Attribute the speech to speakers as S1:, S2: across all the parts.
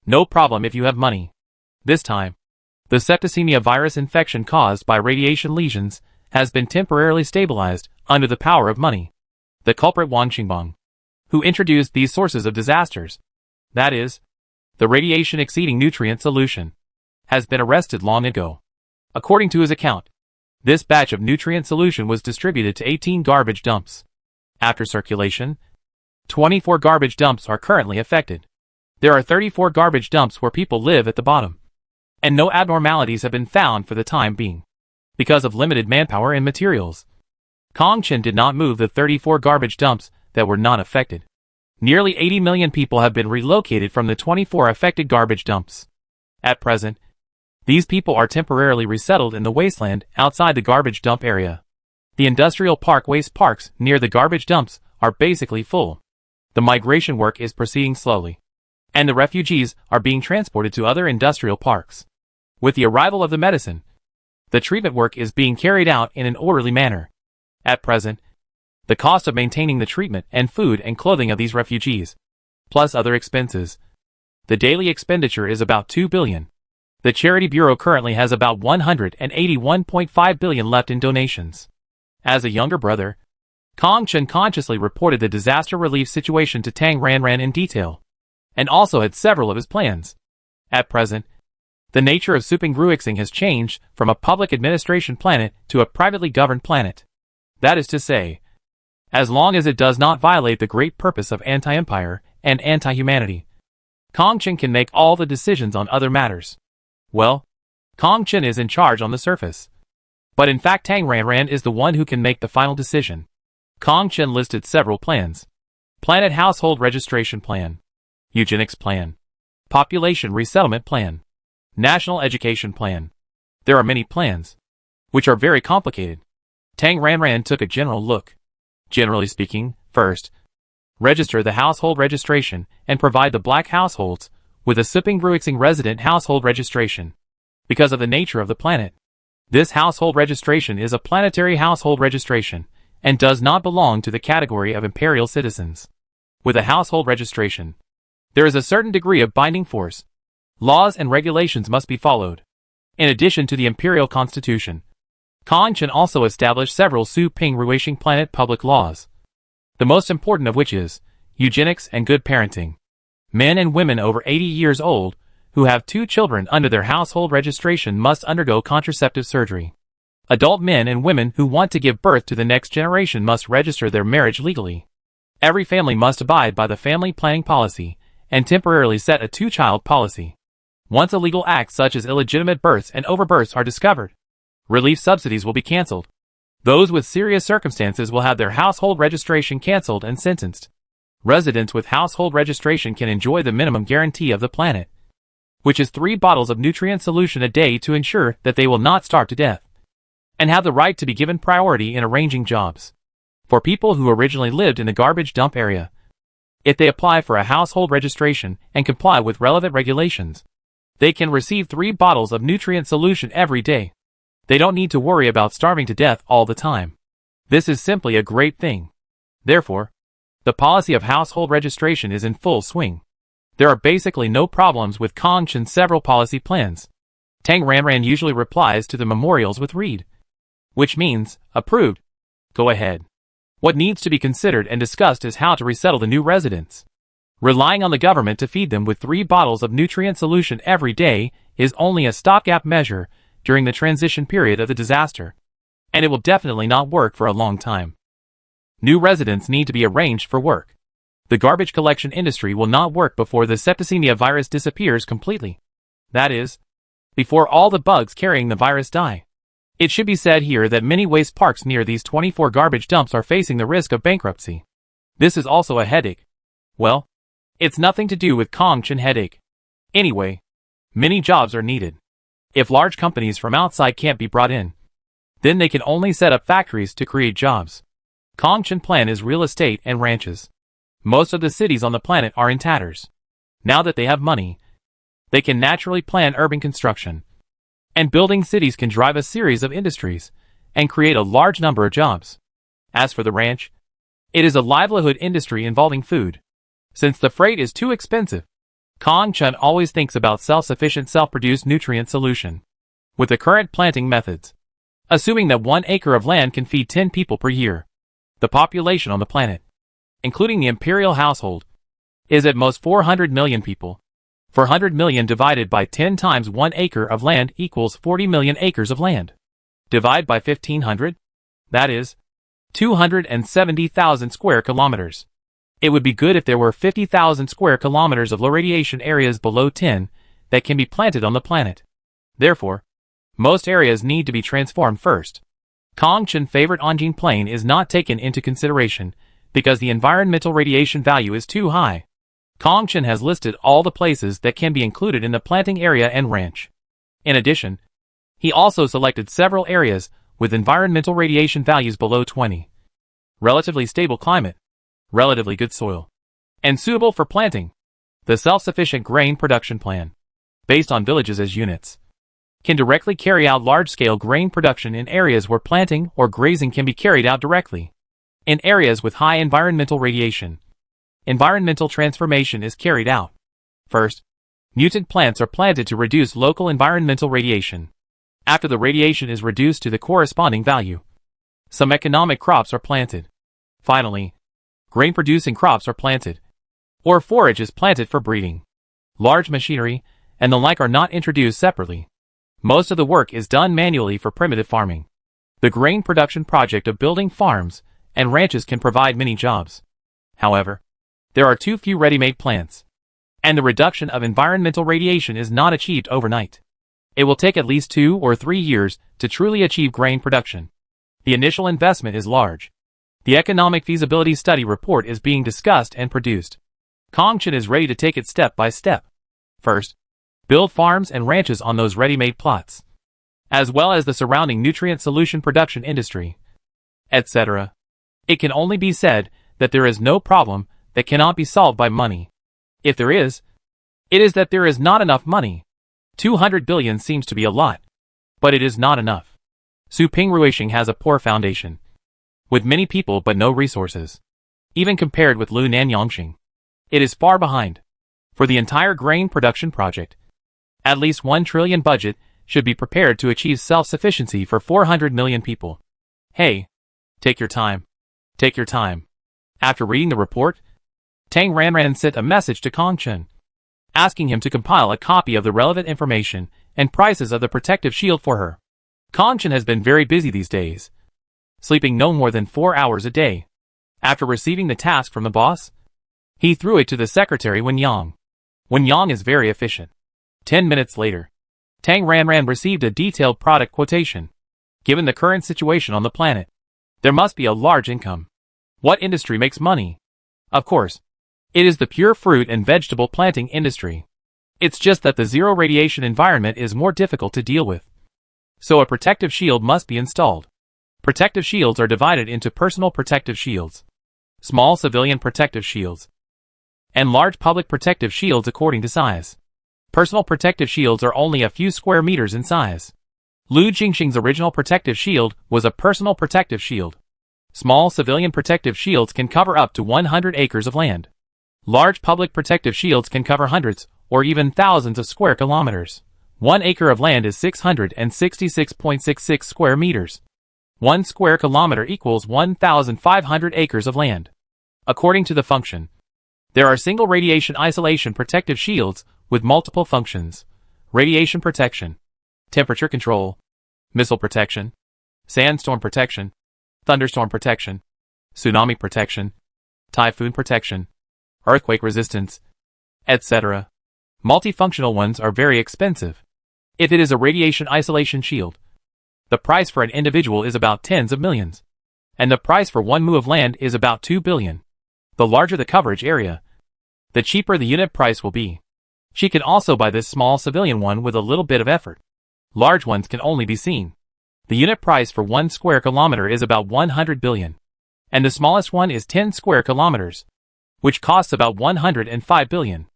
S1: No problem if you have money. This time, the septicemia virus infection caused by radiation lesions has been temporarily stabilized under the power of money. The culprit Wang Qingbang, who introduced these sources of disasters, that is, the radiation-exceeding nutrient solution, has been arrested long ago. According to his account, this batch of nutrient solution was distributed to 18 garbage dumps. After circulation, 24 garbage dumps are currently affected. There are 34 garbage dumps where people live at the bottom, and no abnormalities have been found for the time being. Because of limited manpower and materials, Kongqin did not move the 34 garbage dumps that were not affected. Nearly 80 million people have been relocated from the 24 affected garbage dumps. At present, these people are temporarily resettled in the wasteland outside the garbage dump area. The industrial park waste parks near the garbage dumps are basically full. The migration work is proceeding slowly, and the refugees are being transported to other industrial parks. With the arrival of the medicine, the treatment work is being carried out in an orderly manner. At present, the cost of maintaining the treatment and food and clothing of these refugees, plus other expenses, the daily expenditure is about 2 billion. The Charity Bureau currently has about 181.5 billion left in donations. As a younger brother, Kongqin consciously reported the disaster relief situation to Tang Ranran in detail, and also had several of his plans. At present, the nature of Supingruixing has changed from a public administration planet to a privately governed planet. That is to say, as long as it does not violate the great purpose of anti-empire and anti-humanity, Kongqin can make all the decisions on other matters. Well, Kongqin is in charge on the surface, but in fact Tang Ranran is the one who can make the final decision. Kongqin listed several plans: Planet Household Registration Plan, Eugenics Plan, Population Resettlement Plan, National Education Plan. There are many plans, which are very complicated. Tang Ranran took a general look. Generally speaking, first, register the household registration and provide the black households with a Supingruixing resident household registration. Because of the nature of the planet, this household registration is a planetary household registration and does not belong to the category of imperial citizens. With a household registration, there is a certain degree of binding force. Laws and regulations must be followed. In addition to the imperial constitution, Kongqin also established several Supingruixing planet public laws, the most important of which is eugenics and good parenting. Men and women over 80 years old who have 2 children under their household registration must undergo contraceptive surgery. Adult men and women who want to give birth to the next generation must register their marriage legally. Every family must abide by the family planning policy and temporarily set a 2-child policy. Once illegal acts such as illegitimate births and overbirths are discovered, relief subsidies will be cancelled. Those with serious circumstances will have their household registration cancelled and sentenced. Residents with household registration can enjoy the minimum guarantee of the planet, which is 3 bottles of nutrient solution a day to ensure that they will not starve to death, and have the right to be given priority in arranging jobs. For people who originally lived in the garbage dump area, if they apply for a household registration and comply with relevant regulations, they can receive 3 bottles of nutrient solution every day. They don't need to worry about starving to death all the time. This is simply a great thing. Therefore, the policy of household registration is in full swing. There are basically no problems with Kongqin's several policy plans. Tang Ranran usually replies to the memorials with "read," which means, approved. Go ahead. What needs to be considered and discussed is how to resettle the new residents. Relying on the government to feed them with 3 bottles of nutrient solution every day is only a stopgap measure during the transition period of the disaster, and it will definitely not work for a long time. New residents need to be arranged for work. The garbage collection industry will not work before the septicemia virus disappears completely. That is, before all the bugs carrying the virus die. It should be said here that many waste parks near these 24 garbage dumps are facing the risk of bankruptcy. This is also a headache. Well, it's nothing to do with Kongqin headache. Anyway, many jobs are needed. If large companies from outside can't be brought in, then they can only set up factories to create jobs. Kongqin plan is real estate and ranches. Most of the cities on the planet are in tatters. Now that they have money, they can naturally plan urban construction. And building cities can drive a series of industries and create a large number of jobs. As for the ranch, it is a livelihood industry involving food. Since the freight is too expensive, Kong Chun always thinks about self-sufficient self-produced nutrient solution. With the current planting methods, assuming that 1 acre of land can feed 10 people per year, the population on the planet, including the imperial household, is at most 400 million people. 400 million divided by 10 times 1 acre of land equals 40 million acres of land. Divide by 1500? That is 270,000 square kilometers. It would be good if there were 50,000 square kilometers of low radiation areas below 10 that can be planted on the planet. Therefore, most areas need to be transformed first. Kong Chun's favorite Anjing Plain is not taken into consideration because the environmental radiation value is too high. Kong Chun has listed all the places that can be included in the planting area and ranch. In addition, he also selected several areas with environmental radiation values below 20. Relatively stable climate, relatively good soil, and suitable for planting. The self-sufficient grain production plan, based on villages as units, can directly carry out large-scale grain production in areas where planting or grazing can be carried out directly. In areas with high environmental radiation, environmental transformation is carried out. First, mutant plants are planted to reduce local environmental radiation. After the radiation is reduced to the corresponding value, some economic crops are planted. Finally, grain-producing crops are planted, or forage is planted for breeding. Large machinery and the like are not introduced separately. Most of the work is done manually for primitive farming. The grain production project of building farms and ranches can provide many jobs. However, there are too few ready-made plants, and the reduction of environmental radiation is not achieved overnight. It will take at least 2 or 3 years to truly achieve grain production. The initial investment is large. The economic feasibility study report is being discussed and produced. Kong Chun is ready to take it step by step. First, build farms and ranches on those ready-made plots, as well as the surrounding nutrient solution production industry, etc. It can only be said that there is no problem that cannot be solved by money. If there is, it is that there is not enough money. 200 billion seems to be a lot, but it is not enough. Suping Ruishing has a poor foundation, with many people but no resources. Even compared with Lunan Yongxing, it is far behind. For the entire grain production project, at least 1 trillion budget should be prepared to achieve self-sufficiency for 400 million people. Hey, take your time. Take your time. After reading the report, Tang Ranran sent a message to Kong Chun, asking him to compile a copy of the relevant information and prices of the protective shield for her. Kong Chun has been very busy these days, sleeping no more than 4 hours a day. After receiving the task from the boss, he threw it to the secretary Wen Yang. Wen Yang is very efficient. 10 minutes later, Tang Ranran received a detailed product quotation. Given the current situation on the planet, there must be a large income. What industry makes money? Of course, it is the pure fruit and vegetable planting industry. It's just that the zero radiation environment is more difficult to deal with. So a protective shield must be installed. Protective shields are divided into personal protective shields, small civilian protective shields, and large public protective shields according to size. Personal protective shields are only a few square meters in size. Lu Jingxing's original protective shield was a personal protective shield. Small civilian protective shields can cover up to 100 acres of land. Large public protective shields can cover hundreds or even thousands of square kilometers. 1 acre of land is 666.66 square meters. 1 square kilometer equals 1,500 acres of land. According to the function, there are single radiation isolation protective shields with multiple functions: radiation protection, temperature control, missile protection, sandstorm protection, thunderstorm protection, tsunami protection, typhoon protection, earthquake resistance, etc. Multifunctional ones are very expensive. If it is a radiation isolation shield, the price for an individual is about tens of millions, and the price for 1 mu of land is about 2 billion. The larger the coverage area, the cheaper the unit price will be. She can also buy this small civilian one with a little bit of effort. Large ones can only be seen. The unit price for 1 square kilometer is about 100 billion, and the smallest one is 10 square kilometers, which costs about 105 billion.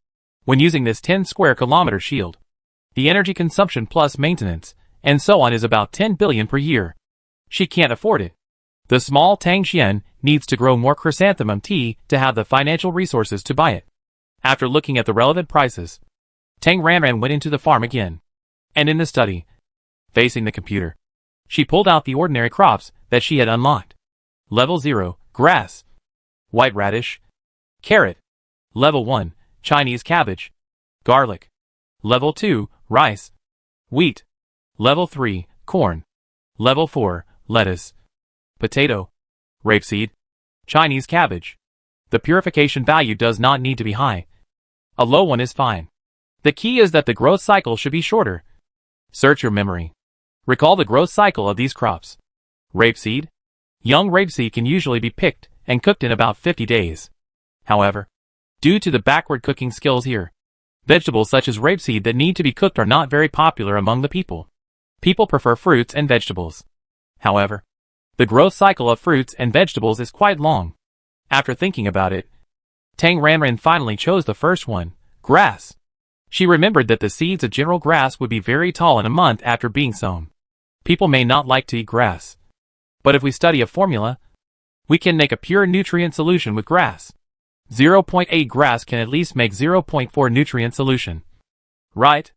S1: When using this 10 square kilometer shield, the energy consumption plus maintenance and so on is about 10 billion per year. She can't afford it. The small Tang Xian needs to grow more chrysanthemum tea to have the financial resources to buy it. After looking at the relevant prices, Tang Ranran went into the farm again. And in the study, facing the computer, she pulled out the ordinary crops that she had unlocked. Level 0, grass, white radish, carrot. Level 1, Chinese cabbage, garlic. Level 2, rice, wheat. Level 3, corn. Level 4, lettuce, potato, rapeseed, Chinese cabbage. The purification value does not need to be high. A low one is fine. The key is that the growth cycle should be shorter. Search your memory. Recall the growth cycle of these crops. Rapeseed. Young rapeseed can usually be picked and cooked in about 50 days. However, due to the backward cooking skills here, vegetables such as rapeseed that need to be cooked are not very popular among the people. People prefer fruits and vegetables. However, the growth cycle of fruits and vegetables is quite long. After thinking about it, Tang Ranran finally chose the first one, grass. She remembered that the seeds of general grass would be very tall in a month after being sown. People may not like to eat grass. But if we study a formula, we can make a pure nutrient solution with grass. 0.8 grass can at least make 0.4 nutrient solution. Right?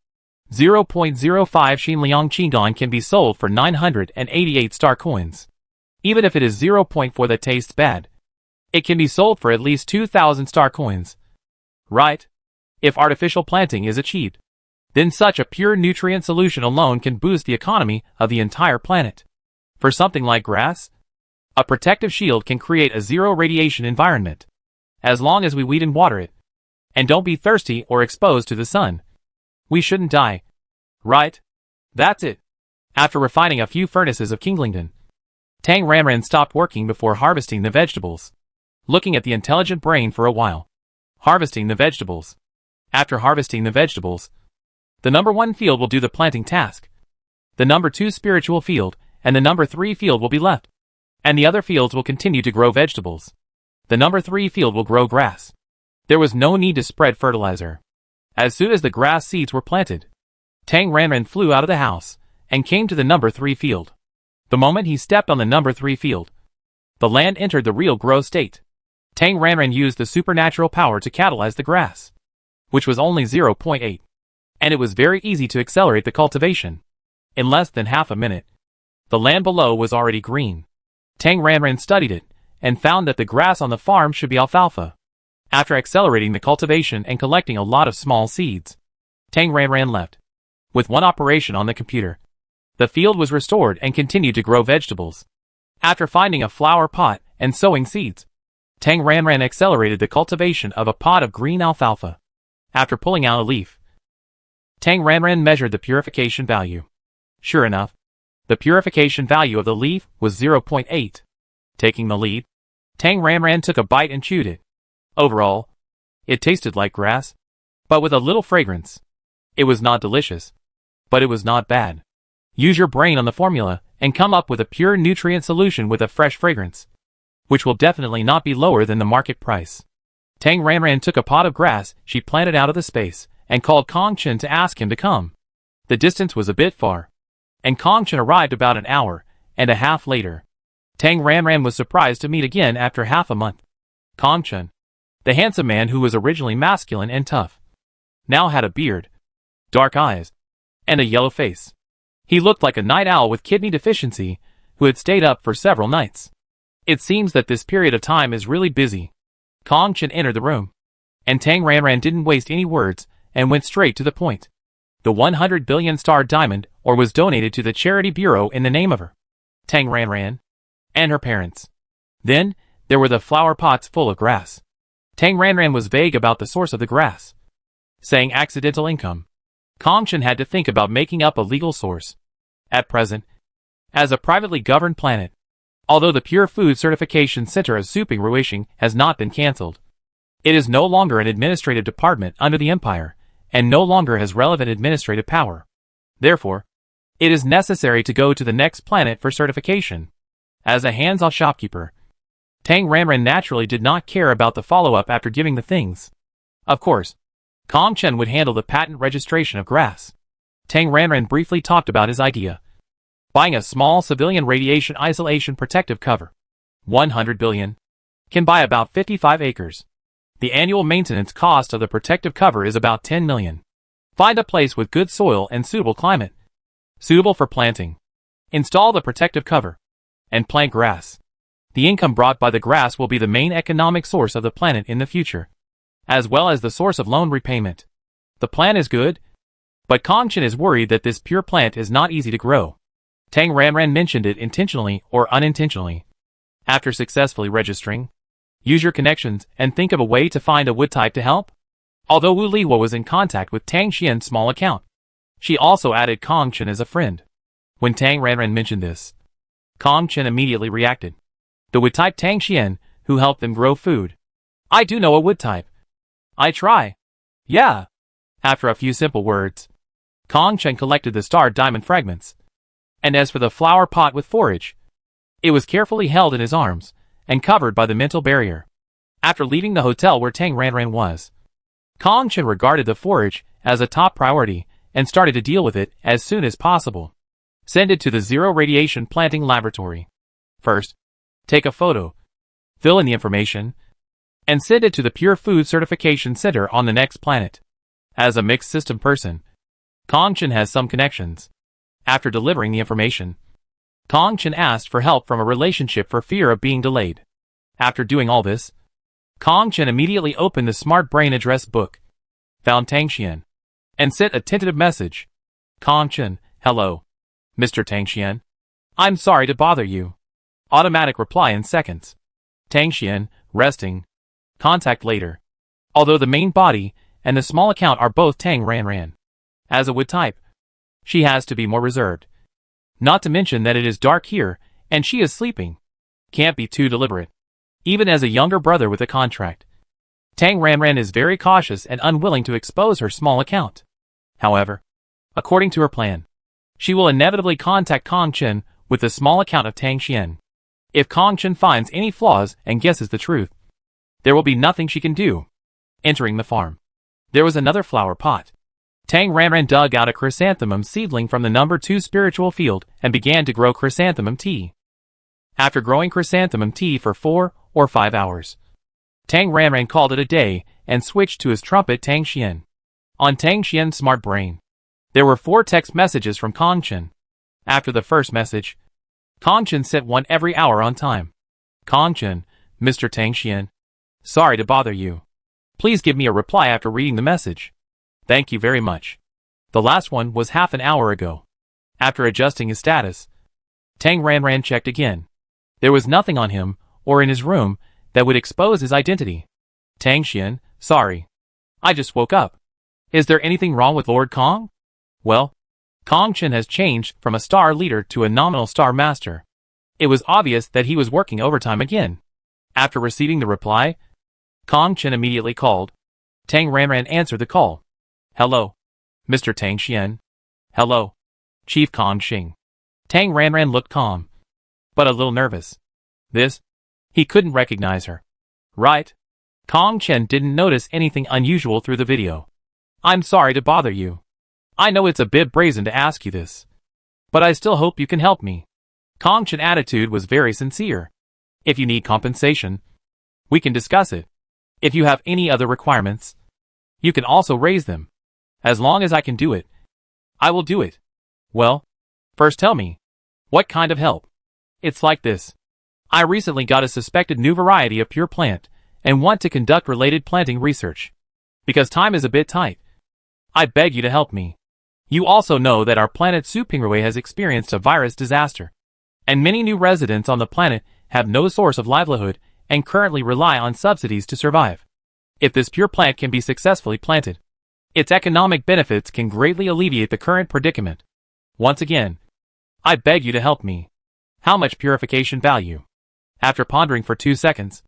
S1: 0.05 Xinliang Qingdan can be sold for 988 star coins. Even if it is 0.4 that tastes bad, it can be sold for at least 2,000 star coins. Right? If artificial planting is achieved, then such a pure nutrient solution alone can boost the economy of the entire planet. For something like grass, a protective shield can create a zero radiation environment. As long as we weed and water it, and don't be thirsty or exposed to the sun, we shouldn't die. Right? That's it. After refining a few furnaces of Kinglington, Tang Ranran stopped working before harvesting the vegetables, looking at the intelligent brain for a while. Harvesting the vegetables. After harvesting the vegetables, the number 1 field will do the planting task. The number 2 spiritual field and the number 3 field will be left, and the other fields will continue to grow vegetables. The number 3 field will grow grass. There was no need to spread fertilizer. As soon as the grass seeds were planted, Tang Ranran flew out of the house and came to the number 3 field. The moment he stepped on the number 3 field, the land entered the real growth state. Tang Ranran used the supernatural power to catalyze the grass, which was only 0.8. And it was very easy to accelerate the cultivation. In less than half a minute, the land below was already green. Tang Ranran studied it and found that the grass on the farm should be alfalfa. After accelerating the cultivation and collecting a lot of small seeds, Tang Ranran left. With one operation on the computer, the field was restored and continued to grow vegetables. After finding a flower pot and sowing seeds, Tang Ranran accelerated the cultivation of a pot of green alfalfa. After pulling out a leaf, Tang Ranran measured the purification value. Sure enough, the purification value of the leaf was 0.8. Taking the lead, Tang Ranran took a bite and chewed it. Overall, it tasted like grass, but with a little fragrance. It was not delicious, but it was not bad. Use your brain on the formula and come up with a pure nutrient solution with a fresh fragrance, which will definitely not be lower than the market price. Tang Ranran took a pot of grass she planted out of the space and called Kong Chen to ask him to come. The distance was a bit far, and Kong Chen arrived about an hour and a half later. Tang Ranran was surprised to meet again after half a month. Kong Chen, the handsome man who was originally masculine and tough, now had a beard, dark eyes, and a yellow face. He looked like a night owl with kidney deficiency who had stayed up for several nights. It seems that this period of time is really busy. Kong Chen entered the room, and Tang Ranran didn't waste any words and went straight to the point. The 100 billion star diamond ore was donated to the charity bureau in the name of her, Tang Ranran, and her parents. Then, there were the flower pots full of grass. Tang Ranran was vague about the source of the grass, saying accidental income. Kong Chen had to think about making up a legal source. At present, as a privately governed planet, although the Pure Food Certification Center of Suping Ruishing has not been cancelled, it is no longer an administrative department under the empire, and no longer has relevant administrative power. Therefore, it is necessary to go to the next planet for certification. As a hands-off shopkeeper, Tang Ranran naturally did not care about the follow-up after giving the things. Of course, Kong Chen would handle the patent registration of grass. Tang Ranran briefly talked about his idea. Buying a small civilian radiation isolation protective cover. 100 billion. Can buy about 55 acres. The annual maintenance cost of the protective cover is about 10 million. Find a place with good soil and suitable climate, suitable for planting. Install the protective cover and plant grass. The income brought by the grass will be the main economic source of the planet in the future, as well as the source of loan repayment. The plan is good, but Kongchen is worried that this pure plant is not easy to grow. Tang Ranran mentioned it intentionally or unintentionally. After successfully registering, use your connections and think of a way to find a wood type to help. Although Wu Liwa was in contact with Tang Xian's small account, she also added Kongchen as a friend. When Tang Ranran mentioned this, Kongchen immediately reacted. The wood type Tang Xian, who helped them grow food. I do know a wood type. I try. Yeah. After a few simple words, Kongchen collected the star diamond fragments. And as for the flower pot with forage, it was carefully held in his arms and covered by the mental barrier. After leaving the hotel where Tang Ranran was, Kongchen regarded the forage as a top priority and started to deal with it as soon as possible. Send it to the Zero Radiation Planting Laboratory. First, take a photo, fill in the information, and send it to the Pure Food Certification Center on the next planet. As a mixed system person, Kongchen has some connections. After delivering the information, Kongchen asked for help from a relationship for fear of being delayed. After doing all this, Kongchen immediately opened the Smart Brain address book, found Tang Xian, and sent a tentative message. Kongchen, hello. Mr. Tang Xian. I'm sorry to bother you. Automatic reply in seconds. Tang Xian, resting. Contact later. Although the main body and the small account are both Tang Ranran. As a wood type, she has to be more reserved. Not to mention that it is dark here, and she is sleeping. Can't be too deliberate. Even as a younger brother with a contract, Tang Ranran is very cautious and unwilling to expose her small account. However, according to her plan, she will inevitably contact Kongchen with the small account of Tang Xian. If Kongchen finds any flaws and guesses the truth, there will be nothing she can do. Entering the farm, there was another flower pot. Tang Ranran dug out a chrysanthemum seedling from the number 2 spiritual field and began to grow chrysanthemum tea. After growing chrysanthemum tea for 4 or 5 hours, Tang Ranran called it a day and switched to his trumpet Tang Xian. On Tang Xian's smart brain, there were 4 text messages from Kongchen. After the first message, Kongchen sent one every hour on time. Kongchen, Mr. Tang Xian. Sorry to bother you. Please give me a reply after reading the message. Thank you very much. The last one was half an hour ago. After adjusting his status, Tang Ranran checked again. There was nothing on him or in his room that would expose his identity. Tang Xian, sorry. I just woke up. Is there anything wrong with Lord Kong? Well, Kongchen has changed from a star leader to a nominal star master. It was obvious that he was working overtime again. After receiving the reply, Kongchen immediately called. Tang Ranran answered the call. Hello. Mr. Tang Xian. Hello. Chief Kongxing. Tang Ranran looked calm, but a little nervous. He couldn't recognize her. Right? Kongchen didn't notice anything unusual through the video. I'm sorry to bother you. I know it's a bit brazen to ask you this, but I still hope you can help me. Kongchen's attitude was very sincere. If you need compensation, we can discuss it. If you have any other requirements, you can also raise them. As long as I can do it, I will do it. Well, first tell me, what kind of help? It's like this. I recently got a suspected new variety of pure plant and want to conduct related planting research. Because time is a bit tight, I beg you to help me. You also know that our planet Supingwei has experienced a virus disaster, and many new residents on the planet have no source of livelihood and currently rely on subsidies to survive. If this pure plant can be successfully planted, its economic benefits can greatly alleviate the current predicament. Once again, I beg you to help me. How much purification value? After pondering for 2 seconds,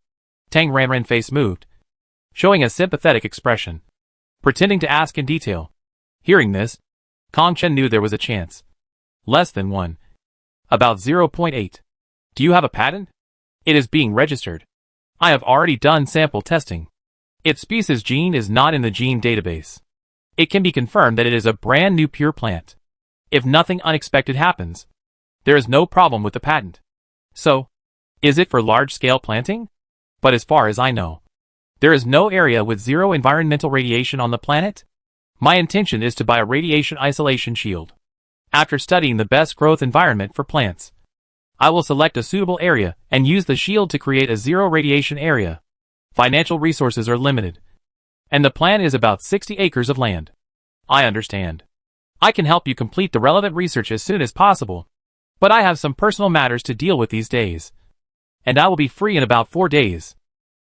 S1: Tang Ranran's face moved, showing a sympathetic expression, pretending to ask in detail. Hearing this, Kongchen knew there was a chance. Less than 1. About 0.8. Do you have a patent? It is being registered. I have already done sample testing. Its species gene is not in the gene database. It can be confirmed that it is a brand new pure plant. If nothing unexpected happens, there is no problem with the patent. So, is it for large-scale planting? But as far as I know, There is no area with zero environmental radiation on the planet? My intention is to buy a radiation isolation shield. After studying the best growth environment for plants, I will select a suitable area and use the shield to create a zero radiation area. Financial resources are limited, and the plan is about 60 acres of land. I understand. I can help you complete the relevant research as soon as possible, but I have some personal matters to deal with these days, and I will be free in about 4 days.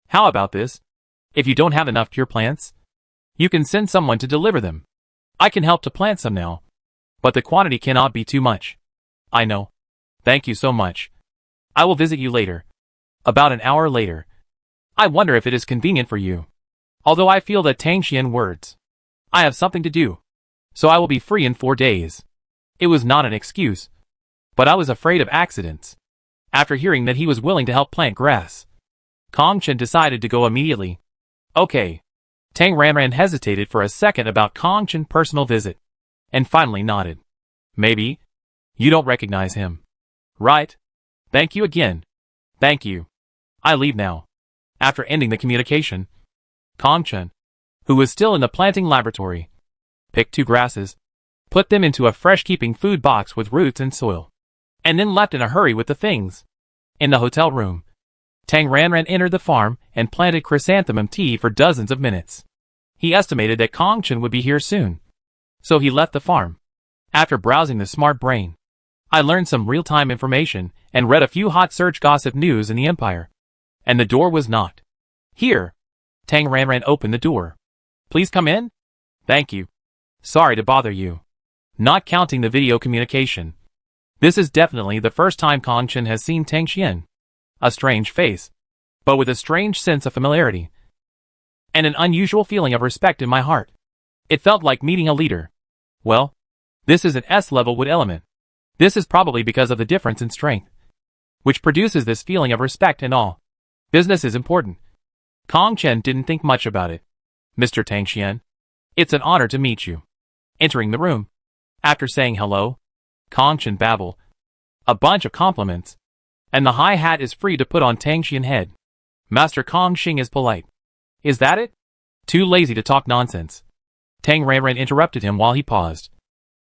S1: How about this? If you don't have enough pure plants, you can send someone to deliver them. I can help to plant some now, but the quantity cannot be too much. I know. Thank you so much. I will visit you later. About an hour later. I wonder if it is convenient for you. Although I feel that Tang Xian words. I have something to do, so I will be free in 4 days. It was not an excuse, but I was afraid of accidents. After hearing that he was willing to help plant grass, Kong Chen decided to go immediately. Okay. Tang Ranran hesitated for a second about Kong Chen's personal visit, and finally nodded. Maybe. You don't recognize him. Right? Thank you again. Thank you. I leave now. After ending the communication, Kong Chen, who was still in the planting laboratory, picked 2 grasses, put them into a fresh-keeping food box with roots and soil, and then left in a hurry with the things. In the hotel room, Tang Ranran entered the farm and planted chrysanthemum tea for dozens of minutes. He estimated that Kong Chen would be here soon, so he left the farm. After browsing the smart brain, I learned some real-time information and read a few hot search gossip news in the Empire. And the door was knocked. Here. Tang Ranran opened the door. Please come in? Thank you. Sorry to bother you. Not counting the video communication. This is definitely the first time Kong Chen has seen Tang Xian. A strange face, but with a strange sense of familiarity, and an unusual feeling of respect in my heart. It felt like meeting a leader. Well, this is an S-level wood element. This is probably because of the difference in strength, which produces this feeling of respect and awe. Business is important. Kong Chen didn't think much about it. Mr. Tang Xian, it's an honor to meet you. Entering the room, after saying hello, Kong Chen babbled a bunch of compliments, and the high hat is free to put on Tang Xian's head. Master Kong Xing is polite. Is that it? Too lazy to talk nonsense. Tang Ranran interrupted him while he paused.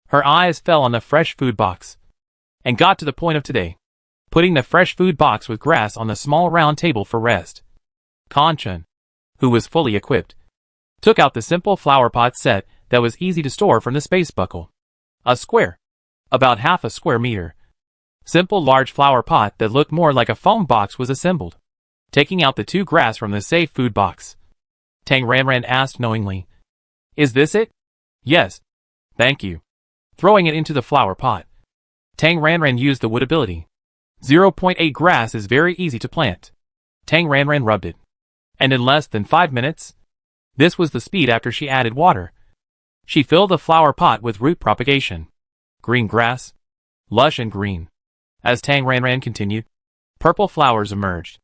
S1: Her eyes fell on the fresh food box, and got to the point of today, putting the fresh food box with grass on the small round table for rest. Kong Chen, who was fully equipped, took out the simple flower pot set that was easy to store from the space buckle. A square, about half a square meter, simple large flower pot that looked more like a foam box was assembled. Taking out the 2 grass from the safe food box, Tang Ranran asked knowingly, Is this it? Yes. Thank you. Throwing it into the flower pot, Tang Ranran used the wood ability. 0.8 grass is very easy to plant. Tang Ranran rubbed it, and in less than 5 minutes, this was the speed after she added water. She filled the flower pot with root propagation. Green grass, lush and green. As Tang Ranran continued, purple flowers emerged.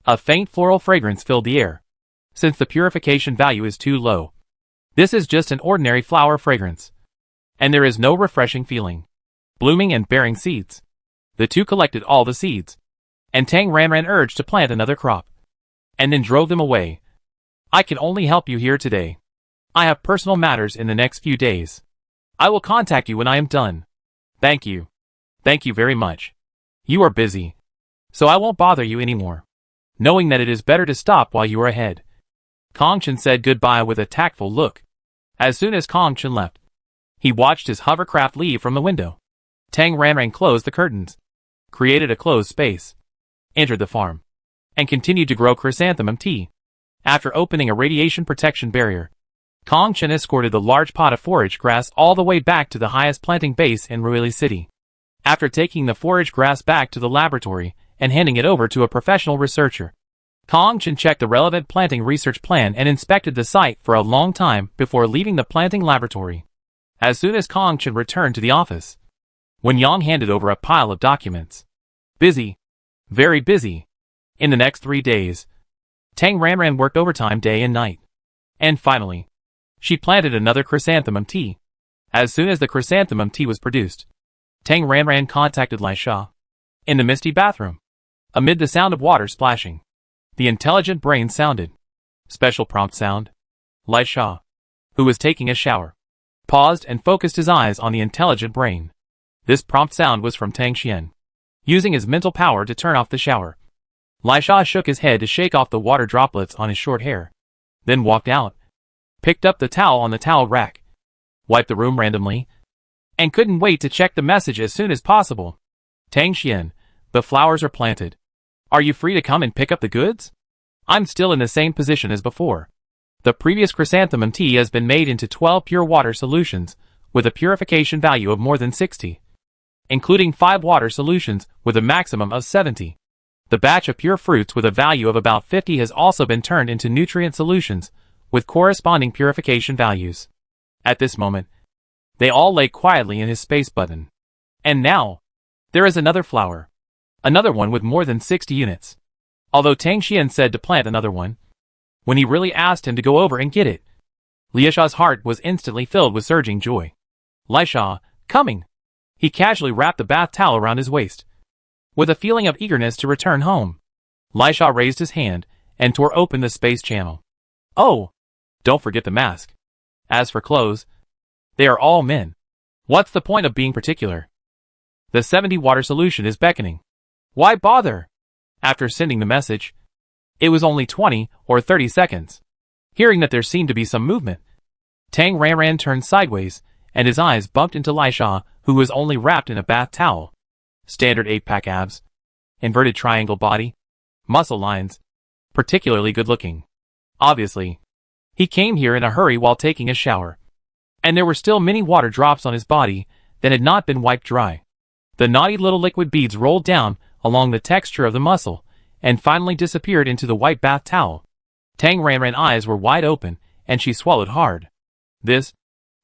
S1: A faint floral fragrance filled the air. Since the purification value is too low, this is just an ordinary flower fragrance, and there is no refreshing feeling. Blooming and bearing seeds. The 2 collected all the seeds, and Tang Ranran urged to plant another crop, and then drove them away. I can only help you here today. I have personal matters in the next few days. I will contact you when I am done. Thank you. Thank you very much. You are busy, so I won't bother you anymore. Knowing that it is better to stop while you are ahead, Kong Chen said goodbye with a tactful look. As soon as Kong Chen left, he watched his hovercraft leave from the window. Tang Ranran closed the curtains, created a closed space, entered the farm, and continued to grow chrysanthemum tea. After opening a radiation protection barrier, Kong Chen escorted the large pot of forage grass all the way back to the highest planting base in Ruili City. After taking the forage grass back to the laboratory and handing it over to a professional researcher, Kong Chen checked the relevant planting research plan and inspected the site for a long time before leaving the planting laboratory. As soon as Kong Chen returned to the office, Wen Yang handed over a pile of documents. Busy. Very busy. In the next 3 days, Tang Ranran worked overtime day and night. And finally, she planted another chrysanthemum tea. As soon as the chrysanthemum tea was produced, Tang Ranran contacted Lai Sha. In the misty bathroom, amid the sound of water splashing, the intelligent brain sounded. Special prompt sound. Lai Sha, who was taking a shower, paused and focused his eyes on the intelligent brain. This prompt sound was from Tang Xian. Using his mental power to turn off the shower, Lai Sha shook his head to shake off the water droplets on his short hair, then walked out, picked up the towel on the towel rack, wiped the room randomly, and couldn't wait to check the message as soon as possible. Tang Xian, the flowers are planted. Are you free to come and pick up the goods? I'm still in the same position as before. The previous chrysanthemum tea has been made into 12 pure water solutions, with a purification value of more than 60, including 5 water solutions with a maximum of 70. The batch of pure fruits with a value of about 50 has also been turned into nutrient solutions, with corresponding purification values. At this moment, they all lay quietly in his space button. And now, there is another flower. Another one with more than 60 units. Although Tang Xian said to plant another one, when he really asked him to go over and get it, Lai Sha's heart was instantly filled with surging joy. Lai Sha, coming! He casually wrapped the bath towel around his waist, with a feeling of eagerness to return home. Lai Sha raised his hand and tore open the space channel. Oh! Don't forget the mask. As for clothes, they are all men. What's the point of being particular? The 70 water solution is beckoning. Why bother? After sending the message, it was only 20 or 30 seconds. Hearing that there seemed to be some movement, Tang Ranran turned sideways, and his eyes bumped into Lai Sha, who was only wrapped in a bath towel. Standard 8-pack abs, inverted triangle body, muscle lines, particularly good looking. Obviously, he came here in a hurry while taking a shower, and there were still many water drops on his body that had not been wiped dry. The naughty little liquid beads rolled down along the texture of the muscle, and finally disappeared into the white bath towel. Tang Ranran's eyes were wide open, and she swallowed hard. Is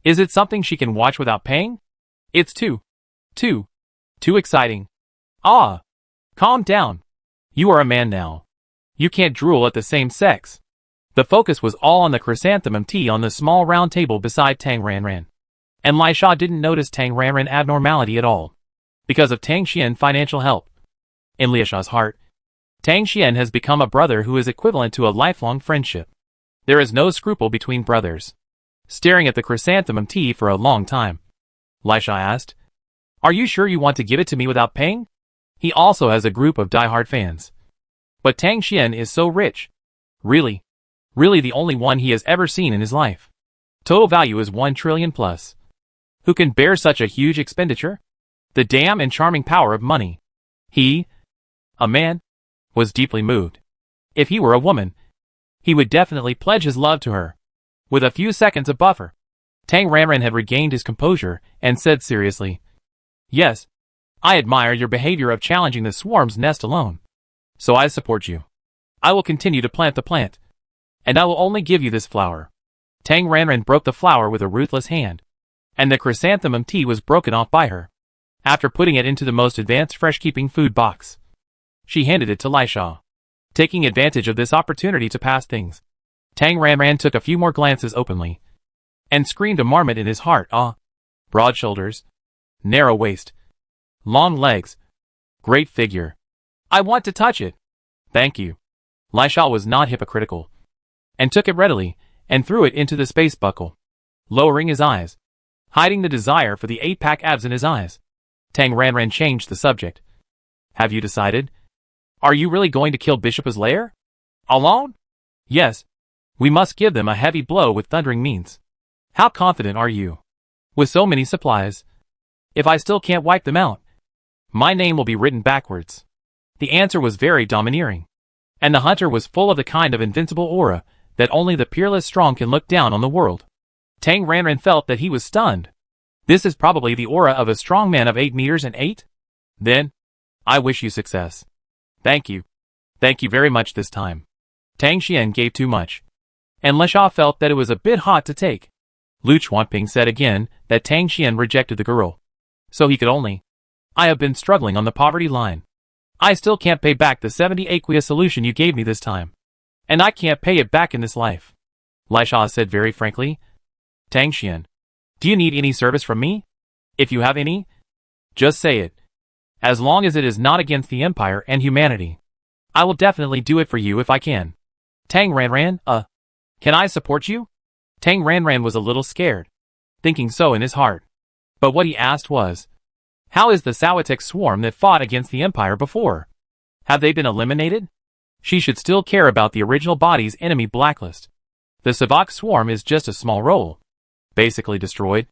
S1: it something she can watch without paying? It's too exciting. Ah! Calm down. You are a man now. You can't drool at the same sex. The focus was all on the chrysanthemum tea on the small round table beside Tang Ranran. And Lai Sha didn't notice Tang Ranran's abnormality at all, because of Tang Xian's financial help. In Lai Sha's heart, Tang Xian has become a brother who is equivalent to a lifelong friendship. There is no scruple between brothers. Staring at the chrysanthemum tea for a long time, Lai Sha asked, "Are you sure you want to give it to me without paying?" He also has a group of die-hard fans. But Tang Xian is so rich. Really the only one he has ever seen in his life. Total value is 1 trillion plus. Who can bear such a huge expenditure? The damn and charming power of money. He, a man, was deeply moved. If he were a woman, he would definitely pledge his love to her. With a few seconds of buffer, Tang Ranran had regained his composure and said seriously, "Yes, I admire your behavior of challenging the swarm's nest alone. So I support you. I will continue to plant the plant, and I will only give you this flower." Tang Ranran broke the flower with a ruthless hand, and the chrysanthemum tea was broken off by her. After putting it into the most advanced fresh-keeping food box, she handed it to Lai Sha. Taking advantage of this opportunity to pass things, Tang Ranran took a few more glances openly, and screamed a marmot in his heart. Ah! Broad shoulders, narrow waist, long legs, great figure. I want to touch it. Thank you. Lai Sha was not hypocritical, and took it readily, and threw it into the space buckle, lowering his eyes, hiding the desire for the 8-pack abs in his eyes. Tang Ranran changed the subject. Have you decided? Are you really going to kill Bishop's lair? Alone? Yes. We must give them a heavy blow with thundering means. How confident are you? With so many supplies, if I still can't wipe them out, my name will be written backwards. The answer was very domineering, and the hunter was full of the kind of invincible aura that only the peerless strong can look down on the world. Tang Ranran felt that he was stunned. This is probably the aura of a strong man of 8 meters and 8? Then, I wish you success. Thank you. Thank you very much this time. Tang Xian gave too much, and Lai Sha felt that it was a bit hot to take. Lu Chuanping said again that Tang Xian rejected the girl, so he could only. I have been struggling on the poverty line. I still can't pay back the 70 aqueous solution you gave me this time, and I can't pay it back in this life. Lai Sha said very frankly. Tang Xian, do you need any service from me? If you have any, just say it. As long as it is not against the Empire and humanity, I will definitely do it for you if I can. Tang Ranran, Can I support you? Tang Ranran was a little scared, thinking so in his heart. But what he asked was, how is the Sawatek swarm that fought against the Empire before? Have they been eliminated? She should still care about the original body's enemy blacklist. The Savak swarm is just a small role. Basically destroyed.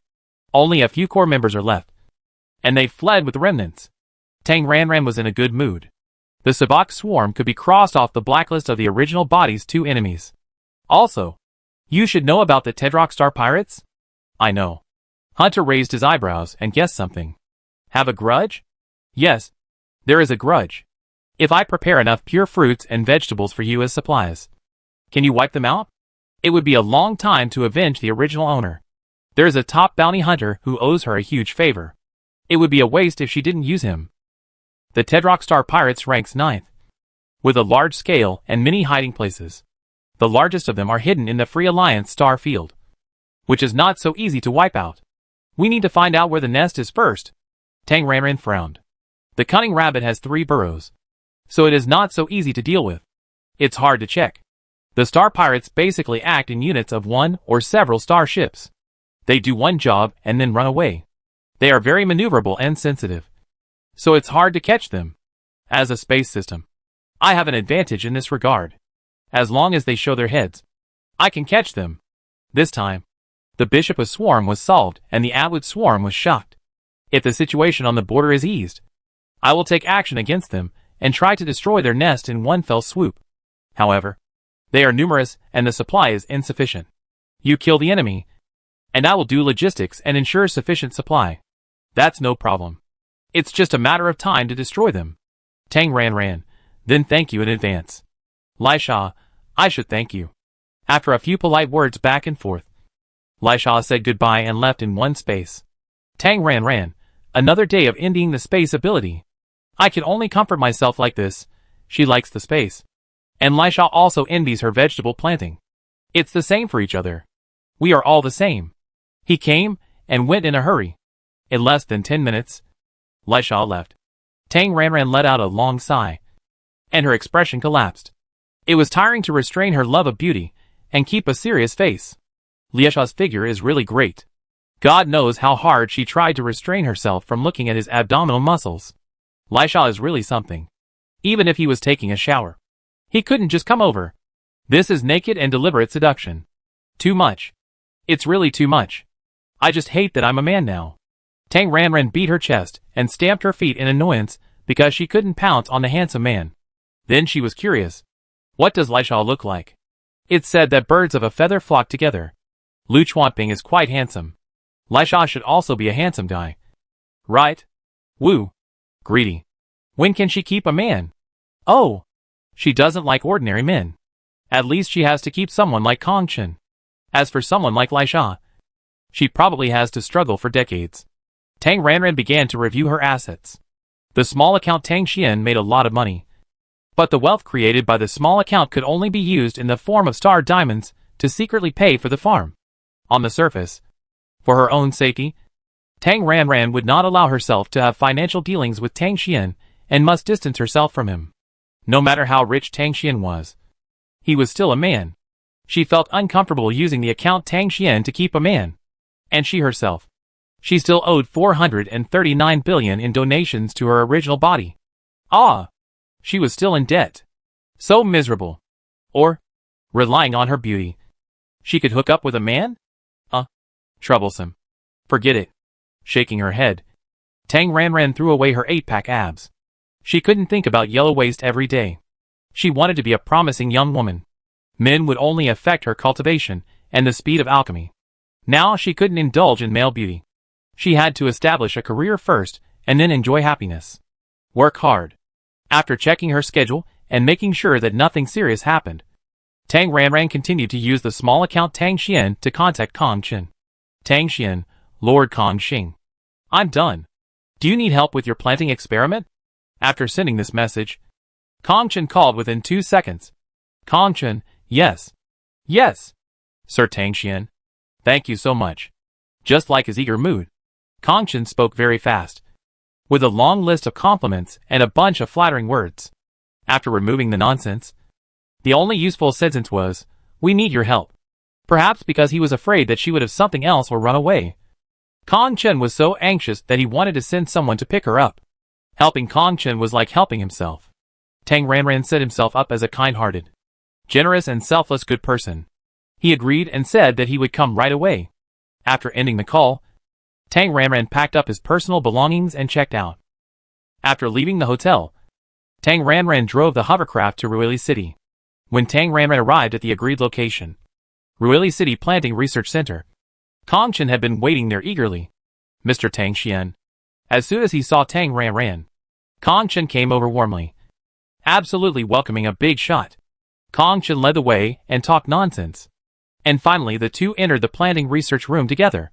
S1: Only a few core members are left. And they fled with the remnants. Tang Ranran was in a good mood. The Savak swarm could be crossed off the blacklist of the original body's 2 enemies. Also, you should know about the Tedrock Star Pirates? I know. Hunter raised his eyebrows and guessed something. Have a grudge? Yes, there is a grudge. If I prepare enough pure fruits and vegetables for you as supplies, can you wipe them out? It would be a long time to avenge the original owner. There is a top bounty hunter who owes her a huge favor. It would be a waste if she didn't use him. The Tedrock Star Pirates ranks 9th, with a large scale and many hiding places. The largest of them are hidden in the Free Alliance star field, which is not so easy to wipe out. We need to find out where the nest is first. Tang Ranran frowned. The cunning rabbit has 3 burrows, so it is not so easy to deal with. It's hard to check. The Star Pirates basically act in units of 1 or several starships. They do one job and then run away. They are very maneuverable and sensitive, so it's hard to catch them. As a space system, I have an advantage in this regard. As long as they show their heads, I can catch them. This time, the Bishop Swarm was solved and the Atwood Swarm was shocked. If the situation on the border is eased, I will take action against them and try to destroy their nest in one fell swoop. However, they are numerous and the supply is insufficient. You kill the enemy, and I will do logistics and ensure sufficient supply. That's no problem. It's just a matter of time to destroy them. Tang Ranran, then thank you in advance. Lai Sha, I should thank you. After a few polite words back and forth, Lai Sha said goodbye and left in one space. Tang Ranran, another day of ending the space ability. I can only comfort myself like this. She likes the space. And Lai Sha also envies her vegetable planting. It's the same for each other. We are all the same. He came and went in a hurry. In less than 10 minutes, Lai Sha left. Tang Ranran let out a long sigh, and her expression collapsed. It was tiring to restrain her love of beauty and keep a serious face. Lai Sha's figure is really great. God knows how hard she tried to restrain herself from looking at his abdominal muscles. Lai Sha is really something. Even if he was taking a shower, he couldn't just come over. This is naked and deliberate seduction. Too much. It's really too much. I just hate that I'm a man now. Tang Ranran beat her chest and stamped her feet in annoyance because she couldn't pounce on the handsome man. Then she was curious. What does Lai Sha look like? It's said that birds of a feather flock together. Lu Chuanping is quite handsome. Lai Sha should also be a handsome guy. Right? Woo. Greedy. When can she keep a man? Oh. She doesn't like ordinary men. At least she has to keep someone like Kong Chen. As for someone like Lai Sha, she probably has to struggle for decades. Tang Ranran began to review her assets. The small account Tang Xian made a lot of money. But the wealth created by the small account could only be used in the form of star diamonds to secretly pay for the farm. On the surface, for her own safety, Tang Ranran would not allow herself to have financial dealings with Tang Xian and must distance herself from him. No matter how rich Tang Xian was, he was still a man. She felt uncomfortable using the account Tang Xian to keep a man. And she herself. She still owed 439 billion in donations to her original body. Ah! She was still in debt. So miserable. Or, relying on her beauty, she could hook up with a man? Troublesome. Forget it. Shaking her head, Tang Ranran threw away her 8-pack abs. She couldn't think about yellow waste every day. She wanted to be a promising young woman. Men would only affect her cultivation and the speed of alchemy. Now she couldn't indulge in male beauty. She had to establish a career first and then enjoy happiness. Work hard. After checking her schedule and making sure that nothing serious happened, Tang Ranran continued to use the small account Tang Xian to contact Kong Chen. Tang Xian, Lord Kong Xing. I'm done. Do you need help with your planting experiment? After sending this message, Kong Chen called within 2 seconds. Kong Chen, yes. Yes. Sir Tang Xian. Thank you so much. Just like his eager mood, Kong Chen spoke very fast, with a long list of compliments and a bunch of flattering words. After removing the nonsense, the only useful sentence was, we need your help. Perhaps because he was afraid that she would have something else or run away. Kong Chen was so anxious that he wanted to send someone to pick her up. Helping Kong Chen was like helping himself. Tang Ranran set himself up as a kind-hearted, generous and selfless good person. He agreed and said that he would come right away. After ending the call, Tang Ranran packed up his personal belongings and checked out. After leaving the hotel, Tang Ranran drove the hovercraft to Ruili City. When Tang Ranran arrived at the agreed location, Ruili City Planting Research Center, Kong Chen had been waiting there eagerly. Mr. Tang Xian. As soon as he saw Tang Ranran, Kong Chen came over warmly, absolutely welcoming a big shot. Kong Chen led the way and talked nonsense. And finally the two entered the planting research room together.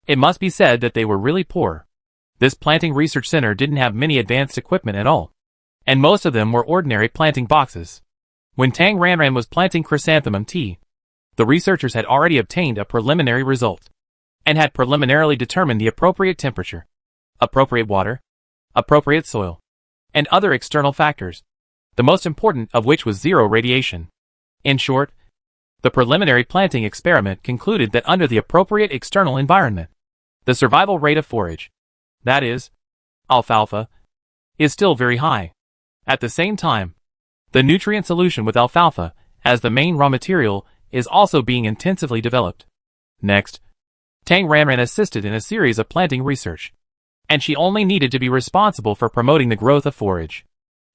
S1: It must be said that they were really poor. This planting research center didn't have many advanced equipment at all, and most of them were ordinary planting boxes. When Tang Ranran was planting chrysanthemum tea, the researchers had already obtained a preliminary result, and had preliminarily determined the appropriate temperature, appropriate water, appropriate soil, and other external factors, the most important of which was zero radiation. In short, the preliminary planting experiment concluded that under the appropriate external environment, the survival rate of forage, that is, alfalfa, is still very high. At the same time, the nutrient solution with alfalfa as the main raw material is also being intensively developed. Next, Tang Ranran assisted in a series of planting research, and she only needed to be responsible for promoting the growth of forage.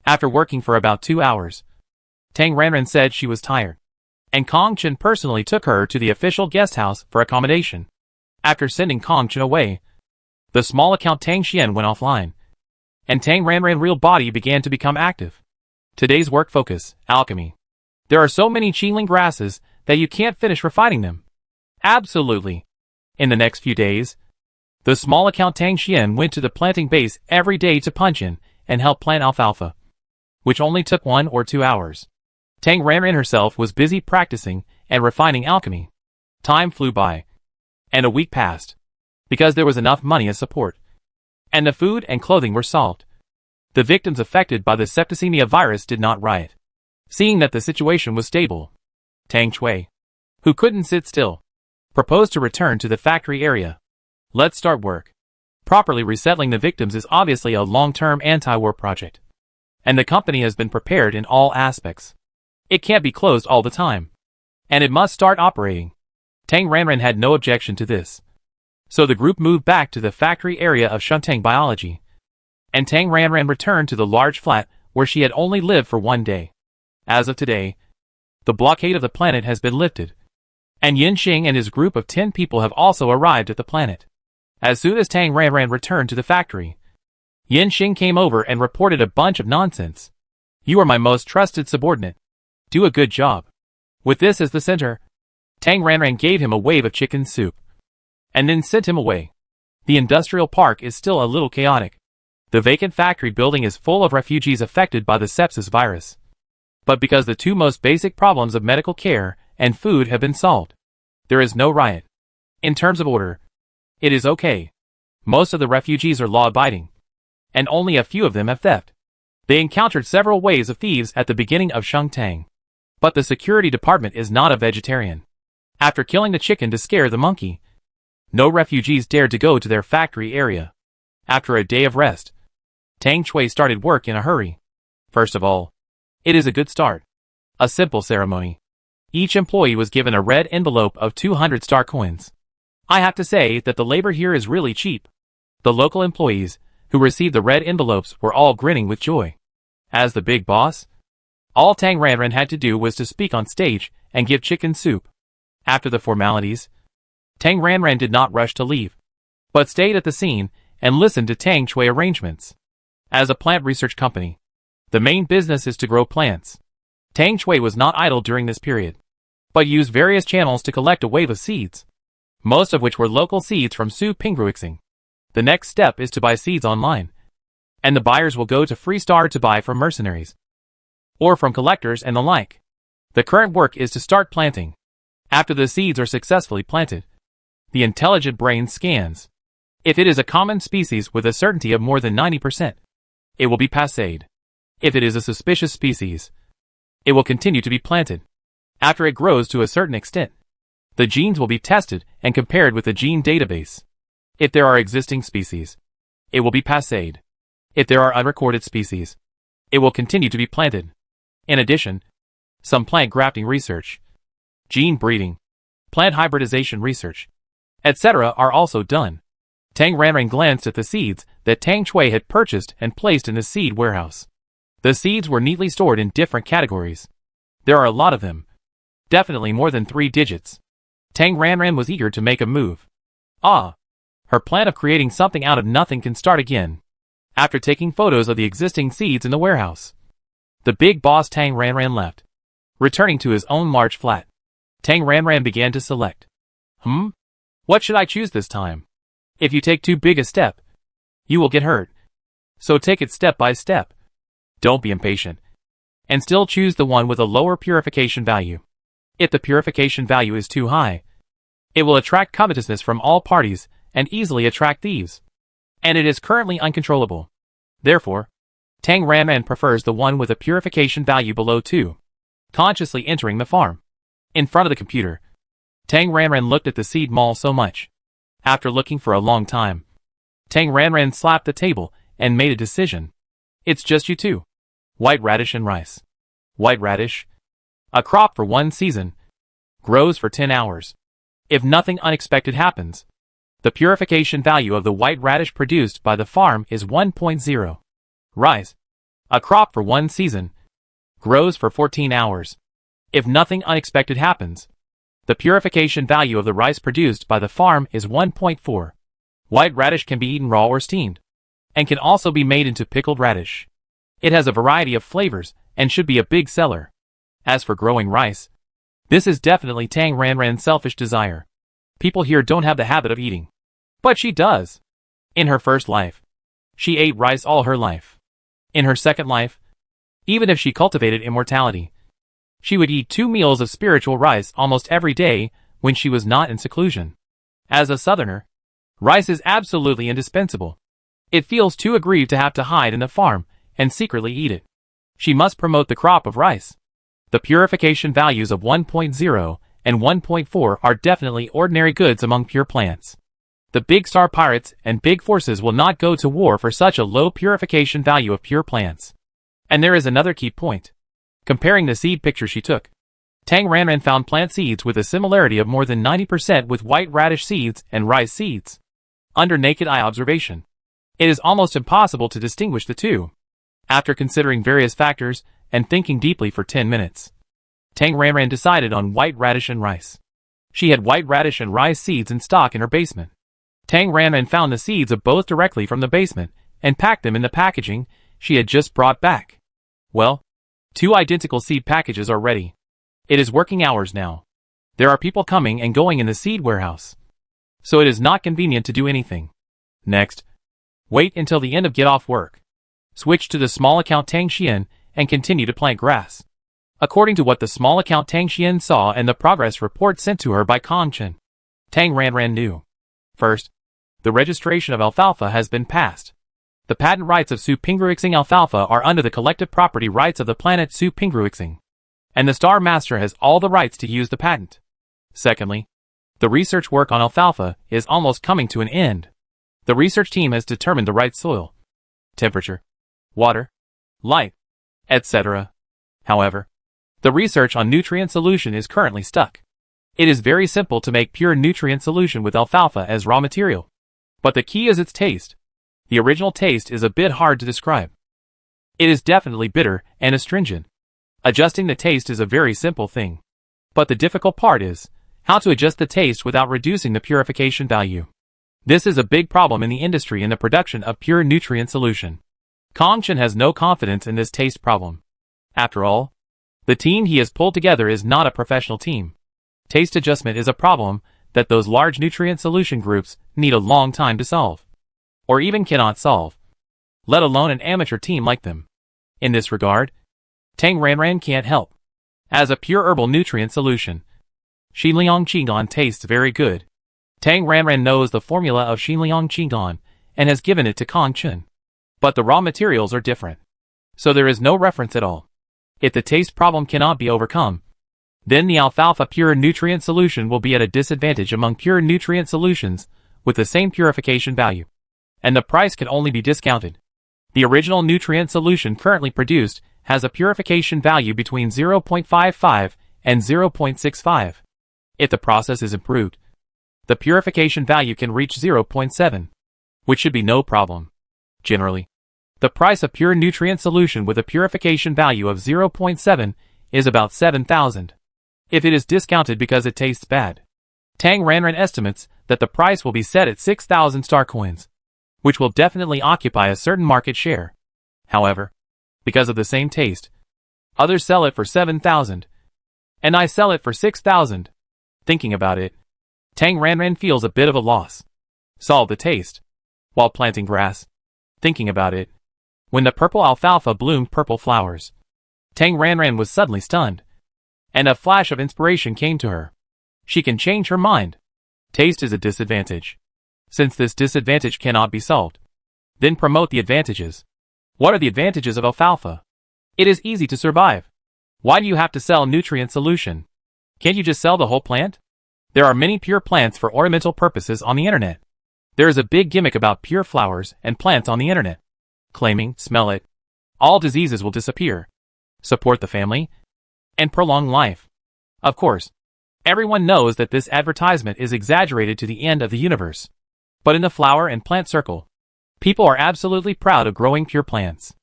S1: After working for about 2 hours, Tang Ranran said she was tired, and Kong Chen personally took her to the official guest house for accommodation. After sending Kong Chen away, the small account Tang Xian went offline, and Tang Ranran's real body began to become active. Today's work focus, alchemy. There are so many Qingling grasses that you can't finish refining them. Absolutely. In the next few days, the small account Tang Xian went to the planting base every day to punch in and help plant alfalfa, which only took 1 or 2 hours. Tang Ranran herself was busy practicing and refining alchemy. Time flew by, and a week passed, because there was enough money as support, and the food and clothing were solved. The victims affected by the septicemia virus did not riot. Seeing that the situation was stable, Tang Chui, who couldn't sit still, proposed to return to the factory area. Let's start work. Properly resettling the victims is obviously a long-term anti-war project, and the company has been prepared in all aspects. It can't be closed all the time, and it must start operating. Tang Ranran had no objection to this. So the group moved back to the factory area of Shuntang Biology, and Tang Ranran returned to the large flat where she had only lived for 1 day. As of today, the blockade of the planet has been lifted, and Yin Xing and his group of 10 people have also arrived at the planet. As soon as Tang Ranran returned to the factory, Yin Xing came over and reported a bunch of nonsense. You are my most trusted subordinate. Do a good job. With this as the center, Tang Ranran gave him a wave of chicken soup, and then sent him away. The industrial park is still a little chaotic. The vacant factory building is full of refugees affected by the sepsis virus. But because the two most basic problems of medical care and food have been solved, there is no riot. In terms of order, it is okay. Most of the refugees are law-abiding, and only a few of them have theft. They encountered several waves of thieves at the beginning of Shungtang. But the security department is not a vegetarian. After killing the chicken to scare the monkey, no refugees dared to go to their factory area. After a day of rest, Tang Chui started work in a hurry. First of all, it is a good start. A simple ceremony. Each employee was given a red envelope of 200 star coins. I have to say that the labor here is really cheap. The local employees, who received the red envelopes, were all grinning with joy. As the big boss, all Tang Ranran had to do was to speak on stage and give chicken soup. After the formalities, Tang Ranran did not rush to leave, but stayed at the scene and listened to Tang Chui arrangements. As a plant research company, the main business is to grow plants. Tang Chui was not idle during this period, but used various channels to collect a wave of seeds, most of which were local seeds from Su Pingruixing. The next step is to buy seeds online, and the buyers will go to Freestar to buy from mercenaries, or from collectors and the like. The current work is to start planting. After the seeds are successfully planted, the intelligent brain scans. If it is a common species with a certainty of more than 90%, it will be passed. If it is a suspicious species, it will continue to be planted. After it grows to a certain extent, The genes will be tested and compared with the gene database. If there are existing species, it will be passéed. If there are unrecorded species, it will continue to be planted. In addition, some plant grafting research, gene breeding, plant hybridization research, etc. are also done. Tang Ranran glanced at the seeds that Tang Chui had purchased and placed in the seed warehouse. The seeds were neatly stored in different categories. There are a lot of them. Definitely more than 3 digits. Tang Ranran was eager to make a move. Her plan of creating something out of nothing can start again. After taking photos of the existing seeds in the warehouse, the big boss Tang Ranran left. Returning to his own large flat, Tang Ranran began to select. What should I choose this time? If you take too big a step, you will get hurt. So take it step by step. Don't be impatient. And still choose the one with a lower purification value. If the purification value is too high, it will attract covetousness from all parties and easily attract thieves. And it is currently uncontrollable. Therefore, Tang Ranran prefers the one with a purification value below 2. Consciously entering the farm. In front of the computer, Tang Ranran looked at the seed mall so much. After looking for a long time, Tang Ranran slapped the table and made a decision. It's just you two. White radish and rice. White radish, a crop for 1 season, grows for 10 hours. If nothing unexpected happens, the purification value of the white radish produced by the farm is 1.0. Rice, a crop for 1 season, grows for 14 hours. If nothing unexpected happens, the purification value of the rice produced by the farm is 1.4. White radish can be eaten raw or steamed, and can also be made into pickled radish. It has a variety of flavors and should be a big seller. As for growing rice, this is definitely Tang Ranran's selfish desire. People here don't have the habit of eating. But she does. In her first life, she ate rice all her life. In her second life, even if she cultivated immortality, she would eat 2 meals of spiritual rice almost every day when she was not in seclusion. As a southerner, rice is absolutely indispensable. It feels too aggrieved to have to hide in the farm and secretly eat it. She must promote the crop of rice. The purification values of 1.0 and 1.4 are definitely ordinary goods among pure plants. The big star pirates and big forces will not go to war for such a low purification value of pure plants. And there is another key point. Comparing the seed picture she took, Tang Ranran found plant seeds with a similarity of more than 90% with white radish seeds and rice seeds. Under naked eye observation, it is almost impossible to distinguish the two. After considering various factors and thinking deeply for 10 minutes, Tang Ranran decided on white radish and rice. She had white radish and rice seeds in stock in her basement. Tang Ranran found the seeds of both directly from the basement and packed them in the packaging she had just brought back. Well, 2 identical seed packages are ready. It is working hours now. There are people coming and going in the seed warehouse, so it is not convenient to do anything. Next, wait until the end of get off work. Switch to the small account Tang Xian and continue to plant grass. According to what the small account Tang Xian saw and the progress report sent to her by Kong Chen, Tang Ranran knew. First, the registration of alfalfa has been passed. The patent rights of Su Pingruixing alfalfa are under the collective property rights of the planet Su Pingruixing, and the Star Master has all the rights to use the patent. Secondly, the research work on alfalfa is almost coming to an end. The research team has determined the right soil, temperature, water, light, etc. However, the research on nutrient solution is currently stuck. It is very simple to make pure nutrient solution with alfalfa as raw material. But the key is its taste. The original taste is a bit hard to describe. It is definitely bitter and astringent. Adjusting the taste is a very simple thing. But the difficult part is how to adjust the taste without reducing the purification value. This is a big problem in the industry in the production of pure nutrient solution. Kong Chen has no confidence in this taste problem. After all, the team he has pulled together is not a professional team. Taste adjustment is a problem that those large nutrient solution groups need a long time to solve, or even cannot solve, let alone an amateur team like them. In this regard, Tang Ranran can't help. As a pure herbal nutrient solution, Xinliang Qigong tastes very good. Tang Ranran knows the formula of Xinliang Qigong and has given it to Kong Chen. But the raw materials are different, so there is no reference at all. If the taste problem cannot be overcome, then the alfalfa pure nutrient solution will be at a disadvantage among pure nutrient solutions with the same purification value, and the price can only be discounted. The original nutrient solution currently produced has a purification value between 0.55 and 0.65. If the process is improved, the purification value can reach 0.7, which should be no problem. Generally, the price of pure nutrient solution with a purification value of 0.7 is about 7,000. If it is discounted because it tastes bad, Tang Ranran estimates that the price will be set at 6,000 star coins, which will definitely occupy a certain market share. However, because of the same taste, others sell it for 7,000, and I sell it for 6,000. Thinking about it, Tang Ranran feels a bit of a loss. Solve the taste, while planting grass. Thinking about it, when the purple alfalfa bloomed purple flowers, Tang Ranran was suddenly stunned, and a flash of inspiration came to her. She can change her mind. Taste is a disadvantage. Since this disadvantage cannot be solved, then promote the advantages. What are the advantages of alfalfa? It is easy to survive. Why do you have to sell nutrient solution? Can't you just sell the whole plant? There are many pure plants for ornamental purposes on the internet. There is a big gimmick about pure flowers and plants on the internet, claiming, smell it, all diseases will disappear, support the family, and prolong life. Of course, everyone knows that this advertisement is exaggerated to the end of the universe. But in the flower and plant circle, people are absolutely proud of growing pure plants.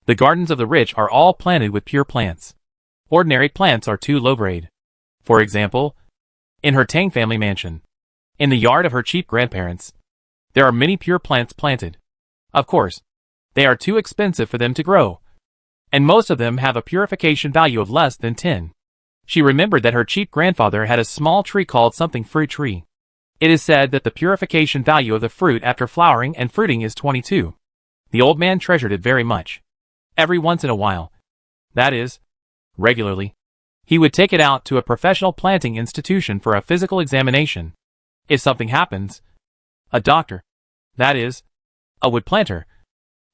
S1: The gardens of the rich are all planted with pure plants. Ordinary plants are too low grade. For example, in her Tang family mansion, in the yard of her cheap grandparents, there are many pure plants planted. Of course, they are too expensive for them to grow, and most of them have a purification value of less than 10. She remembered that her cheap grandfather had a small tree called something fruit tree. It is said that the purification value of the fruit after flowering and fruiting is 22. The old man treasured it very much. Every once in a while, that is, regularly, he would take it out to a professional planting institution for a physical examination. If something happens, a doctor, that is, a wood planter,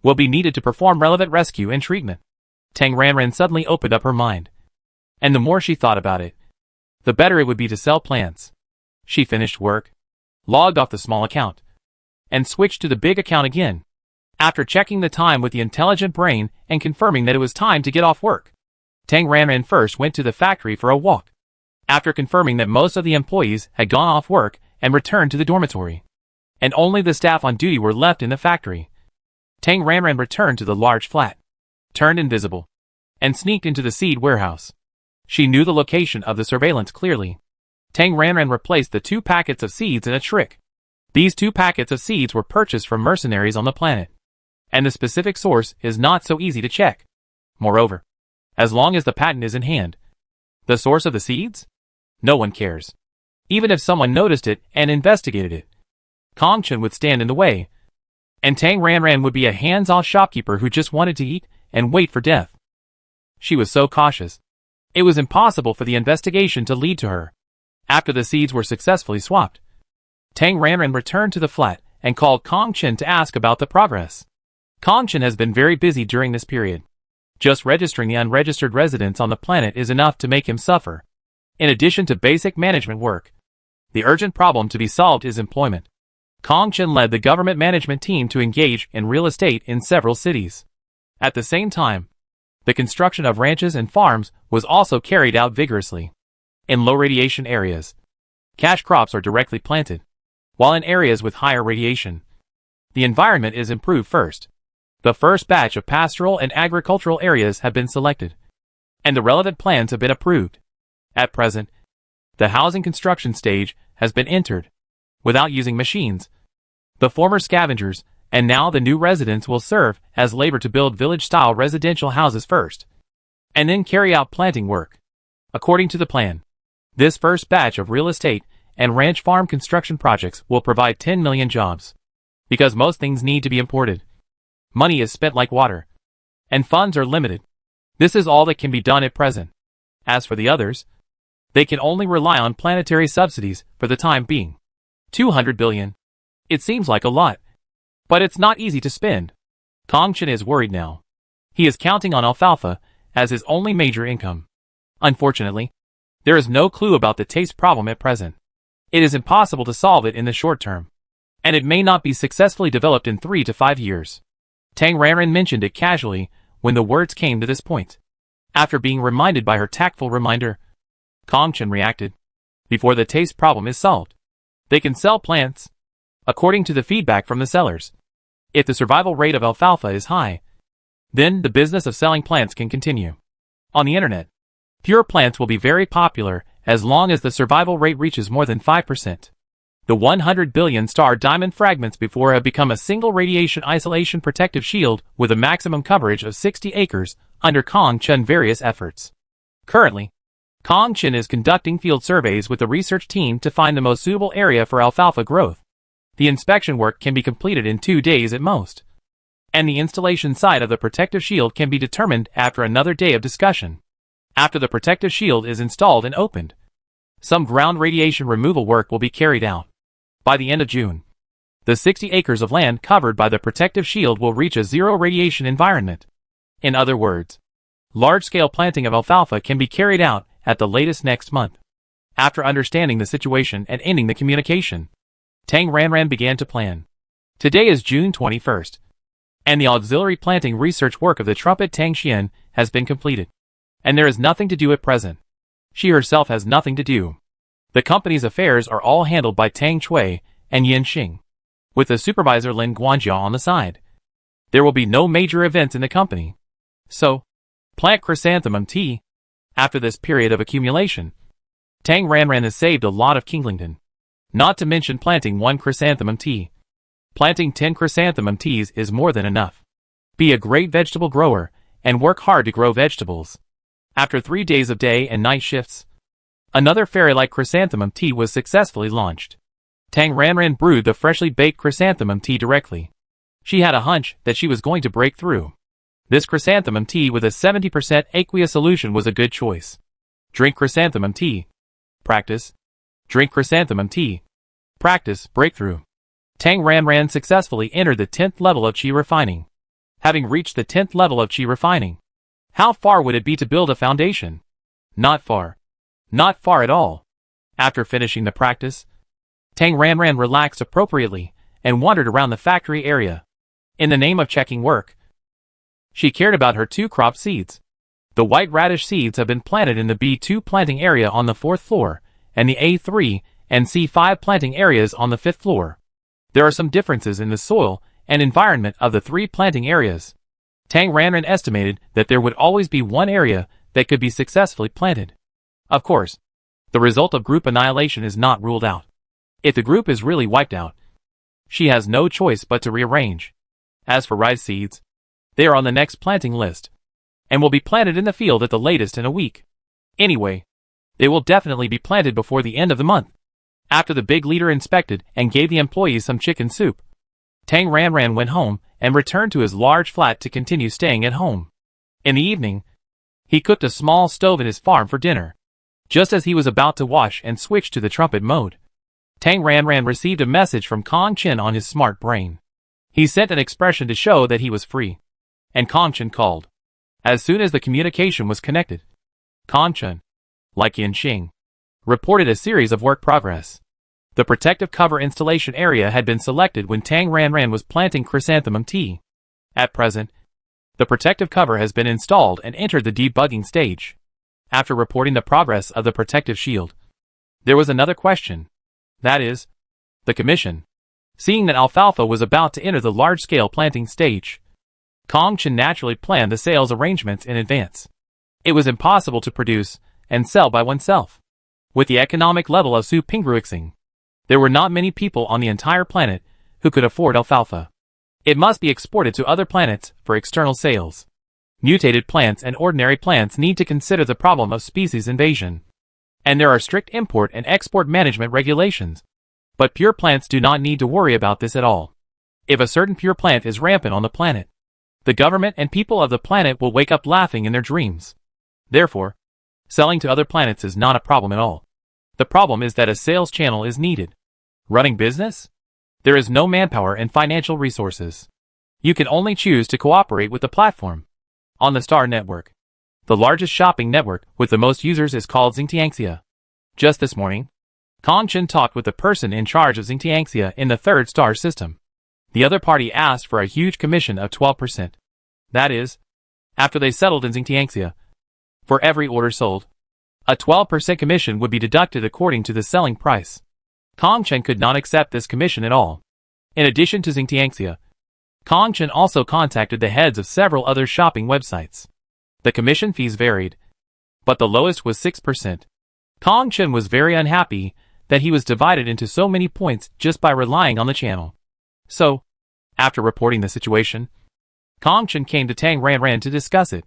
S1: will be needed to perform relevant rescue and treatment. Tang Ranran suddenly opened up her mind. And the more she thought about it, the better it would be to sell plants. She finished work, logged off the small account, and switched to the big account again. After checking the time with the intelligent brain and confirming that it was time to get off work, Tang Ranran first went to the factory for a walk. After confirming that most of the employees had gone off work and returned to the dormitory, and only the staff on duty were left in the factory, Tang Ranran returned to the large flat, turned invisible, and sneaked into the seed warehouse. She knew the location of the surveillance clearly. Tang Ranran replaced the 2 packets of seeds in a trick. These 2 packets of seeds were purchased from mercenaries on the planet, and the specific source is not so easy to check. Moreover, as long as the patent is in hand, the source of the seeds? No one cares. Even if someone noticed it and investigated it, Kong Chen would stand in the way, and Tang Ranran would be a hands-off shopkeeper who just wanted to eat and wait for death. She was so cautious. It was impossible for the investigation to lead to her. After the seeds were successfully swapped, Tang Ranran returned to the flat and called Kong Chen to ask about the progress. Kong Chen has been very busy during this period. Just registering the unregistered residents on the planet is enough to make him suffer. In addition to basic management work, the urgent problem to be solved is employment. Kong Chen led the government management team to engage in real estate in several cities. At the same time, the construction of ranches and farms was also carried out vigorously. In low radiation areas, cash crops are directly planted, while in areas with higher radiation, the environment is improved first. The first batch of pastoral and agricultural areas have been selected, and the relevant plans have been approved. At present, the housing construction stage has been entered, without using machines. The former scavengers and now the new residents will serve as labor to build village-style residential houses first, and then carry out planting work. According to the plan, this first batch of real estate and ranch farm construction projects will provide 10 million jobs. Because most things need to be imported, money is spent like water, and funds are limited. This is all that can be done at present. As for the others, they can only rely on planetary subsidies for the time being. 200 billion. It seems like a lot, but it's not easy to spend. Kong Chen is worried now. He is counting on alfalfa as his only major income. Unfortunately, There is no clue about the taste problem at present. It is impossible to solve it in the short term, and it may not be successfully developed in 3 to 5 years. Tang Ranran mentioned it casually when the words came to this point. After being reminded by her tactful reminder, Kong Chen reacted. Before the taste problem is solved, they can sell plants. According to the feedback from the sellers, if the survival rate of alfalfa is high, then the business of selling plants can continue. On the internet, pure plants will be very popular as long as the survival rate reaches more than 5%. The 100 billion star diamond fragments before have become a single radiation isolation protective shield with a maximum coverage of 60 acres under Kong Chen various efforts. Currently, Kong Chen is conducting field surveys with the research team to find the most suitable area for alfalfa growth. The inspection work can be completed in 2 days at most, and the installation site of the protective shield can be determined after another day of discussion. After the protective shield is installed and opened, some ground radiation removal work will be carried out. By the end of June, the 60 acres of land covered by the protective shield will reach a zero radiation environment. In other words, large-scale planting of alfalfa can be carried out at the latest next month. After understanding the situation and ending the communication, Tang Ranran began to plan. Today is June 21st, and the auxiliary planting research work of the trumpet Tang Xian has been completed, and there is nothing to do at present. She herself has nothing to do. The company's affairs are all handled by Tang Chui and Yin Xing, with the supervisor Lin Guanjia on the side. There will be no major events in the company. So, plant chrysanthemum tea. After this period of accumulation, Tang Ranran has saved a lot of Kinglington. Not to mention planting 1 chrysanthemum tea. Planting 10 chrysanthemum teas is more than enough. Be a great vegetable grower and work hard to grow vegetables. After 3 days of day and night shifts, another fairy-like chrysanthemum tea was successfully launched. Tang Ranran brewed the freshly baked chrysanthemum tea directly. She had a hunch that she was going to break through. This chrysanthemum tea with a 70% aqueous solution was a good choice. Drink chrysanthemum tea. Practice. Drink chrysanthemum tea. Practice, breakthrough. Tang Ranran successfully entered the 10th level of qi refining. Having reached the 10th level of qi refining, how far would it be to build a foundation? Not far. Not far at all. After finishing the practice, Tang Ranran relaxed appropriately and wandered around the factory area. In the name of checking work, she cared about her 2 crop seeds. The white radish seeds have been planted in the B2 planting area on the 4th floor, and the A3 and C5 planting areas on the 5th floor. There are some differences in the soil and environment of the 3 planting areas. Tang Ranran estimated that there would always be one area that could be successfully planted. Of course, the result of group annihilation is not ruled out. If the group is really wiped out, she has no choice but to rearrange. As for rice seeds, they are on the next planting list, and will be planted in the field at the latest in a week. Anyway, they will definitely be planted before the end of the month. After the big leader inspected and gave the employees some chicken soup, Tang Ranran went home and returned to his large flat to continue staying at home. In the evening, he cooked a small stove in his farm for dinner. Just as he was about to wash and switch to the trumpet mode, Tang Ranran received a message from Kong Chen on his smart brain. He sent an expression to show that he was free, and Kong Chen called. As soon as the communication was connected, Kong Chen, like Yin Xing, reported a series of work progress. The protective cover installation area had been selected when Tang Ranran was planting chrysanthemum tea. At present, the protective cover has been installed and entered the debugging stage. After reporting the progress of the protective shield, there was another question. That is, the commission. Seeing that alfalfa was about to enter the large-scale planting stage, Kong Chen naturally planned the sales arrangements in advance. It was impossible to produce and sell by oneself. With the economic level of Su Pingruixing, there were not many people on the entire planet who could afford alfalfa. It must be exported to other planets for external sales. Mutated plants and ordinary plants need to consider the problem of species invasion, and there are strict import and export management regulations. But pure plants do not need to worry about this at all. If a certain pure plant is rampant on the planet, the government and people of the planet will wake up laughing in their dreams. Therefore, selling to other planets is not a problem at all. The problem is that a sales channel is needed. Running business? There is no manpower and financial resources. You can only choose to cooperate with the platform. On the Star Network, The largest shopping network with the most users is called Xingtiangxia. Just this morning, Kong Chen talked with the person in charge of Xingtiangxia in the third star system. The other party asked for a huge commission of 12%. That is, after they settled in Xingtiangxia, for every order sold, a 12% commission would be deducted according to the selling price. Kong Chen could not accept this commission at all. In addition to Xingtiangxia, Kong Chen also contacted the heads of several other shopping websites. The commission fees varied, but the lowest was 6%. Kong Chen was very unhappy that he was divided into so many points just by relying on the channel. So, after reporting the situation, Kong Chen came to Tang Ranran to discuss it.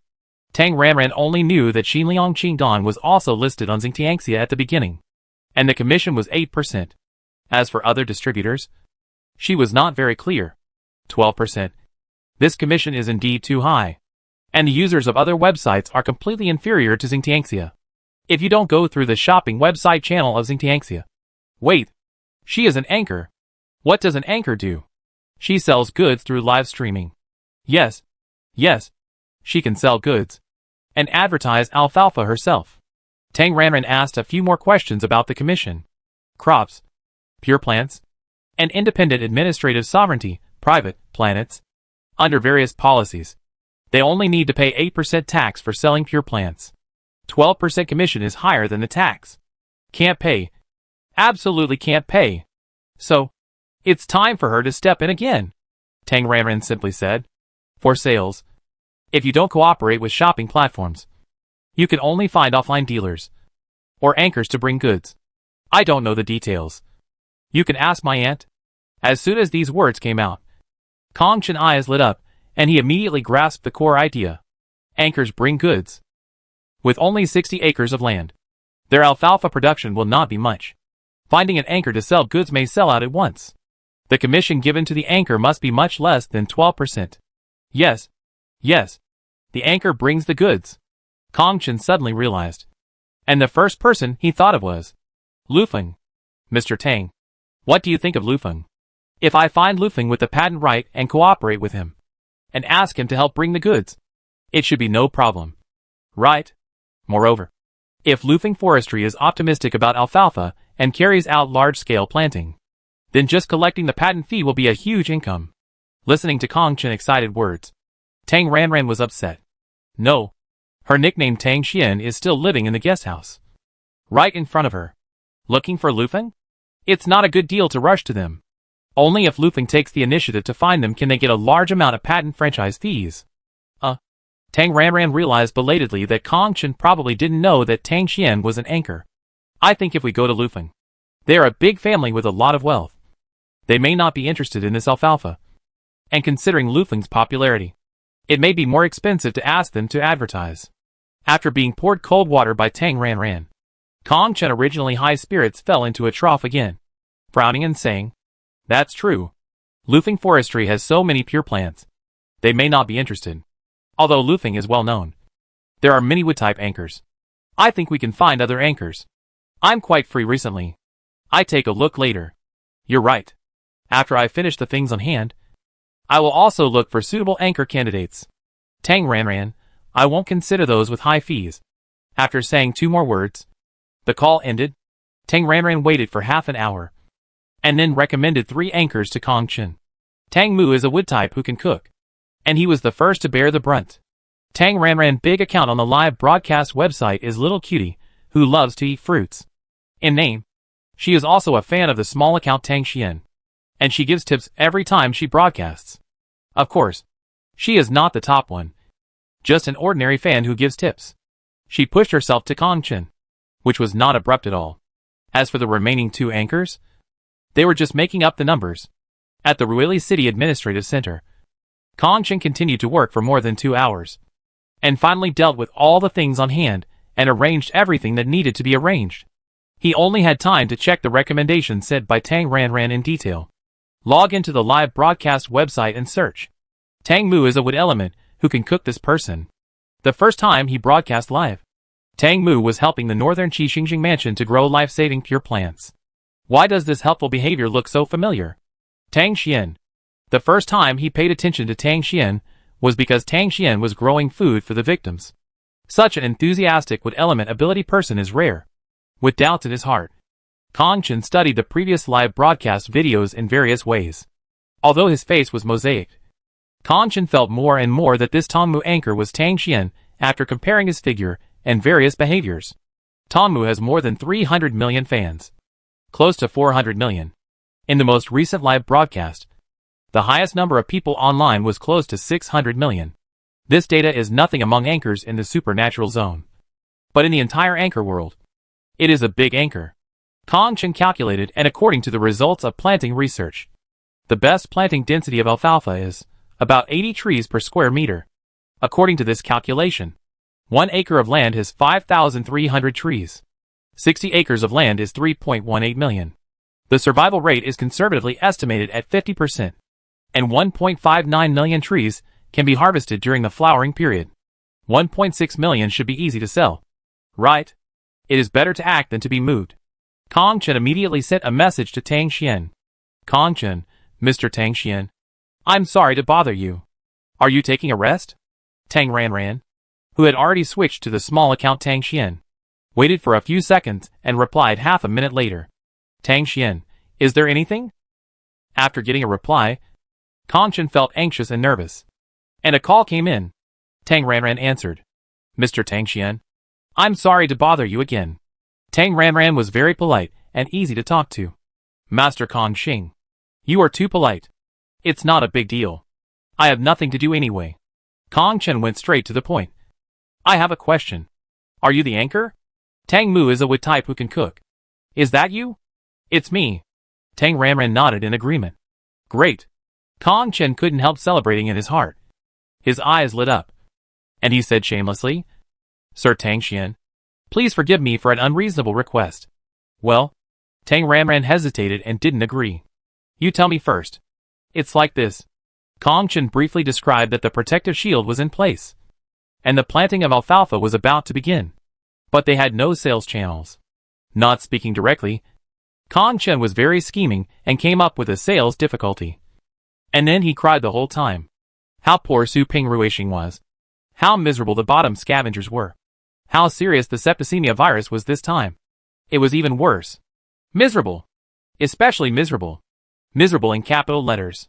S1: Tang Ranran only knew that Xinliang Qingdan was also listed on Xingtiangxia at the beginning, and the commission was 8%. As for other distributors, she was not very clear. 12%. This commission is indeed too high, and the users of other websites are completely inferior to Xingtiangxia. If you don't go through the shopping website channel of Xingtiangxia. Wait, she is an anchor. What does an anchor do? She sells goods through live streaming. Yes, she can sell goods and advertise alfalfa herself. Tang Ranran asked a few more questions about the commission. Crops, pure plants, and independent administrative sovereignty, private planets. Under various policies, they only need to pay 8% tax for selling pure plants. 12% commission is higher than the tax. Can't pay. Absolutely can't pay. So, it's time for her to step in again. Tang Ranran simply said. For sales, if you don't cooperate with shopping platforms, you can only find offline dealers or anchors to bring goods. I don't know the details. You can ask my aunt. As soon as these words came out, Kong Chen's eyes lit up, and he immediately grasped the core idea. Anchors bring goods. With only 60 acres of land, their alfalfa production will not be much. Finding an anchor to sell goods may sell out at once. The commission given to the anchor must be much less than 12%. Yes, the anchor brings the goods. Kong Chen suddenly realized. And the first person he thought of was Lufeng. Mr. Tang, what do you think of Lufeng? If I find Lufeng with the patent right and cooperate with him, and ask him to help bring the goods, it should be no problem. Right? Moreover, if Lufeng Forestry is optimistic about alfalfa and carries out large-scale planting, then just collecting the patent fee will be a huge income. Listening to Kong Chen's excited words, Tang Ranran was upset. No, her nickname Tang Xian is still living in the guest house. Right in front of her. Looking for Lufeng? It's not a good deal to rush to them. Only if Lufeng takes the initiative to find them can they get a large amount of patent franchise fees. Tang Ranran realized belatedly that Kong Chen probably didn't know that Tang Xian was an anchor. I think if we go to Lufeng, they are a big family with a lot of wealth. They may not be interested in this alfalfa. And considering Lufeng's popularity, it may be more expensive to ask them to advertise. After being poured cold water by Tang Ranran, Kong Chen's originally high spirits fell into a trough again, frowning and saying, That's true. Lufeng Forestry has so many pure plants. They may not be interested. Although Lufeng is well known, there are many wood-type anchors. I think we can find other anchors. I'm quite free recently. I take a look later. You're right. After I finish the things on hand, I will also look for suitable anchor candidates. Tang Ranran, I won't consider those with high fees. After saying 2 more words, the call ended. Tang Ranran waited for half an hour, and then recommended 3 anchors to Kong Chen. Tang Mu is a wood type who can cook, and he was the first to bear the brunt. Tang Ranran's big account on the live broadcast website is Little Cutie, who loves to eat fruits. In name, she is also a fan of the small account Tang Xian, and she gives tips every time she broadcasts. Of course, she is not the top one, just an ordinary fan who gives tips. She pushed herself to Kong Chen, which was not abrupt at all. As for the remaining 2 anchors, they were just making up the numbers. At the Ruili City Administrative Center, Kong Chen continued to work for more than 2 hours, and finally dealt with all the things on hand and arranged everything that needed to be arranged. He only had time to check the recommendations sent by Tang Ranran in detail. Log into the live broadcast website and search. Tang Mu is a wood element who can cook this person. The first time he broadcast live, Tang Mu was helping the Northern Qixingjing Mansion to grow life-saving pure plants. Why does this helpful behavior look so familiar? Tang Xian. The first time he paid attention to Tang Xian was because Tang Xian was growing food for the victims. Such an enthusiastic with element ability person is rare. With doubts in his heart, Kong Chen studied the previous live broadcast videos in various ways. Although his face was mosaicked, Kong Chen felt more and more that this Tongmu anchor was Tang Xian after comparing his figure and various behaviors. Tongmu has more than 300 million fans. Close to 400 million. In the most recent live broadcast, the highest number of people online was close to 600 million. This data is nothing among anchors in the supernatural zone. But in the entire anchor world, it is a big anchor. Kong Chen calculated, and according to the results of planting research, the best planting density of alfalfa is about 80 trees per square meter. According to this calculation, 1 acre of land has 5,300 trees. 60 acres of land is 3.18 million. The survival rate is conservatively estimated at 50%. And 1.59 million trees can be harvested during the flowering period. 1.6 million should be easy to sell. Right? It is better to act than to be moved. Kong Chen immediately sent a message to Tang Xian. Kong Chen, Mr. Tang Xian. I'm sorry to bother you. Are you taking a rest? Tang Ranran, who had already switched to the small account Tang Xian, waited for a few seconds and replied half a minute later. Tang Xian, is there anything? After getting a reply, Kong Chen felt anxious and nervous. And a call came in. Tang Ranran answered. Mr. Tang Xian, I'm sorry to bother you again. Tang Ranran was very polite and easy to talk to. Master Kong Xing, you are too polite. It's not a big deal. I have nothing to do anyway. Kong Chen went straight to the point. I have a question. Are you the anchor? Tang Mu is a wood type who can cook. Is that you? It's me. Tang Ranran nodded in agreement. Great. Kong Chen couldn't help celebrating in his heart. His eyes lit up. And he said shamelessly, Sir Tang Xian, please forgive me for an unreasonable request. Well, Tang Ranran hesitated and didn't agree. You tell me first. It's like this. Kong Chen briefly described that the protective shield was in place, and the planting of alfalfa was about to begin. But they had no sales channels. Not speaking directly, Kong Chen was very scheming and came up with a sales difficulty. And then he cried the whole time. How poor Su Ping Ruishing was. How miserable the bottom scavengers were. How serious the septicemia virus was this time. It was even worse. Miserable. Especially miserable. Miserable in capital letters.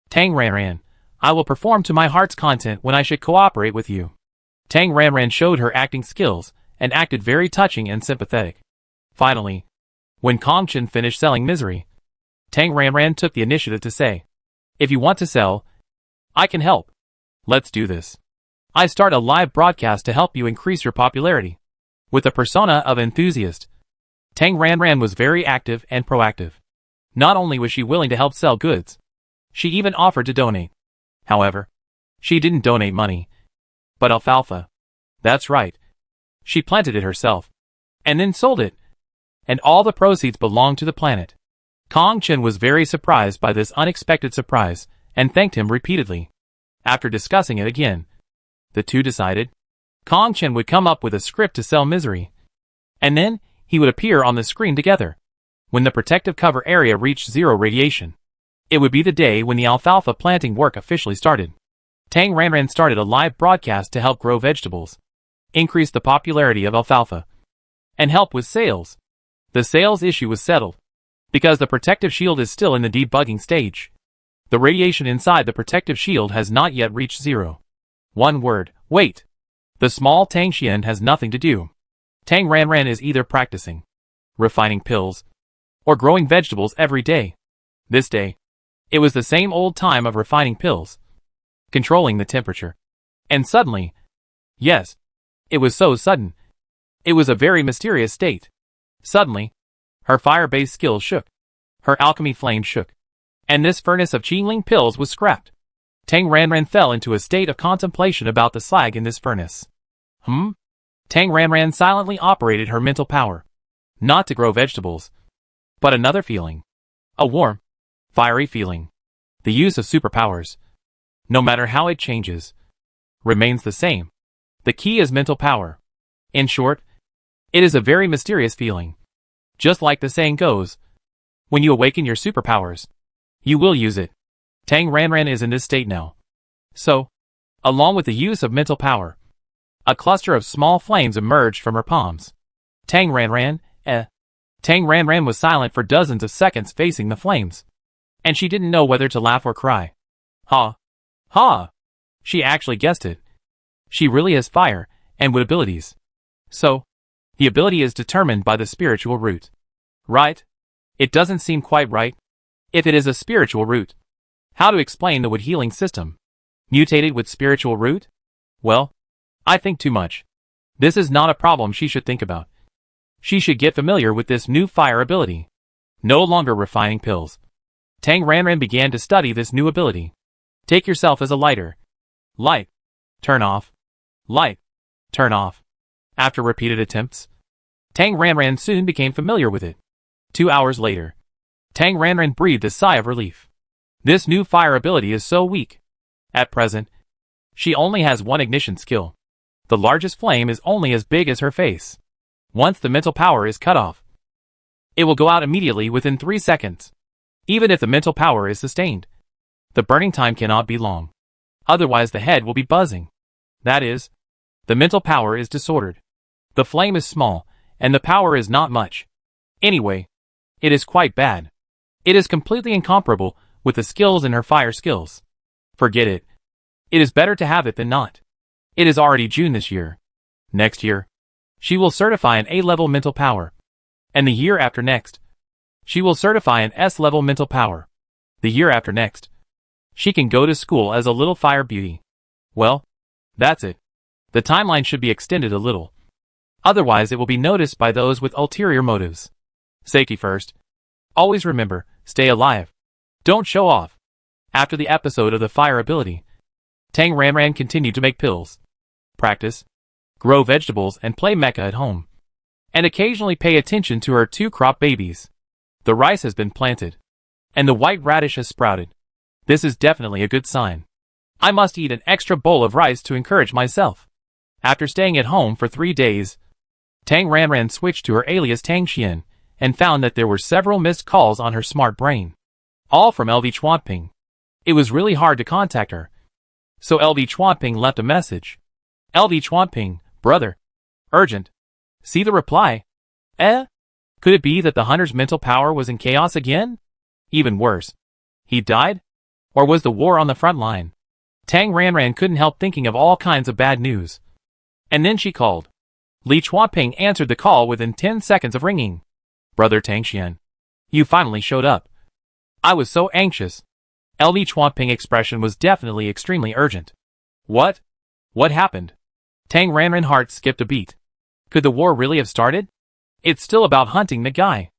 S1: Tang Ranran, I will perform to my heart's content when I should cooperate with you. Tang Ranran showed her acting skills and acted very touching and sympathetic. Finally, when Kong Chen finished selling misery, Tang Ranran took the initiative to say, if you want to sell, I can help. Let's do this. I start a live broadcast to help you increase your popularity. With the persona of enthusiast, Tang Ranran was very active and proactive. Not only was she willing to help sell goods, she even offered to donate. However, she didn't donate money, but alfalfa. That's right. She planted it herself, and then sold it. And all the proceeds belonged to the planet. Kong Chen was very surprised by this unexpected surprise, and thanked him repeatedly. After discussing it again, the two decided Kong Chen would come up with a script to sell misery, and then he would appear on the screen together. When the protective cover area reached 0 radiation, it would be the day when the alfalfa planting work officially started. Tang Ranran started a live broadcast to help grow vegetables, increase the popularity of alfalfa, and help with sales. The sales issue was settled, because the protective shield is still in the debugging stage. The radiation inside the protective shield has not yet reached 0. One word, wait. The small Tang Xian has nothing to do. Tang Ranran is either practicing refining pills or growing vegetables every day. This day, it was the same old time of refining pills, controlling the temperature. And suddenly, yes, it was so sudden. It was a very mysterious state. Suddenly, her fire-based skills shook. Her alchemy flame shook. And this furnace of Qingling pills was scrapped. Tang Ranran fell into a state of contemplation about the slag in this furnace. Tang Ranran silently operated her mental power. Not to grow vegetables, but another feeling. A warm, fiery feeling. The use of superpowers, no matter how it changes, remains the same. The key is mental power. In short, it is a very mysterious feeling. Just like the saying goes, when you awaken your superpowers, you will use it. Tang Ranran is in this state now. So, along with the use of mental power, A cluster of small flames emerged from her palms. Tang Ranran, Tang Ranran was silent for dozens of seconds facing the flames. And she didn't know whether to laugh or cry. Ha! Ha! She actually guessed it. She really has fire, and with abilities. So, the ability is determined by the spiritual root. Right? It doesn't seem quite right. If it is a spiritual root, how to explain the wood healing system? Mutated with spiritual root? Well, I think too much. This is not a problem she should think about. She should get familiar with this new fire ability. No longer refining pills. Tang Ranran began to study this new ability. Take yourself as a lighter. Light. Turn off. Light. Turn off. After repeated attempts, Tang Ranran soon became familiar with it. 2 hours later, Tang Ranran breathed a sigh of relief. This new fire ability is so weak. At present, she only has one ignition skill. The largest flame is only as big as her face. Once the mental power is cut off, it will go out immediately within 3 seconds. Even if the mental power is sustained, the burning time cannot be long. Otherwise the head will be buzzing. That is, the mental power is disordered. The flame is small, and the power is not much. Anyway, it is quite bad. It is completely incomparable with the skills in her fire skills. Forget it. It is better to have it than not. It is already June this year. Next year, she will certify an A-level mental power. And the year after next, she will certify an S-level mental power. The year after next, she can go to school as a little fire beauty. Well, that's it. The timeline should be extended a little. Otherwise it will be noticed by those with ulterior motives. Safety first. Always remember, stay alive. Don't show off. After the episode of the fire ability, Tang Ranran continued to make pills, practice, grow vegetables and play mecha at home. And occasionally pay attention to her 2 crop babies. The rice has been planted. And the white radish has sprouted. This is definitely a good sign. I must eat an extra bowl of rice to encourage myself. After staying at home for 3 days, Tang Ranran switched to her alias Tang Xian, and found that there were several missed calls on her smart brain. All from LV Chuanping. It was really hard to contact her. So LV Chuanping left a message. LV Chuanping, brother. Urgent. See the reply. Could it be that the hunter's mental power was in chaos again? Even worse. He died? Or was the war on the front line? Tang Ranran couldn't help thinking of all kinds of bad news. And then she called. Li Chuanping answered the call within 10 seconds of ringing. Brother Tang Xian. You finally showed up. I was so anxious. LV Chuanping's expression was definitely extremely urgent. What? What happened? Tang Ranran's heart skipped a beat. Could the war really have started? It's still about hunting the guy.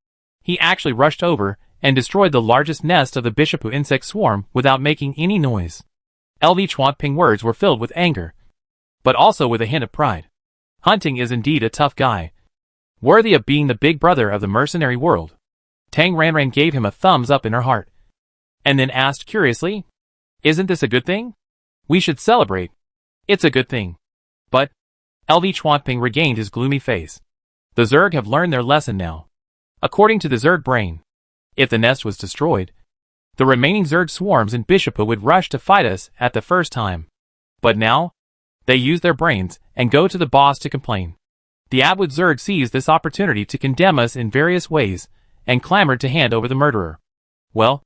S1: He actually rushed over and destroyed the largest nest of the Bishopu insect swarm without making any noise. LV Chuanping's words were filled with anger, but also with a hint of pride. Hunting is indeed a tough guy, worthy of being the big brother of the mercenary world. Tang Ranran gave him a thumbs up in her heart, and then asked curiously, Isn't this a good thing? We should celebrate. It's a good thing. But, LV Chuanping regained his gloomy face. The Zerg have learned their lesson now. According to the Zerg brain, if the nest was destroyed, the remaining Zerg swarms in Bishopu would rush to fight us at the first time. But now, they use their brains and go to the boss to complain. The Abwood Zerg seized this opportunity to condemn us in various ways and clamored to hand over the murderer. Well,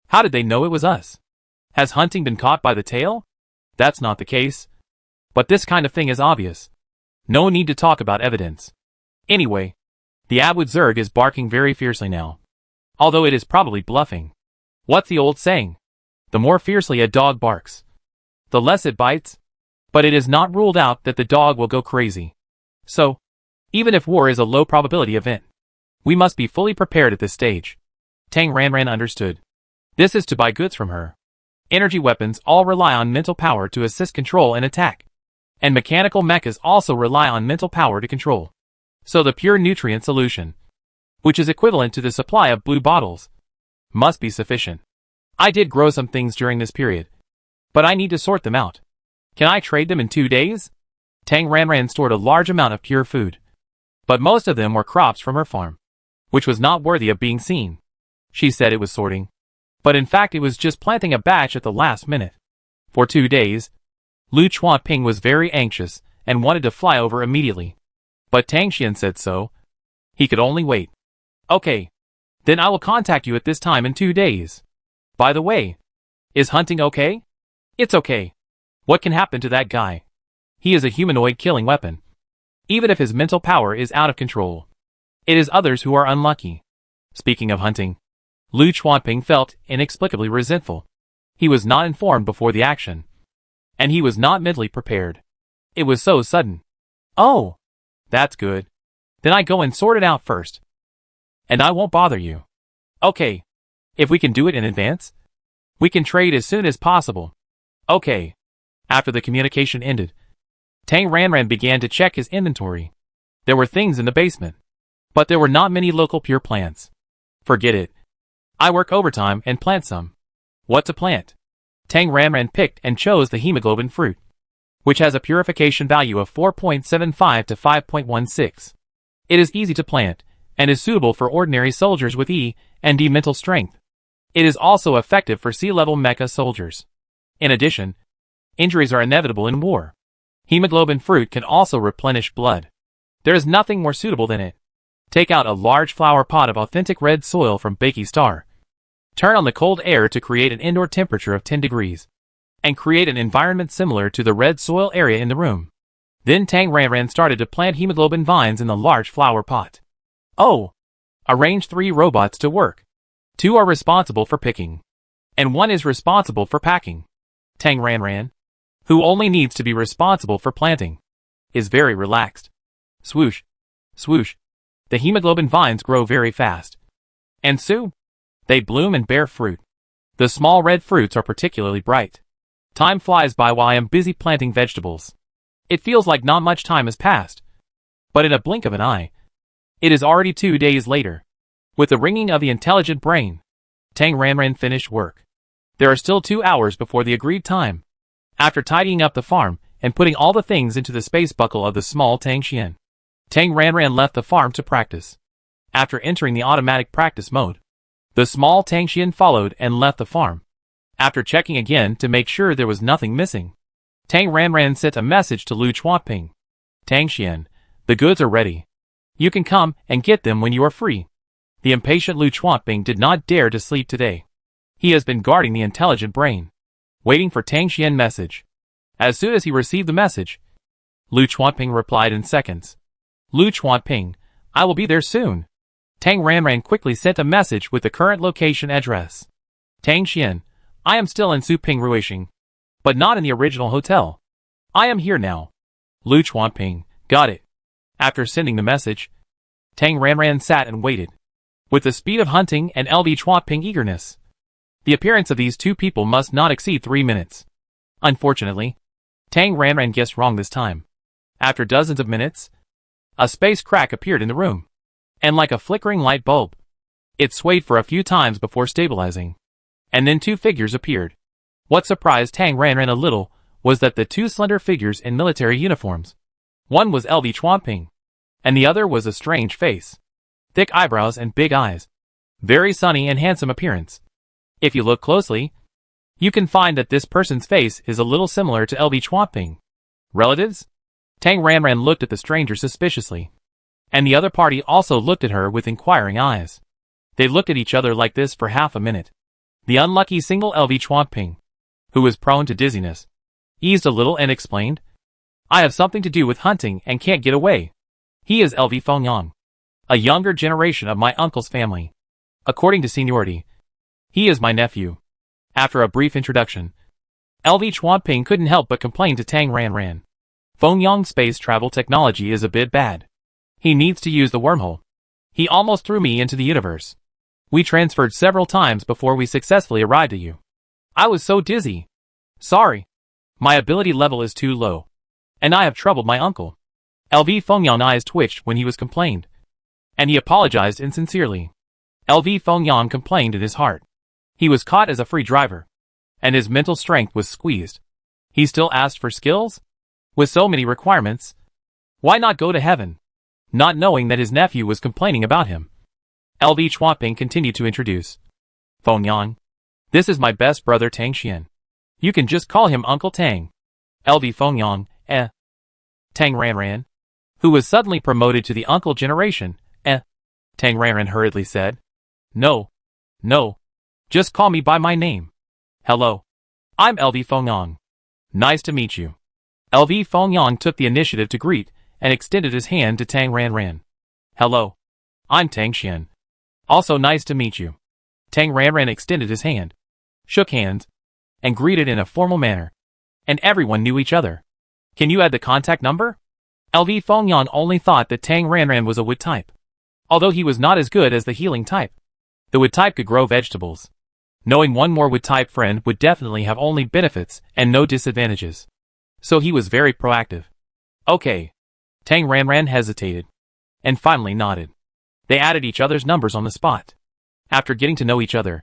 S1: how did they know it was us? Has hunting been caught by the tail? That's not the case. But this kind of thing is obvious. No need to talk about evidence. Anyway, the Abwood Zerg is barking very fiercely now. Although it is probably bluffing. What's the old saying? The more fiercely a dog barks, the less it bites. But it is not ruled out that the dog will go crazy. So, even if war is a low probability event, we must be fully prepared at this stage. Tang Ranran understood. This is to buy goods from her. Energy weapons all rely on mental power to assist control and attack. And mechanical mechas also rely on mental power to control. So the pure nutrient solution, which is equivalent to the supply of blue bottles, must be sufficient. I did grow some things during this period, but I need to sort them out. Can I trade them in 2 days? Tang Ranran stored a large amount of pure food, but most of them were crops from her farm, which was not worthy of being seen. She said it was sorting, but in fact it was just planting a batch at the last minute. For 2 days, Lu Chuanping was very anxious and wanted to fly over immediately. But Tang Xian said so. He could only wait. Okay. Then I will contact you at this time in 2 days. By the way, is hunting okay? It's okay. What can happen to that guy? He is a humanoid killing weapon. Even if his mental power is out of control. It is others who are unlucky. Speaking of hunting, Lu Chuanping felt inexplicably resentful. He was not informed before the action. And he was not mentally prepared. It was so sudden. Oh, that's good. Then I go and sort it out first. And I won't bother you. Okay. If we can do it in advance, we can trade as soon as possible. Okay. After the communication ended, Tang Ranran began to check his inventory. There were things in the basement. But there were not many local pure plants. Forget it. I work overtime and plant some. What to plant? Tang Ranran picked and chose the hemoglobin fruit, which has a purification value of 4.75 to 5.16. It is easy to plant, and is suitable for ordinary soldiers with E and D mental strength. It is also effective for sea-level mecha soldiers. In addition, injuries are inevitable in war. Hemoglobin fruit can also replenish blood. There is nothing more suitable than it. Take out a large flower pot of authentic red soil from Bakey Star. Turn on the cold air to create an indoor temperature of 10 degrees. And create an environment similar to the red soil area in the room. Then Tang Ranran started to plant hemoglobin vines in the large flower pot. Oh! Arrange 3 robots to work. 2 are responsible for picking. And 1 is responsible for packing. Tang Ranran, who only needs to be responsible for planting, is very relaxed. Swoosh. Swoosh. The hemoglobin vines grow very fast. And soon, they bloom and bear fruit. The small red fruits are particularly bright. Time flies by while I am busy planting vegetables. It feels like not much time has passed. But in a blink of an eye, it is already 2 days later. With the ringing of the intelligent brain, Tang Ranran finished work. There are still 2 hours before the agreed time. After tidying up the farm and putting all the things into the space buckle of the small Tang Xian, Tang Ranran left the farm to practice. After entering the automatic practice mode, the small Tang Xian followed and left the farm. After checking again to make sure there was nothing missing, Tang Ranran sent a message to Lu Chuanping. Tang Xian, the goods are ready. You can come and get them when you are free. The impatient Lu Chuanping did not dare to sleep today. He has been guarding the intelligent brain, waiting for Tang Xian's message. As soon as he received the message, Lu Chuanping replied in seconds. Lu Chuanping, I will be there soon. Tang Ranran quickly sent a message with the current location address. Tang Xian, I am still in Suping Ruishing, but not in the original hotel. I am here now. Lu Chuanping, got it. After sending the message, Tang Ranran sat and waited, with the speed of hunting and LV Chuanping eagerness. The appearance of these 2 people must not exceed 3 minutes. Unfortunately, Tang Ranran guessed wrong this time. After dozens of minutes, a space crack appeared in the room, and like a flickering light bulb, it swayed for a few times before stabilizing. And then 2 figures appeared. What surprised Tang Ranran a little was that the 2 slender figures in military uniforms. One was LV Chuanping, and the other was a strange face. Thick eyebrows and big eyes. Very sunny and handsome appearance. If you look closely, you can find that this person's face is a little similar to LV Chuanping. Relatives? Tang Ranran looked at the stranger suspiciously. And the other party also looked at her with inquiring eyes. They looked at each other like this for half a minute. The unlucky single LV Chuanping, who was prone to dizziness, eased a little and explained, I have something to do with hunting and can't get away. He is LV Fengyang, a younger generation of my uncle's family. According to seniority, he is my nephew. After a brief introduction, LV Chuanping couldn't help but complain to Tang Ranran. Fengyang's space travel technology is a bit bad. He needs to use the wormhole. He almost threw me into the universe. We transferred several times before we successfully arrived at you. I was so dizzy. Sorry. My ability level is too low. And I have troubled my uncle. LV Fengyang's eyes twitched when he was complained. And he apologized insincerely. LV Fengyang complained in his heart. He was caught as a free driver. And his mental strength was squeezed. He still asked for skills? With so many requirements, why not go to heaven? Not knowing that his nephew was complaining about him. LV Chuanping continued to introduce. Fengyang, this is my best brother Tang Xian. You can just call him Uncle Tang. LV Fengyang, Tang Ranran, who was suddenly promoted to the uncle generation. Tang Ranran hurriedly said. No. No. Just call me by my name. Hello. I'm LV Fengyang. Nice to meet you. LV Fengyang took the initiative to greet and extended his hand to Tang Ranran. Hello. I'm Tang Xian. Also nice to meet you. Tang Ranran extended his hand, shook hands, and greeted in a formal manner. And everyone knew each other. Can you add the contact number? LV Fengyang only thought that Tang Ranran was a wood type. Although he was not as good as the healing type. The wood type could grow vegetables. Knowing one more wood type friend would definitely have only benefits and no disadvantages. So he was very proactive. Okay. Tang Ranran hesitated. And finally nodded. They added each other's numbers on the spot. After getting to know each other,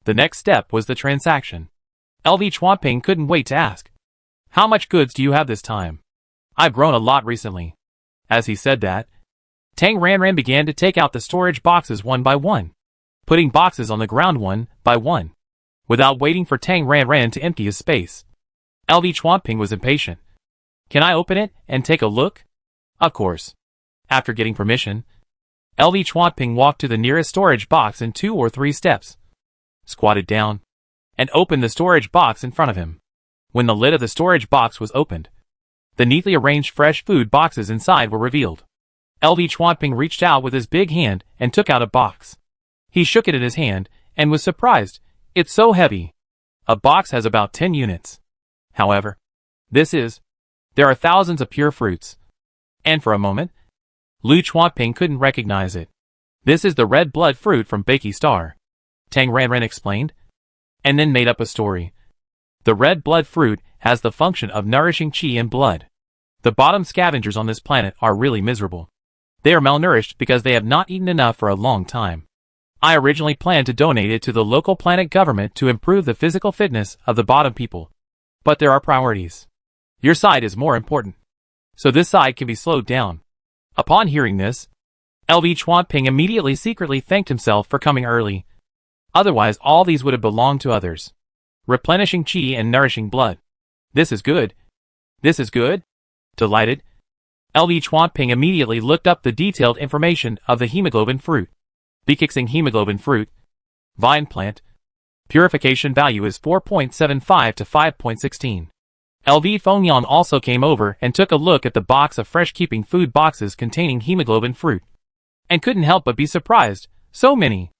S1: the next step was the transaction. LV Chuanping couldn't wait to ask. How much goods do you have this time? I've grown a lot recently. As he said that, Tang Ranran began to take out the storage boxes one by one, putting boxes on the ground one by one, without waiting for Tang Ranran to empty his space. LV Chuanping was impatient. Can I open it and take a look? Of course. After getting permission, LV Chuanping walked to the nearest storage box in 2 or 3 steps, squatted down, and opened the storage box in front of him. When the lid of the storage box was opened, the neatly arranged fresh food boxes inside were revealed. LV Chuanping reached out with his big hand and took out a box. He shook it in his hand and was surprised. It's so heavy. A box has about 10 units. However, there are thousands of pure fruits. And for a moment, Lu Chuanping couldn't recognize it. This is the red blood fruit from Bakey Star, Tang Ranran explained, and then made up a story. The red blood fruit has the function of nourishing qi and blood. The bottom scavengers on this planet are really miserable. They are malnourished because they have not eaten enough for a long time. I originally planned to donate it to the local planet government to improve the physical fitness of the bottom people. But there are priorities. Your side is more important. So this side can be slowed down. Upon hearing this, LV Chuanping immediately secretly thanked himself for coming early. Otherwise all these would have belonged to others. Replenishing qi and nourishing blood. This is good. This is good? Delighted, LV Chuanping immediately looked up the detailed information of the hemoglobin fruit. Bikixing hemoglobin fruit. Vine plant. Purification value is 4.75 to 5.16. LV Fengyang also came over and took a look at the box of fresh-keeping food boxes containing hemoglobin fruit. And couldn't help but be surprised. So many.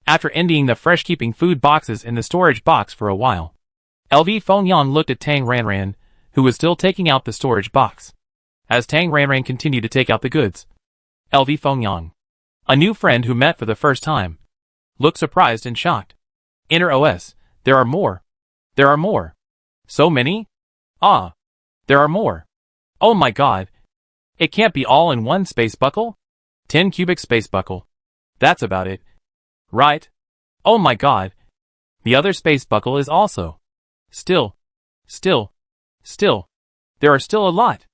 S1: After emptying the fresh-keeping food boxes in the storage box for a while, LV Fengyang looked at Tang Ranran, who was still taking out the storage box. As Tang Ranran continued to take out the goods, LV Fengyang, a new friend who met for the first time, looked surprised and shocked. Inner OS, there are more. There are more. So many? Ah, there are more. Oh my god. It can't be all in one space buckle? 10 cubic space buckle. That's about it. Right? Oh my god. The other space buckle is also. Still. There are still a lot.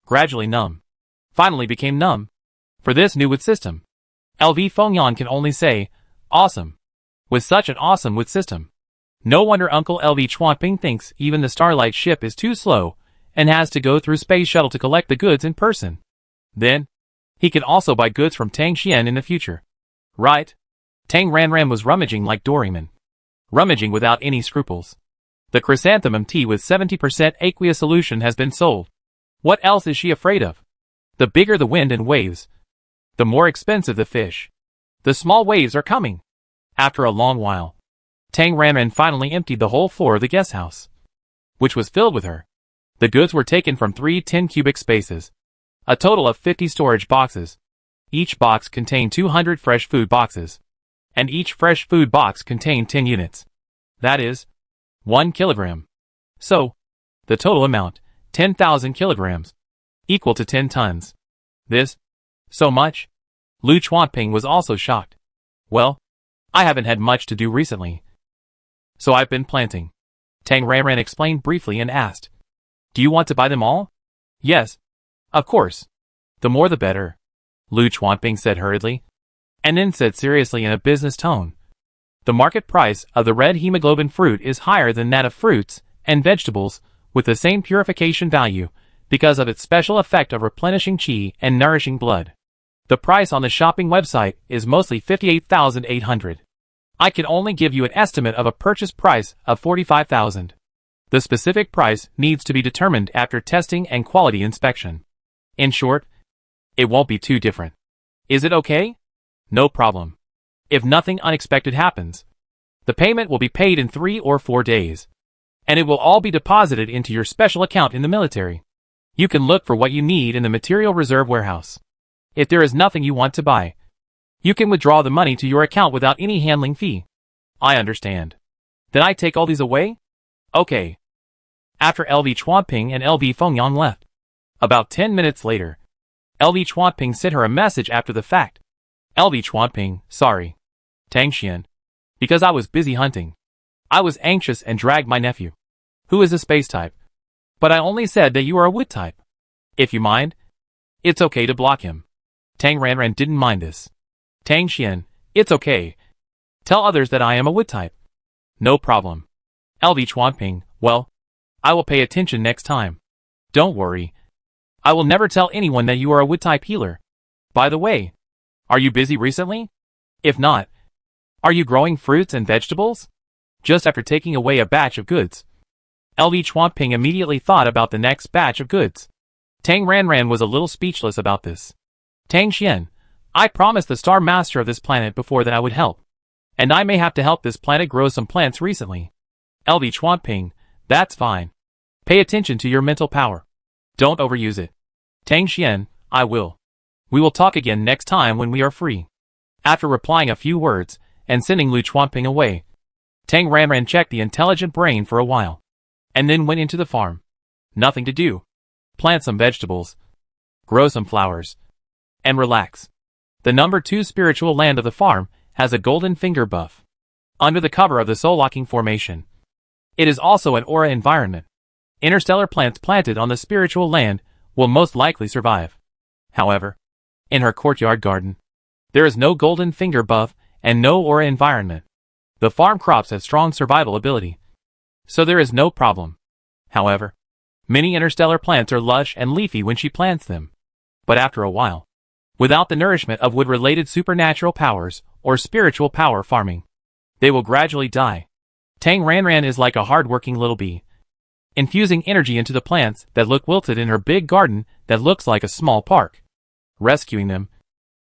S1: Gradually numb. Finally became numb. For this new wood system. LV Fengyang can only say, awesome. With such an awesome wood system. No wonder Uncle LV Chuanping thinks even the Starlight ship is too slow and has to go through space shuttle to collect the goods in person. Then, he can also buy goods from Tang Xian in the future. Right? Tang Ranran was rummaging like Doraemon. Rummaging without any scruples. The chrysanthemum tea with 70% aqueous solution has been sold. What else is she afraid of? The bigger the wind and waves, the more expensive the fish. The small waves are coming. After a long while, Tang Ranran finally emptied the whole floor of the guest house, which was filled with her. The goods were taken from 3 10-cubic spaces, a total of 50 storage boxes. Each box contained 200 fresh food boxes, and each fresh food box contained 10 units. That is, 1 kilogram. So, the total amount, 10,000 kilograms, equal to 10 tons. This? So much? Lu Chuanping was also shocked. Well, I haven't had much to do recently. So I've been planting. Tang Ranran explained briefly and asked, do you want to buy them all? Yes. Of course. The more the better. Lu Chuanping said hurriedly, and then said seriously in a business tone. The market price of the red hemoglobin fruit is higher than that of fruits and vegetables with the same purification value because of its special effect of replenishing qi and nourishing blood. The price on the shopping website is mostly 58,800. I can only give you an estimate of a purchase price of 45,000. The specific price needs to be determined after testing and quality inspection. In short, it won't be too different. Is it okay? No problem. If nothing unexpected happens, the payment will be paid in 3 or 4 days, and it will all be deposited into your special account in the military. You can look for what you need in the material reserve warehouse. If there is nothing you want to buy, you can withdraw the money to your account without any handling fee. I understand. Then I take all these away? Okay. After LV Chuanping and LV Fengyang left. About 10 minutes later, LV Chuanping sent her a message after the fact. LV Chuanping, sorry. Tang Xian. Because I was busy hunting. I was anxious and dragged my nephew, who is a space type. But I only said that you are a wood type. If you mind, it's okay to block him. Tang Ranran didn't mind this. Tang Xian, it's okay. Tell others that I am a wood type. No problem. LV Chuanping, well, I will pay attention next time. Don't worry. I will never tell anyone that you are a wood type healer. By the way, are you busy recently? If not, are you growing fruits and vegetables? Just after taking away a batch of goods, LV Chuanping immediately thought about the next batch of goods. Tang Ranran was a little speechless about this. Tang Xian, I promised the Star Master of this planet before that I would help. And I may have to help this planet grow some plants recently. LV Chuanping, that's fine. Pay attention to your mental power. Don't overuse it. Tang Xian, I will. We will talk again next time when we are free. After replying a few words, and sending Lu Chuanping away, Tang Ranran checked the intelligent brain for a while, and then went into the farm. Nothing to do. Plant some vegetables. Grow some flowers. And relax. The number 2 spiritual land of the farm has a golden finger buff. Under the cover of the soul-locking formation. It is also an aura environment. Interstellar plants planted on the spiritual land will most likely survive. However, in her courtyard garden, there is no golden finger buff and no aura environment. The farm crops have strong survival ability, so there is no problem. However, many interstellar plants are lush and leafy when she plants them. But after a while, without the nourishment of wood-related supernatural powers or spiritual power farming, they will gradually die. Tang Ranran is like a hard-working little bee, infusing energy into the plants that look wilted in her big garden that looks like a small park, rescuing them,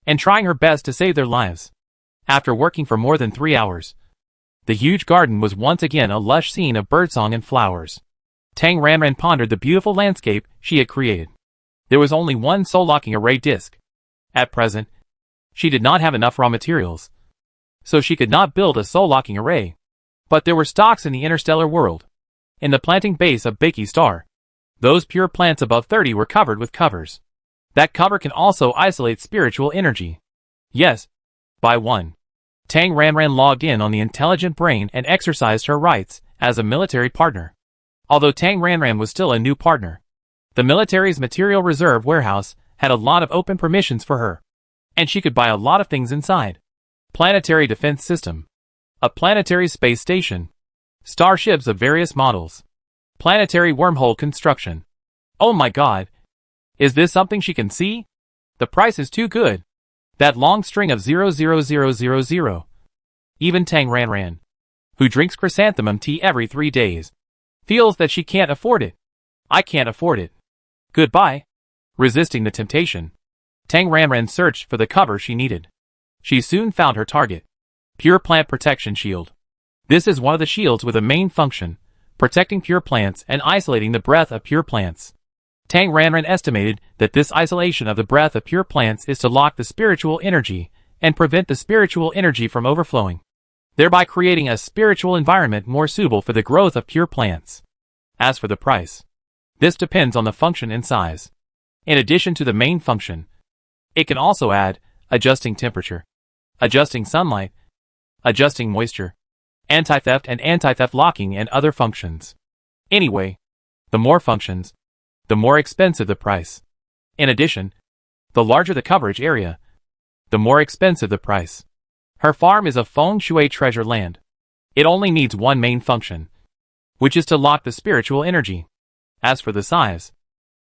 S1: and trying her best to save their lives. After working for more than 3 hours, the huge garden was once again a lush scene of birdsong and flowers. Tang Ranran pondered the beautiful landscape she had created. There was only one soul-locking array disc. At present, she did not have enough raw materials, so she could not build a soul-locking array. But there were stocks in the interstellar world. In the planting base of Bakey Star, those pure plants above 30 were covered with covers. That cover can also isolate spiritual energy. Yes. By 1. Tang Ranran logged in on the intelligent brain and exercised her rights as a military partner. Although Tang Ranran was still a new partner, the military's material reserve warehouse had a lot of open permissions for her, and she could buy a lot of things inside. Planetary defense system. A planetary space station. Starships of various models. Planetary wormhole construction. Oh my god. Is this something she can see? The price is too good. That long string of 00000. Even Tang Ranran, who drinks chrysanthemum tea every 3 days, feels that she can't afford it. I can't afford it. Goodbye. Resisting the temptation, Tang Ranran searched for the cover she needed. She soon found her target. Pure Plant Protection Shield. This is one of the shields with a main function, protecting pure plants and isolating the breath of pure plants. Tang Ranran estimated that this isolation of the breath of pure plants is to lock the spiritual energy and prevent the spiritual energy from overflowing, thereby creating a spiritual environment more suitable for the growth of pure plants. As for the price, this depends on the function and size. In addition to the main function, it can also add adjusting temperature, adjusting sunlight, adjusting moisture, anti-theft and anti-theft locking and other functions. Anyway, the more functions, the more expensive the price. In addition, the larger the coverage area, the more expensive the price. Her farm is a feng shui treasure land. It only needs one main function, which is to lock the spiritual energy. As for the size,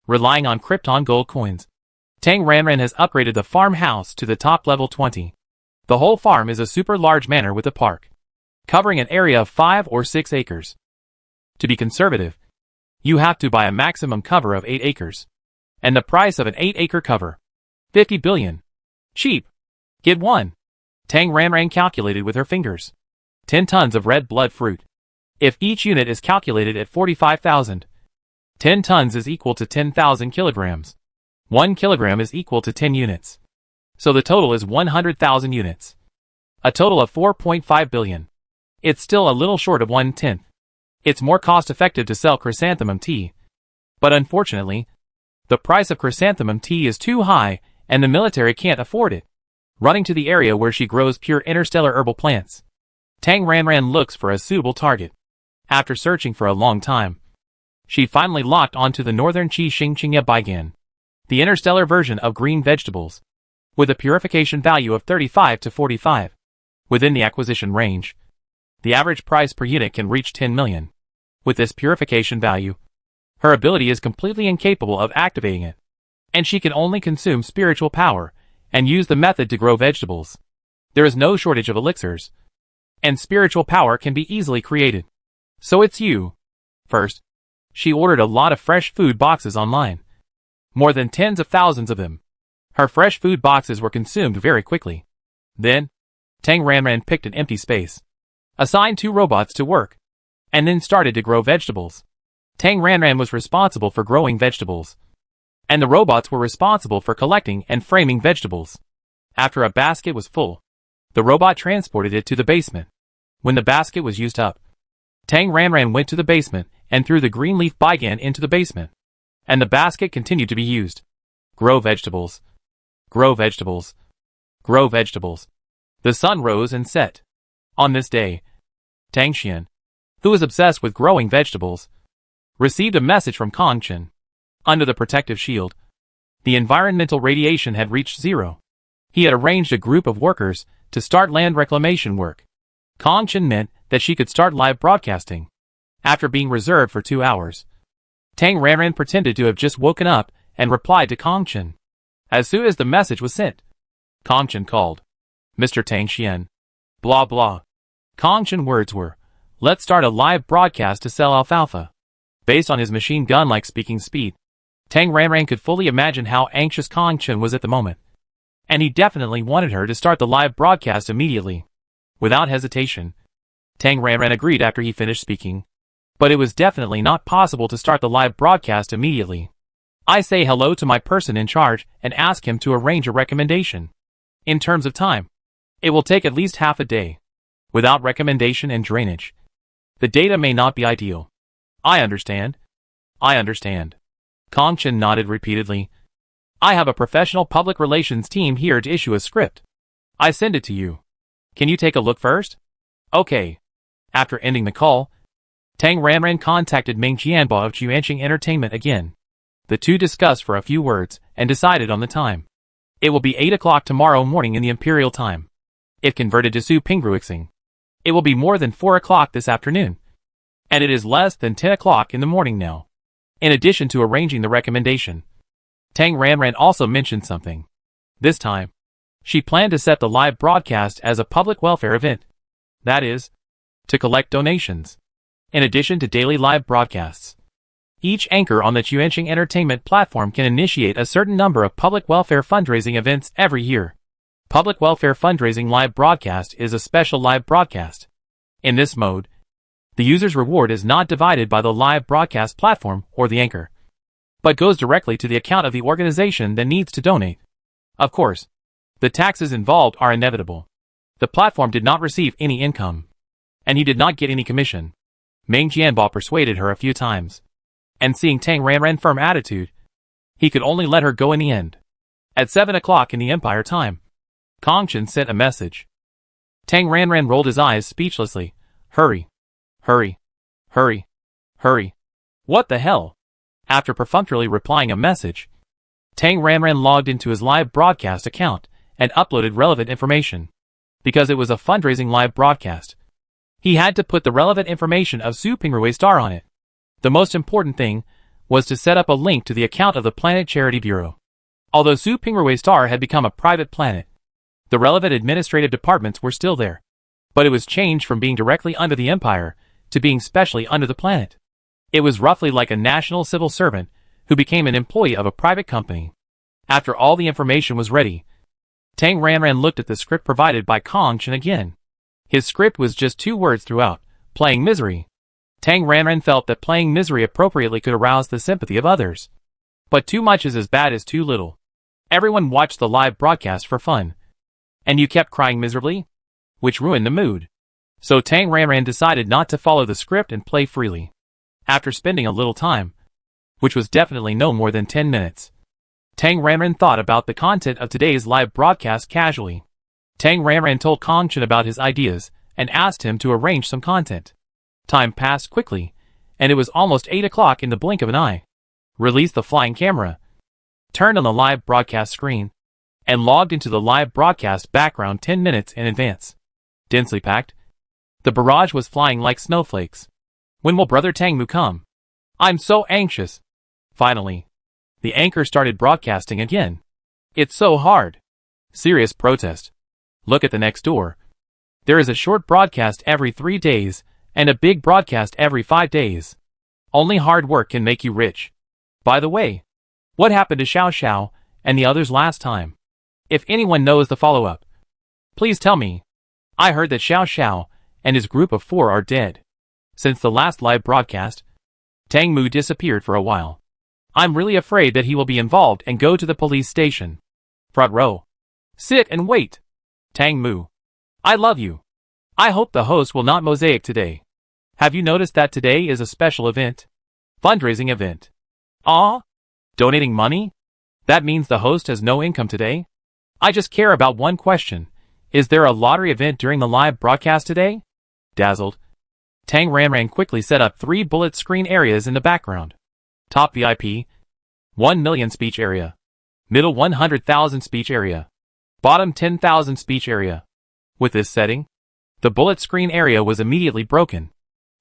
S1: relying on Krypton gold coins. Tang Ranran has upgraded the farmhouse to the top level 20. The whole farm is a super large manor with a park, covering an area of 5 or 6 acres. To be conservative, you have to buy a maximum cover of 8 acres. And the price of an 8-acre cover? 50 billion. Cheap. Get one. Tang Ranran calculated with her fingers. 10 tons of red blood fruit. If each unit is calculated at 45,000, 10 tons is equal to 10,000 kilograms. 1 kilogram is equal to 10 units. So the total is 100,000 units. A total of 4.5 billion. It's still a little short of 1/10. It's more cost-effective to sell chrysanthemum tea. But unfortunately, the price of chrysanthemum tea is too high, and the military can't afford it. Running to the area where she grows pure interstellar herbal plants, Tang Ranran looks for a suitable target. After searching for a long time, she finally locked onto the northern Qi Xingqingya Baigan, the interstellar version of green vegetables, with a purification value of 35 to 45. Within the acquisition range, the average price per unit can reach 10 million. With this purification value, her ability is completely incapable of activating it, and she can only consume spiritual power and use the method to grow vegetables. There is no shortage of elixirs, and spiritual power can be easily created. So it's you. First, she ordered a lot of fresh food boxes online. More than tens of thousands of them. Her fresh food boxes were consumed very quickly. Then, Tang Ranran picked an empty space, assigned 2 robots to work, and then started to grow vegetables. Tang Ranran was responsible for growing vegetables, and the robots were responsible for collecting and framing vegetables. After a basket was full, the robot transported it to the basement. When the basket was used up, Tang Ranran went to the basement and threw the green leaf baigan into the basement, and the basket continued to be used. Grow vegetables. Grow vegetables. Grow vegetables. The sun rose and set. On this day, Tang Xian, who was obsessed with growing vegetables, received a message from Kong Chen. Under the protective shield, the environmental radiation had reached 0. He had arranged a group of workers to start land reclamation work. Kong Chen meant that she could start live broadcasting. After being reserved for 2 hours, Tang Ranran pretended to have just woken up and replied to Kong Chen. As soon as the message was sent, Kong Chen called, "Mr. Tang Xian. Blah blah." Kong Chen's words were, "Let's start a live broadcast to sell alfalfa." Based on his machine gun-like speaking speed, Tang Ranran could fully imagine how anxious Kong Chen was at the moment. And he definitely wanted her to start the live broadcast immediately. Without hesitation, Tang Ranran agreed after he finished speaking. But it was definitely not possible to start the live broadcast immediately. I say hello to my person in charge and ask him to arrange a recommendation. In terms of time, it will take at least half a day. Without recommendation and drainage, the data may not be ideal. I understand. I understand. Kong Chen nodded repeatedly. I have a professional public relations team here to issue a script. I send it to you. Can you take a look first? Okay. After ending the call, Tang Ranran contacted Ming Jianbo of Chuanqing Entertainment again. The two discussed for a few words and decided on the time. It will be 8 o'clock tomorrow morning in the Imperial Time. If converted to Su Pingruixing, it will be more than 4 o'clock this afternoon. And it is less than 10 o'clock in the morning now. In addition to arranging the recommendation, Tang Ranran also mentioned something. This time, she planned to set the live broadcast as a public welfare event. That is, to collect donations. In addition to daily live broadcasts, each anchor on the Chuanqing Entertainment platform can initiate a certain number of public welfare fundraising events every year. Public welfare fundraising live broadcast is a special live broadcast. In this mode, the user's reward is not divided by the live broadcast platform or the anchor, but goes directly to the account of the organization that needs to donate. Of course, the taxes involved are inevitable. The platform did not receive any income, and he did not get any commission. Ming Jianbo persuaded her a few times, and seeing Tang Ranran's firm attitude, he could only let her go in the end. At 7 o'clock in the Empire Time, Kong Chen sent a message. Tang Ranran rolled his eyes speechlessly. Hurry. Hurry. Hurry. Hurry. What the hell? After perfunctorily replying a message, Tang Ranran logged into his live broadcast account and uploaded relevant information. Because it was a fundraising live broadcast, he had to put the relevant information of Su Pingrui Star on it. The most important thing was to set up a link to the account of the Planet Charity Bureau. Although Su Pingrui's star had become a private planet, the relevant administrative departments were still there. But it was changed from being directly under the Empire to being specially under the planet. It was roughly like a national civil servant who became an employee of a private company. After all the information was ready, Tang Ranran looked at the script provided by Kong Chen again. His script was just 2 words throughout, playing misery. Tang Ranran felt that playing misery appropriately could arouse the sympathy of others. But too much is as bad as too little. Everyone watched the live broadcast for fun. And you kept crying miserably? Which ruined the mood. So Tang Ranran decided not to follow the script and play freely. After spending a little time, which was definitely no more than 10 minutes, Tang Ranran thought about the content of today's live broadcast casually. Tang Ranran told Kong Chen about his ideas and asked him to arrange some content. Time passed quickly, and it was almost 8 o'clock in the blink of an eye. Released the flying camera, turned on the live broadcast screen, and logged into the live broadcast background 10 minutes in advance. Densely packed, the barrage was flying like snowflakes. When will Brother Tangmu come? I'm so anxious. Finally, the anchor started broadcasting again. It's so hard. Serious protest. Look at the next door. There is a short broadcast every 3 days, and a big broadcast every 5 days. Only hard work can make you rich. By the way, what happened to Xiao Xiao and the others last time? If anyone knows the follow-up, please tell me. I heard that Xiao Xiao and his group of 4 are dead. Since the last live broadcast, Tangmu disappeared for a while. I'm really afraid that he will be involved and go to the police station. Front row. Sit and wait. Tangmu. I love you. I hope the host will not mosaic today. Have you noticed that today is a special event? Fundraising event. Ah? Donating money? That means the host has no income today? I just care about one question. Is there a lottery event during the live broadcast today? Dazzled, Tang Ranran quickly set up 3 bullet screen areas in the background. Top VIP, 1 million speech area. Middle 100,000 speech area. Bottom 10,000 speech area. With this setting, the bullet screen area was immediately broken.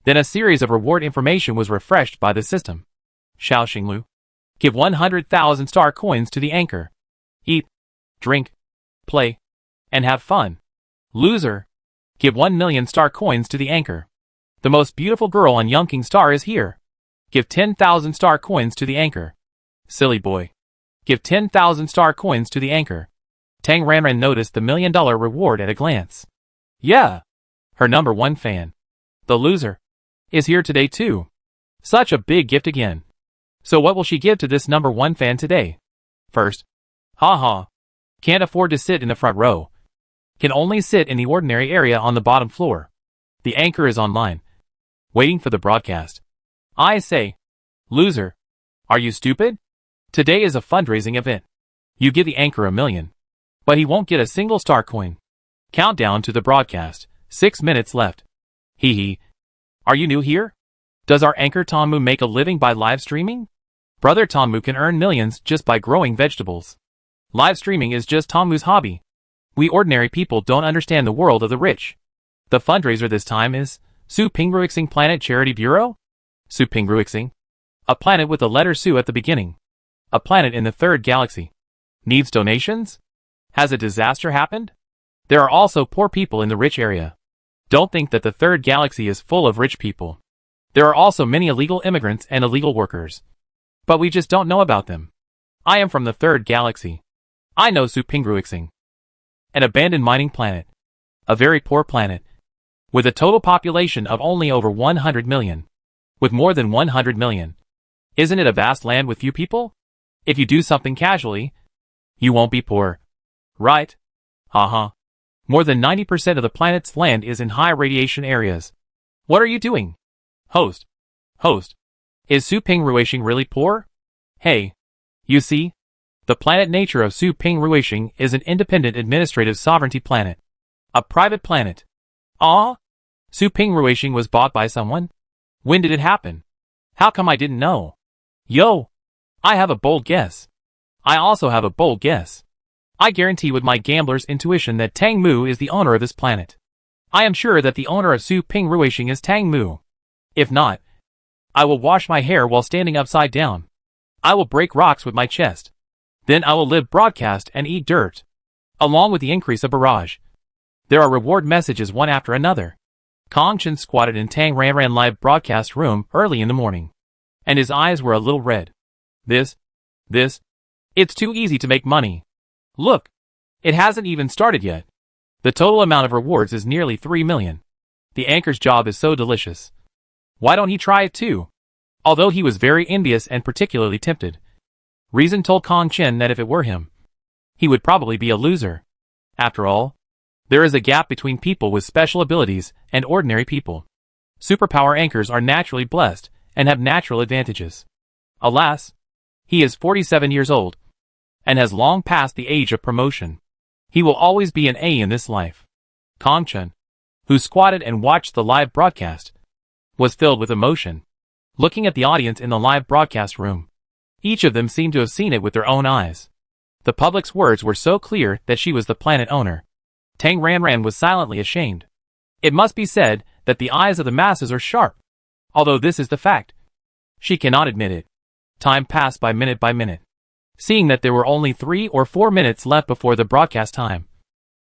S1: Then a series of reward information was refreshed by the system. Xiao Xinglu. Give 100,000 star coins to the anchor. Eat, drink, play, and have fun. Loser. Give 1 million star coins to the anchor. The most beautiful girl on Yunking Star is here. Give 10,000 star coins to the anchor. Silly boy. Give 10,000 star coins to the anchor. Tang Ranran noticed the $1 million reward at a glance. Yeah. Her number 1 fan. The loser. Is here today too. Such a big gift again. So what will she give to this number 1 fan today? First. Haha. Can't afford to sit in the front row. Can only sit in the ordinary area on the bottom floor. The anchor is online. Waiting for the broadcast. I say. Loser. Are you stupid? Today is a fundraising event. You give the anchor $1 million. But he won't get a single star coin. Countdown to the broadcast. 6 minutes left. Hee hee. Are you new here? Does our anchor Tangmu make a living by live streaming? Brother Tangmu can earn millions just by growing vegetables. Live streaming is just Tangmu's hobby. We ordinary people don't understand the world of the rich. The fundraiser this time is Su Pingruixing Planet Charity Bureau? Su Pingruixing? A planet with the letter Su at the beginning. A planet in the 3rd galaxy. Needs donations? Has a disaster happened? There are also poor people in the rich area. Don't think that the 3rd galaxy is full of rich people. There are also many illegal immigrants and illegal workers. But we just don't know about them. I am from the 3rd galaxy. I know Su Pingruixing. An abandoned mining planet. A very poor planet. With a total population of only over 100 million. With more than 100 million. Isn't it a vast land with few people? If you do something casually, you won't be poor. Right? Haha. More than 90% of the planet's land is in high radiation areas. What are you doing? Host. Is Su Pingruixing really poor? Hey. You see? The planet nature of Su Pingruixing is an independent administrative sovereignty planet. A private planet. Ah? Su Pingruixing was bought by someone? When did it happen? How come I didn't know? Yo! I have a bold guess. I also have a bold guess. I guarantee with my gambler's intuition that Tangmu is the owner of this planet. I am sure that the owner of Su Pingruixing is Tangmu. If not, I will wash my hair while standing upside down. I will break rocks with my chest. Then I will live broadcast and eat dirt. Along with the increase of barrage. There are reward messages one after another. Kong Chen squatted in Tang Ranran live broadcast room early in the morning. And his eyes were a little red. This. It's too easy to make money. Look. It hasn't even started yet. The total amount of rewards is nearly 3 million. The anchor's job is so delicious. Why don't he try it too? Although he was very envious and particularly tempted. Reason told Kong Chen that if it were him, he would probably be a loser. After all, there is a gap between people with special abilities and ordinary people. Superpower anchors are naturally blessed and have natural advantages. Alas, he is 47 years old and has long passed the age of promotion. He will always be an A in this life. Kong Chen, who squatted and watched the live broadcast, was filled with emotion. Looking at the audience in the live broadcast room, each of them seemed to have seen it with their own eyes. The public's words were so clear that she was the planet owner. Tang Ranran was silently ashamed. It must be said that the eyes of the masses are sharp. Although this is the fact, she cannot admit it. Time passed by minute. Seeing that there were only 3 or 4 minutes left before the broadcast time,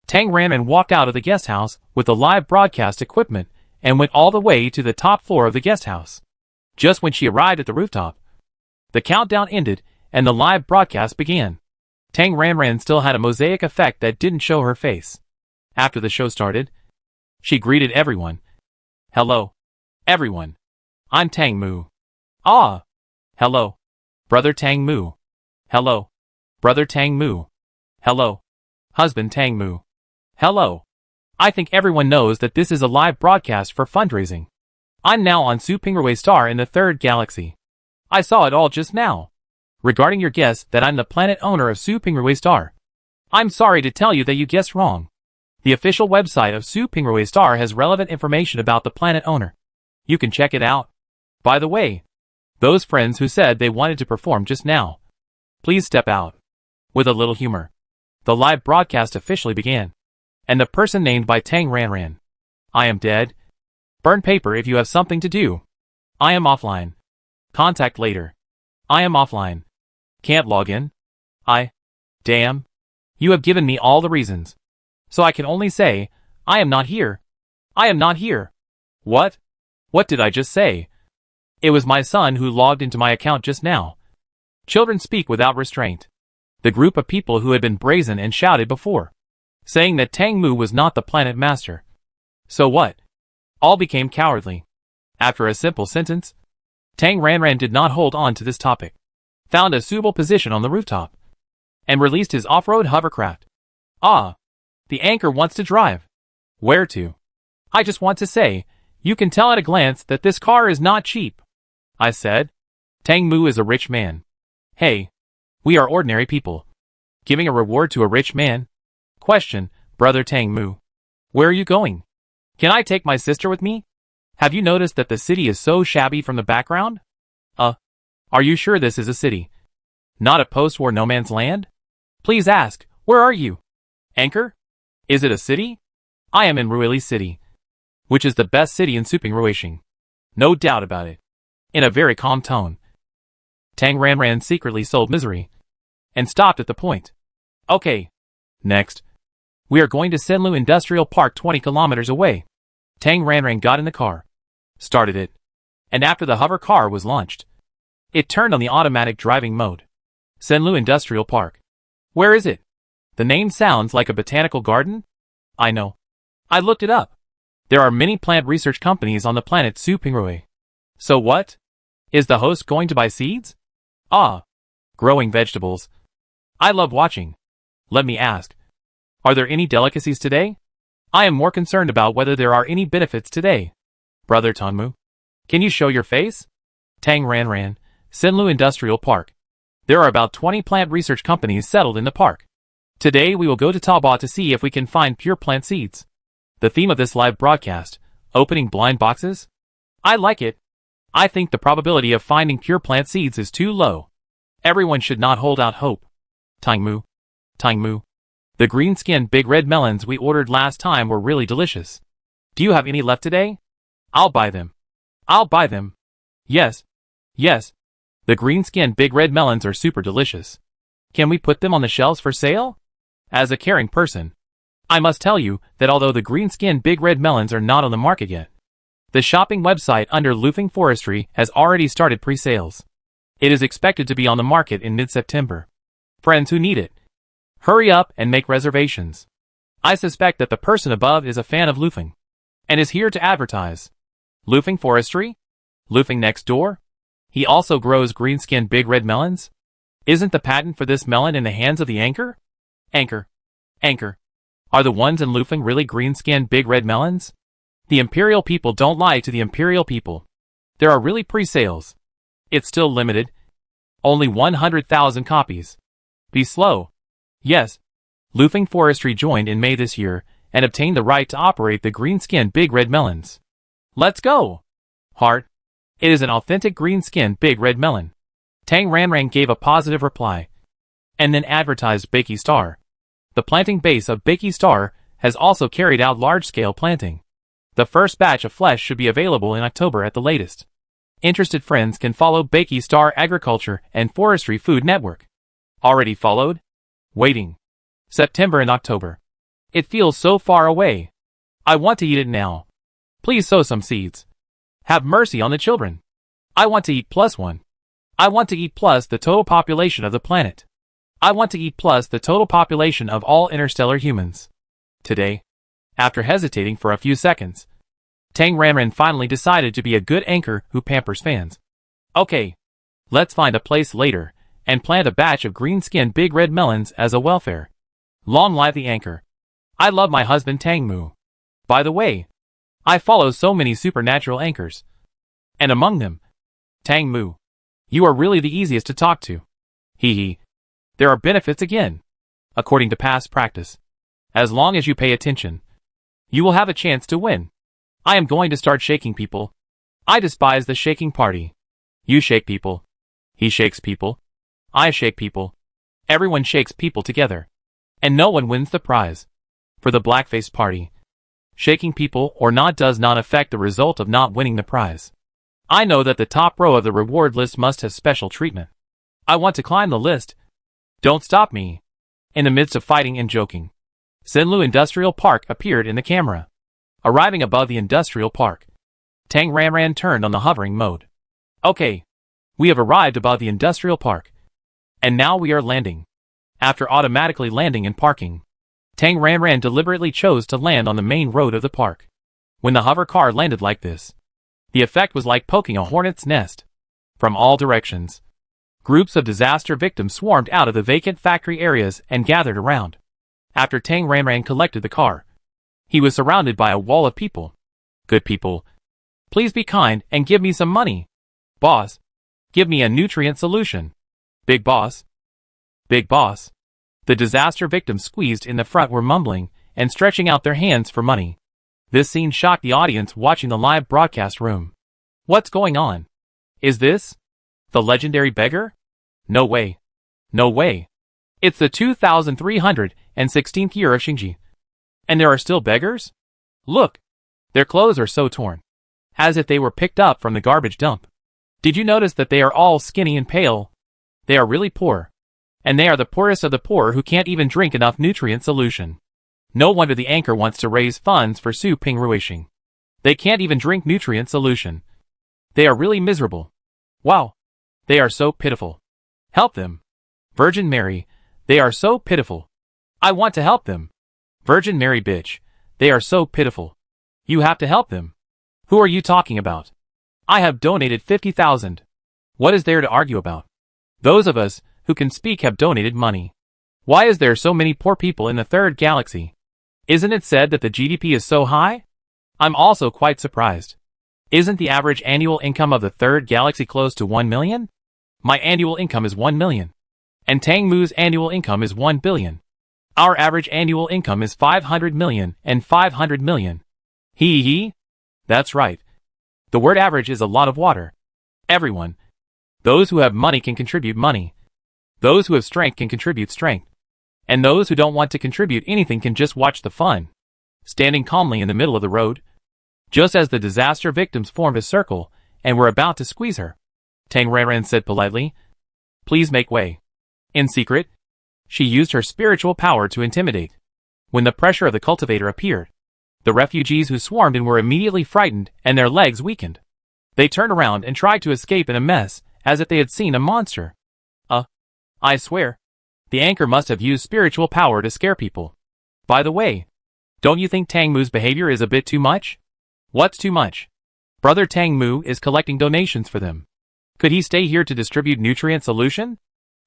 S1: Tang Ranran walked out of the guest house with the live broadcast equipment and went all the way to the top floor of the guest house. Just when she arrived at the rooftop, the countdown ended and the live broadcast began. Tang Ranran still had a mosaic effect that didn't show her face. After the show started, she greeted everyone. Hello, everyone. I'm Tang Mu. Ah. Hello, Brother Tang Mu. Hello, Brother Tang Mu. Hello, Husband Tang Mu. Hello. I think everyone knows that this is a live broadcast for fundraising. I'm now on Su Pingrui Star in the 3rd galaxy. I saw it all just now. Regarding your guess that I'm the planet owner of Su Pingrui Star, I'm sorry to tell you that you guessed wrong. The official website of Su Pingrui Star has relevant information about the planet owner. You can check it out. By the way, those friends who said they wanted to perform just now, please step out. With a little humor, the live broadcast officially began. And the person named by Tang Ranran. I am dead. Burn paper if you have something to do. I am offline. Contact later. I am offline. Can't log in. Damn. You have given me all the reasons. So I can only say, I am not here. I am not here. What? What did I just say? It was my son who logged into my account just now. Children speak without restraint. The group of people who had been brazen and shouted before, saying that Tang Mu was not the planet master. So what? All became cowardly. After a simple sentence, Tang Ranran did not hold on to this topic, found a suitable position on the rooftop, and released his off-road hovercraft. Ah, the anchor wants to drive. Where to? I just want to say, you can tell at a glance that this car is not cheap. I said, Tang Mu is a rich man. Hey, we are ordinary people. Giving a reward to a rich man? Question, Brother Tang Mu. Where are you going? Can I take my sister with me? Have you noticed that the city is so shabby from the background? Are you sure this is a city? Not a post-war no man's land? Please ask, where are you? Anchor? Is it a city? I am in Ruili City, which is the best city in Suping Ruishing. No doubt about it. In a very calm tone, Tang Ranran secretly sold misery, and stopped at the point. Okay. Next. We are going to Senlu Industrial Park 20 kilometers away. Tang Ranran got in the car, started it, and after the hover car was launched, it turned on the automatic driving mode. Senlu Industrial Park. Where is it? The name sounds like a botanical garden? I know. I looked it up. There are many plant research companies on the planet Su Pingrui. So what? Is the host going to buy seeds? Ah. Growing vegetables. I love watching. Let me ask. Are there any delicacies today? I am more concerned about whether there are any benefits today. Brother Tanmu, can you show your face? Tang Ranran, Senlu Industrial Park. There are about 20 plant research companies settled in the park. Today we will go to Taobao to see if we can find pure plant seeds. The theme of this live broadcast, opening blind boxes? I like it. I think the probability of finding pure plant seeds is too low. Everyone should not hold out hope. Tangmu. The green-skinned big red melons we ordered last time were really delicious. Do you have any left today? I'll buy them. Yes. Yes. The green-skinned big red melons are super delicious. Can we put them on the shelves for sale? As a caring person, I must tell you that although the green-skinned big red melons are not on the market yet, the shopping website under Lufeng Forestry has already started pre-sales. It is expected to be on the market in mid-September. Friends who need it, hurry up and make reservations. I suspect that the person above is a fan of Lufeng and is here to advertise. Lufeng Forestry? Lufeng next door? He also grows green-skinned big red melons? Isn't the patent for this melon in the hands of the anchor? Anchor. Are the ones in Lufeng really green-skinned big red melons? The imperial people don't lie to the imperial people. There are really pre-sales. It's still limited. Only 100,000 copies. Be slow. Yes. Lufeng Forestry joined in May this year and obtained the right to operate the green-skinned big red melons. Let's go! Heart. It is an authentic green-skinned big red melon. Tang Ranran gave a positive reply and then advertised Bakey Star. The planting base of Bakey Star has also carried out large-scale planting. The first batch of flesh should be available in October at the latest. Interested friends can follow Bakey Star Agriculture and Forestry Food Network. Already followed? Waiting. September and October. It feels so far away. I want to eat it now. Please sow some seeds. Have mercy on the children. I want to eat +1. I want to eat plus the total population of the planet. I want to eat plus the total population of all interstellar humans. Today, after hesitating for a few seconds, Tang Ranran finally decided to be a good anchor who pampers fans. Okay, let's find a place later and plant a batch of green-skinned big red melons as a welfare. Long live the anchor. I love my husband Tang Mu. By the way, I follow so many supernatural anchors. And among them, Tang Mu. You are really the easiest to talk to. Hee hee. There are benefits again. According to past practice. As long as you pay attention, you will have a chance to win. I am going to start shaking people. I despise the shaking party. You shake people. He shakes people. I shake people. Everyone shakes people together. And no one wins the prize. For the blackface party, shaking people or not does not affect the result of not winning the prize. I know that the top row of the reward list must have special treatment. I want to climb the list. Don't stop me. In the midst of fighting and joking, Senlu Industrial Park appeared in the camera. Arriving above the industrial park, Tang Ranran turned on the hovering mode. Okay. We have arrived above the industrial park. And now we are landing. After automatically landing and parking, Tang Ranran deliberately chose to land on the main road of the park. When the hover car landed like this, the effect was like poking a hornet's nest. From all directions, groups of disaster victims swarmed out of the vacant factory areas and gathered around. After Tang Ranran collected the car, he was surrounded by a wall of people. Good people, please be kind and give me some money. Boss, give me a nutrient solution. Big boss. Big boss. The disaster victims squeezed in the front were mumbling and stretching out their hands for money. This scene shocked the audience watching the live broadcast room. What's going on? Is this the legendary beggar? No way. No way. It's the 2316th year of Xingji. And there are still beggars? Look. Their clothes are so torn. As if they were picked up from the garbage dump. Did you notice that they are all skinny and pale? They are really poor. And they are the poorest of the poor who can't even drink enough nutrient solution. No wonder the anchor wants to raise funds for Su Ping Ruishing. They can't even drink nutrient solution. They are really miserable. Wow. They are so pitiful. Help them. Virgin Mary, they are so pitiful. I want to help them. Virgin Mary bitch, they are so pitiful. You have to help them. Who are you talking about? I have donated 50,000. What is there to argue about? Those of us who can speak have donated money. Why is there so many poor people in the third galaxy? Isn't it said that the GDP is so high? I'm also quite surprised. Isn't the average annual income of the third galaxy close to 1 million? My annual income is 1 million. And Tang Mu's annual income is 1 billion. Our average annual income is 500 million and 500 million. Hee hee. That's right. The word average is a lot of water. Everyone. Those who have money can contribute money. Those who have strength can contribute strength. And those who don't want to contribute anything can just watch the fun. Standing calmly in the middle of the road, just as the disaster victims formed a circle and were about to squeeze her. Tang Ranran said politely, "Please make way." In secret, she used her spiritual power to intimidate. When the pressure of the cultivator appeared, the refugees who swarmed in were immediately frightened and their legs weakened. They turned around and tried to escape in a mess, as if they had seen a monster. I swear, the anchor must have used spiritual power to scare people. By the way, don't you think Tang Mu's behavior is a bit too much? What's too much? Brother Tang Mu is collecting donations for them. Could he stay here to distribute nutrient solution?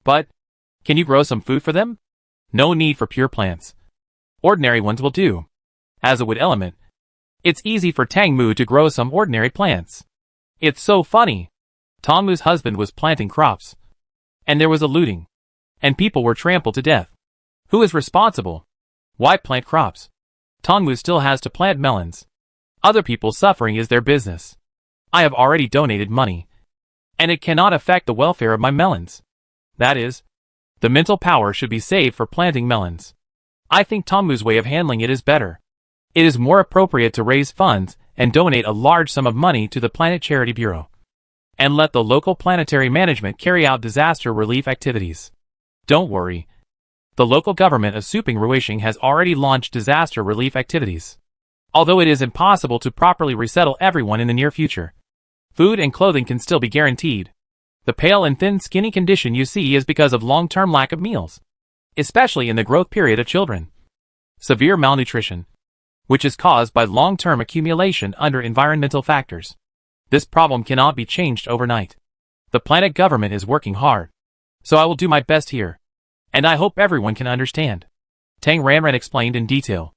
S1: But, can you grow some food for them? No need for pure plants. Ordinary ones will do. As a wood element, it's easy for Tang Mu to grow some ordinary plants. It's so funny. Tang Mu's husband was planting crops. And there was a looting. And people were trampled to death. Who is responsible? Why plant crops? Tang Mu still has to plant melons. Other people's suffering is their business. I have already donated money. And it cannot affect the welfare of my melons. That is, the mental power should be saved for planting melons. I think Tang Mu's way of handling it is better. It is more appropriate to raise funds and donate a large sum of money to the Planet Charity Bureau. And let the local planetary management carry out disaster relief activities. Don't worry. The local government of Suping Ruishing has already launched disaster relief activities. Although it is impossible to properly resettle everyone in the near future, food and clothing can still be guaranteed. The pale and thin skinny condition you see is because of long-term lack of meals, especially in the growth period of children. Severe malnutrition, which is caused by long-term accumulation under environmental factors. This problem cannot be changed overnight. The planet government is working hard. So I will do my best here. And I hope everyone can understand. Tang Ranran explained in detail.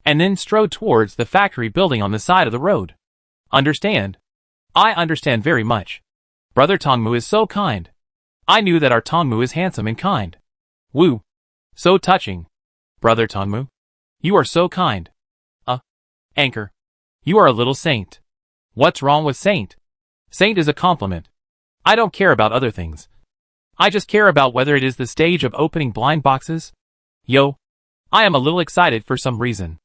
S1: And then strode towards the factory building on the side of the road. Understand? I understand very much. Brother Tang Mu is so kind. I knew that our Tang Mu is handsome and kind. Woo. So touching. Brother Tang Mu. You are so kind. Anchor. You are a little saint. What's wrong with saint? Saint is a compliment. I don't care about other things. I just care about whether it is the stage of opening blind boxes. Yo. I am a little excited for some reason.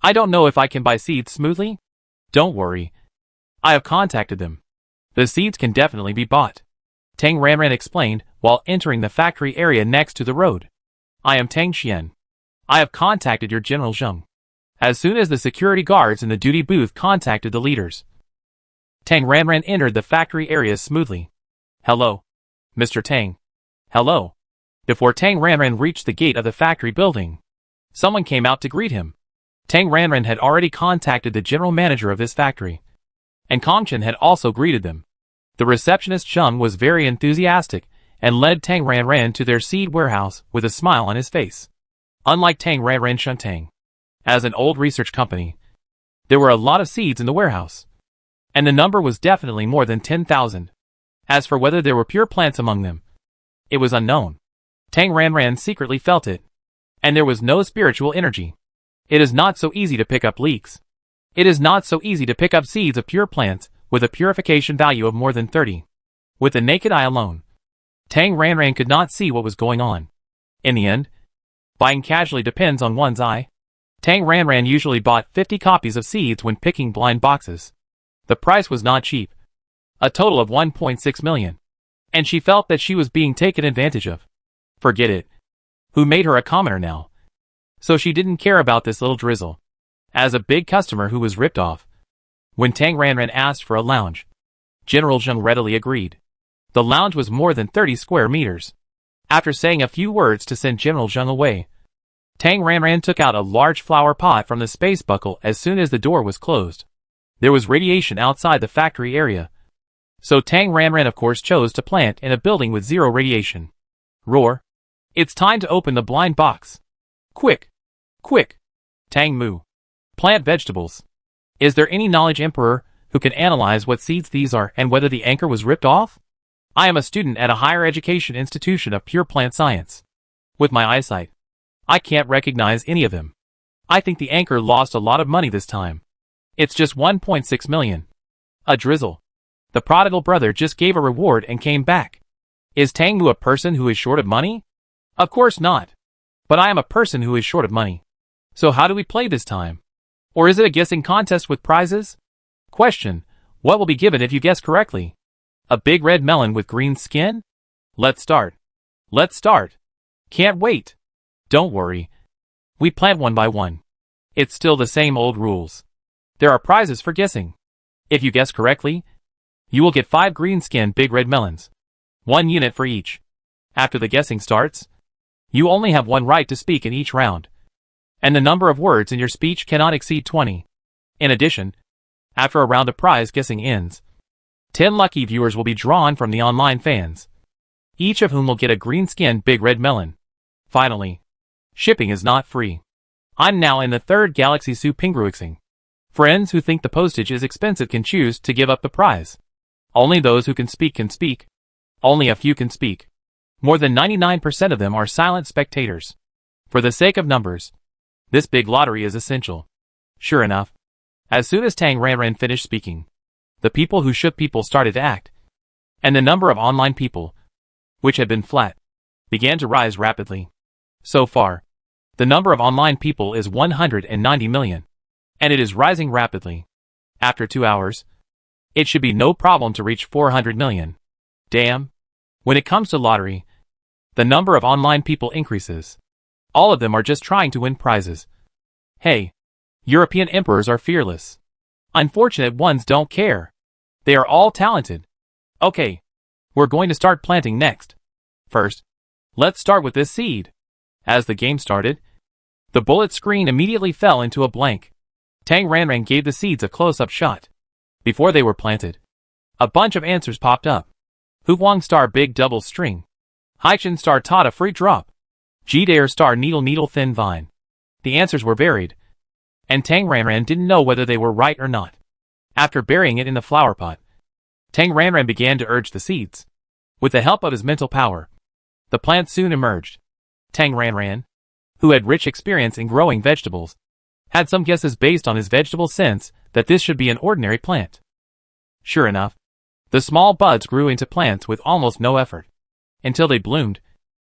S1: I don't know if I can buy seeds smoothly. Don't worry. I have contacted them. The seeds can definitely be bought. Tang Ranran explained while entering the factory area next to the road. I am Tang Xian. I have contacted your General Zheng. As soon as the security guards in the duty booth contacted the leaders, Tang Ranran entered the factory area smoothly. Hello, Mr. Tang. Hello. Before Tang Ranran reached the gate of the factory building, someone came out to greet him. Tang Ranran had already contacted the general manager of this factory, and Kong Chen had also greeted them. The receptionist Zheng was very enthusiastic and led Tang Ranran to their seed warehouse with a smile on his face. Unlike Tang Ranran Shuntang, as an old research company, there were a lot of seeds in the warehouse, and the number was definitely more than 10,000. As for whether there were pure plants among them, it was unknown. Tang Ranran secretly felt it, and there was no spiritual energy. It is not so easy to pick up leeks. It is not so easy to pick up seeds of pure plants with a purification value of more than 30. With the naked eye alone, Tang Ranran could not see what was going on. In the end, buying casually depends on one's eye. Tang Ranran usually bought 50 copies of seeds when picking blind boxes. The price was not cheap. A total of 1.6 million. And she felt that she was being taken advantage of. Forget it. Who made her a commoner now? So she didn't care about this little drizzle. As a big customer who was ripped off. When Tang Ranran asked for a lounge, General Zheng readily agreed. The lounge was more than 30 square meters. After saying a few words to send General Zheng away, Tang Ranran took out a large flower pot from the space buckle as soon as the door was closed. There was radiation outside the factory area. So Tang Ranran of course chose to plant in a building with zero radiation. Roar. It's time to open the blind box. Quick. Quick. Tang Mu. Plant vegetables. Is there any knowledge emperor who can analyze what seeds these are and whether the anchor was ripped off? I am a student at a higher education institution of pure plant science. With my eyesight, I can't recognize any of them. I think the anchor lost a lot of money this time. It's just 1.6 million. A drizzle. The prodigal brother just gave a reward and came back. Is Tang Mu a person who is short of money? Of course not. But I am a person who is short of money. So how do we play this time? Or is it a guessing contest with prizes? Question. What will be given if you guess correctly? A big red melon with green skin? Let's start. Let's start. Can't wait. Don't worry. We plant one by one. It's still the same old rules. There are prizes for guessing. If you guess correctly, you will get 5 green-skinned big red melons. 1 unit for each. After the guessing starts, you only have 1 right to speak in each round. And the number of words in your speech cannot exceed 20. In addition, after a round of prize guessing ends, 10 lucky viewers will be drawn from the online fans, each of whom will get a green-skinned big red melon. Finally, shipping is not free. I'm now in the 3rd Galaxy Supingruixing. Friends who think the postage is expensive can choose to give up the prize. Only those who can speak can speak. Only a few can speak. More than 99% of them are silent spectators. For the sake of numbers, this big lottery is essential. Sure enough, as soon as Tang Ranran finished speaking, the people who shook people started to act. And the number of online people, which had been flat, began to rise rapidly. So far, the number of online people is 190 million. And it is rising rapidly. After 2 hours, it should be no problem to reach 400 million. Damn. When it comes to lottery, the number of online people increases. All of them are just trying to win prizes. Hey, European emperors are fearless. Unfortunate ones don't care. They are all talented. Okay, we're going to start planting next. First, let's start with this seed. As the game started, the bullet screen immediately fell into a blank. Tang Ranran gave the seeds a close-up shot. Before they were planted, a bunch of answers popped up. Huwang star big double string. Haichin star Tata free drop. Jidare star needle thin vine. The answers were varied, and Tang Ranran didn't know whether they were right or not. After burying it in the flower pot, Tang Ranran began to urge the seeds. With the help of his mental power, the plant soon emerged. Tang Ranran, who had rich experience in growing vegetables, had some guesses based on his vegetable sense that this should be an ordinary plant. Sure enough, the small buds grew into plants with almost no effort. Until they bloomed,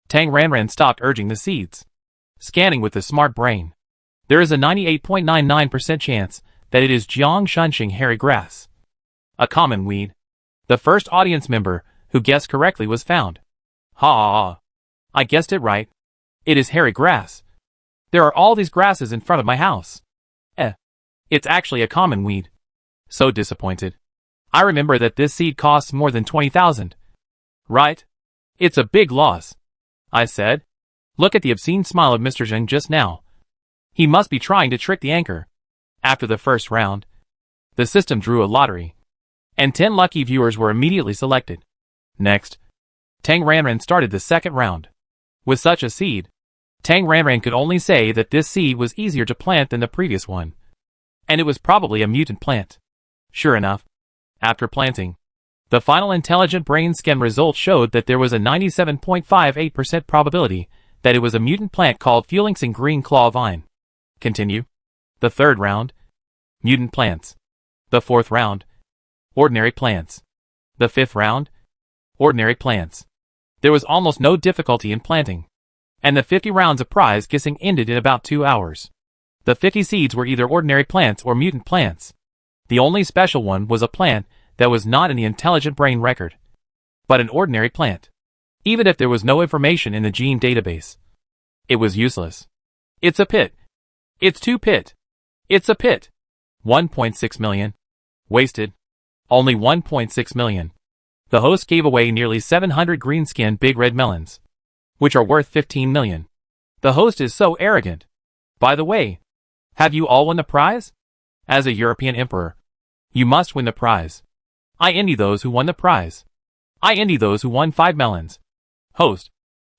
S1: Tang Ranran stopped urging the seeds. Scanning with the smart brain, there is a 98.99% chance that it is Jiang Shunxing hairy grass, a common weed. The first audience member who guessed correctly was found. Ha! I guessed it right. It is hairy grass. There are all these grasses in front of my house. It's actually a common weed. So disappointed. I remember that this seed costs more than 20,000. Right? It's a big loss. I said. Look at the obscene smile of Mr. Zheng just now. He must be trying to trick the anchor. After the first round, the system drew a lottery, and 10 lucky viewers were immediately selected. Next, Tang Ranran started the second round. With such a seed, Tang Ranran could only say that this seed was easier to plant than the previous one. And it was probably a mutant plant. Sure enough, after planting, the final intelligent brain scan results showed that there was a 97.58% probability that it was a mutant plant called Fuelingxing green claw vine. Continue. The third round, mutant plants. The fourth round, ordinary plants. The fifth round, ordinary plants. There was almost no difficulty in planting, and the 50 rounds of prize guessing ended in about 2 hours. The 50 seeds were either ordinary plants or mutant plants. The only special one was a plant that was not in the intelligent brain record, but an ordinary plant. Even if there was no information in the gene database, it was useless. It's a pit. It's 2 pit. It's a pit. 1.6 million. Wasted. Only 1.6 million. The host gave away nearly 700 green-skinned big red melons, which are worth 15 million. The host is so arrogant. By the way, have you all won the prize? As a European emperor, you must win the prize. I envy those who won the prize. I envy those who won 5 melons. Host,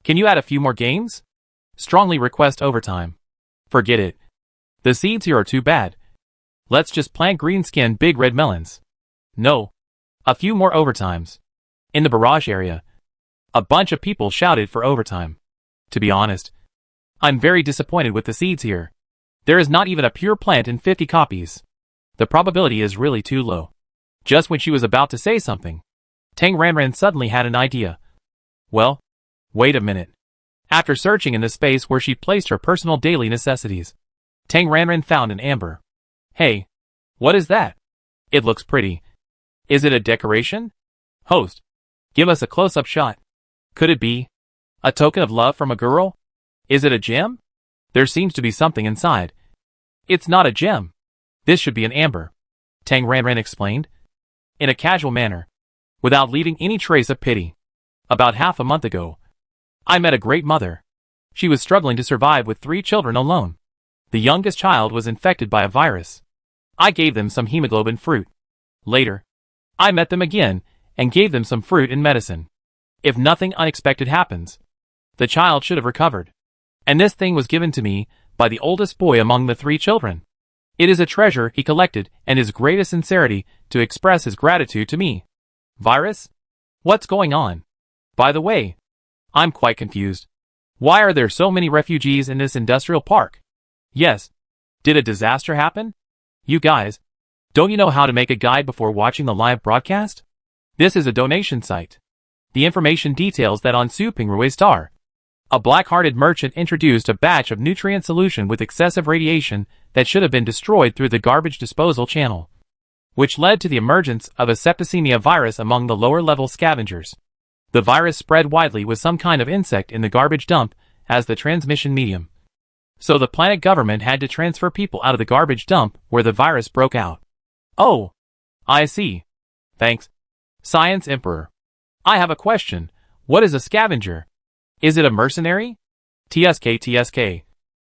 S1: can you add a few more games? Strongly request overtime. Forget it. The seeds here are too bad. Let's just plant green-skinned big red melons. No. A few more overtimes. In the barrage area, a bunch of people shouted for overtime. To be honest, I'm very disappointed with the seeds here. There is not even a pure plant in 50 copies. The probability is really too low. Just when she was about to say something, Tang Ranran suddenly had an idea. Well, wait a minute. After searching in the space where she placed her personal daily necessities, Tang Ranran found an amber. Hey, what is that? It looks pretty. Is it a decoration? Host, give us a close-up shot. Could it be a token of love from a girl? Is it a gem? There seems to be something inside. It's not a gem. This should be an amber, Tang Ranran explained, in a casual manner, without leaving any trace of pity. About half a month ago, I met a great mother. She was struggling to survive with 3 children alone. The youngest child was infected by a virus. I gave them some hemoglobin fruit. Later, I met them again and gave them some fruit and medicine. If nothing unexpected happens, the child should have recovered. And this thing was given to me by the oldest boy among the 3 children. It is a treasure he collected and his greatest sincerity to express his gratitude to me. Virus? What's going on? By the way, I'm quite confused. Why are there so many refugees in this industrial park? Yes. Did a disaster happen? You guys, don't you know how to make a guide before watching the live broadcast? This is a donation site. The information details that on Suping Star, a black-hearted merchant introduced a batch of nutrient solution with excessive radiation that should have been destroyed through the garbage disposal channel, which led to the emergence of a septicemia virus among the lower-level scavengers. The virus spread widely with some kind of insect in the garbage dump as the transmission medium. So the planet government had to transfer people out of the garbage dump where the virus broke out. Oh, I see. Thanks, Science Emperor. I have a question. What is a scavenger? Is it a mercenary? TSK.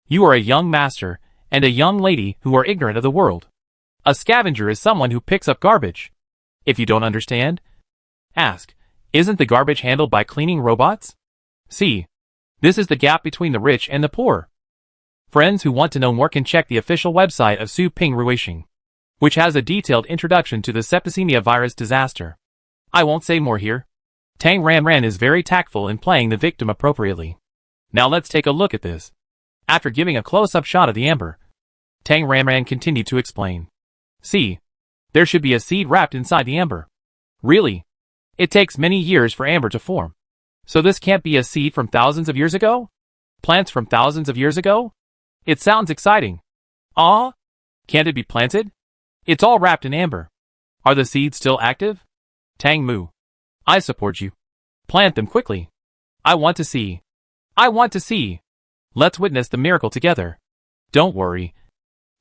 S1: You are a young master and a young lady who are ignorant of the world. A scavenger is someone who picks up garbage. If you don't understand, ask. Isn't the garbage handled by cleaning robots? See, this is the gap between the rich and the poor. Friends who want to know more can check the official website of Suping Ruishing, which has a detailed introduction to the septicemia virus disaster. I won't say more here. Tang Ranran is very tactful in playing the victim appropriately. Now let's take a look at this. After giving a close-up shot of the amber, Tang Ranran continued to explain. See, there should be a seed wrapped inside the amber. Really? It takes many years for amber to form. So this can't be a seed from thousands of years ago? Plants from thousands of years ago? It sounds exciting. Ah? Can't it be planted? It's all wrapped in amber. Are the seeds still active? Tang Mu. I support you. Plant them quickly. I want to see. Let's witness the miracle together. Don't worry.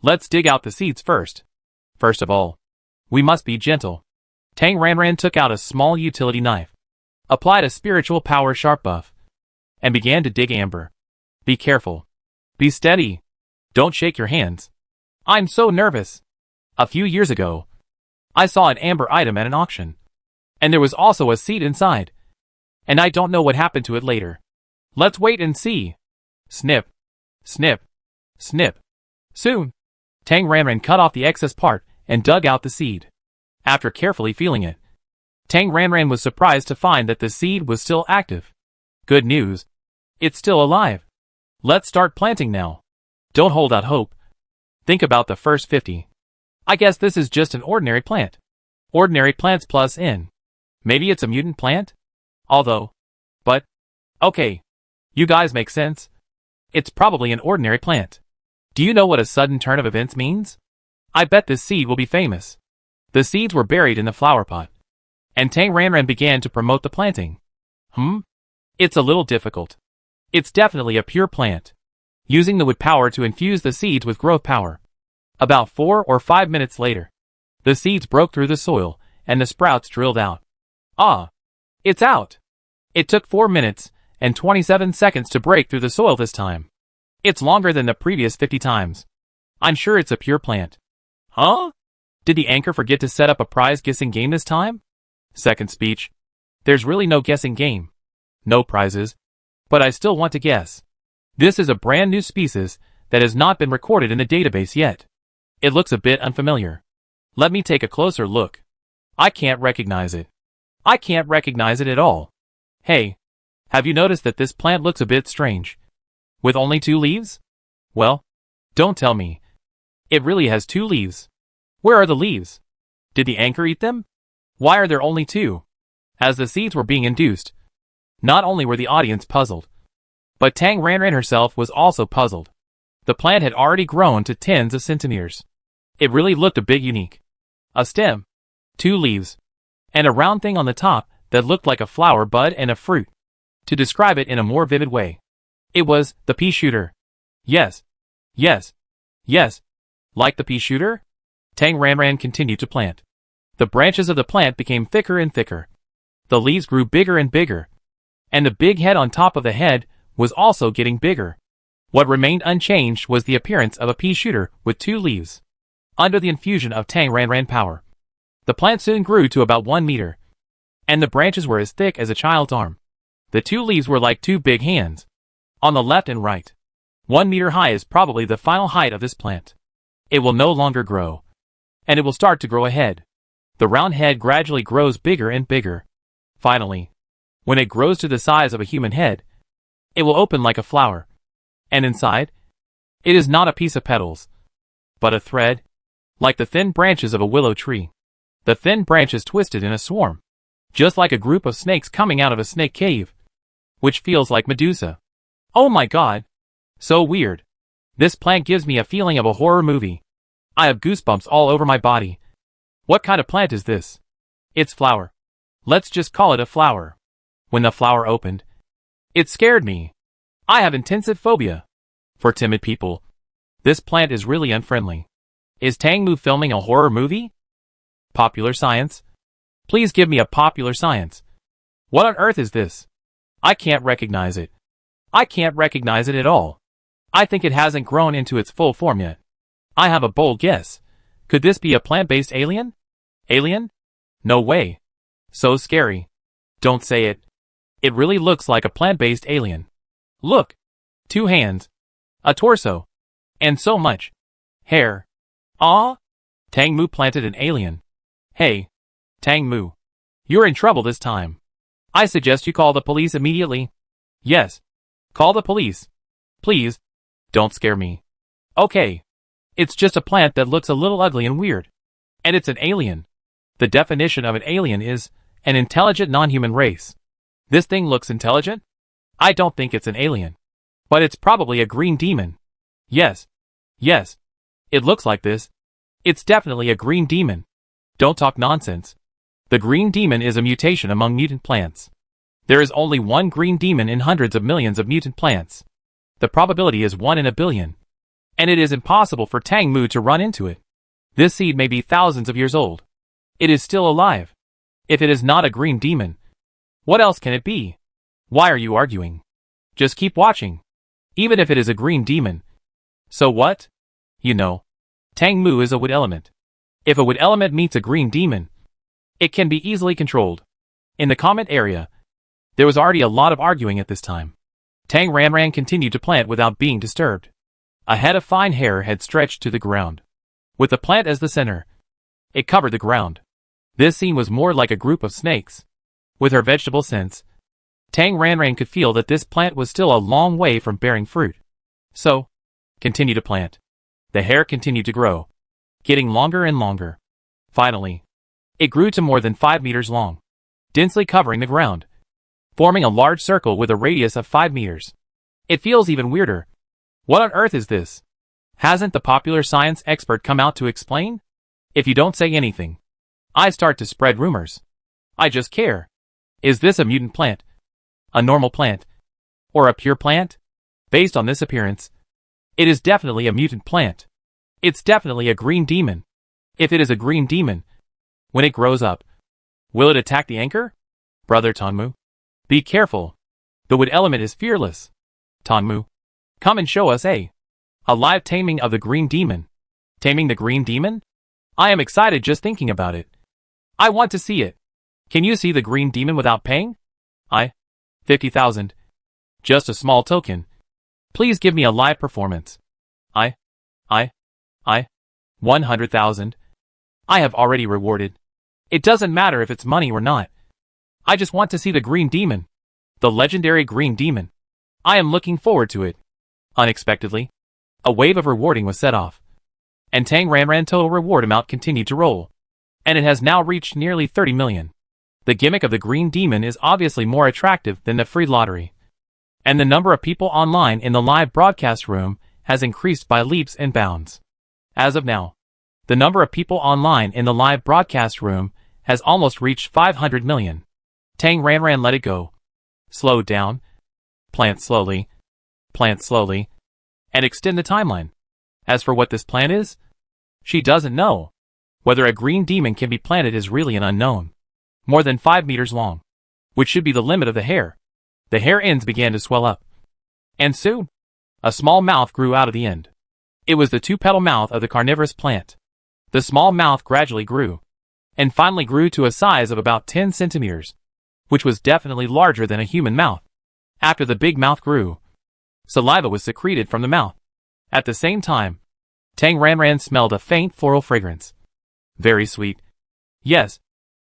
S1: Let's dig out the seeds first. First of all, we must be gentle. Tang Ranran took out a small utility knife, applied a spiritual power sharp buff, and began to dig amber. Be careful. Be steady. Don't shake your hands. I'm so nervous. A few years ago, I saw an amber item at an auction, and there was also a seed inside, and I don't know what happened to it later. Let's wait and see. Snip. Snip. Snip. Soon, Tang Ranran cut off the excess part and dug out the seed. After carefully feeling it, Tang Ranran was surprised to find that the seed was still active. Good news. It's still alive. Let's start planting now. Don't hold out hope. Think about the first 50. I guess this is just an ordinary plant. Ordinary plants plus N. Maybe it's a mutant plant? But, okay. You guys make sense. It's probably an ordinary plant. Do you know what a sudden turn of events means? I bet this seed will be famous. The seeds were buried in the flower pot, and Tang Ranran began to promote the planting. It's a little difficult. It's definitely a pure plant, using the wood power to infuse the seeds with growth power. About 4 or 5 minutes later, the seeds broke through the soil, and the sprouts drilled out. Ah! It's out! It took 4 minutes and 27 seconds to break through the soil this time. It's longer than the previous 50 times. I'm sure it's a pure plant. Huh? Did the anchor forget to set up a prize guessing game this time? Second speech. There's really no guessing game. No prizes. But I still want to guess. This is a brand new species that has not been recorded in the database yet. It looks a bit unfamiliar. Let me take a closer look. I can't recognize it. I can't recognize it at all. Hey, have you noticed that this plant looks a bit strange? With only 2 leaves? Well, don't tell me. It really has 2 leaves. Where are the leaves? Did the anchor eat them? Why are there only 2? As the seeds were being induced, not only were the audience puzzled, but Tang Ranran herself was also puzzled. The plant had already grown to tens of centimeters. It really looked a bit unique. A stem. 2 leaves, and a round thing on the top that looked like a flower bud and a fruit. To describe it in a more vivid way, it was the pea shooter. Yes. Yes. Yes. Like the pea shooter? Tang Ranran continued to plant. The branches of the plant became thicker and thicker. The leaves grew bigger and bigger. And the big head on top of the head was also getting bigger. What remained unchanged was the appearance of a pea shooter with 2 leaves. Under the infusion of Tang Ranran power, the plant soon grew to about 1 meter. And the branches were as thick as a child's arm. The 2 leaves were like 2 big hands. On the left and right. 1 meter high is probably the final height of this plant. It will no longer grow. And it will start to grow ahead. The round head gradually grows bigger and bigger. Finally, when it grows to the size of a human head, it will open like a flower. And inside, it is not a piece of petals, but a thread, like the thin branches of a willow tree. The thin branches twisted in a swarm, just like a group of snakes coming out of a snake cave, which feels like Medusa. Oh my god! So weird. This plant gives me a feeling of a horror movie. I have goosebumps all over my body. What kind of plant is this? It's flower. Let's just call it a flower. When the flower opened, it scared me. I have intensive phobia. For timid people, this plant is really unfriendly. Is Tangmu filming a horror movie? Popular science? Please give me a popular science. What on earth is this? I can't recognize it. I can't recognize it at all. I think it hasn't grown into its full form yet. I have a bold guess. Could this be a plant-based alien? Alien? No way. So scary. Don't say it. It really looks like a plant-based alien. Look. 2 hands. A torso. And so much hair. Ah? Tangmu planted an alien. Hey. Tangmu. You're in trouble this time. I suggest you call the police immediately. Yes. Call the police. Please. Don't scare me. Okay. It's just a plant that looks a little ugly and weird. And it's an alien. The definition of an alien is an intelligent non-human race. This thing looks intelligent? I don't think it's an alien. But it's probably a green demon. Yes. Yes. It looks like this. It's definitely a green demon. Don't talk nonsense. The green demon is a mutation among mutant plants. There is only one green demon in hundreds of millions of mutant plants. The probability is 1 in a billion. And it is impossible for Tangmu to run into it. This seed may be thousands of years old. It is still alive. If it is not a green demon, what else can it be? Why are you arguing? Just keep watching. Even if it is a green demon. So what? You know, Tangmu is a wood element. If a wood element meets a green demon, it can be easily controlled. In the comment area, there was already a lot of arguing at this time. Tang Ranran continued to plant without being disturbed. A head of fine hair had stretched to the ground. With the plant as the center, it covered the ground. This scene was more like a group of snakes. With her vegetable sense, Tang Ranran could feel that this plant was still a long way from bearing fruit. So, continue to plant. The hair continued to grow, getting longer and longer. Finally, it grew to more than 5 meters long, densely covering the ground, forming a large circle with a radius of 5 meters. It feels even weirder. What on earth is this? Hasn't the popular science expert come out to explain? If you don't say anything, I start to spread rumors. I just care. Is this a mutant plant? A normal plant? Or a pure plant? Based on this appearance, it is definitely a mutant plant. It's definitely a green demon. If it is a green demon, when it grows up, will it attack the anchor? Brother Tangmu, be careful. The wood element is fearless. Tangmu, come and show us a live taming of the green demon. Taming the green demon? I am excited just thinking about it. I want to see it. Can you see the green demon without paying? 50,000. Just a small token. Please give me a live performance. 100,000. I have already rewarded. It doesn't matter if it's money or not. I just want to see the green demon. The legendary green demon. I am looking forward to it. Unexpectedly, a wave of rewarding was set off. And Tang Ranran total reward amount continued to roll. And it has now reached nearly 30 million. The gimmick of the green demon is obviously more attractive than the free lottery. And the number of people online in the live broadcast room has increased by leaps and bounds. As of now, the number of people online in the live broadcast room has almost reached 500 million. Tang Ranran let it go. Slowed down. Plant slowly, and extend the timeline. As for what this plant is, she doesn't know. Whether a green demon can be planted is really an unknown. More than 5 meters long, which should be the limit of the hair. The hair ends began to swell up. And soon, a small mouth grew out of the end. It was the two-petal mouth of the carnivorous plant. The small mouth gradually grew, and finally grew to a size of about 10 centimeters, which was definitely larger than a human mouth. After the big mouth grew, saliva was secreted from the mouth. At the same time, Tang Ranran smelled a faint floral fragrance. Very sweet. Yes,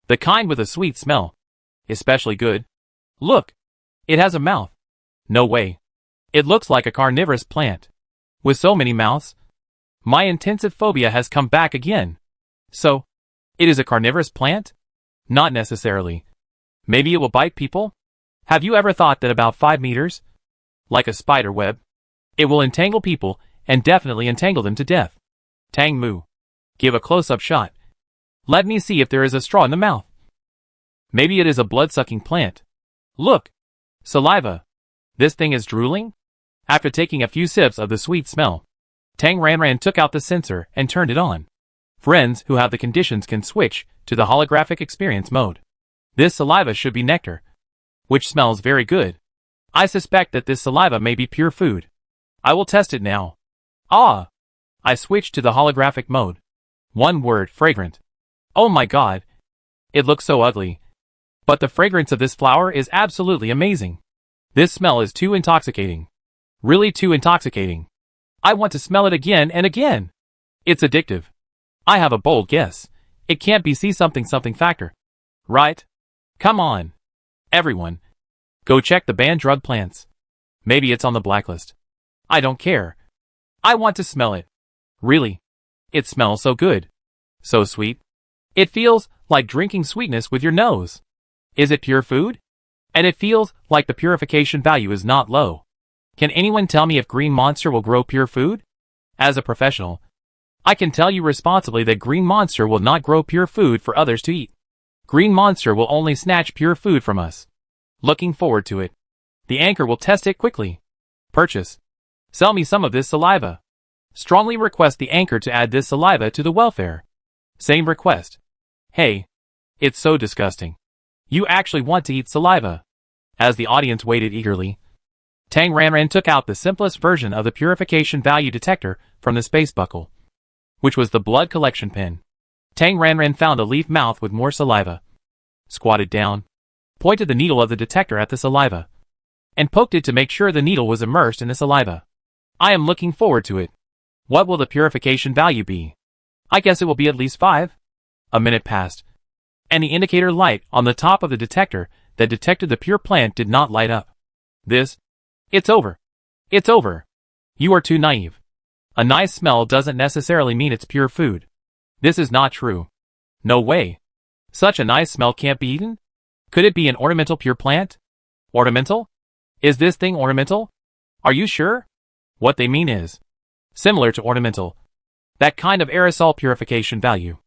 S1: the kind with a sweet smell. Especially good. Look, it has a mouth. No way. It looks like a carnivorous plant. With so many mouths, my intensive phobia has come back again. So, it is a carnivorous plant? Not necessarily. Maybe it will bite people? Have you ever thought that about 5 meters? Like a spider web, it will entangle people and definitely entangle them to death. Tang Mu. Give a close-up shot. Let me see if there is a straw in the mouth. Maybe it is a blood-sucking plant. Look. Saliva. This thing is drooling? After taking a few sips of the sweet smell, Tang Ranran took out the sensor and turned it on. Friends who have the conditions can switch to the holographic experience mode. This saliva should be nectar, which smells very good. I suspect that this saliva may be pure food. I will test it now. Ah! I switched to the holographic mode. One word, fragrant. Oh my god. It looks so ugly. But the fragrance of this flower is absolutely amazing. This smell is too intoxicating. Really too intoxicating. I want to smell it again and again. It's addictive. I have a bold guess. It can't be C something something factor. Right? Come on. Everyone. Go check the banned drug plants. Maybe it's on the blacklist. I don't care. I want to smell it. Really. It smells so good. So sweet. It feels like drinking sweetness with your nose. Is it pure food? And it feels like the purification value is not low. Can anyone tell me if Green Monster will grow pure food? As a professional, I can tell you responsibly that Green Monster will not grow pure food for others to eat. Green Monster will only snatch pure food from us. Looking forward to it. The anchor will test it quickly. Purchase. Sell me some of this saliva. Strongly request the anchor to add this saliva to the welfare. Same request. Hey. It's so disgusting. You actually want to eat saliva. As the audience waited eagerly, Tang Ranran took out the simplest version of the purification value detector from the space buckle, which was the blood collection pin. Tang Ranran found a leaf mouth with more saliva, squatted down, pointed the needle of the detector at the saliva, and poked it to make sure the needle was immersed in the saliva. I am looking forward to it. What will the purification value be? I guess it will be at least 5. A minute passed, and the indicator light on the top of the detector that detected the pure plant did not light up. It's over. It's over. You are too naive. A nice smell doesn't necessarily mean it's pure food. This is not true. No way. Such a nice smell can't be eaten? Could it be an ornamental pure plant? Ornamental? Is this thing ornamental? Are you sure? What they mean is similar to ornamental. That kind of aerosol purification value.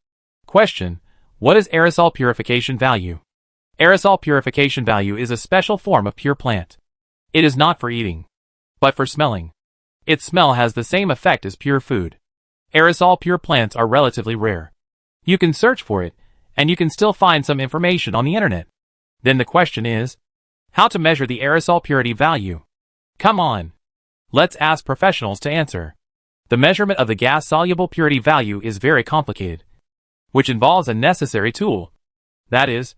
S1: Question: what is aerosol purification value? Aerosol purification value is a special form of pure plant. It is not for eating, but for smelling. Its smell has the same effect as pure food. Aerosol pure plants are relatively rare. You can search for it, and you can still find some information on the internet. Then the question is, how to measure the aerosol purity value? Come on. Let's ask professionals to answer. The measurement of the gas-soluble purity value is very complicated, which involves a necessary tool. That is,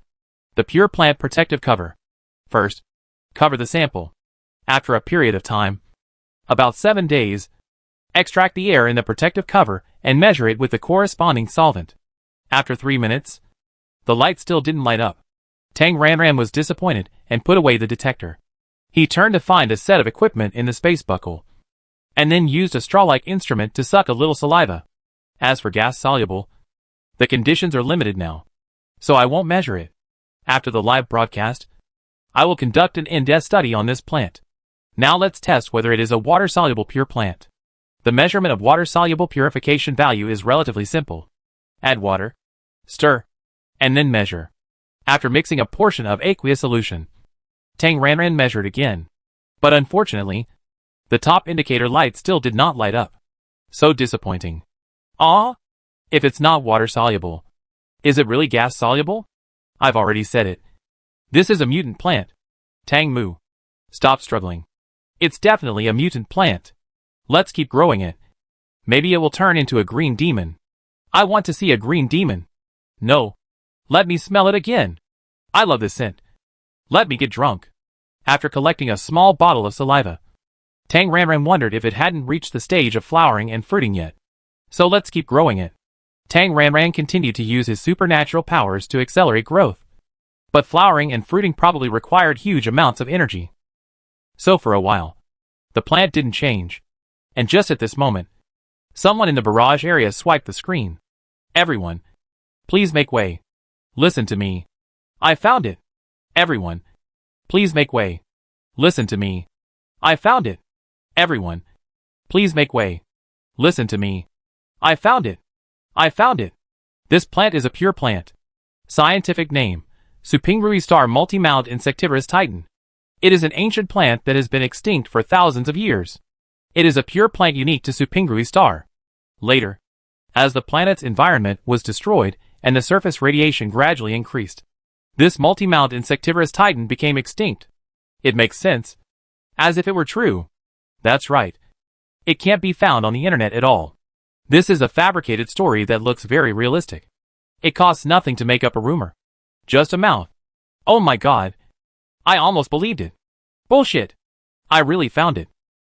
S1: the pure plant protective cover. First, cover the sample. After a period of time, about 7 days, extract the air in the protective cover and measure it with the corresponding solvent. After 3 minutes, the light still didn't light up. Tang Ranran was disappointed and put away the detector. He turned to find a set of equipment in the space buckle, and then used a straw-like instrument to suck a little saliva. As for gas-soluble, the conditions are limited now, so I won't measure it. After the live broadcast, I will conduct an in-depth study on this plant. Now let's test whether it is a water-soluble pure plant. The measurement of water-soluble purification value is relatively simple. Add water. Stir. and then measure. After mixing a portion of aqueous solution, Tang Ranran measured again. But unfortunately, the top indicator light still did not light up. So disappointing. Ah? If it's not water soluble, is it really gas soluble? I've already said it. This is a mutant plant. Tang Mu. Stop struggling. It's definitely a mutant plant. Let's keep growing it. Maybe it will turn into a green demon. I want to see a green demon. No. Let me smell it again. I love this scent. Let me get drunk. After collecting a small bottle of saliva, Tang Ranran wondered if it hadn't reached the stage of flowering and fruiting yet. So let's keep growing it. Tang Ranran continued to use his supernatural powers to accelerate growth. But flowering and fruiting probably required huge amounts of energy. So for a while, the plant didn't change. And just at this moment, someone in the barrage area swiped the screen. Everyone, please make way. Listen to me. I found it. Everyone, please make way. Listen to me. I found it. Everyone, please make way. Listen to me. I found it. I found it. This plant is a pure plant. Scientific name, Supingrui star multi-mouthed insectivorous titan. It is an ancient plant that has been extinct for thousands of years. It is a pure plant unique to Supingrui star. Later, as the planet's environment was destroyed and the surface radiation gradually increased, this multi-mouthed insectivorous titan became extinct. It makes sense. As if it were true. That's right. It can't be found on the internet at all. This is a fabricated story that looks very realistic. It costs nothing to make up a rumor. Just a mouth. Oh my god. I almost believed it. Bullshit. I really found it.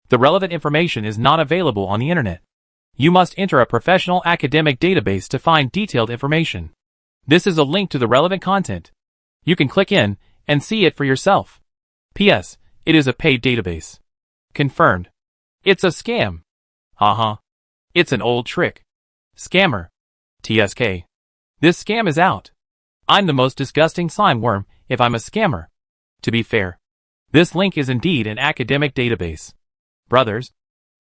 S1: The relevant information is not available on the internet. You must enter a professional academic database to find detailed information. This is a link to the relevant content. You can click in and see it for yourself. P.S. It is a paid database. Confirmed. It's a scam. Haha. It's an old trick. Scammer. TSK. This scam is out. I'm the most disgusting slime worm if I'm a scammer. To be fair, this link is indeed an academic database. Brothers,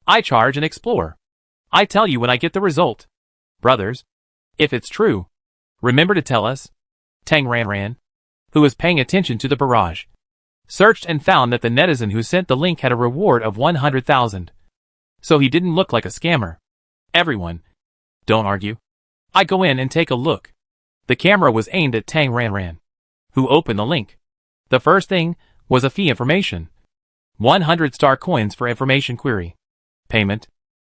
S1: I charge and explore. I tell you when I get the result. Brothers, if it's true, remember to tell us. Tang Ranran, who was paying attention to the barrage, searched and found that the netizen who sent the link had a reward of 100,000. So he didn't look like a scammer. Everyone, don't argue. I go in and take a look. The camera was aimed at Tang Ranran, who opened the link. The first thing was a fee information. 100 star coins for information query. Payment.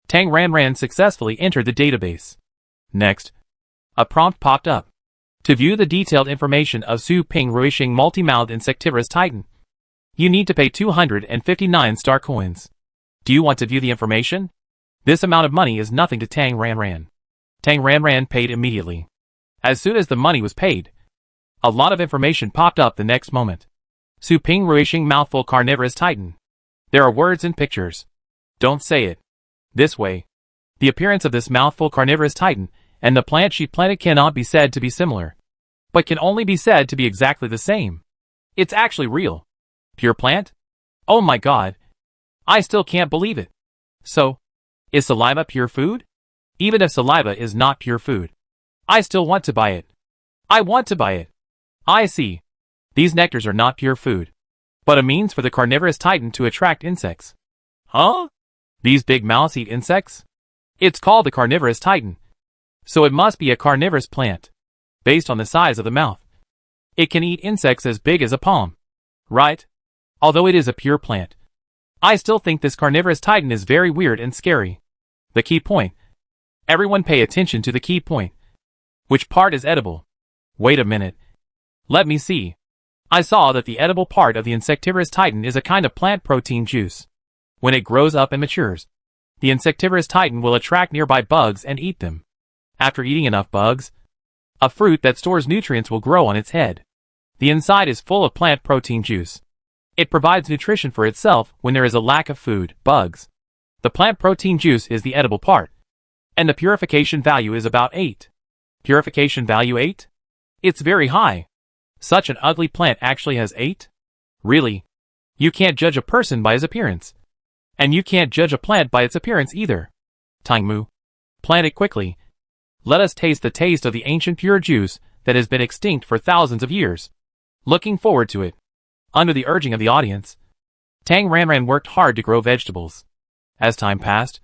S1: Tang Ranran successfully entered the database. Next, a prompt popped up. To view the detailed information of Su Ping Ruishing multi-mouthed insectivorous titan, you need to pay 259 star coins. Do you want to view the information? This amount of money is nothing to Tang Ranran. Tang Ranran paid immediately. As soon as the money was paid, a lot of information popped up the next moment. Su Ping Ruishing mouthful carnivorous titan. There are words and pictures. Don't say it. This way. The appearance of this mouthful carnivorous titan and the plant she planted cannot be said to be similar, but can only be said to be exactly the same. It's actually real. Pure plant? Oh my god. I still can't believe it. So, is saliva pure food? Even if saliva is not pure food, I still want to buy it. I want to buy it. I see. These nectars are not pure food, but a means for the carnivorous titan to attract insects. Huh? These big mouths eat insects? It's called the carnivorous titan, so it must be a carnivorous plant, based on the size of the mouth. It can eat insects as big as a palm. Right? Although it is a pure plant, I still think this carnivorous titan is very weird and scary. The key point. Everyone pay attention to the key point. Which part is edible? Wait a minute. Let me see. I saw that the edible part of the insectivorous titan is a kind of plant protein juice. When it grows up and matures, the insectivorous titan will attract nearby bugs and eat them. After eating enough bugs, a fruit that stores nutrients will grow on its head. The inside is full of plant protein juice. It provides nutrition for itself when there is a lack of food, bugs. The plant protein juice is the edible part, and the purification value is about 8. Purification value 8? It's very high. Such an ugly plant actually has 8? Really? You can't judge a person by his appearance. And you can't judge a plant by its appearance either. Tang Mu. Plant it quickly. Let us taste the taste of the ancient pure juice that has been extinct for thousands of years. Looking forward to it. Under the urging of the audience, Tang Ranran worked hard to grow vegetables. As time passed,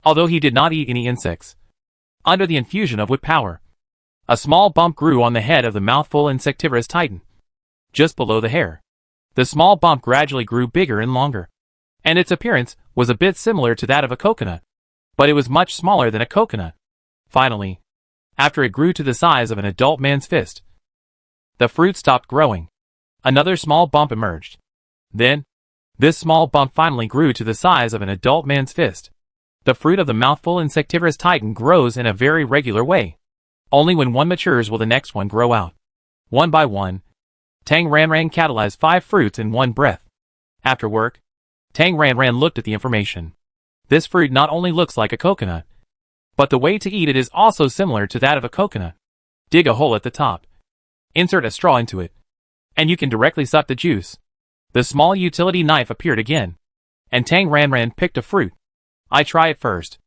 S1: although he did not eat any insects, under the infusion of whip power, a small bump grew on the head of the mouthful insectivorous titan. Just below the hair, the small bump gradually grew bigger and longer, and its appearance was a bit similar to that of a coconut, but it was much smaller than a coconut. Finally, after it grew to the size of an adult man's fist, the fruit stopped growing. Another small bump emerged. Then, this small bump finally grew to the size of an adult man's fist. The fruit of the mouthful insectivorous titan grows in a very regular way. Only when one matures will the next one grow out. One by one, Tang Ranran catalyzed 5 fruits in one breath. After work, Tang Ranran looked at the information. This fruit not only looks like a coconut, but the way to eat it is also similar to that of a coconut. Dig a hole at the top. Insert a straw into it, and you can directly suck the juice. The small utility knife appeared again, and Tang Ranran picked a fruit. I try it first.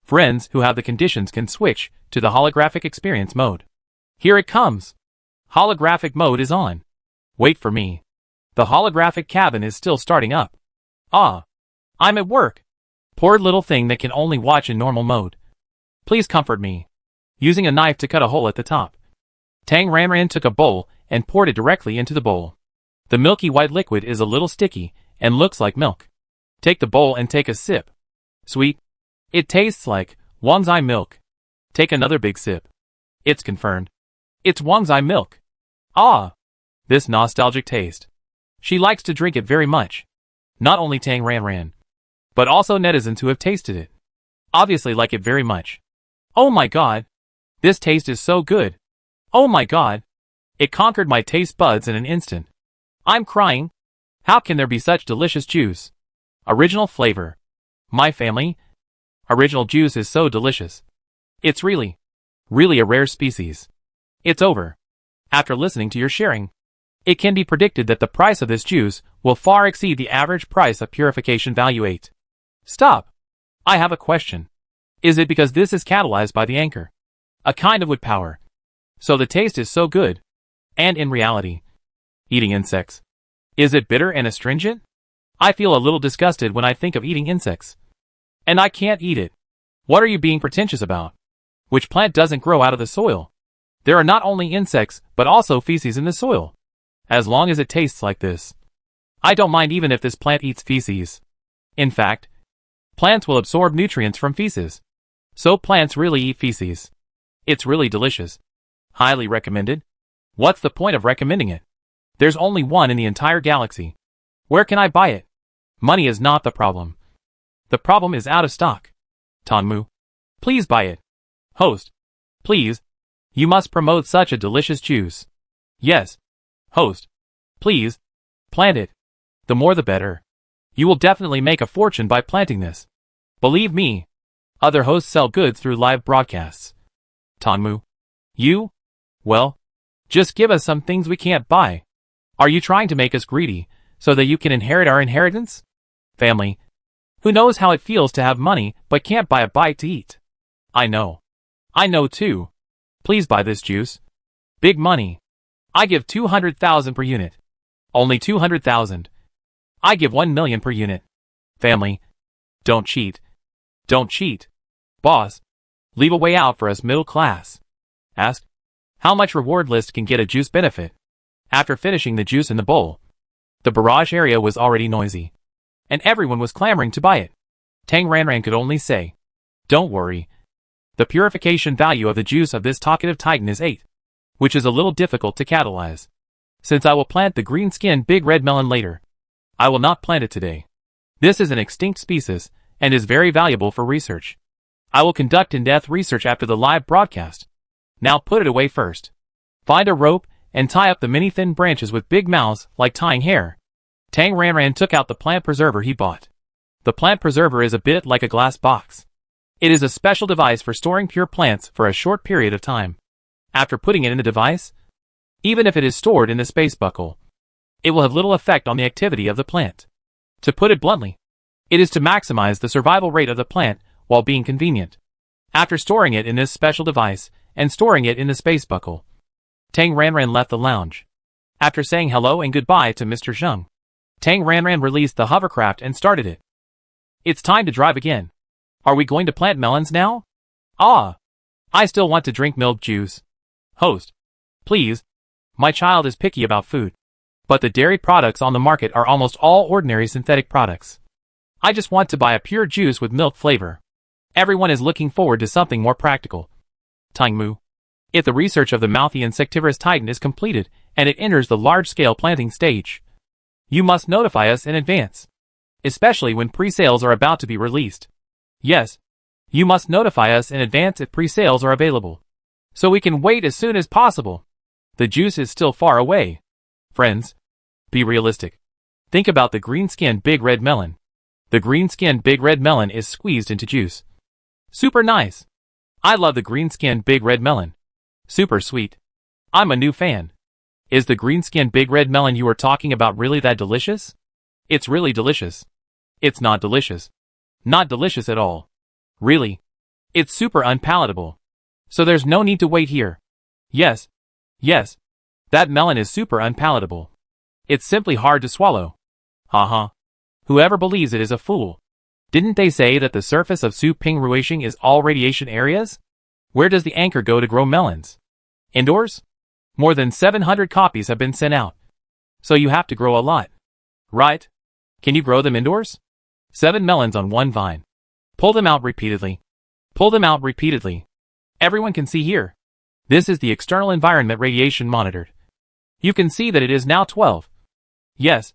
S1: Friends who have the conditions can switch to the holographic experience mode. Here it comes. Holographic mode is on. Wait for me. The holographic cabin is still starting up. Ah, I'm at work. Poor little thing that can only watch in normal mode. Please comfort me. Using a knife to cut a hole at the top, Tang Ranran took a bowl and poured it directly into the bowl. The milky white liquid is a little sticky and looks like milk. Take the bowl and take a sip. Sweet. It tastes like Wangzai milk. Take another big sip. It's confirmed. It's Wangzai milk. Ah! This nostalgic taste. She likes to drink it very much. Not only Tang Ranran, but also netizens who have tasted it obviously like it very much. Oh my god! This taste is so good! Oh my god! It conquered my taste buds in an instant. I'm crying. How can there be such delicious juice? Original flavor. My family. Original juice is so delicious. It's really a rare species. It's over. After listening to your sharing, it can be predicted that the price of this juice will far exceed the average price of purification value 8. Stop. I have a question. Is it because this is catalyzed by the anchor? A kind of wood power. So the taste is so good. And in reality, eating insects. Is it bitter and astringent? I feel a little disgusted when I think of eating insects. And I can't eat it. What are you being pretentious about? Which plant doesn't grow out of the soil? There are not only insects, but also feces in the soil. As long as it tastes like this, I don't mind even if this plant eats feces. In fact, plants will absorb nutrients from feces. So plants really eat feces. It's really delicious. Highly recommended. What's the point of recommending it? There's only one in the entire galaxy. Where can I buy it? Money is not the problem. The problem is out of stock. Tanmu, please buy it. Host, please. You must promote such a delicious juice. Yes. Host, please. Plant it. The more the better. You will definitely make a fortune by planting this. Believe me. Other hosts sell goods through live broadcasts. Tanmu, you? Well, just give us some things we can't buy. Are you trying to make us greedy, so that you can inherit our inheritance? Family. Who knows how it feels to have money, but can't buy a bite to eat? I know. I know too. Please buy this juice. Big money. I give 200,000 per unit. Only 200,000. I give 1 million per unit. Family. Don't cheat. Don't cheat. Boss. Leave a way out for us middle class. Ask. How much reward list can get a juice benefit? After finishing the juice in the bowl, the barrage area was already noisy, and everyone was clamoring to buy it. Tang Ranran could only say, don't worry. The purification value of the juice of this talkative titan is 8, which is a little difficult to catalyze. Since I will plant the green-skinned big red melon later, I will not plant it today. This is an extinct species, and is very valuable for research. I will conduct in-depth research after the live broadcast. Now put it away first. Find a rope, and tie up the many thin branches with big mouths, like tying hair. Tang Ranran took out the plant preserver he bought. The plant preserver is a bit like a glass box. It is a special device for storing pure plants for a short period of time. After putting it in the device, even if it is stored in the space buckle, it will have little effect on the activity of the plant. To put it bluntly, it is to maximize the survival rate of the plant while being convenient. After storing it in this special device and storing it in the space buckle, Tang Ranran left the lounge. After saying hello and goodbye to Mr. Zheng, Tang Ranran released the hovercraft and started it. It's time to drive again. Are we going to plant melons now? Ah! I still want to drink milk juice. Host. Please. My child is picky about food. But the dairy products on the market are almost all ordinary synthetic products. I just want to buy a pure juice with milk flavor. Everyone is looking forward to something more practical. Tang Mu. If the research of the mouthy insectivorous titan is completed and it enters the large-scale planting stage, you must notify us in advance. Especially when pre-sales are about to be released. Yes. You must notify us in advance if pre-sales are available. So we can wait as soon as possible. The juice is still far away. Friends. Be realistic. Think about the green-skinned big red melon. The green-skinned big red melon is squeezed into juice. Super nice. I love the green-skinned big red melon. Super sweet. I'm a new fan. Is the green-skinned big red melon you are talking about really that delicious? It's really delicious. It's not delicious. Not delicious at all. Really. It's super unpalatable. So there's no need to wait here. Yes. Yes. That melon is super unpalatable. It's simply hard to swallow. Haha. Whoever believes it is a fool. Didn't they say that the surface of Su Ping Ruishing is all radiation areas? Where does the anchor go to grow melons? Indoors? More than 700 copies have been sent out. So you have to grow a lot. Right? Can you grow them indoors? 7 melons on one vine. Pull them out repeatedly. Pull them out repeatedly. Everyone can see here. This is the external environment radiation monitored. You can see that it is now 12. Yes.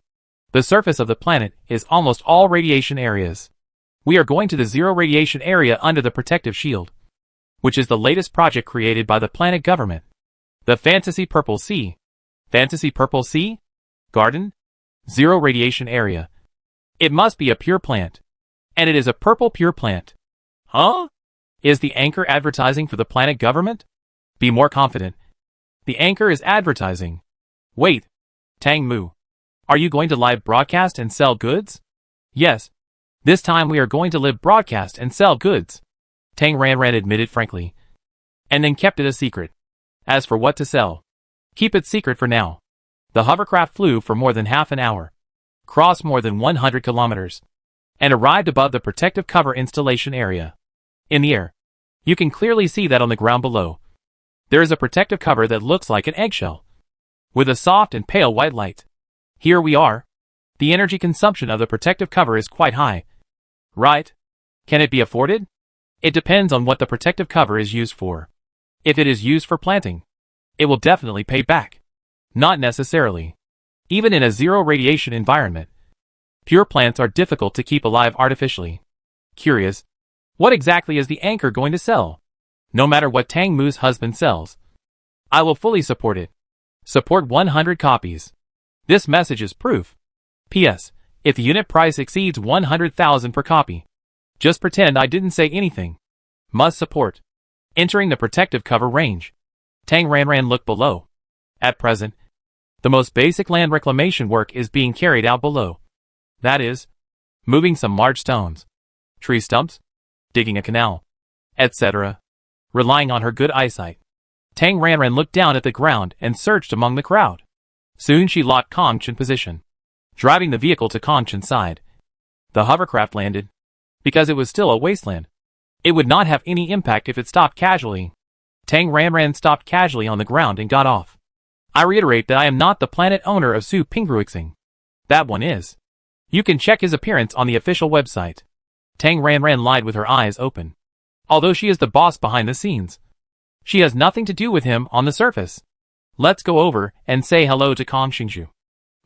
S1: The surface of the planet is almost all radiation areas. We are going to the zero radiation area under the protective shield, which is the latest project created by the planet government. The Fantasy Purple Sea. Fantasy Purple Sea? Garden? Zero radiation area. It must be a pure plant. And it is a purple pure plant. Huh? Is the anchor advertising for the planet government? Be more confident. The anchor is advertising. Wait. Tang Mu. Are you going to live broadcast and sell goods? Yes. This time we are going to live broadcast and sell goods. Tang Ranran admitted frankly. And then kept it a secret. As for what to sell, keep it secret for now. The hovercraft flew for more than half an hour, crossed more than 100 kilometers, and arrived above the protective cover installation area. In the air, you can clearly see that on the ground below, there is a protective cover that looks like an eggshell, with a soft and pale white light. Here we are. The energy consumption of the protective cover is quite high. Right? Can it be afforded? It depends on what the protective cover is used for. If it is used for planting, it will definitely pay back. Not necessarily. Even in a zero radiation environment, pure plants are difficult to keep alive artificially. Curious. What exactly is the anchor going to sell? No matter what Tang Mu's husband sells, I will fully support it. Support 100 copies. This message is proof. P.S. If the unit price exceeds 100,000 per copy, just pretend I didn't say anything. Must support. Entering the protective cover range. Tang Ranran looked below. At present, the most basic land reclamation work is being carried out below. That is, moving some large stones, tree stumps, digging a canal, etc. Relying on her good eyesight, Tang Ranran looked down at the ground and searched among the crowd. Soon she locked Kong Chen position, driving the vehicle to Kong Chen's side. The hovercraft landed. Because it was still a wasteland, it would not have any impact if it stopped casually. Tang Ranran stopped casually on the ground and got off. I reiterate that I am not the planet owner of Su Pingruixing. That one is. You can check his appearance on the official website. Tang Ranran lied with her eyes open. Although she is the boss behind the scenes, she has nothing to do with him on the surface. Let's go over and say hello to Kong Xingzhu.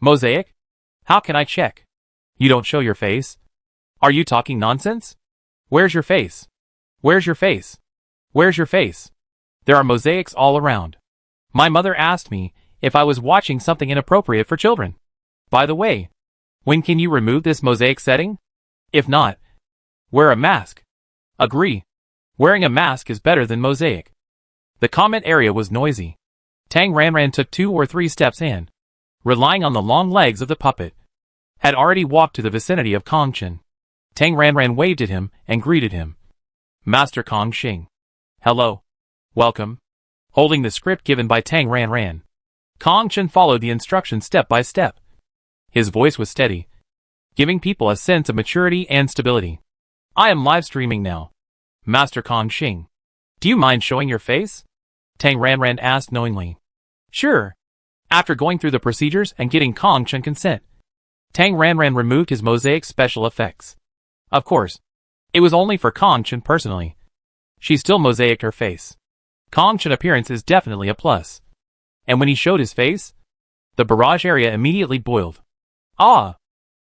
S1: Mosaic? How can I check? You don't show your face? Are you talking nonsense? Where's your face? Where's your face? Where's your face? There are mosaics all around. My mother asked me if I was watching something inappropriate for children. By the way, when can you remove this mosaic setting? If not, wear a mask. Agree. Wearing a mask is better than mosaic. The comment area was noisy. Tang Ranran took 2 or 3 steps and, relying on the long legs of the puppet, had already walked to the vicinity of Kong Chen. Tang Ranran waved at him and greeted him. Master Kong Xing. Hello. Welcome. Holding the script given by Tang Ran, Kong Chen followed the instructions step by step. His voice was steady, giving people a sense of maturity and stability. I am live streaming now. Master Kong Xing. Do you mind showing your face? Tang Ran asked knowingly. Sure. After going through the procedures and getting Kong Chen consent, Tang Ran removed his mosaic special effects. Of course, it was only for Kong Chen personally. She still mosaicked her face. Kong Chen appearance is definitely a plus. And when he showed his face, the barrage area immediately boiled. Ah!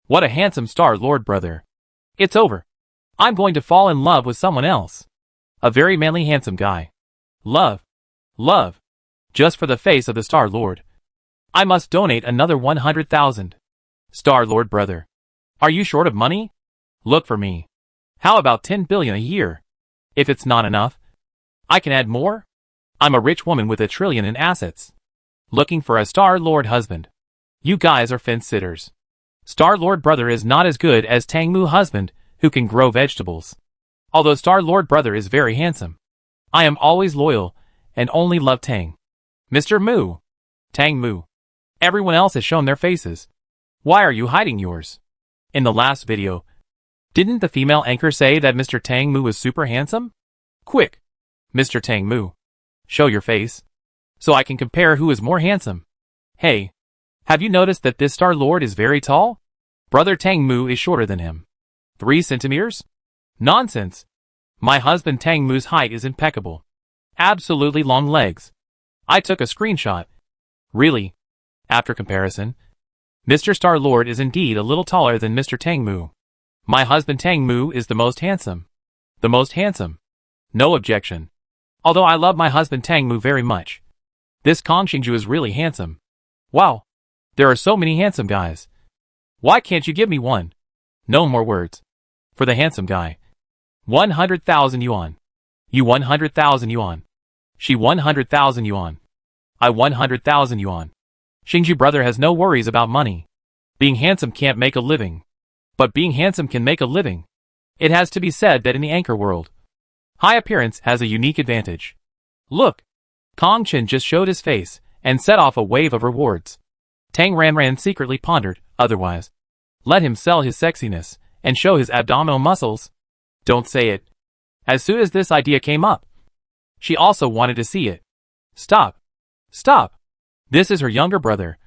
S1: What a handsome Star-Lord brother. It's over. I'm going to fall in love with someone else. A very manly handsome guy. Love. Love. Just for the face of the Star-Lord. I must donate another 100,000. Star-Lord brother. Are you short of money? Look for me. How about 10 billion a year? If it's not enough, I can add more. I'm a rich woman with 1 trillion in assets. Looking for a Star-Lord husband. You guys are fence-sitters. Star-Lord brother is not as good as Tang Mu husband, who can grow vegetables. Although Star-Lord brother is very handsome. I am always loyal, and only love Tang. Mr. Mu. Tang Mu. Everyone else has shown their faces. Why are you hiding yours? In the last video, didn't the female anchor say that Mr. Tang Mu was super handsome? Quick, Mr. Tang Mu. Show your face, so I can compare who is more handsome. Hey, have you noticed that this Star-Lord is very tall? Brother Tang Mu is shorter than him. 3 centimeters? Nonsense. My husband Tang Mu's height is impeccable. Absolutely long legs. I took a screenshot. Really? After comparison, Mr. Star-Lord is indeed a little taller than Mr. Tang Mu. My husband Tang Mu is the most handsome. The most handsome. No objection. Although I love my husband Tang Mu very much. This Kong Xingju is really handsome. Wow. There are so many handsome guys. Why can't you give me one? No more words. For the handsome guy. 100,000 yuan. You 100,000 yuan. She 100,000 yuan. I 100,000 yuan. Xingju brother has no worries about money. Being handsome can't make a living. But being handsome can make a living. It has to be said that in the anchor world, high appearance has a unique advantage. Look! Kong Chen just showed his face, and set off a wave of rewards. Tang Ran secretly pondered, otherwise. Let him sell his sexiness, and show his abdominal muscles. Don't say it. As soon as this idea came up, she also wanted to see it. Stop. Stop. This is her younger brother.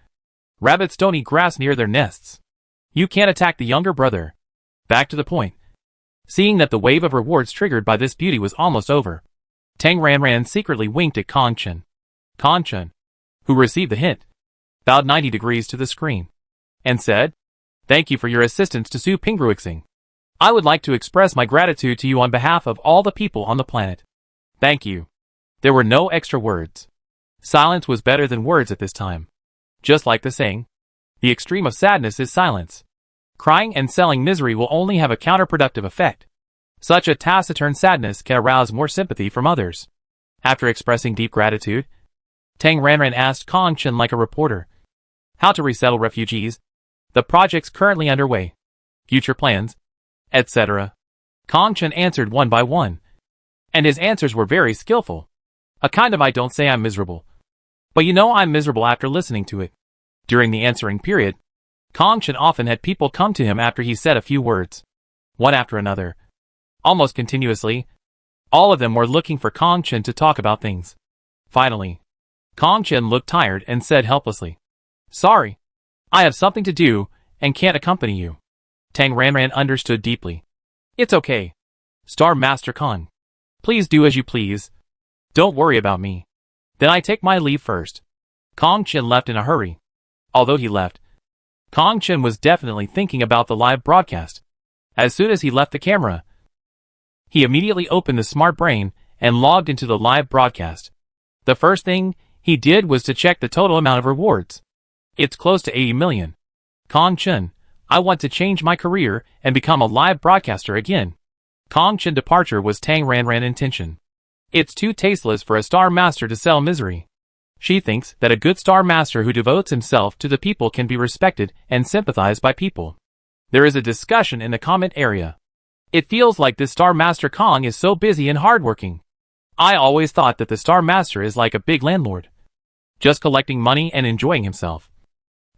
S1: Rabbits don't eat grass near their nests. You can't attack the younger brother. Back to the point. Seeing that the wave of rewards triggered by this beauty was almost over, Tang Ran secretly winked at Kong Chen. Kong Chen, who received the hint, bowed 90 degrees to the screen, and said, "Thank you for your assistance to Su Pingruixing. I would like to express my gratitude to you on behalf of all the people on the planet. Thank you." There were no extra words. Silence was better than words at this time. Just like the saying, the extreme of sadness is silence. Crying and selling misery will only have a counterproductive effect. Such a taciturn sadness can arouse more sympathy from others. After expressing deep gratitude, Tang Ran asked Kong Chen like a reporter, how to resettle refugees, the projects currently underway, future plans, etc. Kong Chen answered one by one, and his answers were very skillful. A kind of I don't say I'm miserable, but you know I'm miserable after listening to it. During the answering period, Kong Chen often had people come to him after he said a few words, one after another. Almost continuously, all of them were looking for Kong Chen to talk about things. Finally, Kong Chen looked tired and said helplessly, "Sorry, I have something to do and can't accompany you." Tang Ran understood deeply. "It's okay. Star Master Kong. Please do as you please. Don't worry about me. Then I take my leave first." Kong Chen left in a hurry. Although he left, Kong Chen was definitely thinking about the live broadcast. As soon as he left the camera, he immediately opened the smart brain and logged into the live broadcast. The first thing he did was to check the total amount of rewards. It's close to 80 million. Kong Chen, I want to change my career and become a live broadcaster again. Kong Chen departure was Tang Ran intention. It's too tasteless for a star master to sell misery. She thinks that a good star master who devotes himself to the people can be respected and sympathized by people. There is a discussion in the comment area. It feels like this Star Master Kong is so busy and hardworking. I always thought that the Star Master is like a big landlord, just collecting money and enjoying himself,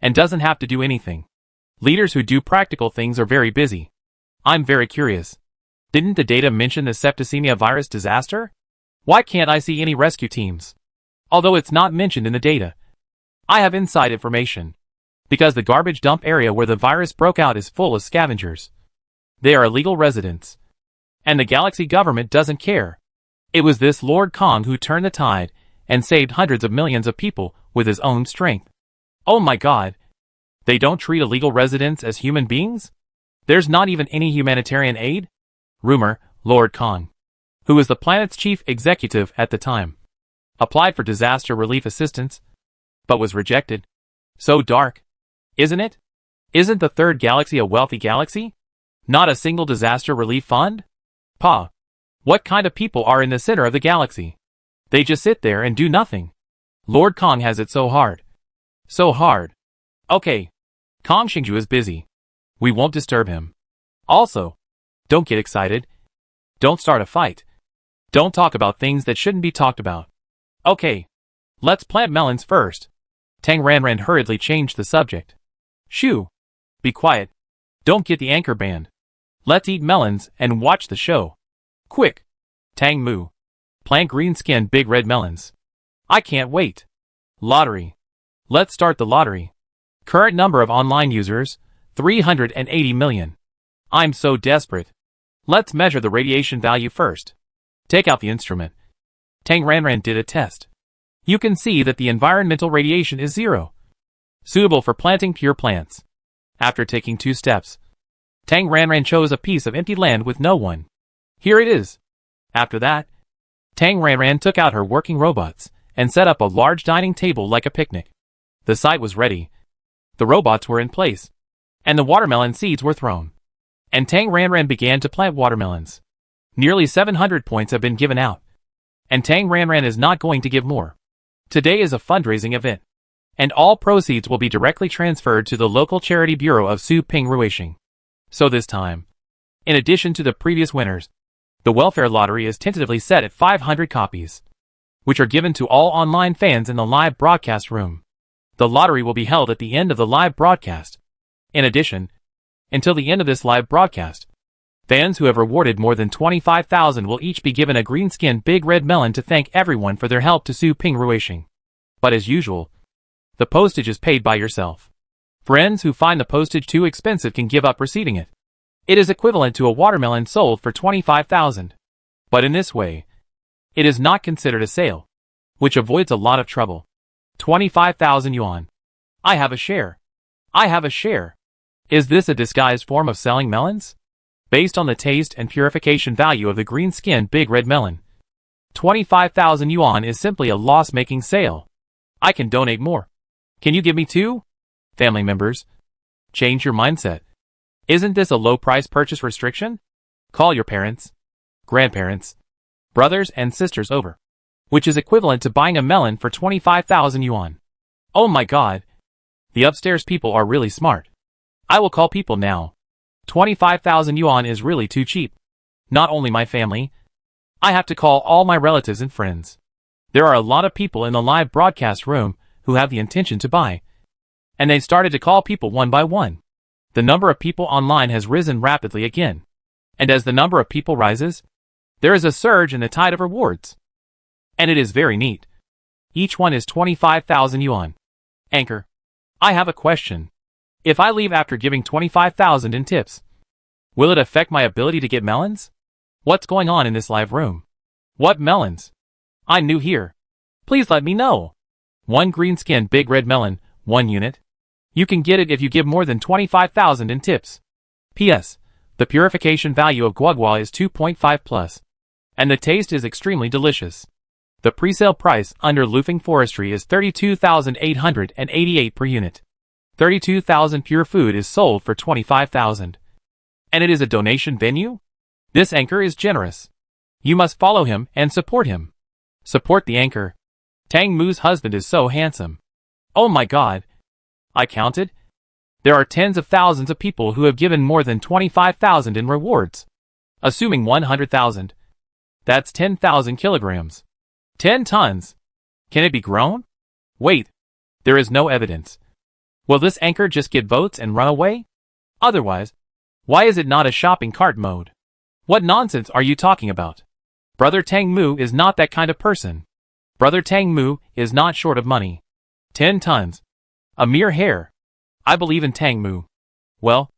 S1: and doesn't have to do anything. Leaders who do practical things are very busy. I'm very curious. Didn't the data mention the septicemia virus disaster? Why can't I see any rescue teams? Although it's not mentioned in the data. I have inside information. Because the garbage dump area where the virus broke out is full of scavengers. They are illegal residents. And the galaxy government doesn't care. It was this Lord Kong who turned the tide and saved hundreds of millions of people with his own strength. Oh my god. They don't treat illegal residents as human beings? There's not even any humanitarian aid? Rumor, Lord Kong, who was the planet's chief executive at the time, applied for disaster relief assistance, but was rejected. So dark, isn't it? Isn't the third galaxy a wealthy galaxy? Not a single disaster relief fund? Pa, what kind of people are in the center of the galaxy? They just sit there and do nothing. Lord Kong has it so hard. So hard. Okay. Kong Xingju is busy. We won't disturb him. Also, don't get excited. Don't start a fight. Don't talk about things that shouldn't be talked about. Okay. Let's plant melons first. Tang Ranran hurriedly changed the subject. Shoo. Be quiet. Don't get the anchor banned. Let's eat melons and watch the show. Quick. Tang Mu. Plant green-skinned big red melons. I can't wait. Lottery. Let's start the lottery. Current number of online users, 380 million. I'm so desperate. Let's measure the radiation value first. Take out the instrument. Tang Ranran did a test. You can see that the environmental radiation is 0. Suitable for planting pure plants. After taking 2 steps, Tang Ranran chose a piece of empty land with no one. Here it is. After that, Tang Ranran took out her working robots and set up a large dining table like a picnic. The site was ready. The robots were in place, and the watermelon seeds were thrown. And Tang Ranran began to plant watermelons. Nearly 700 points have been given out. And Tang Ranran is not going to give more. Today is a fundraising event, and all proceeds will be directly transferred to the local charity bureau of Su Ping Ruishing. So this time, in addition to the previous winners, the welfare lottery is tentatively set at 500 copies, which are given to all online fans in the live broadcast room. The lottery will be held at the end of the live broadcast. In addition, until the end of this live broadcast, fans who have rewarded more than 25,000 will each be given a green-skinned big red melon to thank everyone for their help to Su Ping Ruishing. But as usual, the postage is paid by yourself. Friends who find the postage too expensive can give up receiving it. It is equivalent to a watermelon sold for 25,000. But in this way, it is not considered a sale, which avoids a lot of trouble. 25,000 yuan. I have a share. I have a share. Is this a disguised form of selling melons? Based on the taste and purification value of the green-skinned big red melon, 25,000 yuan is simply a loss-making sale. I can donate more. Can you give me 2? Family members, change your mindset. Isn't this a low-price purchase restriction? Call your parents, grandparents, brothers and sisters over, which is equivalent to buying a melon for 25,000 yuan. Oh my god. The upstairs people are really smart. I will call people now. 25,000 yuan is really too cheap. Not only my family, I have to call all my relatives and friends. There are a lot of people in the live broadcast room who have the intention to buy. And they started to call people one by one. The number of people online has risen rapidly again. And as the number of people rises, there is a surge in the tide of rewards. And it is very neat. Each one is 25,000 yuan. Anchor, I have a question. If I leave after giving 25,000 in tips, will it affect my ability to get melons? What's going on in this live room? What melons? I'm new here. Please let me know. 1 green-skinned big red melon, 1 unit. You can get it if you give more than 25,000 in tips. P.S. The purification value of guagua is 2.5 plus. And the taste is extremely delicious. The pre-sale price under Lufeng Forestry is 32,888 per unit. 32,000 pure food is sold for 25,000. And it is a donation venue? This anchor is generous. You must follow him and support him. Support the anchor. Tang Mu's husband is so handsome. Oh my god. I counted. There are tens of thousands of people who have given more than 25,000 in rewards. Assuming 100,000. That's 10,000 kilograms. 10 tons. Can it be grown? Wait. There is no evidence. Will this anchor just get votes and run away? Otherwise, why is it not a shopping cart mode? What nonsense are you talking about? Brother Tang Mu is not that kind of person. Brother Tang Mu is not short of money. 10 tons. A mere hair. I believe in Tang Mu. Well,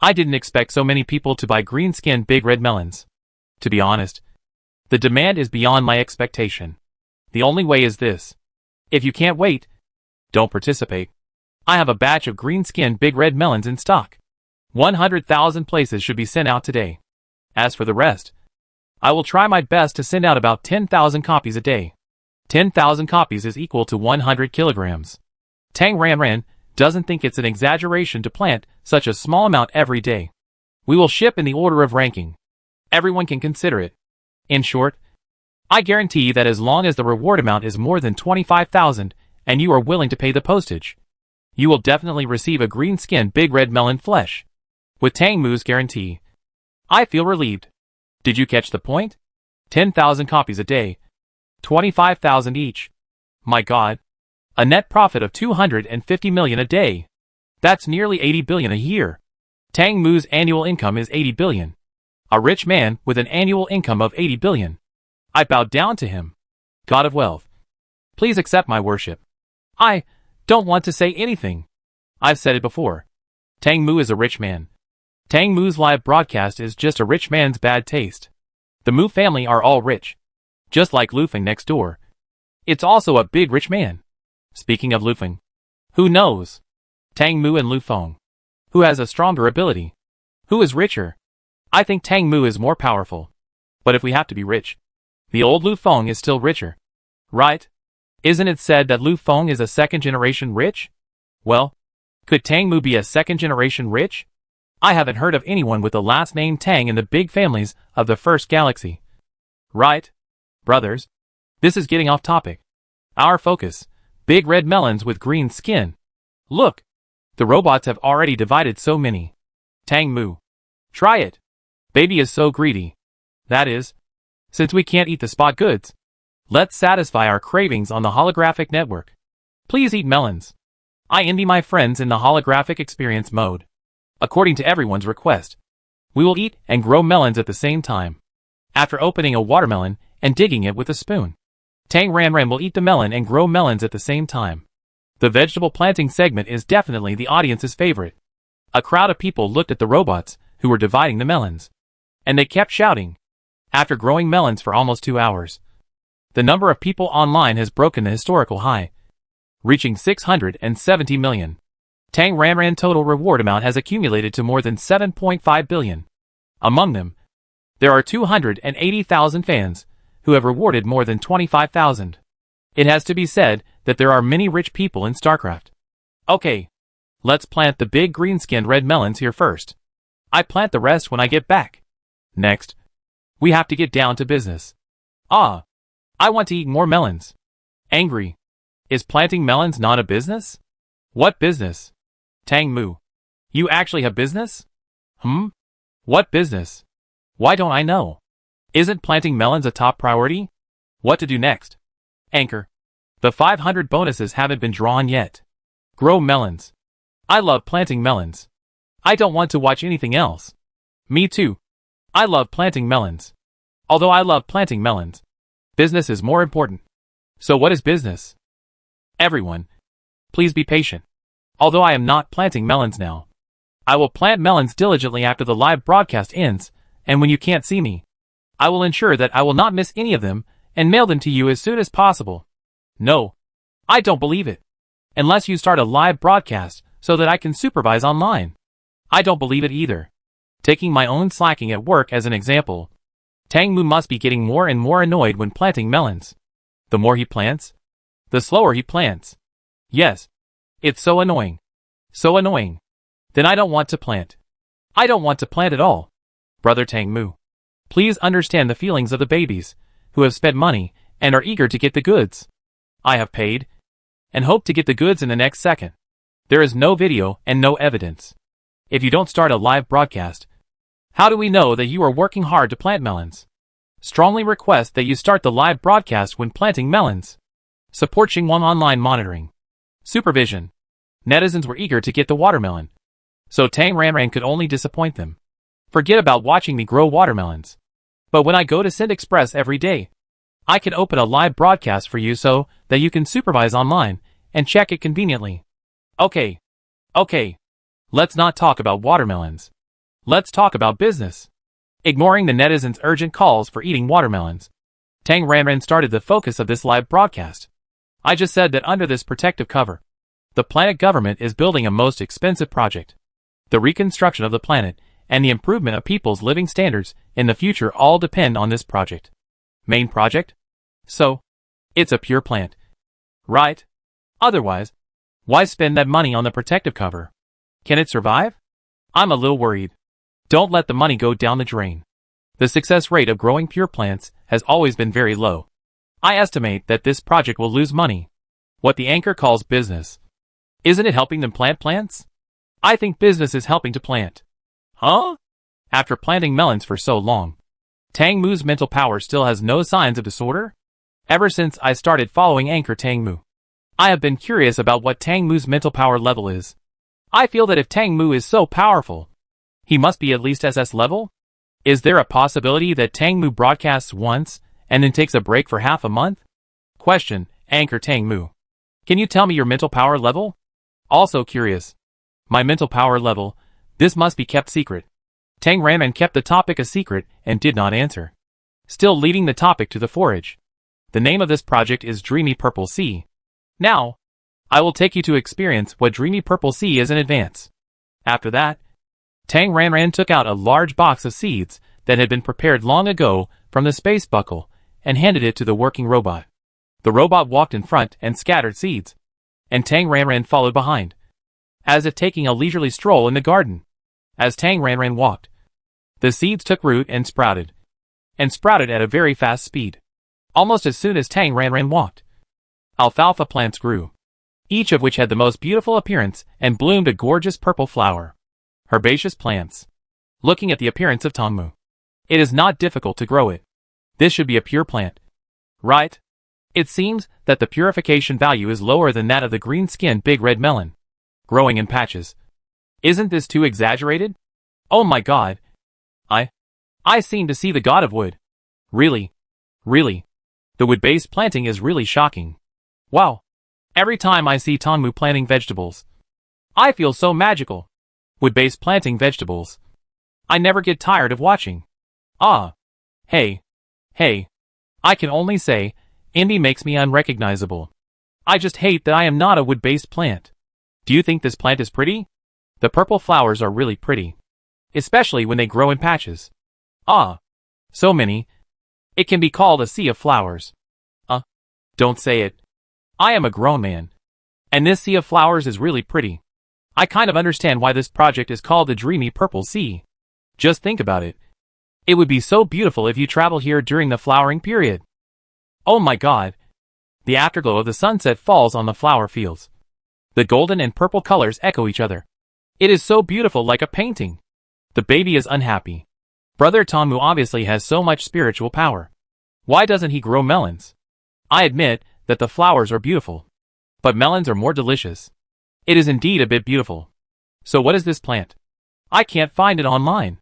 S1: I didn't expect so many people to buy green-skinned big red melons. To be honest, the demand is beyond my expectation. The only way is this. If you can't wait, don't participate. I have a batch of green-skinned big red melons in stock. 100,000 places should be sent out today. As for the rest, I will try my best to send out about 10,000 copies a day. 10,000 copies is equal to 100 kilograms. Tang Ranran doesn't think it's an exaggeration to plant such a small amount every day. We will ship in the order of ranking. Everyone can consider it. In short, I guarantee that as long as the reward amount is more than 25,000 and you are willing to pay the postage, you will definitely receive a green-skinned big red melon flesh. With Tang Mu's guarantee, I feel relieved. Did you catch the point? 10,000 copies a day. 25,000 each. My God. A net profit of 250 million a day. That's nearly 80 billion a year. Tang Mu's annual income is 80 billion. A rich man with an annual income of 80 billion. I bow down to him. God of wealth. Please accept my worship. I don't want to say anything. I've said it before. Tang Mu is a rich man. Tang Mu's live broadcast is just a rich man's bad taste. The Mu family are all rich. Just like Lufeng next door. It's also a big rich man. Speaking of Lufeng, who knows? Tang Mu and Lufeng. Who has a stronger ability? Who is richer? I think Tang Mu is more powerful. But if we have to be rich, the old Lufeng is still richer. Right? Isn't it said that Lufeng is a second-generation rich? Well, could Tang Mu be a second-generation rich? I haven't heard of anyone with the last name Tang in the big families of the first galaxy. Right? Brothers, this is getting off topic. Our focus, big red melons with green skin. Look, the robots have already divided so many. Tang Mu. Try it. Baby is so greedy. That is, since we can't eat the spot goods, let's satisfy our cravings on the holographic network. Please eat melons. I envy my friends in the holographic experience mode. According to everyone's request, we will eat and grow melons at the same time. After opening a watermelon and digging it with a spoon, Tang Ranran will eat the melon and grow melons at the same time. The vegetable planting segment is definitely the audience's favorite. A crowd of people looked at the robots who were dividing the melons, and they kept shouting. After growing melons for almost 2 hours, the number of people online has broken the historical high, reaching 670 million. Tang Ranran total reward amount has accumulated to more than 7.5 billion. Among them, there are 280,000 fans who have rewarded more than 25,000. It has to be said that there are many rich people in StarCraft. Okay, let's plant the big green-skinned red melons here first. I plant the rest when I get back. Next, we have to get down to business. I want to eat more melons. Angry. Is planting melons not a business? What business? Tang Mu. You actually have business? What business? Why don't I know? Isn't planting melons a top priority? What to do next? Anchor. The 500 bonuses haven't been drawn yet. Grow melons. I love planting melons. I don't want to watch anything else. Me too. I love planting melons. Although I love planting melons, business is more important. So what is business? Everyone, please be patient. Although I am not planting melons now, I will plant melons diligently after the live broadcast ends, and when you can't see me, I will ensure that I will not miss any of them and mail them to you as soon as possible. No, I don't believe it. Unless you start a live broadcast so that I can supervise online. I don't believe it either. Taking my own slacking at work as an example, Tang Mu must be getting more and more annoyed when planting melons. The more he plants, the slower he plants. Yes, it's so annoying. So annoying. Then I don't want to plant. I don't want to plant at all. Brother Tang Mu, please understand the feelings of the babies who have spent money and are eager to get the goods. I have paid and hope to get the goods in the next second. There is no video and no evidence. If you don't start a live broadcast, how do we know that you are working hard to plant melons? strongly request that you start the live broadcast when planting melons. Support Xinguang online monitoring. Supervision. Netizens were eager to get the watermelon, so Tang Ranran could only disappoint them. Forget about watching me grow watermelons. But when I go to Send Express every day, I can open a live broadcast for you so that you can supervise online and check it conveniently. Okay. Let's not talk about watermelons. Let's talk about business. Ignoring the netizens' urgent calls for eating watermelons, Tang Ranran started the focus of this live broadcast. I just said that under this protective cover, the planet government is building a most expensive project. The reconstruction of the planet and the improvement of people's living standards in the future all depend on this project. Main project? So, it's a pure plant. Right? Otherwise, why spend that money on the protective cover? Can it survive? I'm a little worried. Don't let the money go down the drain. The success rate of growing pure plants has always been very low. I estimate that this project will lose money. What the anchor calls business. Isn't it helping them plant plants? I think business is helping to plant. Huh? After planting melons for so long, Tang Mu's mental power still has no signs of disorder? Ever since I started following Anchor Tang Mu, I have been curious about what Tang Mu's mental power level is. I feel that if Tang Mu is so powerful, he must be at least SS level? Is there a possibility that Tang Mu broadcasts once and then takes a break for half a month? Question, Anchor Tang Mu. Can you tell me your mental power level? Also curious. My mental power level, this must be kept secret. Tang Ranran kept the topic a secret and did not answer. Still leading the topic to the forage. The name of this project is Dreamy Purple Sea. Now, I will take you to experience what Dreamy Purple Sea is in advance. After that, Tang Ranran took out a large box of seeds that had been prepared long ago from the space buckle and handed it to the working robot. The robot walked in front and scattered seeds, and Tang Ranran followed behind, as if taking a leisurely stroll in the garden. As Tang Ranran walked, the seeds took root and sprouted at a very fast speed. Almost as soon as Tang Ranran walked, alfalfa plants grew, each of which had the most beautiful appearance and bloomed a gorgeous purple flower. Herbaceous plants. Looking at the appearance of Tangmu, it is not difficult to grow it. This should be a pure plant. Right? It seems that the purification value is lower than that of the green-skinned big red melon, growing in patches. Isn't this too exaggerated? Oh my god. I seem to see the god of wood. Really. The wood-based planting is really shocking. Wow. Every time I see Tangmu planting vegetables, I feel so magical. Wood-based planting vegetables. I never get tired of watching. Hey. I can only say, Indy makes me unrecognizable. I just hate that I am not a wood-based plant. Do you think this plant is pretty? The purple flowers are really pretty, especially when they grow in patches. So many. It can be called a sea of flowers. Don't say it. I am a grown man, and this sea of flowers is really pretty. I kind of understand why this project is called the Dreamy Purple Sea. Just think about it. It would be so beautiful if you travel here during the flowering period. Oh my god. The afterglow of the sunset falls on the flower fields. The golden and purple colors echo each other. It is so beautiful, like a painting. The baby is unhappy. Brother Tangmu obviously has so much spiritual power. Why doesn't he grow melons? I admit that the flowers are beautiful, but melons are more delicious. It is indeed a bit beautiful. So what is this plant? I can't find it online.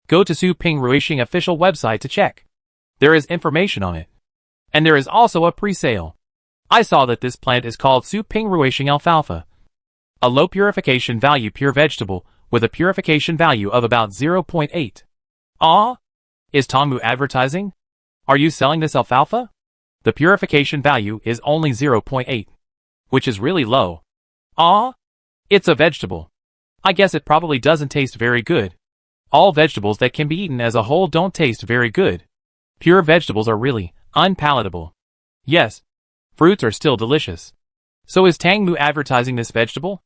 S1: Go to Su Ping Ruixing official website to check. There is information on it. And there is also a pre-sale. I saw that this plant is called Su Ping Ruixing alfalfa. A low purification value pure vegetable with a purification value of about 0.8. Is Tangmu advertising? Are you selling this alfalfa? The purification value is only 0.8, which is really low. It's a vegetable. I guess it probably doesn't taste very good. All vegetables that can be eaten as a whole don't taste very good. Pure vegetables are really unpalatable. Yes, fruits are still delicious. So is Tangmu advertising this vegetable?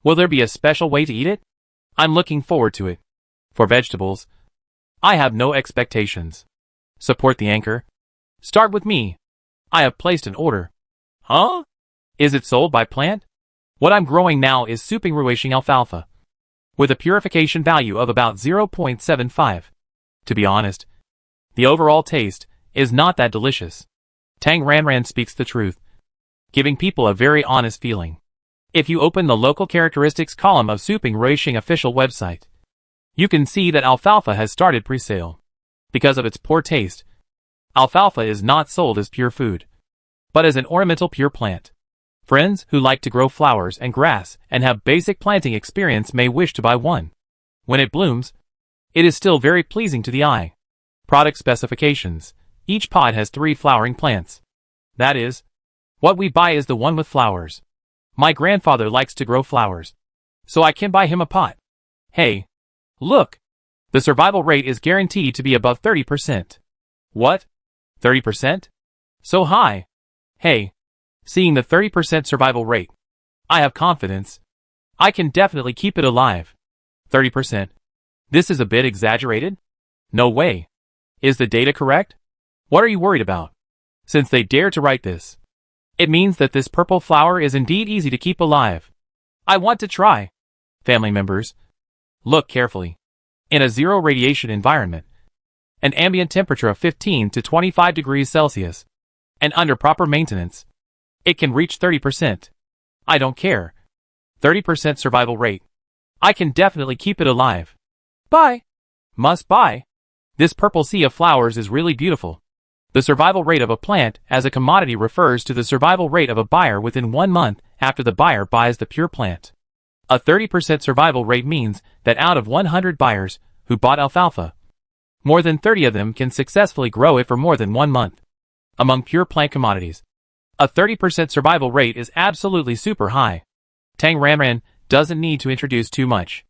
S1: Will there be a special way to eat it? I'm looking forward to it. For vegetables, I have no expectations. Support the anchor. Start with me. I have placed an order. Is it sold by plant? What I'm growing now is Su Ping Ruixing alfalfa, with a purification value of about 0.75. To be honest, the overall taste is not that delicious. Tang Ranran speaks the truth, giving people a very honest feeling. If you open the local characteristics column of Suping Racing official website, you can see that alfalfa has started pre-sale. Because of its poor taste, alfalfa is not sold as pure food, but as an ornamental pure plant. Friends who like to grow flowers and grass and have basic planting experience may wish to buy one. When it blooms, it is still very pleasing to the eye. Product specifications. Each pod has 3 flowering plants. That is, what we buy is the one with flowers. My grandfather likes to grow flowers, so I can buy him a pot. Hey, look! The survival rate is guaranteed to be above 30%. What? 30%? So high. Hey, seeing the 30% survival rate, I have confidence. I can definitely keep it alive. 30%. This is a bit exaggerated? No way. Is the data correct? What are you worried about? Since they dare to write this, it means that this purple flower is indeed easy to keep alive. I want to try. Family members, look carefully. In a zero radiation environment, an ambient temperature of 15 to 25 degrees Celsius, and under proper maintenance, it can reach 30%. I don't care. 30% survival rate. I can definitely keep it alive. Buy. Must buy. This purple sea of flowers is really beautiful. The survival rate of a plant as a commodity refers to the survival rate of a buyer within 1 month after the buyer buys the pure plant. A 30% survival rate means that out of 100 buyers who bought alfalfa, more than 30 of them can successfully grow it for more than 1 month. Among pure plant commodities, a 30% survival rate is absolutely super high. Tang Ranran doesn't need to introduce too much.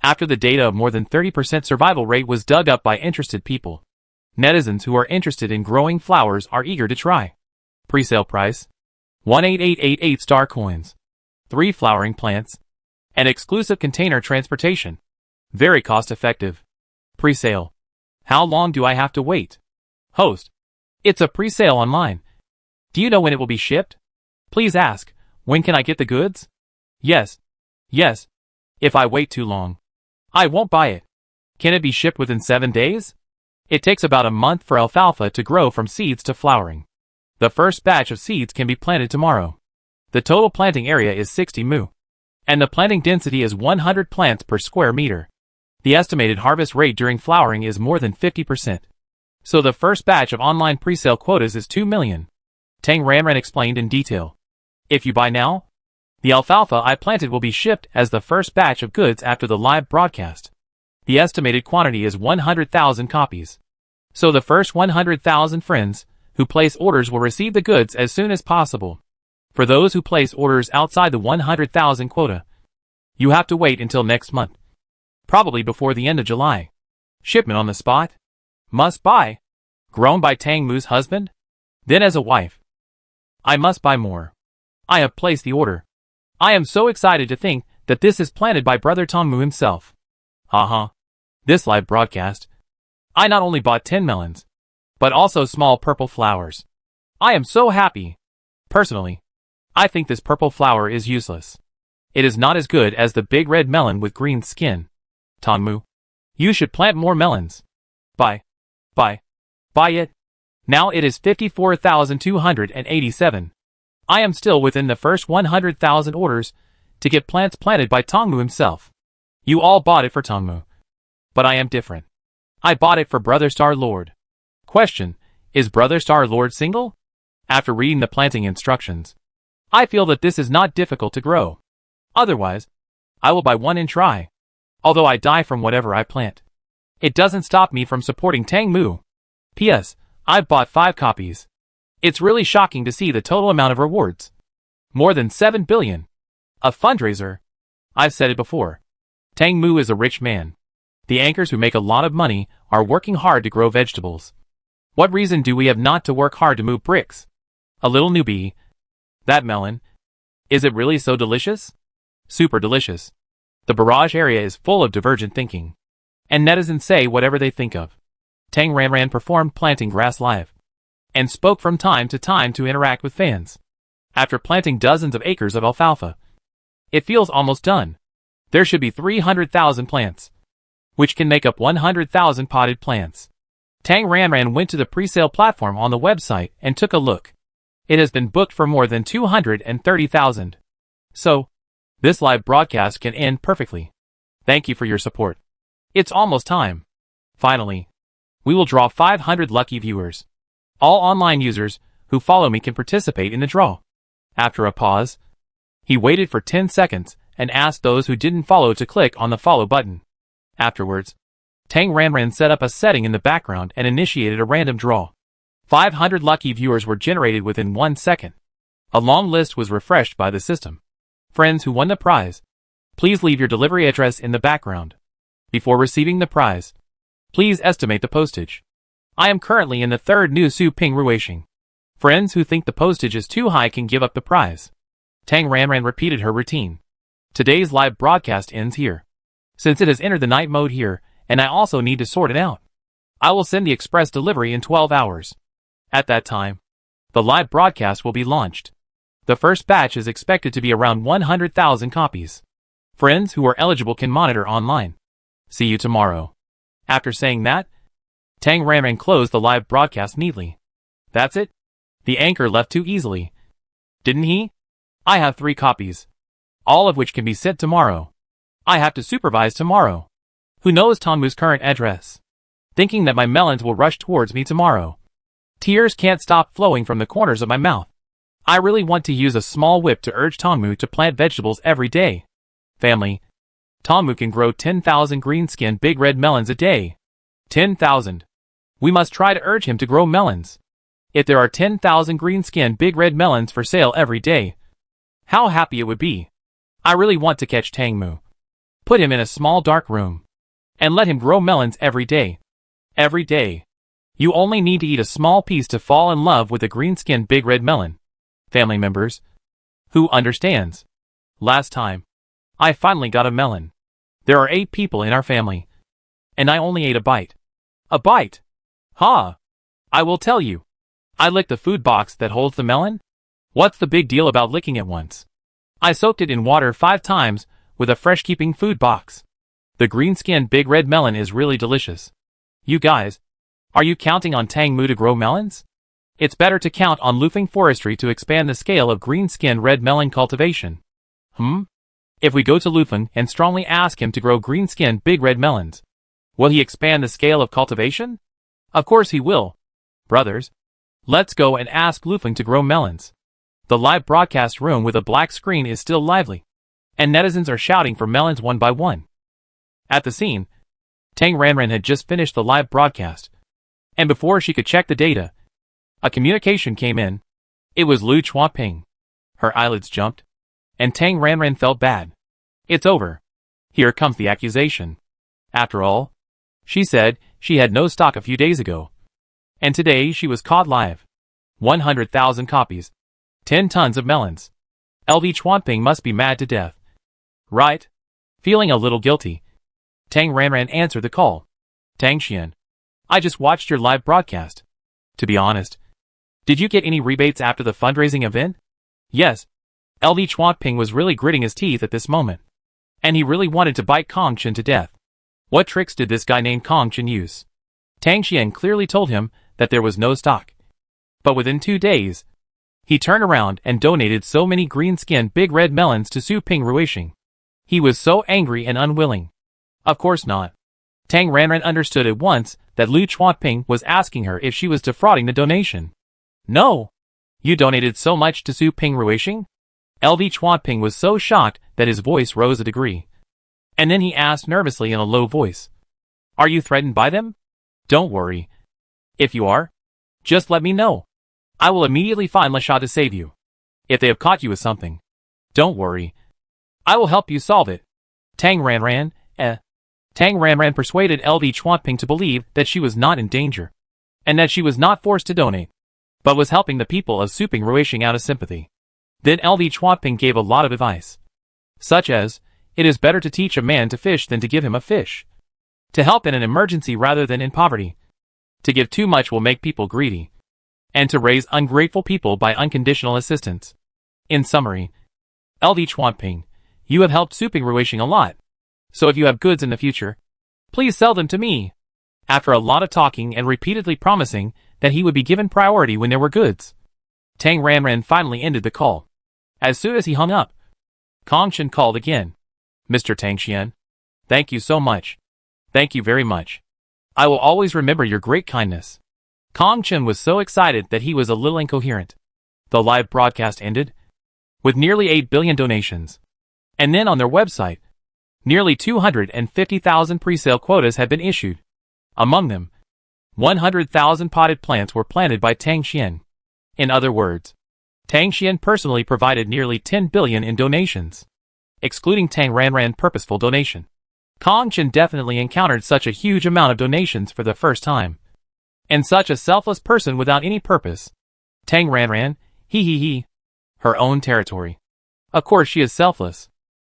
S1: After the data of more than 30% survival rate was dug up by interested people, netizens who are interested in growing flowers are eager to try. Pre-sale price: 18888 star coins, 3 flowering plants, and exclusive container transportation. Very cost effective. Pre-sale: how long do I have to wait? Host: it's a pre-sale online. Do you know when it will be shipped? Please ask, when can I get the goods? Yes. Yes. If I wait too long, I won't buy it. Can it be shipped within 7 days? It takes about a month for alfalfa to grow from seeds to flowering. The first batch of seeds can be planted tomorrow. The total planting area is 60 mu, and the planting density is 100 plants per square meter. The estimated harvest rate during flowering is more than 50%. So the first batch of online pre-sale quotas is 2 million. Tang Ranran explained in detail. If you buy now, the alfalfa I planted will be shipped as the first batch of goods after the live broadcast. The estimated quantity is 100,000 copies. So the first 100,000 friends who place orders will receive the goods as soon as possible. For those who place orders outside the 100,000 quota, you have to wait until next month. Probably before the end of July. Shipment on the spot. Must buy. Grown by Tang Mu's husband? Then as a wife, I must buy more. I have placed the order. I am so excited to think that this is planted by brother Tang Mu himself. Haha. This live broadcast, I not only bought 10 melons, but also small purple flowers. I am so happy. Personally, I think this purple flower is useless. It is not as good as the big red melon with green skin. Tang Mu, you should plant more melons. Buy it. Now it is 54,287. I am still within the first 100,000 orders to get plants planted by Tang Mu himself. You all bought it for Tang Mu. But I am different. I bought it for Brother Star Lord. Question: is Brother Star Lord single? After reading the planting instructions, I feel that this is not difficult to grow. Otherwise, I will buy one and try. Although I die from whatever I plant, it doesn't stop me from supporting Tang Mu. P.S. I've bought 5 copies. It's really shocking to see the total amount of rewards. More than 7 billion. A fundraiser. I've said it before. Tang Mu is a rich man. The anchors who make a lot of money are working hard to grow vegetables. What reason do we have not to work hard to move bricks? A little newbie. That melon. Is it really so delicious? Super delicious. The barrage area is full of divergent thinking. And netizens say whatever they think of. Tang Ranran performed planting grass live, and spoke from time to time to interact with fans. After planting dozens of acres of alfalfa, it feels almost done. There should be 300,000 plants, which can make up 100,000 potted plants. Tang Ranran went to the pre-sale platform on the website and took a look. It has been booked for more than 230,000. So, this live broadcast can end perfectly. Thank you for your support. It's almost time. Finally, we will draw 500 lucky viewers. All online users who follow me can participate in the draw. After a pause, he waited for 10 seconds and asked those who didn't follow to click on the follow button. Afterwards, Tang Ranran set up a setting in the background and initiated a random draw. 500 lucky viewers were generated within 1 second. A long list was refreshed by the system. Friends who won the prize, please leave your delivery address in the background. Before receiving the prize, please estimate the postage. I am currently in the third new Su Ping Ruishing. Friends who think the postage is too high can give up the prize. Tang Ranran repeated her routine. Today's live broadcast ends here. Since it has entered the night mode here, and I also need to sort it out, I will send the express delivery in 12 hours. At that time, the live broadcast will be launched. The first batch is expected to be around 100,000 copies. Friends who are eligible can monitor online. See you tomorrow. After saying that, Tang Ranran closed the live broadcast neatly. That's it? The anchor left too easily. Didn't he? I have 3 copies, all of which can be sent tomorrow. I have to supervise tomorrow. Who knows Tonmu's current address? Thinking that my melons will rush towards me tomorrow. Tears can't stop flowing from the corners of my mouth. I really want to use a small whip to urge Tonmu to plant vegetables every day. Family, Tonmu can grow 10,000 green-skinned big red melons a day. 10,000. We must try to urge him to grow melons. If there are 10,000 green-skinned big red melons for sale every day, how happy it would be. I really want to catch Tangmu. Put him in a small dark room. And let him grow melons every day. Every day. You only need to eat a small piece to fall in love with a green-skinned big red melon. Family members. Who understands? Last time, I finally got a melon. There are 8 people in our family. And I only ate a bite. A bite? Ha! I will tell you. I licked the food box that holds the melon. What's the big deal about licking it once? I soaked it in water 5 times with a fresh-keeping food box. The green-skinned big red melon is really delicious. You guys, are you counting on Tangmu to grow melons? It's better to count on Lufeng Forestry to expand the scale of green-skinned red melon cultivation. If we go to Lufeng and strongly ask him to grow green-skinned big red melons, will he expand the scale of cultivation? Of course he will. Brothers, let's go and ask Lufeng to grow melons. The live broadcast room with a black screen is still lively, and netizens are shouting for melons one by one. At the scene, Tang Ranran had just finished the live broadcast, and before she could check the data, a communication came in. It was Lu Chuaping. Her eyelids jumped, and Tang Ranran felt bad. It's over. Here comes the accusation. After all, she said she had no stock a few days ago, and today she was caught live. 100,000 copies. 10 tons of melons. LV Chuanping must be mad to death. Right? Feeling a little guilty, Tang Ranran answered the call. Tang Xian, I just watched your live broadcast. To be honest, did you get any rebates after the fundraising event? Yes. LV Chuanping was really gritting his teeth at this moment, and he really wanted to bite Kong Chen to death. What tricks did this guy named Kong Chen use? Tang Xian clearly told him that there was no stock. But within 2 days, he turned around and donated so many green-skinned big red melons to Su Ping Ruishing. He was so angry and unwilling. Of course not. Tang Ranran understood at once that Lu Chuanping was asking her if she was defrauding the donation. No! You donated so much to Su Ping Ruishing? LV Chuanping was so shocked that his voice rose a degree. And then he asked nervously in a low voice. Are you threatened by them? Don't worry. If you are, just let me know. I will immediately find Lasha to save you. If they have caught you with something, don't worry. I will help you solve it. Tang Ranran persuaded LV Chuanping to believe that she was not in danger, and that she was not forced to donate, but was helping the people of Su Ping Ruishing out of sympathy. Then LV Chuanping gave a lot of advice, such as, it is better to teach a man to fish than to give him a fish. To help in an emergency rather than in poverty. To give too much will make people greedy. And to raise ungrateful people by unconditional assistance. In summary, LV Chuanping, you have helped Su Ping Ruishing a lot. So if you have goods in the future, please sell them to me. After a lot of talking and repeatedly promising that he would be given priority when there were goods, Tang Ranran finally ended the call. As soon as he hung up, Kong Chen called again. Mr. Tang Xian, thank you so much. Thank you very much. I will always remember your great kindness. Kong Chen was so excited that he was a little incoherent. The live broadcast ended with nearly 8 billion donations. And then on their website, nearly 250,000 pre-sale quotas had been issued. Among them, 100,000 potted plants were planted by Tang Xian. In other words, Tang Xian personally provided nearly 10 billion in donations, excluding Tang Ranran purposeful donation. Kong Chen definitely encountered such a huge amount of donations for the first time. And such a selfless person without any purpose. Tang Ranran, he. Her own territory. Of course she is selfless.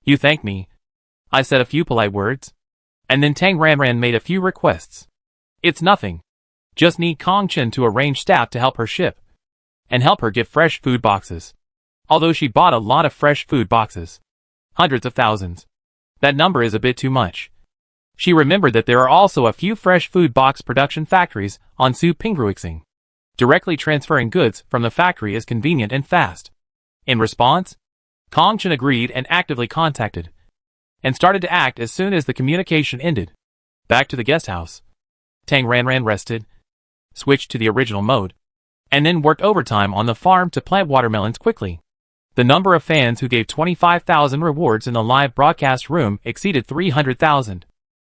S1: You thank me. I said a few polite words. And then Tang Ranran made a few requests. It's nothing. Just need Kong Chen to arrange staff to help her ship. And help her get fresh food boxes. Although she bought a lot of fresh food boxes. Hundreds of thousands. That number is a bit too much. She remembered that there are also a few fresh food box production factories on Su Pingruixing. Directly transferring goods from the factory is convenient and fast. In response, Kong Chen agreed and actively contacted. And started to act as soon as the communication ended. Back to the guest house. Tang Ranran rested, switched to the original mode, and then worked overtime on the farm to plant watermelons quickly. The number of fans who gave 25,000 rewards in the live broadcast room exceeded 300,000.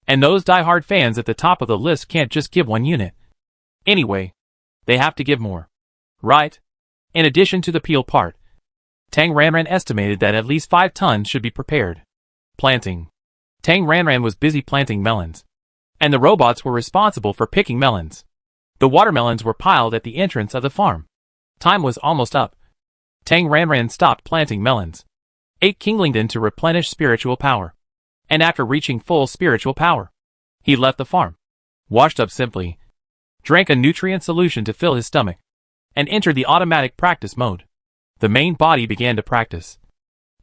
S1: And those die-hard fans at the top of the list can't just give one unit. Anyway, they have to give more. Right? In addition to the peel part, Tang Ranran estimated that at least 5 tons should be prepared. Planting. Tang Ranran was busy planting melons. And the robots were responsible for picking melons. The watermelons were piled at the entrance of the farm. Time was almost up. Tang Ranran stopped planting melons. Ate Kinglingdon to replenish spiritual power. And after reaching full spiritual power, he left the farm. Washed up simply. Drank a nutrient solution to fill his stomach. And entered the automatic practice mode. The main body began to practice.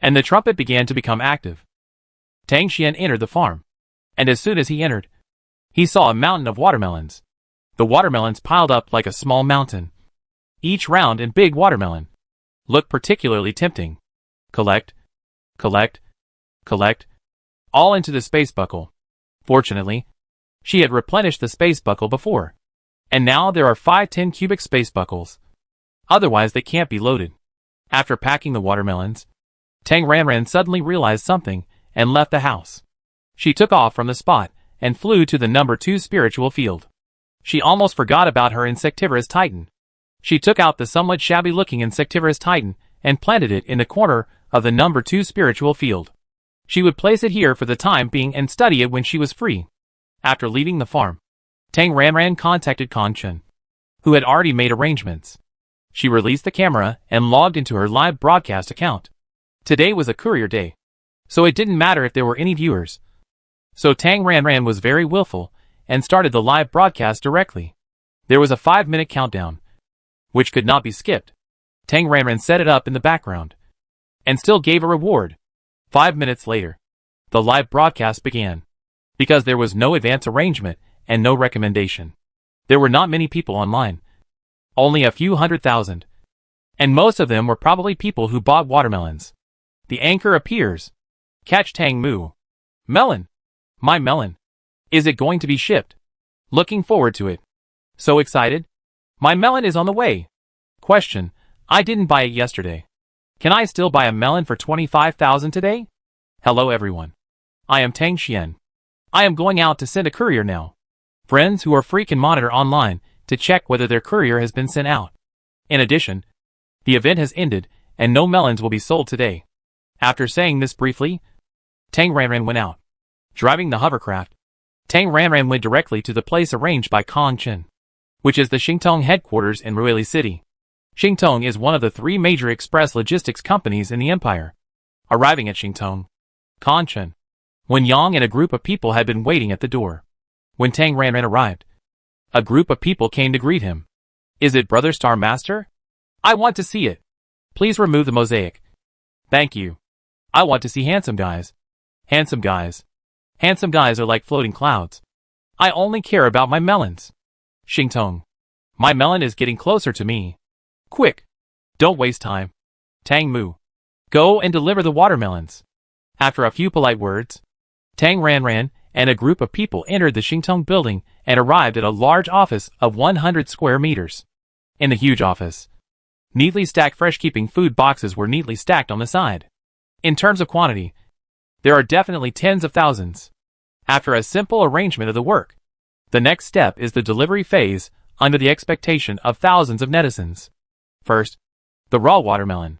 S1: And the trumpet began to become active. Tang Xian entered the farm. And as soon as he entered, he saw a mountain of watermelons. The watermelons piled up like a small mountain. Each round and big watermelon looked particularly tempting. Collect, collect, collect, all into the space buckle. Fortunately, she had replenished the space buckle before. And now there are 5 10-cubic space buckles. Otherwise they can't be loaded. After packing the watermelons, Tang Ranran suddenly realized something and left the house. She took off from the spot and flew to the number 2 spiritual field. She almost forgot about her insectivorous titan. She took out the somewhat shabby-looking insectivorous titan and planted it in the corner of the number 2 spiritual field. She would place it here for the time being and study it when she was free. After leaving the farm, Tang Ranran contacted Kong Chen, who had already made arrangements. She released the camera and logged into her live broadcast account. Today was a courier day, so it didn't matter if there were any viewers. So Tang Ranran was very willful and started the live broadcast directly. There was a 5-minute countdown, which could not be skipped. Tang Ranran set it up in the background and still gave a reward. 5 minutes later, the live broadcast began. Because there was no advance arrangement and no recommendation, there were not many people online. Only a few 100,000. And most of them were probably people who bought watermelons. The anchor appears. Catch Tang Mu. Melon. My melon. Is it going to be shipped? Looking forward to it. So excited. My melon is on the way. Question. I didn't buy it yesterday. Can I still buy a melon for 25,000 today? Hello everyone. I am Tang Xian. I am going out to send a courier now. Friends who are free can monitor online to check whether their courier has been sent out. In addition, the event has ended and no melons will be sold today. After saying this briefly, Tang Ranran went out. Driving the hovercraft, Tang Ranran went directly to the place arranged by Kong Chen, which is the Xingtong headquarters in Ruili City. Xingtong is one of the 3 major express logistics companies in the empire. Arriving at Xingtong, Kong Chen, Wen Yang and a group of people had been waiting at the door. When Tang Ranran arrived, a group of people came to greet him. Is it Brother Star Master? I want to see it. Please remove the mosaic. Thank you. I want to see handsome guys. Handsome guys. Handsome guys are like floating clouds. I only care about my melons. Xingtong. My melon is getting closer to me. Quick. Don't waste time. Tang Mu. Go and deliver the watermelons. After a few polite words, Tang Ranran and a group of people entered the Xingtong building and arrived at a large office of 100 square meters. In the huge office, neatly stacked fresh-keeping food boxes were neatly stacked on the side. In terms of quantity, there are definitely tens of thousands. After a simple arrangement of the work, the next step is the delivery phase under the expectation of thousands of netizens. First, the raw watermelon.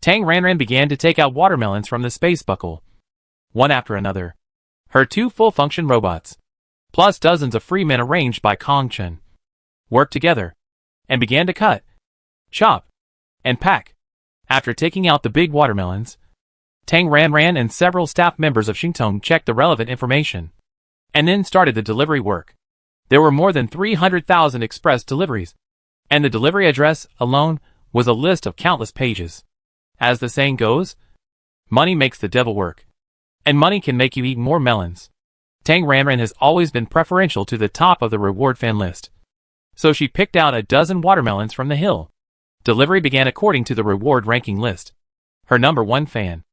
S1: Tang Ranran began to take out watermelons from the space buckle, one after another. Her two full-function robots, plus dozens of free men arranged by Kong Chen, worked together and began to cut, chop, and pack. After taking out the big watermelons, Tang Ranran and several staff members of Xingtong checked the relevant information and then started the delivery work. There were more than 300,000 express deliveries, and the delivery address alone was a list of countless pages. As the saying goes, money makes the devil work, and money can make you eat more melons. Tang Ranran has always been preferential to the top of the reward fan list, so she picked out a dozen watermelons from the hill. Delivery began according to the reward ranking list. Her number 1 fan,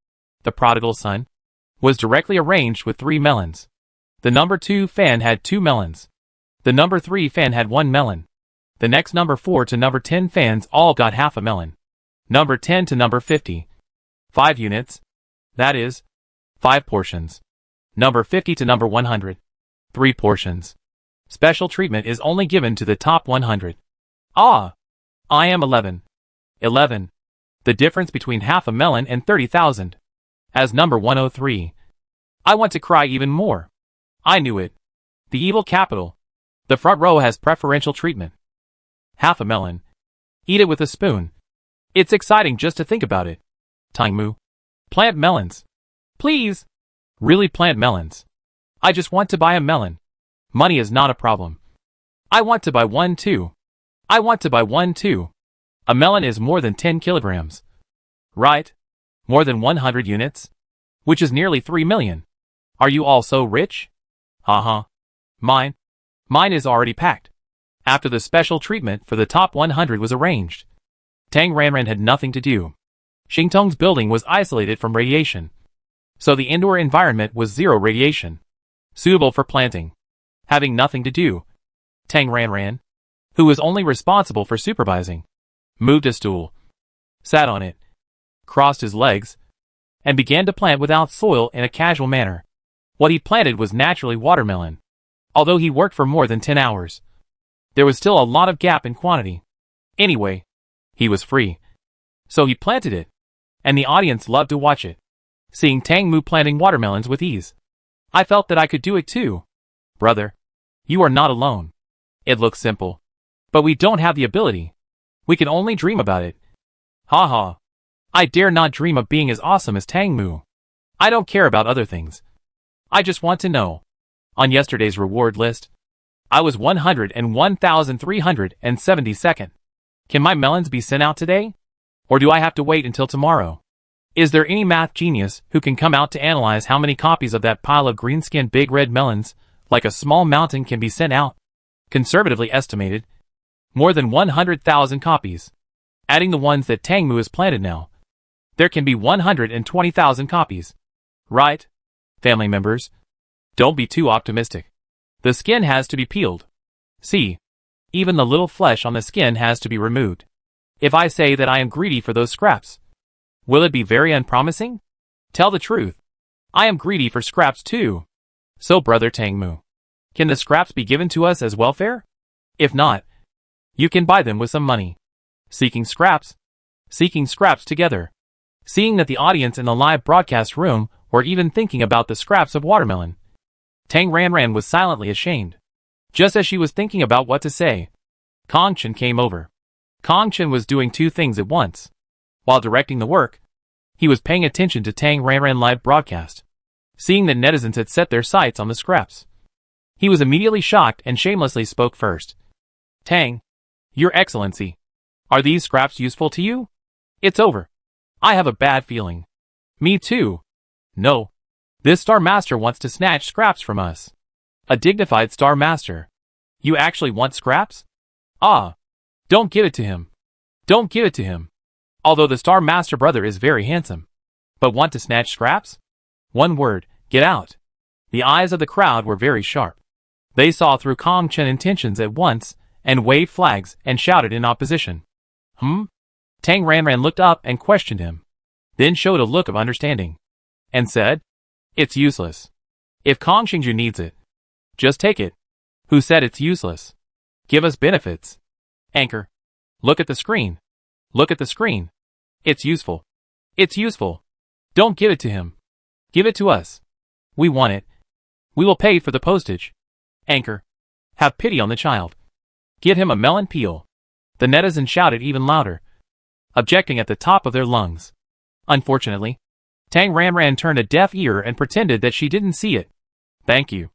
S1: the prodigal son, was directly arranged with 3 melons. The number 2 fan had 2 melons. The number 3 fan had 1 melon. The next number 4 to number 10 fans all got half a melon. Number 10 to number 50, 5 units, that is, 5 portions. Number 50 to number 100, 3 portions. Special treatment is only given to the top 100. Ah! I am 11. 11. The difference between half a melon and 30,000. As number 103. I want to cry even more. I knew it. The evil capital. The front row has preferential treatment. Half a melon. Eat it with a spoon. It's exciting just to think about it. Tang Mu. Plant melons. Please. Really plant melons. I just want to buy a melon. Money is not a problem. I want to buy one too. I want to buy one too. A melon is more than 10 kilograms. Right? More than 100 units? Which is nearly 3 million. Are you all so rich? Uh-huh. Mine is already packed. After the special treatment for the top 100 was arranged, Tang Ranran had nothing to do. Xingtong's building was isolated from radiation, so the indoor environment was zero radiation, suitable for planting. Having nothing to do, Tang Ranran, who was only responsible for supervising, moved a stool, sat on it, crossed his legs, and began to plant without soil in a casual manner. What he planted was naturally watermelon. Although he worked for more than 10 hours, there was still a lot of gap in quantity. Anyway, he was free, so he planted it, and the audience loved to watch it. Seeing Tang Mu planting watermelons with ease, I felt that I could do it too. Brother, you are not alone. It looks simple, but we don't have the ability. We can only dream about it. Ha ha. I dare not dream of being as awesome as Tang Mu. I don't care about other things. I just want to know. On yesterday's reward list, I was 101,372nd. Can my melons be sent out today? Or do I have to wait until tomorrow? Is there any math genius who can come out to analyze how many copies of that pile of green-skinned big red melons, like a small mountain, can be sent out? Conservatively estimated, more than 100,000 copies. Adding the ones that Tang Mu has planted now, there can be 120,000 copies. Right? Family members, don't be too optimistic. The skin has to be peeled. See, even the little flesh on the skin has to be removed. If I say that I am greedy for those scraps, will it be very unpromising? Tell the truth. I am greedy for scraps too. So brother Tang Mu, can the scraps be given to us as welfare? If not, you can buy them with some money. Seeking scraps together. Seeing that the audience in the live broadcast room were even thinking about the scraps of watermelon, Tang Ranran was silently ashamed. Just as she was thinking about what to say, Kong Chen came over. Kong Chen was doing two things at once. While directing the work, he was paying attention to Tang Ranran live broadcast. Seeing that netizens had set their sights on the scraps, he was immediately shocked and shamelessly spoke first. Tang, Your Excellency, are these scraps useful to you? It's over. I have a bad feeling. Me too. No. This Star Master wants to snatch scraps from us. A dignified Star Master. You actually want scraps? Ah. Don't give it to him. Don't give it to him. Although the Star Master brother is very handsome. But want to snatch scraps? One word, get out. The eyes of the crowd were very sharp. They saw through Kong Chen's intentions at once, and waved flags and shouted in opposition. Tang Ranran looked up and questioned him. Then showed a look of understanding. And said, it's useless. If Kong Xingju needs it, just take it. Who said it's useless? Give us benefits. Anchor. Look at the screen. Look at the screen. It's useful. It's useful. Don't give it to him. Give it to us. We want it. We will pay for the postage. Anchor. Have pity on the child. Get him a melon peel. The netizens shouted even louder, objecting at the top of their lungs. Unfortunately, Tang Ranran turned a deaf ear and pretended that she didn't see it. Thank you.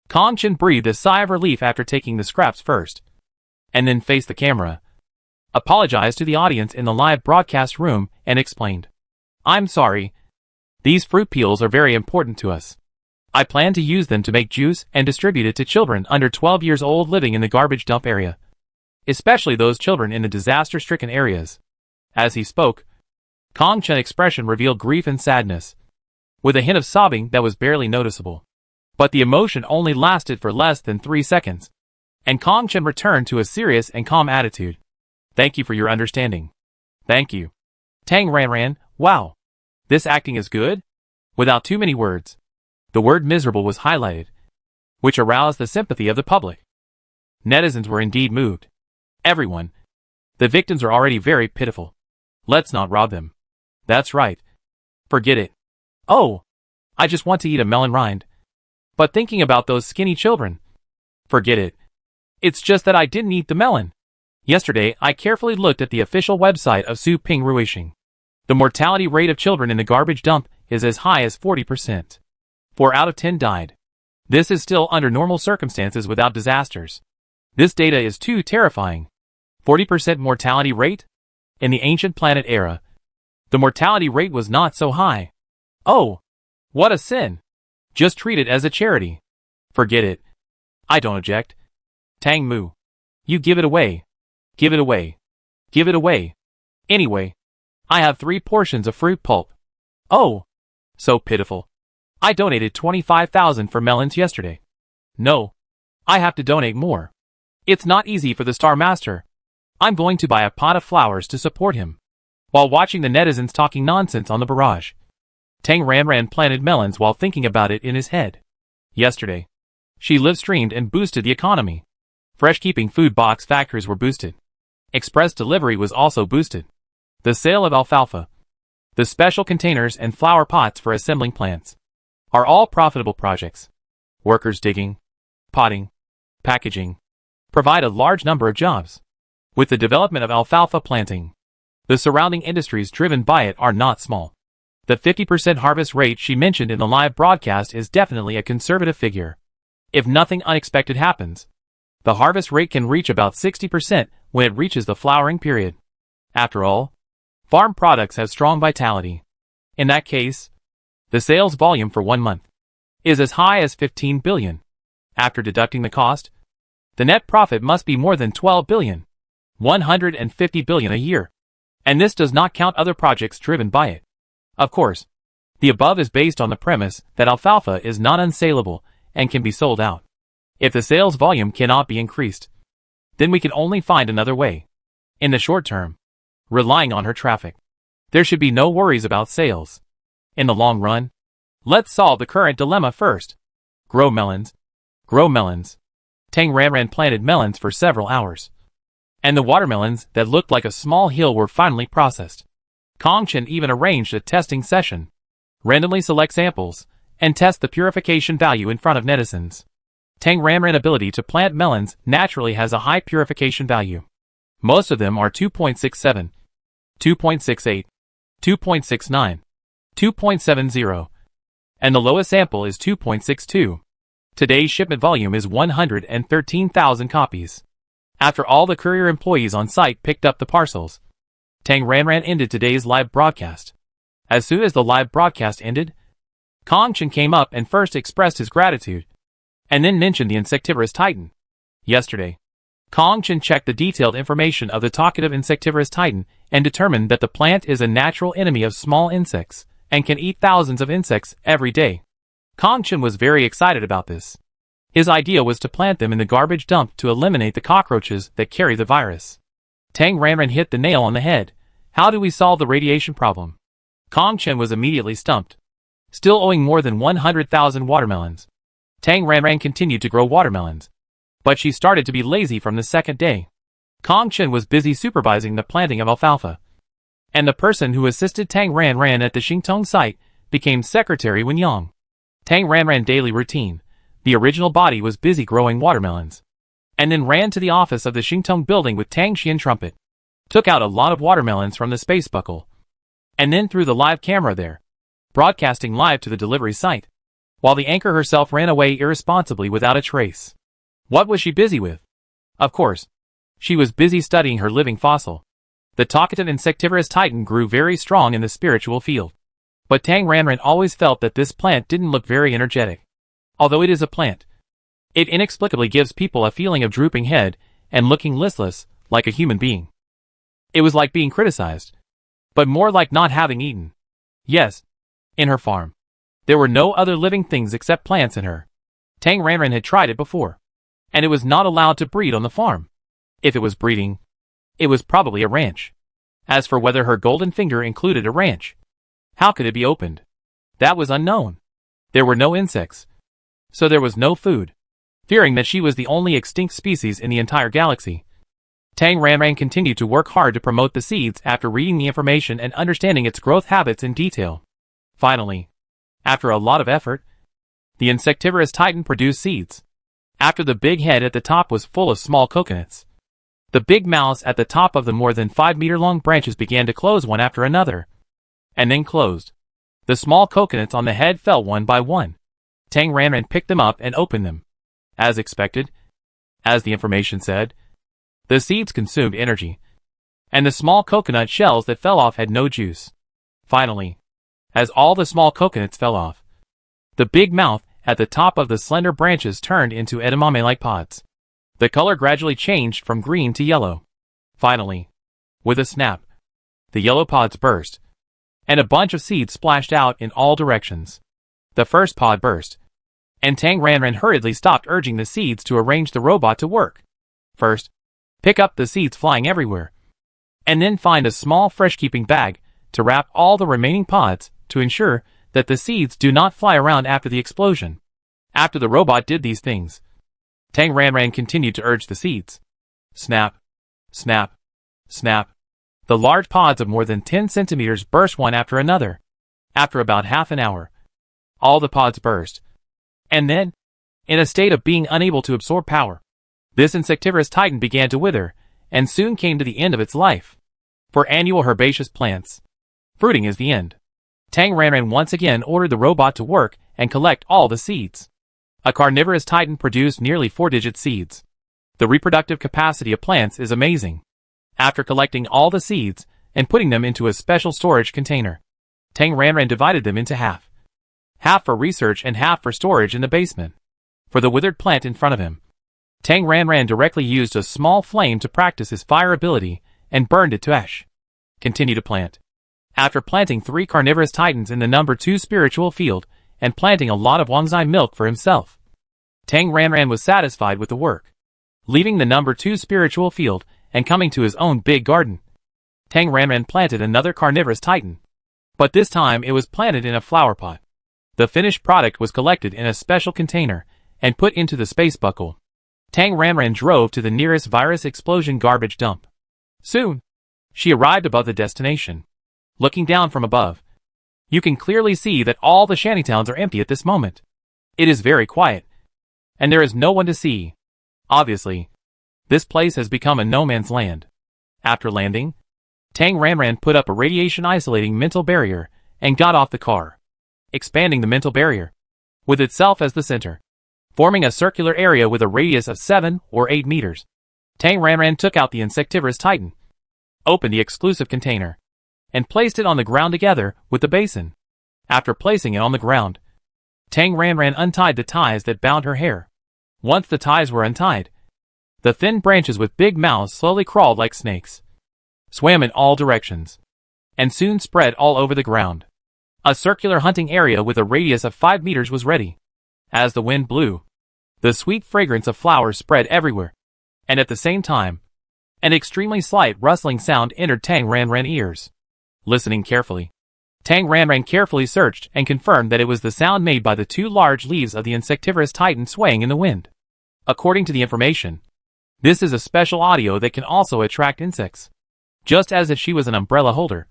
S1: Kong Chen breathed a sigh of relief after taking the scraps first, and then faced the camera, apologized to the audience in the live broadcast room, and explained. I'm sorry. These fruit peels are very important to us. I plan to use them to make juice and distribute it to children under 12 years old living in the garbage dump area, especially those children in the disaster-stricken areas. As he spoke, Kong Chen's expression revealed grief and sadness, with a hint of sobbing that was barely noticeable. But the emotion only lasted for less than 3 seconds, and Kong Chen returned to a serious and calm attitude. Thank you for your understanding. Thank you. Tang Ranran, wow. This acting is good? Without too many words. The word miserable was highlighted, which aroused the sympathy of the public. Netizens were indeed moved. Everyone. The victims are already very pitiful. Let's not rob them. That's right. Forget it. Oh, I just want to eat a melon rind. But thinking about those skinny children. Forget it. It's just that I didn't eat the melon. Yesterday, I carefully looked at the official website of Su Ping Ruishing. The mortality rate of children in the garbage dump is as high as 40%. 4 out of 10 died. This is still under normal circumstances without disasters. This data is too terrifying. 40% mortality rate? In the ancient planet era, the mortality rate was not so high. Oh, what a sin. Just treat it as a charity. Forget it. I don't object. Tang Mu. You give it away. Give it away. Give it away. Anyway, I have 3 portions of fruit pulp. Oh, so pitiful. I donated 25,000 for melons yesterday. No, I have to donate more. It's not easy for the Star Master. I'm going to buy a pot of flowers to support him. While watching the netizens talking nonsense on the barrage, Tang Ranran planted melons while thinking about it in his head. Yesterday, she live-streamed and boosted the economy. Fresh-keeping food box factories were boosted. Express delivery was also boosted. The sale of alfalfa, the special containers and flower pots for assembling plants, are all profitable projects. Workers digging, potting, packaging, provide a large number of jobs. With the development of alfalfa planting, the surrounding industries driven by it are not small. The 50% harvest rate she mentioned in the live broadcast is definitely a conservative figure. If nothing unexpected happens, the harvest rate can reach about 60% when it reaches the flowering period. After all, farm products have strong vitality. In that case, the sales volume for 1 month is as high as 15 billion. After deducting the cost, the net profit must be more than 12 billion, 150 billion a year. And this does not count other projects driven by it. Of course, the above is based on the premise that alfalfa is not unsaleable and can be sold out. If the sales volume cannot be increased, then we can only find another way. In the short term, relying on her traffic, there should be no worries about sales. In the long run, let's solve the current dilemma first. Grow melons. Grow melons. Tang Ranran planted melons for several hours, and the watermelons that looked like a small hill were finally processed. Kong Chen even arranged a testing session. Randomly select samples and test the purification value in front of netizens. Tang Ranran's ability to plant melons naturally has a high purification value. Most of them are 2.67, 2.68, 2.69, 2.70, and the lowest sample is 2.62. Today's shipment volume is 113,000 copies. After all the courier employees on site picked up the parcels, Tang Ranran ended today's live broadcast. As soon as the live broadcast ended, Kong Chen came up and first expressed his gratitude, and then mentioned the insectivorous titan. Yesterday, Kong Chen checked the detailed information of the talkative insectivorous titan and determined that the plant is a natural enemy of small insects and can eat thousands of insects every day. Kong Chen was very excited about this. His idea was to plant them in the garbage dump to eliminate the cockroaches that carry the virus. Tang Ranran hit the nail on the head. How do we solve the radiation problem? Kong Chen was immediately stumped. Still owing more than 100,000 watermelons, Tang Ranran continued to grow watermelons. But she started to be lazy from the second day. Kong Chen was busy supervising the planting of alfalfa. And the person who assisted Tang Ranran at the Xingtong site became Secretary Wen Yang. Tang Ranran daily routine. The original body was busy growing watermelons. And then ran to the office of the Xingtong building with Tang Xian trumpet. Took out a lot of watermelons from the space buckle. And then threw the live camera there, broadcasting live to the delivery site, while the anchor herself ran away irresponsibly without a trace. What was she busy with? Of course, she was busy studying her living fossil. The talkative insectivorous titan grew very strong in the spiritual field. But Tang Ranran always felt that this plant didn't look very energetic. Although it is a plant, it inexplicably gives people a feeling of drooping head and looking listless, like a human being. It was like being criticized, but more like not having eaten. Yes, in her farm, there were no other living things except plants in her. Tang Ranran had tried it before, and it was not allowed to breed on the farm. If it was breeding, it was probably a ranch. As for whether her golden finger included a ranch, how could it be opened? That was unknown. There were no insects, so there was no food. Fearing that she was the only extinct species in the entire galaxy, Tang Ranran continued to work hard to promote the seeds after reading the information and understanding its growth habits in detail. Finally, after a lot of effort, the insectivorous titan produced seeds. After the big head at the top was full of small coconuts, the big mouths at the top of the more than 5-meter-long branches began to close one after another, and then closed. The small coconuts on the head fell one by one. Tang Ranran picked them up and opened them. As expected, as the information said, the seeds consumed energy, and the small coconut shells that fell off had no juice. Finally, as all the small coconuts fell off, the big mouth at the top of the slender branches turned into edamame-like pods. The color gradually changed from green to yellow. Finally, with a snap, the yellow pods burst, and a bunch of seeds splashed out in all directions. The first pod burst, and Tang Ranran hurriedly stopped urging the seeds to arrange the robot to work. First, pick up the seeds flying everywhere, and then find a small fresh-keeping bag to wrap all the remaining pods to ensure that the seeds do not fly around after the explosion. After the robot did these things, Tang Ranran continued to urge the seeds. Snap, snap, snap. The large pods of more than 10 centimeters burst one after another. After about half an hour, all the pods burst. And then, in a state of being unable to absorb power, this insectivorous titan began to wither, and soon came to the end of its life. For annual herbaceous plants, fruiting is the end. Tang Ranran once again ordered the robot to work and collect all the seeds. A carnivorous titan produced nearly 4-digit seeds. The reproductive capacity of plants is amazing. After collecting all the seeds and putting them into a special storage container, Tang Ranran divided them into half. Half for research and half for storage in the basement. For the withered plant in front of him, Tang Ranran directly used a small flame to practice his fire ability and burned it to ash. Continue to plant. After planting 3 carnivorous titans in the number 2 spiritual field and planting a lot of Wangzai milk for himself, Tang Ranran was satisfied with the work. Leaving the number 2 spiritual field and coming to his own big garden, Tang Ranran planted another carnivorous titan. But this time it was planted in a flower pot. The finished product was collected in a special container and put into the space buckle. Tang Ranran drove to the nearest virus explosion garbage dump. Soon, she arrived above the destination. Looking down from above, you can clearly see that all the shantytowns are empty at this moment. It is very quiet, and there is no one to see. Obviously, this place has become a no-man's land. After landing, Tang Ranran put up a radiation-isolating mental barrier and got off the car, expanding the mental barrier, with itself as the center, forming a circular area with a radius of 7 or 8 meters. Tang Ranran took out the insectivorous titan, opened the exclusive container, and placed it on the ground together with the basin. After placing it on the ground, Tang Ranran untied the ties that bound her hair. Once the ties were untied, the thin branches with big mouths slowly crawled like snakes, swam in all directions, and soon spread all over the ground. A circular hunting area with a radius of 5 meters was ready. As the wind blew, the sweet fragrance of flowers spread everywhere, and at the same time, an extremely slight rustling sound entered Tang Ranran ears. Listening carefully, Tang Ranran carefully searched and confirmed that it was the sound made by the 2 large leaves of the insectivorous titan swaying in the wind. According to the information, this is a special audio that can also attract insects. Just as if she was an umbrella holder,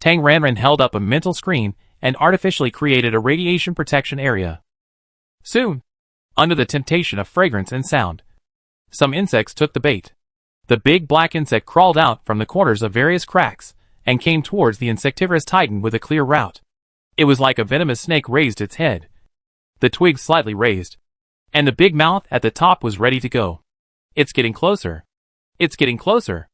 S1: Tang Ranran held up a mental screen and artificially created a radiation protection area. Soon, under the temptation of fragrance and sound, some insects took the bait. The big black insect crawled out from the corners of various cracks and came towards the insectivorous titan with a clear route. It was like a venomous snake raised its head, the twigs slightly raised, and the big mouth at the top was ready to go. It's getting closer. It's getting closer.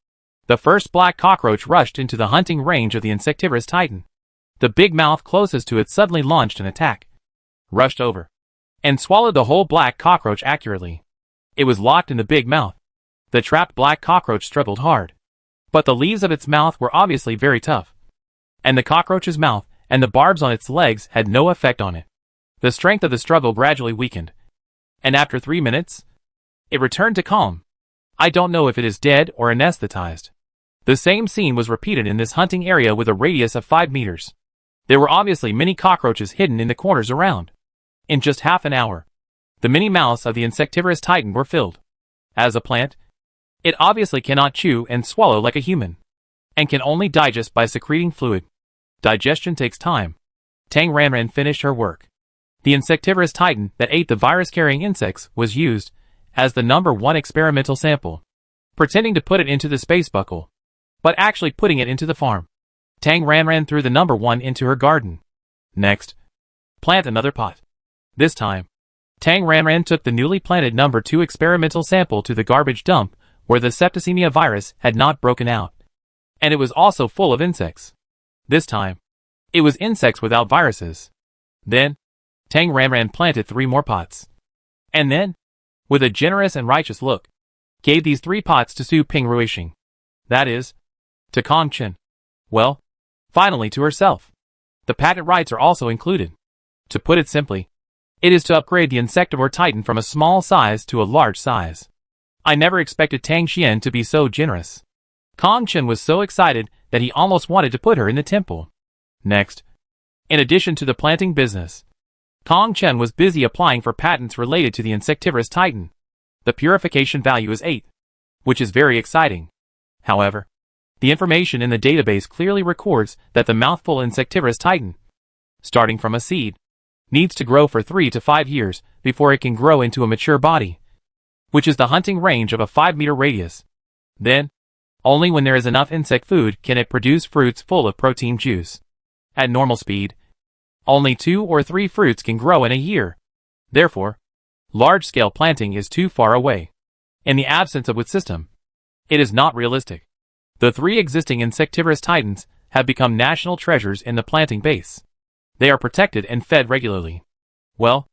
S1: The first black cockroach rushed into the hunting range of the insectivorous titan. The big mouth closest to it suddenly launched an attack, rushed over, and swallowed the whole black cockroach accurately. It was locked in the big mouth. The trapped black cockroach struggled hard, but the leaves of its mouth were obviously very tough, and the cockroach's mouth and the barbs on its legs had no effect on it. The strength of the struggle gradually weakened, and after 3 minutes, it returned to calm. I don't know if it is dead or anesthetized. The same scene was repeated in this hunting area with a radius of 5 meters. There were obviously many cockroaches hidden in the corners around. In just half an hour, the many mouths of the insectivorous titan were filled. As a plant, it obviously cannot chew and swallow like a human, and can only digest by secreting fluid. Digestion takes time. Tang Ranran finished her work. The insectivorous titan that ate the virus-carrying insects was used as the #1 experimental sample, pretending to put it into the space buckle, but actually putting it into the farm. Tang Ranran threw the #1 into her garden. Next, plant another pot. This time, Tang Ranran took the newly planted #2 experimental sample to the garbage dump where the septicemia virus had not broken out. And it was also full of insects. This time, it was insects without viruses. Then, Tang Ranran planted 3 more pots. And then, with a generous and righteous look, gave these 3 pots to Su Ping Ruishing. That is, to Kong Chen. Well, finally to herself. The patent rights are also included. To put it simply, it is to upgrade the insectivore titan from a small size to a large size. I never expected Tang Xian to be so generous. Kong Chen was so excited that he almost wanted to put her in the temple. Next, in addition to the planting business, Kong Chen was busy applying for patents related to the insectivorous titan. The purification value is 8, which is very exciting. However, the information in the database clearly records that the mouthful insectivorous titan, starting from a seed, needs to grow for 3 to 5 years before it can grow into a mature body, which is the hunting range of a 5-meter radius. Then, only when there is enough insect food can it produce fruits full of protein juice. At normal speed, only 2 or 3 fruits can grow in a year. Therefore, large-scale planting is too far away. In the absence of wood system, it is not realistic. The 3 existing insectivorous titans have become national treasures in the planting base. They are protected and fed regularly. Well,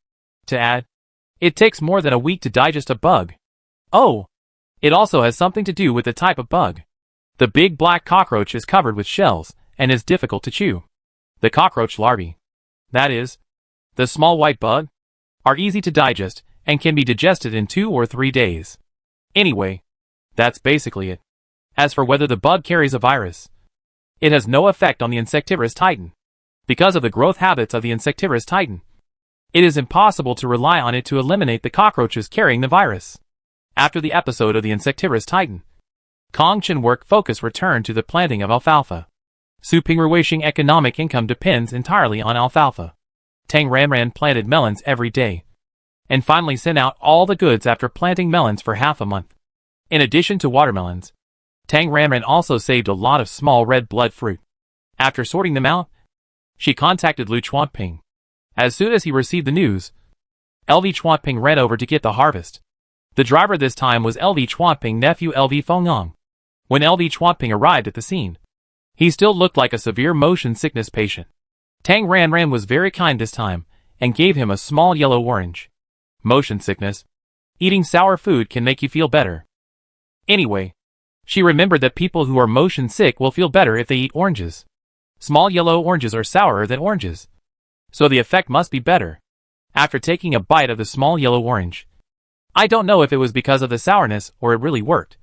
S1: to add, it takes more than a week to digest a bug. Oh! It also has something to do with the type of bug. The big black cockroach is covered with shells and is difficult to chew. The cockroach larvae, that is, the small white bug, are easy to digest and can be digested in 2 or 3 days. Anyway, that's basically it. As for whether the bug carries a virus, it has no effect on the insectivorous titan. Because of the growth habits of the insectivorous titan, it is impossible to rely on it to eliminate the cockroaches carrying the virus. After the episode of the insectivorous titan, Kong Chen work focus returned to the planting of alfalfa. Su Pingruishing economic income depends entirely on alfalfa. Tang Ranran planted melons every day, and finally sent out all the goods after planting melons for half a month. In addition to watermelons, Tang Ranran also saved a lot of small red blood fruit. After sorting them out, she contacted Lu Chuanping. As soon as he received the news, LV Chuanping ran over to get the harvest. The driver this time was LV Chuanping nephew LV Fengyang. When LV Chuanping arrived at the scene, he still looked like a severe motion sickness patient. Tang Ranran was very kind this time, and gave him a small yellow orange. Motion sickness. Eating sour food can make you feel better. Anyway, she remembered that people who are motion sick will feel better if they eat oranges. Small yellow oranges are sourer than oranges, so the effect must be better. After taking a bite of the small yellow orange, I don't know if it was because of the sourness or it really worked,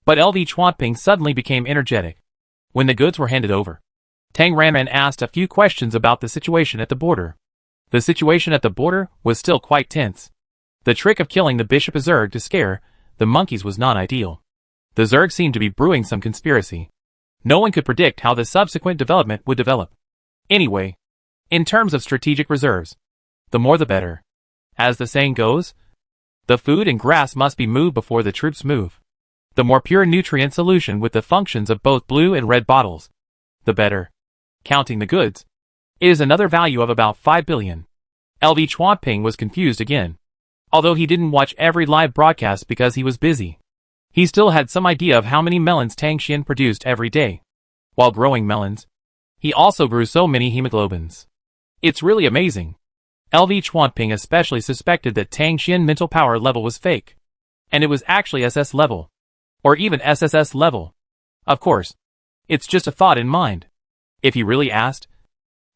S1: but LV Chuanping suddenly became energetic. When the goods were handed over, Tang Ranran asked a few questions about the situation at the border. The situation at the border was still quite tense. The trick of killing the Bishop of Zerg to scare the monkeys was not ideal. The Zerg seemed to be brewing some conspiracy. No one could predict how the subsequent development would develop. Anyway, in terms of strategic reserves, the more the better. As the saying goes, the food and grass must be moved before the troops move. The more pure nutrient solution with the functions of both blue and red bottles, the better. Counting the goods, it is another value of about 5 billion. LV Chuanping was confused again. Although he didn't watch every live broadcast because he was busy, he still had some idea of how many melons Tang Xian produced every day. While growing melons, he also grew so many hemoglobins. It's really amazing. LV Chuanping especially suspected that Tang Xian mental power level was fake, and it was actually SS level, or even SSS level. Of course, it's just a thought in mind. If he really asked,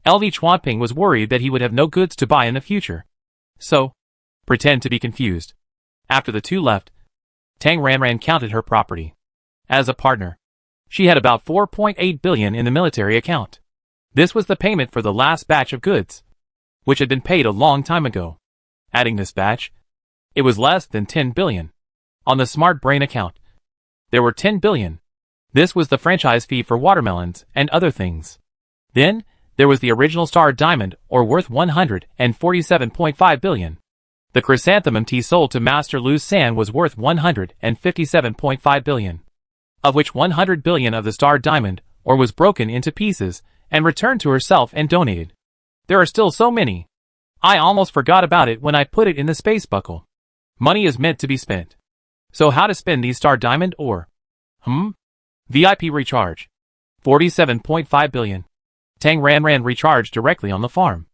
S1: LV Chuanping was worried that he would have no goods to buy in the future. So, pretend to be confused. After the two left, Tang Ranran counted her property. As a partner, she had about 4.8 billion in the military account. This was the payment for the last batch of goods, which had been paid a long time ago. Adding this batch, it was less than 10 billion. On the Smart Brain account, there were 10 billion. This was the franchise fee for watermelons and other things. Then, there was the original Star Diamond, or worth 147.5 billion. The chrysanthemum tea sold to Master Lu San was worth 157.5 billion. Of which 100 billion of the Star Diamond, or was broken into pieces, and returned to herself and donated. There are still so many. I almost forgot about it when I put it in the space buckle. Money is meant to be spent. So how to spend these Star Diamond or? VIP recharge. 47.5 billion. Tang Ranran recharged directly on the farm.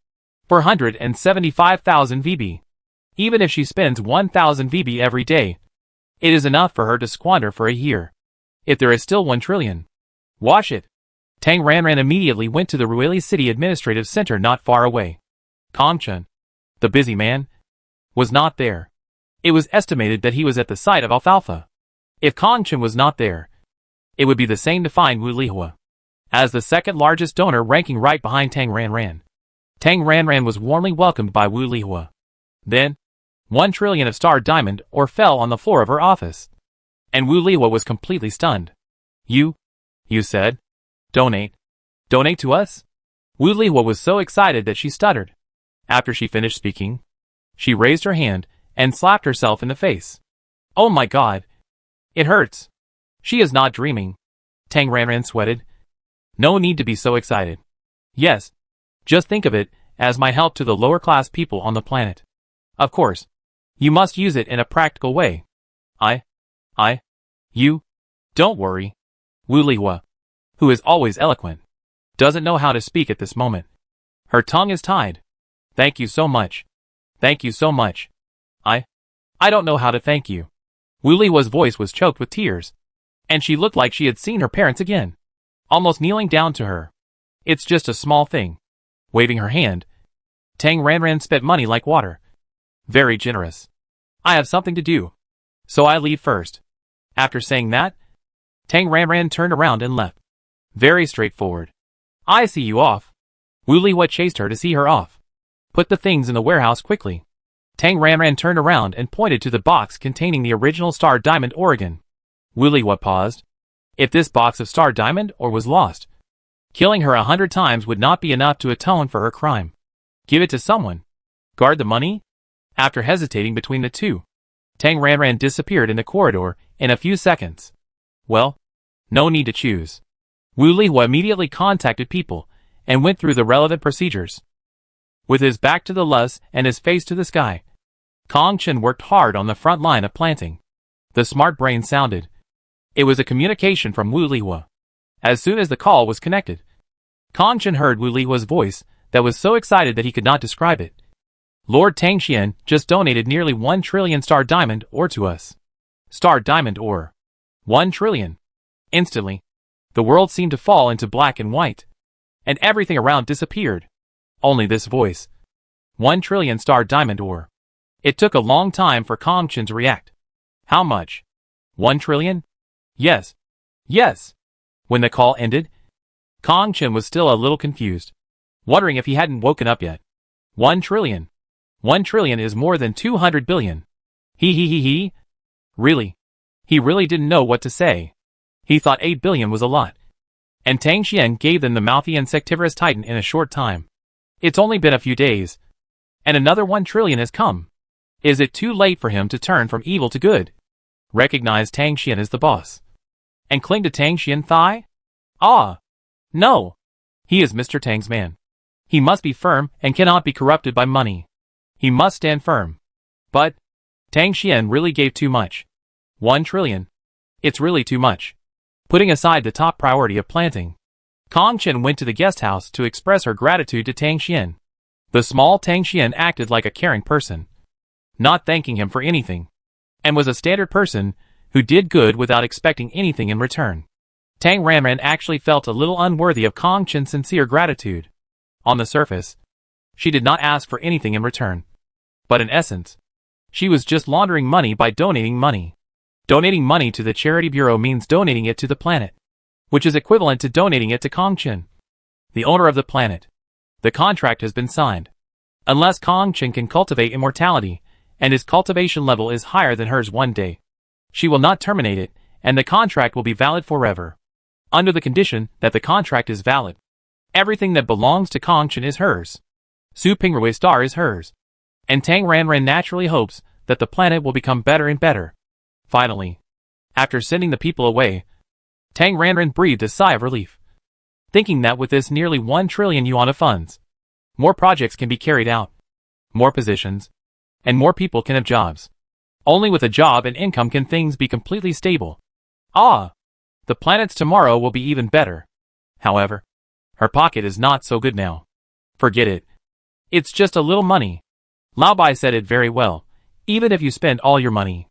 S1: 475,000 VB. Even if she spends 1,000 VB every day, it is enough for her to squander for a year. If there is still 1 trillion. Wash it. Tang Ranran immediately went to the Ruili City Administrative Center not far away. Kong Chun, the busy man, was not there. It was estimated that he was at the site of Alfalfa. If Kong Chun was not there, it would be the same to find Wu Lihua. As the second largest donor ranking right behind Tang Ranran, Tang Ranran was warmly welcomed by Wu Lihua. Then, 1 trillion of Star Diamond or fell on the floor of her office. And Wu Lihua was completely stunned. You said? Donate to us? Wu Lihua was so excited that she stuttered. After she finished speaking, she raised her hand and slapped herself in the face. Oh my god. It hurts. She is not dreaming. Tang Ranran sweated. No need to be so excited. Yes. Just think of it as my help to the lower class people on the planet. Of course. You must use it in a practical way. You. Don't worry. Wu Lihua, who is always eloquent, doesn't know how to speak at this moment. Her tongue is tied. Thank you so much. Thank you so much. I don't know how to thank you. Wu Lihua's voice was choked with tears, and she looked like she had seen her parents again, almost kneeling down to her. It's just a small thing. Waving her hand, Tang Ranran spent money like water. Very generous. I have something to do, so I leave first. After saying that, Tang Ranran turned around and left. Very straightforward. I see you off. Wu Lihua chased her to see her off. Put the things in the warehouse quickly. Tang Ranran turned around and pointed to the box containing the original Star Diamond Oregon. Wu Lihua paused. If this box of Star Diamond ore was lost, killing her 100 times would not be enough to atone for her crime. Give it to someone. Guard the money? After hesitating between the two, Tang Ranran disappeared in the corridor in a few seconds. Well, no need to choose. Wu Lihua immediately contacted people and went through the relevant procedures. With his back to the Lus and his face to the sky, Kong Chen worked hard on the front line of planting. The smart brain sounded. It was a communication from Wu Lihua. As soon as the call was connected, Kong Chen heard Wu Lihua's voice that was so excited that he could not describe it. Lord Tangxian just donated nearly 1 trillion star diamond ore to us. Star diamond ore. 1 trillion. Instantly, the world seemed to fall into black and white, and everything around disappeared. Only this voice. 1 trillion star diamond ore. It took a long time for Kong Chen to react. How much? 1 trillion? Yes. Yes. When the call ended, Kong Chen was still a little confused, wondering if he hadn't woken up yet. 1 trillion. 1 trillion is more than 200 billion. He. Really? He really didn't know what to say. He thought 8 billion was a lot. And Tangxian gave them the mouthy insectivorous titan in a short time. It's only been a few days, and another 1 trillion has come. Is it too late for him to turn from evil to good? Recognize Tangxian as the boss. And cling to Tangxian thigh? Ah! No! He is Mr. Tang's man. He must be firm and cannot be corrupted by money. He must stand firm. But Tangxian really gave too much. 1 trillion. It's really too much. Putting aside the top priority of planting, Kong Chen went to the guest house to express her gratitude to Tangxian. The small Tangxian acted like a caring person, not thanking him for anything, and was a standard person who did good without expecting anything in return. Tang Ranran actually felt a little unworthy of Kong Chen's sincere gratitude. On the surface, she did not ask for anything in return. But in essence, she was just laundering money by donating money. Donating money to the charity bureau means donating it to the planet, which is equivalent to donating it to Kong Chen, the owner of the planet. The contract has been signed. Unless Kong Chen can cultivate immortality, and his cultivation level is higher than hers one day, she will not terminate it, and the contract will be valid forever. Under the condition that the contract is valid, everything that belongs to Kong Chen is hers. Su Pingrui Star is hers. And Tang Ranran naturally hopes that the planet will become better and better. Finally, after sending the people away, Tang Ranran breathed a sigh of relief, thinking that with this nearly 1 trillion yuan of funds, more projects can be carried out, more positions, and more people can have jobs. Only with a job and income can things be completely stable. Ah! The planet's tomorrow will be even better. However, her pocket is not so good now. Forget it. It's just a little money. Lao Bai said it very well. Even if you spend all your money,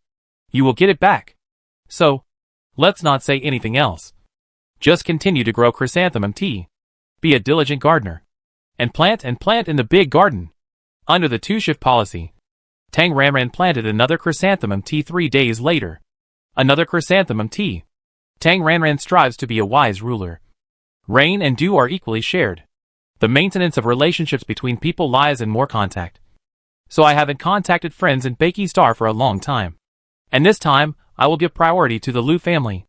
S1: you will get it back. So, let's not say anything else. Just continue to grow chrysanthemum tea. Be a diligent gardener. And plant in the big garden. Under the two-shift policy, Tang Ranran planted another chrysanthemum tea 3 days later. Another chrysanthemum tea. Tang Ranran strives to be a wise ruler. Rain and dew are equally shared. The maintenance of relationships between people lies in more contact. So I haven't contacted friends in Beiki Star for a long time. And this time, I will give priority to the Lu family.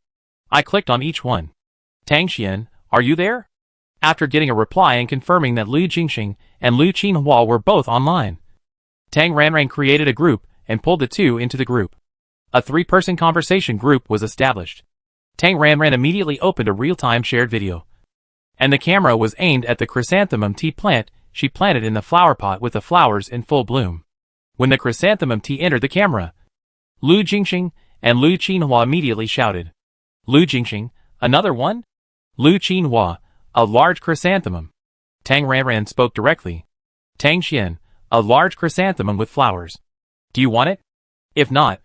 S1: I clicked on each one. Tangxian, are you there? After getting a reply and confirming that Lu Jingxing and Lu Qinhua were both online, Tang Ranran created a group and pulled the two into the group. A 3-person conversation group was established. Tang Ranran immediately opened a real-time shared video, and the camera was aimed at the chrysanthemum tea plant she planted in the flower pot with the flowers in full bloom. When the chrysanthemum tea entered the camera, Lu Jingxing and Lu Qinhua immediately shouted. Lu Jingxing, another one? Lu Qinhua, a large chrysanthemum. Tang Ranran spoke directly. Tangxian, a large chrysanthemum with flowers. Do you want it? If not,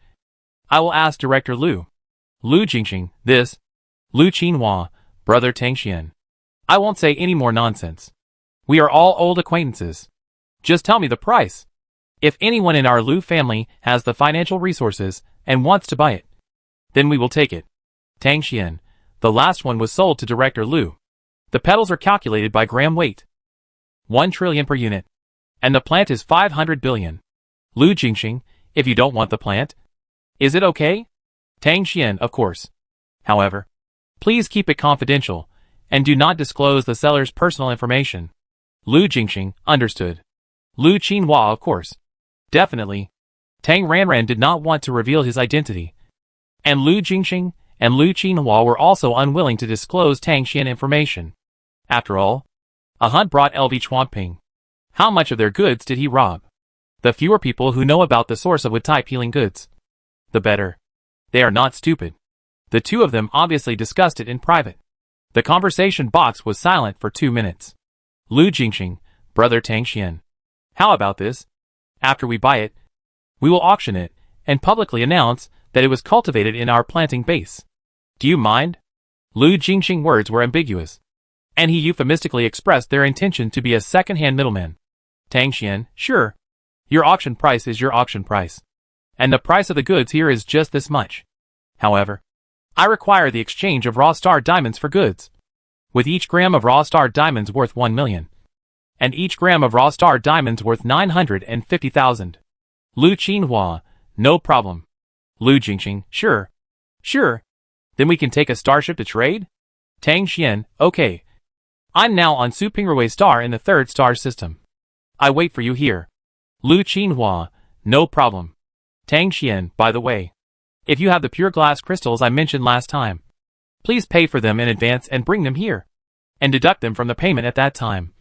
S1: I will ask Director Lu. Lu Jingxing, this. Lu Qinhua, brother Tangxian. I won't say any more nonsense. We are all old acquaintances. Just tell me the price. If anyone in our Lu family has the financial resources and wants to buy it, then we will take it. Tangxian, the last one was sold to Director Lu. The petals are calculated by gram weight. 1 trillion per unit. And the plant is 500 billion. Lu Jingxing, if you don't want the plant, is it okay? Tangxian, of course. However, please keep it confidential, and do not disclose the seller's personal information. Lu Jingxing, understood. Lu Qinhua, of course. Definitely. Tang Ranran did not want to reveal his identity. And Lu Jingxing and Lu Qinhua were also unwilling to disclose Tangxian information. After all, a hunt brought LV Chuanping. How much of their goods did he rob? The fewer people who know about the source of wood-type healing goods, the better. They are not stupid. The two of them obviously discussed it in private. The conversation box was silent for 2 minutes. Lu Jingxing, brother Tangxian. How about this? After we buy it, we will auction it and publicly announce that it was cultivated in our planting base. Do you mind? Lu Jingxing's words were ambiguous, and he euphemistically expressed their intention to be a second-hand middleman. Tang Xian, sure. Your auction price is your auction price, and the price of the goods here is just this much. However, I require the exchange of raw star diamonds for goods, with each gram of raw star diamonds worth 1 million, and each gram of raw star diamonds worth 950,000. Lu Qinhua, no problem. Lu Jingxing, sure. Sure. Then we can take a starship to trade? Tang Xian, okay. I'm now on Supingruwei star in the 3rd star system. I wait for you here. Lu Qinhua, no problem. Tang Xian, by the way, if you have the pure glass crystals I mentioned last time, please pay for them in advance and bring them here, and deduct them from the payment at that time.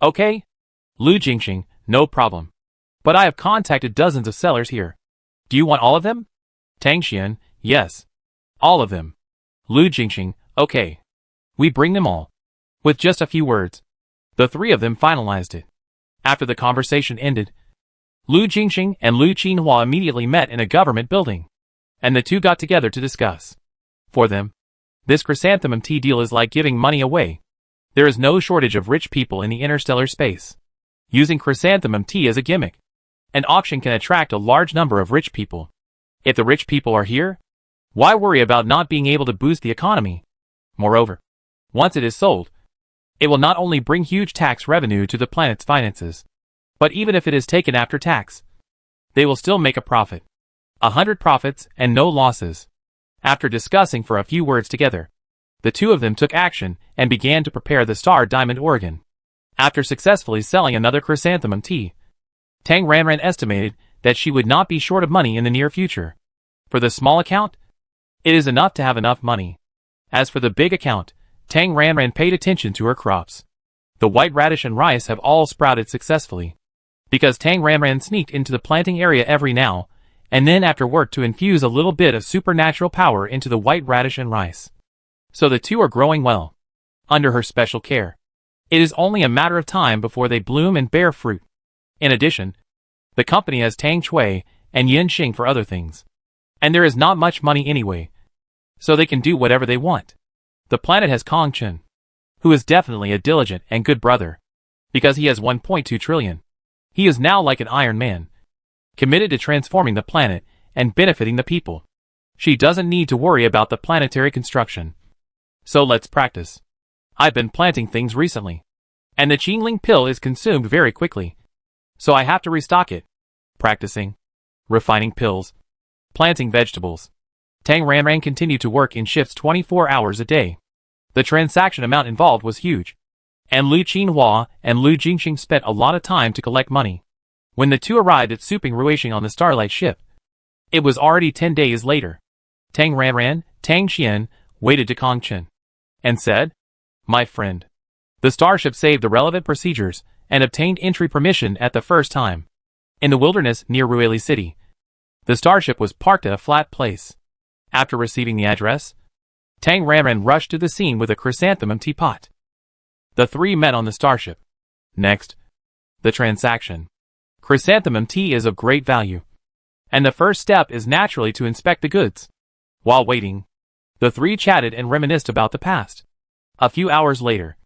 S1: Okay? Lu Jingxing, no problem. But I have contacted dozens of sellers here. Do you want all of them? Tang Xian, yes. All of them. Lu Jingxing, okay. We bring them all. With just a few words, the three of them finalized it. After the conversation ended, Lu Jingxing and Lu Qinhua immediately met in a government building, and the two got together to discuss. For them, this chrysanthemum tea deal is like giving money away. There is no shortage of rich people in the interstellar space. Using chrysanthemum tea as a gimmick, an auction can attract a large number of rich people. If the rich people are here, why worry about not being able to boost the economy? Moreover, once it is sold, it will not only bring huge tax revenue to the planet's finances, but even if it is taken after tax, they will still make a profit. 100 profits and no losses. After discussing for a few words together, the two of them took action and began to prepare the Star Diamond organ. After successfully selling another chrysanthemum tea, Tang Ranran estimated that she would not be short of money in the near future. For the small account, it is enough to have enough money. As for the big account, Tang Ranran paid attention to her crops. The white radish and rice have all sprouted successfully, because Tang Ranran sneaked into the planting area every now and then after work to infuse a little bit of supernatural power into the white radish and rice. So the two are growing well, under her special care. It is only a matter of time before they bloom and bear fruit. In addition, the company has Tang Chui and Yin Xing for other things. And there is not much money anyway, so they can do whatever they want. The planet has Kong Chen, who is definitely a diligent and good brother, because he has 1.2 trillion. He is now like an Iron Man, committed to transforming the planet and benefiting the people. She doesn't need to worry about the planetary construction. So let's practice. I've been planting things recently, and the Qingling pill is consumed very quickly, so I have to restock it. Practicing, refining pills, planting vegetables. Tang Ranran continued to work in shifts 24 hours a day. The transaction amount involved was huge, and Lu Qinhua and Lu Jingxing spent a lot of time to collect money. When the two arrived at Supingruwei on the Starlight ship, it was already 10 days later. Tang Ranran, Tang Xian, waited to Kong Chen and said, "My friend, the starship saved the relevant procedures and obtained entry permission at the first time. In the wilderness near Ruili City, the starship was parked at a flat place." After receiving the address, Tang Ranran rushed to the scene with a chrysanthemum teapot. The three met on the starship. Next, the transaction. Chrysanthemum tea is of great value, and the first step is naturally to inspect the goods. While waiting, the three chatted and reminisced about the past. A few hours later,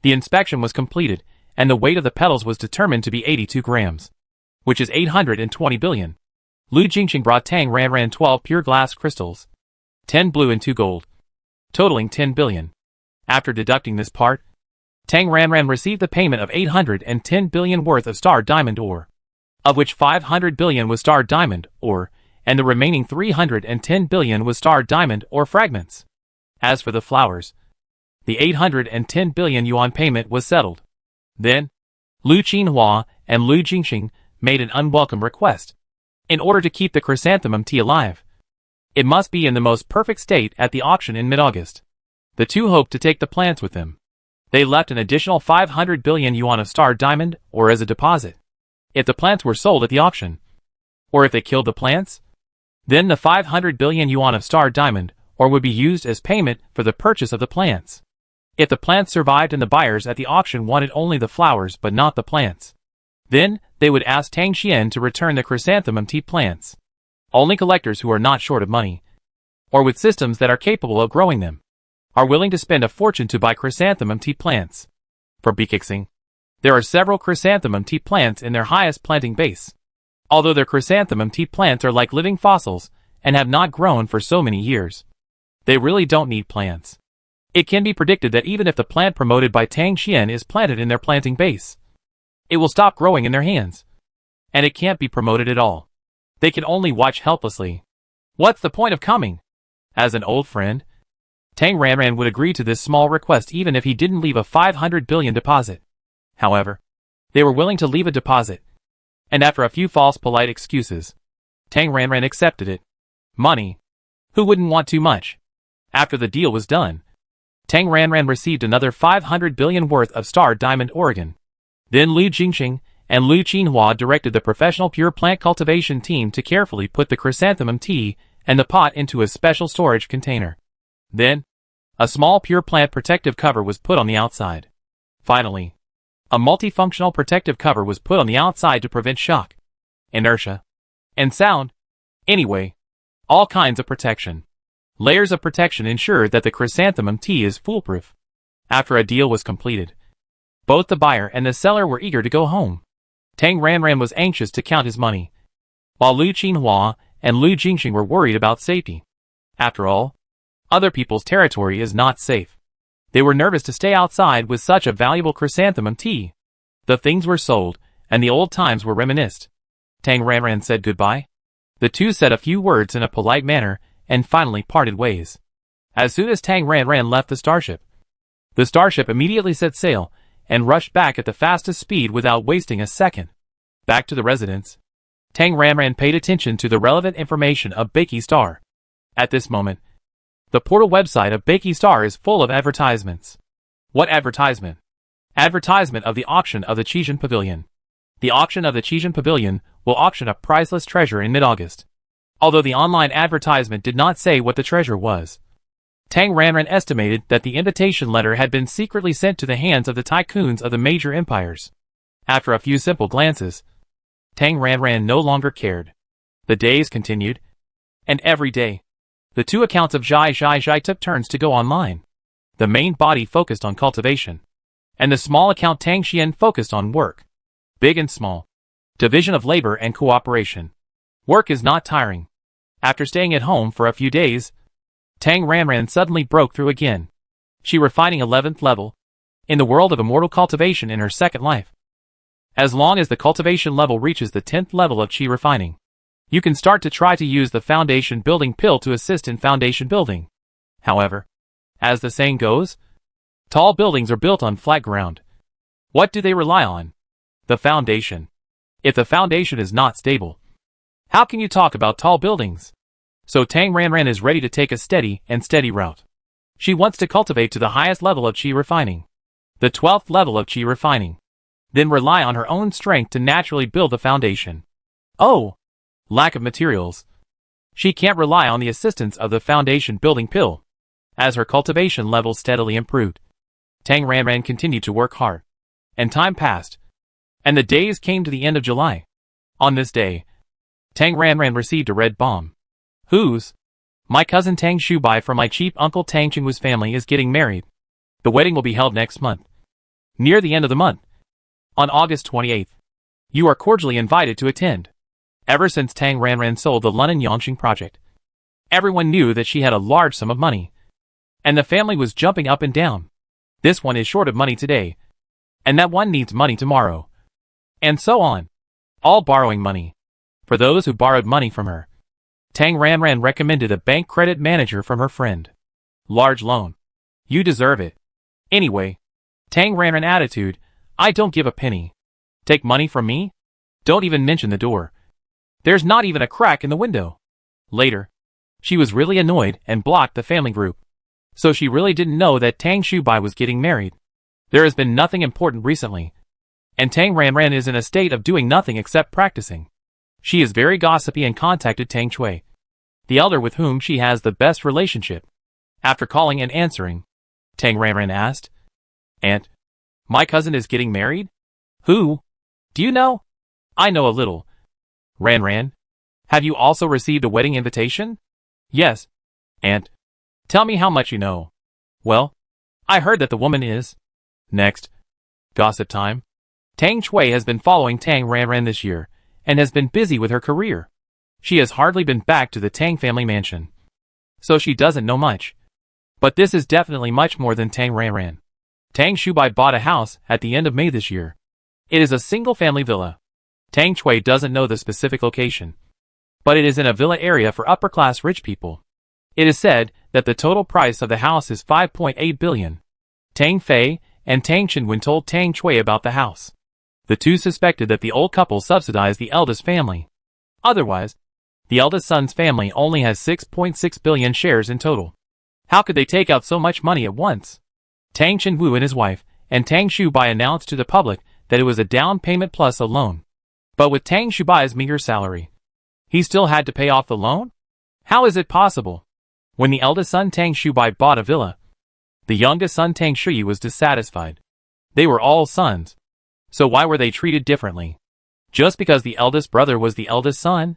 S1: the inspection was completed, and the weight of the petals was determined to be 82 grams, which is 820 billion. Lu Jingxing brought Tang Ranran 12 pure glass crystals, 10 blue and 2 gold, totaling 10 billion. After deducting this part, Tang Ranran received the payment of 810 billion worth of star diamond ore, of which 500 billion was star diamond ore, and the remaining 310 billion was star diamond ore fragments. As for the flowers, the 810 billion yuan payment was settled. Then, Lu Qinhua and Lu Jingxing made an unwelcome request. In order to keep the chrysanthemum tea alive, it must be in the most perfect state at the auction in mid-August. The two hoped to take the plants with them. They left an additional 500 billion yuan of star diamond ore as a deposit. If the plants were sold at the auction, or if they killed the plants, then the 500 billion yuan of star diamond ore would be used as payment for the purchase of the plants. If the plants survived and the buyers at the auction wanted only the flowers but not the plants, Then, they would ask Tang Xian to return the chrysanthemum tea plants. Only collectors who are not short of money, or with systems that are capable of growing them, are willing to spend a fortune to buy chrysanthemum tea plants. For Bikixing, there are several chrysanthemum tea plants in their highest planting base. Although their chrysanthemum tea plants are like living fossils and have not grown for so many years, they really don't need plants. It can be predicted that even if the plant promoted by Tang Xian is planted in their planting base, it will stop growing in their hands. And it can't be promoted at all. They can only watch helplessly. What's the point of coming? As an old friend, Tang Ranran would agree to this small request even if he didn't leave a 500 billion deposit. However, they were willing to leave a deposit. And after a few false polite excuses, Tang Ranran accepted it. Money. Who wouldn't want too much? After the deal was done, Tang Ranran received another 500 billion worth of Star Diamond Oregon. Then Liu Jingxing and Liu Qinhua directed the professional pure plant cultivation team to carefully put the chrysanthemum tea and the pot into a special storage container. Then, a small pure plant protective cover was put on the outside. Finally, a multifunctional protective cover was put on the outside to prevent shock, inertia, and sound. Anyway, all kinds of protection. Layers of protection ensure that the chrysanthemum tea is foolproof. After a deal was completed, both the buyer and the seller were eager to go home. Tang Ranran was anxious to count his money, while Liu Qinhua and Liu Jingxing were worried about safety. After all, other people's territory is not safe. They were nervous to stay outside with such a valuable chrysanthemum tea. The things were sold, and the old times were reminisced. Tang Ranran said goodbye. The two said a few words in a polite manner, and finally parted ways. As soon as Tang Ranran left the starship immediately set sail, and rushed back at the fastest speed without wasting a second. Back to the residence, Tang Ranran paid attention to the relevant information of Baky Star. At this moment, the portal website of Baky Star is full of advertisements. What advertisement? Advertisement of the auction of the Qijian Pavilion. The auction of the Qijian Pavilion will auction a priceless treasure in mid-August. Although the online advertisement did not say what the treasure was, Tang Ranran estimated that the invitation letter had been secretly sent to the hands of the tycoons of the major empires. After a few simple glances, Tang Ranran no longer cared. The days continued, and every day, the two accounts of Zhai took turns to go online. The main body focused on cultivation, and the small account Tang Xian focused on work. Big and small. Division of labor and cooperation. Work is not tiring. After staying at home for a few days, Tang Ranran suddenly broke through again. She refining 11th level, in the world of immortal cultivation in her second life. As long as the cultivation level reaches the 10th level of Qi refining, you can start to try to use the foundation building pill to assist in foundation building. However, as the saying goes, tall buildings are built on flat ground. What do they rely on? The foundation. If the foundation is not stable, how can you talk about tall buildings? So Tang Ranran is ready to take a steady route. She wants to cultivate to the highest level of Qi refining, the 12th level of Qi refining, then rely on her own strength to naturally build the foundation. Oh! Lack of materials. She can't rely on the assistance of the foundation building pill. As her cultivation level steadily improved, Tang Ranran continued to work hard. And time passed, and the days came to the end of July. On this day, Tang Ranran received a red bomb. Whose? My cousin Tang Shubai from my cheap uncle Tang Chingwu's family is getting married. The wedding will be held next month. Near the end of the month. On August 28th. You are cordially invited to attend. Ever since Tang Ranran sold the London Yongxing project, everyone knew that she had a large sum of money. And the family was jumping up and down. This one is short of money today, and that one needs money tomorrow. And so on. All borrowing money. For those who borrowed money from her, Tang Ranran recommended a bank credit manager from her friend. Large loan. You deserve it. Anyway, Tang Ranran attitude, I don't give a penny. Take money from me? Don't even mention the door. There's not even a crack in the window. Later, she was really annoyed and blocked the family group. So she really didn't know that Tang Shubai was getting married. There has been nothing important recently, and Tang Ranran is in a state of doing nothing except practicing. She is very gossipy and contacted Tang Chui, the elder with whom she has the best relationship. After calling and answering, Tang Ranran asked, Aunt, my cousin is getting married? Who? Do you know? I know a little. Ran. Have you also received a wedding invitation? Yes. Aunt. Tell me how much you know. Well, I heard that the woman is. Next. Gossip time. Tang Shui has been following Tang Ran this year, and has been busy with her career. She has hardly been back to the Tang family mansion. So she doesn't know much. But this is definitely much more than Tang Ran. Tang Shubai bought a house at the end of May this year. It is a single-family villa. Tang Shui doesn't know the specific location, but it is in a villa area for upper-class rich people. It is said that the total price of the house is 5.8 billion. Tang Fei and Tang Chenwen told Tang Shui about the house. The two suspected that the old couple subsidized the eldest family. Otherwise, the eldest son's family only has 6.6 billion shares in total. How could they take out so much money at once? Tang Chenwu and his wife, and Tang Shubai announced to the public that it was a down payment plus a loan. But with Tang Shubai's meager salary, he still had to pay off the loan? How is it possible? When the eldest son Tang Shubai bought a villa, the youngest son Tang Shui was dissatisfied. They were all sons. So why were they treated differently? Just because the eldest brother was the eldest son?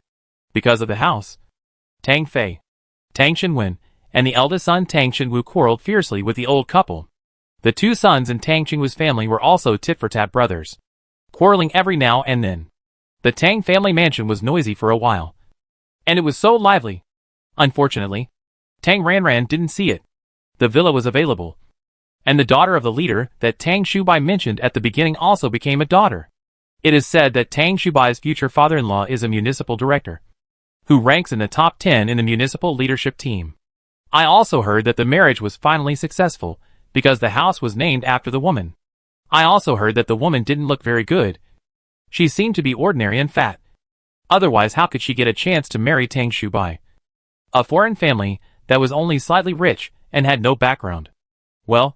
S1: Because of the house? Tang Fei, Tang Chenwen, and the eldest son Tang Chenwu quarreled fiercely with the old couple. The two sons in Tang Chenwu's family were also tit-for-tat brothers, quarreling every now and then. The Tang family mansion was noisy for a while, and it was so lively. Unfortunately, Tang Ran didn't see it. The villa was available, and the daughter of the leader that Tang Shubai mentioned at the beginning also became a daughter. It is said that Tang Shubai's future father-in-law is a municipal director, who ranks in the top 10 in the municipal leadership team. I also heard that the marriage was finally successful, because the house was named after the woman. I also heard that the woman didn't look very good. She seemed to be ordinary and fat. Otherwise, how could she get a chance to marry Tang Shubai? A foreign family that was only slightly rich and had no background. Well,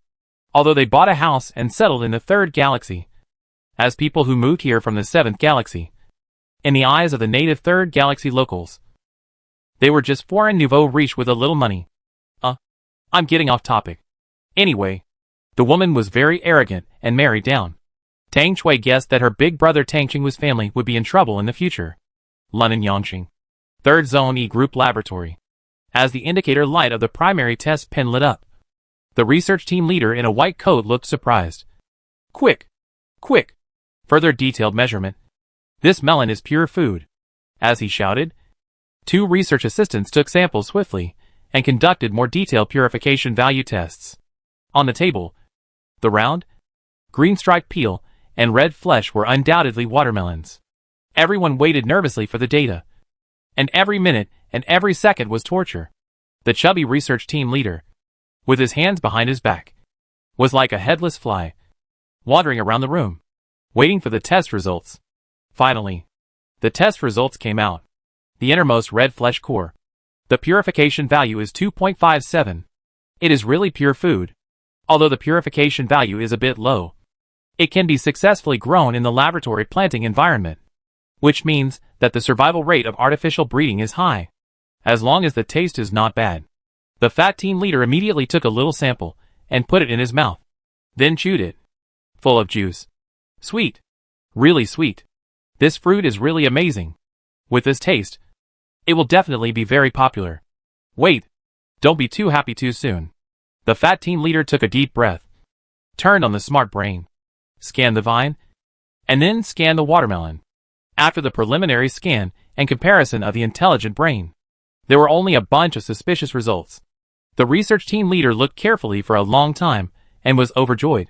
S1: although they bought a house and settled in the 3rd galaxy, as people who moved here from the 7th galaxy, in the eyes of the native 3rd galaxy locals, they were just foreign nouveau riche with a little money. I'm getting off topic. Anyway, the woman was very arrogant and married down. Tang Shui guessed that her big brother Tang Chenwu's family would be in trouble in the future. London Yangqing. 3rd Zone E Group Laboratory. As the indicator light of the primary test pen lit up, the research team leader in a white coat looked surprised. Quick! Further detailed measurement. This melon is pure food. As he shouted, 2 research assistants took samples swiftly and conducted more detailed purification value tests. On the table, the round, green-striped peel and red flesh were undoubtedly watermelons. Everyone waited nervously for the data, and every minute and every second was torture. The chubby research team leader, with his hands behind his back, was like a headless fly, wandering around the room, waiting for the test results. Finally, the test results came out. The innermost red flesh core. The purification value is 2.57. It is really pure food. Although the purification value is a bit low, it can be successfully grown in the laboratory planting environment, which means that the survival rate of artificial breeding is high, as long as the taste is not bad. The fat team leader immediately took a little sample and put it in his mouth, then chewed it. Full of juice. Sweet. Really sweet. This fruit is really amazing. With this taste, it will definitely be very popular. Wait. Don't be too happy too soon. The fat team leader took a deep breath, turned on the smart brain, scanned the vine, and then scanned the watermelon. After the preliminary scan and comparison of the intelligent brain, there were only a bunch of suspicious results. The research team leader looked carefully for a long time and was overjoyed.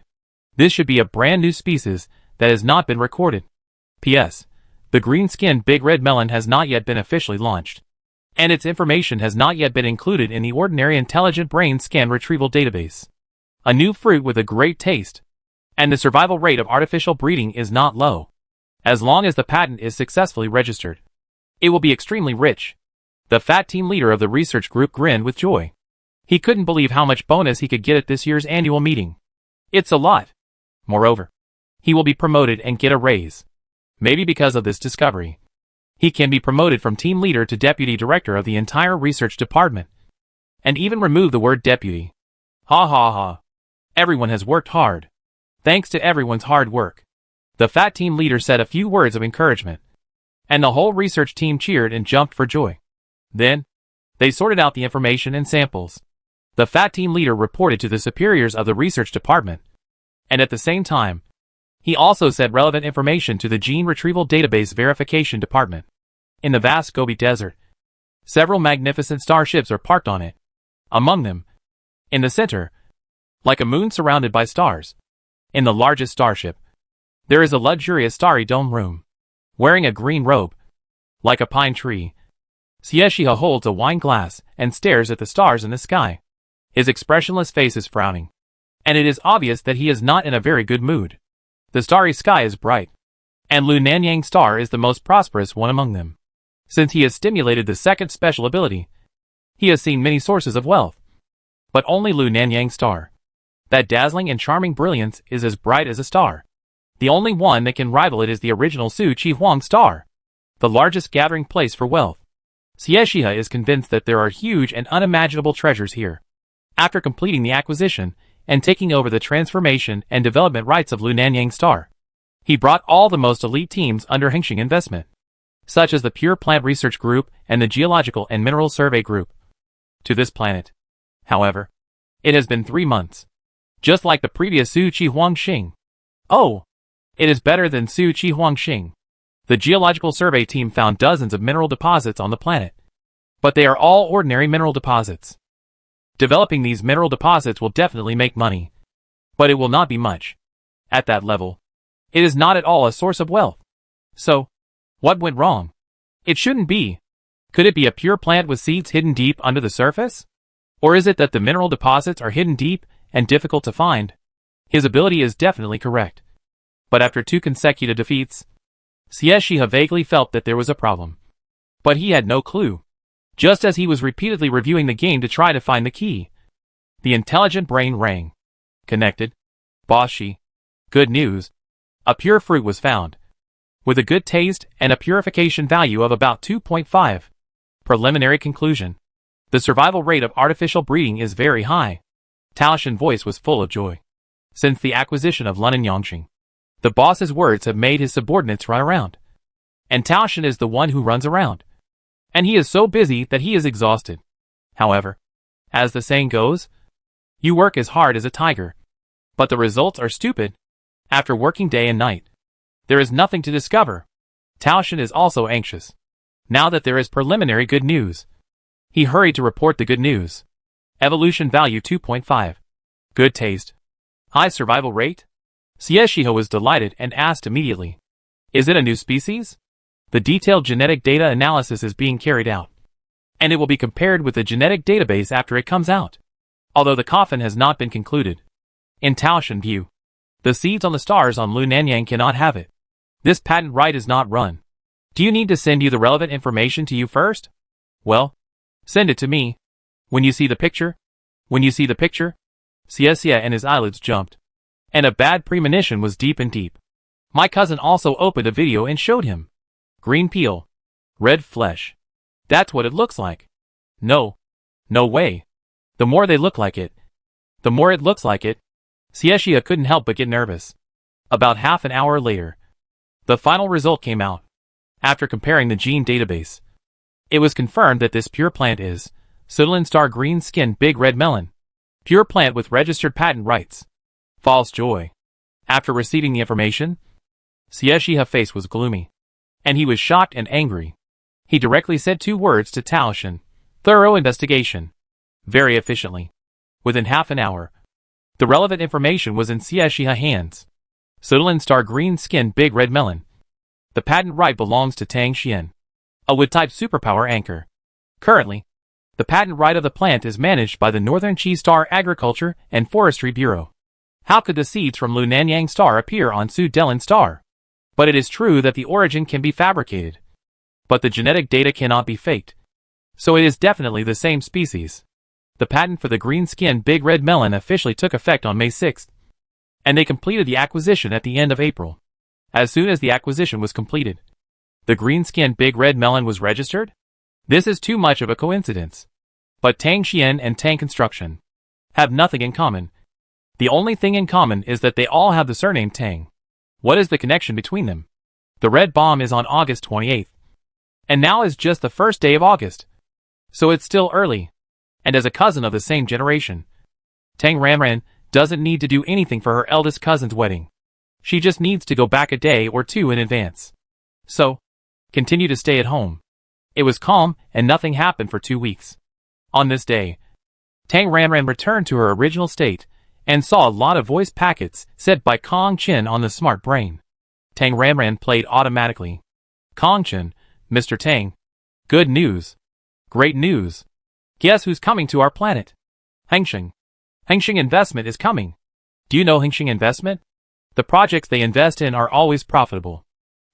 S1: This should be a brand new species that has not been recorded. P.S. The green-skinned big red melon has not yet been officially launched, and its information has not yet been included in the ordinary intelligent brain scan retrieval database. A new fruit with a great taste, and the survival rate of artificial breeding is not low. As long as the patent is successfully registered, it will be extremely rich. The fat team leader of the research group grinned with joy. He couldn't believe how much bonus he could get at this year's annual meeting. It's a lot. Moreover, he will be promoted and get a raise. Maybe because of this discovery, he can be promoted from team leader to deputy director of the entire research department, and even remove the word deputy. Ha ha ha. Everyone has worked hard. Thanks to everyone's hard work, The fat team leader said a few words of encouragement, and the whole research team cheered and jumped for joy. Then, they sorted out the information and samples. The fat team leader reported to the superiors of the research department, and at the same time, he also sent relevant information to the Gene Retrieval Database Verification Department. In the vast Gobi Desert, several magnificent starships are parked on it. Among them, in the center, like a moon surrounded by stars, in the largest starship, there is a luxurious starry dome room. Wearing a green robe, like a pine tree, Sieshiha holds a wine glass and stares at the stars in the sky. His expressionless face is frowning, and it is obvious that he is not in a very good mood. The starry sky is bright, and Lu Nanyang star is the most prosperous one among them. Since he has stimulated the second special ability, he has seen many sources of wealth, but only Lu Nanyang star, that dazzling and charming brilliance, is as bright as a star. The only one that can rival it is the original Su Chi Huang star, the largest gathering place for wealth. Sieshiha is convinced that there are huge and unimaginable treasures here. After completing the acquisition and taking over the transformation and development rights of Lu Nanyang star, he brought all the most elite teams under Hengxing investment, such as the Pure Plant Research Group and the Geological and Mineral Survey Group, to this planet. However, it has been 3 months, just like the previous Su Chi Huang Xing. Oh! It is better than Su Chi Huang Xing. The Geological Survey team found dozens of mineral deposits on the planet, but they are all ordinary mineral deposits. Developing these mineral deposits will definitely make money, but it will not be much. At that level, it is not at all a source of wealth. So, what went wrong? It shouldn't be. Could it be a pure plant with seeds hidden deep under the surface? Or is it that the mineral deposits are hidden deep and difficult to find? His ability is definitely correct. But after 2 consecutive defeats, Sieshiha vaguely felt that there was a problem. But he had no clue. Just as he was repeatedly reviewing the game to try to find the key, the intelligent brain rang. Connected. Boss Shi. Good news. A pure fruit was found, with a good taste and a purification value of about 2.5. Preliminary conclusion. The survival rate of artificial breeding is very high. Taoshin's voice was full of joy. Since the acquisition of Lunan Yongxing, the boss's words have made his subordinates run around. And Taoshin is the one who runs around. And he is so busy that he is exhausted. However, as the saying goes, you work as hard as a tiger, but the results are stupid. After working day and night, there is nothing to discover. Taoshin is also anxious. Now that there is preliminary good news, he hurried to report the good news. Evolution value 2.5. Good taste. High survival rate? Sieshiha was delighted and asked immediately, is it a new species? The detailed genetic data analysis is being carried out, and it will be compared with the genetic database after it comes out, although the coffin has not been concluded. In Taoshin view, the seeds on the stars on Lu Nanyang cannot have it. This patent right is not run. Do you need to send you the relevant information to you first? Well, send it to me. When you see the picture? When you see the picture? Sieshiha and his eyelids jumped, and a bad premonition was deep and deep. My cousin also opened a video and showed him. Green peel. Red flesh. That's what it looks like. No. No way. The more they look like it, the more it looks like it. Sieshiha couldn't help but get nervous. About half an hour later, the final result came out. After comparing the gene database, it was confirmed that this pure plant is Sutherland Star Green Skin Big Red Melon. Pure plant with registered patent rights. False joy. After receiving the information, Sieshiha's face was gloomy, and he was shocked and angry. He directly said 2 words to Taoshin. Thorough investigation. Very efficiently. Within half an hour, the relevant information was in Sieshiha's hands. Sutherland Star Green Skin Big Red Melon. The patent right belongs to Tang Xian, a wood-type superpower anchor. Currently, the patent right of the plant is managed by the Northern Chi Star Agriculture and Forestry Bureau. How could the seeds from Lu Nanyang Star appear on Su Delin Star? But it is true that the origin can be fabricated, but the genetic data cannot be faked. So it is definitely the same species. The patent for the green skin Big Red Melon officially took effect on May 6th, and they completed the acquisition at the end of April. As soon as the acquisition was completed, the green skin Big Red Melon was registered? This is too much of a coincidence. But Tang Xian and Tang Construction have nothing in common. The only thing in common is that they all have the surname Tang. What is the connection between them? The red bomb is on August 28th. And now is just the first day of August. So it's still early. And as a cousin of the same generation, Tang Ranran doesn't need to do anything for her eldest cousin's wedding. She just needs to go back a day or two in advance. So, continue to stay at home. It was calm and nothing happened for 2 weeks. On this day, Tang Ranran returned to her original state and saw a lot of voice packets sent by Kong Chen on the smart brain. Tang Ranran played automatically. Kong Chen, Mr. Tang. Good news. Great news. Guess who's coming to our planet? Hengsheng. Hengsheng Investment is coming. Do you know Hengsheng Investment? The projects they invest in are always profitable.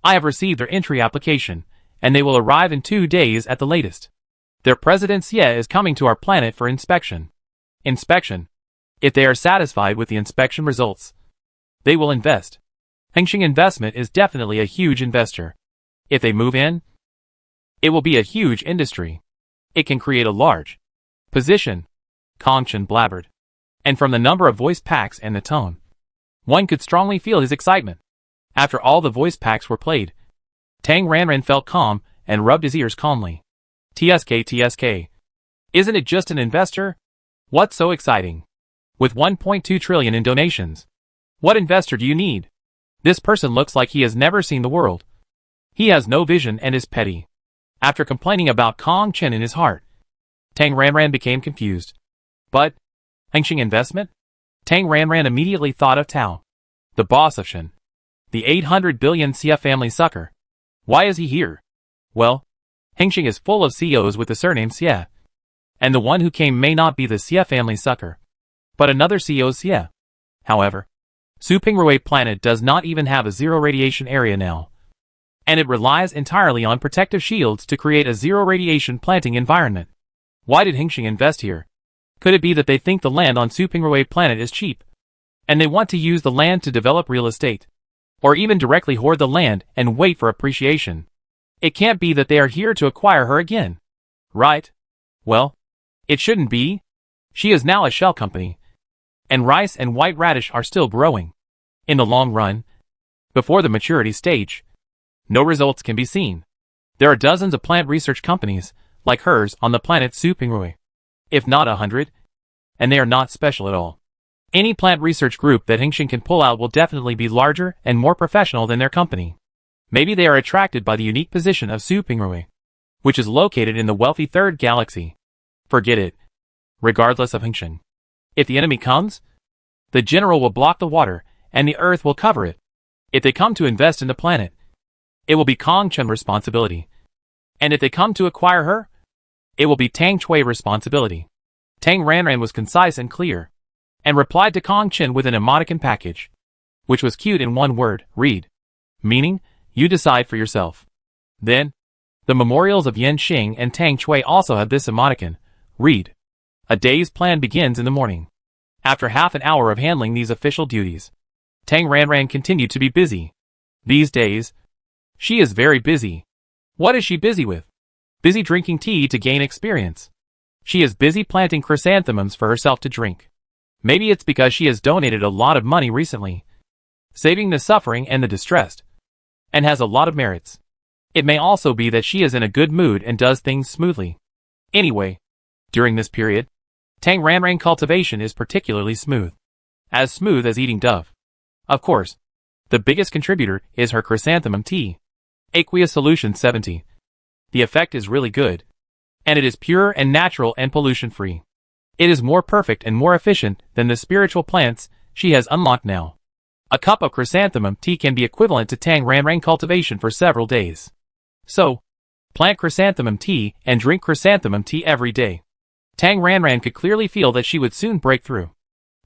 S1: I have received their entry application, and they will arrive in 2 days at the latest. Their president Xie is coming to our planet for inspection. Inspection. If they are satisfied with the inspection results, they will invest. Hengsheng Investment is definitely a huge investor. If they move in, it will be a huge industry. It can create a large position, Kong Chen blabbered. And from the number of voice packs and the tone, one could strongly feel his excitement. After all the voice packs were played, Tang Ranran felt calm and rubbed his ears calmly. TSK. Isn't it just an investor? What's so exciting? With 1.2 trillion in donations. What investor do you need? This person looks like he has never seen the world. He has no vision and is petty. After complaining about Kong Chen in his heart, Tang Ranran became confused. But, Hengsheng Investment? Tang Ranran immediately thought of Tao, the boss of Shen, the 800 billion Xie family sucker. Why is he here? Well, Hengsheng is full of CEOs with the surname Xie. And the one who came may not be the Xie family sucker, but another CEO Xie. However, Supingrui planet does not even have a zero radiation area now. And it relies entirely on protective shields to create a zero radiation planting environment. Why did Hengsheng invest here? Could it be that they think the land on Supingrui planet is cheap, and they want to use the land to develop real estate? Or even directly hoard the land and wait for appreciation? It can't be that they are here to acquire her again. Right? Well, it shouldn't be. She is now a shell company. And rice and white radish are still growing. In the long run, before the maturity stage, no results can be seen. There are dozens of plant research companies, like hers, on the planet Supingrui. If not 100, and they are not special at all. Any plant research group that Hengsheng can pull out will definitely be larger and more professional than their company. Maybe they are attracted by the unique position of Supingrui, which is located in the wealthy third galaxy. Forget it. Regardless of Hengsheng. If the enemy comes, the general will block the water, and the earth will cover it. If they come to invest in the planet, it will be Kong Chen's responsibility. And if they come to acquire her, it will be Tang Chui's responsibility. Tang Ranran was concise and clear, and replied to Kong Chen with an emoticon package, which was cute in one word, read. Meaning, you decide for yourself. Then, the memorials of Yan Xing and Tang Chui also have this emoticon, read. A day's plan begins in the morning. After half an hour of handling these official duties, Tang Ranran continued to be busy. These days, she is very busy. What is she busy with? Busy drinking tea to gain experience. She is busy planting chrysanthemums for herself to drink. Maybe it's because she has donated a lot of money recently, saving the suffering and the distressed, and has a lot of merits. It may also be that she is in a good mood and does things smoothly. Anyway, during this period, Tang Ranran cultivation is particularly smooth. As smooth as eating dove. Of course, the biggest contributor is her chrysanthemum tea. Aqueous Solution 70. The effect is really good. And it is pure and natural and pollution-free. It is more perfect and more efficient than the spiritual plants she has unlocked now. A cup of chrysanthemum tea can be equivalent to Tang Ranran cultivation for several days. So, plant chrysanthemum tea and drink chrysanthemum tea every day. Tang Ranran could clearly feel that she would soon break through.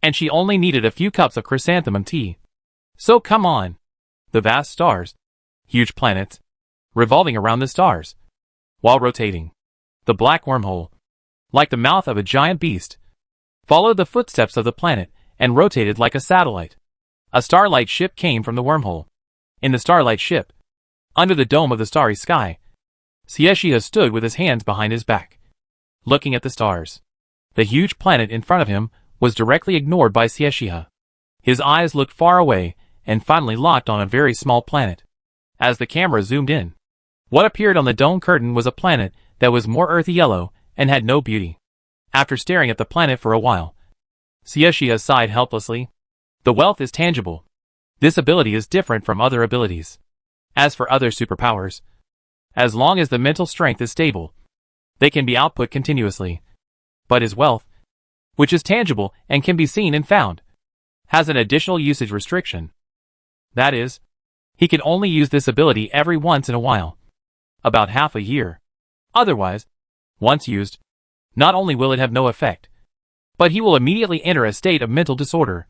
S1: And she only needed a few cups of chrysanthemum tea. So come on. The vast stars, huge planets, revolving around the stars, while rotating. The black wormhole, like the mouth of a giant beast, followed the footsteps of the planet and rotated like a satellite. A starlight ship came from the wormhole. In the starlight ship, under the dome of the starry sky, Xiexia stood with his hands behind his back, looking at the stars. The huge planet in front of him was directly ignored by Xiexia. His eyes looked far away, and finally locked on a very small planet. As the camera zoomed in, what appeared on the dome curtain was a planet that was more earthy yellow and had no beauty. After staring at the planet for a while, Xiexia sighed helplessly. The wealth is tangible. This ability is different from other abilities. As for other superpowers, as long as the mental strength is stable, they can be output continuously. But his wealth, which is tangible and can be seen and found, has an additional usage restriction. That is, he can only use this ability every once in a while, about half a year. Otherwise, once used, not only will it have no effect, but he will immediately enter a state of mental disorder,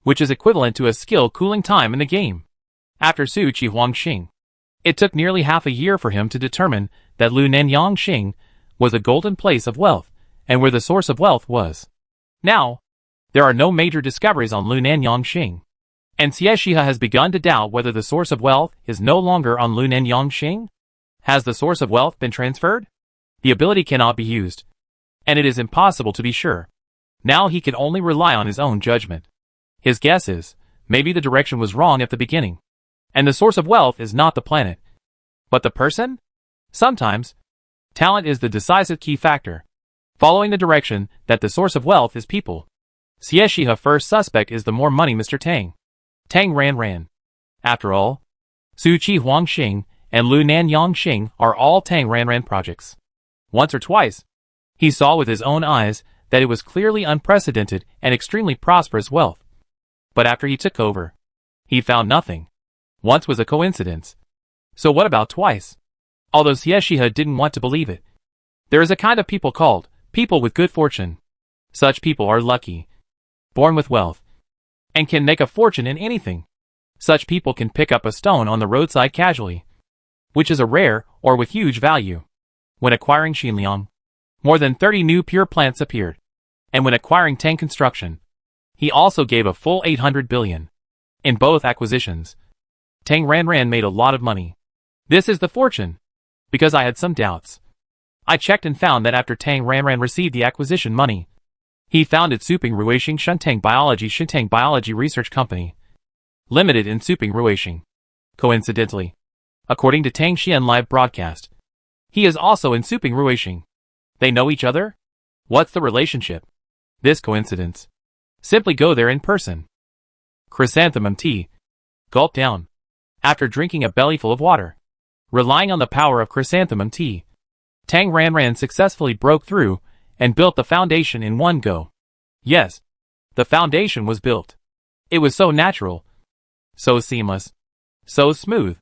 S1: which is equivalent to a skill cooling time in the game. After Su Qi Huangxing, it took nearly half a year for him to determine that Lu Nanyangxing was a golden place of wealth, and where the source of wealth was. Now, there are no major discoveries on Lu Nanyangxing, and Xiexia has begun to doubt whether the source of wealth is no longer on Lu Nanyangxing. Has the source of wealth been transferred? The ability cannot be used, and it is impossible to be sure. Now he can only rely on his own judgment. His guess is, maybe the direction was wrong at the beginning, and the source of wealth is not the planet, but the person? Sometimes, talent is the decisive key factor, following the direction that the source of wealth is people. Xiexia first suspect is the more money Mr. Tang. Tang Ranran. After all, Su Qi Huangxing and Lu Nanyangxing are all Tang Ranran projects. Once or twice, he saw with his own eyes that it was clearly unprecedented and extremely prosperous wealth. But after he took over, he found nothing. Once was a coincidence. So what about twice? Although Xiexia didn't want to believe it. There is a kind of people called people with good fortune. Such people are lucky, born with wealth, and can make a fortune in anything. Such people can pick up a stone on the roadside casually, which is a rare or with huge value. When acquiring Xinliang, more than 30 new pure plants appeared. And when acquiring Tang Construction, he also gave a full 800 billion. In both acquisitions, Tang Ranran made a lot of money. This is the fortune. Because I had some doubts, I checked and found that after Tang Ranran received the acquisition money, he founded Suping Ruixing Shentang Biology Research Company, Limited in Suping Ruixing. Coincidentally, according to Tang Xian live broadcast, he is also in Suping Ruixing. They know each other? What's the relationship? This coincidence. Simply go there in person. Chrysanthemum tea. Gulp down. After drinking a bellyful of water, relying on the power of chrysanthemum tea, Tang Ranran successfully broke through and built the foundation in one go. Yes, the foundation was built. It was so natural, so seamless, so smooth.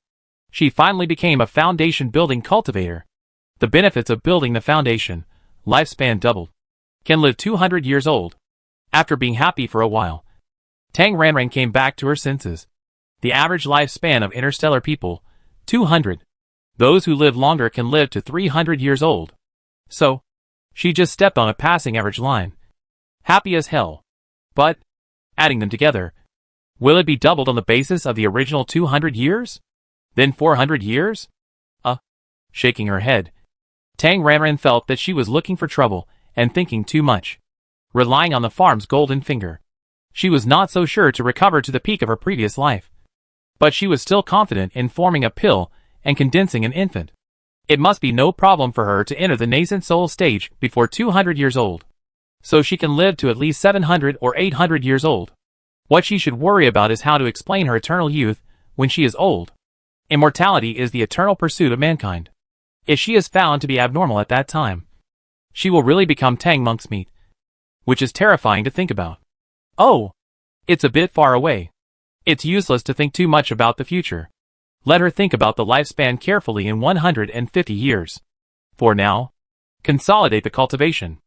S1: She finally became a foundation building cultivator. The benefits of building the foundation: lifespan doubled. Can live 200 years old. After being happy for a while, Tang Ranran came back to her senses. The average lifespan of interstellar people, 200. Those who live longer can live to 300 years old. So, she just stepped on a passing average line. Happy as hell. But, adding them together, will it be doubled on the basis of the original 200 years? Then 400 years? Shaking her head, Tang Ranran felt that she was looking for trouble and thinking too much, relying on the farm's golden finger. She was not so sure to recover to the peak of her previous life. But she was still confident in forming a pill and condensing an infant. It must be no problem for her to enter the nascent soul stage before 200 years old. So she can live to at least 700 or 800 years old. What she should worry about is how to explain her eternal youth when she is old. Immortality is the eternal pursuit of mankind. If she is found to be abnormal at that time, she will really become Tang monk's meat, which is terrifying to think about. Oh, it's a bit far away. It's useless to think too much about the future. Let her think about the lifespan carefully in 150 years. For now, consolidate the cultivation.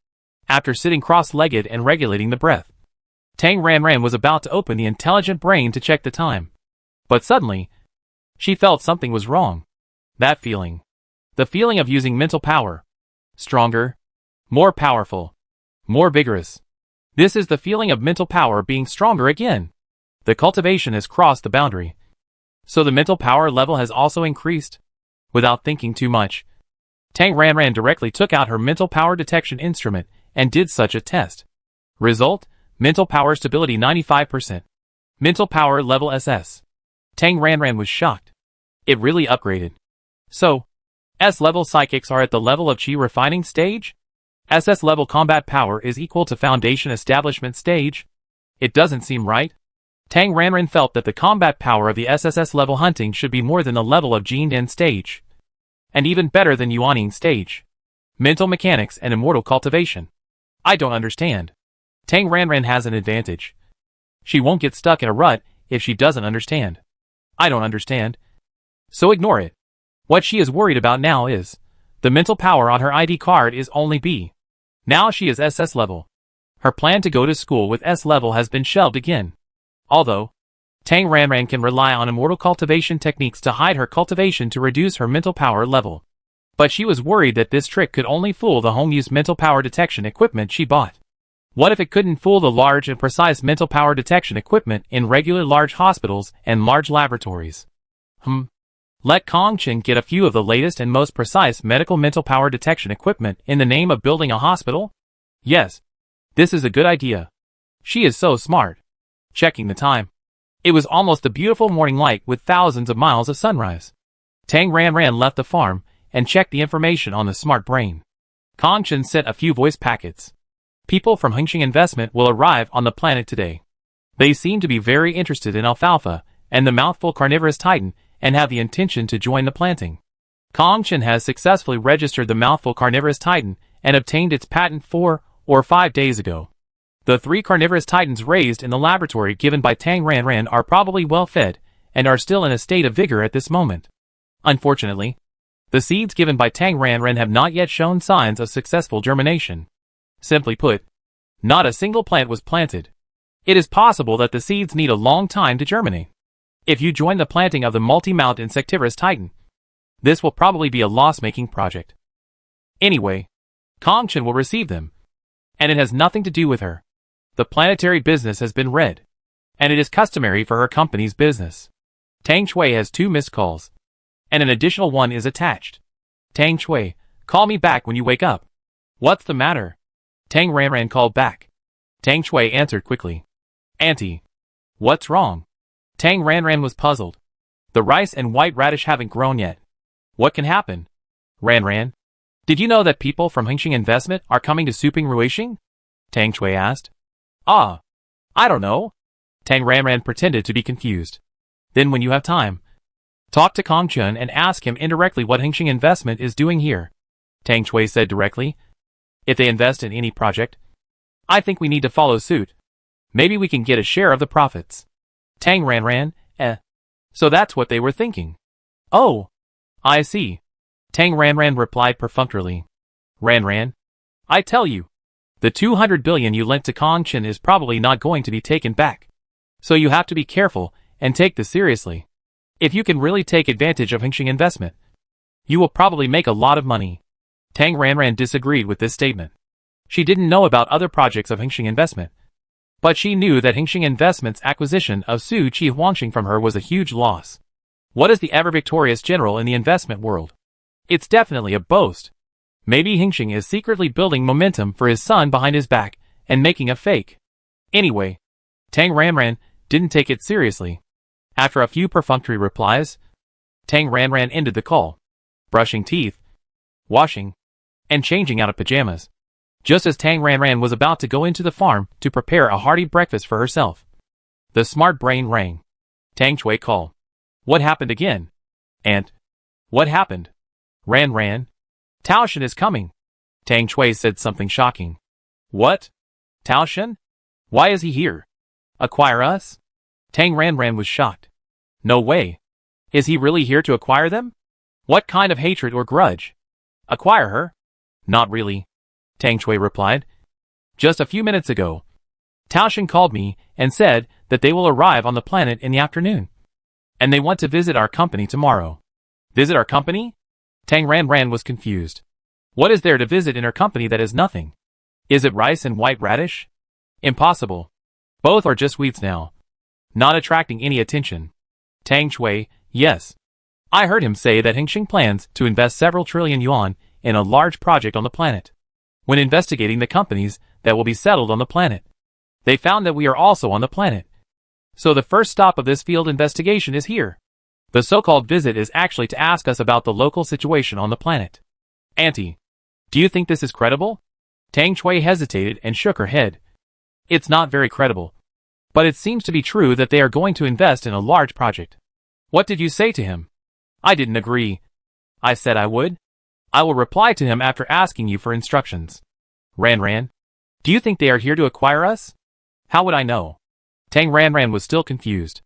S1: After sitting cross-legged and regulating the breath, Tang Ranran was about to open the intelligent brain to check the time. But suddenly, she felt something was wrong. That feeling. The feeling of using mental power. Stronger, more powerful, more vigorous. This is the feeling of mental power being stronger again. The cultivation has crossed the boundary. So the mental power level has also increased. Without thinking too much, Tang Ranran directly took out her mental power detection instrument and did such a test. Result: mental power stability 95%. Mental power level SS. Tang Ranran was shocked. It really upgraded. So, S-level psychics are at the level of Qi refining stage? SS level combat power is equal to foundation establishment stage? It doesn't seem right. Tang Ranran felt that the combat power of the SSS level hunting should be more than the level of Jinden stage. And even better than Yuaning stage. Mental mechanics and immortal cultivation. I don't understand. Tang Ranran has an advantage. She won't get stuck in a rut if she doesn't understand. I don't understand. So ignore it. What she is worried about now is, the mental power on her ID card is only B. Now she is SS level. Her plan to go to school with S level has been shelved again. Although, Tang Ranran can rely on immortal cultivation techniques to hide her cultivation to reduce her mental power level. But she was worried that this trick could only fool the home-use mental power detection equipment she bought. What if it couldn't fool the large and precise mental power detection equipment in regular large hospitals and large laboratories? Let Kong Chen get a few of the latest and most precise medical mental power detection equipment in the name of building a hospital? Yes. This is a good idea. She is so smart. Checking the time. It was almost a beautiful morning light with thousands of miles of sunrise. Tang Ranran left the farm and checked the information on the smart brain. Kong Chen sent a few voice packets. People from Hengxing Investment will arrive on the planet today. They seem to be very interested in alfalfa and the mouthful carnivorous titan and have the intention to join the planting. Kong Chen has successfully registered the mouthful carnivorous titan and obtained its patent 4 or 5 days ago. The 3 carnivorous titans raised in the laboratory given by Tang Ranran are probably well fed and are still in a state of vigor at this moment. Unfortunately, the seeds given by Tang Ranran have not yet shown signs of successful germination. Simply put, not a single plant was planted. It is possible that the seeds need a long time to germinate. If you join the planting of the multi-mount insectivorous titan, this will probably be a loss-making project. Anyway, Kong Chen will receive them. And it has nothing to do with her. The planetary business has been read. And it is customary for her company's business. Tang Shui has 2 missed calls. And an additional one is attached. Tang Shui, call me back when you wake up. What's the matter? Tang Ranran called back. Tang Shui answered quickly. Auntie. What's wrong? Tang Ranran was puzzled. The rice and white radish haven't grown yet. What can happen? Ranran. Did you know that people from Hengxing Investment are coming to Suping Ruixing? Tang Shui asked. I don't know. Tang Ranran pretended to be confused. Then when you have time, talk to Kong Chen and ask him indirectly what Hengxing Investment is doing here. Tang Shui said directly. If they invest in any project, I think we need to follow suit. Maybe we can get a share of the profits. Tang Ranran, So that's what they were thinking. Oh, I see. Tang Ranran replied perfunctorily. Ranran, I tell you, the 200 billion you lent to Kong Chen is probably not going to be taken back. So you have to be careful and take this seriously. If you can really take advantage of Hengxing Investment, you will probably make a lot of money. Tang Ranran disagreed with this statement. She didn't know about other projects of Hengxing Investment. But she knew that Hengxing Investment's acquisition of Su Qi Huangxing from her was a huge loss. What is the ever-victorious general in the investment world? It's definitely a boast. Maybe Hengxing is secretly building momentum for his son behind his back and making a fake. Anyway, Tang Ranran didn't take it seriously. After a few perfunctory replies, Tang Ranran ended the call, brushing teeth, washing, and changing out of pajamas. Just as Tang Ranran was about to go into the farm to prepare a hearty breakfast for herself, the smart brain rang. Tang Shui called. What happened again? Aunt. What happened? Ranran. Tao Shen is coming. Tang Shui said something shocking. What? Tao Shen? Why is he here? Acquire us? Tang Ranran was shocked. No way. Is he really here to acquire them? What kind of hatred or grudge? Acquire her? Not really. Tang Shui replied. Just a few minutes ago, Tao Shen called me and said that they will arrive on the planet in the afternoon. And they want to visit our company tomorrow. Visit our company? Tang Ranran was confused. What is there to visit in her company that is nothing? Is it rice and white radish? Impossible. Both are just weeds now. Not attracting any attention. Tang Shui, yes. I heard him say that Hengxing plans to invest several trillion yuan in a large project on the planet. When investigating the companies that will be settled on the planet, they found that we are also on the planet. So the first stop of this field investigation is here. The so-called visit is actually to ask us about the local situation on the planet. Auntie, do you think this is credible? Tang Shui hesitated and shook her head. It's not very credible. But it seems to be true that they are going to invest in a large project. What did you say to him? I didn't agree. I said I would. I will reply to him after asking you for instructions. Ran, do you think they are here to acquire us? How would I know? Tang Ran was still confused.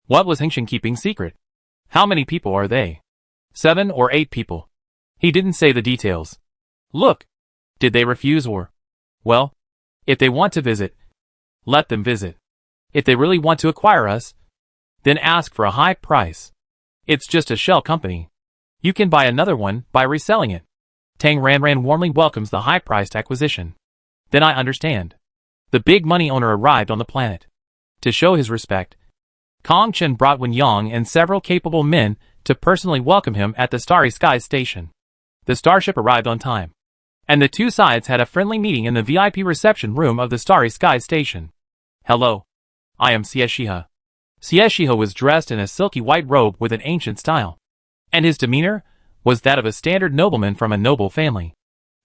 S1: What was Hengsheng keeping secret? How many people are they? 7 or 8 people. He didn't say the details. Look. Did they refuse or? Well, if they want to visit, let them visit. If they really want to acquire us, then ask for a high price. It's just a shell company. You can buy another one by reselling it. Tang Ran warmly welcomes the high-priced acquisition. Then I understand. The big money owner arrived on the planet. To show his respect, Kong Chen brought Wen Yang and several capable men to personally welcome him at the Starry Skies station. The starship arrived on time, and the two sides had a friendly meeting in the VIP reception room of the Starry Skies station. Hello. I am Xie Shihe. Xie Shihe was dressed in a silky white robe with an ancient style, and his demeanor was that of a standard nobleman from a noble family.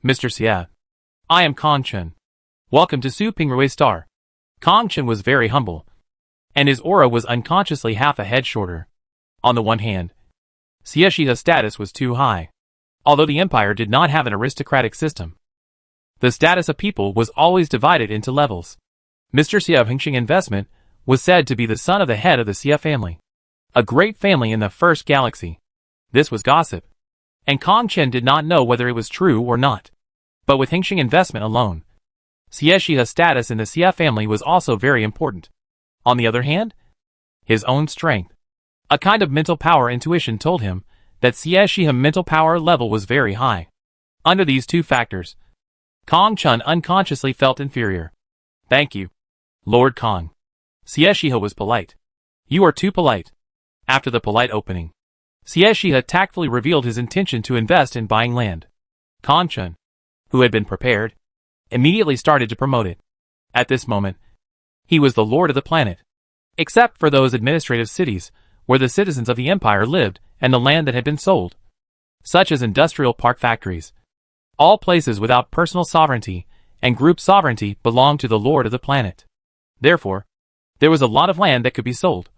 S1: Mr. Xie. I am Kong Chen. Welcome to Su Pingrui Star. Kong Chen was very humble, and his aura was unconsciously half a head shorter. On the one hand, Xie Shihe's status was too high. Although the empire did not have an aristocratic system, the status of people was always divided into levels. Mr. Xie of Hengsheng Investment was said to be the son of the head of the Xie family, a great family in the first galaxy. This was gossip, and Kong Chen did not know whether it was true or not. But with Hengsheng Investment alone, Xie Shihe's status in the Xie family was also very important. On the other hand, his own strength, a kind of mental power intuition told him that Xie Shihe's mental power level was very high. Under these two factors, Kong Chen unconsciously felt inferior. Thank you, Lord Kong. Xie Shihe was polite. You are too polite. After the polite opening, Xie Shihe tactfully revealed his intention to invest in buying land. Kong Chen, who had been prepared, immediately started to promote it. At this moment, he was the lord of the planet, except for those administrative cities where the citizens of the empire lived and the land that had been sold, such as industrial park factories. All places without personal sovereignty and group sovereignty belonged to the lord of the planet. Therefore, there was a lot of land that could be sold,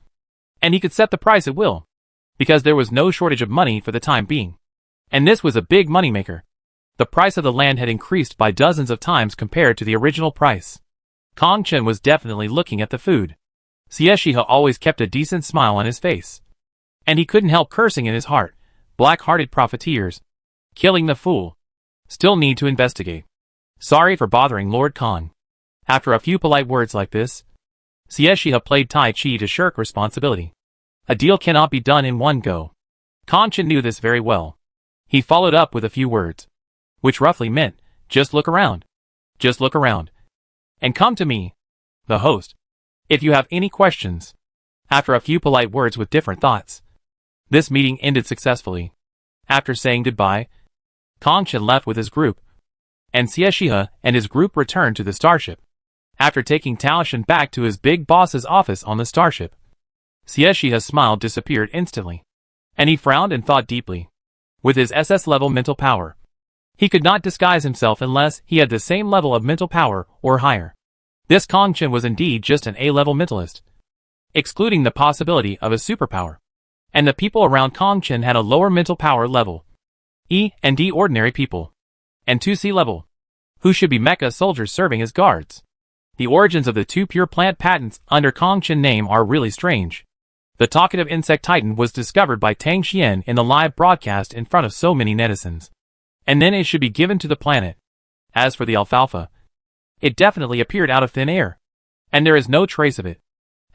S1: and he could set the price at will, because there was no shortage of money for the time being. And this was a big moneymaker. The price of the land had increased by dozens of times compared to the original price. Kong Chen was definitely looking at the food. Xie Shihe always kept a decent smile on his face, and he couldn't help cursing in his heart. Black-hearted profiteers. Killing the fool. Still need to investigate. Sorry for bothering Lord Kong. After a few polite words like this, Xie Shihe played Tai Chi to shirk responsibility. A deal cannot be done in one go. Kong Chen knew this very well. He followed up with a few words, which roughly meant, just look around. Just look around. And come to me, the host, if you have any questions. After a few polite words with different thoughts, this meeting ended successfully. After saying goodbye, Kong Chen left with his group, and Xie Shihe and his group returned to the starship. After taking Tao Shen back to his big boss's office on the starship, Xie Shihe's smile disappeared instantly, and he frowned and thought deeply. With his SS-level mental power, he could not disguise himself unless he had the same level of mental power or higher. This Kong Chen was indeed just an A-level mentalist, excluding the possibility of a superpower. And the people around Kong Chen had a lower mental power level, E and D ordinary people, and 2C level, who should be mecha soldiers serving as guards. The origins of the two pure plant patents under Kong Chen name are really strange. The talkative insect titan was discovered by Tang Xian in the live broadcast in front of so many netizens. And then it should be given to the planet. As for the alfalfa, it definitely appeared out of thin air, and there is no trace of it.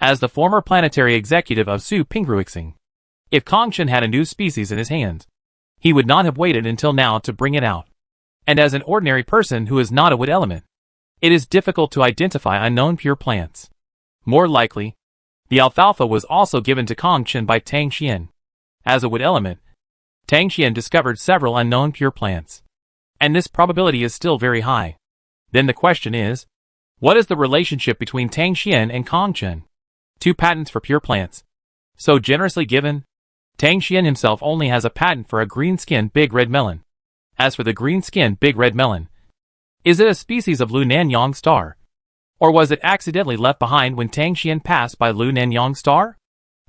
S1: As the former planetary executive of Su Pingruixing, if Kong Chen had a new species in his hands, he would not have waited until now to bring it out. And as an ordinary person who is not a wood element, it is difficult to identify unknown pure plants. More likely, the alfalfa was also given to Kong Chen by Tang Xian. As a wood element, Tang Xian discovered several unknown pure plants, and this probability is still very high. Then the question is, what is the relationship between Tang Xian and Kong Chen? 2 patents for pure plants. So generously given. Tang Xian himself only has a patent for a green-skinned big red melon. As for the green-skinned big red melon, is it a species of Lu Nanyang star? Or was it accidentally left behind when Tang Xian passed by Lu Nanyang star?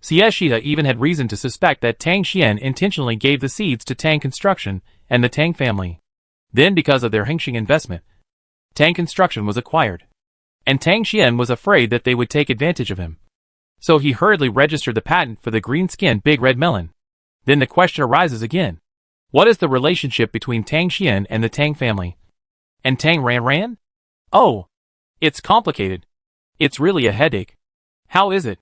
S1: Xie Shida even had reason to suspect that Tang Xian intentionally gave the seeds to Tang Construction and the Tang family. Then because of their Hengxing investment, Tang Construction was acquired. And Tang Xian was afraid that they would take advantage of him. So he hurriedly registered the patent for the green-skinned big red melon. Then the question arises again. What is the relationship between Tang Xian and the Tang family? And Tang Ranran? Oh, it's complicated. It's really a headache. How is it?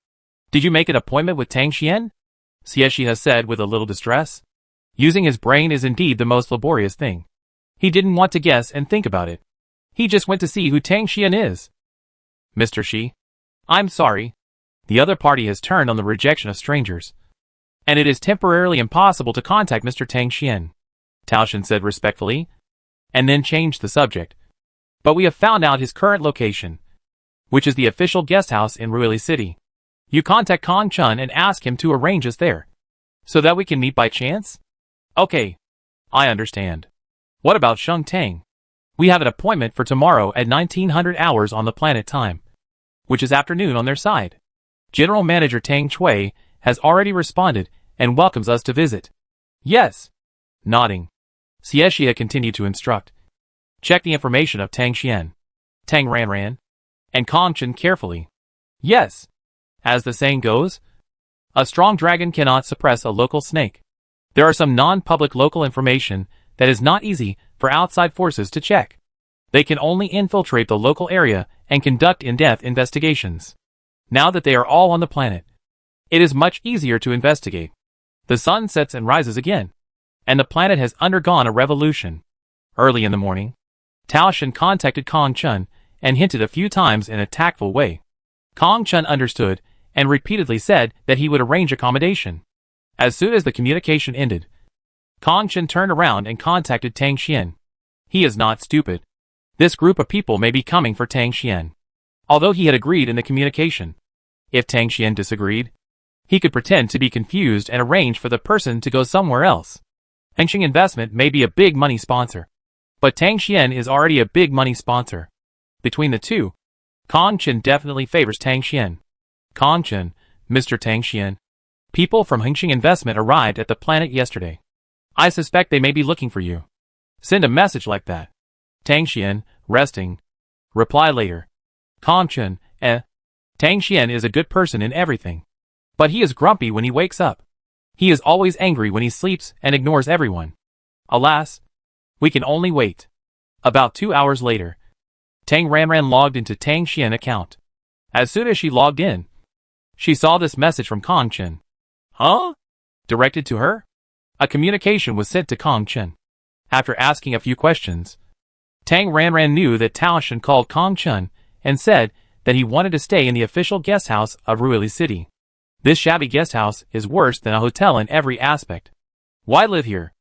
S1: Did you make an appointment with Tang Xian? Xie has said with a little distress. Using his brain is indeed the most laborious thing. He didn't want to guess and think about it. He just went to see who Tang Xian is. Mr. Shi, I'm sorry. The other party has turned on the rejection of strangers. And it is temporarily impossible to contact Mr. Tang Xian, Tao Shen said respectfully, and then changed the subject. But we have found out his current location, which is the official guest house in Ruili City. You contact Kong Chun and ask him to arrange us there, so that we can meet by chance? Okay, I understand. What about Sheng Tang? We have an appointment for tomorrow at 1900 hours on the planet time, which is afternoon on their side. General Manager Tang Chui has already responded and welcomes us to visit. Yes. Nodding. Xie Xia continued to instruct. Check the information of Tang Xian, Tang Ranran, and Kong Chen carefully. Yes. As the saying goes, a strong dragon cannot suppress a local snake. There are some non-public local information that is not easy for outside forces to check. They can only infiltrate the local area and conduct in-depth investigations. Now that they are all on the planet, it is much easier to investigate. The sun sets and rises again, and the planet has undergone a revolution. Early in the morning, Tao Shen contacted Kong Chun and hinted a few times in a tactful way. Kong Chun understood and repeatedly said that he would arrange accommodation. As soon as the communication ended, Kong Chun turned around and contacted Tang Xian. He is not stupid. This group of people may be coming for Tang Xian. Although he had agreed in the communication, if Tang Xian disagreed, he could pretend to be confused and arrange for the person to go somewhere else. Hengxing Investment may be a big money sponsor, but Tang Xian is already a big money sponsor. Between the two, Kong Chen definitely favors Tang Xian. Kong Chen, Mr. Tang Xian. People from Hengxing Investment arrived at the planet yesterday. I suspect they may be looking for you. Send a message like that. Tang Xian, resting. Reply later. Kong Chen, Tang Xian is a good person in everything. But he is grumpy when he wakes up. He is always angry when he sleeps and ignores everyone. Alas, we can only wait. About 2 hours later, Tang Ranran logged into Tang Xian account. As soon as she logged in, she saw this message from Kong Chen. Huh? Directed to her? A communication was sent to Kong Chen. After asking a few questions, Tang Ranran knew that Tao Shen called Kong Chen and said that he wanted to stay in the official guest house of Ruili City. This shabby guest house is worse than a hotel in every aspect. Why live here?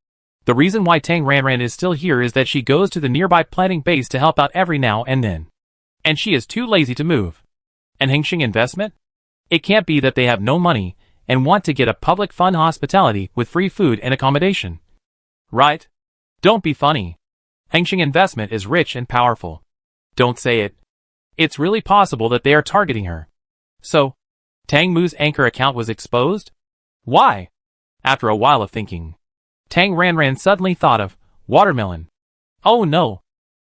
S1: The reason why Tang Ranran is still here is that she goes to the nearby planting base to help out every now and then. And she is too lazy to move. And Hengxing Investment? It can't be that they have no money and want to get a public fun hospitality with free food and accommodation. Right? Don't be funny. Hengxing Investment is rich and powerful. Don't say it. It's really possible that they are targeting her. So, Tang Mu's anchor account was exposed? Why? After a while of thinking, Tang Ranran suddenly thought of watermelon. Oh no!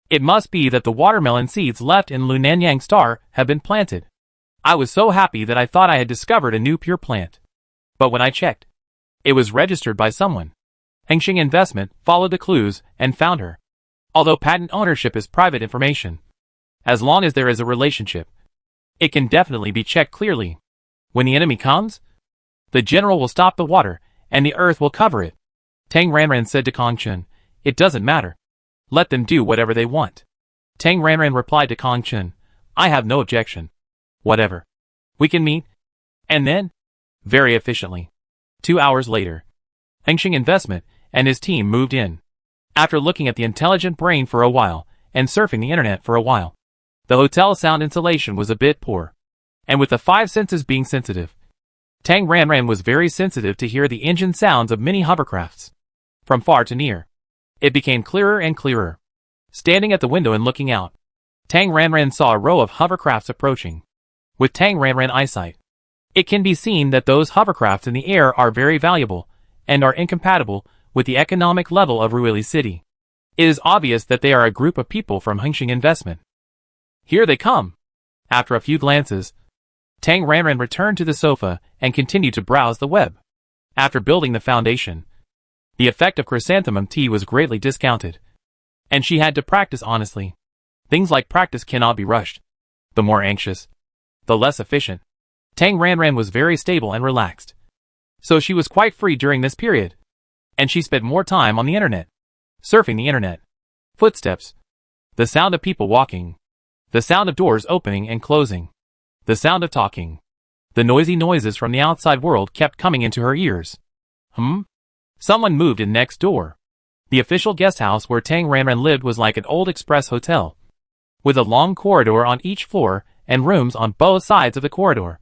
S1: It must be that the watermelon seeds left in Lu Nanyang Star have been planted. I was so happy that I thought I had discovered a new pure plant. But when I checked, it was registered by someone. Hengxing Investment followed the clues and found her. Although patent ownership is private information, as long as there is a relationship, it can definitely be checked clearly. When the enemy comes, the general will stop the water, and the earth will cover it. Tang Ranran said to Kong Chen, it doesn't matter. Let them do whatever they want. Tang Ranran replied to Kong Chen, I have no objection. Whatever. We can meet. And then? Very efficiently. 2 hours later, Hengxing Investment and his team moved in. After looking at the intelligent brain for a while, and surfing the internet for a while, the hotel sound insulation was a bit poor, And with the five senses being sensitive, Tang Ranran was very sensitive to hear the engine sounds of many hovercrafts. From far to near, it became clearer and clearer. Standing at the window and looking out, Tang Ranran saw a row of hovercrafts approaching. With Tang Ranran eyesight, it can be seen that those hovercrafts in the air are very valuable and are incompatible with the economic level of Ruili City. It is obvious that they are a group of people from Hengxing Investment. Here they come. After a few glances, Tang Ranran returned to the sofa and continued to browse the web. After building the foundation, the effect of chrysanthemum tea was greatly discounted, and she had to practice honestly. Things like practice cannot be rushed. The more anxious, the less efficient. Tang Ranran was very stable and relaxed, so she was quite free during this period, and she spent more time on the internet, surfing the internet. Footsteps, the sound of people walking, the sound of doors opening and closing, the sound of talking, the noisy noises from the outside world kept coming into her ears. Someone moved in next door. The official guest house where Tang Ranran lived was like an old express hotel, with a long corridor on each floor and rooms on both sides of the corridor.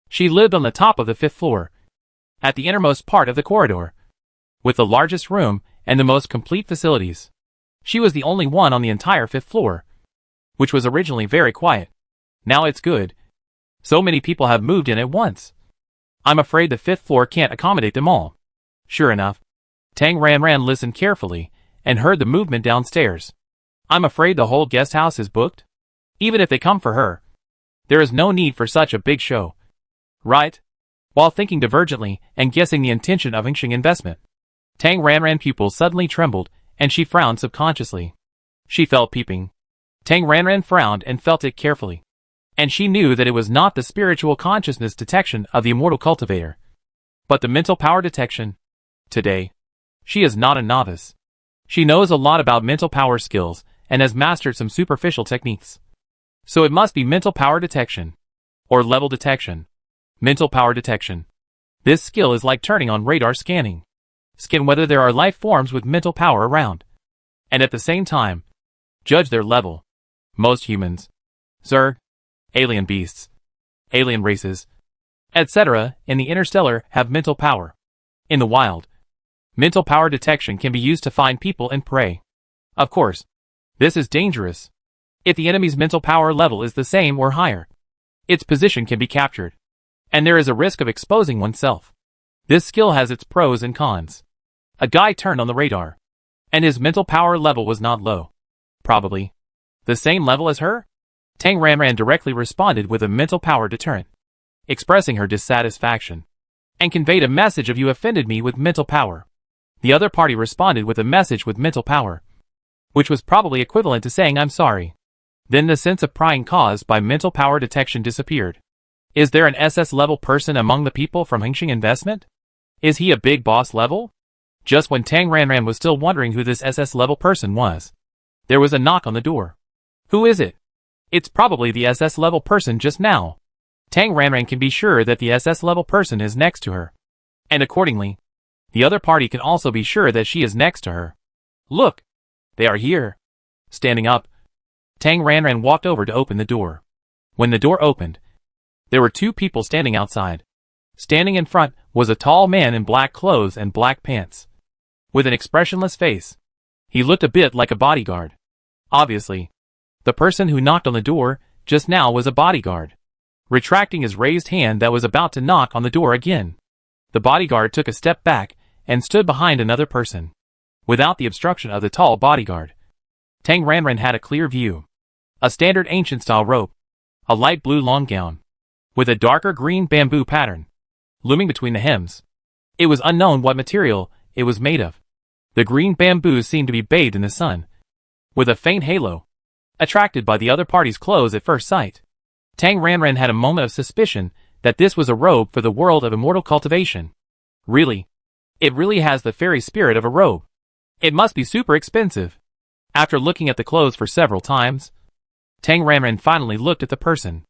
S1: She lived on the top of the 5th floor, at the innermost part of the corridor, with the largest room and the most complete facilities. She was the only one on the entire 5th floor, which was originally very quiet. Now it's good. So many people have moved in at once. I'm afraid the 5th floor can't accommodate them all. Sure enough, Tang Ranran listened carefully and heard the movement downstairs. I'm afraid the whole guest house is booked. Even if they come for her, there is no need for such a big show. Right? While thinking divergently and guessing the intention of Hengxing Investment, Tang Ranran pupils suddenly trembled and she frowned subconsciously. She felt peeping. Tang Ranran frowned and felt it carefully. And she knew that it was not the spiritual consciousness detection of the immortal cultivator, but the mental power detection. Today, she is not a novice. She knows a lot about mental power skills and has mastered some superficial techniques. So it must be mental power detection, or level detection. Mental power detection. This skill is like turning on radar scanning. Scan whether there are life forms with mental power around, and at the same time, judge their level. Most humans, Zerg, alien beasts, alien races, etc. in the interstellar have mental power. In the wild, mental power detection can be used to find people and prey. Of course, this is dangerous. If the enemy's mental power level is the same or higher, its position can be captured, and there is a risk of exposing oneself. This skill has its pros and cons. A guy turned on the radar, and his mental power level was not low. Probably the same level as her? Tang Ranran directly responded with a mental power deterrent, expressing her dissatisfaction, and conveyed a message of "you offended me" with mental power. The other party responded with a message with mental power, which was probably equivalent to saying "I'm sorry." Then the sense of prying caused by mental power detection disappeared. Is there an SS level person among the people from Hengxing Investment? Is he a big boss level? Just when Tang Ranran was still wondering who this SS level person was, there was a knock on the door. Who is it? It's probably the SS level person just now. Tang Ranran can be sure that the SS level person is next to her, and accordingly, the other party can also be sure that she is next to her. Look! They are here. Standing up, Tang Ranran walked over to open the door. When the door opened, there were two people standing outside. Standing in front was a tall man in black clothes and black pants, with an expressionless face. He looked a bit like a bodyguard. Obviously, the person who knocked on the door just now was a bodyguard. Retracting his raised hand that was about to knock on the door again, the bodyguard took a step back and stood behind another person, without the obstruction of the tall bodyguard. Tang Ranran had a clear view. A standard ancient-style robe, a light blue long gown, with a darker green bamboo pattern, looming between the hems. It was unknown what material it was made of. The green bamboo seemed to be bathed in the sun, with a faint halo, attracted by the other party's clothes at first sight. Tang Ranran had a moment of suspicion that this was a robe for the world of immortal cultivation. Really? It really has the fairy spirit of a robe. It must be super expensive. After looking at the clothes for several times, Tang Ranran finally looked at the person.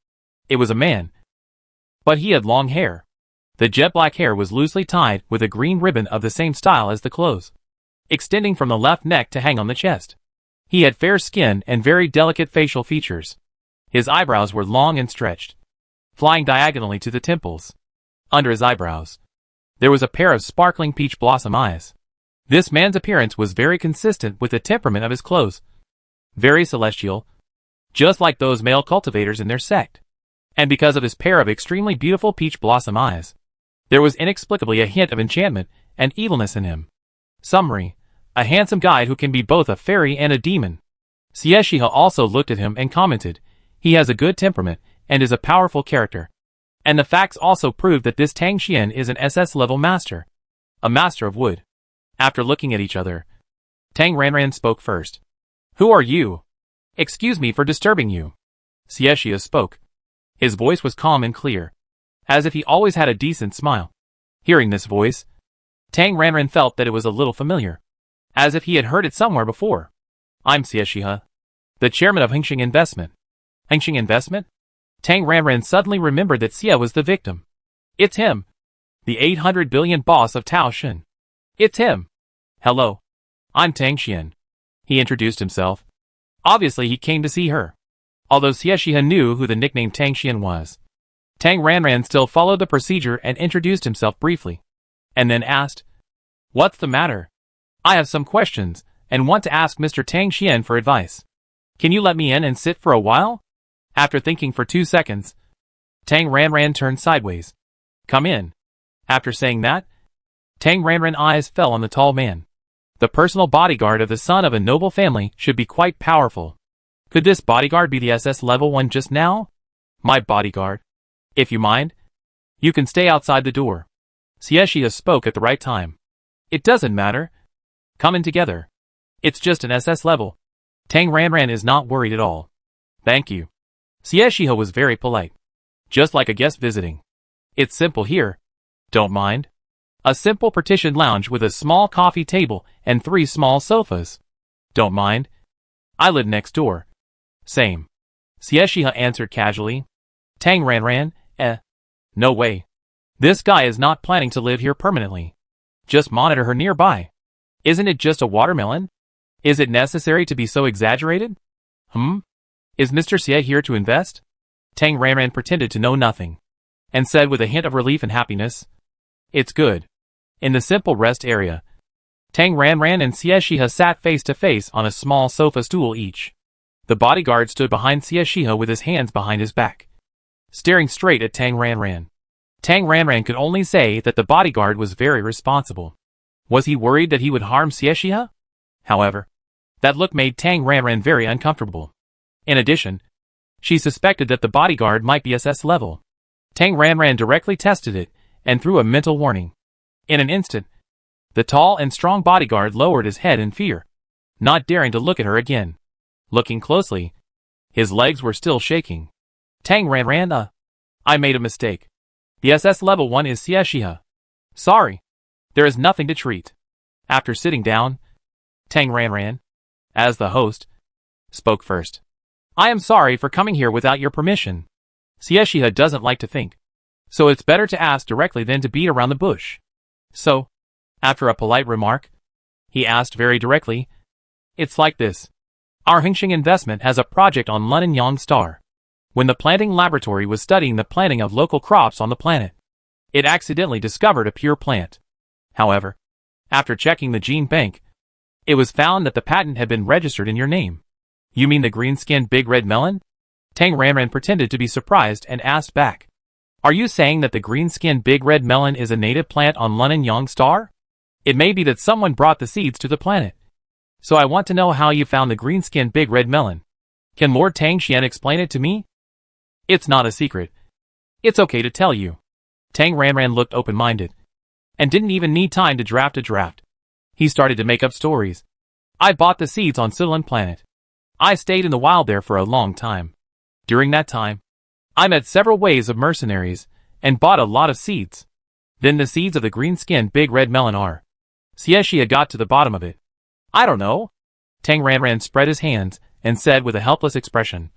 S1: It was a man, but he had long hair. The jet black hair was loosely tied with a green ribbon of the same style as the clothes, extending from the left neck to hang on the chest. He had fair skin and very delicate facial features. His eyebrows were long and stretched. flying diagonally to the temples. Under his eyebrows, there was a pair of sparkling peach blossom eyes. This man's appearance was very consistent with the temperament of his clothes. Very celestial, just like those male cultivators in their sect. And because of his pair of extremely beautiful peach blossom eyes, there was inexplicably a hint of enchantment and evilness in him. Summary: a handsome guy who can be both a fairy and a demon. Sieshiha also looked at him and commented, he has a good temperament and is a powerful character. And the facts also proved that this Tang Xian is an SS-level master. A master of wood. After looking at each other, Tang Ranran spoke first. Who are you? Excuse me for disturbing you. Sieshiha spoke. His voice was calm and clear, as if he always had a decent smile. Hearing this voice, Tang Ranran felt that it was a little familiar, as if he had heard it somewhere before. I'm Sieshiha, the chairman of Hengxing Investment. Hengxing Investment? Tang Ranran suddenly remembered that Xia was the victim. It's him. The 800 billion boss of Tao Shen. It's him. Hello. I'm Tang Xian. He introduced himself. Obviously he came to see her. Although Sieshiha knew who the nickname Tang Xian was, Tang Ranran still followed the procedure and introduced himself briefly. And then asked, What's the matter? I have some questions, and want to ask Mr. Tang Xian for advice. Can you let me in and sit for a while? After thinking for 2 seconds, Tang Ranran turned sideways. Come in. After saying that, Tang Ranran's eyes fell on the tall man. The personal bodyguard of the son of a noble family should be quite powerful. Could this bodyguard be the SS level 1 just now? My bodyguard. If you mind, you can stay outside the door. Sieshiha spoke at the right time. It doesn't matter. Come in together. It's just an SS level. Tang Ranran is not worried at all. Thank you. Sieshiha was very polite. Just like a guest visiting. It's simple here. Don't mind. A simple partitioned lounge with a small coffee table and 3 small sofas. Don't mind. I live next door. Same. Sieshiha answered casually. Tang Ranran, no way. This guy is not planning to live here permanently. Just monitor her nearby. Isn't it just a watermelon? Is it necessary to be so exaggerated? Is Mr. Xie here to invest? Tang Ranran pretended to know nothing, and said with a hint of relief and happiness, It's good. In the simple rest area, Tang Ranran and Sieshiha sat face to face on a small sofa stool each. The bodyguard stood behind Sieshiha with his hands behind his back, staring straight at Tang Ranran. Tang Ranran could only say that the bodyguard was very responsible. Was he worried that he would harm Sieshiha? However, that look made Tang Ranran very uncomfortable. In addition, she suspected that the bodyguard might be SS level. Tang Ranran directly tested it and threw a mental warning. In an instant, the tall and strong bodyguard lowered his head in fear, not daring to look at her again. Looking closely, his legs were still shaking. Tang Ranran, I made a mistake. The SS level 1 is Sieshiha. Sorry. There is nothing to treat. After sitting down, Tang Ranran, as the host, spoke first. I am sorry for coming here without your permission. Sieshiha doesn't like to think, so it's better to ask directly than to beat around the bush. So, after a polite remark, he asked very directly, It's like this. Our Hengxing Investment has a project on Lunyang Star. When the planting laboratory was studying the planting of local crops on the planet, it accidentally discovered a pure plant. However, after checking the gene bank, it was found that the patent had been registered in your name. You mean the green-skinned big red melon? Tang Ranran pretended to be surprised and asked back. Are you saying that the green-skinned big red melon is a native plant on Lunyang Star? It may be that someone brought the seeds to the planet. So I want to know how you found the green-skinned big red melon. Can Lord Tang Xian explain it to me? It's not a secret. It's okay to tell you. Tang Ranran looked open-minded, and didn't even need time to draft a draft. He started to make up stories. I bought the seeds on Silan Planet. I stayed in the wild there for a long time. During that time, I met several waves of mercenaries, and bought a lot of seeds. Then the seeds of the green-skinned big red melon are. Sieshiha got to the bottom of it. I don't know. Tang Ranran spread his hands, and said with a helpless expression.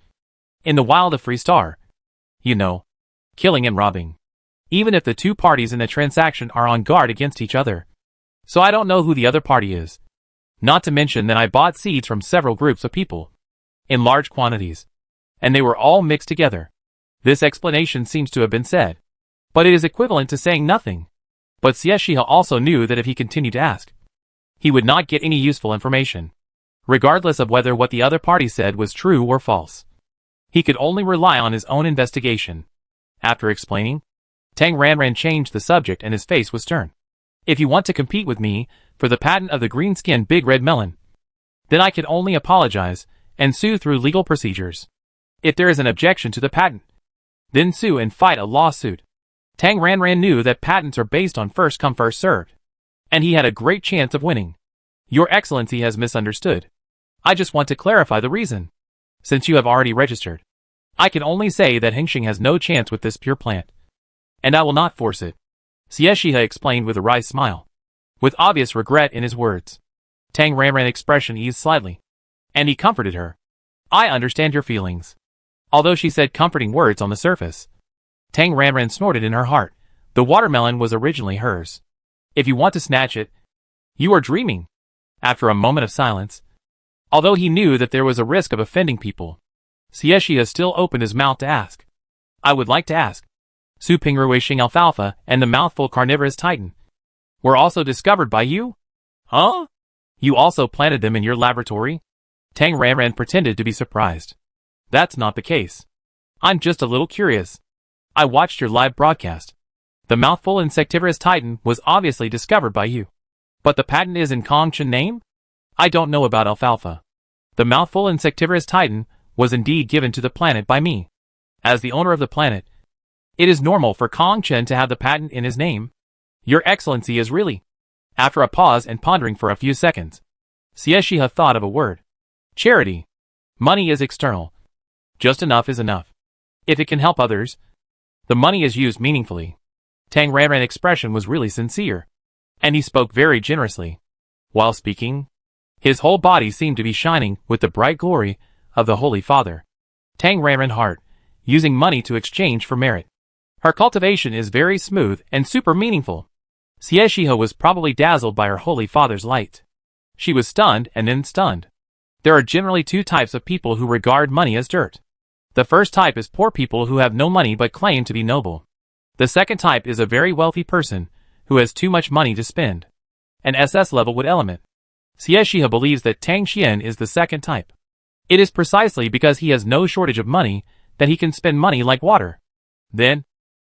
S1: In the wild of Free Star. You know, killing and robbing. Even if the two parties in the transaction are on guard against each other. So I don't know who the other party is. Not to mention that I bought seeds from several groups of people. In large quantities. And they were all mixed together. This explanation seems to have been said, but it is equivalent to saying nothing. But Xiexia also knew that if he continued to ask, he would not get any useful information, regardless of whether what the other party said was true or false. He could only rely on his own investigation. After explaining, Tang Ranran changed the subject and his face was stern. If you want to compete with me for the patent of the green-skinned big red melon, then I can only apologize and sue through legal procedures. If there is an objection to the patent, then sue and fight a lawsuit. Tang Ranran knew that patents are based on first come first served, and he had a great chance of winning. Your Excellency has misunderstood. I just want to clarify the reason. Since you have already registered, I can only say that Hengxing has no chance with this pure plant, and I will not force it. Xiexia explained with a wry smile, with obvious regret in his words. Tang Ranran's expression eased slightly, and he comforted her. I understand your feelings. Although she said comforting words on the surface, Tang Ranran snorted in her heart. The watermelon was originally hers. If you want to snatch it, you are dreaming. After a moment of silence, although he knew that there was a risk of offending people, Xiexia still opened his mouth to ask. I would like to ask. Su Pingruishing alfalfa and the mouthful carnivorous titan were also discovered by you? Huh? You also planted them in your laboratory? Tang Ranran pretended to be surprised. That's not the case. I'm just a little curious. I watched your live broadcast. The mouthful insectivorous titan was obviously discovered by you. But the patent is in Kong Chen name? I don't know about alfalfa. The mouthful insectivorous titan was indeed given to the planet by me. As the owner of the planet, it is normal for Kong Chen to have the patent in his name. Your Excellency is really... After a pause and pondering for a few seconds, Xiexia thought of a word. Charity. Money is external. Just enough is enough. If it can help others, the money is used meaningfully. Tang Ranran's expression was really sincere, and he spoke very generously. While speaking, his whole body seemed to be shining with the bright glory of the Holy Father. Tang Ranran's heart, using money to exchange for merit. Her cultivation is very smooth and super meaningful. Xiexia was probably dazzled by her Holy Father's light. She was stunned and then stunned. There are generally two types of people who regard money as dirt. The first type is poor people who have no money but claim to be noble. The second type is a very wealthy person who has too much money to spend. An SS level would element. Xiexia believes that Tang Xian is the second type. It is precisely because he has no shortage of money that he can spend money like water. Then,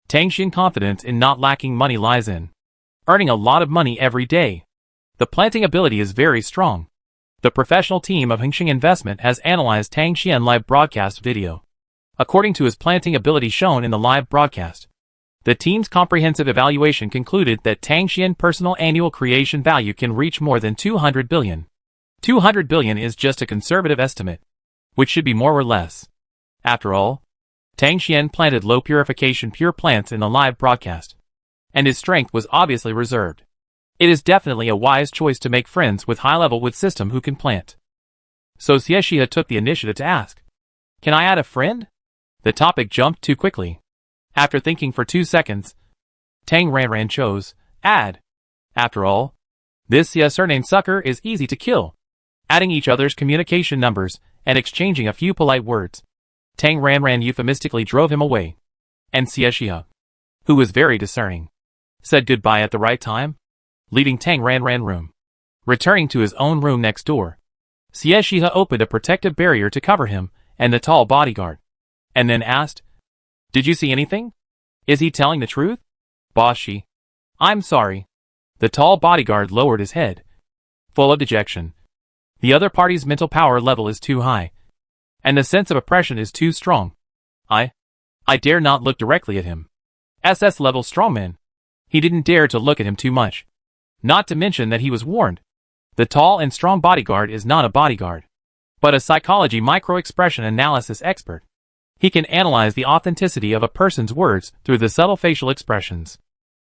S1: Tang Xian's confidence in not lacking money lies in earning a lot of money every day. The planting ability is very strong. The professional team of Hengxing Investment has analyzed Tang Xian live broadcast video. According to his planting ability shown in the live broadcast, the team's comprehensive evaluation concluded that Tang Xian personal annual creation value can reach more than 200 billion. 200 billion is just a conservative estimate, which should be more or less. After all, Tang Xian planted low purification pure plants in the live broadcast, and his strength was obviously reserved. It is definitely a wise choice to make friends with high-level wood system who can plant. So Xiexia took the initiative to ask, can I add a friend? The topic jumped too quickly. After thinking for 2 seconds, Tang Ranran chose, add. After all, this surname sucker is easy to kill. Adding each other's communication numbers and exchanging a few polite words, Tang Ranran euphemistically drove him away. And Xiexia, who was very discerning, said goodbye at the right time, leaving Tang Ranran's room. Returning to his own room next door, Xiexia opened a protective barrier to cover him and the tall bodyguard, and then asked, did you see anything? Is he telling the truth? Boss Shi. I'm sorry. The tall bodyguard lowered his head, full of dejection. The other party's mental power level is too high, and the sense of oppression is too strong. I dare not look directly at him. SS level strongman. He didn't dare to look at him too much. Not to mention that he was warned. The tall and strong bodyguard is not a bodyguard, but a psychology micro-expression analysis expert. He can analyze the authenticity of a person's words through the subtle facial expressions.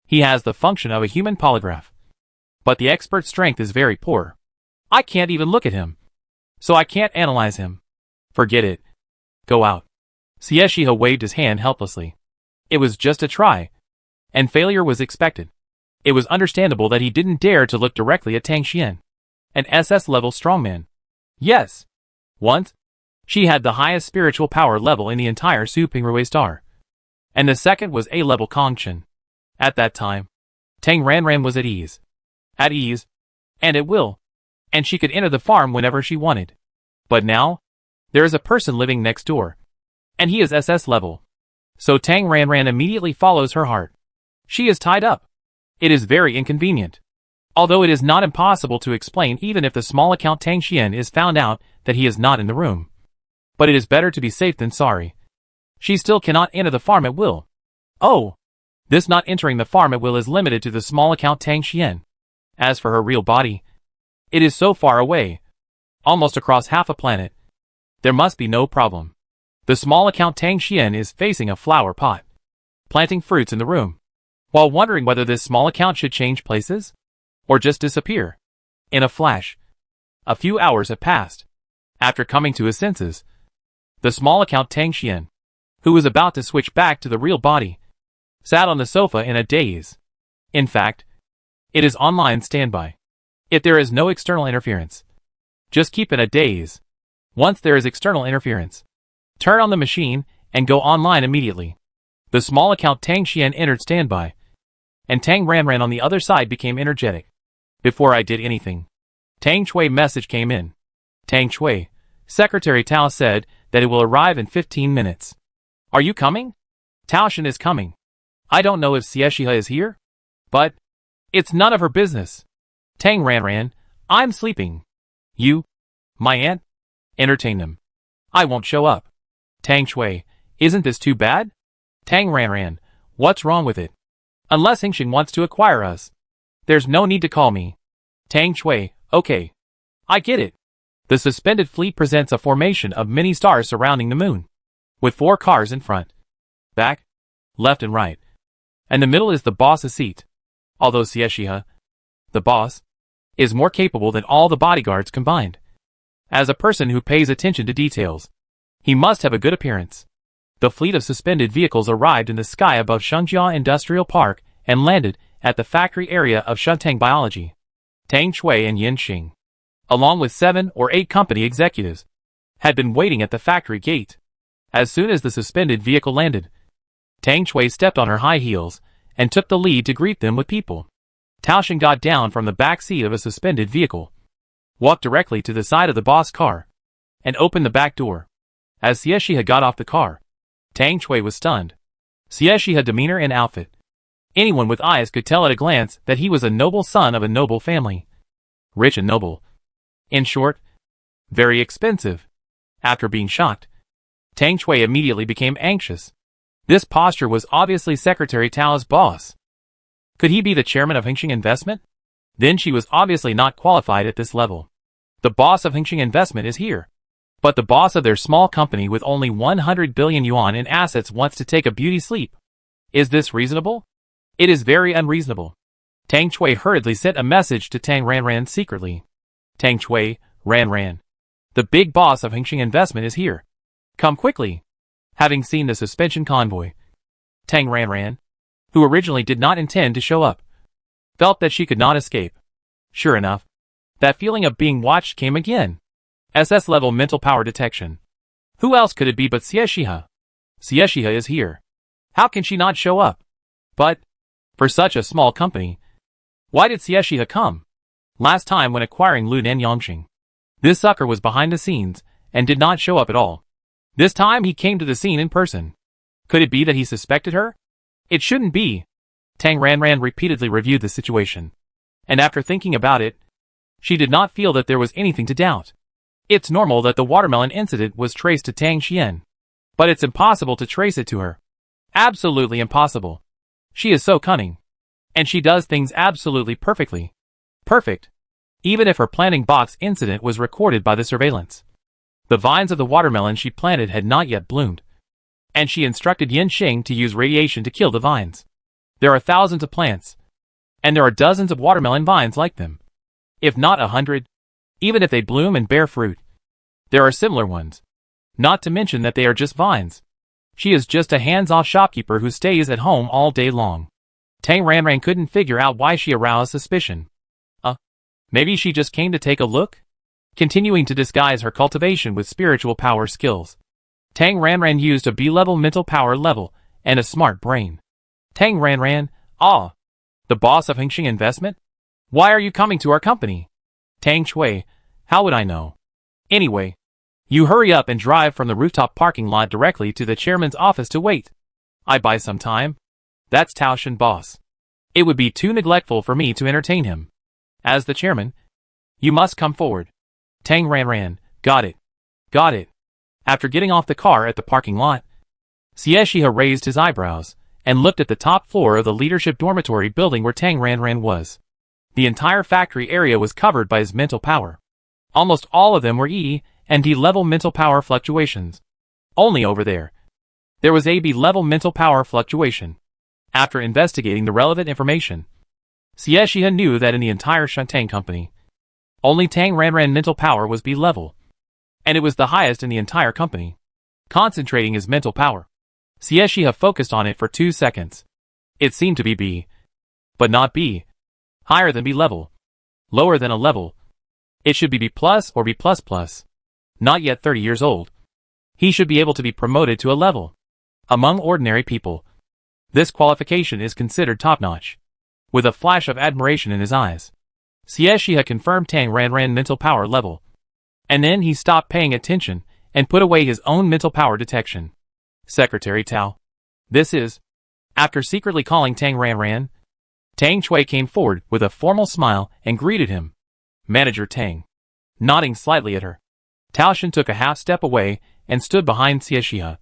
S1: He has the function of a human polygraph. But the expert's strength is very poor. I can't even look at him, so I can't analyze him. Forget it. Go out. Xiexia waved his hand helplessly. It was just a try, and failure was expected. It was understandable that he didn't dare to look directly at Tang Xian, an SS-level strongman. Yes. Once, she had the highest spiritual power level in the entire Su Pingrui star. and the second was A-level Kongchen. At that time, Tang Ranran was at ease. At ease, and at will, and she could enter the farm whenever she wanted. But now, there is a person living next door, and he is SS level. So Tang Ranran immediately follows her heart. She is tied up. It is very inconvenient. Although it is not impossible to explain even if the small account Tang Xian is found out that he is not in the room. But it is better to be safe than sorry. She still cannot enter the farm at will. Oh! This not entering the farm at will is limited to the small account Tang Xian. As for her real body, it is so far away. Almost across half a planet. There must be no problem. The small account Tang Xian is facing a flower pot, planting fruits in the room, while wondering whether this small account should change places, or just disappear. In a flash, a few hours have passed. After coming to his senses, the small account Tang Xian, who was about to switch back to the real body, sat on the sofa in a daze. In fact, it is online standby. If there is no external interference, just keep in a daze. Once there is external interference, turn on the machine and go online immediately. The small account Tang Xian entered standby, and Tang Ranran on the other side became energetic. Before I did anything, Tang Chui message came in. Tang Chui, Secretary Tao said that it will arrive in 15 minutes. Are you coming? Tao Shen is coming. I don't know if Xieshiha is here, but it's none of her business. Tang Ranran, I'm sleeping. You, my aunt, entertain them. I won't show up. Tang Chui, isn't this too bad? Tang Ranran, what's wrong with it? Unless Hingxing wants to acquire us, there's no need to call me. Tang Chui, okay. I get it. The suspended fleet presents a formation of many stars surrounding the moon, with 4 cars in front, back, left and right. And the middle is the boss's seat. Although Xieshiha, the boss, is more capable than all the bodyguards combined. As a person who pays attention to details, he must have a good appearance. The fleet of suspended vehicles arrived in the sky above Shengjia Industrial Park and landed at the factory area of Shentang Biology. Tang Chui and Yin Xing, along with 7 or 8 company executives, had been waiting at the factory gate. As soon as the suspended vehicle landed, Tang Chui stepped on her high heels and took the lead to greet them with people. Tao Shen got down from the back seat of a suspended vehicle, walked directly to the side of the boss car, and opened the back door. As Xieshiha got off the car, Tang Chui was stunned. Xieshiha's demeanor and outfit. Anyone with eyes could tell at a glance that he was a noble son of a noble family. Rich and noble. In short, very expensive. After being shocked, Tang Chui immediately became anxious. This posture was obviously Secretary Tao's boss. Could he be the chairman of Hingxing Investment? Then she was obviously not qualified at this level. The boss of Hingxing Investment is here. But the boss of their small company with only 100 billion yuan in assets wants to take a beauty sleep. Is this reasonable? It is very unreasonable. Tang Chui hurriedly sent a message to Tang Ranran secretly. Tang Chui, Ranran. The big boss of Hingxing Investment is here. Come quickly. Having seen the suspension convoy, Tang Ranran, who originally did not intend to show up, felt that she could not escape. Sure enough, that feeling of being watched came again. SS level mental power detection. Who else could it be but Xieshiha? Xieshiha is here. How can she not show up? But, for such a small company, why did Xieshiha come? Last time when acquiring Lun and Yongxing, this sucker was behind the scenes and did not show up at all. This time he came to the scene in person. Could it be that he suspected her? It shouldn't be. Tang Ranran repeatedly reviewed the situation, and after thinking about it, she did not feel that there was anything to doubt. It's normal that the watermelon incident was traced to Tang Xian, but it's impossible to trace it to her. Absolutely impossible. She is so cunning, and she does things absolutely perfectly. Perfect. Even if her planting box incident was recorded by the surveillance. The vines of the watermelon she planted had not yet bloomed, and she instructed Yin Xing to use radiation to kill the vines. There are thousands of plants, and there are dozens of watermelon vines like them. If not 100, even if they bloom and bear fruit, there are similar ones. Not to mention that they are just vines. She is just a hands-off shopkeeper who stays at home all day long. Tang Ranran couldn't figure out why she aroused suspicion. Maybe she just came to take a look? Continuing to disguise her cultivation with spiritual power skills, Tang Ranran used a B-level mental power level and a smart brain. Tang Ranran, ah, the boss of Hengxing Investment? Why are you coming to our company? Tang Chui, how would I know? Anyway, you hurry up and drive from the rooftop parking lot directly to the chairman's office to wait. I buy some time. That's Tao Shen, boss. It would be too neglectful for me to entertain him. As the chairman, you must come forward. Tang Ranran, got it. Got it. After getting off the car at the parking lot, Xie Shihe raised his eyebrows and looked at the top floor of the leadership dormitory building where Tang Ranran was. The entire factory area was covered by his mental power. Almost all of them were E and D level mental power fluctuations. Only over there was a B level mental power fluctuation. After investigating the relevant information, Xie Shihe knew that in the entire Shantang company, only Tang Ranran mental power was B level, and it was the highest in the entire company. Concentrating his mental power, Xie Shihe focused on it for 2 seconds. It seemed to be B, but not B. Higher than B level. Lower than a level. It should be B plus or B plus plus. Not yet 30 years old. He should be able to be promoted to a level. Among ordinary people, this qualification is considered top-notch. With a flash of admiration in his eyes, Xie Shihe confirmed Tang Ranran mental power level. And then he stopped paying attention and put away his own mental power detection. Secretary Tao. This is. After secretly calling Tang Ranran, Tang Chui came forward with a formal smile and greeted him. Manager Tang. Nodding slightly at her, Tao Shen took a half step away and stood behind Xie Shihe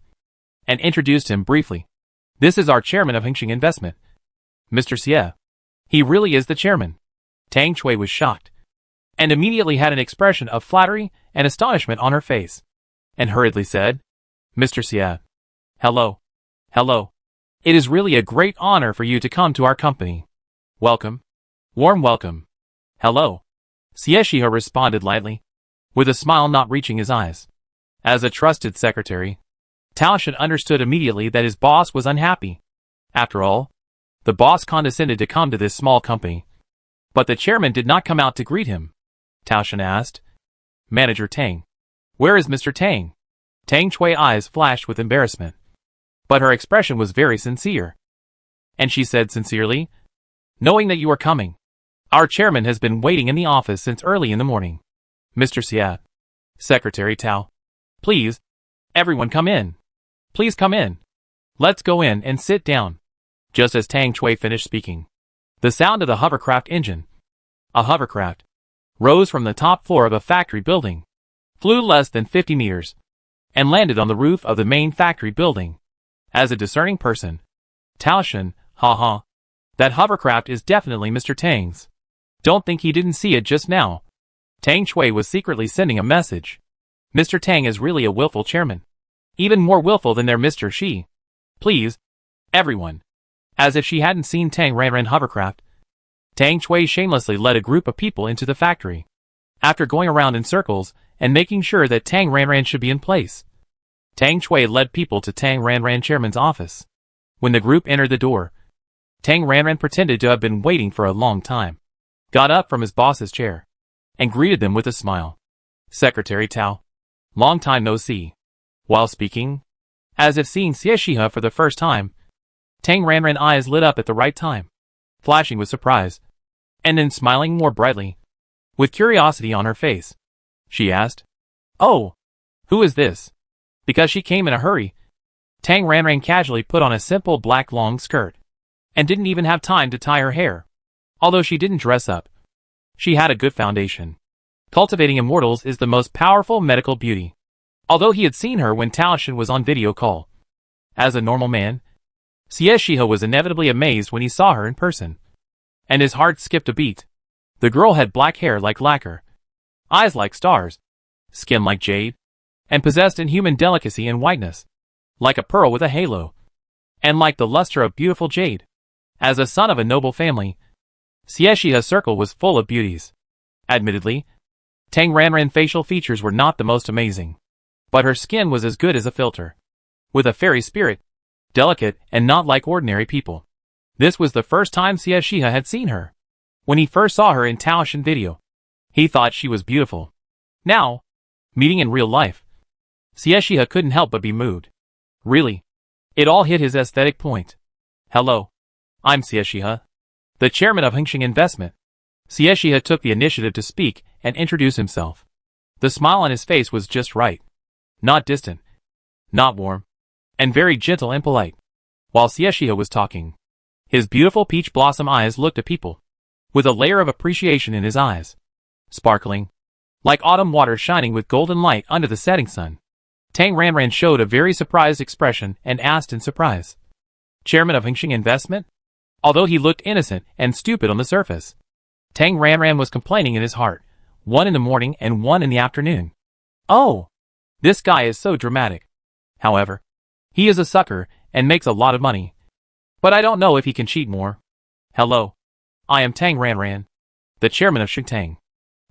S1: and introduced him briefly. This is our chairman of Hengxing Investment, Mr. Xie. He really is the chairman. Tang Chui was shocked and immediately had an expression of flattery and astonishment on her face, and hurriedly said, Mr. Xie. Hello. Hello. It is really a great honor for you to come to our company. Welcome. Warm welcome. Hello. Xie Shihe responded lightly, with a smile not reaching his eyes. As a trusted secretary, Tao Shen understood immediately that his boss was unhappy. After all, the boss condescended to come to this small company. But the chairman did not come out to greet him. Tao Shen asked, Manager Tang. Where is Mr. Tang? Tang Chui's eyes flashed with embarrassment. But her expression was very sincere. And she said sincerely, knowing that you are coming, our chairman has been waiting in the office since early in the morning. Mr. Xie. Secretary Tao. Please, everyone come in. Please come in. Let's go in and sit down. Just as Tang Chui finished speaking, the sound of the hovercraft engine, a hovercraft, rose from the top floor of a factory building, flew less than 50 meters, and landed on the roof of the main factory building. As a discerning person, Tao Shen, haha, that hovercraft is definitely Mr. Tang's. Don't think he didn't see it just now. Tang Chui was secretly sending a message. Mr. Tang is really a willful chairman. Even more willful than their Mr. Shi. Please, everyone. As if she hadn't seen Tang Ranran hovercraft, Tang Chui shamelessly led a group of people into the factory. After going around in circles and making sure that Tang Ranran should be in place, Tang Chui led people to Tang Ranran chairman's office. When the group entered the door, Tang Ranran pretended to have been waiting for a long time, got up from his boss's chair, and greeted them with a smile. Secretary Tao. Long time no see. While speaking, as if seeing Xie Shihe for the first time, Tang Ranran's eyes lit up at the right time, flashing with surprise, and then smiling more brightly. With curiosity on her face, she asked, Oh, who is this? Because she came in a hurry, Tang Ranran casually put on a simple black long skirt, and didn't even have time to tie her hair. Although she didn't dress up, she had a good foundation. Cultivating immortals is the most powerful medical beauty. Although he had seen her when Tao Shen was on video call. As a normal man, Xie Shihe was inevitably amazed when he saw her in person. And his heart skipped a beat. The girl had black hair like lacquer, eyes like stars, skin like jade, and possessed inhuman delicacy and whiteness, like a pearl with a halo, and like the luster of beautiful jade. As a son of a noble family, Xie Shihe's circle was full of beauties. Admittedly, Tang Ranran's facial features were not the most amazing, but her skin was as good as a filter, with a fairy spirit, delicate and not like ordinary people. This was the first time Xie Shihe had seen her. When he first saw her in Tao Shen video, he thought she was beautiful. Now, meeting in real life, Xie Shihe couldn't help but be moved. Really? It all hit his aesthetic point. Hello. I'm Xiexia, the chairman of Hengxing Investment. Xiexia took the initiative to speak and introduce himself. The smile on his face was just right. Not distant. Not warm. And very gentle and polite. While Xiexia was talking, his beautiful peach blossom eyes looked at people, with a layer of appreciation in his eyes. Sparkling. Like autumn water shining with golden light under the setting sun. Tang Ranran showed a very surprised expression and asked in surprise. Chairman of Hengxing Investment? Although he looked innocent and stupid on the surface, Tang Ranran was complaining in his heart, one in the morning and one in the afternoon. Oh! This guy is so dramatic. However, he is a sucker and makes a lot of money. But I don't know if he can cheat more. Hello. I am Tang Ranran, the chairman of Xingtang.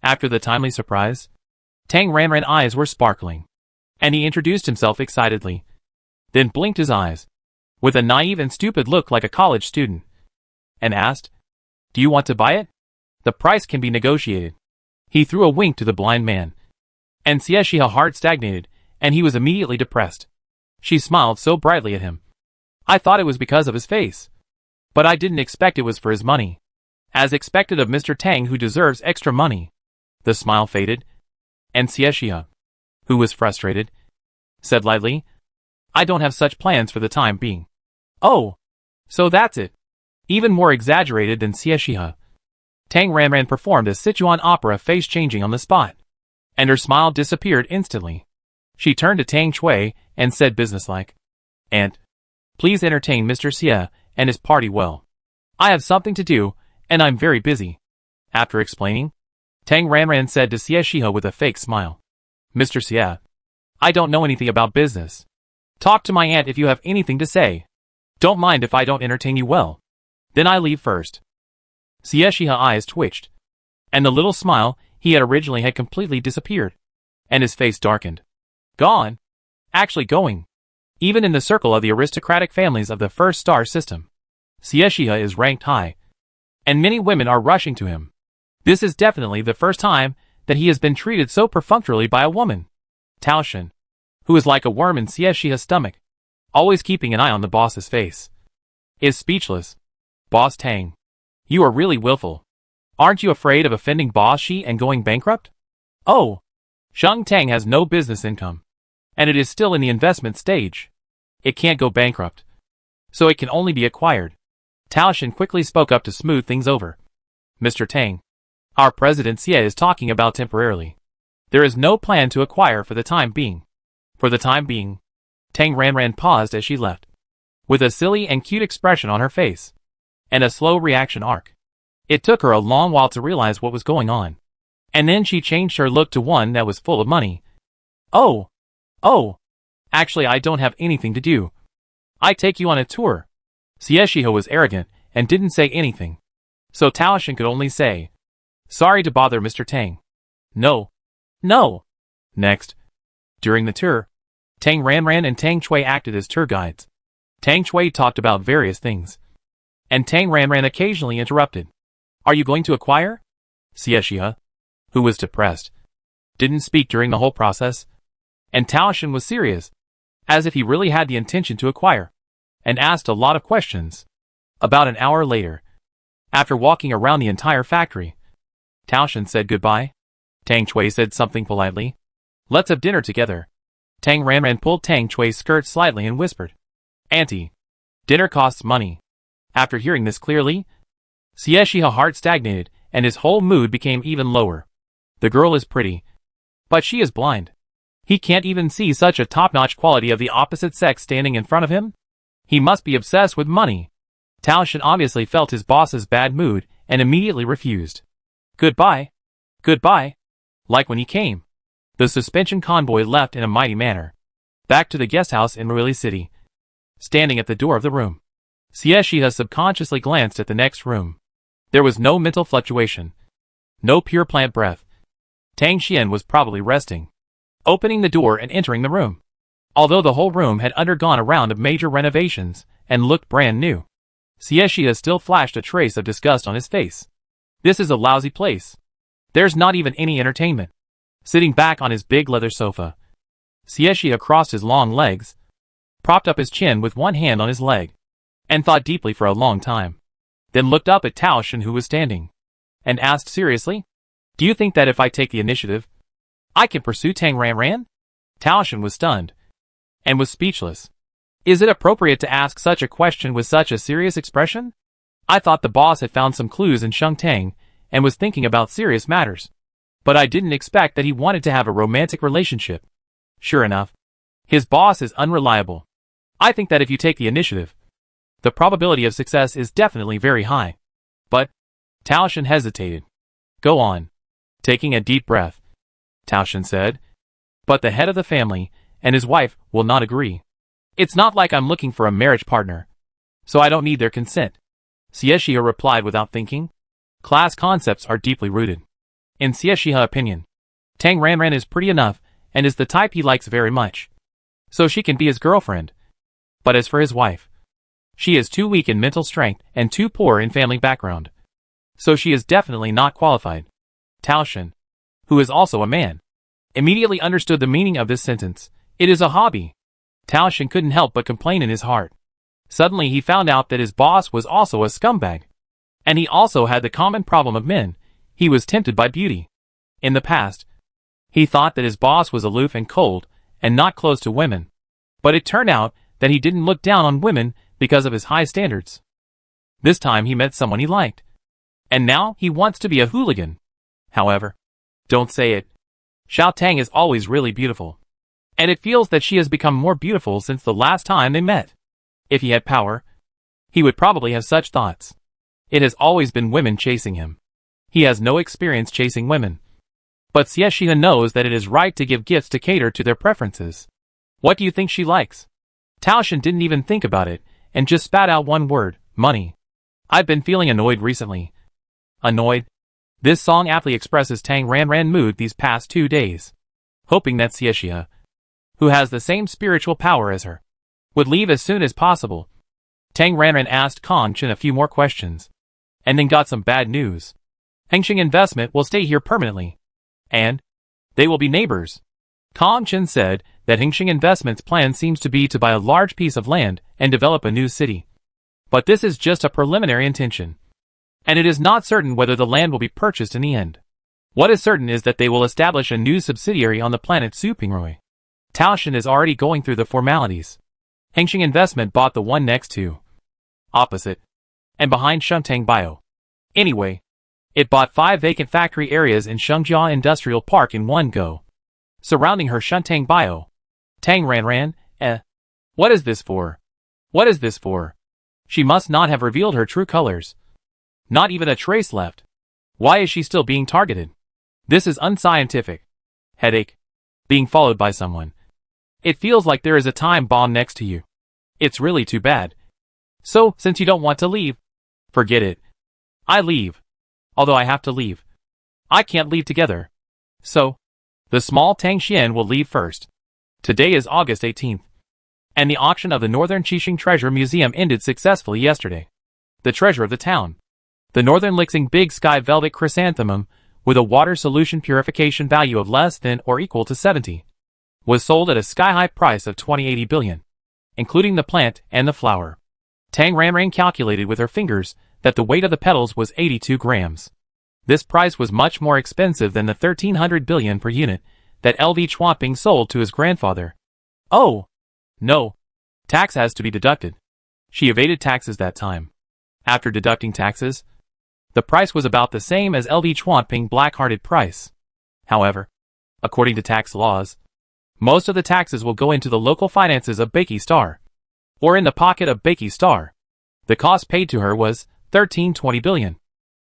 S1: After the timely surprise, Tang Ranran's eyes were sparkling, and he introduced himself excitedly, then blinked his eyes, with a naive and stupid look like a college student, and asked, "Do you want to buy it? The price can be negotiated." He threw a wink to the blind man, and Xiexia heart stagnated, and he was immediately depressed. She smiled so brightly at him. I thought it was because of his face, but I didn't expect it was for his money. As expected of Mr. Tang, who deserves extra money. The smile faded, and Xiexia, who was frustrated, said lightly, "I don't have such plans for the time being." Oh, so that's it. Even more exaggerated than Xiexia. Tang Ranran performed a Sichuan opera face changing on the spot, and her smile disappeared instantly. She turned to Tang Chui and said businesslike, "Aunt, please entertain Mr. Xie and his party well. I have something to do, and I'm very busy." After explaining, Tang Ranran said to Xiexia with a fake smile, "Mr. Xie, I don't know anything about business. Talk to my aunt if you have anything to say. Don't mind if I don't entertain you well. Then I leave first." Xiexia eyes twitched, and the little smile he had originally had completely disappeared, and his face darkened. Gone? Actually going. Even in the circle of the aristocratic families of the first star system, Xiexia is ranked high, and many women are rushing to him. This is definitely the first time that he has been treated so perfunctorily by a woman. Tao Shen, who is like a worm in Xiexia's stomach, always keeping an eye on the boss's face, is speechless. Boss Tang, you are really willful. Aren't you afraid of offending Boss Shi and going bankrupt? Oh, Sheng Tang has no business income, and it is still in the investment stage. It can't go bankrupt, so it can only be acquired. Tao Shen quickly spoke up to smooth things over. Mr. Tang, our President Xie is talking about temporarily. There is no plan to acquire for the time being. For the time being. Tang Ranran paused as she left, with a silly and cute expression on her face, and a slow reaction arc. It took her a long while to realize what was going on, and then she changed her look to one that was full of money. Oh, actually I don't have anything to do. I take you on a tour. Xiexia was arrogant and didn't say anything, so Tao Shen could only say, "Sorry to bother Mr. Tang." No. Next, during the tour, Tang Ranran and Tang Chui acted as tour guides. Tang Chui talked about various things, and Tang Ranran occasionally interrupted. Are you going to acquire? Xiexia, who was depressed, didn't speak during the whole process, and Tao Shen was serious, as if he really had the intention to acquire, and asked a lot of questions. About an hour later, after walking around the entire factory, Tao Shen said goodbye. Tang Chui said something politely. Let's have dinner together. Tang Ranran pulled Tang Chui's skirt slightly and whispered, Auntie, dinner costs money. After hearing this clearly, Xiexia heart stagnated, and his whole mood became even lower. The girl is pretty, but she is blind. He can't even see such a top-notch quality of the opposite sex standing in front of him? He must be obsessed with money. Tao Shen obviously felt his boss's bad mood and immediately refused. Goodbye. Like when he came. The suspension convoy left in a mighty manner, back to the guest house in Ruili City. Standing at the door of the room, Xiexia subconsciously glanced at the next room. There was no mental fluctuation, no pure plant breath. Tang Xian was probably resting, opening the door and entering the room. Although the whole room had undergone a round of major renovations and looked brand new, Xiexia still flashed a trace of disgust on his face. This is a lousy place. There's not even any entertainment. Sitting back on his big leather sofa, Xiexia crossed his long legs, propped up his chin with one hand on his leg, and thought deeply for a long time. Then looked up at Tao Shen, who was standing, and asked seriously, "Do you think that if I take the initiative, I can pursue Tang Ranran?" Tao Shen was stunned, and was speechless. Is it appropriate to ask such a question with such a serious expression? I thought the boss had found some clues in Sheng Tang, and was thinking about serious matters. But I didn't expect that he wanted to have a romantic relationship. Sure enough, his boss is unreliable. I think that if you take the initiative, the probability of success is definitely very high. But, Tao Shen hesitated. Go on. Taking a deep breath, Tao Shen said. But the head of the family, and his wife, will not agree. It's not like I'm looking for a marriage partner, so I don't need their consent. Xie Shihe replied without thinking. Class concepts are deeply rooted. In Xie Shihe's opinion, Tang Ranran is pretty enough, and is the type he likes very much. So she can be his girlfriend. But as for his wife, she is too weak in mental strength and too poor in family background. So she is definitely not qualified. Tao Shen, who is also a man, immediately understood the meaning of this sentence. It is a hobby. Tao Shen couldn't help but complain in his heart. Suddenly he found out that his boss was also a scumbag. And he also had the common problem of men. He was tempted by beauty. In the past, he thought that his boss was aloof and cold, and not close to women. But it turned out that he didn't look down on women because of his high standards. This time he met someone he liked. And now he wants to be a hooligan. However, don't say it. Xiao Tang is always really beautiful. And it feels that she has become more beautiful since the last time they met. If he had power, he would probably have such thoughts. It has always been women chasing him. He has no experience chasing women. But Xie Shihe knows that it is right to give gifts to cater to their preferences. What do you think she likes? Tao Shen didn't even think about it, and just spat out one word, money. I've been feeling annoyed recently. Annoyed? This song aptly expresses Tang Ranran's mood these past 2 days. Hoping that Xie Shihe, who has the same spiritual power as her, would leave as soon as possible. Tang Ranran asked Kong Chen a few more questions, and then got some bad news. Hengxing Investment will stay here permanently, and they will be neighbors. Kong Chen said that Hengxing Investment's plan seems to be to buy a large piece of land and develop a new city. But this is just a preliminary intention, and it is not certain whether the land will be purchased in the end. What is certain is that they will establish a new subsidiary on the planet Supingroi. Tao Shen is already going through the formalities. Hengxing Investment bought the one next to, opposite, and behind Shentang Bio. Anyway, it bought 5 vacant factory areas in Shengjia Industrial Park in one go, surrounding her Shentang Bio. Tang Ranran, what is this for? What is this for? She must not have revealed her true colors. Not even a trace left. Why is she still being targeted? This is unscientific. Headache. Being followed by someone. It feels like there is a time bomb next to you. It's really too bad. So, since you don't want to leave, forget it. I leave. Although I have to leave. I can't leave together. So, the small Tang Xian will leave first. Today is August 18th. And the auction of the Northern Qixing Treasure Museum ended successfully yesterday. The treasure of the town, the Northern Lixing Big Sky Velvet Chrysanthemum, with a water solution purification value of less than or equal to 70, was sold at a sky-high price of 2080 billion, including the plant and the flower. Tang Ranran calculated with her fingers that the weight of the petals was 82 grams. This price was much more expensive than the 1300 billion per unit that LV Chuanping sold to his grandfather. Oh! No. Tax has to be deducted. She evaded taxes that time. After deducting taxes, the price was about the same as LV Chuanping black-hearted price. However, according to tax laws, most of the taxes will go into the local finances of Beiki Star, or in the pocket of Beiki Star. The cost paid to her was 1320 billion,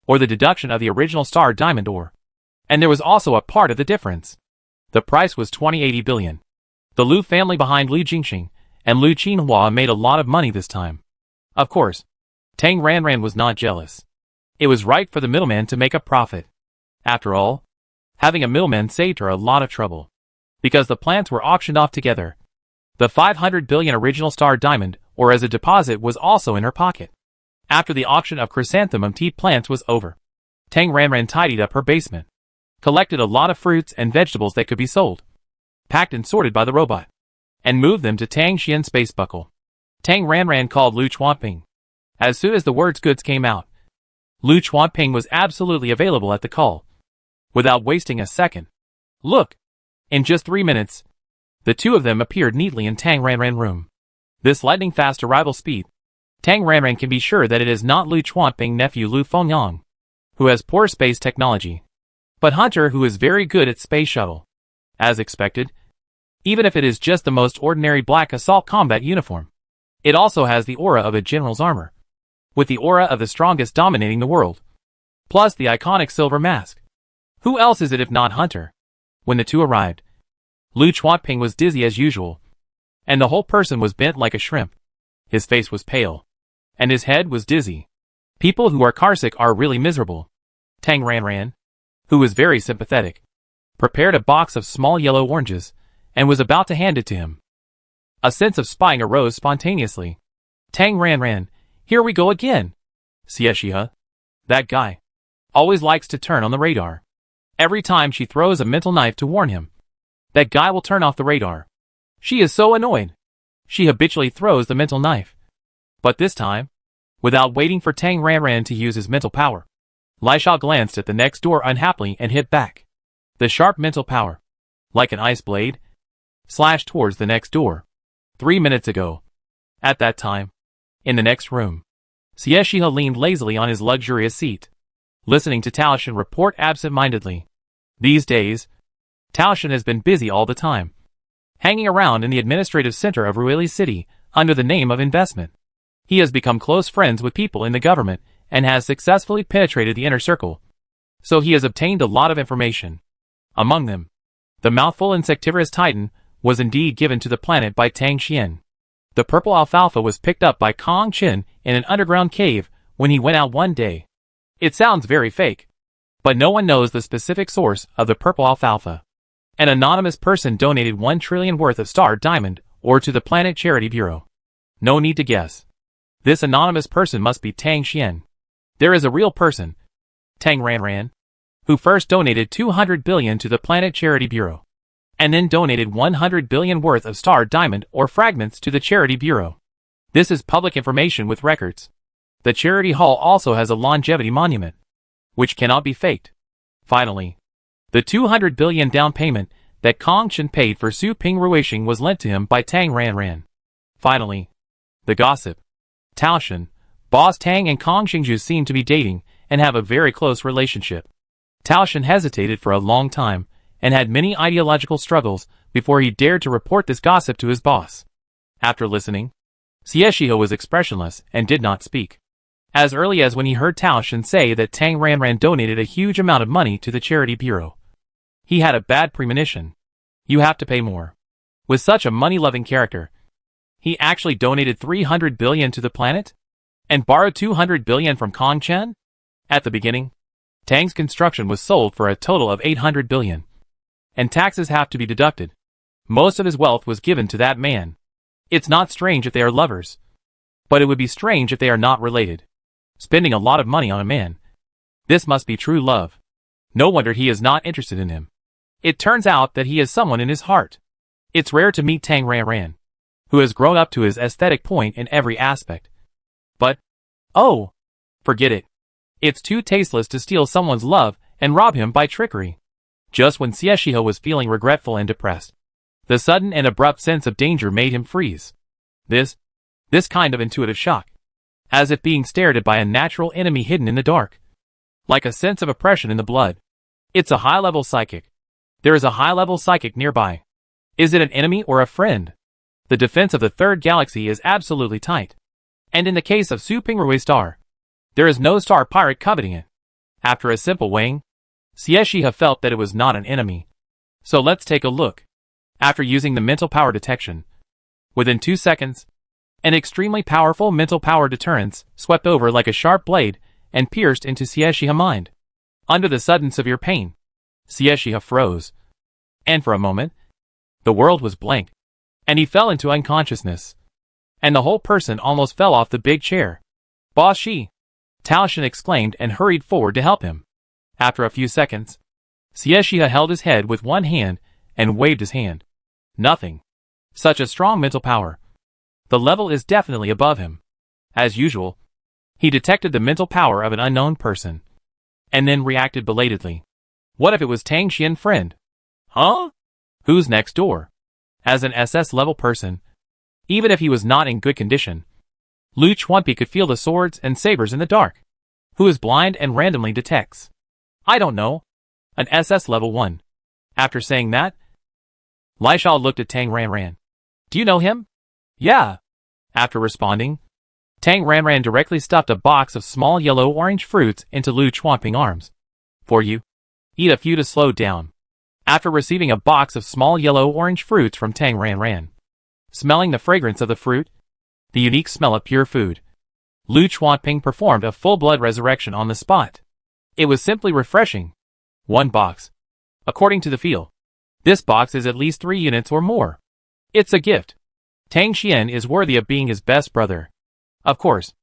S1: or the deduction of the original Star Diamond ore. And there was also a part of the difference. The price was 2080 billion. The Lu family behind Lu Jingxing and Lu Qinhua made a lot of money this time. Of course, Tang Ranran was not jealous. It was right for the middleman to make a profit. After all, having a middleman saved her a lot of trouble. Because the plants were auctioned off together. The 500 billion original Star Diamond, or as a deposit, was also in her pocket. After the auction of chrysanthemum tea plants was over, Tang Ranran tidied up her basement, collected a lot of fruits and vegetables that could be sold, packed and sorted by the robot, and moved them to Tang Xian's space buckle. Tang Ranran called Lu Chuanping. As soon as the words goods came out, Lu Chuanping was absolutely available at the call. Without wasting a second. Look! In just 3 minutes, the two of them appeared neatly in Tang Ranran room. This lightning-fast arrival speed. Tang Ranran can be sure that it is not Lu Chuanping nephew Lu Fengyang, who has poor space technology, but Hunter who is very good at space shuttle. As expected, even if it is just the most ordinary black assault combat uniform, it also has the aura of a general's armor, with the aura of the strongest dominating the world, plus the iconic silver mask. Who else is it if not Hunter? When the two arrived, Lu Chuanping was dizzy as usual, and the whole person was bent like a shrimp. His face was pale, and his head was dizzy. People who are carsick are really miserable. Tang Ranran, who was very sympathetic, prepared a box of small yellow oranges, and was about to hand it to him. A sense of spying arose spontaneously. Tang Ranran, here we go again. Xie, that guy, always likes to turn on the radar. Every time she throws a mental knife to warn him, that guy will turn off the radar. She is so annoyed. She habitually throws the mental knife. But this time, without waiting for Tang Ranran to use his mental power, Lai Shao glanced at the next door unhappily and hit back. The sharp mental power, like an ice blade, slashed towards the next door. 3 minutes ago. At that time, in the next room, Xie leaned lazily on his luxurious seat, listening to Taoshan report absent-mindedly. These days, Taoshan has been busy all the time, hanging around in the administrative center of Ruili City under the name of investment. He has become close friends with people in the government and has successfully penetrated the inner circle. So he has obtained a lot of information. Among them, the mouthful insectivorous titan was indeed given to the planet by Tang Xian. The purple alfalfa was picked up by Kong Chen in an underground cave when he went out one day. It sounds very fake, but no one knows the specific source of the purple alfalfa. An anonymous person donated 1 trillion worth of star diamond ore to the Planet Charity Bureau. No need to guess. This anonymous person must be Tang Xian. There is a real person, Tang Ranran, who first donated 200 billion to the Planet Charity Bureau, and then donated 100 billion worth of star diamond or fragments to the Charity Bureau. This is public information with records. The Charity Hall also has a longevity monument, which cannot be faked. Finally, the 200 billion down payment that Kong Chen paid for Su Ping Ruishing was lent to him by Tang Ranran. Finally, the gossip. Taoshan, Boss Tang and Kong Xingju seem to be dating and have a very close relationship. Taoshan hesitated for a long time and had many ideological struggles before he dared to report this gossip to his boss. After listening, Xie was expressionless and did not speak. As early as when he heard Taoshan say that Tang Ranran donated a huge amount of money to the Charity Bureau, he had a bad premonition. You have to pay more. With such a money-loving character, he actually donated 300 billion to the planet? And borrowed 200 billion from Kong Chen? At the beginning, Tang's construction was sold for a total of 800 billion. And taxes have to be deducted. Most of his wealth was given to that man. It's not strange if they are lovers. But it would be strange if they are not related. Spending a lot of money on a man. This must be true love. No wonder he is not interested in him. It turns out that he has someone in his heart. It's rare to meet Tang Ranran, who has grown up to his aesthetic point in every aspect. But, oh, forget it. It's too tasteless to steal someone's love and rob him by trickery. Just when Xie was feeling regretful and depressed, the sudden and abrupt sense of danger made him freeze. This kind of intuitive shock. As if being stared at by a natural enemy hidden in the dark. Like a sense of oppression in the blood. It's a high-level psychic. There is a high-level psychic nearby. Is it an enemy or a friend? The defense of the third galaxy is absolutely tight. And in the case of Su Pingrui Star, there is no star pirate coveting it. After a simple weighing, Xie felt that it was not an enemy. So let's take a look. After using the mental power detection, within 2 seconds, an extremely powerful mental power deterrence swept over like a sharp blade and pierced into Xie's mind. Under the sudden severe pain, Xie froze. And for a moment, the world was blank, and he fell into unconsciousness. And the whole person almost fell off the big chair. Boss Shi! Taoshan exclaimed and hurried forward to help him. After a few seconds, Xie held his head with one hand and waved his hand. Nothing. Such a strong mental power. The level is definitely above him. As usual, he detected the mental power of an unknown person, and then reacted belatedly. What if it was Tang Xian friend? Huh? Who's next door? As an SS level person, even if he was not in good condition, Lu Chuanpi could feel the swords and sabers in the dark. Who is blind and randomly detects? I don't know. An SS level 1. After saying that, Lai Shao looked at Tang Ranran. Do you know him? Yeah. After responding, Tang Ranran directly stuffed a box of small yellow-orange fruits into Lu Chuanping's arms. For you. Eat a few to slow down. After receiving a box of small yellow-orange fruits from Tang Ranran, smelling the fragrance of the fruit, the unique smell of pure food, Lu Chuanping performed a full-blood resurrection on the spot. It was simply refreshing. 1 box. According to the feel, this box is at least 3 units or more. It's a gift. Tang Xian is worthy of being his best brother. Of course,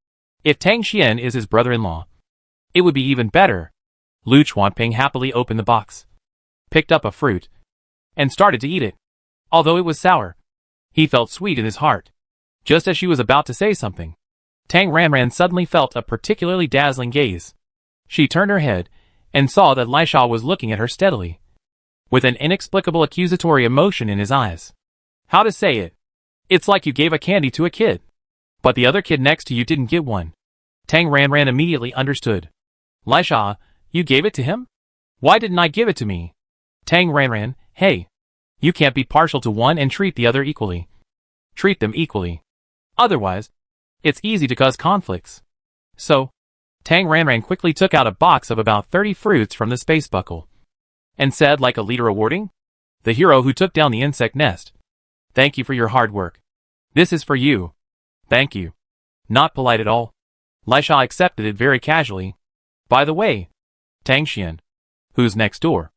S1: if Tang Xian is his brother-in-law, it would be even better. Lu Chuanping happily opened the box, picked up a fruit, and started to eat it. Although it was sour, he felt sweet in his heart. Just as she was about to say something, Tang Ranran suddenly felt a particularly dazzling gaze. She turned her head and saw that Lai Shao was looking at her steadily, with an inexplicable accusatory emotion in his eyes. How to say it? It's like you gave a candy to a kid, but the other kid next to you didn't get one. Tang Ranran immediately understood. Lai Shao, you gave it to him? Why didn't I give it to me? Tang Ranran, hey. You can't be partial to one and treat the other equally. Treat them equally. Otherwise, it's easy to cause conflicts. So, Tang Ranran quickly took out a box of about 30 fruits from the space buckle, and said like a leader awarding the hero who took down the insect nest. Thank you for your hard work. This is for you. Thank you. Not polite at all. Lai Shao accepted it very casually. By the way, Tang Xian, who's next door?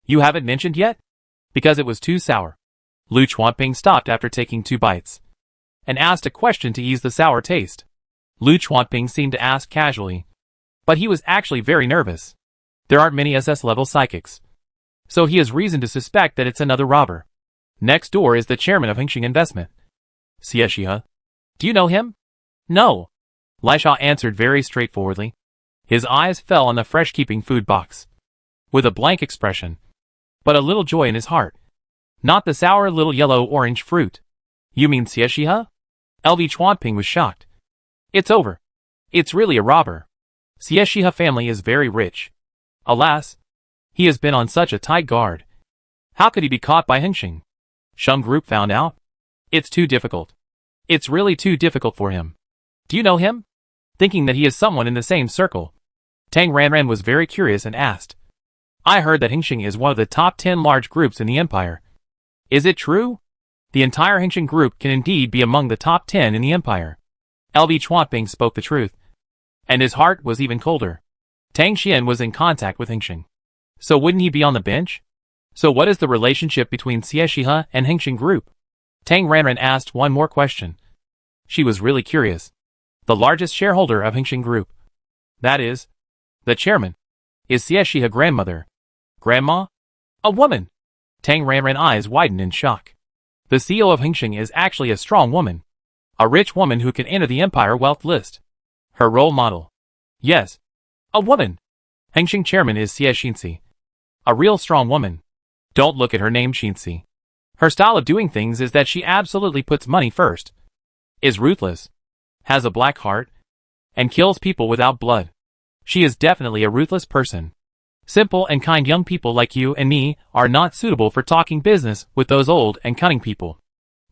S1: You haven't mentioned yet? Because it was too sour. Lu Chuanping stopped after taking 2 bites, and asked a question to ease the sour taste. Lu Chuanping seemed to ask casually, but he was actually very nervous. There aren't many SS-level psychics, so he has reason to suspect that it's another robber. Next door is the chairman of Hengxing Investment. Xie Shihe. Do you know him? No. Lai Shao answered very straightforwardly. His eyes fell on the fresh-keeping food box, with a blank expression, but a little joy in his heart. Not the sour little yellow-orange fruit. You mean Xie Shihe? LV Chuanping was shocked. It's over. It's really a robber. Xie Shihe family is very rich. Alas, he has been on such a tight guard. How could he be caught by Hengxing? Shum Group found out? It's too difficult. It's really too difficult for him. Do you know him? Thinking that he is someone in the same circle, Tang Ranran was very curious and asked. I heard that Hengxing is one of the top 10 large groups in the empire. Is it true? The entire Hengxing group can indeed be among the top 10 in the empire. LV Chuanping spoke the truth, and his heart was even colder. Tang Xian was in contact with Hengxing, so wouldn't he be on the bench? So what is the relationship between Xie Shihe and Hengxing Group? Tang Ranran asked one more question. She was really curious. The largest shareholder of Hengxing Group, that is, the chairman, is Xie Shihe grandmother. Grandma? A woman! Tang Ranran's eyes widened in shock. The CEO of Hengxing is actually a strong woman. A rich woman who can enter the empire wealth list. Her role model. Yes. A woman. Hengxing chairman is Xie Xinxi. A real strong woman. Don't look at her name Xinxi. Her style of doing things is that she absolutely puts money first. Is ruthless. Has a black heart. And kills people without blood. She is definitely a ruthless person. Simple and kind young people like you and me are not suitable for talking business with those old and cunning people.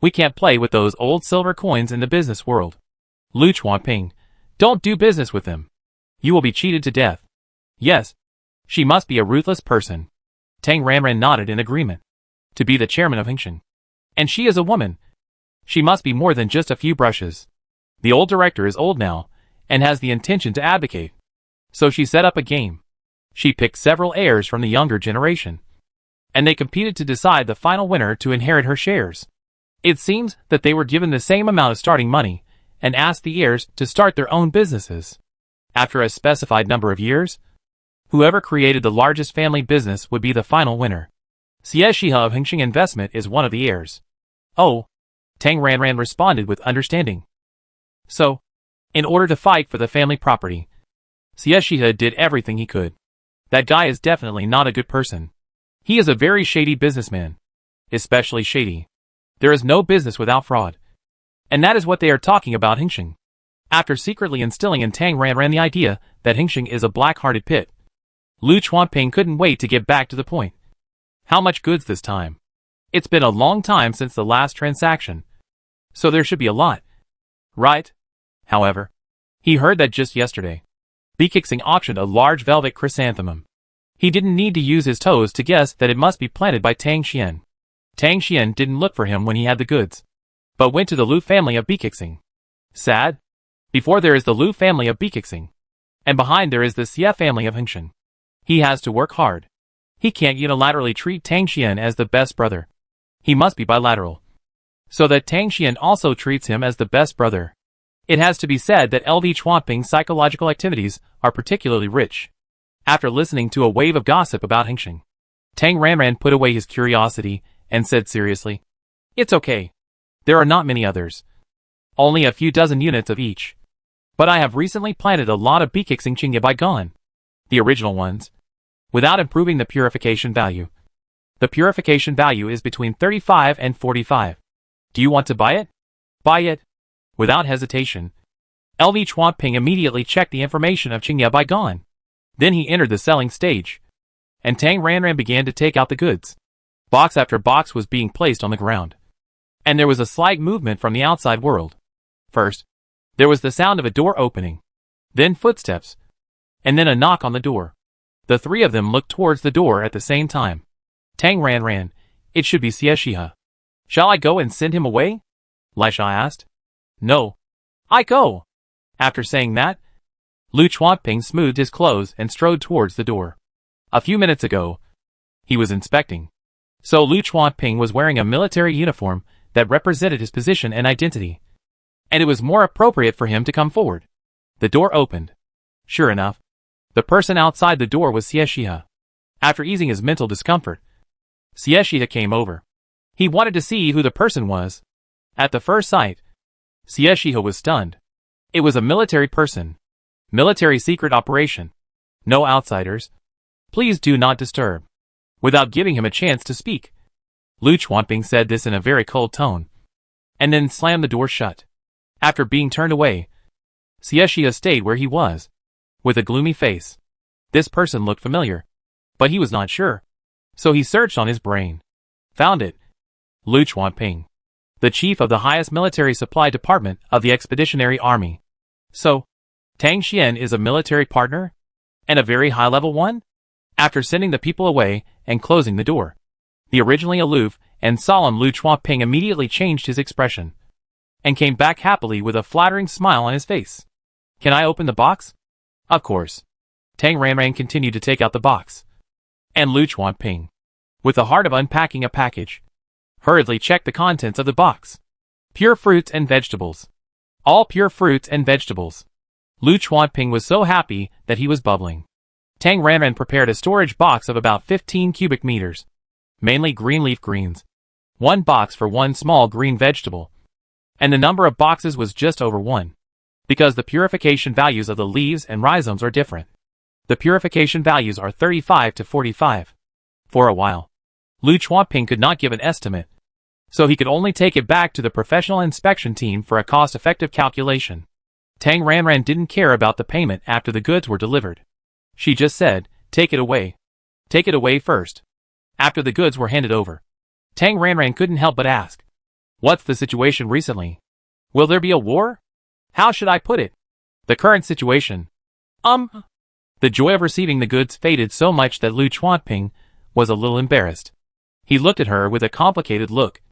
S1: We can't play with those old silver coins in the business world. Lu Chuanping, don't do business with them. You will be cheated to death. Yes. She must be a ruthless person. Tang Ranran nodded in agreement. To be the chairman of Hengxing. And she is a woman. She must be more than just a few brushes. The old director is old now, and has the intention to abdicate. So she set up a game. She picked several heirs from the younger generation, and they competed to decide the final winner to inherit her shares. It seems that they were given the same amount of starting money, and asked the heirs to start their own businesses. After a specified number of years, whoever created the largest family business would be the final winner. Xie Shihe of Hengxing Investment is one of the heirs. Oh, Tang Ranran responded with understanding. So, in order to fight for the family property, Xie did everything he could. That guy is definitely not a good person. He is a very shady businessman. Especially shady. There is no business without fraud. And that is what they are talking about Hingxing. After secretly instilling in Tang Ranran the idea that Hingxing is a black-hearted pit, Lu Chuanping couldn't wait to get back to the point. How much goods this time? It's been a long time since the last transaction, so there should be a lot. Right? However, he heard that just yesterday, Bixing auctioned a large velvet chrysanthemum. He didn't need to use his toes to guess that it must be planted by Tang Xian. Tang Xian didn't look for him when he had the goods, but went to the Lu family of Bixing. Sad? Before there is the Lu family of Bixing, and behind there is the Xie family of Hingxing. He has to work hard. He can't unilaterally treat Tang Xian as the best brother. He must be bilateral, so that Tang Xian also treats him as the best brother. It has to be said that LV Chuanping's psychological activities are particularly rich. After listening to a wave of gossip about Hingxing, Tang Ranran put away his curiosity and said seriously, "It's okay. There are not many others. Only a few dozen units of each. But I have recently planted a lot of Bixing Qingye Baigan, the original ones, without improving the purification value. The purification value is between 35 and 45. Do you want to buy it?" "Buy it." Without hesitation, LV Chuanping immediately checked the information of Qingye Baigan. Then he entered the selling stage, and Tang Ranran began to take out the goods. Box after box was being placed on the ground, and there was a slight movement from the outside world. First, there was the sound of a door opening, then footsteps, and then a knock on the door. The three of them looked towards the door at the same time. Tang Ranran, it should be Xie. Shall I go and send him away? Lisha asked. No. I go. After saying that, Lu Chuanping smoothed his clothes and strode towards the door. A few minutes ago, he was inspecting. So Lu Chuanping was wearing a military uniform that represented his position and identity, and it was more appropriate for him to come forward. The door opened. Sure enough, the person outside the door was Xie. After easing his mental discomfort, Xie came over. He wanted to see who the person was. At the first sight, Xie was stunned. It was a military person. Military secret operation. No outsiders. Please do not disturb. Without giving him a chance to speak, Lu Chuanping said this in a very cold tone, and then slammed the door shut. After being turned away, Xie stayed where he was, with a gloomy face. This person looked familiar, but he was not sure, so he searched on his brain. Found it. Lu Chuanping, the chief of the highest military supply department of the Expeditionary Army. So, Tang Xian is a military partner? And a very high-level one? After sending the people away and closing the door, the originally aloof and solemn Lu Chuanping immediately changed his expression, and came back happily with a flattering smile on his face. Can I open the box? Of course. Tang Ranran continued to take out the box, and Lu Chuanping, with the heart of unpacking a package, hurriedly checked the contents of the box. Pure fruits and vegetables. All pure fruits and vegetables. Lu Chuanping was so happy that he was bubbling. Tang Ranran prepared a storage box of about 15 cubic meters, mainly green leaf greens. One box for one small green vegetable, and the number of boxes was just over 1, because the purification values of the leaves and rhizomes are different. The purification values are 35 to 45. For a while, Lu Chuanping could not give an estimate, so he could only take it back to the professional inspection team for a cost-effective calculation. Tang Ranran didn't care about the payment after the goods were delivered. She just said, "Take it away. Take it away first." After the goods were handed over, Tang Ranran couldn't help but ask, "What's the situation recently? Will there be a war? How should I put it? The current situation." The joy of receiving the goods faded so much that Lu Chuanping was a little embarrassed. He looked at her with a complicated look,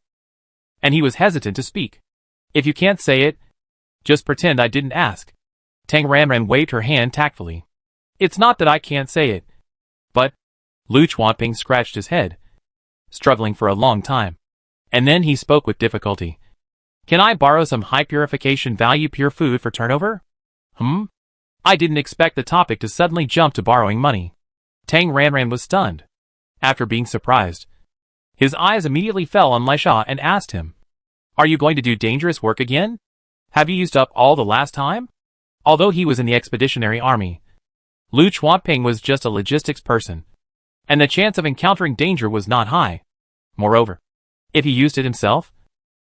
S1: and he was hesitant to speak. "If you can't say it, just pretend I didn't ask." Tang Ranran waved her hand tactfully. "It's not that I can't say it, but..." Lu Chuanping scratched his head, struggling for a long time, and then he spoke with difficulty. "Can I borrow some high purification value pure food for turnover?" I didn't expect the topic to suddenly jump to borrowing money. Tang Ranran was stunned. After being surprised, his eyes immediately fell on Lisha and asked him, Are you going to do dangerous work again? Have you used up all the last time? Although he was in the expeditionary army, Lu Chuanping was just a logistics person, and the chance of encountering danger was not high. Moreover, if he used it himself,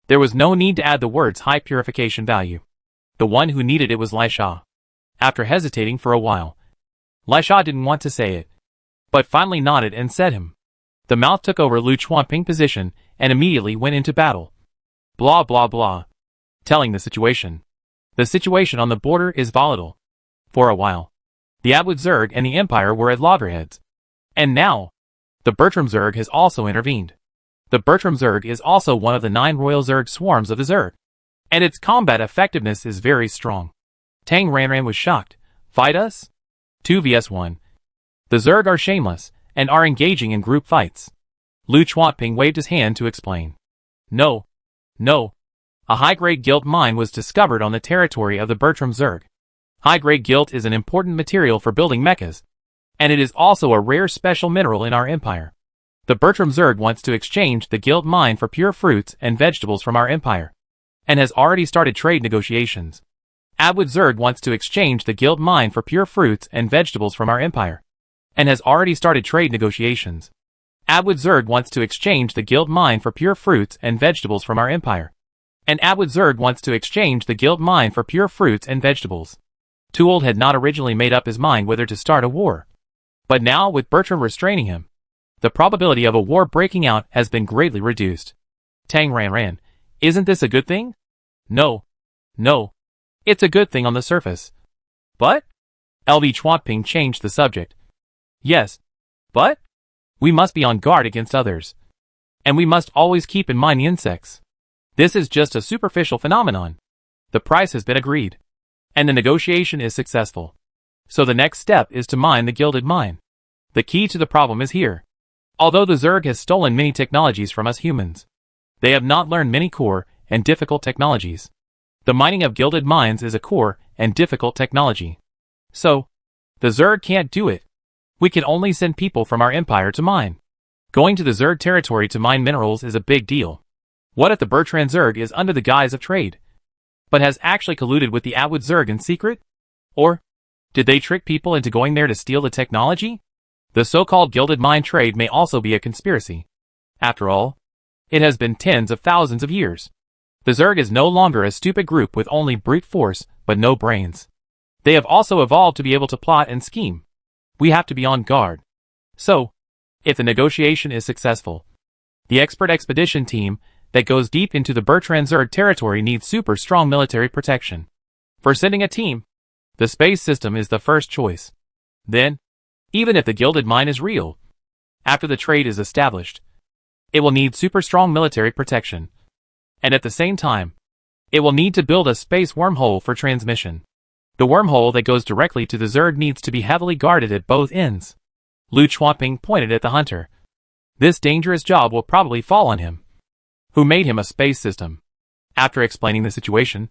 S1: there was no need to add the words high purification value. The one who needed it was Lai Sha. After hesitating for a while, Lai Sha didn't want to say it, but finally nodded and said him. The mouth took over Lu Chuanping's position and immediately went into battle. Blah blah blah. Telling the situation. The situation on the border is volatile. For a while, the Abwood Zerg and the Empire were at loggerheads. And now, the Bertram Zerg has also intervened. The Bertram Zerg is also one of the 9 Royal Zerg swarms of the Zerg, and its combat effectiveness is very strong. Tang Ranran was shocked. Fight us? 2 vs 1. The Zerg are shameless, and are engaging in group fights. Lu Chuanping waved his hand to explain. No. No. A high-grade gilt mine was discovered on the territory of the Bertram Zerg. High-grade gilt is an important material for building mechas, and it is also a rare special mineral in our empire. The Bertram Zerg wants to exchange the gilt mine for pure fruits and vegetables from our empire, and has already started trade negotiations. Abwood Zerg wants to exchange the gilt mine for pure fruits and vegetables from our empire, and has already started trade negotiations. Abwood Zerg wants to exchange the gilt mine for pure fruits and vegetables from our empire, and Abwood Zerg wants to exchange the gilt mine for pure fruits and vegetables. Tuold had not originally made up his mind whether to start a war, but now with Bertram restraining him, the probability of a war breaking out has been greatly reduced. Tang Ranran, isn't this a good thing? No. No. It's a good thing on the surface. But? LV Chuanping changed the subject. Yes. But? We must be on guard against others. And we must always keep in mind the insects. This is just a superficial phenomenon. The price has been agreed, and the negotiation is successful. So the next step is to mine the gilded mine. The key to the problem is here. Although the Zerg has stolen many technologies from us humans, they have not learned many core and difficult technologies. The mining of gilded mines is a core and difficult technology. So, the Zerg can't do it. We can only send people from our empire to mine. Going to the Zerg territory to mine minerals is a big deal. What if the Bertram Zerg is under the guise of trade, but has actually colluded with the Abwood Zerg in secret? Or, did they trick people into going there to steal the technology? The so-called gilded mine trade may also be a conspiracy. After all, it has been tens of thousands of years. The Zerg is no longer a stupid group with only brute force, but no brains. They have also evolved to be able to plot and scheme. We have to be on guard. So, if the negotiation is successful, the expert expedition team that goes deep into the Bertram Zerg territory needs super strong military protection. For sending a team, the space system is the first choice. Then, even if the gilded mine is real, after the trade is established, it will need super strong military protection. And at the same time, it will need to build a space wormhole for transmission. The wormhole that goes directly to the Zerg needs to be heavily guarded at both ends. Lu Chuanping pointed at the hunter. This dangerous job will probably fall on him. Who made him a space system? After explaining the situation,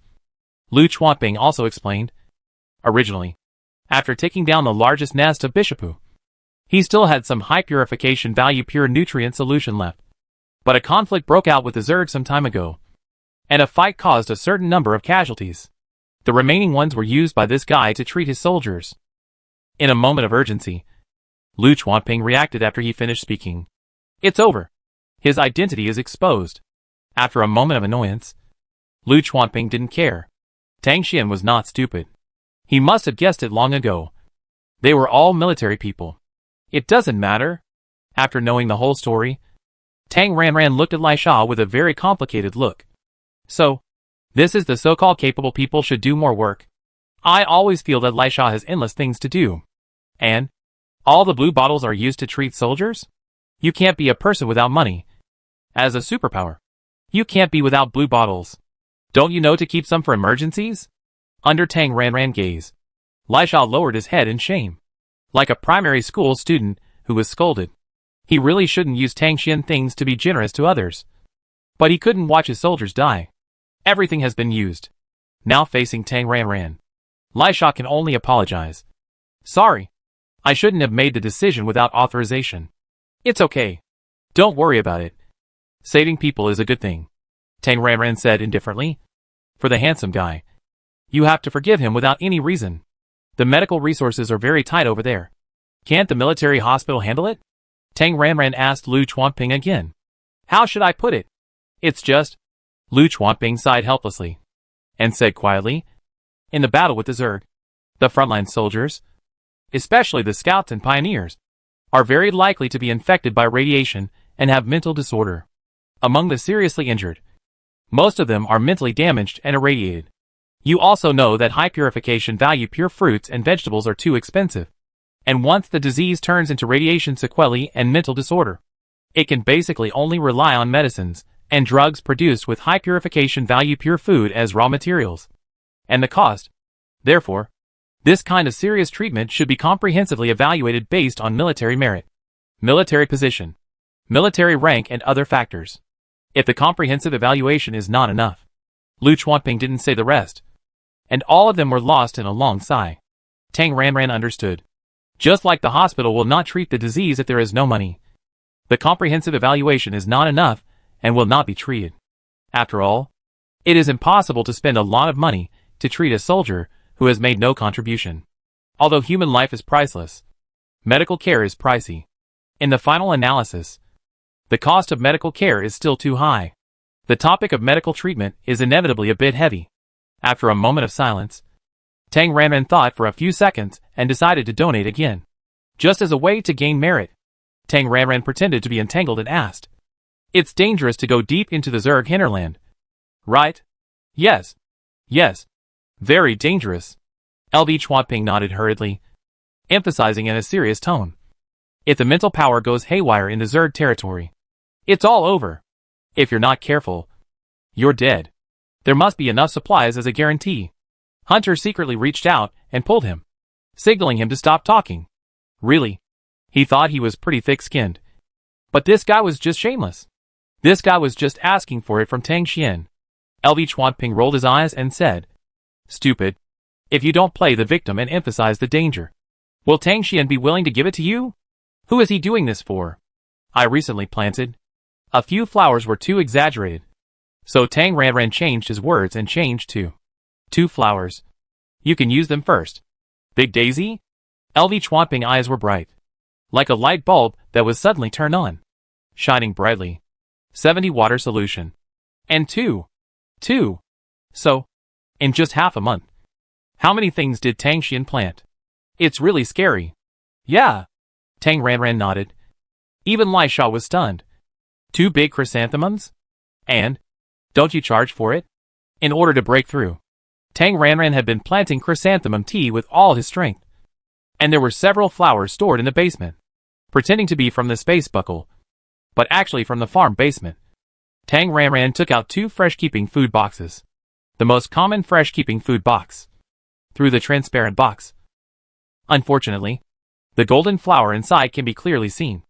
S1: Lu Chuanping also explained. Originally, after taking down the largest nest of Bishapu, he still had some high purification value pure nutrient solution left. But a conflict broke out with the Zerg some time ago, and a fight caused a certain number of casualties. The remaining ones were used by this guy to treat his soldiers. In a moment of urgency, Lu Chuanping reacted after he finished speaking. It's over. His identity is exposed. After a moment of annoyance, Lu Chuanping didn't care. Tang Xian was not stupid. He must have guessed it long ago. They were all military people. It doesn't matter. After knowing the whole story, Tang Ranran looked at Lai Sha with a very complicated look. So, this is the so-called capable people should do more work. I always feel that Lai Sha has endless things to do. And, all the blue bottles are used to treat soldiers? You can't be a person without money. As a superpower, you can't be without blue bottles. Don't you know to keep some for emergencies? Under Tang Ranran gaze, Lai Sha lowered his head in shame. Like a primary school student who was scolded. He really shouldn't use Tang Xian things to be generous to others. But he couldn't watch his soldiers die. Everything has been used. Now facing Tang Ranran, Lai Sha can only apologize. Sorry. I shouldn't have made the decision without authorization. It's okay. Don't worry about it. Saving people is a good thing. Tang Ranran said indifferently. For the handsome guy. You have to forgive him without any reason. The medical resources are very tight over there. Can't the military hospital handle it? Tang Ranran asked Lu Chuanping again. How should I put it? It's just... Lu Chuanping sighed helplessly. And said quietly, in the battle with the Zerg, the frontline soldiers, especially the scouts and pioneers, are very likely to be infected by radiation and have mental disorder. Among the seriously injured, most of them are mentally damaged and irradiated. You also know that high purification value pure fruits and vegetables are too expensive. And once the disease turns into radiation sequelae and mental disorder, it can basically only rely on medicines and drugs produced with high purification value pure food as raw materials. And the cost. Therefore, this kind of serious treatment should be comprehensively evaluated based on military merit, military position, military rank and other factors. If the comprehensive evaluation is not enough, Lu Chuanping didn't say the rest, and all of them were lost in a long sigh. Tang Ranran understood. Just like the hospital will not treat the disease if there is no money, the comprehensive evaluation is not enough and will not be treated. After all, it is impossible to spend a lot of money to treat a soldier who has made no contribution. Although human life is priceless, medical care is pricey. In the final analysis, the cost of medical care is still too high. The topic of medical treatment is inevitably a bit heavy. After a moment of silence, Tang Ranran thought for a few seconds and decided to donate again. Just as a way to gain merit, Tang Ranran pretended to be entangled and asked, It's dangerous to go deep into the Zerg hinterland, right? Yes. Yes. Very dangerous. LV Chuanping nodded hurriedly, emphasizing in a serious tone. If the mental power goes haywire in the Zerg territory, it's all over. If you're not careful, you're dead. There must be enough supplies as a guarantee. Hunter secretly reached out and pulled him, signaling him to stop talking. Really? He thought he was pretty thick-skinned. But this guy was just shameless. This guy was just asking for it from Tang Xian. LV Chuanping rolled his eyes and said, Stupid. If you don't play the victim and emphasize the danger, will Tang Xian be willing to give it to you? Who is he doing this for? I recently planted. A few flowers were too exaggerated. So Tang Ranran changed his words and changed to 2 flowers. You can use them first. Big Daisy? LV Chuanping eyes were bright, like a light bulb that was suddenly turned on, shining brightly. 70 water solution. And 2. So, in just half a month. How many things did Tang Xian plant? It's really scary. Yeah. Tang Ranran nodded. Even Lai Sha was stunned. 2 big chrysanthemums? And, don't you charge for it? In order to break through. Tang Ranran had been planting chrysanthemum tea with all his strength. And there were several flowers stored in the basement, pretending to be from the space buckle, but actually from the farm basement. Tang Ranran took out 2 fresh-keeping food boxes, the most common fresh-keeping food box, through the transparent box. Unfortunately, the golden flower inside can be clearly seen,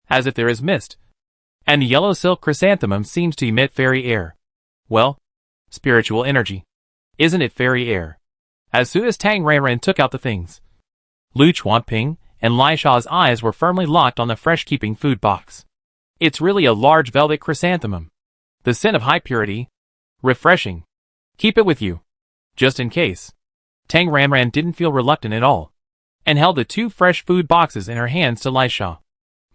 S1: as if there is mist, and the yellow silk chrysanthemum seems to emit fairy air. Well, spiritual energy. Isn't it fairy air? As soon as Tang Ranran took out the things, Lu Chuanping and Lai Sha's eyes were firmly locked on the fresh-keeping food box. It's really a large velvet chrysanthemum. The scent of high purity. Refreshing. Keep it with you. Just in case. Tang Ranran didn't feel reluctant at all, and held the 2 fresh food boxes in her hands to Lai Sha,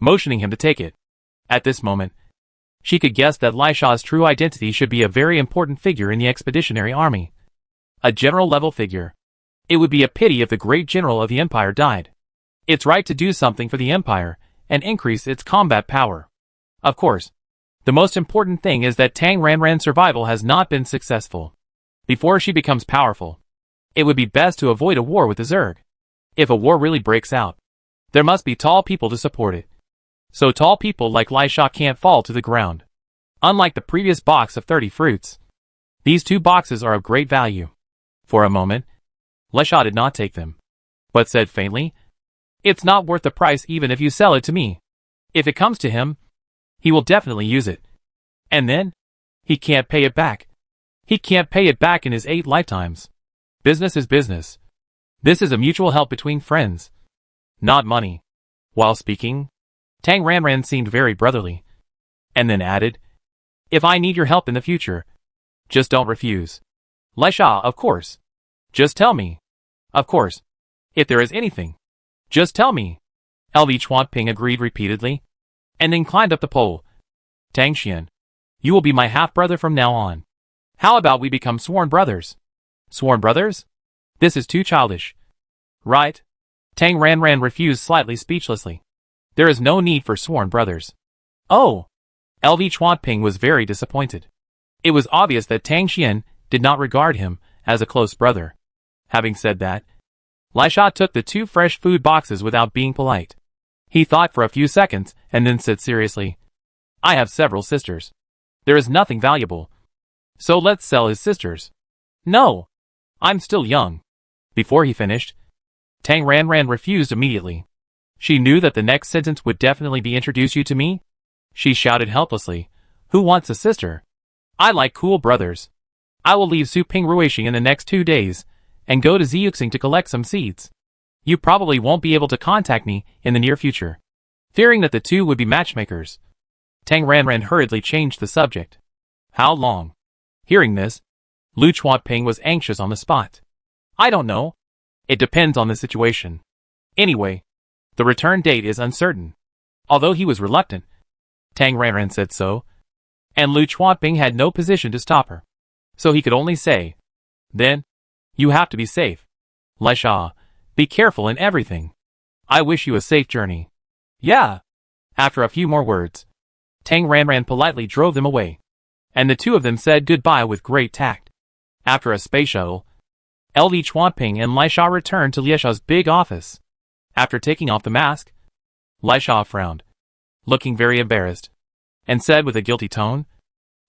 S1: motioning him to take it. At this moment, she could guess that Lai Sha's true identity should be a very important figure in the expeditionary army. A general-level figure. It would be a pity if the great general of the empire died. It's right to do something for the empire and increase its combat power. Of course, the most important thing is that Tang Ranran's survival has not been successful. Before she becomes powerful, it would be best to avoid a war with the Zerg. If a war really breaks out, there must be tall people to support it. So tall people like Lai Sha can't fall to the ground. Unlike the previous box of 30 fruits, these 2 boxes are of great value. For a moment, Lai Sha did not take them, but said faintly, It's not worth the price even if you sell it to me. If it comes to him, he will definitely use it. And then, he can't pay it back. He can't pay it back in his 8 lifetimes. Business is business. This is a mutual help between friends, not money. While speaking, Tang Ranran seemed very brotherly, and then added, If I need your help in the future, just don't refuse. Laisha, of course. Just tell me. Of course. If there is anything, just tell me. LV Chuanping agreed repeatedly, and then climbed up the pole. Tang Xian, you will be my half-brother from now on. How about we become sworn brothers? Sworn brothers? This is too childish. Right? Tang Ranran refused slightly speechlessly. There is no need for sworn brothers. Oh! LV Chuanping was very disappointed. It was obvious that Tang Xian did not regard him as a close brother. Having said that, Laisha took the 2 fresh food boxes without being polite. He thought for a few seconds and then said seriously, I have several sisters. There is nothing valuable. So let's sell his sisters. No! I'm still young. Before he finished, Tang Ranran refused immediately. She knew that the next sentence would definitely be introduce you to me. She shouted helplessly, Who wants a sister? I like cool brothers. I will leave Suping Ruishi in the next 2 days and go to Ziyuxing to collect some seeds. You probably won't be able to contact me in the near future. Fearing that the two would be matchmakers, Tang Ranran hurriedly changed the subject. How long? Hearing this, Lu Chuanping was anxious on the spot. I don't know. It depends on the situation. Anyway, the return date is uncertain. Although he was reluctant, Tang Ranran said so, and Lu Chuanping had no position to stop her. So he could only say, Then, you have to be safe. Laisha, be careful in everything. I wish you a safe journey. Yeah. After a few more words, Tang Ranran politely drove them away, and the two of them said goodbye with great tact. After a space shuttle, LV Chuanping and Laisha returned to Liesha's big office. After taking off the mask, Laisha frowned, looking very embarrassed, and said with a guilty tone,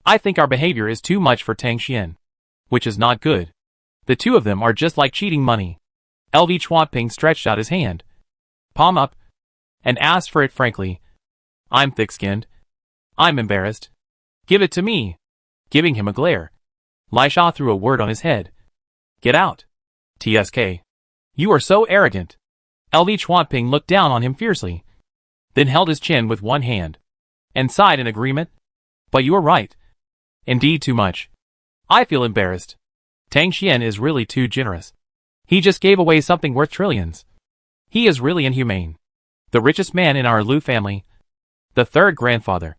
S1: I think our behavior is too much for Tang Xian, which is not good. The two of them are just like cheating money. LV Chuanping stretched out his hand, palm up, and asked for it frankly. I'm thick-skinned. I'm embarrassed. Give it to me. Giving him a glare, Laisha threw a word on his head. Get out. TSK. You are so arrogant. LV Chuanping looked down on him fiercely, then held his chin with one hand, and sighed in agreement. But you are right. Indeed too much. I feel embarrassed. Tang Xian is really too generous. He just gave away something worth trillions. He is really inhumane. The richest man in our Lu family, the third grandfather,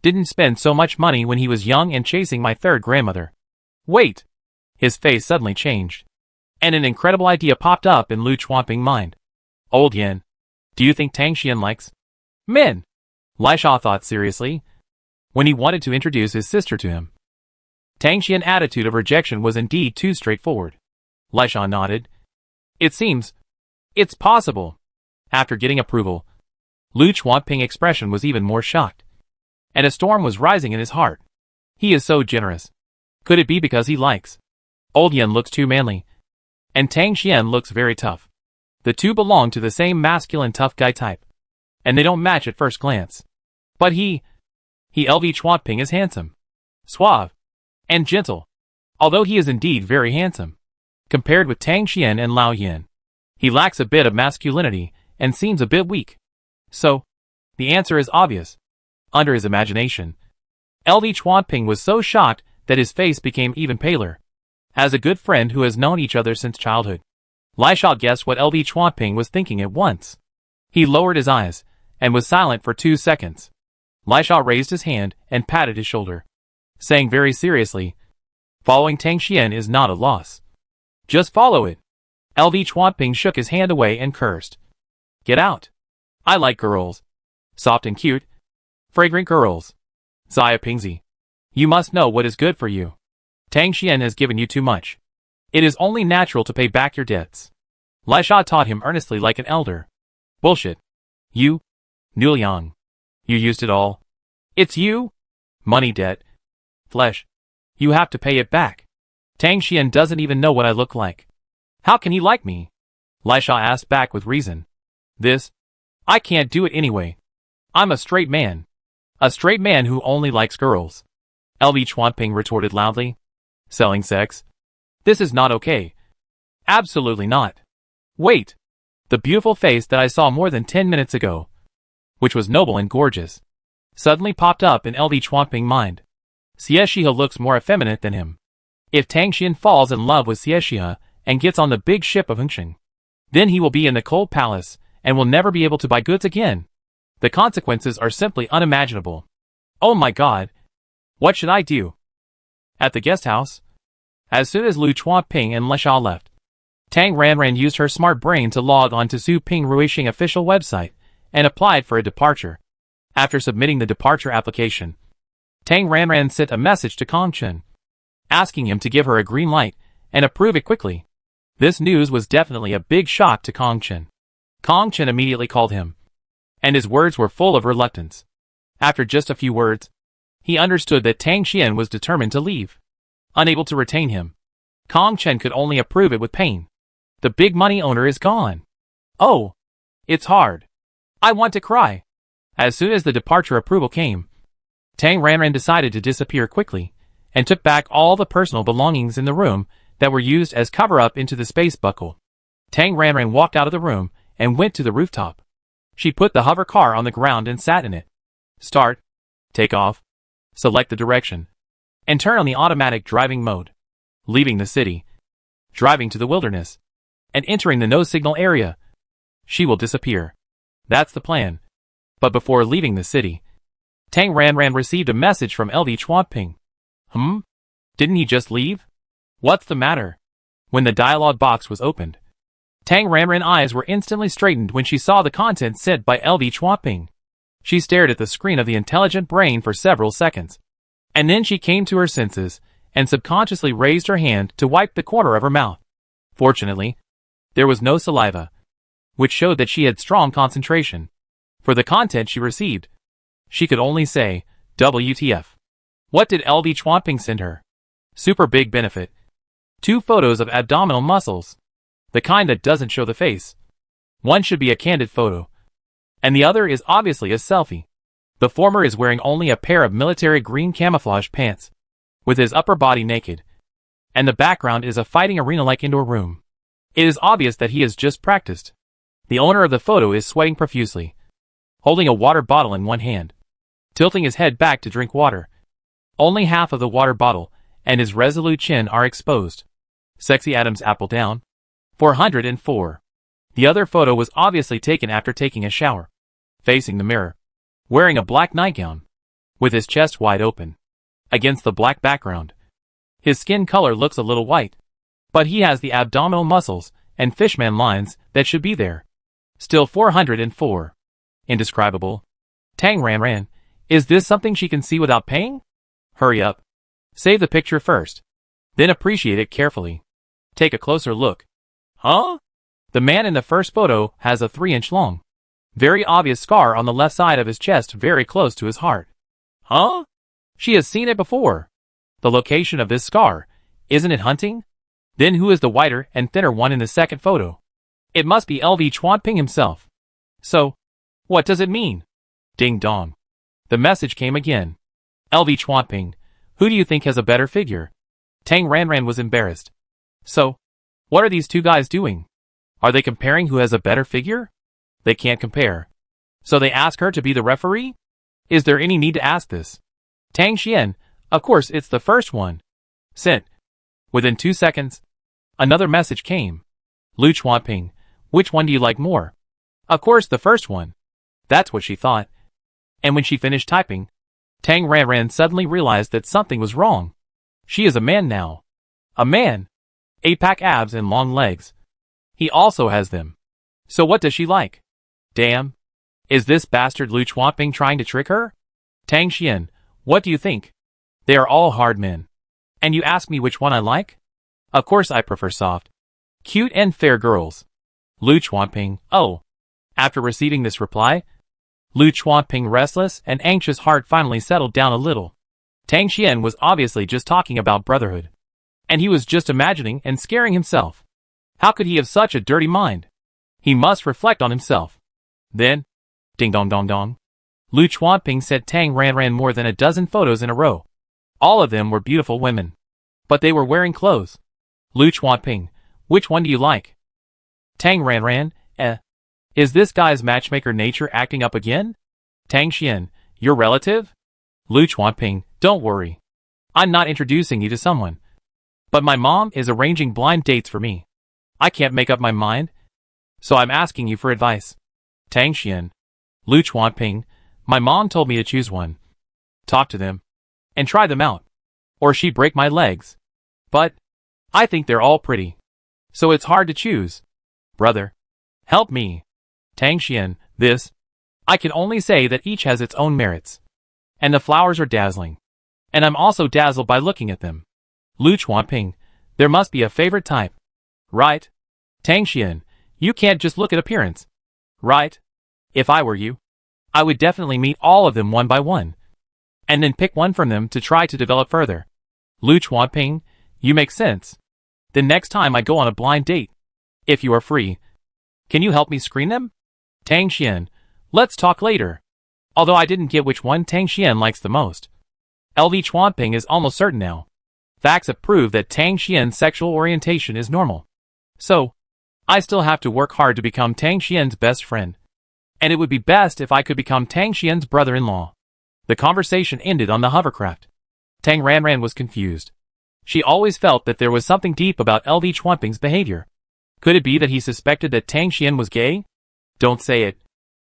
S1: didn't spend so much money when he was young and chasing my third grandmother. Wait! His face suddenly changed, and an incredible idea popped up in Lu Chuanping's mind. Old Yen, do you think Tang Xian likes men? Laisha thought seriously, when he wanted to introduce his sister to him. Tang Xian's attitude of rejection was indeed too straightforward. Laisha nodded. It seems. It's possible. After getting approval, Lu Chuanping's expression was even more shocked, and a storm was rising in his heart. He is so generous. Could it be because he likes? Old Yen looks too manly, and Tang Xian looks very tough. The two belong to the same masculine tough guy type, and they don't match at first glance. But he LV Chuanping is handsome, suave, and gentle. Although he is indeed very handsome, compared with Tang Xian and Lao Yin, he lacks a bit of masculinity and seems a bit weak. So, the answer is obvious. Under his imagination, LV Chuanping was so shocked that his face became even paler. As a good friend who has known each other since childhood, Laisha guessed what LV Chuanping was thinking at once. He lowered his eyes and was silent for 2 seconds. Laisha raised his hand and patted his shoulder, saying very seriously, Following Tang Xian is not a loss. Just follow it. LV Chuanping shook his hand away and cursed. Get out. I like girls. Soft and cute. Fragrant girls. Xia Pingzi. You must know what is good for you. Tang Xian has given you too much. It is only natural to pay back your debts. Laisha taught him earnestly like an elder. Bullshit. You? Nuliang. You used it all. It's you? Money debt. Flesh. You have to pay it back. Tang Xian doesn't even know what I look like. How can he like me? Laisha asked back with reason. This? I can't do it anyway. I'm a straight man. A straight man who only likes girls. LV Chuanping retorted loudly. Selling sex? This is not okay. Absolutely not. Wait. The beautiful face that I saw more than 10 minutes ago, which was noble and gorgeous, suddenly popped up in LV Chuanping's mind. Xie looks more effeminate than him. If Tang Xian falls in love with Xie and gets on the big ship of Hengqin, then he will be in the cold palace and will never be able to buy goods again. The consequences are simply unimaginable. Oh my god. What should I do? At the guest house, as soon as Lu Chuanping and Le Xiao left, Tang Ranran used her smart brain to log on to Zhu Ping Ruixing official website and applied for a departure. After submitting the departure application, Tang Ranran sent a message to Kong Chen, asking him to give her a green light and approve it quickly. This news was definitely a big shock to Kong Chen. Kong Chen immediately called him, and his words were full of reluctance. After just a few words, he understood that Tang Xian was determined to leave. Unable to retain him, Kong Chen could only approve it with pain. The big money owner is gone. Oh, it's hard. I want to cry. As soon as the departure approval came, Tang Ranran decided to disappear quickly and took back all the personal belongings in the room that were used as cover-up into the space buckle. Tang Ranran walked out of the room and went to the rooftop. She put the hover car on the ground and sat in it. Start, take off, select the direction, and turn on the automatic driving mode. Leaving the city, driving to the wilderness, and entering the no-signal area, she will disappear. That's the plan. But before leaving the city, Tang Ranran received a message from LV Chuanping. Didn't he just leave? What's the matter? When the dialogue box was opened, Tang Ranran's eyes were instantly straightened when she saw the content sent by LV Chuanping. She stared at the screen of the intelligent brain for several seconds, and then she came to her senses and subconsciously raised her hand to wipe the corner of her mouth. Fortunately, there was no saliva, which showed that she had strong concentration. For the content she received, she could only say, WTF. What did LV Chuanping send her? Super big benefit. 2 photos of abdominal muscles. The kind that doesn't show the face. One should be a candid photo, and the other is obviously a selfie. The former is wearing only a pair of military green camouflage pants, with his upper body naked, and the background is a fighting arena-like indoor room. It is obvious that he has just practiced. The owner of the photo is sweating profusely, holding a water bottle in one hand, tilting his head back to drink water. Only half of the water bottle and his resolute chin are exposed. Sexy Adam's apple down. 404. The other photo was obviously taken after taking a shower, facing the mirror, wearing a black nightgown, with his chest wide open, against the black background. His skin color looks a little white, but he has the abdominal muscles and fishman lines that should be there. Still 404. Indescribable. Tang Ranran, is this something she can see without paying? Hurry up. Save the picture first, then appreciate it carefully. Take a closer look. Huh? The man in the first photo has a 3-inch long, very obvious scar on the left side of his chest very close to his heart. Huh? She has seen it before. The location of this scar, isn't it hunting? Then who is the whiter and thinner one in the second photo? It must be LV Chuanping himself. So, what does it mean? Ding dong. The message came again. LV Chuanping, who do you think has a better figure? Tang Ranran was embarrassed. So, what are these two guys doing? Are they comparing who has a better figure? They can't compare. So they ask her to be the referee? Is there any need to ask this? Tang Xian, of course it's the first one. Sent. Within 2 seconds, another message came. Lu Chuanping, which one do you like more? Of course the first one. That's what she thought. And when she finished typing, Tang Ranran suddenly realized that something was wrong. She is a man now. A man. 8-pack abs and long legs. He also has them. So what does she like? Damn. Is this bastard Lu Chuanping trying to trick her? Tang Xian, what do you think? They are all hard men. And you ask me which one I like? Of course I prefer soft, cute and fair girls. Lu Chuanping, oh. After receiving this reply, Lu Chuanping's restless and anxious heart finally settled down a little. Tang Xian was obviously just talking about brotherhood. And he was just imagining and scaring himself. How could he have such a dirty mind? He must reflect on himself. Then, ding dong dong dong, Lu Chuanping sent Tang Ranran more than a dozen photos in a row. All of them were beautiful women. But they were wearing clothes. Lu Chuanping, which one do you like? Tang Ranran, is this guy's matchmaker nature acting up again? Tang Xian, your relative? Lu Chuanping, don't worry. I'm not introducing you to someone. But my mom is arranging blind dates for me. I can't make up my mind. So I'm asking you for advice. Tang Xian. Lu Chuanping, my mom told me to choose one. Talk to them. And try them out. Or she'd break my legs. But I think they're all pretty. So it's hard to choose. Brother. Help me. Tang Xian, this. I can only say that each has its own merits. And the flowers are dazzling. And I'm also dazzled by looking at them. Lu Chuanping, there must be a favorite type. Right? Tang Xian, you can't just look at appearance. Right? If I were you, I would definitely meet all of them one by one. And then pick one from them to try to develop further. Lu Chuanping, you make sense. Then next time I go on a blind date, if you are free, can you help me screen them? Tang Xian, let's talk later. Although I didn't get which one Tang Xian likes the most. LV Chuanping is almost certain now. Facts have proved that Tang Xian's sexual orientation is normal. So, I still have to work hard to become Tang Xian's best friend. And it would be best if I could become Tang Xian's brother-in-law. The conversation ended on the hovercraft. Tang Ranran was confused. She always felt that there was something deep about LV Chuanping's behavior. Could it be that he suspected that Tang Xian was gay? Don't say it.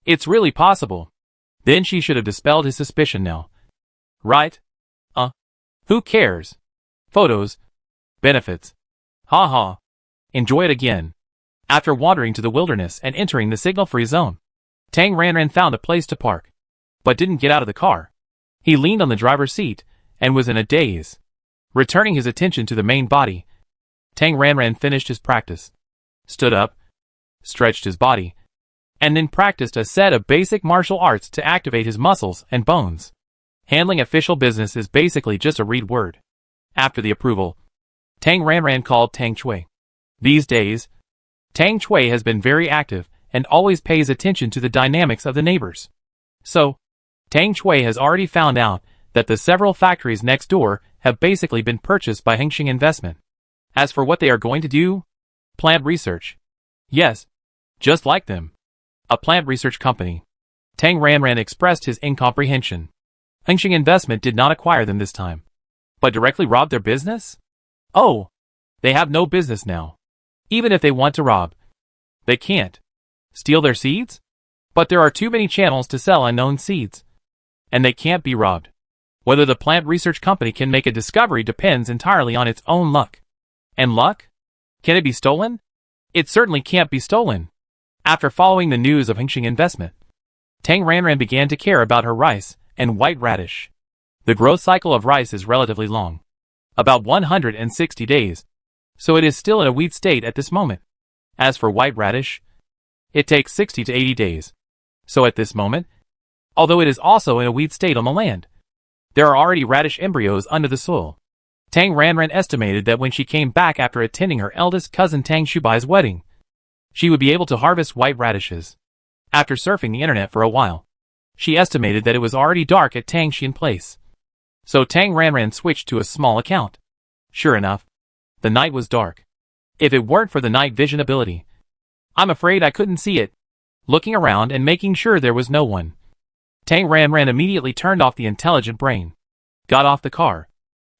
S1: It's really possible. Then she should have dispelled his suspicion now. Right? Who cares? Photos. Benefits. Ha ha. Enjoy it again. After wandering to the wilderness and entering the signal-free zone, Tang Ranran found a place to park, but didn't get out of the car. He leaned on the driver's seat and was in a daze. Returning his attention to the main body, Tang Ranran finished his practice, stood up, stretched his body, and then practiced a set of basic martial arts to activate his muscles and bones. Handling official business is basically just a read word. After the approval, Tang Ranran called Tang Chui. These days, Tang Chui has been very active and always pays attention to the dynamics of the neighbors. So, Tang Chui has already found out that the several factories next door have basically been purchased by Hengxing Investment. As for what they are going to do, plant research. Yes, just like them. A plant research company. Tang Ranran expressed his incomprehension. Hengxing Investment did not acquire them this time, but directly robbed their business? Oh, they have no business now. Even if they want to rob, they can't. Steal their seeds? But there are too many channels to sell unknown seeds. And they can't be robbed. Whether the plant research company can make a discovery depends entirely on its own luck. And luck? Can it be stolen? It certainly can't be stolen. After following the news of Hengxing Investment, Tang Ranran began to care about her rice and white radish. The growth cycle of rice is relatively long, about 160 days, so it is still in a weed state at this moment. As for white radish, it takes 60 to 80 days. So at this moment, although it is also in a weed state on the land, there are already radish embryos under the soil. Tang Ranran estimated that when she came back after attending her eldest cousin Tang Shubai's wedding, she would be able to harvest white radishes. After surfing the internet for a while, she estimated that it was already dark at Tang Xian Place. So Tang Ranran switched to a small account. Sure enough, the night was dark. If it weren't for the night vision ability, I'm afraid I couldn't see it. Looking around and making sure there was no one, Tang Ranran immediately turned off the intelligent brain, got off the car,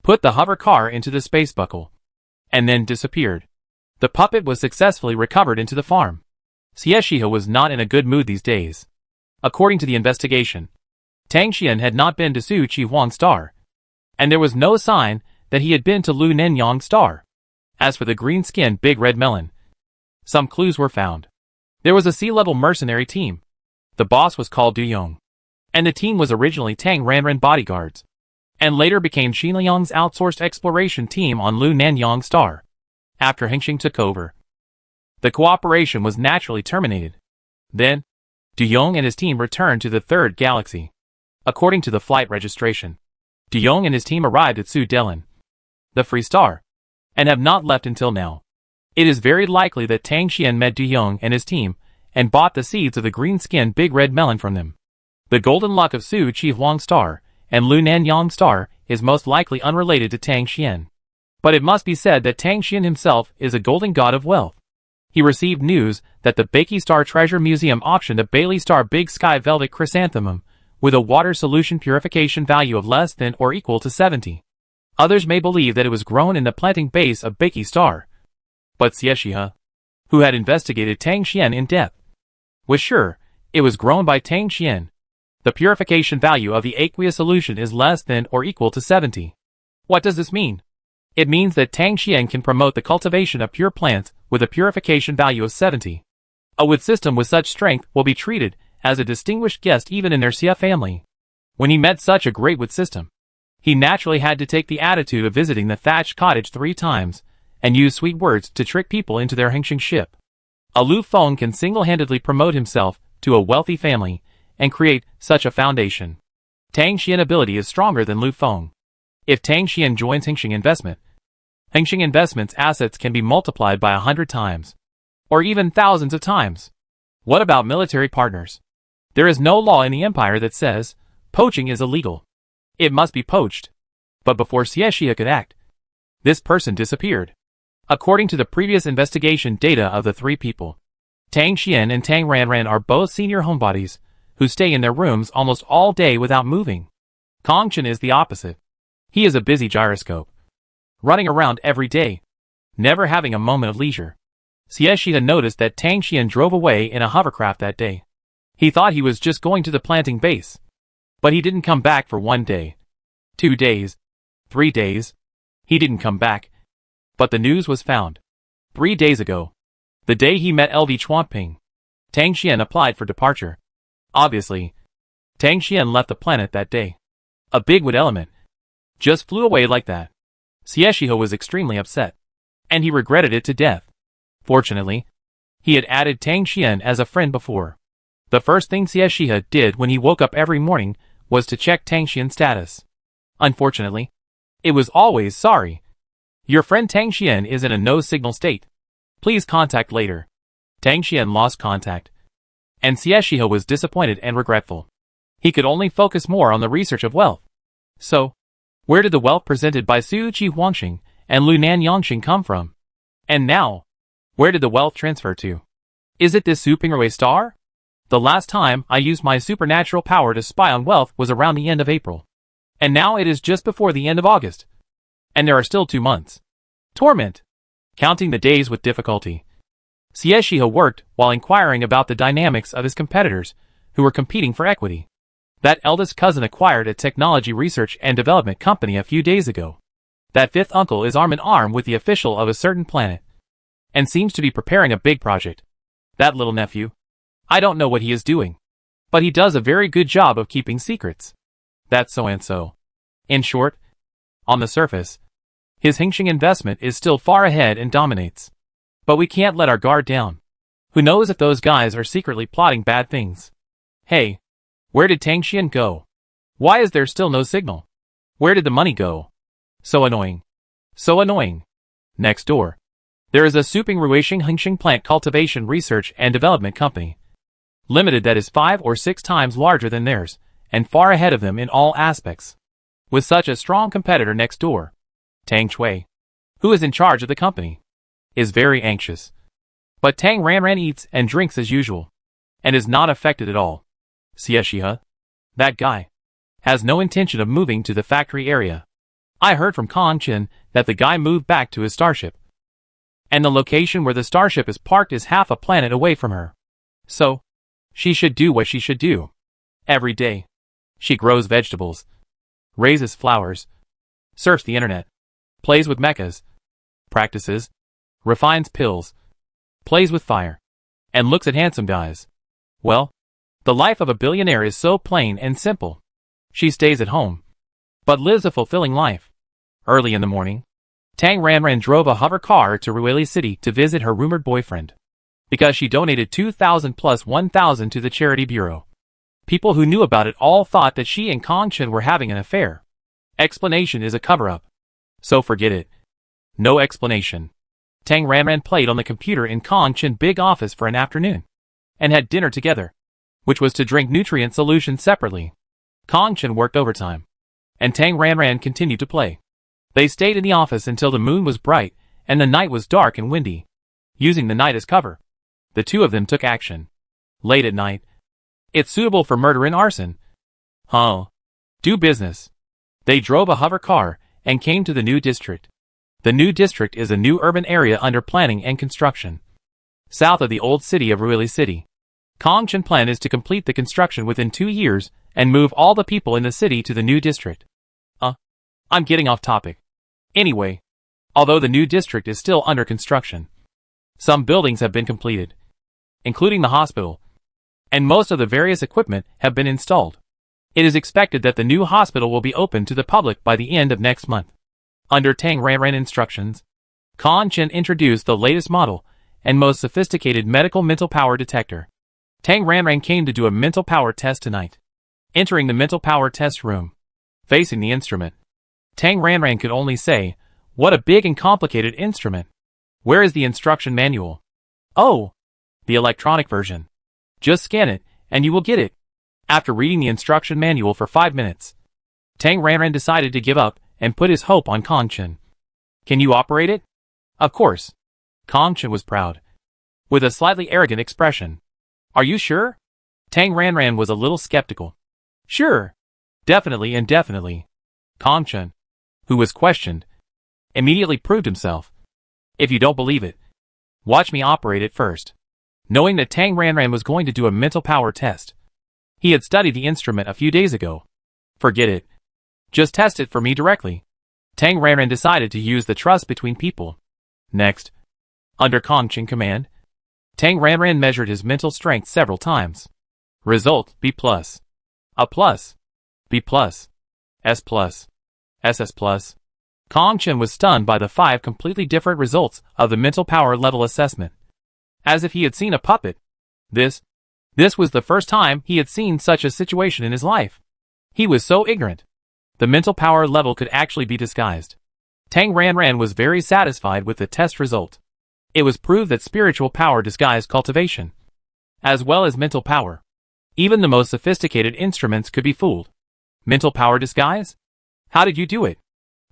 S1: put the hover car into the space buckle, and then disappeared. The puppet was successfully recovered into the farm. Xie Shihe was not in a good mood these days. According to the investigation, Tang Xian had not been to Su Chi Huang Star, and there was no sign that he had been to Lu Nenyang Star. As for the green-skinned big red melon, some clues were found. There was a sea-level mercenary team. The boss was called Du Yong, and the team was originally Tang Ranran bodyguards, and later became Xin Liang's outsourced exploration team on Lu Nanyang Star. After Hengxing took over, the cooperation was naturally terminated. Then, Du Yong and his team returned to the third galaxy. According to the flight registration, Du Yong and his team arrived at Su Delin, the Free Star, and have not left until now. It is very likely that Tang Xian met Du Yong and his team and bought the seeds of the green-skinned big red melon from them. The golden luck of Su Chi Huang Star and Lu Nanyang Star is most likely unrelated to Tang Xian. But it must be said that Tang Xian himself is a golden god of wealth. He received news that the Baiki Star Treasure Museum auctioned a Bailey Star Big Sky Velvet Chrysanthemum with a water solution purification value of less than or equal to 70. Others may believe that it was grown in the planting base of Beiki Star. But Xie, who had investigated Tang Xian in depth, was sure it was grown by Tang Xian. The purification value of the aqueous solution is less than or equal to 70. What does this mean? It means that Tang Xian can promote the cultivation of pure plants with a purification value of 70. A wood system with such strength will be treated as a distinguished guest even in their Xia family. When he met such a great wood system, he naturally had to take the attitude of visiting the thatched cottage 3 times and use sweet words to trick people into their Hengxing ship. A Lu Feng can single-handedly promote himself to a wealthy family and create such a foundation. Tang Xian ability is stronger than Lu Feng. If Tang Xian joins Hengxing Investment's assets can be multiplied by 100 times, or even thousands of times. What about military partners? There is no law in the empire that says poaching is illegal. It must be poached. But before Xie could act, this person disappeared. According to the previous investigation data of the 3 people, Tang Xian and Tang Ranran are both senior homebodies who stay in their rooms almost all day without moving. Kong Chen is the opposite. He is a busy gyroscope, running around every day, never having a moment of leisure. Xie noticed that Tang Xian drove away in a hovercraft that day. He thought he was just going to the planting base, but he didn't come back for 1 day, 2 days, 3 days. He didn't come back. But the news was found 3 days ago, the day he met LV Chuanping. Tang Xian applied for departure. Obviously, Tang Xian left the planet that day. A big wood element just flew away like that. Xie was extremely upset, and he regretted it to death. Fortunately, he had added Tang Xian as a friend before. The first thing Xie did when he woke up every morning was to check Tang Xian's status. Unfortunately, it was always sorry. Your friend Tang Xian is in a no-signal state. Please contact later. Tang Xian lost contact, and Xie was disappointed and regretful. He could only focus more on the research of wealth. So, where did the wealth presented by Su Qi Huangxing and Lunan Yangxing come from? And now, where did the wealth transfer to? Is it this Su Pingrui star? The last time I used my supernatural power to spy on wealth was around the end of April. And now it is just before the end of August. And there are still 2 months. Torment. Counting the days with difficulty. Xie worked while inquiring about the dynamics of his competitors who were competing for equity. That eldest cousin acquired a technology research and development company a few days ago. That 5th uncle is arm in arm with the official of a certain planet, and seems to be preparing a big project. That little nephew, I don't know what he is doing, but he does a very good job of keeping secrets. That's so and so. In short, on the surface, his Hengxing investment is still far ahead and dominates. But we can't let our guard down. Who knows if those guys are secretly plotting bad things? Hey, where did Tang Xian go? Why is there still no signal? Where did the money go? So annoying. So annoying. Next door, there is a Suping Ruishing Hengxing Plant Cultivation Research and Development Company Limited that is 5 or 6 times larger than theirs, and far ahead of them in all aspects. With such a strong competitor next door, Tang Chui, who is in charge of the company, is very anxious. But Tang Ranran eats and drinks as usual, and is not affected at all. Xie, that guy, has no intention of moving to the factory area. I heard from Kong Chen that the guy moved back to his starship. And the location where the starship is parked is half a planet away from her. So, she should do what she should do. Every day, she grows vegetables, raises flowers, surfs the internet, plays with mechas, practices, refines pills, plays with fire, and looks at handsome guys. Well, the life of a billionaire is so plain and simple. She stays at home, but lives a fulfilling life. Early in the morning, Tang Ranran drove a hover car to Ruili City to visit her rumored boyfriend, because she donated 2,000 plus 1,000 to the charity bureau. People who knew about it all thought that she and Kong Chen were having an affair. Explanation is a cover-up. So forget it. No explanation. Tang Ranran played on the computer in Kong Chen's big office for an afternoon, and had dinner together, which was to drink nutrient solution separately. Kong Chen worked overtime, and Tang Ranran continued to play. They stayed in the office until the moon was bright and the night was dark and windy. Using the night as cover, the two of them took action. Late at night, it's suitable for murder and arson. Do business. They drove a hover car and came to the new district. The new district is a new urban area under planning and construction, south of the old city of Ruili City. Kongchen plan is to complete the construction within 2 years and move all the people in the city to the new district. I'm getting off topic. Anyway, although the new district is still under construction, some buildings have been completed, including the hospital, and most of the various equipment have been installed. It is expected that the new hospital will be open to the public by the end of next month. Under Tang Ranran instructions, Kongchen introduced the latest model and most sophisticated medical mental power detector. Tang Ranran came to do a mental power test tonight. Entering the mental power test room, facing the instrument, Tang Ranran could only say, "What a big and complicated instrument. Where is the instruction manual?" "Oh, the electronic version. Just scan it, and you will get it." After reading the instruction manual for 5 minutes, Tang Ranran decided to give up and put his hope on Kongchen. "Can you operate it?" "Of course." Kongchen was proud, with a slightly arrogant expression. "Are you sure?" Tang Ranran was a little skeptical. "Sure. Definitely and definitely." Kongchen, who was questioned, immediately proved himself. "If you don't believe it, watch me operate it first." Knowing that Tang Ranran was going to do a mental power test, he had studied the instrument a few days ago. "Forget it. Just test it for me directly." Tang Ranran decided to use the trust between people. Next, under Kongchen command, Tang Ranran measured his mental strength several times. Result: B+, A+, B+, S+, SS+. Kongchen was stunned by the 5 completely different results of the mental power level assessment. As if he had seen a puppet. This was the first time he had seen such a situation in his life. He was so ignorant. The mental power level could actually be disguised. Tang Ranran was very satisfied with the test result. It was proved that spiritual power disguised cultivation, as well as mental power. Even the most sophisticated instruments could be fooled. Mental power disguise? How did you do it?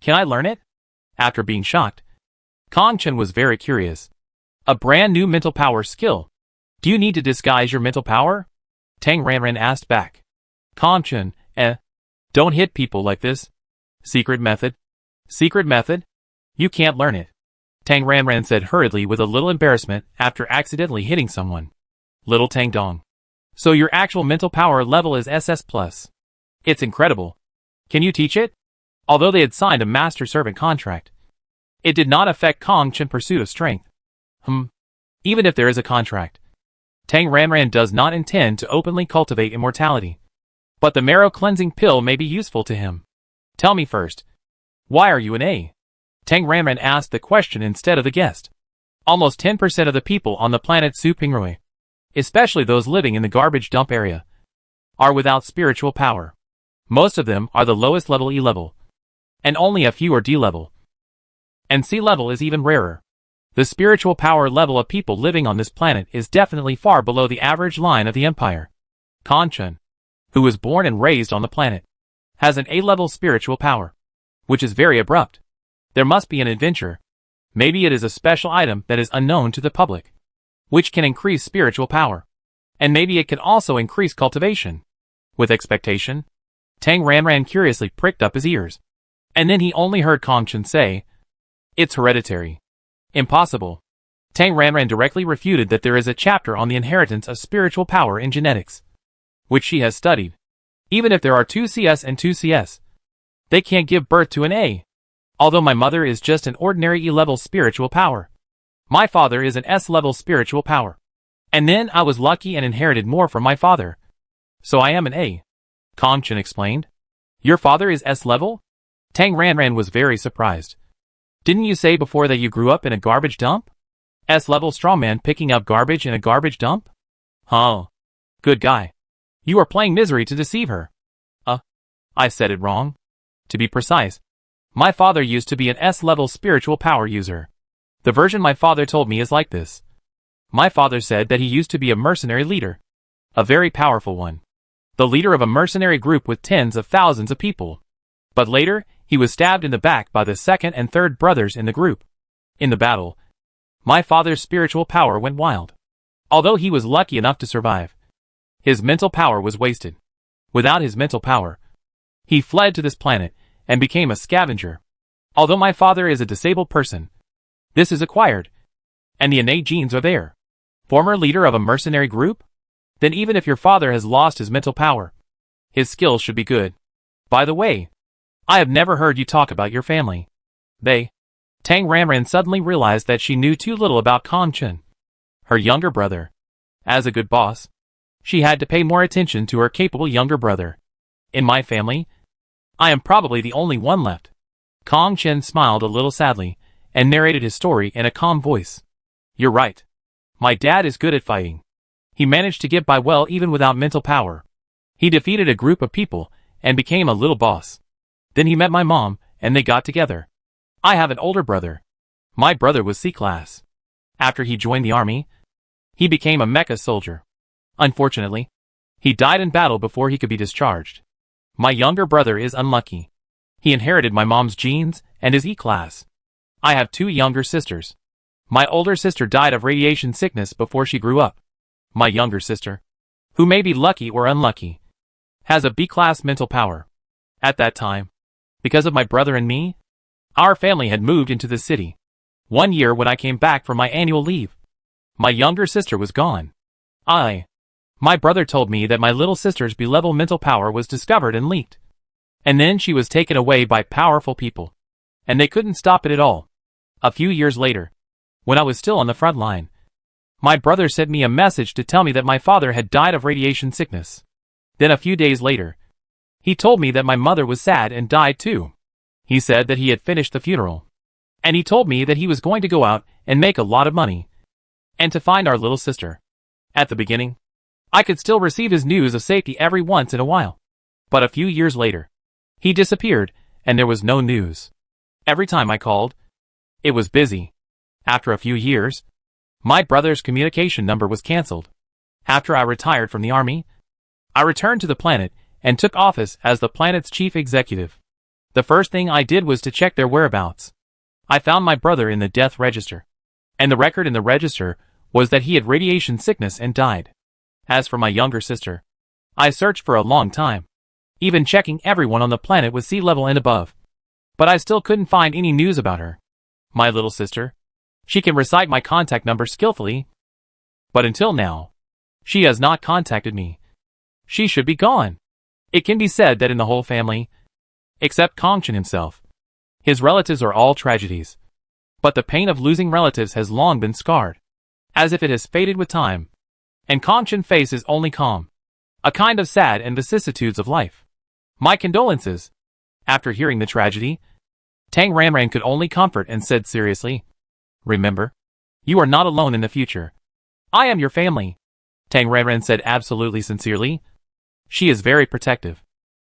S1: Can I learn it? After being shocked, Kongchen was very curious. A brand new mental power skill. Do you need to disguise your mental power? Tang Ranran asked back. Kongchen, don't hit people like this. Secret method? Secret method? You can't learn it. Tang Ranran said hurriedly with a little embarrassment after accidentally hitting someone. Little Tang Dong. So your actual mental power level is SS+. It's incredible. Can you teach it? Although they had signed a master-servant contract, it did not affect Kongchen's pursuit of strength. Even if there is a contract, Tang Ranran does not intend to openly cultivate immortality. But the marrow cleansing pill may be useful to him. Tell me first, why are you an A? Tang Ranran asked the question instead of the guest. Almost 10% of the people on the planet Supingrui, especially those living in the garbage dump area, are without spiritual power. Most of them are the lowest level E level, and only a few are D level. And C level is even rarer. The spiritual power level of people living on this planet is definitely far below the average line of the empire. Kongchen, who was born and raised on the planet, has an A-level spiritual power, which is very abrupt. There must be an adventure. Maybe it is a special item that is unknown to the public, which can increase spiritual power. And maybe it can also increase cultivation. With expectation, Tang Ranran curiously pricked up his ears. And then he only heard Kongchen say, "It's hereditary. Impossible." Tang Ranran directly refuted that there is a chapter on the inheritance of spiritual power in genetics, which she has studied. Even if there are 2 CS and 2 CS, they can't give birth to an A. Although my mother is just an ordinary E-level spiritual power, my father is an S-level spiritual power. And then I was lucky and inherited more from my father. So I am an A. Kongchen explained. Your father is S-level? Tang Ranran was very surprised. Didn't you say before that you grew up in a garbage dump? S-level strawman picking up garbage in a garbage dump? Huh. Good guy. You are playing misery to deceive her. I said it wrong. To be precise, my father used to be an S-level spiritual power user. The version my father told me is like this. My father said that he used to be a mercenary leader. A very powerful one. The leader of a mercenary group with tens of thousands of people. But later, he was stabbed in the back by the second and third brothers in the group. In the battle, my father's spiritual power went wild. Although he was lucky enough to survive, his mental power was wasted. Without his mental power, he fled to this planet and became a scavenger. Although my father is a disabled person, this is acquired, and the innate genes are there. Former leader of a mercenary group? Then even if your father has lost his mental power, his skills should be good. By the way, I have never heard you talk about your family. Tang Ranran suddenly realized that she knew too little about Kong Chen, her younger brother. As a good boss, she had to pay more attention to her capable younger brother. In my family, I am probably the only one left. Kong Chen smiled a little sadly and narrated his story in a calm voice. You're right. My dad is good at fighting. He managed to get by well even without mental power. He defeated a group of people and became a little boss. Then he met my mom and they got together. I have an older brother. My brother was C-class. After he joined the army, he became a mecha soldier. Unfortunately, he died in battle before he could be discharged. My younger brother is unlucky. He inherited my mom's genes and is E-class. I have 2 younger sisters. My older sister died of radiation sickness before she grew up. My younger sister, who may be lucky or unlucky, has a B-class mental power. At that time, because of my brother and me, our family had moved into the city. One year when I came back from my annual leave, my younger sister was gone. My brother told me that my little sister's B-level mental power was discovered and leaked. And then she was taken away by powerful people. And they couldn't stop it at all. A few years later, when I was still on the front line, my brother sent me a message to tell me that my father had died of radiation sickness. Then a few days later, he told me that my mother was sad and died too. He said that he had finished the funeral. And he told me that he was going to go out and make a lot of money. And to find our little sister. At the beginning, I could still receive his news of safety every once in a while. But a few years later, he disappeared and there was no news. Every time I called, it was busy. After a few years, my brother's communication number was cancelled. After I retired from the army, I returned to the planet and took office as the planet's chief executive. The first thing I did was to check their whereabouts. I found my brother in the death register. And the record in the register was that he had radiation sickness and died. As for my younger sister, I searched for a long time, even checking everyone on the planet with sea level and above. But I still couldn't find any news about her. My little sister, she can recite my contact number skillfully. But until now, she has not contacted me. She should be gone. It can be said that in the whole family, except Kong Chen himself, his relatives are all tragedies. But the pain of losing relatives has long been scarred, as if it has faded with time. And Kong Chen's face is only calm, a kind of sad and vicissitudes of life. My condolences. After hearing the tragedy, Tang Ranran could only comfort and said seriously, remember, you are not alone in the future. I am your family. Tang Ranran said absolutely sincerely. She is very protective.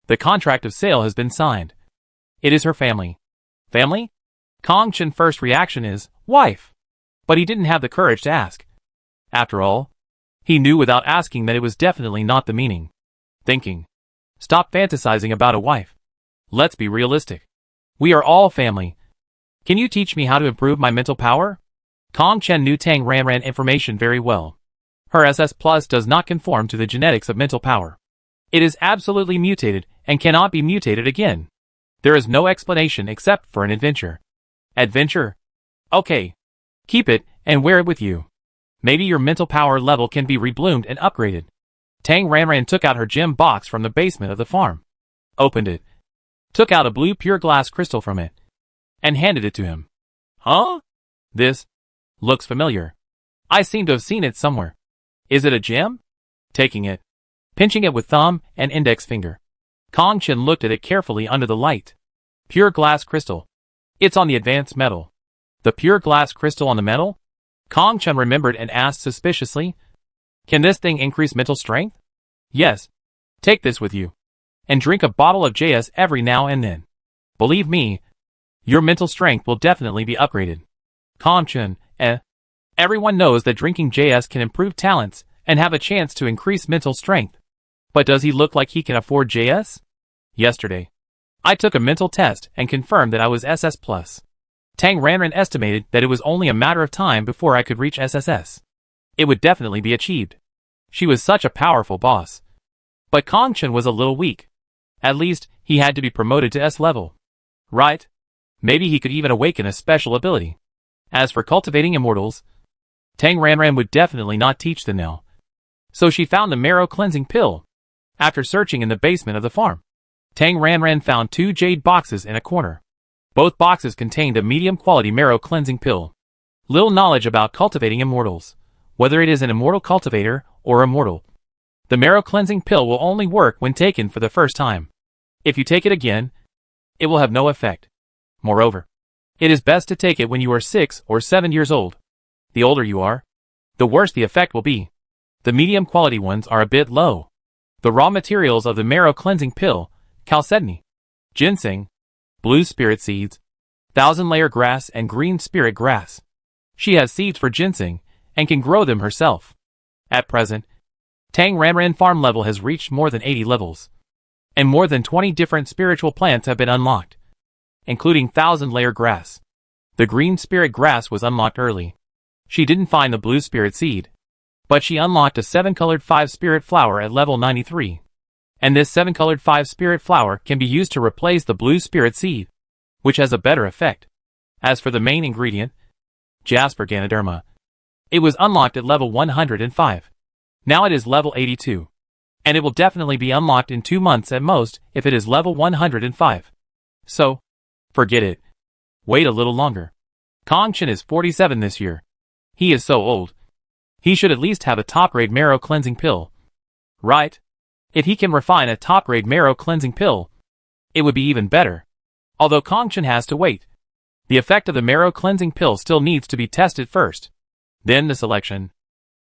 S1: The contract of sale has been signed. It is her family. Family? Kong Chen's first reaction is, wife. But he didn't have the courage to ask. After all, he knew without asking that it was definitely not the meaning. Thinking. Stop fantasizing about a wife. Let's be realistic. We are all family. Can you teach me how to improve my mental power? Kong Chen knew Tang Ranran information very well. Her SS Plus does not conform to the genetics of mental power. It is absolutely mutated and cannot be mutated again. There is no explanation except for an adventure. Adventure? Okay. Keep it and wear it with you. Maybe your mental power level can be rebloomed and upgraded. Tang Ranran took out her gem box from the basement of the farm. Opened it. Took out a blue pure glass crystal from it. And handed it to him. Huh? This looks familiar. I seem to have seen it somewhere. Is it a gem? Taking it. Pinching it with thumb and index finger. Kong Chen looked at it carefully under the light. Pure glass crystal. It's on the advanced metal. The pure glass crystal on the metal? Kong Chen remembered and asked suspiciously. Can this thing increase mental strength? Yes. Take this with you. And drink a bottle of JS every now and then. Believe me, your mental strength will definitely be upgraded. Kong Chen, Everyone knows that drinking JS can improve talents and have a chance to increase mental strength. But does he look like he can afford JS? Yesterday, I took a mental test and confirmed that I was SS+. Tang Ranran estimated that it was only a matter of time before I could reach SSS. It would definitely be achieved. She was such a powerful boss. But Kong Chen was a little weak. At least, he had to be promoted to S level. Right? Maybe he could even awaken a special ability. As for cultivating immortals, Tang Ranran would definitely not teach them now. So she found the marrow cleansing pill. After searching in the basement of the farm, Tang Ranran found 2 jade boxes in a corner. Both boxes contained a medium-quality marrow cleansing pill. Little knowledge about cultivating immortals, whether it is an immortal cultivator or immortal. The marrow cleansing pill will only work when taken for the first time. If you take it again, it will have no effect. Moreover, it is best to take it when you are 6 or 7 years old. The older you are, the worse the effect will be. The medium-quality ones are a bit low. The raw materials of the marrow cleansing pill: chalcedony, ginseng, blue spirit seeds, thousand-layer grass and green spirit grass. She has seeds for ginseng and can grow them herself. At present, Tang Ranran farm level has reached more than 80 levels, and more than 20 different spiritual plants have been unlocked, including thousand-layer grass. The green spirit grass was unlocked early. She didn't find the blue spirit seed, but she unlocked a 7-colored 5-spirit flower at level 93. And this 7-colored 5-spirit flower can be used to replace the blue spirit seed, which has a better effect. As for the main ingredient, Jasper Ganoderma, it was unlocked at level 105. Now it is level 82. And it will definitely be unlocked in 2 months at most if it is level 105. So, forget it. Wait a little longer. Kong Chen is 47 this year. He is so old. He should at least have a top-grade marrow cleansing pill. Right? If he can refine a top-grade marrow cleansing pill, it would be even better. Although Kong Chen has to wait. The effect of the marrow cleansing pill still needs to be tested first. Then the selection.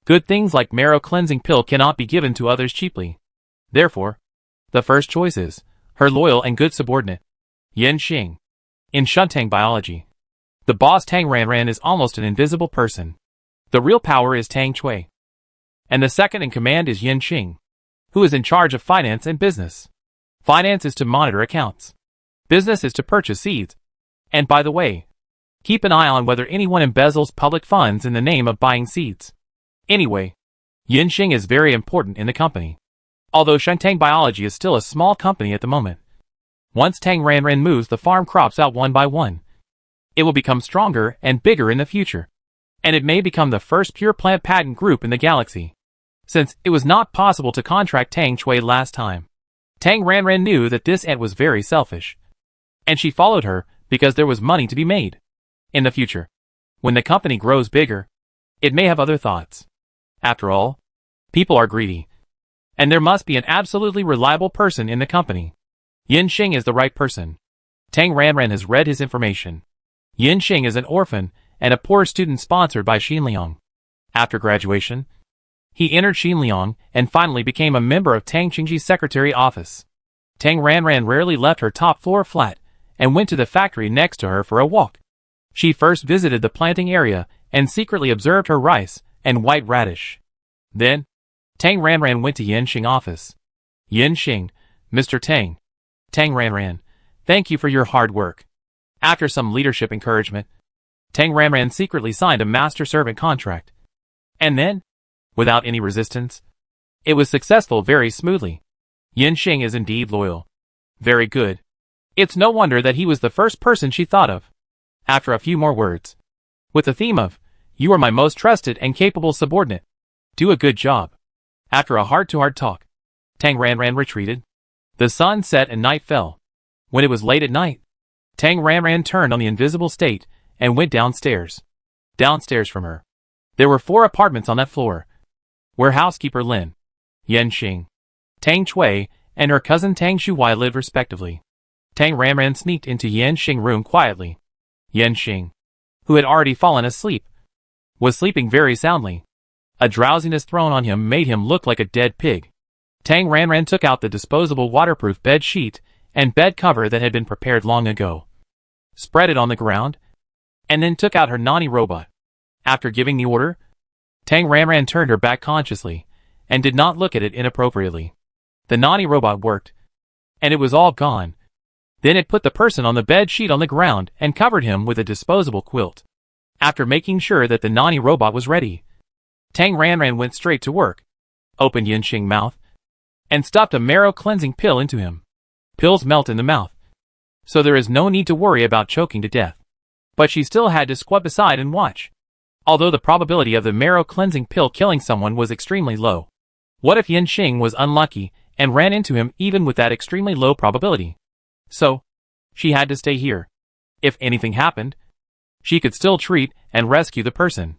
S1: Good things like marrow cleansing pill cannot be given to others cheaply. Therefore, the first choice is her loyal and good subordinate, Yen Xing. In Shuntang biology, the boss Tang Ranran is almost an invisible person. The real power is Tang Chui. And the second in command is Yen Xing, who is in charge of finance and business. Finance is to monitor accounts. Business is to purchase seeds. And by the way, keep an eye on whether anyone embezzles public funds in the name of buying seeds. Anyway, Yen Xing is very important in the company. Although Shuntang Biology is still a small company at the moment. Once Tang Ranran moves the farm crops out one by one, it will become stronger and bigger in the future. And it may become the first pure plant patent group in the galaxy. Since it was not possible to contract Tang Chui last time, Tang Ranran knew that this ant was very selfish. And she followed her because there was money to be made. In the future, when the company grows bigger, it may have other thoughts. After all, people are greedy. And there must be an absolutely reliable person in the company. Yen Xing is the right person. Tang Ranran has read his information. Yen Xing is an orphan and a poor student sponsored by Xinliang. After graduation, he entered Xinliang and finally became a member of Tang Qingji's secretary office. Tang Ranran rarely left her top-floor flat and went to the factory next to her for a walk. She first visited the planting area and secretly observed her rice and white radish. Then, Tang Ranran went to Yen Xing office. Yen Xing, Mr. Tang. Tang Ranran, thank you for your hard work. After some leadership encouragement, Tang Ranran secretly signed a master-servant contract. And then, without any resistance, it was successful very smoothly. Yen Xing is indeed loyal. Very good. It's no wonder that he was the first person she thought of. After a few more words, with the theme of, "You are my most trusted and capable subordinate. Do a good job." After a heart-to-heart talk, Tang Ranran retreated. The sun set and night fell. When it was late at night, Tang Ranran turned on the invisible state and went downstairs. Downstairs from her, there were 4 apartments on that floor, where housekeeper Lin, Yen Xing, Tang Chui, and her cousin Tang Shuai lived respectively. Tang Ranran sneaked into Yen Xing's room quietly. Yen Xing, who had already fallen asleep, was sleeping very soundly. A drowsiness thrown on him made him look like a dead pig. Tang Ranran took out the disposable waterproof bed sheet and bed cover that had been prepared long ago, spread it on the ground, and then took out her Nani robot. After giving the order, Tang Ranran turned her back consciously and did not look at it inappropriately. The Nani robot worked, and it was all gone. Then it put the person on the bed sheet on the ground and covered him with a disposable quilt. After making sure that the Nani robot was ready, Tang Ranran went straight to work, opened Yen Xing's mouth, and stuffed a marrow cleansing pill into him. Pills melt in the mouth, so there is no need to worry about choking to death. But she still had to squat beside and watch. Although the probability of the marrow cleansing pill killing someone was extremely low. What if Yanxing was unlucky and ran into him even with that extremely low probability? So, she had to stay here. If anything happened, she could still treat and rescue the person.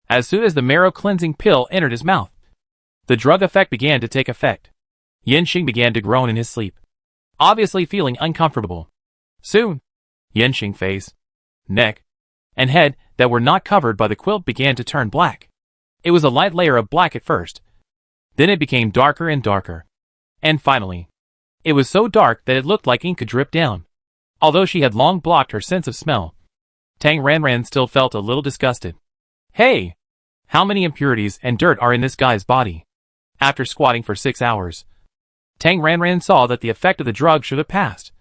S1: As soon as the marrow cleansing pill entered his mouth, the drug effect began to take effect. Yanxing began to groan in his sleep, obviously feeling uncomfortable. Soon, Yanxing's face, neck, and head that were not covered by the quilt began to turn black. It was a light layer of black at first. Then it became darker and darker. And finally, it was so dark that it looked like ink could drip down. Although she had long blocked her sense of smell, Tang Ranran still felt a little disgusted. Hey! How many impurities and dirt are in this guy's body? After squatting for 6 hours, Tang Ranran saw that the effect of the drug should have passed,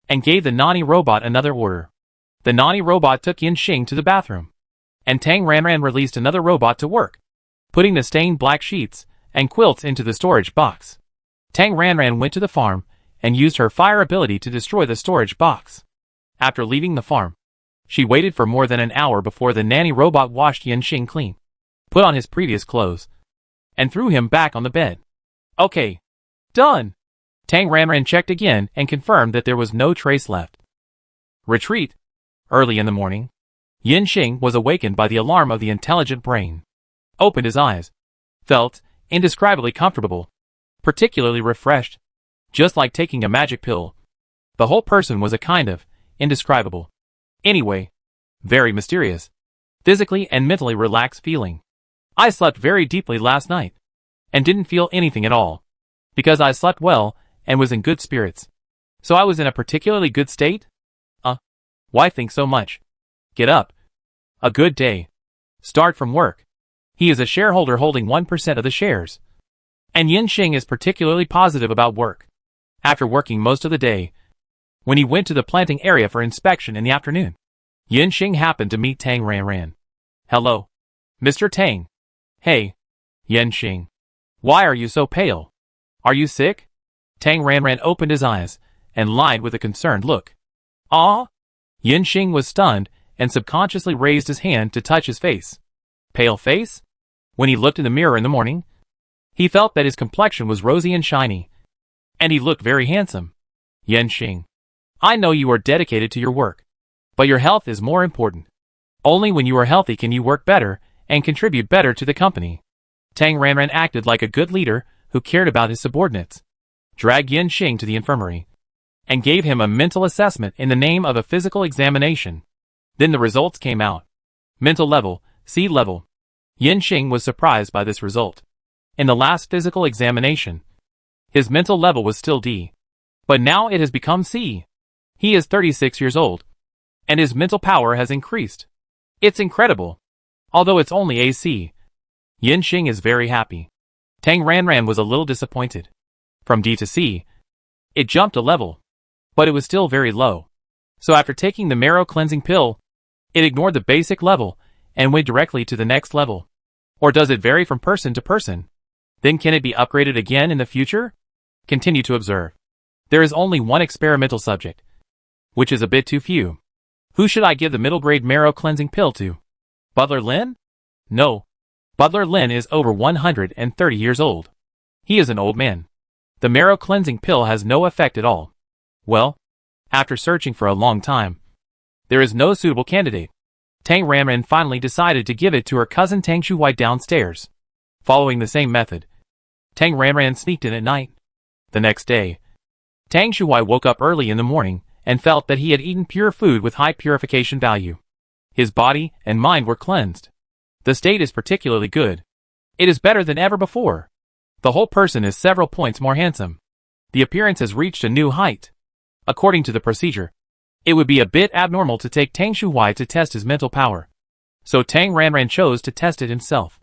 S1: and gave the Nani robot another order. The Nani robot took Yanxing to the bathroom, and Tang Ranran released another robot to work, putting the stained black sheets and quilts into the storage box. Tang Ranran went to the farm and used her fire ability to destroy the storage box. After leaving the farm, she waited for more than an hour before the nanny robot washed Yanxing clean, put on his previous clothes, and threw him back on the bed. Okay. Done! Tang Ranran checked again and confirmed that there was no trace left. Retreat. Early in the morning, Yanxing was awakened by the alarm of the intelligent brain. Opened his eyes. Felt indescribably comfortable, particularly refreshed, just like taking a magic pill. The whole person was a kind of indescribable. Anyway, very mysterious, physically and mentally relaxed feeling. I slept very deeply last night, and didn't feel anything at all, because I slept well and was in good spirits. So I was in a particularly good state? Why think so much? Get up. A good day. Start from work. He is a shareholder holding 1% of the shares. And Yanxing is particularly positive about work. After working most of the day, when he went to the planting area for inspection in the afternoon, Yanxing happened to meet Tang Ranran. Hello. Mr. Tang. Hey. Yanxing. Why are you so pale? Are you sick? Tang Ranran opened his eyes and lied with a concerned look. Ah? Yanxing was stunned and subconsciously raised his hand to touch his face. Pale face? When he looked in the mirror in the morning, he felt that his complexion was rosy and shiny, and he looked very handsome. Yanxing. I know you are dedicated to your work, but your health is more important. Only when you are healthy can you work better and contribute better to the company. Tang Ranran acted like a good leader who cared about his subordinates, dragged Yanxing to the infirmary, and gave him a mental assessment in the name of a physical examination. Then the results came out. Mental level, C level. Yanxing was surprised by this result. In the last physical examination, his mental level was still D, but now it has become C. He is 36 years old, and his mental power has increased. It's incredible. Although it's only AC, Yanxing is very happy. Tang Ranran was a little disappointed. From D to C, it jumped a level, but it was still very low. So after taking the marrow cleansing pill, it ignored the basic level and went directly to the next level. Or does it vary from person to person? Then can it be upgraded again in the future? Continue to observe. There is only one experimental subject, which is a bit too few. Who should I give the middle grade marrow cleansing pill to? Butler Lin? No. Butler Lin is over 130 years old. He is an old man. The marrow cleansing pill has no effect at all. Well, after searching for a long time, there is no suitable candidate. Tang Ranran finally decided to give it to her cousin Tang Shuhui downstairs. Following the same method, Tang Ranran sneaked in at night. The next day, Tang Shuhui woke up early in the morning and felt that he had eaten pure food with high purification value. His body and mind were cleansed. The state is particularly good. It is better than ever before. The whole person is several points more handsome. The appearance has reached a new height. According to the procedure, it would be a bit abnormal to take Tang Shuhui to test his mental power. So Tang Ranran chose to test it himself,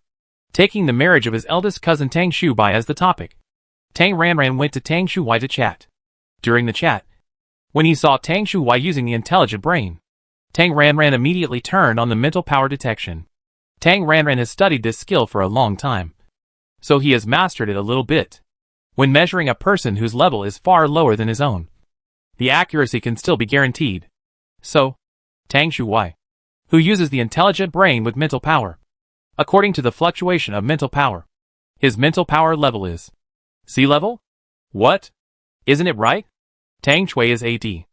S1: taking the marriage of his eldest cousin Tang Shubai as the topic. Tang Ranran went to Tang Shuhui to chat. During the chat, when he saw Tang Shuhui using the intelligent brain, Tang Ranran immediately turned on the mental power detection. Tang Ranran has studied this skill for a long time, so he has mastered it a little bit. When measuring a person whose level is far lower than his own, the accuracy can still be guaranteed. So, Tang Shuhui, who uses the intelligent brain with mental power. According to the fluctuation of mental power, his mental power level is sea level? What? Isn't it right? Tang Shui is AD.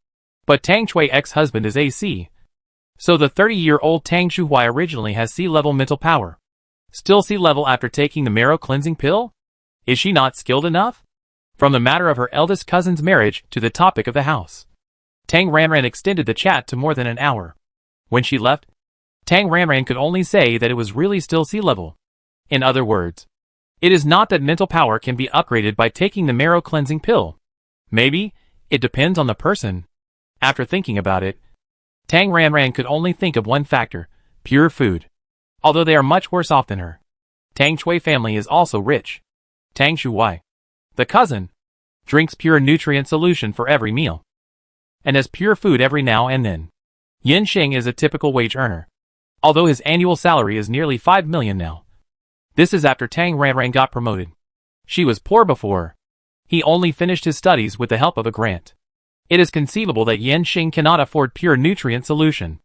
S1: But Tang Shui's ex-husband is AC. So the 30-year-old Tang Shuhui originally has sea level mental power. Still sea level after taking the marrow cleansing pill? Is she not skilled enough? From the matter of her eldest cousin's marriage to the topic of the house, Tang Ranran extended the chat to more than an hour. When she left, Tang Ranran could only say that it was really still sea level. In other words, it is not that mental power can be upgraded by taking the marrow cleansing pill. Maybe, it depends on the person. After thinking about it, Tang Ranran could only think of one factor, pure food. Although they are much worse off than her. Tang Shui family is also rich. Tang Shuhui, the cousin, drinks pure nutrient solution for every meal. And has pure food every now and then. Yin Xing is a typical wage earner. Although his annual salary is nearly 5 million now. This is after Tang Ranran got promoted. She was poor before. He only finished his studies with the help of a grant. It is conceivable that Yin Xing cannot afford pure nutrient solution.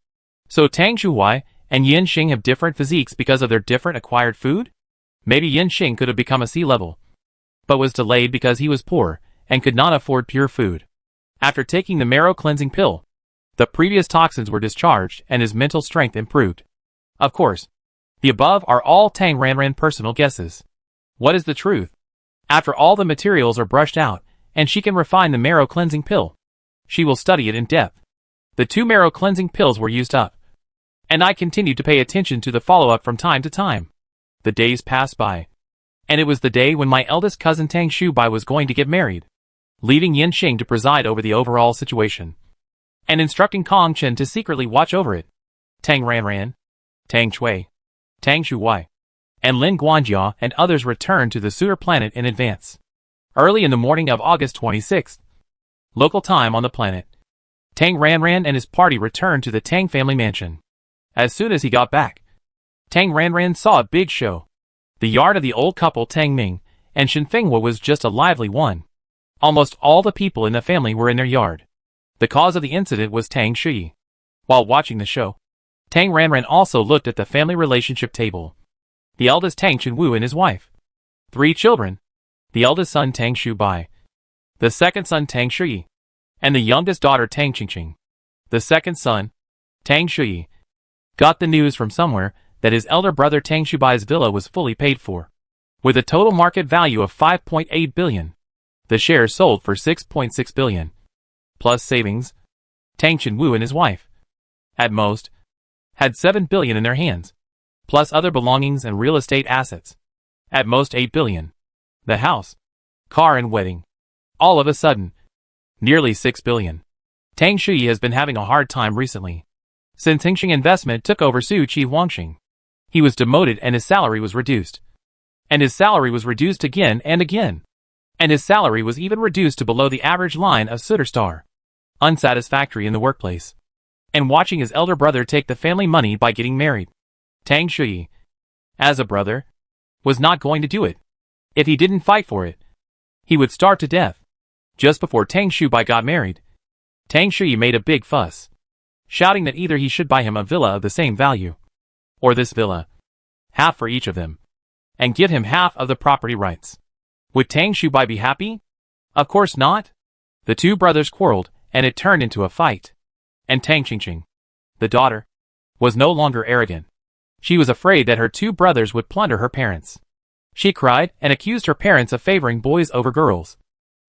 S1: So Tang Shuhui and Yin Xing have different physiques because of their different acquired food? Maybe Yin Xing could have become a sea level, but was delayed because he was poor and could not afford pure food. After taking the marrow cleansing pill, the previous toxins were discharged and his mental strength improved. Of course, the above are all Tang Ranran personal guesses. What is the truth? After all the materials are brushed out and she can refine the marrow cleansing pill, she will study it in depth. The 2 marrow cleansing pills were used up, and I continued to pay attention to the follow-up from time to time. The days passed by, and it was the day when my eldest cousin Tang Shubai was going to get married, leaving Yin Xing to preside over the overall situation, and instructing Kong Chen to secretly watch over it. Tang Ranran, Tang Shui, Tang Shuhui, and Lin Guanjia and others returned to the Suitor planet in advance. Early in the morning of August 26th, local time on the planet, Tang Ranran and his party returned to the Tang family mansion. As soon as he got back, Tang Ranran saw a big show. The yard of the old couple Tang Ming and Shen Fenghua was just a lively one. Almost all the people in the family were in their yard. The cause of the incident was Tang Shui. While watching the show, Tang Ranran also looked at the family relationship table. The eldest Tang Chenwu and his wife. 3 children. The eldest son Tang Shubai. The second son Tang Shui. And the youngest daughter Tang Qingqing. The second son, Tang Shui, got the news from somewhere that his elder brother Tang Shubai's villa was fully paid for, with a total market value of 5.8 billion. The shares sold for 6.6 billion. Plus savings, Tang Chenwu and his wife, at most, had 7 billion in their hands, plus other belongings and real estate assets, at most 8 billion. The house, car and wedding, all of a sudden, nearly 6 billion. Tang Shui has been having a hard time recently. Since Hingxing Investment took over Su Qi Huangxing, he was demoted and his salary was reduced. And his salary was reduced again and again. And his salary was even reduced to below the average line of Suitor Star. Unsatisfactory in the workplace. And watching his elder brother take the family money by getting married. Tang Shui, as a brother, was not going to do it. If he didn't fight for it, he would starve to death. Just before Tang Shubai got married, Tang Shui made a big fuss, shouting that either he should buy him a villa of the same value, or this villa, half for each of them, and give him half of the property rights. Would Tang Shubai be happy? Of course not. The 2 brothers quarreled, and it turned into a fight. And Tang Qingqing, the daughter, was no longer arrogant. She was afraid that her 2 brothers would plunder her parents. She cried and accused her parents of favoring boys over girls,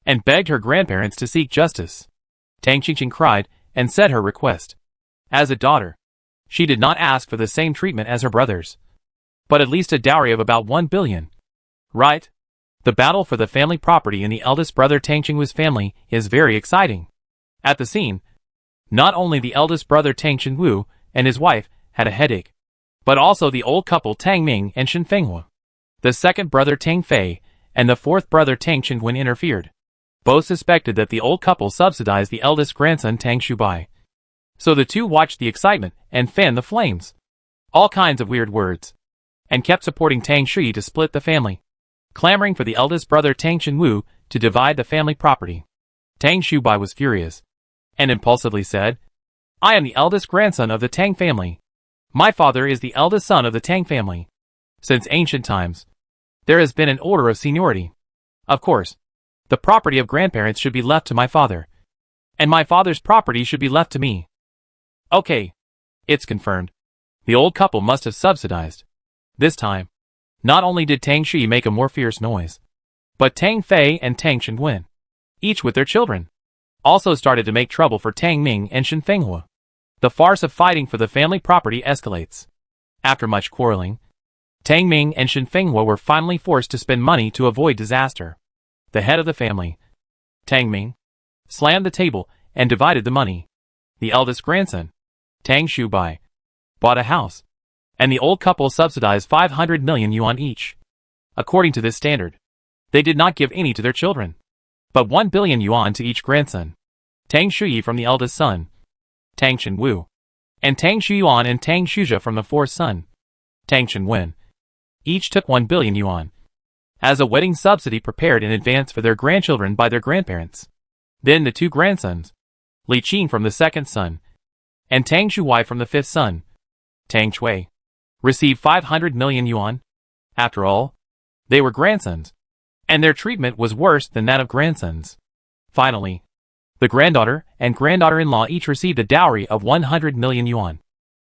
S1: and begged her grandparents to seek justice. Tang Qingqing cried and said her request. As a daughter, she did not ask for the same treatment as her brothers, but at least a dowry of about 1 billion. Right? The battle for the family property in the eldest brother Tang Qingwu's family is very exciting. At the scene, not only the eldest brother Tang Chenwu and his wife had a headache, but also the old couple Tang Ming and Shen Fenghua. The second brother Tang Fei and the 4th brother Tang Chenwen interfered. Both suspected that the old couple subsidized the eldest grandson Tang Shubai. So the 2 watched the excitement and fanned the flames. All kinds of weird words. And kept supporting Tang Shui to split the family, clamoring for the eldest brother Tang Chenwu to divide the family property. Tang Shubai was furious. and impulsively said, I am the eldest grandson of the Tang family. My father is the eldest son of the Tang family. Since ancient times, there has been an order of seniority. Of course, the property of grandparents should be left to my father, and my father's property should be left to me. Okay, it's confirmed. The old couple must have subsidized. This time, not only did Tang Shi make a more fierce noise, but Tang Fei and Tang Shenwen, each with their children, also started to make trouble for Tang Ming and Shen Fenghua. The farce of fighting for the family property escalates. After much quarreling, Tang Ming and Shen Fenghua were finally forced to spend money to avoid disaster. The head of the family, Tang Ming, slammed the table and divided the money. The eldest grandson, Tang Shubai, bought a house, and the old couple subsidized 500 million yuan each. According to this standard, they did not give any to their children, but 1 billion yuan to each grandson. Tang Shuyi from the eldest son, Tang Shenwu, and Tang Shuyuan and Tang Shuzha from the fourth son, Tang Shenwen, each took 1 billion yuan as a wedding subsidy prepared in advance for their grandchildren by their grandparents. Then the two grandsons, Li Qin from the second son, and Tang Shuwai from the fifth son, Tang Chui, received 500 million yuan. After all, they were grandsons, and their treatment was worse than that of grandsons. Finally, the granddaughter and granddaughter-in-law each received a dowry of 100 million yuan.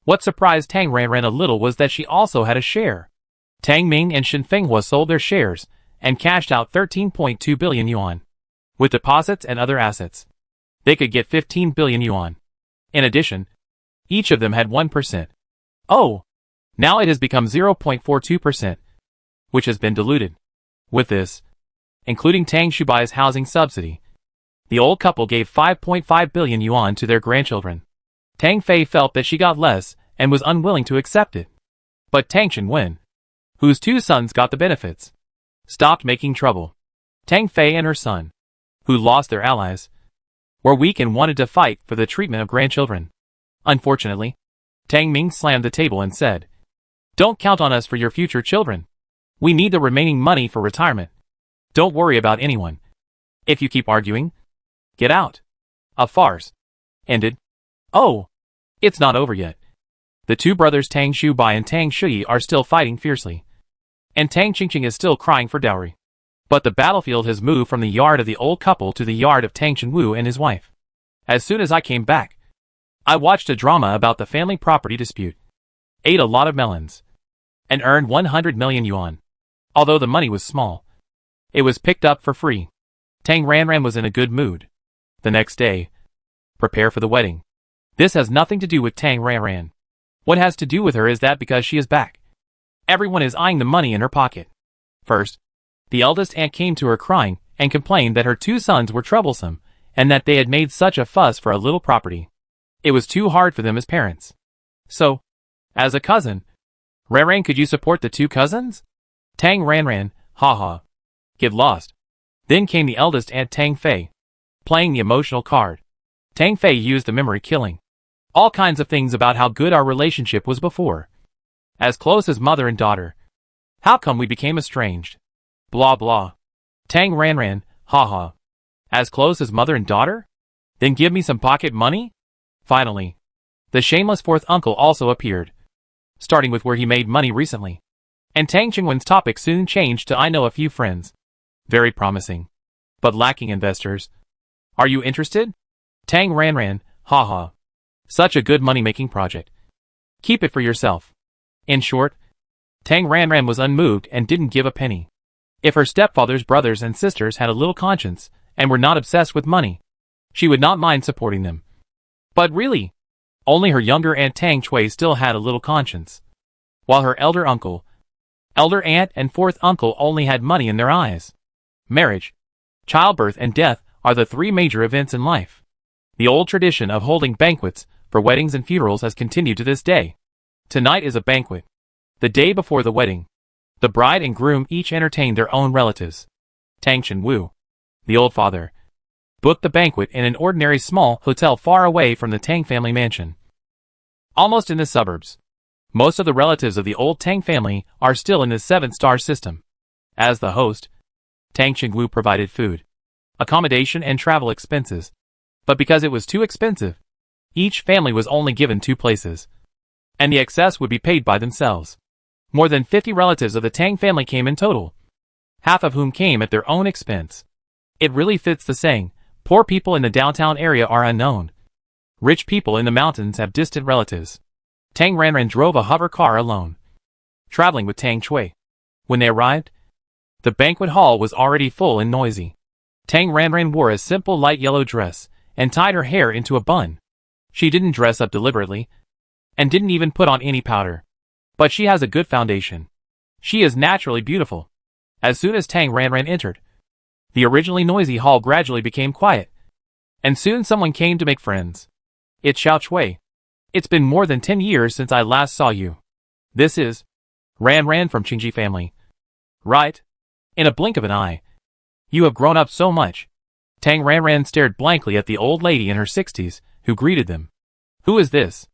S1: What surprised Tang Ranran a little was that she also had a share. Tang Ming and Shen Fenghua sold their shares and cashed out 13.2 billion yuan. With deposits and other assets, they could get 15 billion yuan. In addition, each of them had 1%. Oh, now it has become 0.42%, which has been diluted. With this, including Tang Shubai's housing subsidy, the old couple gave 5.5 billion yuan to their grandchildren. Tang Fei felt that she got less and was unwilling to accept it. But Tang Shenwen, whose two sons got the benefits, stopped making trouble. Tang Fei and her son, who lost their allies, were weak and wanted to fight for the treatment of grandchildren. Unfortunately, Tang Ming slammed the table and said, Don't count on us for your future children. We need the remaining money for retirement. Don't worry about anyone. If you keep arguing, get out. A farce ended. Oh, it's not over yet. The two brothers Tang Shubai and Tang Shuyi are still fighting fiercely, and Tang Qingqing is still crying for dowry. But the battlefield has moved from the yard of the old couple to the yard of Tang Shenwu and his wife. As soon as I came back, I watched a drama about the family property dispute, ate a lot of melons, and earned 100 million yuan. Although the money was small, it was picked up for free. Tang Ranran was in a good mood. The next day, prepare for the wedding. This has nothing to do with Tang Ranran. What has to do with her is that because she is back, everyone is eyeing the money in her pocket. First, the eldest aunt came to her crying and complained that her two sons were troublesome and that they had made such a fuss for a little property. It was too hard for them as parents. So, as a cousin, Ranran, could you support the two cousins? Tang Ranran, haha. Get lost. Then came the eldest aunt Tang Fei, playing the emotional card. Tang Fei used the memory killing. All kinds of things about how good our relationship was before. As close as mother and daughter. How come we became estranged? Blah blah. Tang Ranran, haha. As close as mother and daughter? Then give me some pocket money? Finally, the shameless fourth uncle also appeared, starting with where he made money recently. And Tang Qingwen's topic soon changed to I know a few friends. Very promising, but lacking investors. Are you interested? Tang Ranran, haha. Such a good money-making project. Keep it for yourself. In short, Tang Ranran was unmoved and didn't give a penny. If her stepfather's brothers and sisters had a little conscience and were not obsessed with money, she would not mind supporting them. But really, only her younger aunt Tang Chui still had a little conscience, while her elder uncle, elder aunt and fourth uncle only had money in their eyes. Marriage, childbirth and death are the three major events in life. The old tradition of holding banquets for weddings and funerals has continued to this day. Tonight is a banquet. The day before the wedding, the bride and groom each entertained their own relatives. Tang Shenwu, the old father, booked the banquet in an ordinary small hotel far away from the Tang family mansion, almost in the suburbs. Most of the relatives of the old Tang family are still in the 7-star system. As the host, Tang Qingwu provided food, accommodation and travel expenses. But because it was too expensive, each family was only given 2 places, and the excess would be paid by themselves. More than 50 relatives of the Tang family came in total, half of whom came at their own expense. It really fits the saying, poor people in the downtown area are unknown. Rich people in the mountains have distant relatives. Tang Ranran drove a hover car alone, traveling with Tang Chui. When they arrived, the banquet hall was already full and noisy. Tang Ranran wore a simple light yellow dress and tied her hair into a bun. She didn't dress up deliberately, and didn't even put on any powder. But she has a good foundation. She is naturally beautiful. As soon as Tang Ranran entered, the originally noisy hall gradually became quiet, and soon someone came to make friends. It's Xiao Chui. It's been more than 10 years since I last saw you. This is Ranran from Qingji family. Right? In a blink of an eye. You have grown up so much. Tang Ranran stared blankly at the old lady in her 60s, who greeted them. Who is this?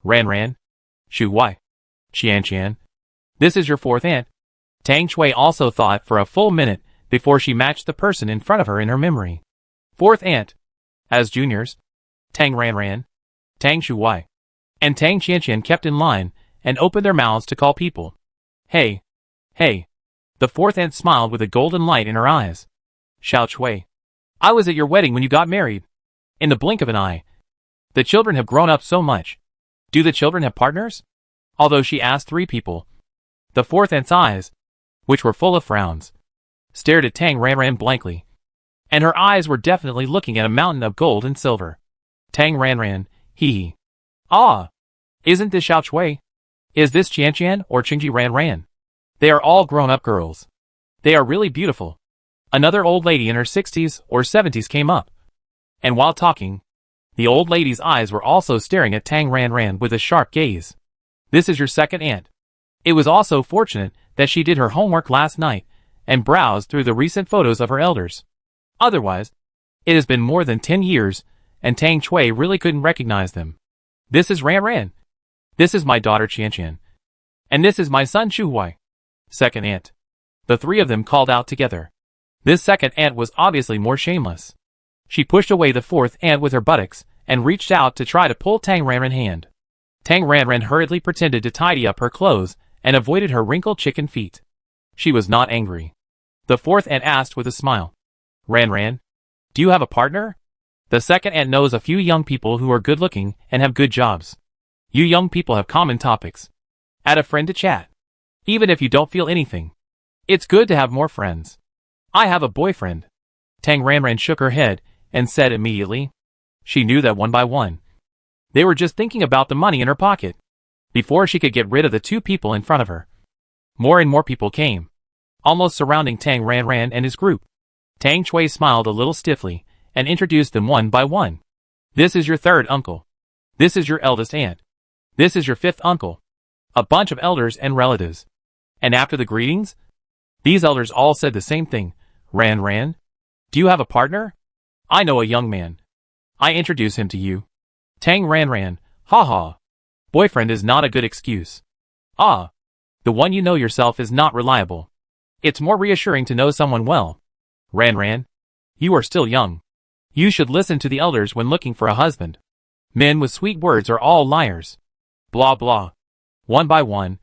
S1: Ranran? Shu Wai. Qian. This is your 4th aunt. Tang Chui also thought for a full minute before she matched the person in front of her in her memory. 4th aunt. As juniors, Tang Ranran, Tang Shu Wai, and Tang Qian kept in line and opened their mouths to call people. Hey. The 4th aunt smiled with a golden light in her eyes. Xiao Chui. I was at your wedding when you got married. In the blink of an eye. The children have grown up so much. Do the children have partners? Although she asked 3 people. The 4th aunt's eyes, which were full of frowns, stared at Tang Ranran blankly. And her eyes were definitely looking at a mountain of gold and silver. Tang Ranran, hee. Ah! Isn't this Xiao Chui? Is this Qian or Qingji Ranran? They are all grown-up girls. They are really beautiful. Another old lady in her 60s or 70s came up. And while talking, the old lady's eyes were also staring at Tang Ranran with a sharp gaze. This is your 2nd aunt. It was also fortunate that she did her homework last night and browsed through the recent photos of her elders. Otherwise, it has been more than 10 years, and Tang Chui really couldn't recognize them. This is Ranran. This is my daughter Qian. And this is my son Shu Wai. 2nd aunt. The 3 of them called out together. This 2nd aunt was obviously more shameless. She pushed away the 4th aunt with her buttocks and reached out to try to pull Tang Ranran's hand. Tang Ranran hurriedly pretended to tidy up her clothes and avoided her wrinkled chicken feet. She was not angry. The 4th aunt asked with a smile. Ranran, do you have a partner? The 2nd aunt knows a few young people who are good-looking and have good jobs. You young people have common topics. Add a friend to chat. Even if you don't feel anything. It's good to have more friends. I have a boyfriend. Tang Ranran shook her head and said immediately. She knew that one by one. They were just thinking about the money in her pocket. Before she could get rid of the 2 people in front of her. More and more people came, almost surrounding Tang Ranran and his group. Tang Chui smiled a little stiffly and introduced them one by one. This is your 3rd uncle. This is your eldest aunt. This is your 5th uncle. A bunch of elders and relatives. And after the greetings, these elders all said the same thing. Ranran, do you have a partner? I know a young man. I introduce him to you. Tang Ranran, ha. Boyfriend is not a good excuse. Ah. The one you know yourself is not reliable. It's more reassuring to know someone well. Ranran, you are still young. You should listen to the elders when looking for a husband. Men with sweet words are all liars. Blah blah. One by one,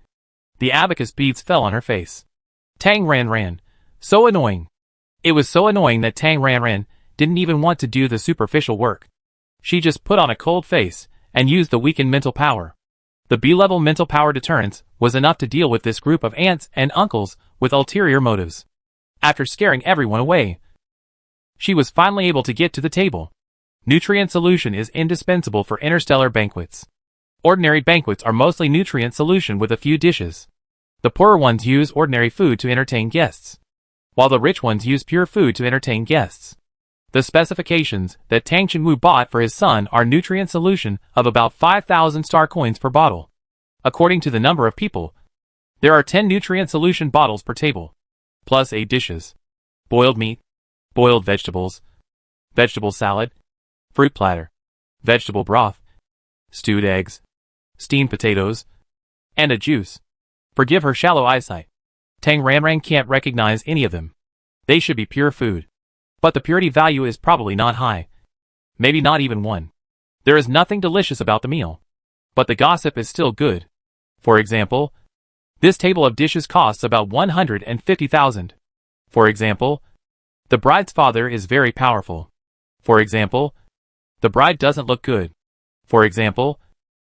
S1: the abacus beads fell on her face. Tang Ranran, so annoying. It was so annoying that Tang Ranran didn't even want to do the superficial work. She just put on a cold face and used the weakened mental power. The B-level mental power deterrence was enough to deal with this group of aunts and uncles with ulterior motives. After scaring everyone away, she was finally able to get to the table. Nutrient solution is indispensable for interstellar banquets. Ordinary banquets are mostly nutrient solution with a few dishes. The poorer ones use ordinary food to entertain guests, while the rich ones use pure food to entertain guests. The specifications that Tang Chenwu bought for his son are nutrient solution of about 5,000 star coins per bottle. According to the number of people, there are 10 nutrient solution bottles per table, plus 8 dishes. Boiled meat, boiled vegetables, vegetable salad, fruit platter, vegetable broth, stewed eggs, steamed potatoes, and a juice. Forgive her shallow eyesight. Tang Ranran can't recognize any of them. They should be pure food. But the purity value is probably not high. Maybe not even one. There is nothing delicious about the meal. But the gossip is still good. For example, this table of dishes costs about 150,000. For example, the bride's father is very powerful. For example, the bride doesn't look good. For example,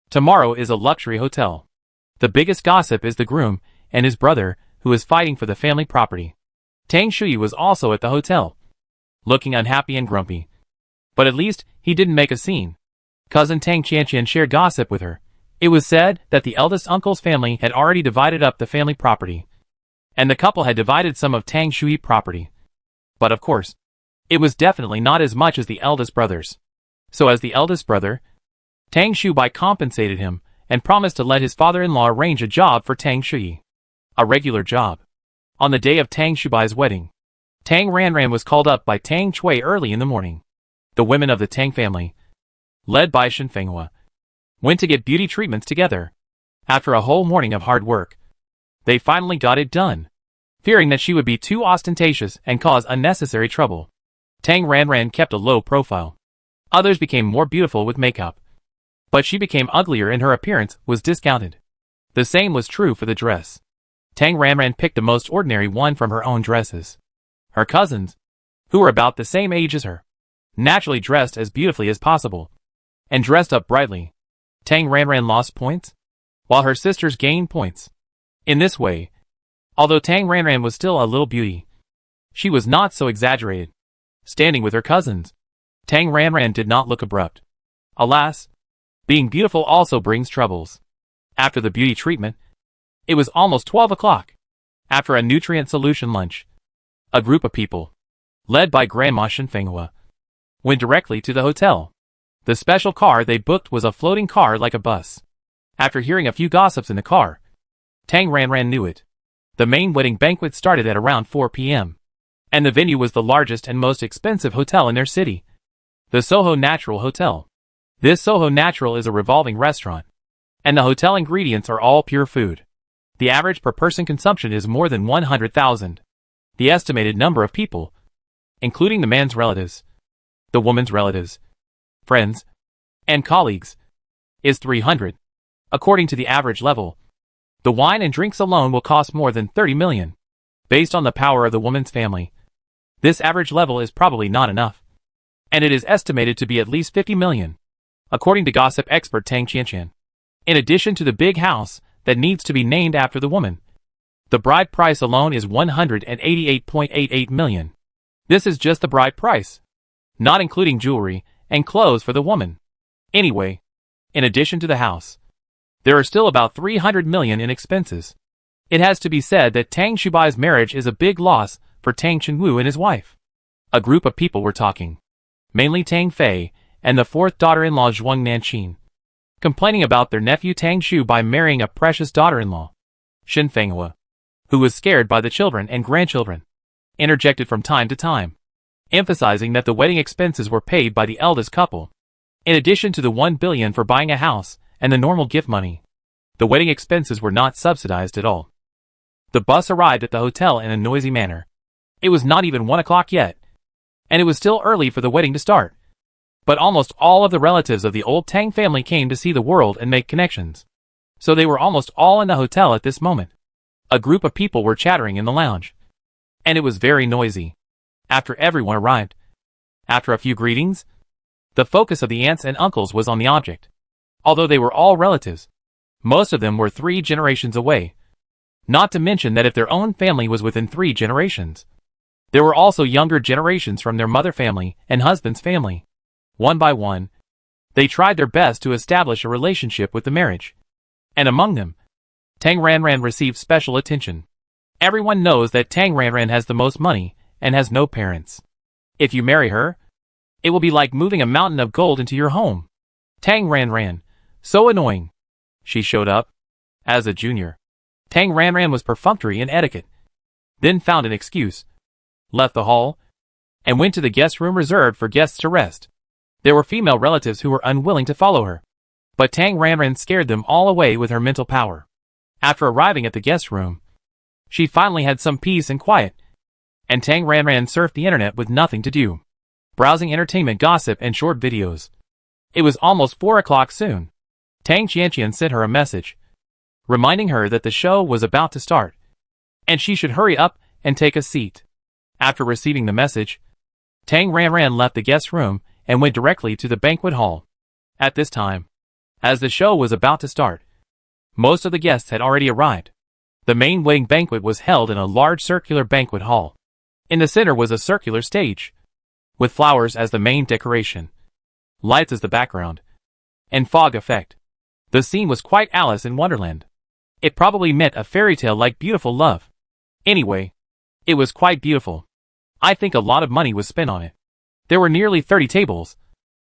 S1: tomorrow is a luxury hotel. The biggest gossip is the groom and his brother, who is fighting for the family property. Tang Shui was also at the hotel, looking unhappy and grumpy. But at least he didn't make a scene. Cousin Tang Qianqian shared gossip with her. It was said that the eldest uncle's family had already divided up the family property, and the couple had divided some of Tang Shui's property. But of course, it was definitely not as much as the eldest brother's. So as the eldest brother, Tang Shubai compensated him and promised to let his father-in-law arrange a job for Tang Shui. A regular job. On the day of Tang Shubai's wedding, Tang Ranran was called up by Tang Chui early in the morning. The women of the Tang family, led by Shen Fenghua, went to get beauty treatments together. After a whole morning of hard work, they finally got it done. Fearing that she would be too ostentatious and cause unnecessary trouble, Tang Ranran kept a low profile. Others became more beautiful with makeup, but she became uglier and her appearance was discounted. The same was true for the dress. Tang Ranran picked the most ordinary one from her own dresses. Her cousins, who were about the same age as her, naturally dressed as beautifully as possible, and dressed up brightly. Tang Ranran lost points, while her sisters gained points. In this way, although Tang Ranran was still a little beauty, she was not so exaggerated. Standing with her cousins, Tang Ranran did not look abrupt. Alas, being beautiful also brings troubles. After the beauty treatment, it was almost 12 o'clock. After a nutrient solution lunch, a group of people, led by Grandma Shen Fenghua, went directly to the hotel. The special car they booked was a floating car like a bus. After hearing a few gossips in the car, Tang Ranran knew it. The main wedding banquet started at around 4 p.m. and the venue was the largest and most expensive hotel in their city, the Soho Natural Hotel. This Soho Natural is a revolving restaurant, and the hotel ingredients are all pure food. The average per person consumption is more than 100,000. The estimated number of people, including the man's relatives, the woman's relatives, friends, and colleagues, is 300. According to the average level, the wine and drinks alone will cost more than 30 million. Based on the power of the woman's family, this average level is probably not enough, and it is estimated to be at least 50 million, according to gossip expert Tang Qianqian. In addition to the big house that needs to be named after the woman, the bride price alone is 188.88 million. This is just the bride price, not including jewelry and clothes for the woman. Anyway, in addition to the house, there are still about 300 million in expenses. It has to be said that Tang Shubai's marriage is a big loss for Tang Chenwu and his wife. A group of people were talking, mainly Tang Fei and the fourth daughter-in-law Zhuang Nanqin, complaining about their nephew Tang Shu by marrying a precious daughter-in-law. Shen Fenghua, who was scared by the children and grandchildren, interjected from time to time, emphasizing that the wedding expenses were paid by the eldest couple. In addition to the 1 billion for buying a house and the normal gift money, the wedding expenses were not subsidized at all. The bus arrived at the hotel in a noisy manner. It was not even 1 o'clock yet, and it was still early for the wedding to start. But almost all of the relatives of the old Tang family came to see the world and make connections. So they were almost all in the hotel at this moment. A group of people were chattering in the lounge, and it was very noisy. After everyone arrived, after a few greetings, the focus of the aunts and uncles was on the object. Although they were all relatives, most of them were 3 generations away. Not to mention that if their own family was within 3 generations, there were also younger generations from their mother family and husband's family. One by one, they tried their best to establish a relationship with the marriage. And among them, Tang Ranran received special attention. Everyone knows that Tang Ranran has the most money and has no parents. If you marry her, it will be like moving a mountain of gold into your home. Tang Ranran, so annoying. She showed up as a junior. Tang Ranran was perfunctory in etiquette, then found an excuse, left the hall, and went to the guest room reserved for guests to rest. There were female relatives who were unwilling to follow her, but Tang Ranran scared them all away with her mental power. After arriving at the guest room, she finally had some peace and quiet, and Tang Ranran surfed the internet with nothing to do browsing entertainment gossip and short videos. It was almost 4 o'clock soon. Tang Qianqian sent her a message, reminding her that the show was about to start, and she should hurry up and take a seat. After receiving the message, Tang Ranran left the guest room and went directly to the banquet hall. At this time, as the show was about to start, most of the guests had already arrived. The main wedding banquet was held in a large circular banquet hall. In the center was a circular stage, with flowers as the main decoration, lights as the background, and fog effect. The scene was quite Alice in Wonderland. It probably meant a fairy tale like beautiful love. Anyway, it was quite beautiful. I think a lot of money was spent on it. There were nearly 30 tables,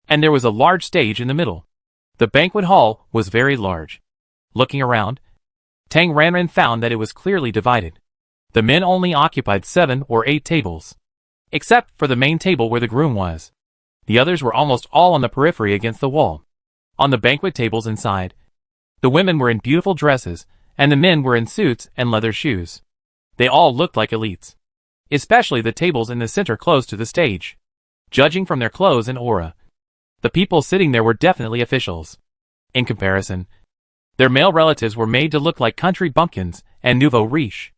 S1: and there was a large stage in the middle. The banquet hall was very large. Looking around, Tang Ranran found that it was clearly divided. The men only occupied 7 or 8 tables, except for the main table where the groom was. The others were almost all on the periphery against the wall. On the banquet tables inside, the women were in beautiful dresses, and the men were in suits and leather shoes. They all looked like elites, especially the tables in the center close to the stage. Judging from their clothes and aura, the people sitting there were definitely officials. In comparison, their male relatives were made to look like country bumpkins and nouveau riche.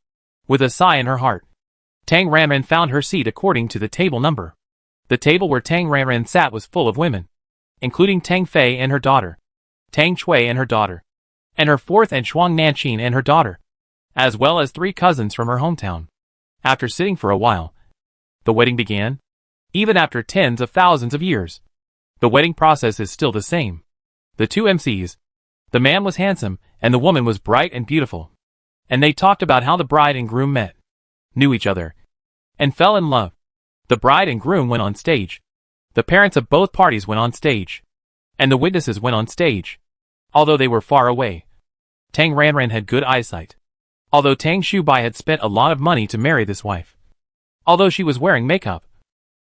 S1: With a sigh in her heart, Tang Ranran found her seat according to the table number. The table where Tang Ranran sat was full of women, including Tang Fei and her daughter, Tang Chui and her daughter, and her fourth and Shuang Nanqin and her daughter, as well as 3 cousins from her hometown. After sitting for a while, the wedding began. Even after tens of thousands of years, the wedding process is still the same. The 2 MCs, the man was handsome and the woman was bright and beautiful, and they talked about how the bride and groom met, knew each other, and fell in love. The bride and groom went on stage. The parents of both parties went on stage, and the witnesses went on stage. Although they were far away, Tang Ranran had good eyesight. Although Tang Shubai had spent a lot of money to marry this wife, although she was wearing makeup,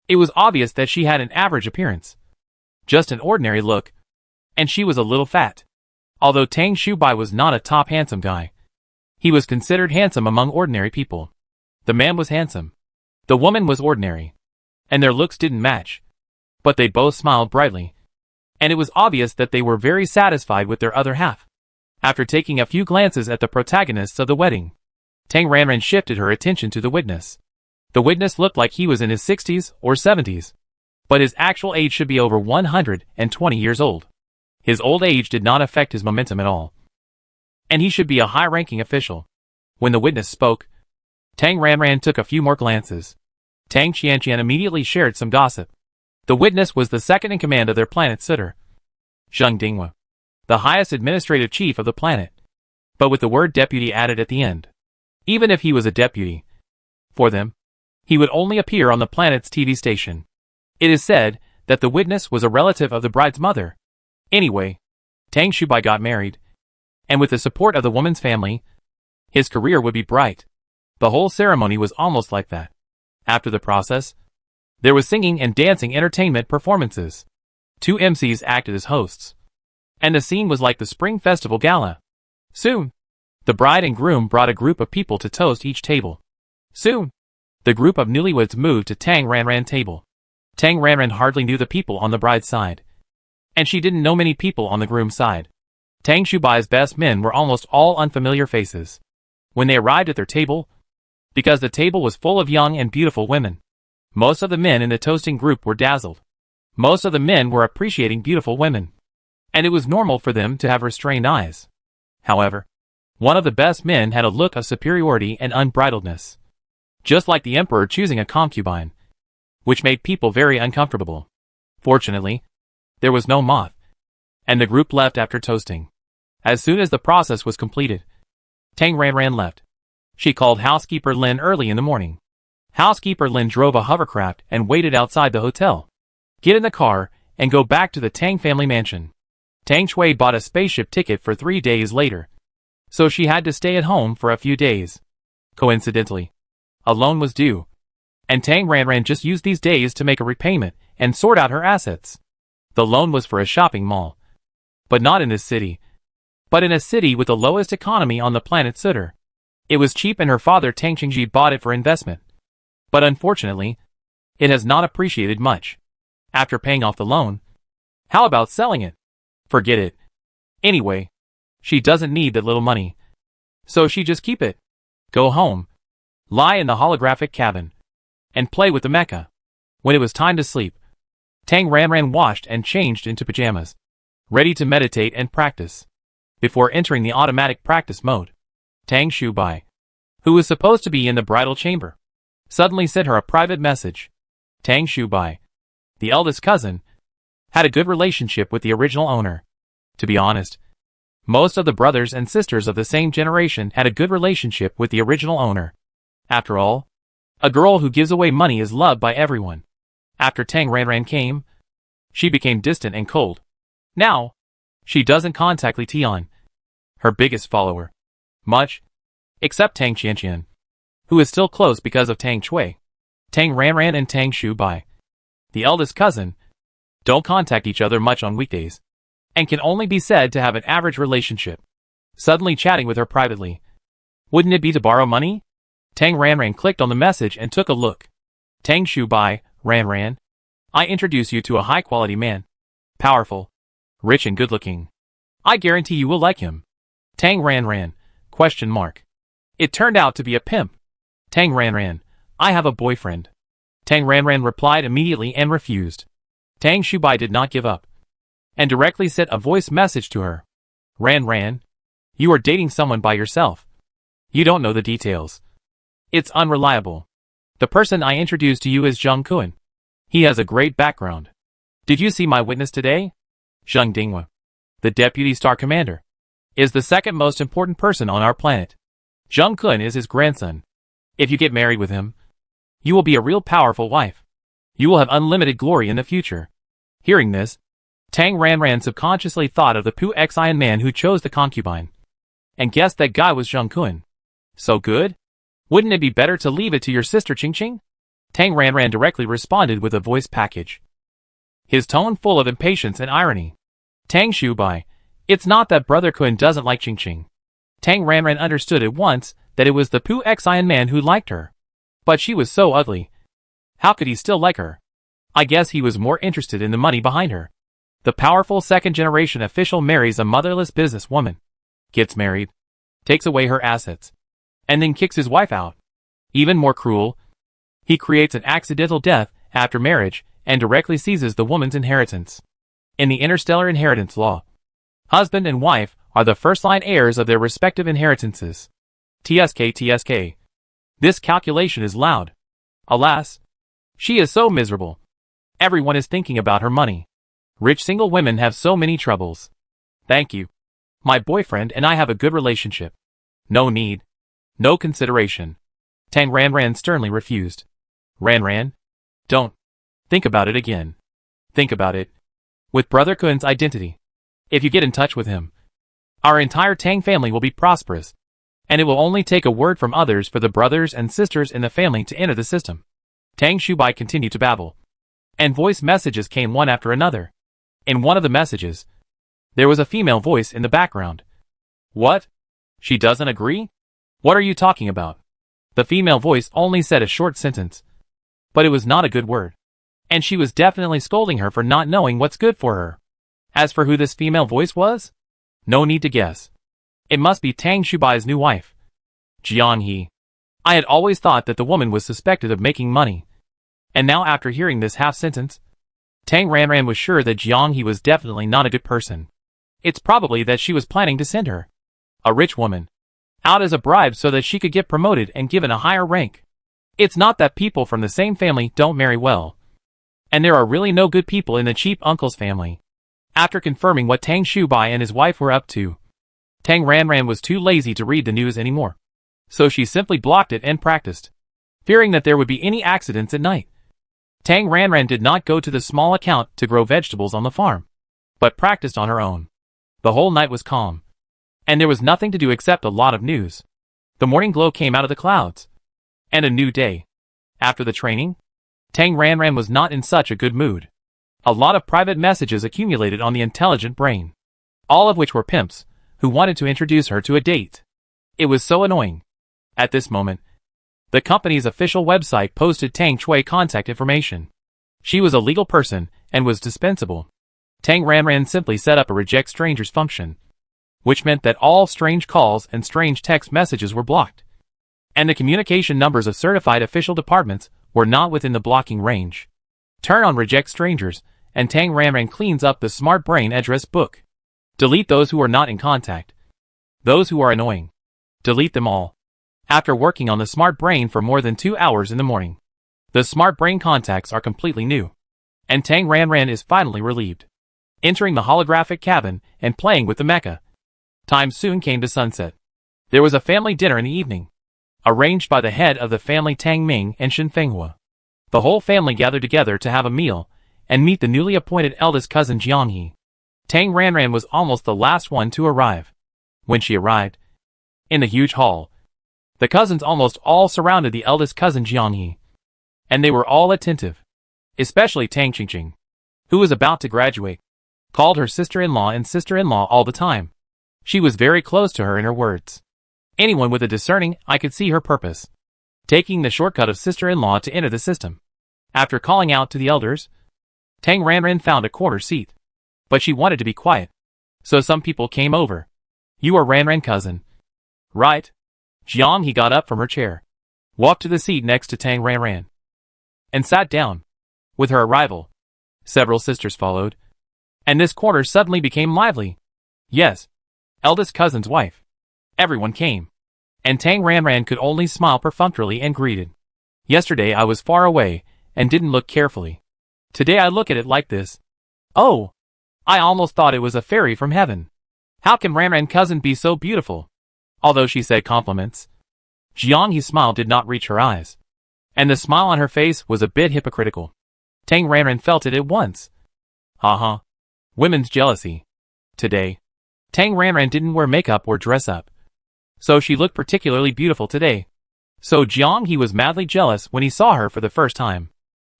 S1: it was obvious that she had an average appearance, just an ordinary look, and she was a little fat. Although Tang Shubai was not a top handsome guy, he was considered handsome among ordinary people. The man was handsome, the woman was ordinary, and their looks didn't match, but they both smiled brightly, and it was obvious that they were very satisfied with their other half. After taking a few glances at the protagonists of the wedding, Tang Ranran shifted her attention to the witness. The witness looked like he was in his 60s or 70s, but his actual age should be over 120 years old. His old age did not affect his momentum at all, and he should be a high-ranking official. When the witness spoke, Tang Ranran took a few more glances. Tang Qianqian immediately shared some gossip. The witness was the second in command of their planet sitter, Zheng Dinghua, the highest administrative chief of the planet, but with the word deputy added at the end. Even if he was a deputy, for them, he would only appear on the planet's TV station. It is said that the witness was a relative of the bride's mother. Anyway, Tang Shubai got married, and with the support of the woman's family, his career would be bright. The whole ceremony was almost like that. After the process, there was singing and dancing entertainment performances. 2 MCs acted as hosts, and the scene was like the Spring Festival Gala. Soon, the bride and groom brought a group of people to toast each table. Soon, the group of newlyweds moved to Tang Ranran's table. Tang Ranran hardly knew the people on the bride's side, and she didn't know many people on the groom's side. Tang Shubai's best men were almost all unfamiliar faces. When they arrived at their table, because the table was full of young and beautiful women, most of the men in the toasting group were dazzled. Most of the men were appreciating beautiful women, and it was normal for them to have restrained eyes. However, one of the best men had a look of superiority and unbridledness, just like the emperor choosing a concubine, which made people very uncomfortable. Fortunately, there was no moth, and the group left after toasting. As soon as the process was completed, Tang Ranran left. She called housekeeper Lin early in the morning. Housekeeper Lin drove a hovercraft and waited outside the hotel. Get in the car and go back to the Tang family mansion. Tang Chui bought a spaceship ticket for 3 days later, so she had to stay at home for a few days. Coincidentally, a loan was due, and Tang Ranran just used these days to make a repayment and sort out her assets. The loan was for a shopping mall, but not in this city, but in a city with the lowest economy on the planet Sutter. It was cheap and her father Tang Qingji bought it for investment, but unfortunately, it has not appreciated much. After paying off the loan, how about selling it? Forget it. Anyway, she doesn't need that little money. So she just keep it. Go home. Lie in the holographic cabin. And play with the mecha. When it was time to sleep, Tang Ranran washed and changed into pajamas, ready to meditate and practice. Before entering the automatic practice mode, Tang Shubai, who was supposed to be in the bridal chamber, suddenly sent her a private message. Tang Shubai, the eldest cousin, had a good relationship with the original owner. To be honest, most of the brothers and sisters of the same generation had a good relationship with the original owner. After all, a girl who gives away money is loved by everyone. After Tang Ranran came, she became distant and cold. Now, she doesn't contact Li Tian, her biggest follower, much, except Tang Qianqian, who is still close because of Tang Chui. Tang Ranran and Tang Shubai, the eldest cousin, don't contact each other much on weekdays, and can only be said to have an average relationship. Suddenly chatting with her privately. Wouldn't it be to borrow money? Tang Ranran clicked on the message and took a look. Tang Shubai, Ranran, I introduce you to a high-quality man. Powerful, rich and good-looking. I guarantee you will like him. Tang Ranran, question mark. It turned out to be a pimp. Tang Ranran, I have a boyfriend. Tang Ranran replied immediately and refused. Tang Shubai did not give up, and directly sent a voice message to her. Ranran, you are dating someone by yourself. You don't know the details. It's unreliable. The person I introduced to you is Zheng Kun. He has a great background. Did you see my witness today? Zheng Dinghua, the deputy star commander, is the second most important person on our planet. Zheng Kun is his grandson. If you get married with him, you will be a real powerful wife. You will have unlimited glory in the future. Hearing this, Tang Ranran subconsciously thought of the Pu Xian man who chose the concubine, and guessed that guy was Zheng Kun. So good? Wouldn't it be better to leave it to your sister Qingqing? Tang Ranran directly responded with a voice package, his tone full of impatience and irony. Tang Shubai, it's not that Brother Kun doesn't like Qingqing. Tang Ranran understood at once that it was the Pu Xian man who liked her. But she was so ugly. How could he still like her? I guess he was more interested in the money behind her. The powerful second-generation official marries a motherless businesswoman, gets married, takes away her assets, and then kicks his wife out. Even more cruel, he creates an accidental death after marriage and directly seizes the woman's inheritance. In the interstellar inheritance law, husband and wife are the first-line heirs of their respective inheritances. TSK. This calculation is loud. Alas, she is so miserable. Everyone is thinking about her money. Rich single women have so many troubles. Thank you. My boyfriend and I have a good relationship. No need. No consideration. Tang Ranran sternly refused. Ranran? Don't. Think about it again. Think about it. With Brother Kun's identity. If you get in touch with him, our entire Tang family will be prosperous, and it will only take a word from others for the brothers and sisters in the family to enter the system. Tang Shubai continued to babble, and voice messages came one after another. In one of the messages, there was a female voice in the background. What? She doesn't agree? What are you talking about? The female voice only said a short sentence, but it was not a good word, and she was definitely scolding her for not knowing what's good for her. As for who this female voice was, no need to guess. It must be Tang Shubai's new wife, Jiang He. I had always thought that the woman was suspected of making money, and now after hearing this half-sentence, Tang Ranran was sure that Jiang He was definitely not a good person. It's probably that she was planning to send her, a rich woman, out as a bribe so that she could get promoted and given a higher rank. It's not that people from the same family don't marry well, and there are really no good people in the cheap uncle's family. After confirming what Tang Shubai and his wife were up to, Tang Ranran was too lazy to read the news anymore, so she simply blocked it and practiced, fearing that there would be any accidents at night. Tang Ranran did not go to the small account to grow vegetables on the farm, but practiced on her own. The whole night was calm, and there was nothing to do except a lot of news. The morning glow came out of the clouds, and a new day. After the training, Tang Ranran was not in such a good mood. A lot of private messages accumulated on the intelligent brain, all of which were pimps, who wanted to introduce her to a date. It was so annoying. At this moment, the company's official website posted Tang Chui contact information. She was a legal person and was dispensable. Tang Ranran simply set up a reject strangers function, which meant that all strange calls and strange text messages were blocked, and the communication numbers of certified official departments were not within the blocking range. Turn on reject strangers, and Tang Ranran cleans up the smart brain address book. Delete those who are not in contact. Those who are annoying. Delete them all. After working on the smart brain for more than 2 hours in the morning, the smart brain contacts are completely new, and Tang Ranran is finally relieved. Entering the holographic cabin and playing with the mecha. Time soon came to sunset. There was a family dinner in the evening, arranged by the head of the family Tang Ming and Shin Fenghua. The whole family gathered together to have a meal and meet the newly appointed eldest cousin Jiang He. Tang Ranran was almost the last one to arrive. When she arrived, in the huge hall, the cousins almost all surrounded the eldest cousin Jiang He, and they were all attentive, especially Tang Qingqing, who was about to graduate, called her sister-in-law and sister-in-law all the time. She was very close to her in her words. Anyone with a discerning eye could see her purpose, taking the shortcut of sister-in-law to enter the system. After calling out to the elders, Tang Ranran found a corner seat, but she wanted to be quiet, so some people came over. You are Ranran cousin, right? Jiang He got up from her chair, walked to the seat next to Tang Ranran, and sat down. With her arrival, several sisters followed, and this corner suddenly became lively. Yes, eldest cousin's wife. Everyone came, and Tang Ranran could only smile perfunctorily and greeted. Yesterday I was far away and didn't look carefully. Today I look at it like this. Oh, I almost thought it was a fairy from heaven. How can Ranran cousin be so beautiful? Although she said compliments, Jiang He's smile did not reach her eyes, and the smile on her face was a bit hypocritical. Tang Ranran felt it at once. Haha. Women's jealousy. Today, Tang Ranran didn't wear makeup or dress up, so she looked particularly beautiful today. So Jiang He was madly jealous when he saw her for the first time.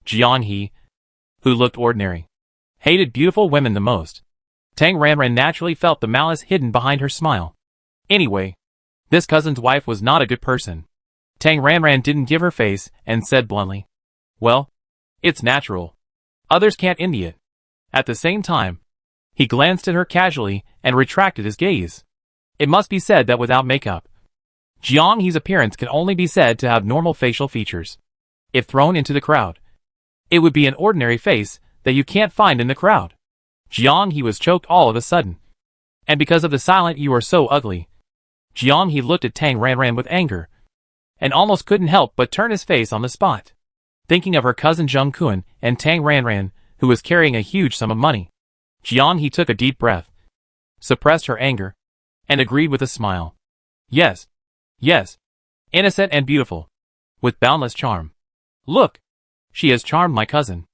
S1: Jiang He, who looked ordinary, hated beautiful women the most. Tang Ranran naturally felt the malice hidden behind her smile. Anyway, this cousin's wife was not a good person. Tang Ranran didn't give her face and said bluntly, well, it's natural. Others can't envy it. At the same time, he glanced at her casually and retracted his gaze. It must be said that without makeup, Jiang He's appearance can only be said to have normal facial features. If thrown into the crowd, it would be an ordinary face that you can't find in the crowd. Jiang He was choked all of a sudden. And because of the silent "you are so ugly," Jiang He looked at Tang Ranran with anger, and almost couldn't help but turn his face on the spot. Thinking of her cousin Zheng Kun and Tang Ranran, who was carrying a huge sum of money, Jiang He took a deep breath, suppressed her anger, and agreed with a smile. Yes. Yes. Innocent and beautiful. With boundless charm. Look. She has charmed my cousin.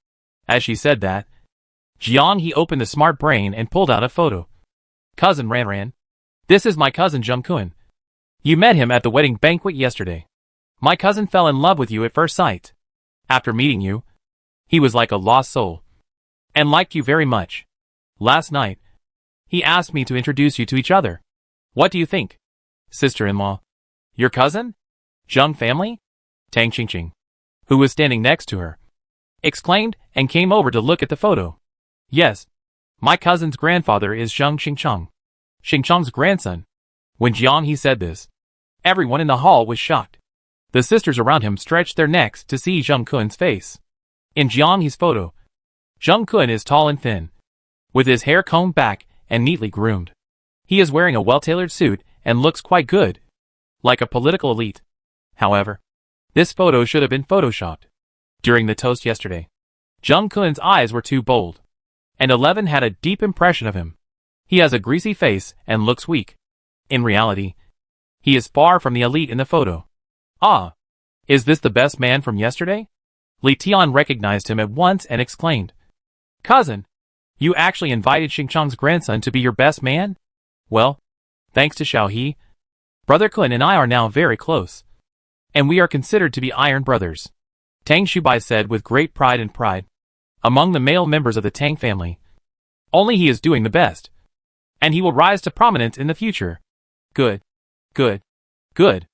S1: As she said that, Jiang He opened the smart brain and pulled out a photo. Cousin Ranran. This is my cousin Zheng Kun. You met him at the wedding banquet yesterday. My cousin fell in love with you at first sight. After meeting you, he was like a lost soul, and liked you very much. Last night, he asked me to introduce you to each other. What do you think? Sister-in-law. Your cousin? Zheng family? Tang Qingqing, who was standing next to her, exclaimed and came over to look at the photo. Yes, my cousin's grandfather is Zheng Xingcheng, Xingcheng's grandson. When Jiang He said this, everyone in the hall was shocked. The sisters around him stretched their necks to see Zheng Kun's face. In Jiang He's photo, Zheng Kun is tall and thin, with his hair combed back and neatly groomed. He is wearing a well-tailored suit and looks quite good, like a political elite. However, this photo should have been photoshopped. During the toast yesterday, Zheng Kun's eyes were too bold, and 11 had a deep impression of him. He has a greasy face and looks weak. In reality, he is far from the elite in the photo. Ah, is this the best man from yesterday? Li Tian recognized him at once and exclaimed, Cousin, you actually invited Xingcheng's grandson to be your best man? Well, thanks to Xiao He, Brother Kun and I are now very close, and we are considered to be iron brothers. Tang Shubai said with great pride and pride. Among the male members of the Tang family, only he is doing the best, and he will rise to prominence in the future. Good. Good. Good.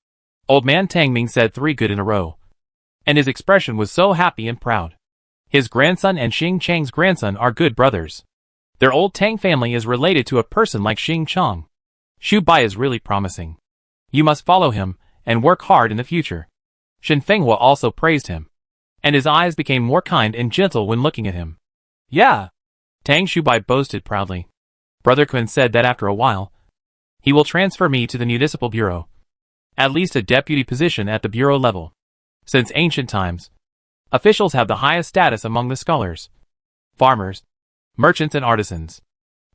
S1: Old man Tang Ming said 3 good in a row, and his expression was so happy and proud. His grandson and Xing Chang's grandson are good brothers. Their old Tang family is related to a person like Xing Chang. Xu Bai is really promising. You must follow him and work hard in the future. Shen Fenghua also praised him, and his eyes became more kind and gentle when looking at him. Yeah, Tang Shubai boasted proudly. Brother Kun said that after a while, he will transfer me to the municipal bureau, at least a deputy position at the bureau level. Since ancient times, officials have the highest status among the scholars, farmers, merchants and artisans.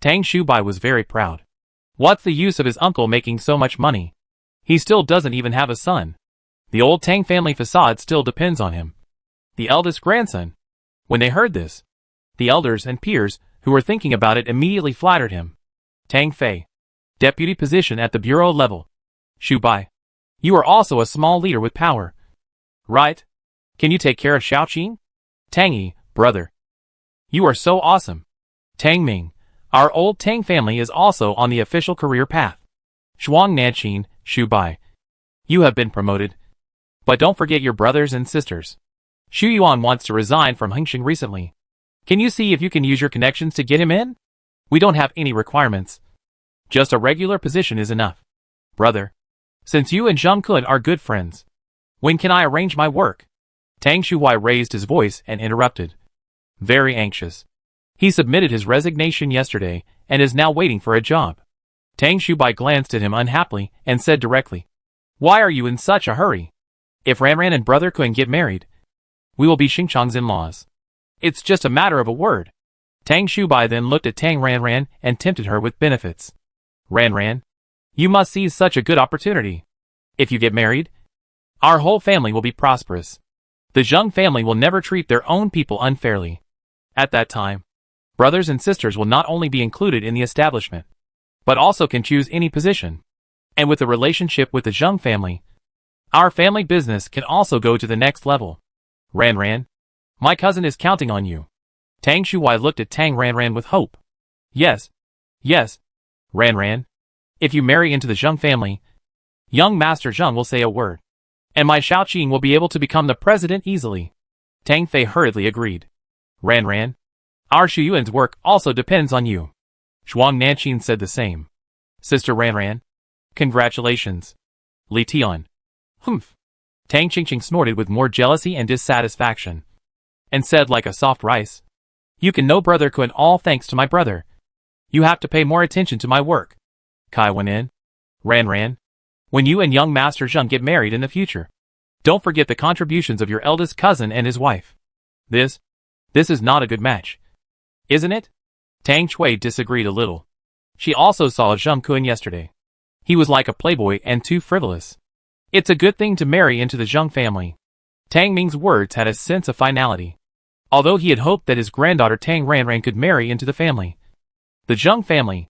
S1: Tang Shubai was very proud. What's the use of his uncle making so much money? He still doesn't even have a son. The old Tang family facade still depends on him. The eldest grandson. When they heard this, the elders and peers who were thinking about it immediately flattered him. Tang Fei, deputy position at the bureau level. Xu Bai, you are also a small leader with power, right? Can you take care of Xiaoqing? Tang Yi, brother, you are so awesome. Tang Ming, our old Tang family is also on the official career path. Shuang Nanqin, Xu Bai, you have been promoted. But don't forget your brothers and sisters. Xu Yuan wants to resign from Hengxing recently. Can you see if you can use your connections to get him in? We don't have any requirements. Just a regular position is enough. Brother, since you and Zhang Kun are good friends, when can I arrange my work? Tang Shuhui raised his voice and interrupted. Very anxious. He submitted his resignation yesterday and is now waiting for a job. Tang Shubai glanced at him unhappily and said directly, why are you in such a hurry? If Ranran and Brother Kun get married, we will be Xingchang's in-laws. It's just a matter of a word. Tang Shubai then looked at Tang Ranran and tempted her with benefits. Ranran, you must seize such a good opportunity. If you get married, our whole family will be prosperous. The Zheng family will never treat their own people unfairly. At that time, brothers and sisters will not only be included in the establishment, but also can choose any position. And with the relationship with the Zheng family, our family business can also go to the next level. Ranran, my cousin is counting on you. Tang Shuhui looked at Tang Ranran with hope. Yes. Yes. Ranran, if you marry into the Zheng family, young Master Zheng will say a word, and my Xiaoqing will be able to become the president easily. Tang Fei hurriedly agreed. Ranran, our Xu Yuan's work also depends on you. Shuang Nanqin said the same. Sister Ranran, congratulations. Li Tian. Humph. Tang Qingqing snorted with more jealousy and dissatisfaction, and said like a soft rice, you can know Brother Kun all thanks to my brother. You have to pay more attention to my work. Kai went in. Ranran, when you and young Master Zheng get married in the future, don't forget the contributions of your eldest cousin and his wife. This is not a good match. Isn't it? Tang Chui disagreed a little. She also saw Zheng Kun yesterday. He was like a playboy and too frivolous. It's a good thing to marry into the Zheng family. Tang Ming's words had a sense of finality. Although he had hoped that his granddaughter Tang Ranran could marry into the family, the Zheng family,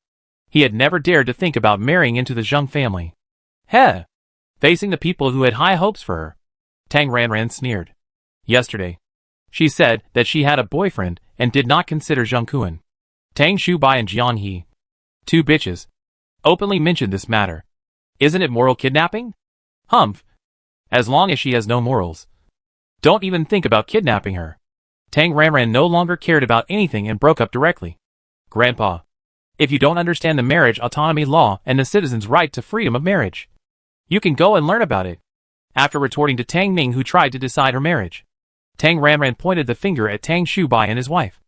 S1: he had never dared to think about marrying into the Zheng family. Heh! Facing the people who had high hopes for her, Tang Ranran sneered. Yesterday, she said that she had a boyfriend and did not consider Zheng Kun. Tang Shubai and Jian He, two bitches, openly mentioned this matter. Isn't it moral kidnapping? Humph. As long as she has no morals, don't even think about kidnapping her. Tang Ranran no longer cared about anything and broke up directly. Grandpa, if you don't understand the marriage autonomy law and the citizens' right to freedom of marriage, you can go and learn about it. After retorting to Tang Ming, who tried to decide her marriage, Tang Ranran pointed the finger at Tang Shubai and his wife,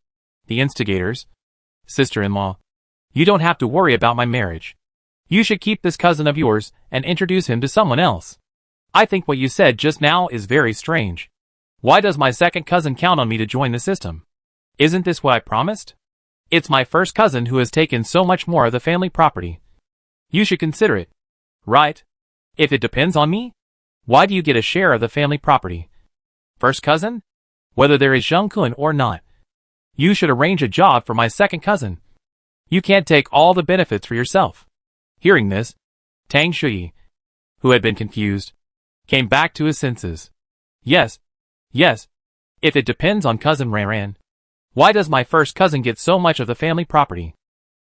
S1: the instigators. Sister-in-law, you don't have to worry about my marriage. You should keep this cousin of yours and introduce him to someone else. I think what you said just now is very strange. Why does my second cousin count on me to join the system? Isn't this what I promised? It's my first cousin who has taken so much more of the family property. You should consider it. Right? If it depends on me, why do you get a share of the family property? First cousin? Whether there is Zheng Kun or not, you should arrange a job for my second cousin. You can't take all the benefits for yourself. Hearing this, Tang Shui, who had been confused, came back to his senses. Yes. Yes. If it depends on cousin Ranran, why does my first cousin get so much of the family property?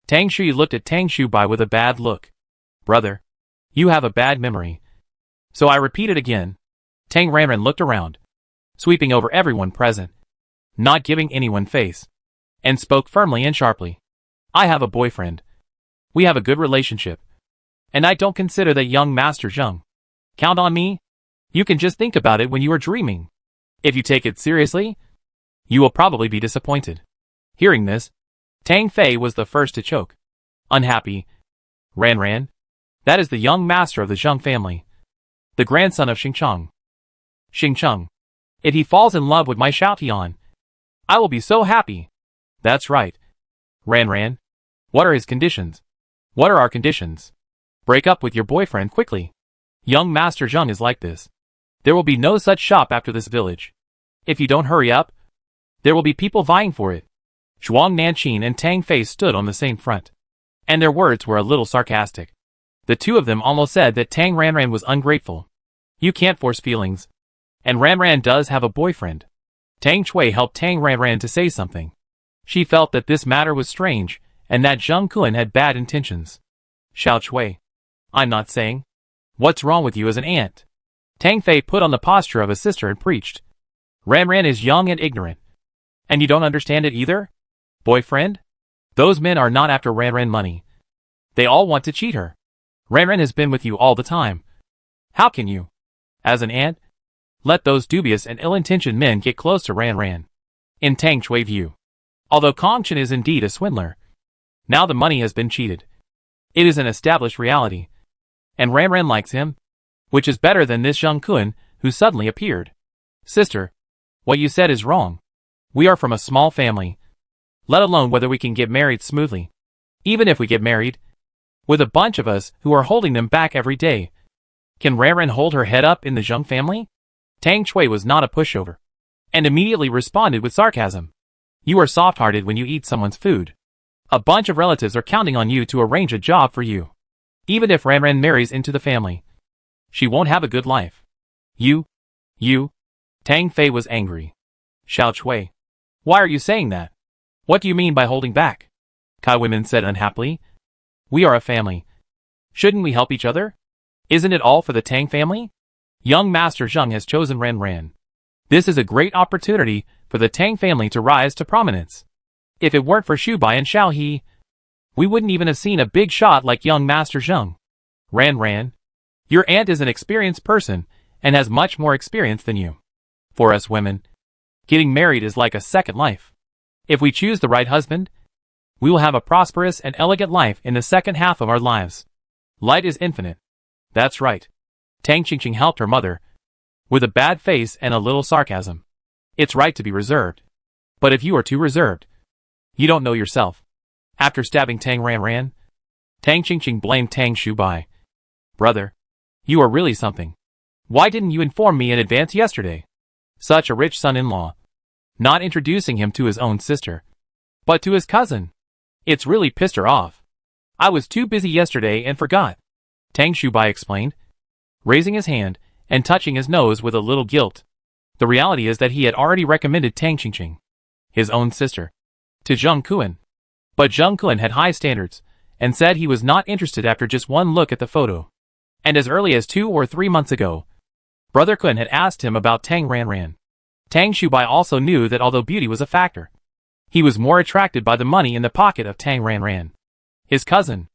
S1: Tang Shui looked at Tang Shubai with a bad look. Brother, you have a bad memory. So I repeat it again. Tang Ranran looked around, sweeping over everyone present. not giving anyone face, and spoke firmly and sharply. I have a boyfriend. We have a good relationship. And I don't consider that young Master Zheng. Count on me? You can just think about it when you are dreaming. If you take it seriously, you will probably be disappointed. Hearing this, Tang Fei was the first to choke. Unhappy. Ran. That is the young master of the Zheng family. The grandson of Xingcheng. Xingcheng. If he falls in love with my Xiaotian, I will be so happy. That's right. Ran. What are his conditions? What are our conditions? Break up with your boyfriend quickly. Young Master Zheng is like this. There will be no such shop after this village. If you don't hurry up, there will be people vying for it. Zhuang Nanqin and Tang Fei stood on the same front, and their words were a little sarcastic. The two of them almost said that Tang Ranran was ungrateful. You can't force feelings. And Ranran does have a boyfriend. Tang Chui helped Tang Ranran to say something. She felt that this matter was strange, and that Zheng Kun had bad intentions. Xiao Chui. I'm not saying. What's wrong with you as an aunt? Tang Fei put on the posture of a sister and preached. Ranran is young and ignorant. And you don't understand it either? Boyfriend? Those men are not after Ranran money. They all want to cheat her. Ranran has been with you all the time. How can you, as an aunt, let those dubious and ill-intentioned men get close to Ranran? In Tang Chui view, although Kongchen is indeed a swindler, now the money has been cheated. It is an established reality. And Ranran likes him, which is better than this Zheng Kun, who suddenly appeared. Sister, what you said is wrong. We are from a small family. Let alone whether we can get married smoothly. Even if we get married, with a bunch of us who are holding them back every day, can Ranran hold her head up in the Zheng family? Tang Chui was not a pushover, and immediately responded with sarcasm. You are soft-hearted when you eat someone's food. A bunch of relatives are counting on you to arrange a job for you. Even if Ranran marries into the family, she won't have a good life. You. Tang Fei was angry. Xiao Chui. Why are you saying that? What do you mean by holding back? Kai women said unhappily. We are a family. Shouldn't we help each other? Isn't it all for the Tang family? Young Master Zheng has chosen Ranran. This is a great opportunity for the Tang family to rise to prominence. If it weren't for Shu Bai and Xiao He, we wouldn't even have seen a big shot like young Master Zheng. Ranran, your aunt is an experienced person and has much more experience than you. For us women, getting married is like a second life. If we choose the right husband, we will have a prosperous and elegant life in the second half of our lives. Light is infinite. That's right. Tang Qingqing helped her mother, with a bad face and a little sarcasm. It's right to be reserved. But if you are too reserved, you don't know yourself. After stabbing Tang Ranran, Tang Qingqing blamed Tang Shubai. Brother, you are really something. Why didn't you inform me in advance yesterday? Such a rich son-in-law. Not introducing him to his own sister, but to his cousin. It's really pissed her off. I was too busy yesterday and forgot. Tang Shubai explained, raising his hand and touching his nose with a little guilt. The reality is that he had already recommended Tang Qingqing, his own sister, to Zheng Kun. But Zheng Kun had high standards, and said he was not interested after just one look at the photo. And as early as 2 or 3 months ago, Brother Kun had asked him about Tang Ranran. Tang Shubai also knew that although beauty was a factor, he was more attracted by the money in the pocket of Tang Ranran, his cousin,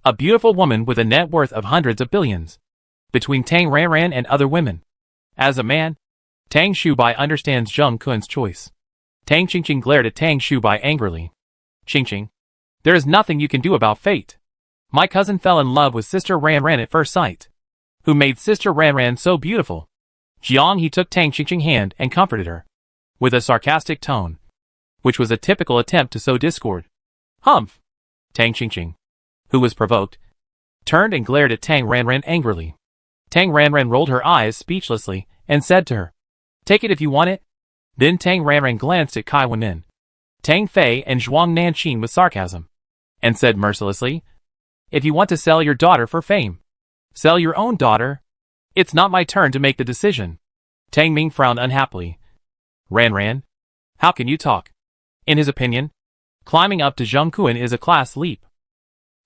S1: a beautiful woman with a net worth of hundreds of billions. Between Tang Ranran and other women, as a man, Tang Shubai understands Zheng Kun's choice. Tang Qingqing glared at Tang Shubai angrily. Qingqing, there is nothing you can do about fate. My cousin fell in love with Sister Ranran at first sight. Who made Sister Ranran so beautiful? Jiang He took Tang Qingqing's hand and comforted her, with a sarcastic tone, which was a typical attempt to sow discord. Humph! Tang Qingqing, who was provoked, turned and glared at Tang Ranran angrily. Tang Ranran rolled her eyes speechlessly and said to her, take it if you want it. Then Tang Ranran glanced at Kai Wenmin, Tang Fei and Zhuang Nanqin with sarcasm, and said mercilessly, if you want to sell your daughter for fame, sell your own daughter. It's not my turn to make the decision. Tang Ming frowned unhappily. Ranran, how can you talk? In his opinion, climbing up to Zheng Kun is a class leap.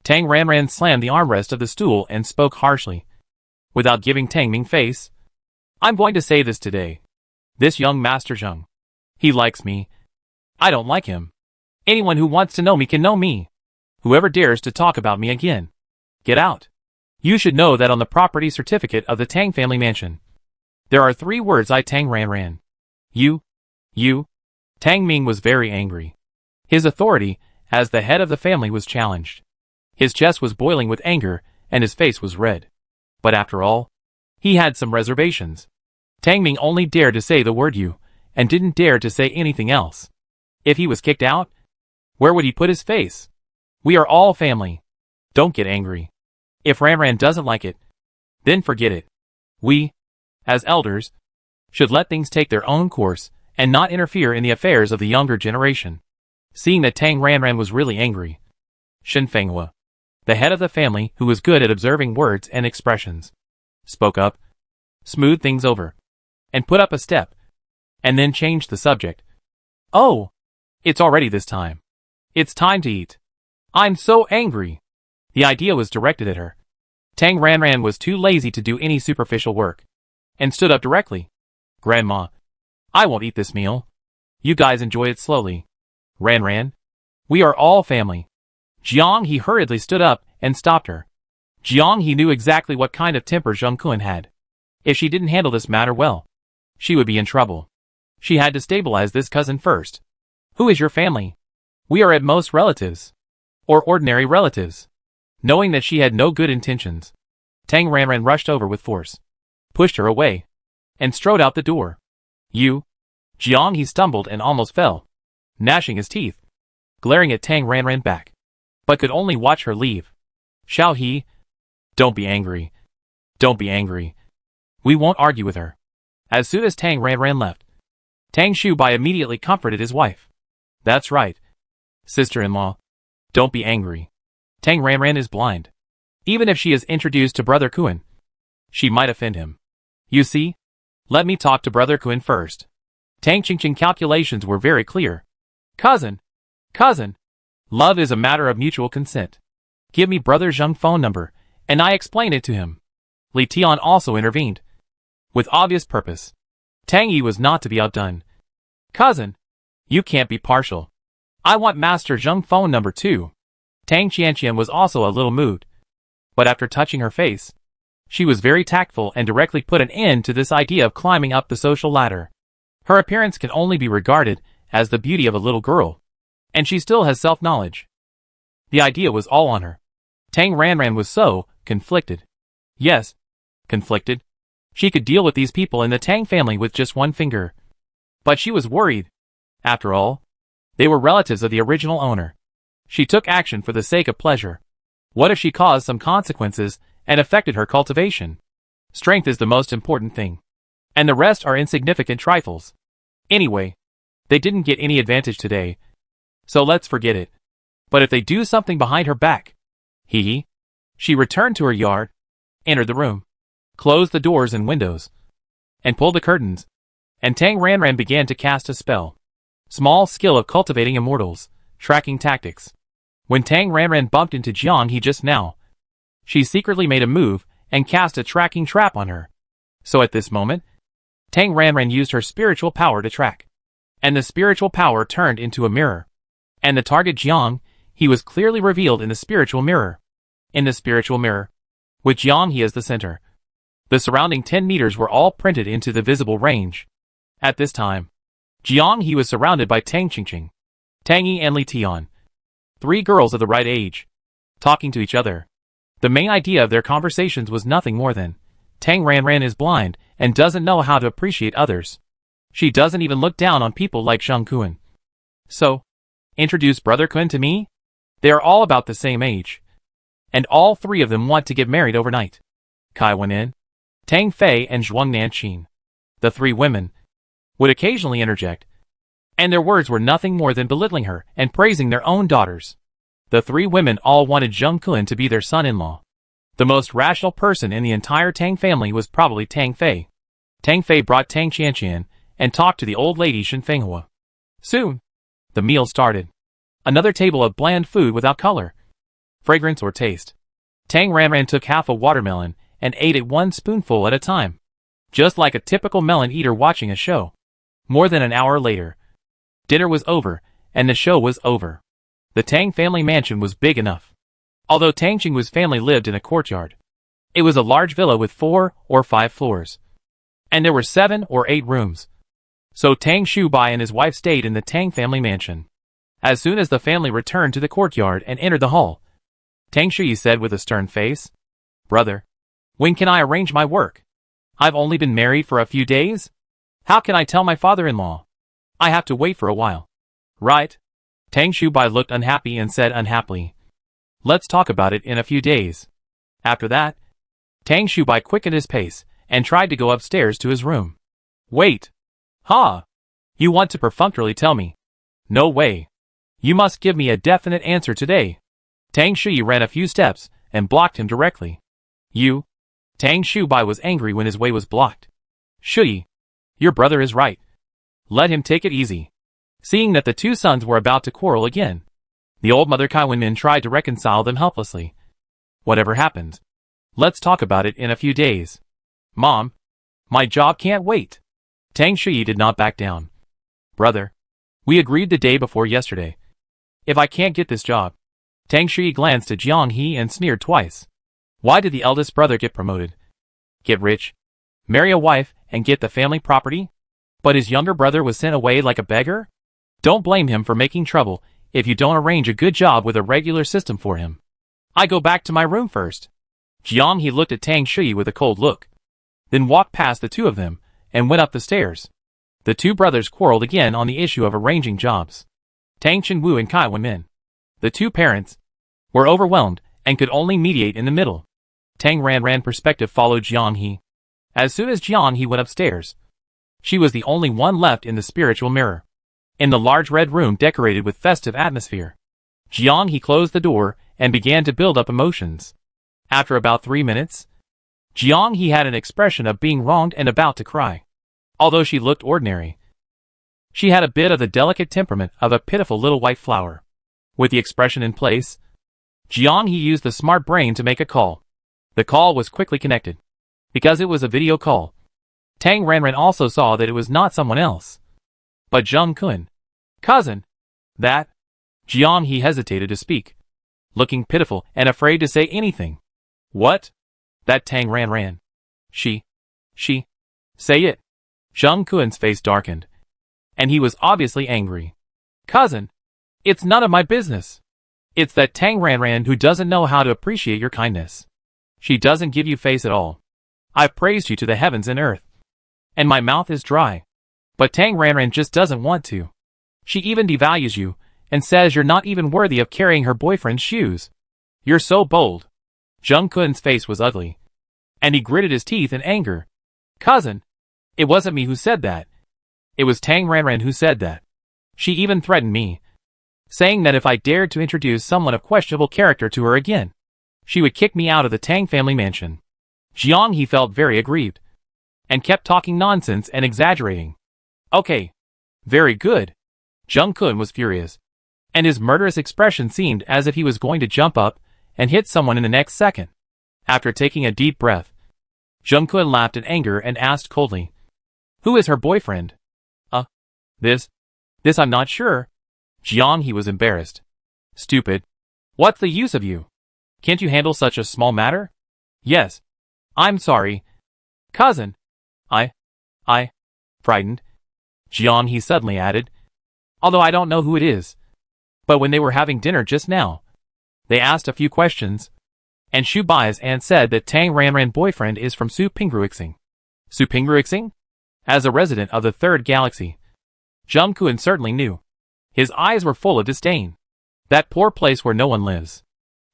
S1: Tang Ranran slammed the armrest of the stool and spoke harshly, without giving Tang Ming face. I'm going to say this today. This young Master Zheng, he likes me, I don't like him. Anyone who wants to know me can know me. Whoever dares to talk about me again, get out. You should know that on the property certificate of the Tang family mansion, there are 3 words I Tang Ran. You. Tang Ming was very angry. His authority, as the head of the family, was challenged. His chest was boiling with anger, and his face was red. But after all, he had some reservations. Tang Ming only dared to say the word you, and didn't dare to say anything else. If he was kicked out, where would he put his face? We are all family. Don't get angry. If Ran doesn't like it, then forget it. We, as elders, should let things take their own course and not interfere in the affairs of the younger generation. Seeing that Tang Ran was really angry, Shen Fenghua, the head of the family who was good at observing words and expressions, spoke up, smoothed things over, and put up a step, and then changed the subject. Oh, it's already this time. It's time to eat. I'm so angry. The idea was directed at her. Tang Ran was too lazy to do any superficial work, and stood up directly. Grandma, I won't eat this meal. You guys enjoy it slowly. Ran, we are all family. Jiang He hurriedly stood up and stopped her. Jiang He knew exactly what kind of temper Zheng Kun had. If she didn't handle this matter well, she would be in trouble. She had to stabilize this cousin first. Who is your family? We are at most relatives. Or ordinary relatives. Knowing that she had no good intentions, Tang Ran rushed over with force, pushed her away, and strode out the door. You? Jiang He stumbled and almost fell, gnashing his teeth, glaring at Tang Ran back, but could only watch her leave. Xiao He, don't be angry. Don't be angry. We won't argue with her. As soon as Tang Ran left, Tang Shubai immediately comforted his wife. That's right, sister-in-law. Don't be angry. Tang Ran is blind. Even if she is introduced to Brother Kuan, she might offend him. You see? Let me talk to Brother Kuan first. Tang Qingqing calculations were very clear. Cousin, love is a matter of mutual consent. Give me Brother Zheng's phone number, and I explain it to him. Li Tian also intervened, with obvious purpose. Tang Yi was not to be outdone. Cousin, you can't be partial. I want Master Zheng's phone number too. Tang Qianqian was also a little moved, but after touching her face, she was very tactful and directly put an end to this idea of climbing up the social ladder. Her appearance can only be regarded as the beauty of a little girl, and she still has self-knowledge. The idea was all on her. Tang Ran was so conflicted. Yes, conflicted. She could deal with these people in the Tang family with just one finger. But she was worried. After all, they were relatives of the original owner. She took action for the sake of pleasure. What if she caused some consequences and affected her cultivation? Strength is the most important thing, and the rest are insignificant trifles. Anyway, they didn't get any advantage today, so let's forget it. But if they do something behind her back, she returned to her yard, entered the room, closed the doors and windows, and pulled the curtains, and Tang Ran began to cast a spell. Small skill of cultivating immortals, tracking tactics. When Tang Ran bumped into Jiang He just now, she secretly made a move and cast a tracking trap on her. So at this moment, Tang Ran used her spiritual power to track. And the spiritual power turned into a mirror. And the target Jiang He was clearly revealed in the spiritual mirror. In the spiritual mirror, with Jiang He as the center, the surrounding 10 meters were all printed into the visible range. At this time, Jiang He was surrounded by Tang Qingqing, Tang Yi and Li Tian, 3 girls of the right age, talking to each other. The main idea of their conversations was nothing more than, Tang Ran is blind and doesn't know how to appreciate others. She doesn't even look down on people like Zheng Kun. So, introduce Brother Kun to me? They are all about the same age, and all 3 of them want to get married overnight. Kai Wenin, Tang Fei and Zhuang Nanqin, the 3 women, would occasionally interject, and their words were nothing more than belittling her and praising their own daughters. The 3 women all wanted Zheng Kun to be their son-in-law. The most rational person in the entire Tang family was probably Tang Fei. Tang Fei brought Tang Qianqian and talked to the old lady Shen Fenghua. Soon, the meal started. Another table of bland food without color, fragrance or taste. Tang Ran took half a watermelon and ate it 1 spoonful at a time, just like a typical melon eater watching a show. More than an hour later, dinner was over, and the show was over. The Tang family mansion was big enough. Although Tang Xingu's family lived in a courtyard, it was a large villa with 4 or 5 floors. And there were 7 or 8 rooms. So Tang Shubai and his wife stayed in the Tang family mansion. As soon as the family returned to the courtyard and entered the hall, Tang Shui said with a stern face, "Brother, when can I arrange my work? I've only been married for a few days. How can I tell my father-in-law? I have to wait for a while." "Right." Tang Shubai looked unhappy and said unhappily, "Let's talk about it in a few days." After that, Tang Shubai quickened his pace and tried to go upstairs to his room. "Wait. Ha! You want to perfunctorily tell me? No way. You must give me a definite answer today." Tang Shui ran a few steps and blocked him directly. "You?" Tang Shubai was angry when his way was blocked. "Shui, your brother is right. Let him take it easy." Seeing that the two sons were about to quarrel again, the old mother Kai Wenmin tried to reconcile them helplessly. "Whatever happens, let's talk about it in a few days." "Mom, my job can't wait." Tang Shui did not back down. "Brother, we agreed the day before yesterday. If I can't get this job..." Tang Shui glanced at Jiang He and sneered twice. Why did the eldest brother get promoted? Get rich, marry a wife, and get the family property? But his younger brother was sent away like a beggar? Don't blame him for making trouble if you don't arrange a good job with a regular system for him. "I go back to my room first." Jiang He looked at Tang Shui with a cold look, then walked past the two of them and went up the stairs. The two brothers quarreled again on the issue of arranging jobs. Tang Chengwu and Kai Wenmin, the two parents, were overwhelmed and could only mediate in the middle. Tang Ranran perspective followed Jiang He. As soon as Jiang He went upstairs, she was the only one left in the spiritual mirror. In the large red room decorated with festive atmosphere, Jiang He closed the door and began to build up emotions. After about 3 minutes, Jiang He had an expression of being wronged and about to cry. Although she looked ordinary, she had a bit of the delicate temperament of a pitiful little white flower. With the expression in place, Jiang He used the smart brain to make a call. The call was quickly connected. Because it was a video call, Tang Ranran also saw that it was not someone else, but Zheng Kun. "Cousin." "That?" Jiang He hesitated to speak, looking pitiful and afraid to say anything. "What?" "That Tang Ranran. She. Say it." Zheng Kun's face darkened, and he was obviously angry. "Cousin, it's none of my business. It's that Tang Ranran who doesn't know how to appreciate your kindness. She doesn't give you face at all. I've praised you to the heavens and earth, and my mouth is dry. But Tang Ranran just doesn't want to. She even devalues you and says you're not even worthy of carrying her boyfriend's shoes. You're so bold." Zheng Kun's face was ugly, and he gritted his teeth in anger. "Cousin, it wasn't me who said that. It was Tang Ranran who said that. She even threatened me, saying that if I dared to introduce someone of questionable character to her again, she would kick me out of the Tang family mansion." Jiang He felt very aggrieved, and kept talking nonsense and exaggerating. "Okay. Very good." Zheng Kun was furious, and his murderous expression seemed as if he was going to jump up and hit someone in the next second. After taking a deep breath, Zheng Kun laughed in anger and asked coldly, "Who is her boyfriend?" This I'm not sure." Jiang He was embarrassed. "Stupid. What's the use of you? Can't you handle such a small matter?" "Yes. I'm sorry. Cousin. I. Frightened." Jiang He suddenly added, "Although I don't know who it is. But when they were having dinner just now, they asked a few questions, and Shu Bai's aunt said that Tang Ranran boyfriend is from Su Pingruixing." Su Pingruixing? As a resident of the third galaxy, Zheng Kun certainly knew. His eyes were full of disdain. That poor place where no one lives.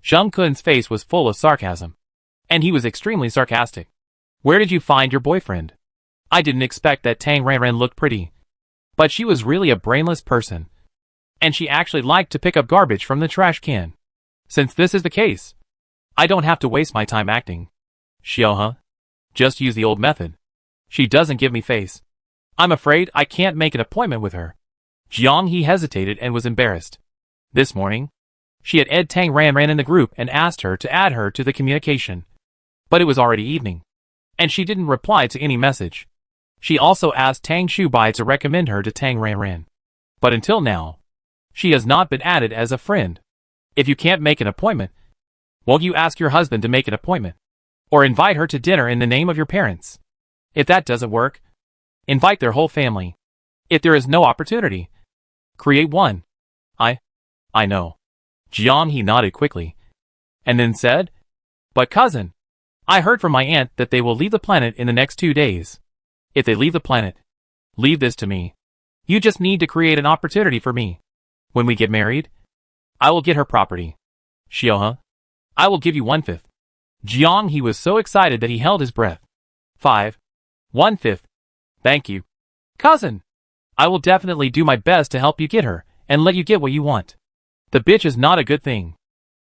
S1: Zheng Kun's face was full of sarcasm, and he was extremely sarcastic. "Where did you find your boyfriend? I didn't expect that Tang Ranran looked pretty, but she was really a brainless person, and she actually liked to pick up garbage from the trash can. Since this is the case, I don't have to waste my time acting. Xiao, just use the old method. She doesn't give me face. I'm afraid I can't make an appointment with her." Jiang He hesitated and was embarrassed. This morning, she had added Tang Ranran in the group and asked her to add her to the communication. But it was already evening, and she didn't reply to any message. She also asked Tang Shubai to recommend her to Tang Ranran. But until now, She has not been added as a friend. If you can't make an appointment, won't you ask your husband to make an appointment? Or invite her to dinner in the name of your parents? If that doesn't work, invite their whole family. If there is no opportunity, create one. I know. Jiang He nodded quickly, and then said, but cousin, I heard from my aunt that they will leave the planet in the next 2 days. If they leave the planet, leave this to me. You just need to create an opportunity for me. When we get married, I will get her property. Xiohe, I will give you 1/5. Jiang He was so excited that he held his breath. 5. 1/5. Thank you. Cousin, I will definitely do my best to help you get her, and let you get what you want. The bitch is not a good thing.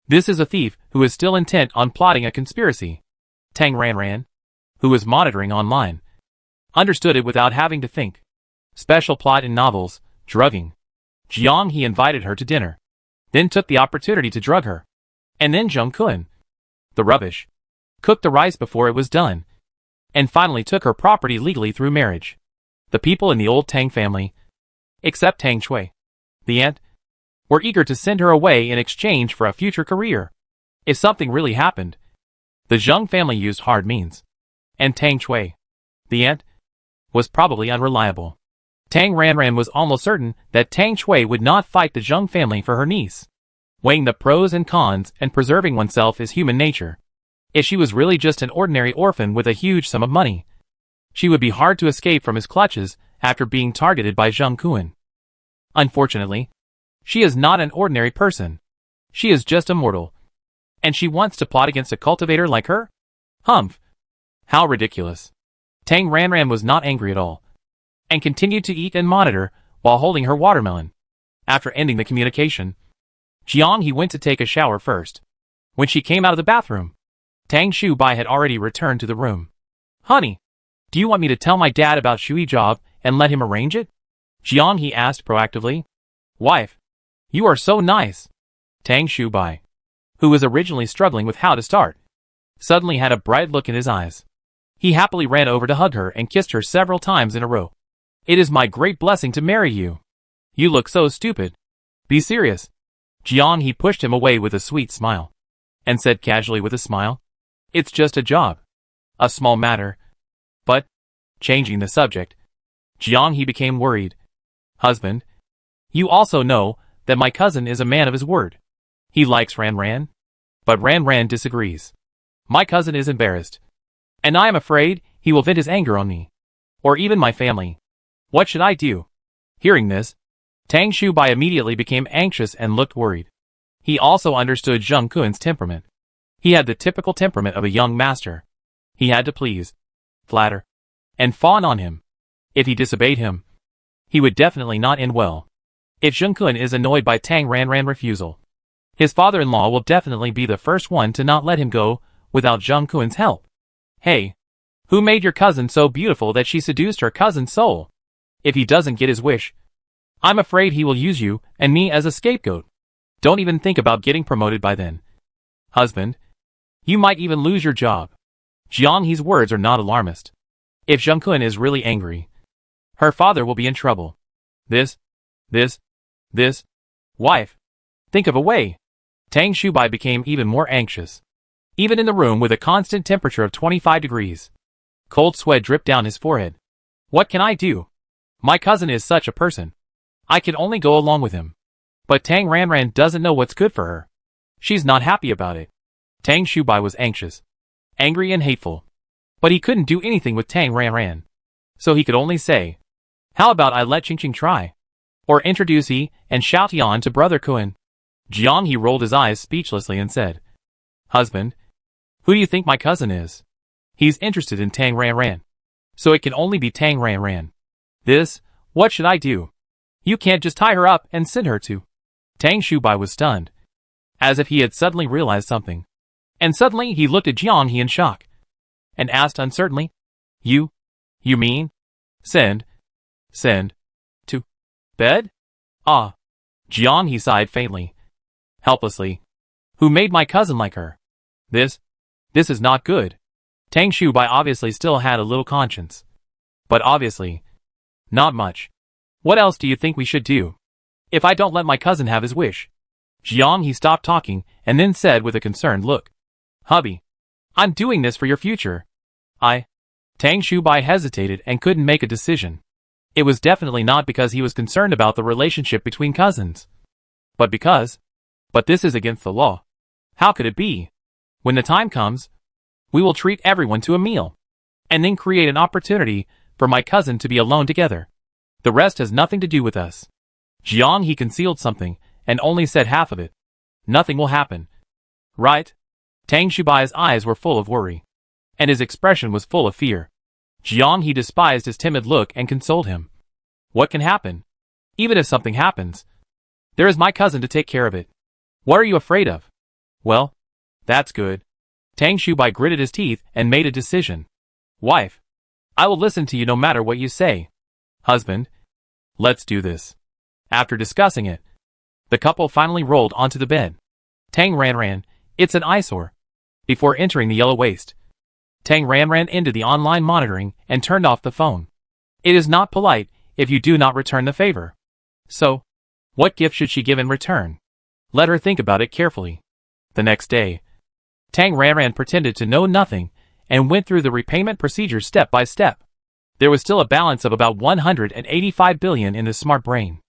S1: This is a thief who is still intent on plotting a conspiracy. Tang Ranran, who was monitoring online, understood it without having to think. Special plot in novels, drugging. Jiang He invited her to dinner, then took the opportunity to drug her. And then Zheng Kun, the rubbish, cooked the rice before it was done, and finally took her property legally through marriage. The people in the old Tang family, except Tang Shui, the aunt, were eager to send her away in exchange for a future career. If something really happened, the Zheng family used hard means. And Tang Shui, the aunt, was probably unreliable. Tang Ranran was almost certain that Tang Shui would not fight the Zheng family for her niece. Weighing the pros and cons and preserving oneself is human nature. If she was really just an ordinary orphan with a huge sum of money, she would be hard to escape from his clutches after being targeted by Zheng Kun. Unfortunately, she is not an ordinary person. She is just a mortal. And she wants to plot against a cultivator like her? Humph. How ridiculous. Tang Ranran was not angry at all, and continued to eat and monitor while holding her watermelon. After ending the communication, Jiang He went to take a shower first. When she came out of the bathroom, Tang Shubai had already returned to the room. Honey, do you want me to tell my dad about Shui job and let him arrange it? Jiang He asked proactively. Wife, you are so nice. Tang Shubai, who was originally struggling with how to start, suddenly had a bright look in his eyes. He happily ran over to hug her and kissed her several times in a row. It is my great blessing to marry you. You look so stupid. Be serious. Jiang He pushed him away with a sweet smile, and said casually with a smile, it's just a job. A small matter. But, changing the subject, Jiang He became worried. Husband, you also know that my cousin is a man of his word. He likes Ranran. But Ranran disagrees. My cousin is embarrassed, and I am afraid he will vent his anger on me, or even my family. What should I do? Hearing this, Tang Shubai immediately became anxious and looked worried. He also understood Zheng Kun's temperament. He had the typical temperament of a young master. He had to please, flatter, and fawn on him. If he disobeyed him, he would definitely not end well. If Zheng Kun is annoyed by Tang Ranran's refusal, his father-in-law will definitely be the first one to not let him go without Zheng Kun's help. Hey, who made your cousin so beautiful that she seduced her cousin's soul? If he doesn't get his wish, I'm afraid he will use you and me as a scapegoat. Don't even think about getting promoted by then. Husband, you might even lose your job. Jiang He's words are not alarmist. If Zheng Kun is really angry, her father will be in trouble. This. Wife, think of a way. Tang Shubai became even more anxious. Even in the room with a constant temperature of 25 degrees, cold sweat dripped down his forehead. What can I do? My cousin is such a person. I can only go along with him. But Tang Ranran doesn't know what's good for her. She's not happy about it. Tang Shubai was anxious, angry and hateful. But he couldn't do anything with Tang Ranran. So he could only say, how about I let Qingqing try? Or introduce Yi and Xiao Tian to Brother Kun. Jiang He rolled his eyes speechlessly and said, Husband, who do you think my cousin is? He's interested in Tang Ranran. So it can only be Tang Ranran. What should I do? You can't just tie her up and send her to. Tang Shubai was stunned, as if he had suddenly realized something. And suddenly he looked at Jiang He in shock, and asked uncertainly, You mean? Send to bed? Ah. Jiang He sighed faintly, helplessly. Who made my cousin like her? This is not good. Tang Shubai obviously still had a little conscience. But obviously, not much. What else do you think we should do? if I don't let my cousin have his wish? Jiang he stopped talking and then said with a concerned look. Hubby, I'm doing this for your future. Tang Shubai hesitated and couldn't make a decision. It was definitely not because he was concerned about the relationship between cousins. But this is against the law. How could it be? When the time comes, we will treat everyone to a meal. And then create an opportunity for my cousin to be alone together. The rest has nothing to do with us. Jiang he concealed something and only said half of it. Nothing will happen. Right? Tang Shubai's eyes were full of worry. And his expression was full of fear. Jiang he despised his timid look and consoled him. What can happen? Even if something happens, there is my cousin to take care of it. What are you afraid of? Well, that's good. Tang Shubai gritted his teeth and made a decision. Wife, I will listen to you no matter what you say. Husband, let's do this. After discussing it, the couple finally rolled onto the bed. Tang Ranran, it's an eyesore. Before entering the yellow waste, Tang Ranran ended the online monitoring and turned off the phone. It is not polite if you do not return the favor. So, what gift should she give in return? Let her think about it carefully. The next day, Tang Ranran pretended to know nothing and went through the repayment procedure step by step. There was still a balance of about 185 billion in the smart brain.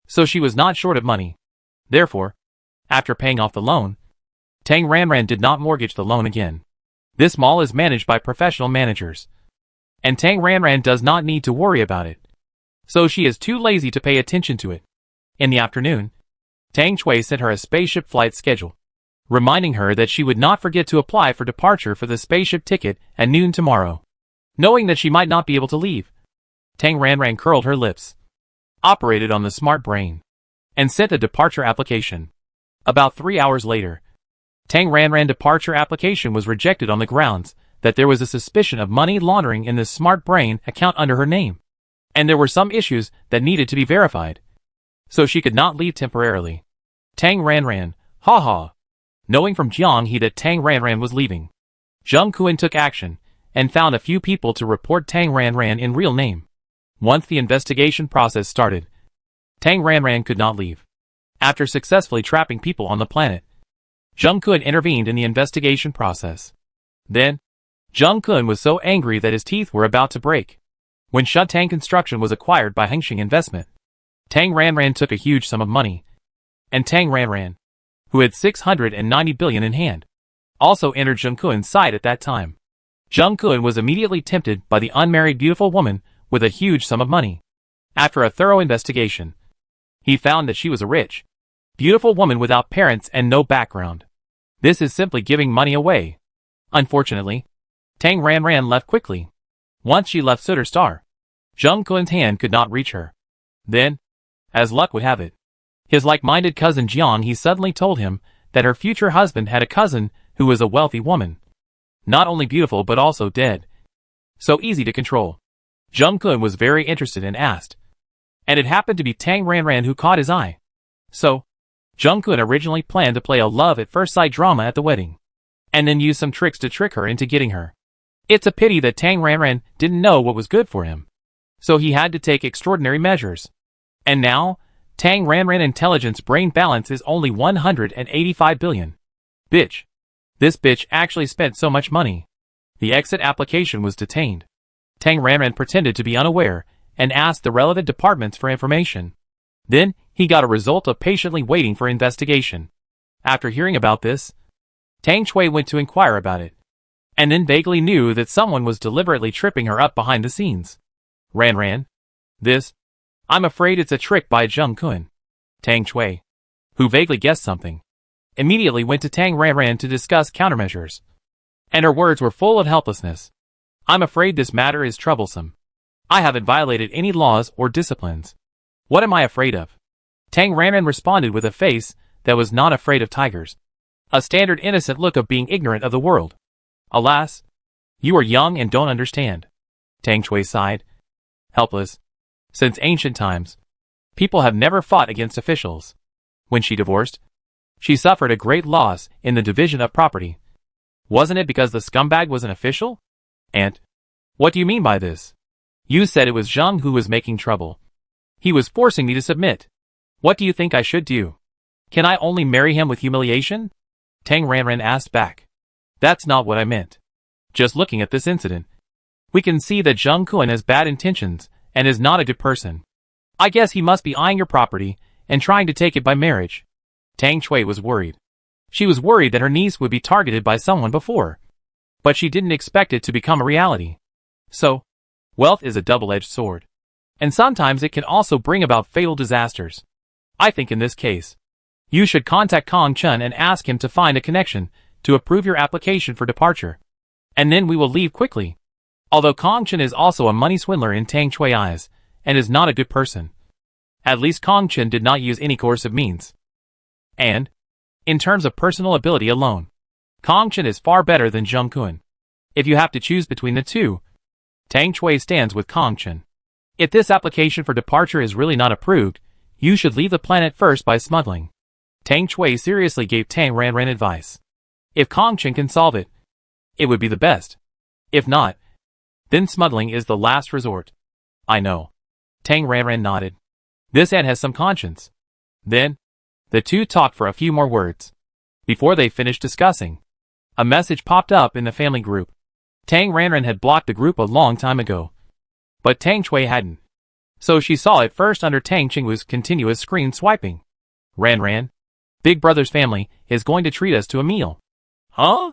S1: So she was not short of money. Therefore, after paying off the loan, Tang Ranran did not mortgage the loan again. This mall is managed by professional managers. And Tang Ranran does not need to worry about it. So she is too lazy to pay attention to it. In the afternoon, Tang Chui sent her a spaceship flight schedule, reminding her that she would not forget to apply for departure for the spaceship ticket at noon tomorrow. Knowing that she might not be able to leave, Tang Ranran curled her lips, operated on the smart brain, and sent a departure application. About 3 hours later, Tang Ranran departure application was rejected on the grounds that there was a suspicion of money laundering in the smart brain account under her name, and there were some issues that needed to be verified. So she could not leave temporarily. Tang Ranran, knowing from Jiang he that Tang Ranran was leaving, Zheng Kuan took action and found a few people to report Tang Ranran in real name. Once the investigation process started, Tang Ranran could not leave. After successfully trapping people on the planet, Zheng Kuan intervened in the investigation process. Then, Zheng Kuan was so angry that his teeth were about to break. When Shutang Construction was acquired by Hengxing Investment, Tang Ranran took a huge sum of money. And Tang Ranran, who had 690 billion in hand, also entered Zheng Kuan's side at that time. Zheng Kuan was immediately tempted by the unmarried beautiful woman with a huge sum of money. After a thorough investigation, he found that she was a rich, beautiful woman without parents and no background. This is simply giving money away. Unfortunately, Tang Ranran left quickly. Once she left Sutter Star, Zheng Kuan's hand could not reach her. Then, as luck would have it, his like-minded cousin Jiang he suddenly told him that her future husband had a cousin who was a wealthy woman. Not only beautiful but also dead. So easy to control. Zheng Kuan was very interested and asked. And it happened to be Tang Ranran who caught his eye. So, Zheng Kuan originally planned to play a love at first sight drama at the wedding, and then use some tricks to trick her into getting her. It's a pity that Tang Ranran didn't know what was good for him. So he had to take extraordinary measures. And now, Tang Ranran intelligence brain balance is only 185 billion. Bitch. This bitch actually spent so much money. The exit application was detained. Tang Ranran pretended to be unaware and asked the relevant departments for information. Then, he got a result of patiently waiting for investigation. After hearing about this, Tang Chui went to inquire about it, and then vaguely knew that someone was deliberately tripping her up behind the scenes. Ranran, I'm afraid it's a trick by Zheng Kuan. Tang Chui, who vaguely guessed something, immediately went to Tang Ranran to discuss countermeasures. And her words were full of helplessness. I'm afraid this matter is troublesome. I haven't violated any laws or disciplines. What am I afraid of? Tang Ranran responded with a face that was not afraid of tigers. A standard innocent look of being ignorant of the world. Alas, you are young and don't understand. Tang Chui sighed. Helpless. Since ancient times, people have never fought against officials. When she divorced, she suffered a great loss in the division of property. Wasn't it because the scumbag was an official? And what do you mean by this? You said it was Zheng who was making trouble. He was forcing me to submit. What do you think I should do? Can I only marry him with humiliation? Tang Ranran asked back. That's not what I meant. Just looking at this incident, we can see that Zheng Kun has bad intentions and is not a good person. I guess he must be eyeing your property and trying to take it by marriage. Tang Chui was worried. She was worried that her niece would be targeted by someone before, but she didn't expect it to become a reality. So, wealth is a double-edged sword, and sometimes it can also bring about fatal disasters. I think in this case, you should contact Kong Chun and ask him to find a connection to approve your application for departure, and then we will leave quickly. Although Kong Chun is also a money swindler in Tang Chui eyes, and is not a good person, at least Kong Chun did not use any coercive means. And, in terms of personal ability alone, Kong Chun is far better than Zheng Kun. If you have to choose between the two, Tang Chui stands with Kong Chun. If this application for departure is really not approved, you should leave the planet first by smuggling. Tang Chui seriously gave Tang Ranran advice. If Kong Chun can solve it, it would be the best. If not, then smuggling is the last resort. I know. Tang Ranran nodded. This ant has some conscience. Then, the two talked for a few more words. Before they finished discussing, a message popped up in the family group. Tang Ranran had blocked the group a long time ago, but Tang Chui hadn't. So she saw it first under Tang Qingwu's continuous screen swiping. Ranran, Big Brother's family is going to treat us to a meal. Huh?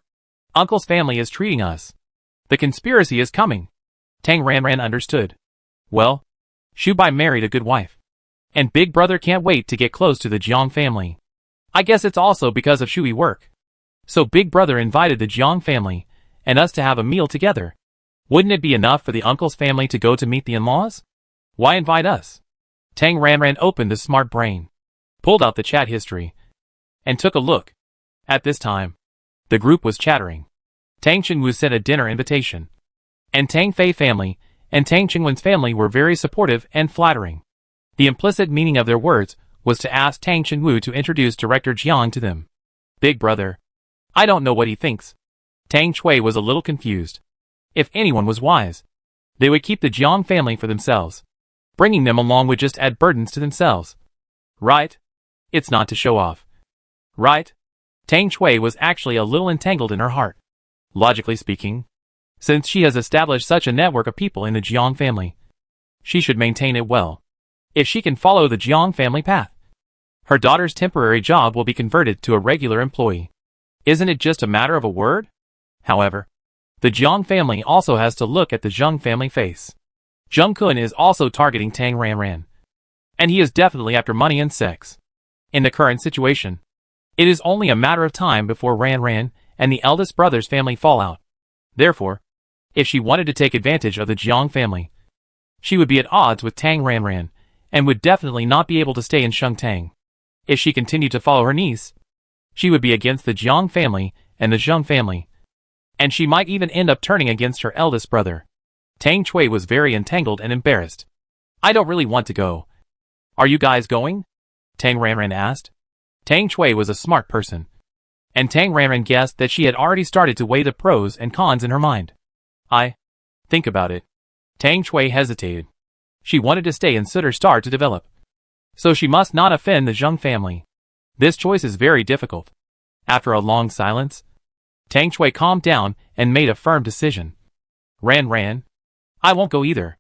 S1: Uncle's family is treating us. The conspiracy is coming. Tang Ranran understood. Well, Shu Bai married a good wife, and Big Brother can't wait to get close to the Jiang family. I guess it's also because of Shui work. So Big Brother invited the Jiang family and us to have a meal together. Wouldn't it be enough for the uncle's family to go to meet the in-laws? Why invite us? Tang Ranran opened the smart brain, pulled out the chat history, and took a look. At this time, the group was chattering. Tang Qingwu sent a dinner invitation, and Tang Fei family and Tang Qingwen's family were very supportive and flattering. The implicit meaning of their words was to ask Tang Qingwu to introduce Director Jiang to them. Big Brother. I don't know what he thinks. Tang Chui was a little confused. If anyone was wise, they would keep the Jiang family for themselves. Bringing them along would just add burdens to themselves. Right? It's not to show off. Right? Tang Chui was actually a little entangled in her heart. Logically speaking, since she has established such a network of people in the Jiang family, she should maintain it well. If she can follow the Jiang family path, her daughter's temporary job will be converted to a regular employee. Isn't it just a matter of a word? However, the Jiang family also has to look at the Zheng family face. Zheng Kun is also targeting Tang Ranran, and he is definitely after money and sex. In the current situation, it is only a matter of time before Ranran and the eldest brother's family fall out. Therefore, if she wanted to take advantage of the Jiang family, she would be at odds with Tang Ranran and would definitely not be able to stay in Shengtang. If she continued to follow her niece, she would be against the Jiang family and the Zheng family, and she might even end up turning against her eldest brother. Tang Chui was very entangled and embarrassed. I don't really want to go. Are you guys going? Tang Ranran asked. Tang Chui was a smart person, and Tang Ranran guessed that she had already started to weigh the pros and cons in her mind. Think about it. Tang Chui hesitated. She wanted to stay in Sutter Star to develop, so she must not offend the Zheng family. This choice is very difficult. After a long silence, Tang Chui calmed down and made a firm decision. Ranran, I won't go either.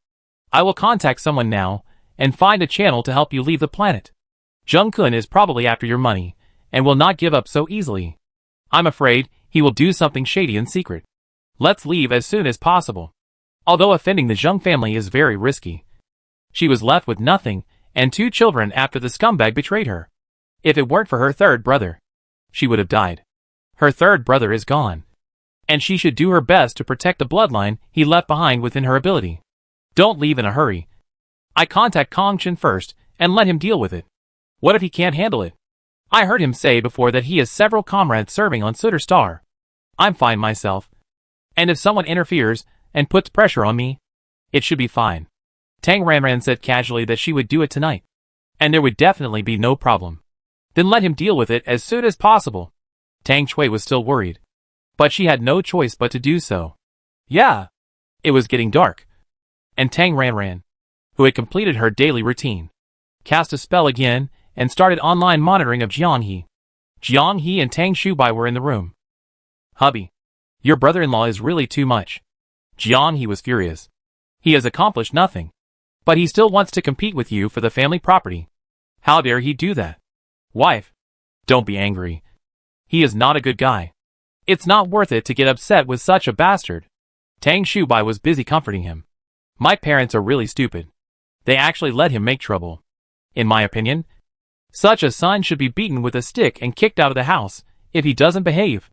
S1: I will contact someone now and find a channel to help you leave the planet. Zheng Kun is probably after your money and will not give up so easily. I'm afraid he will do something shady in secret. Let's leave as soon as possible. Although offending the Zheng family is very risky, she was left with nothing and 2 children after the scumbag betrayed her. If it weren't for her third brother, she would have died. Her third brother is gone, and she should do her best to protect the bloodline he left behind within her ability. Don't leave in a hurry. I contact Kong Chen first and let him deal with it. What if he can't handle it? I heard him say before that he has several comrades serving on Sutter Star. I'm fine myself. And if someone interferes and puts pressure on me, it should be fine. Tang Ranran said casually that she would do it tonight, and there would definitely be no problem. Then let him deal with it as soon as possible. Tang Chui was still worried, but she had no choice but to do so. Yeah. It was getting dark, and Tang Ranran, who had completed her daily routine, cast a spell again and started online monitoring of Jiang He. Jiang He and Tang Shubai were in the room. "Hubby, your brother-in-law is really too much." Jiang He was furious. "He has accomplished nothing. But he still wants to compete with you for the family property. How dare he do that? Wife, don't be angry. He is not a good guy. It's not worth it to get upset with such a bastard." Tang Shubai was busy comforting him. "My parents are really stupid. They actually let him make trouble. In my opinion, such a son should be beaten with a stick and kicked out of the house if he doesn't behave."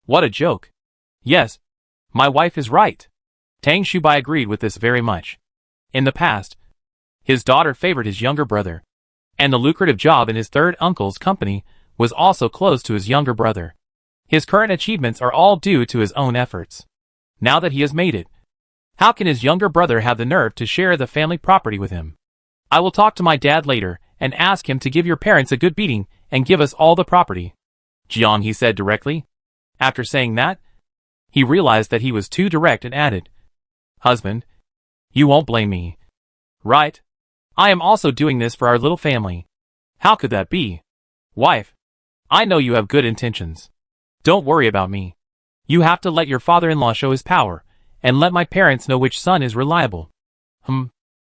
S1: What a joke. Yes, my wife is right. Tang Shubai agreed with this very much. In the past, his daughter favored his younger brother, and the lucrative job in his third uncle's company was also close to his younger brother. His current achievements are all due to his own efforts. Now that he has made it, how can his younger brother have the nerve to share the family property with him? "I will talk to my dad later and ask him to give your parents a good beating and give us all the property," Jiang He said directly. After saying that, he realized that he was too direct and added, "Husband, you won't blame me, right? I am also doing this for our little family." "How could that be? Wife, I know you have good intentions. Don't worry about me. You have to let your father-in-law show his power, and let my parents know which son is reliable."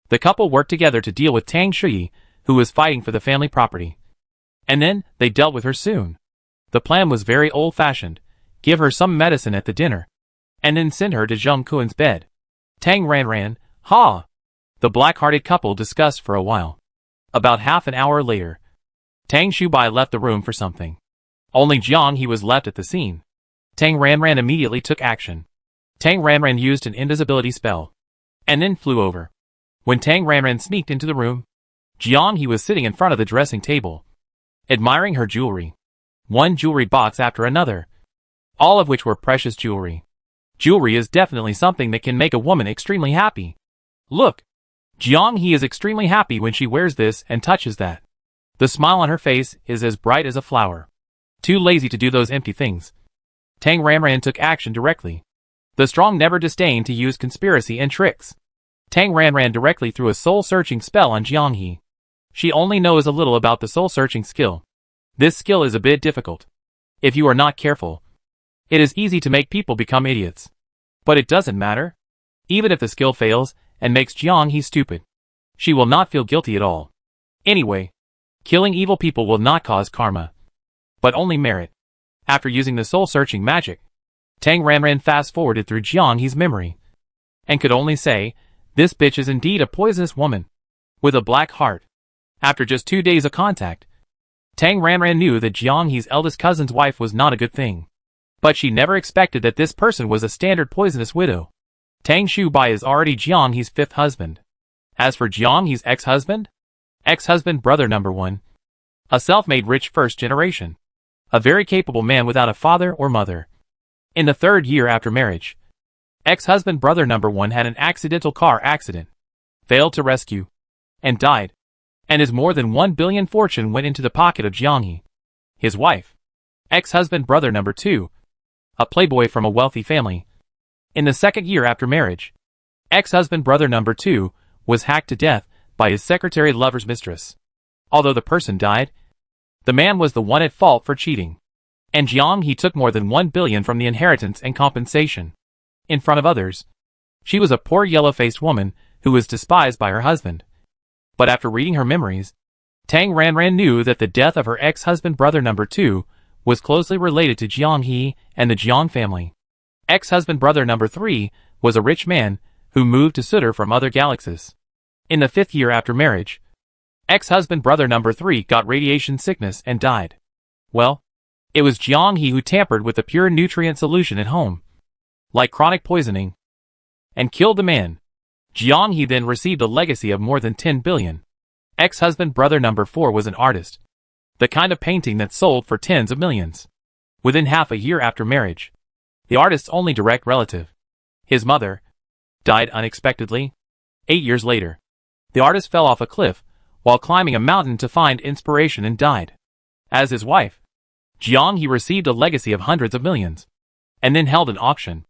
S1: The couple worked together to deal with Tang Shuyi, who was fighting for the family property. And then, they dealt with her soon. The plan was very old-fashioned. Give her some medicine at the dinner, and then send her to Zheng Kuan's bed. Tang Ranran, ha! The black-hearted couple discussed for a while. About half an hour later, Tang Shubai left the room for something. Only Jiang He was left at the scene. Tang Ranran immediately took action. Tang Ranran used an invisibility spell, and then flew over. When Tang Ranran sneaked into the room, Jiang He was sitting in front of the dressing table, admiring her jewelry. One jewelry box after another, all of which were precious jewelry. Jewelry is definitely something that can make a woman extremely happy. Look, Jiang He is extremely happy when she wears this and touches that. The smile on her face is as bright as a flower. Too lazy to do those empty things, Tang Ranran took action directly. The strong never disdain to use conspiracy and tricks. Tang Ranran directly threw a soul-searching spell on Jiang He. She only knows a little about the soul-searching skill. This skill is a bit difficult. If you are not careful, it is easy to make people become idiots. But it doesn't matter. Even if the skill fails and makes Jiang He stupid, she will not feel guilty at all. Anyway, killing evil people will not cause karma, but only merit. After using the soul-searching magic, Tang Ranran fast-forwarded through Jiang He's memory, and could only say, "This bitch is indeed a poisonous woman, with a black heart." After just 2 days of contact, Tang Ranran knew that Jiang He's eldest cousin's wife was not a good thing. But she never expected that this person was a standard poisonous widow. Tang Shubai is already Jiang He's fifth husband. As for Jiang He's ex-husband brother number 1. A self-made rich first generation. A very capable man without a father or mother. In the 3rd year after marriage, ex-husband brother number 1 had an accidental car accident, failed to rescue, and died. And his more than 1 billion fortune went into the pocket of Jiang He. His wife, ex-husband brother number 2, a playboy from a wealthy family. In the 2nd year after marriage, ex-husband brother number 2 was hacked to death by his secretary lover's mistress. Although the person died, the man was the one at fault for cheating. And Jiang He took more than 1 billion from the inheritance and compensation. In front of others, she was a poor yellow-faced woman who was despised by her husband. But after reading her memories, Tang Ranran knew that the death of her ex-husband brother number 2 was closely related to Jiang He and the Jiang family. Ex-husband brother number 3 was a rich man who moved to Sutter from other galaxies. In the 5th year after marriage, ex-husband brother number 3 got radiation sickness and died. Well, it was Jiang He who tampered with the pure nutrient solution at home, like chronic poisoning, and killed the man. Jiang He then received a legacy of more than 10 billion. Ex-husband brother number 4 was an artist, the kind of painting that sold for tens of millions. Within half a year after marriage, the artist's only direct relative, his mother, died unexpectedly. 8 years later, the artist fell off a cliff while climbing a mountain to find inspiration and died. As his wife, Jiang He received a legacy of hundreds of millions, and then held an auction.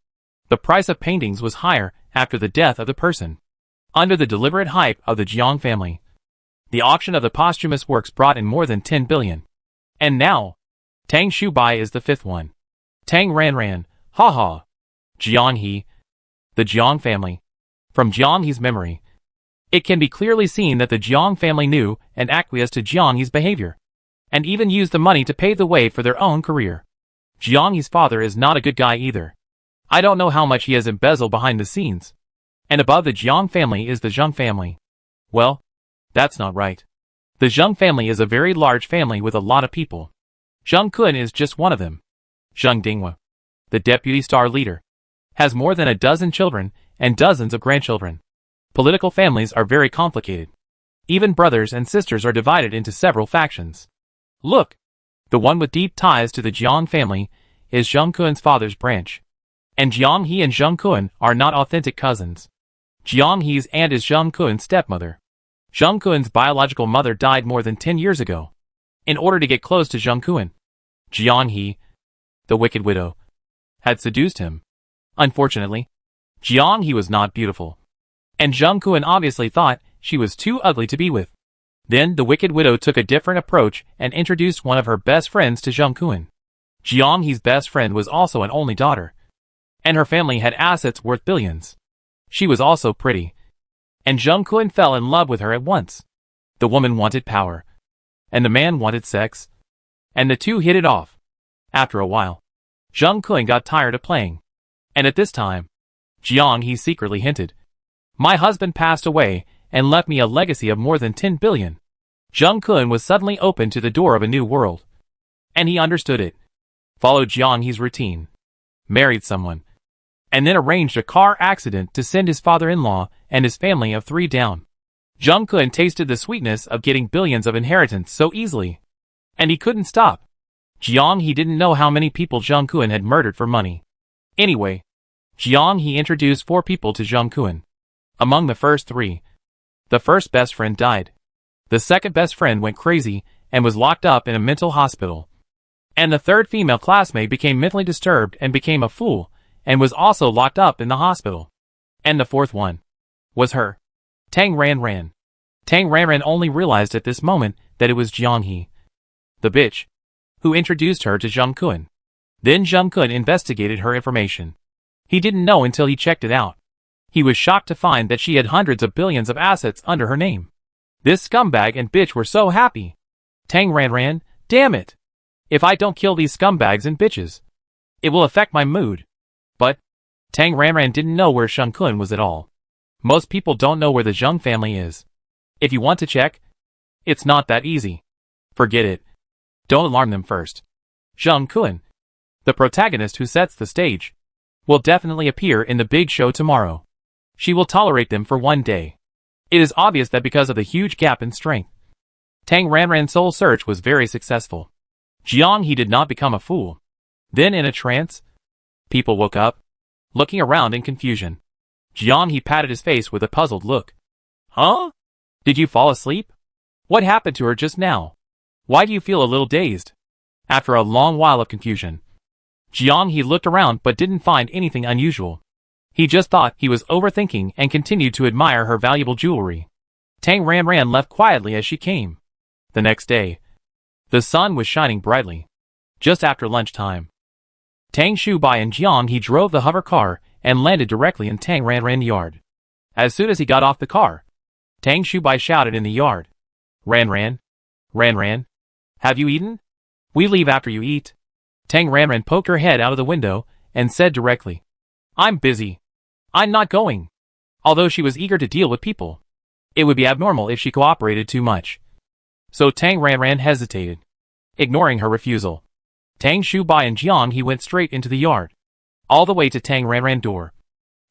S1: The price of paintings was higher after the death of the person. Under the deliberate hype of the Jiang family, The auction of the posthumous works brought in more than 10 billion. And now, Tang Shubai is the fifth one. Tang Ranran, haha. Jiang He. The Jiang family. From Jiang He's memory, it can be clearly seen that the Jiang family knew and acquiesced to Jiang He's behavior, and even used the money to pave the way for their own career. Jiang He's father is not a good guy either. I don't know how much he has embezzled behind the scenes. And above the Jiang family is the Zheng family. Well, that's not right. The Zheng family is a very large family with a lot of people. Zheng Kun is just one of them. Zheng Dinghua, the deputy star leader, has more than a dozen children and dozens of grandchildren. Political families are very complicated. Even brothers and sisters are divided into several factions. Look, the one with deep ties to the Jiang family is Zheng Kun's father's branch. And Jiang He and Zheng Kun are not authentic cousins. Jiang He's aunt is Zheng Kun's stepmother. Zheng Kun's biological mother died more than 10 years ago. In order to get close to Zheng Kun, Jiang He, the wicked widow, had seduced him. Unfortunately, Jiang He was not beautiful. And Zheng Kun obviously thought she was too ugly to be with. Then the wicked widow took a different approach and introduced one of her best friends to Zheng Kun. Jiang He's best friend was also an only daughter, and her family had assets worth billions. She was also pretty, and Zheng Kun fell in love with her at once. The woman wanted power, and the man wanted sex, and the two hit it off. After a while, Zheng Kun got tired of playing, and at this time, Jiang He secretly hinted, "My husband passed away and left me a legacy of more than 10 billion. Zheng Kun was suddenly open to the door of a new world, and he understood it. Followed Jiang He's routine, married someone, and then arranged a car accident to send his father-in-law and his family of 3 down. Zheng Kun tasted the sweetness of getting billions of inheritance so easily, and he couldn't stop. Jiang He didn't know how many people Zheng Kun had murdered for money. Anyway, Jiang He introduced 4 people to Zheng Kun. Among the first 3, the first best friend died. The second best friend went crazy and was locked up in a mental hospital. And the third female classmate became mentally disturbed and became a fool, and was also locked up in the hospital. And the fourth one was her. Tang Ranran. Tang Ranran only realized at this moment that it was Jiang He, the bitch, who introduced her to Zheng Kun. Then Zheng Kun investigated her information. He didn't know until he checked it out. He was shocked to find that she had hundreds of billions of assets under her name. This scumbag and bitch were so happy. Tang Ranran, damn it! If I don't kill these scumbags and bitches, it will affect my mood. But Tang Ranran didn't know where Zheng Kun was at all. Most people don't know where the Zheng family is. If you want to check, it's not that easy. Forget it. Don't alarm them first. Zheng Kun, the protagonist who sets the stage, will definitely appear in the big show tomorrow. She will tolerate them for 1 day. It is obvious that because of the huge gap in strength, Tang Ranran's soul search was very successful. Jiang He did not become a fool. Then in a trance, people woke up, looking around in confusion. Jiang He patted his face with a puzzled look. Huh? Did you fall asleep? What happened to her just now? Why do you feel a little dazed? After a long while of confusion, Jiang He looked around but didn't find anything unusual. He just thought he was overthinking and continued to admire her valuable jewelry. Tang Ranran left quietly as she came. The next day, the sun was shining brightly. Just after lunchtime, Tang Shubai and Jiang He drove the hover car and landed directly in Tang Ranran's yard. As soon as he got off the car, Tang Shubai shouted in the yard, Ranran, Ranran, have you eaten? We leave after you eat. Tang Ranran poked her head out of the window and said directly, I'm busy. I'm not going. Although she was eager to deal with people, it would be abnormal if she cooperated too much. So Tang Ranran hesitated, ignoring her refusal. Tang Shubai and Jiang He went straight into the yard, all the way to Tang Ranran's door,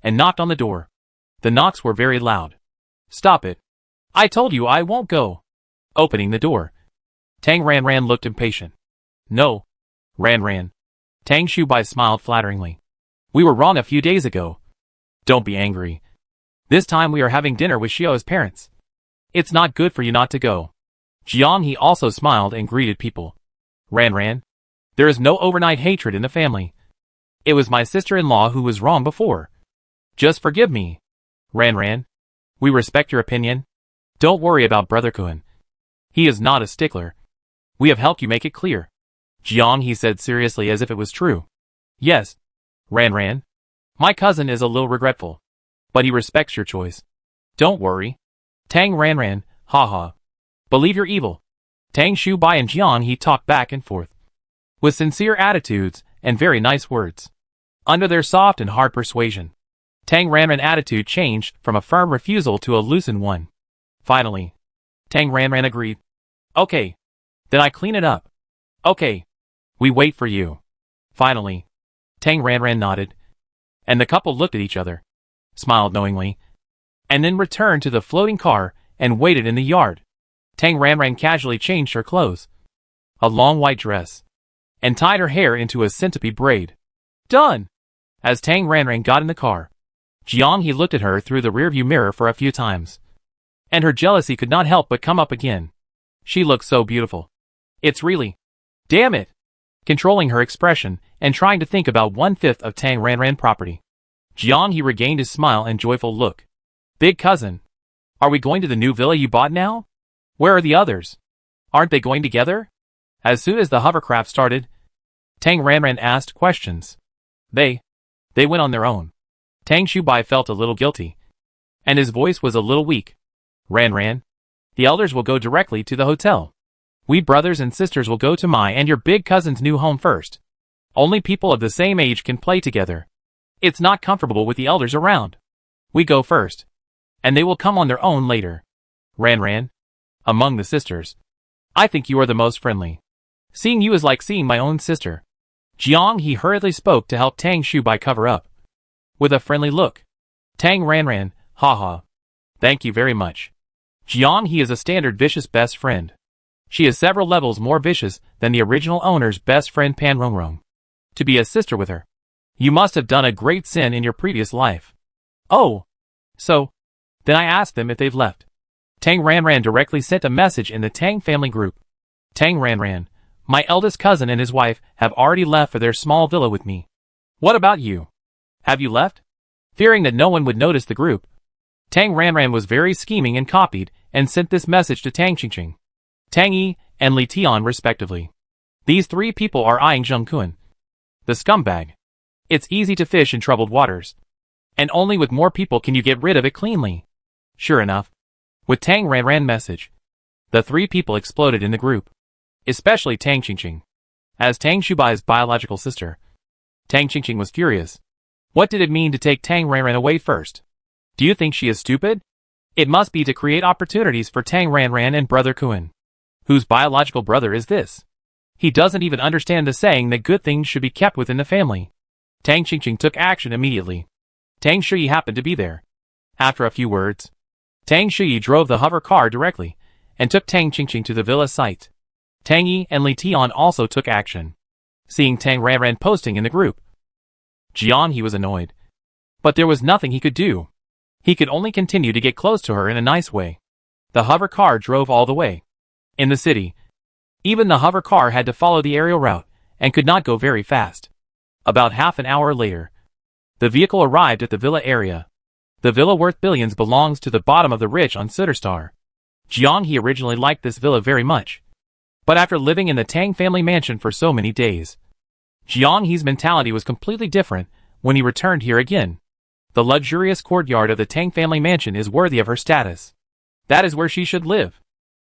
S1: and knocked on the door. The knocks were very loud. Stop it. I told you I won't go. Opening the door, Tang Ranran looked impatient. No, Ranran. Tang Shubai smiled flatteringly. We were wrong a few days ago. Don't be angry. This time we are having dinner with Xiao's parents. It's not good for you not to go. Jiang He also smiled and greeted people. Ranran, there is no overnight hatred in the family. It was my sister-in-law who was wrong before. Just forgive me. Ranran, we respect your opinion. Don't worry about Brother Kun. He is not a stickler. We have helped you make it clear. Jiang, he said seriously as if it was true. Yes. Ran. My cousin is a little regretful. But he respects your choice. Don't worry. Tang Ran, haha. Believe you're evil. Tang Shubai and Jiang he talked back and forth. With sincere attitudes and very nice words. Under their soft and hard persuasion. Tang Ranran's attitude changed from a firm refusal to a loosened one. Finally, Tang Ranran agreed. Okay. Then I clean it up. Okay. We wait for you. Finally, Tang Ranran nodded. And the couple looked at each other, smiled knowingly, and then returned to the floating car and waited in the yard. Tang Ranran casually changed her clothes. A long white dress. And tied her hair into a centipede braid. Done! As Tang Ranran got in the car, Jiang he looked at her through the rearview mirror for a few times. And her jealousy could not help but come up again. She looked so beautiful. It's really... Damn it! Controlling her expression and trying to think about 1/5 of Tang Ranran property. Jiang he regained his smile and joyful look. Big cousin. Are we going to the new villa you bought now? Where are the others? Aren't they going together? As soon as the hovercraft started, Tang Ranran asked questions. They went on their own. Tang Shubai felt a little guilty. And his voice was a little weak. Ran. The elders will go directly to the hotel. We brothers and sisters will go to my and your big cousin's new home first. Only people of the same age can play together. It's not comfortable with the elders around. We go first. And they will come on their own later. Ran. Among the sisters, I think you are the most friendly. Seeing you is like seeing my own sister. Jiang he hurriedly spoke to help Tang Shubai cover up. With a friendly look. Tang Ran, haha. Thank you very much. Jiang he is a standard vicious best friend. She is several levels more vicious than the original owner's best friend Pan Rongrong. To be a sister with her, you must have done a great sin in your previous life. Oh. So. Then I asked them if they've left. Tang Ran directly sent a message in the Tang family group. Tang Ran, my eldest cousin and his wife have already left for their small villa with me. What about you? Have you left? Fearing that no one would notice the group, Tang Ran was very scheming and copied and sent this message to Tang Qingqing, Tang Yi, and Li Tian respectively. These three people are eyeing Zheng Kun, the scumbag. It's easy to fish in troubled waters. And only with more people can you get rid of it cleanly. Sure enough, with Tang Ran message, the three people exploded in the group. Especially Tang Qingqing. As Tang Shubai's biological sister, Tang Qingqing was furious. What did it mean to take Tang Ran away first? Do you think she is stupid? It must be to create opportunities for Tang Ran and brother Kun. Whose biological brother is this? He doesn't even understand the saying that good things should be kept within the family. Tang Qingqing took action immediately. Tang Shuyi happened to be there. After a few words, Tang Shuyi drove the hover car directly and took Tang Qingqing to the villa site. Tang Yi and Li Tian also took action. Seeing Tang Ran posting in the group, Jiang he was annoyed. But there was nothing he could do. He could only continue to get close to her in a nice way. The hover car drove all the way. In the city, even the hover car had to follow the aerial route and could not go very fast. About half an hour later, the vehicle arrived at the villa area. The villa worth billions belongs to the bottom of the rich on Sooterstar. Jiang he originally liked this villa very much. But after living in the Tang family mansion for so many days, Jiang he's mentality was completely different when he returned here again. The luxurious courtyard of the Tang family mansion is worthy of her status. That is where she should live.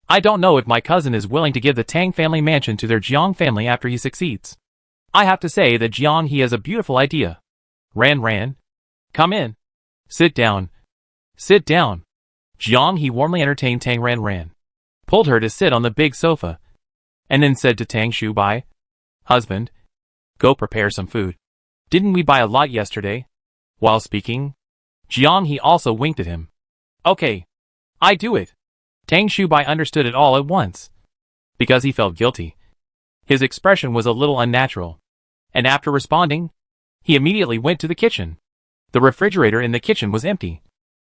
S1: I don't know if my cousin is willing to give the Tang family mansion to their Jiang family after he succeeds. I have to say that Jiang he has a beautiful idea. Ran. Come in. Sit down. Sit down. Jiang he warmly entertained Tang Ran. Pulled her to sit on the big sofa. And then said to Tang Shubai, Husband, go prepare some food. Didn't we buy a lot yesterday? While speaking, Jiang he also winked at him. Okay. I do it. Tang Shubai understood it all at once. Because he felt guilty. His expression was a little unnatural. And after responding, he immediately went to the kitchen. The refrigerator in the kitchen was empty.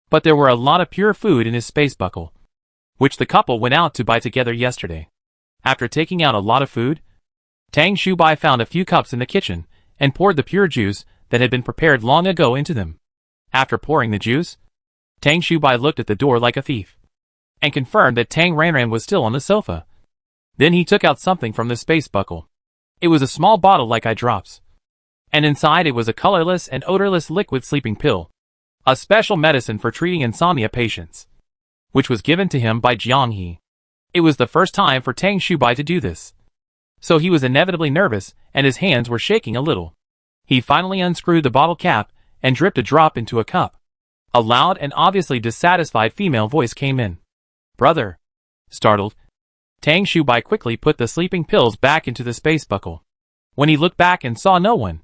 S1: But there were a lot of pure food in his space buckle, which the couple went out to buy together yesterday. After taking out a lot of food, Tang Shubai found a few cups in the kitchen and poured the pure juice that had been prepared long ago into them. After pouring the juice, Tang Shubai looked at the door like a thief. and confirmed that Tang Ranran was still on the sofa. Then he took out something from the space buckle. It was a small bottle like eye drops. And inside it was a colorless and odorless liquid sleeping pill. A special medicine for treating insomnia patients, which was given to him by Jiang He. It was the first time for Tang Shubai to do this. So he was inevitably nervous, and his hands were shaking a little. He finally unscrewed the bottle cap and dripped a drop into a cup. A loud and obviously dissatisfied female voice came in. "Brother." Startled, Tang Shubai quickly put the sleeping pills back into the space buckle. When he looked back and saw no one,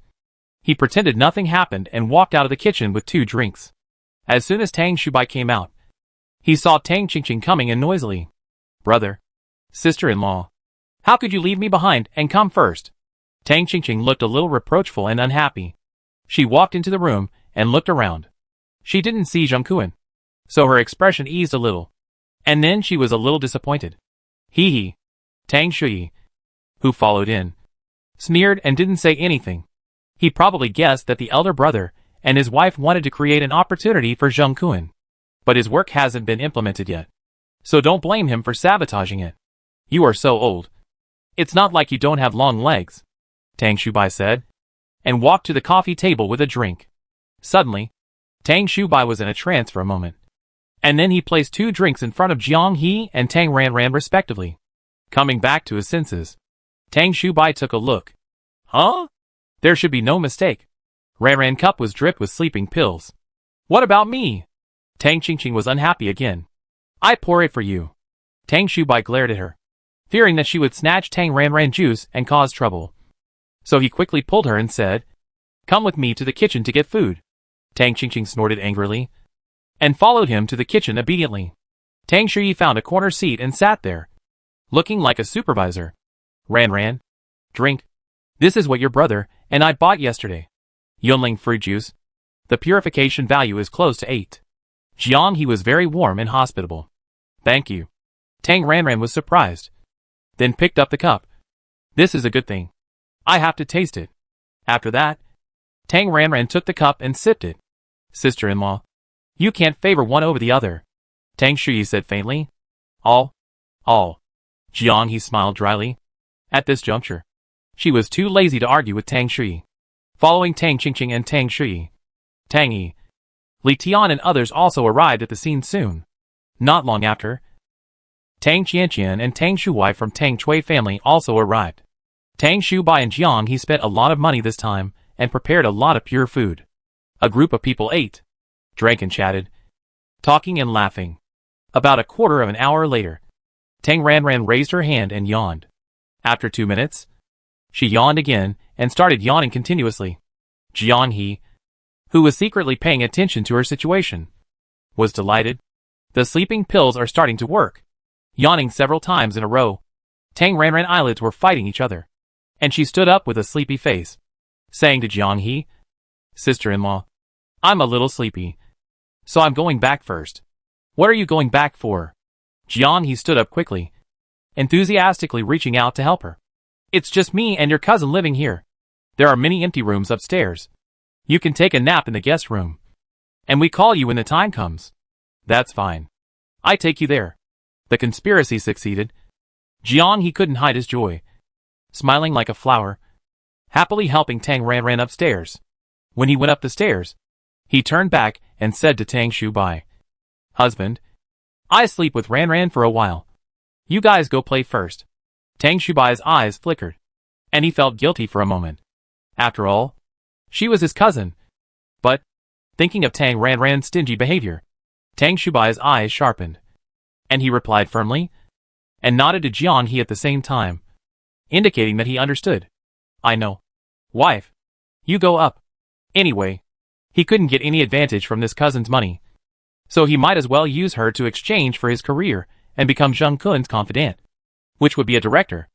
S1: he pretended nothing happened and walked out of the kitchen with 2 drinks. As soon as Tang Shubai came out, he saw Tang Qingqing coming in noisily. "Brother. Sister-in-law. How could you leave me behind and come first?" Tang Qingqing looked a little reproachful and unhappy. She walked into the room and looked around. She didn't see Zheng Kuan, so her expression eased a little. And then she was a little disappointed. He. Tang Shuyi, who followed in, sneered and didn't say anything. He probably guessed that the elder brother and his wife wanted to create an opportunity for Zheng Kuan. But his work hasn't been implemented yet. So don't blame him for sabotaging it. You are so old. It's not like you don't have long legs, Tang Shubai said, and walked to the coffee table with a drink. Suddenly, Tang Shubai was in a trance for a moment. And then he placed 2 drinks in front of Jiang He and Tang Ranran respectively. Coming back to his senses, Tang Shubai took a look. Huh? There should be no mistake. Ranran cup was dripped with sleeping pills. What about me? Tang Qingqing was unhappy again. I pour it for you. Tang Shubai glared at her, fearing that she would snatch Tang Ranran juice and cause trouble. So he quickly pulled her and said, Come with me to the kitchen to get food. Tang Qingqing snorted angrily, and followed him to the kitchen obediently. Tang Shuyi found a corner seat and sat there, looking like a supervisor. Ranran, drink. This is what your brother and I bought yesterday. Yunling fruit juice. The purification value is close to 8. Jiang He was very warm and hospitable. Thank you. Tang Ranran was surprised, then picked up the cup. This is a good thing. I have to taste it. After that, Tang Ranran took the cup and sipped it. Sister-in-law, you can't favor one over the other, Tang Shuyi said faintly. All. Jiang He smiled dryly. At this juncture, she was too lazy to argue with Tang Shuyi. Following Tang Qingqing and Tang Shuyi, Tang Yi, Li Tian and others also arrived at the scene soon. Not long after, Tang Qianqian and Tang Shuwai from Tang Chui family also arrived. Tang Shubai and Jiang He spent a lot of money this time and prepared a lot of pure food. A group of people ate, drank and chatted, talking and laughing. About a quarter of an hour later, Tang Ranran raised her hand and yawned. After 2 minutes, she yawned again and started yawning continuously. Jiang He, who was secretly paying attention to her situation, was delighted. The sleeping pills are starting to work. Yawning several times in a row, Tang Ranran eyelids were fighting each other, and she stood up with a sleepy face, saying to Jiang He, Sister-in-law, I'm a little sleepy, so I'm going back first. What are you going back for? Jiang He stood up quickly, enthusiastically reaching out to help her. It's just me and your cousin living here. There are many empty rooms upstairs. You can take a nap in the guest room, and we call you when the time comes. That's fine. I take you there. The conspiracy succeeded. Jiang He couldn't hide his joy, smiling like a flower, happily helping Tang Ranran upstairs. When he went up the stairs, he turned back and said to Tang Shubai, Husband, I sleep with Ranran for a while. You guys go play first. Tang Shubai's eyes flickered, and he felt guilty for a moment. After all, she was his cousin. But, thinking of Tang Ranran's stingy behavior, Tang Shubai's eyes sharpened, and he replied firmly, and nodded to Jiang He at the same time, indicating that he understood. I know. Wife. You go up. Anyway, he couldn't get any advantage from this cousin's money, so he might as well use her to exchange for his career and become Zheng Kun's confidant, which would be a director.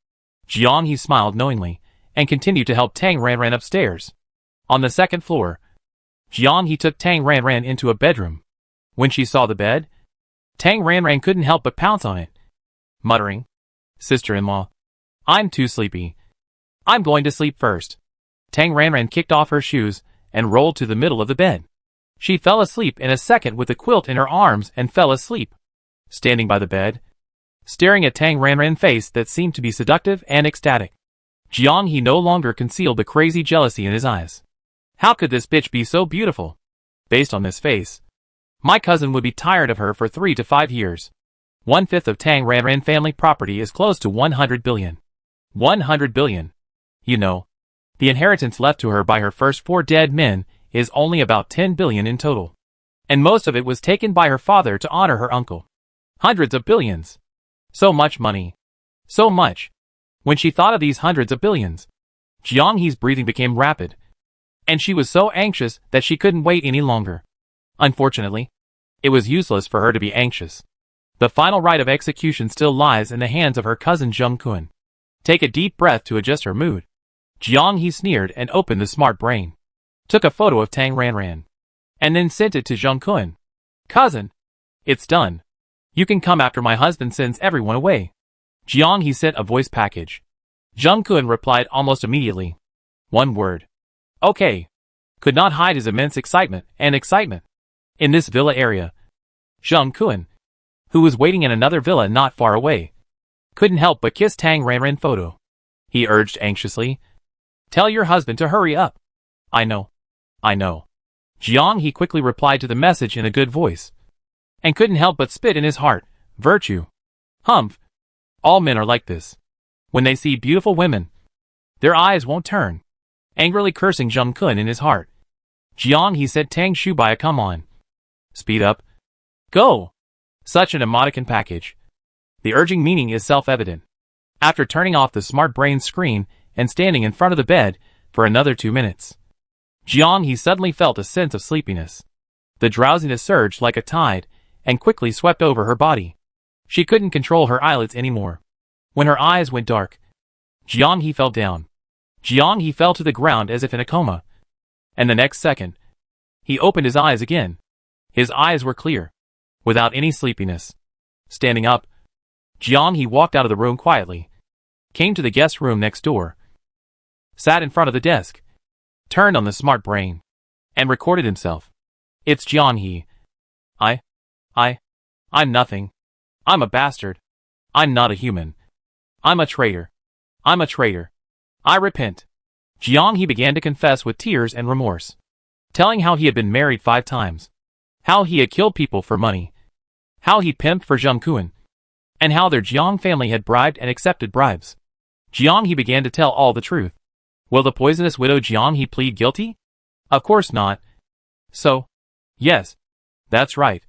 S1: Jiang He smiled knowingly and continued to help Tang Ranran upstairs. On the second floor, Jiang He took Tang Ranran into a bedroom. When she saw the bed, Tang Ranran couldn't help but pounce on it, muttering, Sister-in-law, I'm too sleepy. I'm going to sleep first. Tang Ranran kicked off her shoes and rolled to the middle of the bed. She fell asleep in a second with the quilt in her arms and fell asleep. standing by the bed, staring at Tang Ranran's face that seemed to be seductive and ecstatic. Jiang He no longer concealed the crazy jealousy in his eyes. How could this bitch be so beautiful? Based on this face, my cousin would be tired of her for 3 to 5 years. 1/5 of Tang Ranran family property is close to 100 billion. 100 billion. You know, the inheritance left to her by her first 4 dead men is only about 10 billion in total. And most of it was taken by her father to honor her uncle. Hundreds of billions. So much money. So much. When she thought of these hundreds of billions, Jiang He's breathing became rapid. And she was so anxious that she couldn't wait any longer. Unfortunately, it was useless for her to be anxious. The final right of execution still lies in the hands of her cousin Zheng Kun. Take a deep breath to adjust her mood. Jiang He sneered and opened the smart brain. Took a photo of Tang Ranran. And then sent it to Zheng Kun. Cousin, it's done. You can come after my husband sends everyone away. Jiang He sent a voice package. Zheng Kun replied almost immediately. One word. Okay. Could not hide his immense excitement. In this villa area, Zheng Kun, who was waiting in another villa not far away, couldn't help but kiss Tang Ranran's photo. He urged anxiously. Tell your husband to hurry up. I know. Jiang He quickly replied to the message in a good voice. And couldn't help but spit in his heart. Virtue. Humph. All men are like this. When they see beautiful women, their eyes won't turn. Angrily cursing Zheng Kun in his heart, Jiang He said, Tang Shubai, come on. Speed up. Go. Such an emoticon package. The urging meaning is self-evident. After turning off the smart brain screen and standing in front of the bed for another 2 minutes, Jiang He suddenly felt a sense of sleepiness. The drowsiness surged like a tide and quickly swept over her body. She couldn't control her eyelids anymore. When her eyes went dark, Jiang He fell down. Jiang He fell to the ground as if in a coma. And the next second, he opened his eyes again. His eyes were clear, without any sleepiness. Standing up, Jiang He walked out of the room quietly, came to the guest room next door, sat in front of the desk, turned on the smart brain, and recorded himself. It's Jiang He. I'm nothing. I'm a bastard. I'm not a human. I'm a traitor. I repent. Jiang He began to confess with tears and remorse, telling how he had been married 5 times, how he had killed people for money, how he pimped for Zheng Kun, and how their Jiang family had bribed and accepted bribes. Jiang He began to tell all the truth. Will the poisonous widow Jiang He plead guilty? Of course not. So, yes, that's right.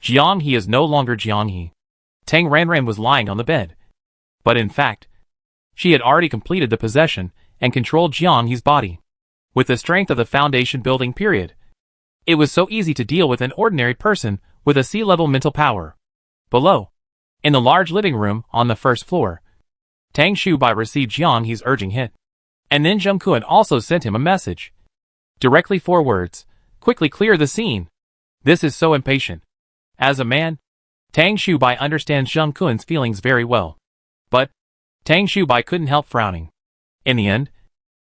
S1: Jiang He is no longer Jiang He. Tang Ranran was lying on the bed. But in fact, she had already completed the possession and controlled Jiang He's body. With the strength of the foundation building period, it was so easy to deal with an ordinary person with a sea-level mental power. Below, in the large living room on the first floor, Tang Shubai received Jiang He's urging hit. And then Zheng Kun also sent him a message. Directly 4 words. Quickly clear the scene. This is so impatient. As a man, Tang Shubai understands Zheng Kun's feelings very well. But Tang Shubai couldn't help frowning. In the end,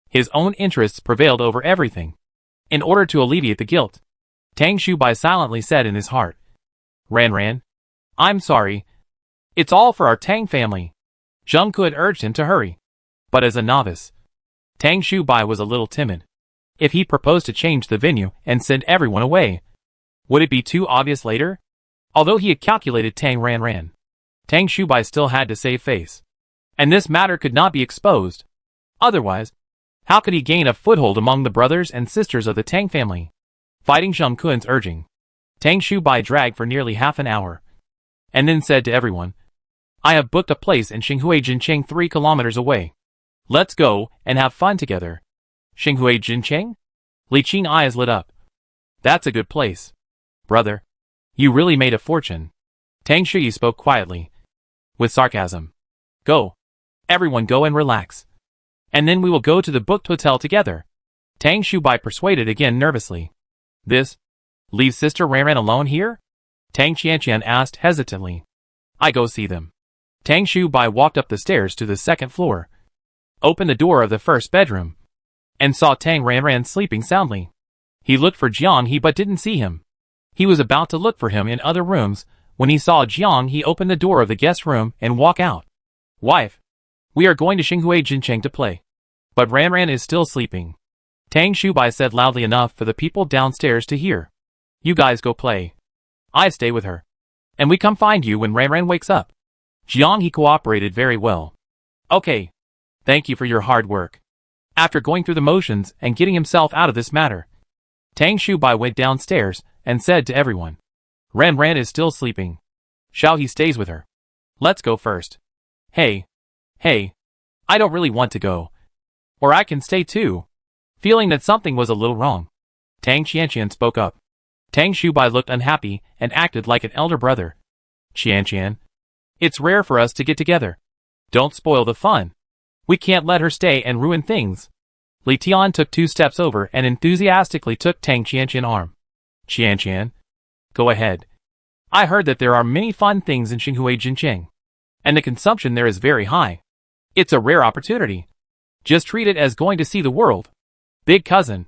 S1: his own interests prevailed over everything. In order to alleviate the guilt, Tang Shubai silently said in his heart, Ranran, I'm sorry. It's all for our Tang family. Zheng Kun urged him to hurry. But as a novice, Tang Shubai was a little timid. If he proposed to change the venue and send everyone away, would it be too obvious later? Although he had calculated Tang Ranran, Tang Shubai still had to save face. And this matter could not be exposed. Otherwise, how could he gain a foothold among the brothers and sisters of the Tang family? Fighting Zheng Kun's urging, Tang Shubai dragged for nearly half an hour, and then said to everyone, I have booked a place in Xinhui Jincheng 3 kilometers away. Let's go and have fun together. Xinhui Jincheng? Li Qing's eyes lit up. That's a good place. Brother, you really made a fortune. Tang Shuyi spoke quietly, with sarcasm. Go. Everyone go and relax. And then we will go to the booked hotel together. Tang Shubai persuaded again nervously. This? Leave Sister Ranran alone here? Tang Qianqian asked hesitantly. I go see them. Tang Shubai walked up the stairs to the 2nd floor, opened the door of the first bedroom, and saw Tang Ranran sleeping soundly. He looked for Jiang He but didn't see him. He was about to look for him in other rooms, when he saw Jiang he open the door of the guest room and walk out. Wife. We are going to Xinhui Jincheng to play. But Ran Ran is still sleeping. Tang Shubai said loudly enough for the people downstairs to hear. You guys go play. I stay with her. And we come find you when Ran Ran wakes up. Jiang he cooperated very well. Okay. Thank you for your hard work. After going through the motions and getting himself out of this matter, Tang Shubai went downstairs and said to everyone. Ran Ran is still sleeping. Xiao he stays with her. Let's go first. Hey. I don't really want to go. Or I can stay too. Feeling that something was a little wrong, Tang Qianqian spoke up. Tang Shubai looked unhappy and acted like an elder brother. Qianqian. It's rare for us to get together. Don't spoil the fun. We can't let her stay and ruin things. Li Tian took 2 steps over and enthusiastically took Tang Qianqian's arm. Qianqian. Go ahead. I heard that there are many fun things in Xinhui Jincheng. And the consumption there is very high. It's a rare opportunity. Just treat it as going to see the world. Big cousin.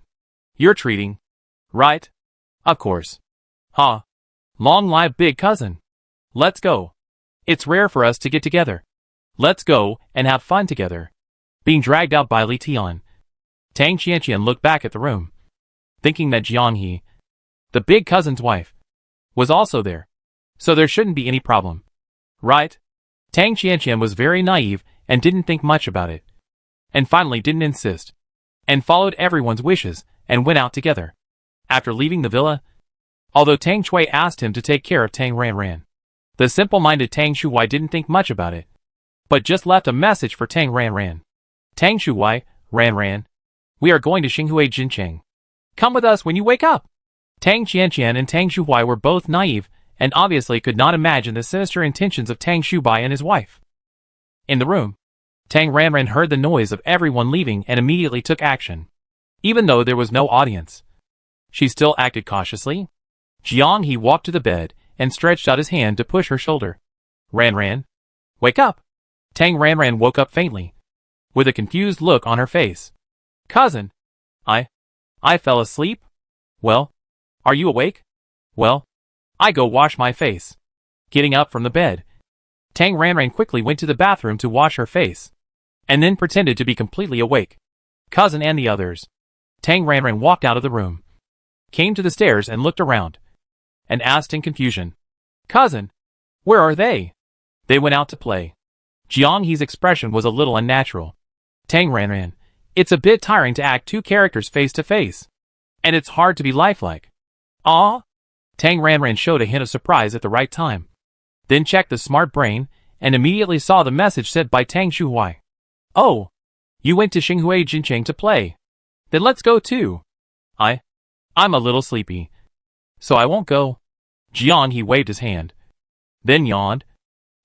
S1: You're treating. Right? Of course. Huh. Long live big cousin. Let's go. It's rare for us to get together. Let's go and have fun together. Being dragged out by Li Tian, Tang Qianqian looked back at the room, thinking that Jiang He, the big cousin's wife, was also there. So there shouldn't be any problem. Right? Tang Qianqian was very naive and didn't think much about it. And finally didn't insist. And followed everyone's wishes and went out together. After leaving the villa, although Tang Chui asked him to take care of Tang Ran Ran, the simple-minded Tang Shuai didn't think much about it, but just left a message for Tang Ran Ran. Tang Shuai, Ran Ran, we are going to Xinhui Jincheng. Come with us when you wake up. Tang Qianqian and Tang Shuai were both naive and obviously could not imagine the sinister intentions of Tang Shubai and his wife. In the room, Tang Ran Ran heard the noise of everyone leaving and immediately took action. Even though there was no audience, she still acted cautiously. Jiang He walked to the bed and stretched out his hand to push her shoulder. Ran Ran, wake up. Tang Ran Ran woke up faintly, with a confused look on her face. Cousin, I fell asleep? Well, are you awake? Well, I go wash my face. Getting up from the bed, Tang Ran Ran quickly went to the bathroom to wash her face, and then pretended to be completely awake. Cousin and the others. Tang Ran Ran walked out of the room, came to the stairs and looked around, and asked in confusion. Cousin, where are they? They went out to play. Jiang He's expression was a little unnatural. Tang Ran Ran, it's a bit tiring to act 2 characters face to face. And it's hard to be lifelike. Ah? Tang Ran Ran showed a hint of surprise at the right time. Then checked the smart brain, and immediately saw the message sent by Tang Shuai. Oh, you went to Xinhui Jincheng to play. Then let's go too. I'm a little sleepy, so I won't go. Jiang He waved his hand, then yawned.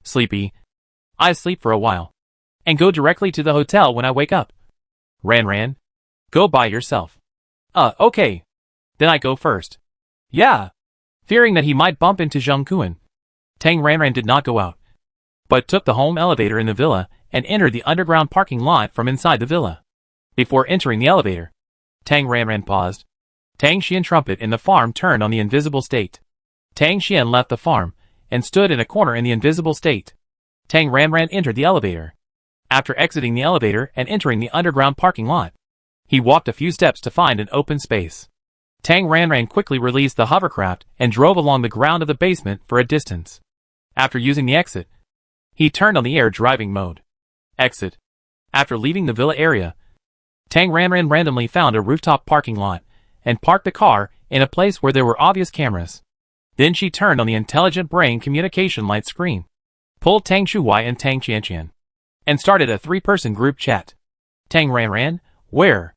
S1: Sleepy. I sleep for a while, and go directly to the hotel when I wake up. Ran Ran, go by yourself. Okay. Then I go first. Yeah. Fearing that he might bump into Zheng Kuan, Tang Ran Ran did not go out, but took the home elevator in the villa and entered the underground parking lot from inside the villa. Before entering the elevator, Tang Ran Ran paused. Tang Xian trumpet in the farm turned on the invisible state. Tang Xian left the farm and stood in a corner in the invisible state. Tang Ran Ran entered the elevator. After exiting the elevator and entering the underground parking lot, he walked a few steps to find an open space. Tang Ran Ran quickly released the hovercraft and drove along the ground of the basement for a distance. After using the exit, he turned on the air driving mode. Exit. After leaving the villa area, Tang Ran Ran randomly found a rooftop parking lot and parked the car in a place where there were obvious cameras. Then she turned on the intelligent brain communication light screen, pulled Tang Shuai and Tang Qianqian, and started a 3-person group chat. Tang Ran Ran, where?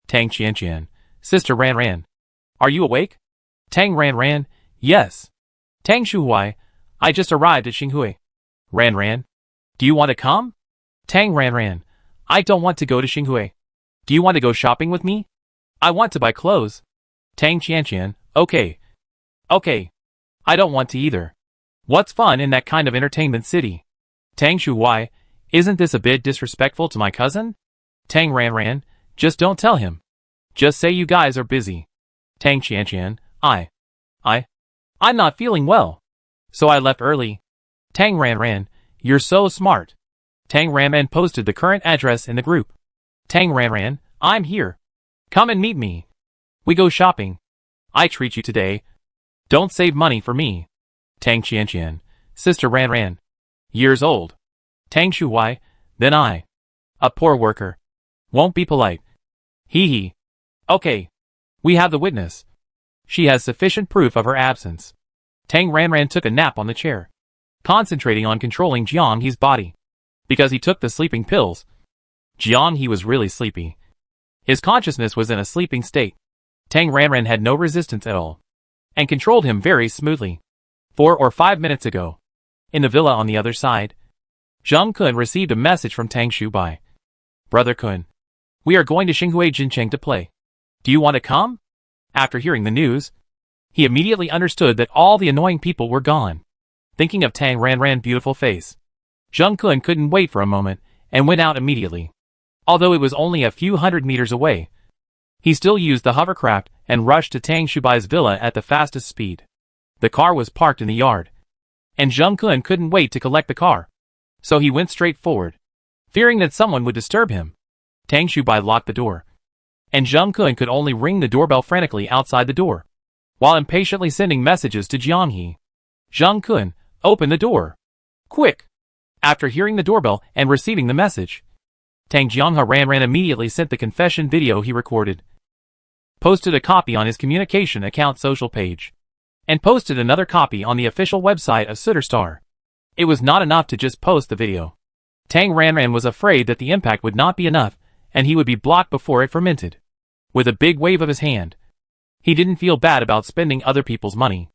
S1: Tang Qianqian, Sister Ran Ran, are you awake? Tang Ran Ran, yes. Tang Shuai, I just arrived at Xinhui. Ran Ran, do you want to come? Tang Ran Ran, I don't want to go to Xinhui. Do you want to go shopping with me? I want to buy clothes. Tang Qianqian, okay. Okay. I don't want to either. What's fun in that kind of entertainment city? Tang Shuai, isn't this a bit disrespectful to my cousin? Tang Ran Ran, just don't tell him. Just say you guys are busy. Tang Qianqian, I'm not feeling well. So I left early. Tang Ran, you're so smart. Tang Ran posted the current address in the group. Tang Ran, I'm here. Come and meet me. We go shopping. I treat you today. Don't save money for me. Tang Qianqian, Sister Ran. Years old. Tang Shuai, then I. A poor worker. Won't be polite. Hee. Okay. We have the witness. She has sufficient proof of her absence. Tang Ran took a nap on the chair, concentrating on controlling Jiang He's body. Because he took the sleeping pills, Jiang He was really sleepy. His consciousness was in a sleeping state. Tang Ran had no resistance at all, and controlled him very smoothly. 4 or 5 minutes ago, in the villa on the other side, Zheng Kun received a message from Tang Shubai. Brother Kun, we are going to Xinhui Jincheng to play. Do you want to come? After hearing the news, he immediately understood that all the annoying people were gone. Thinking of Tang Ran's beautiful face, Zheng Kun couldn't wait for a moment and went out immediately. Although it was only a few hundred meters away, he still used the hovercraft and rushed to Tang Shubai's villa at the fastest speed. The car was parked in the yard, and Zheng Kun couldn't wait to collect the car. So he went straight forward, fearing that someone would disturb him. Tang Shubai locked the door, and Zheng Kun could only ring the doorbell frantically outside the door, while impatiently sending messages to Jiang He. Zheng Kun, open the door. Quick! After hearing the doorbell and receiving the message, Tang Jianghe Ran immediately sent the confession video he recorded, posted a copy on his communication account social page, and posted another copy on the official website of Sooterstar. It was not enough to just post the video. Tang Ran was afraid that the impact would not be enough, and he would be blocked before it fermented. With a big wave of his hand, he didn't feel bad about spending other people's money.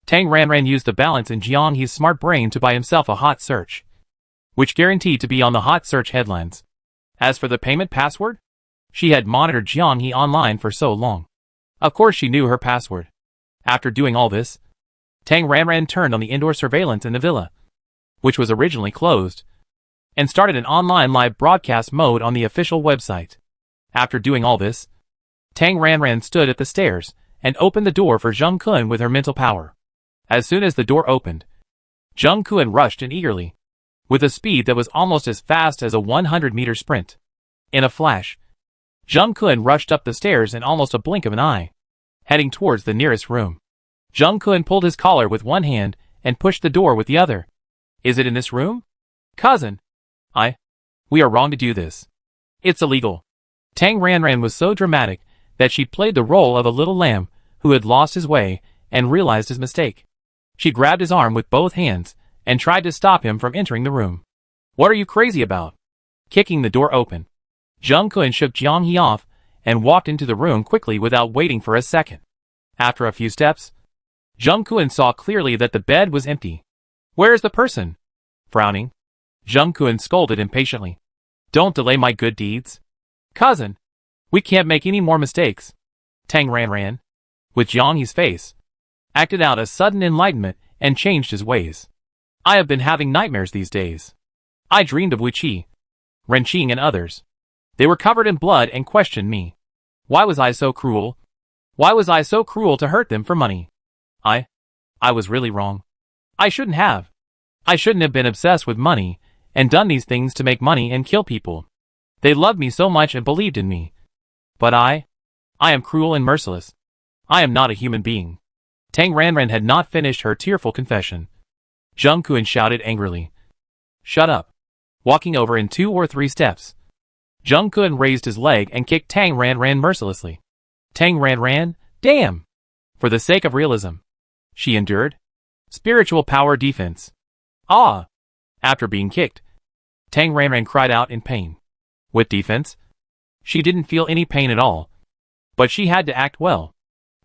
S1: Tang Ran used the balance in Jiang He's smart brain to buy himself a hot search, which guaranteed to be on the hot search headlines. As for the payment password, she had monitored Jiang He online for so long. Of course she knew her password. After doing all this, Tang Ran turned on the indoor surveillance in the villa, which was originally closed, and started an online live broadcast mode on the official website. After doing all this, Tang Ran stood at the stairs and opened the door for Zheng Kun with her mental power. As soon as the door opened, Zheng Kun rushed in eagerly, with a speed that was almost as fast as a 100-meter sprint. In a flash, Zheng Kun rushed up the stairs in almost a blink of an eye, heading towards the nearest room. Zheng Kun pulled his collar with one hand and pushed the door with the other. Is it in this room? Cousin! We are wrong to do this. It's illegal. Tang Ran was so dramatic that she played the role of a little lamb who had lost his way and realized his mistake. She grabbed his arm with both hands and tried to stop him from entering the room. What are you crazy about? Kicking the door open, Zheng Kun shook Jiang He off and walked into the room quickly without waiting for a second. After a few steps, Zheng Kun saw clearly that the bed was empty. Where is the person? Frowning, Zheng Kun scolded impatiently. Don't delay my good deeds. Cousin, we can't make any more mistakes. Tang Ran, with Jiang He's face, acted out a sudden enlightenment and changed his ways. I have been having nightmares these days. I dreamed of Wu Qi, Ren Qing and others. They were covered in blood and questioned me. Why was I so cruel? Why was I so cruel to hurt them for money? I was really wrong. I shouldn't have. I shouldn't have been obsessed with money and done these things to make money and kill people. They loved me so much and believed in me. But I am cruel and merciless. I am not a human being. Tang Ran had not finished her tearful confession. Zheng Kun shouted angrily. Shut up. Walking over in 2 or 3 steps, Zheng Kun raised his leg and kicked Tang Ran mercilessly. Tang Ran, damn! For the sake of realism, she endured. Spiritual power defense. Ah! After being kicked, Tang Ran cried out in pain. With defense, she didn't feel any pain at all. But she had to act well.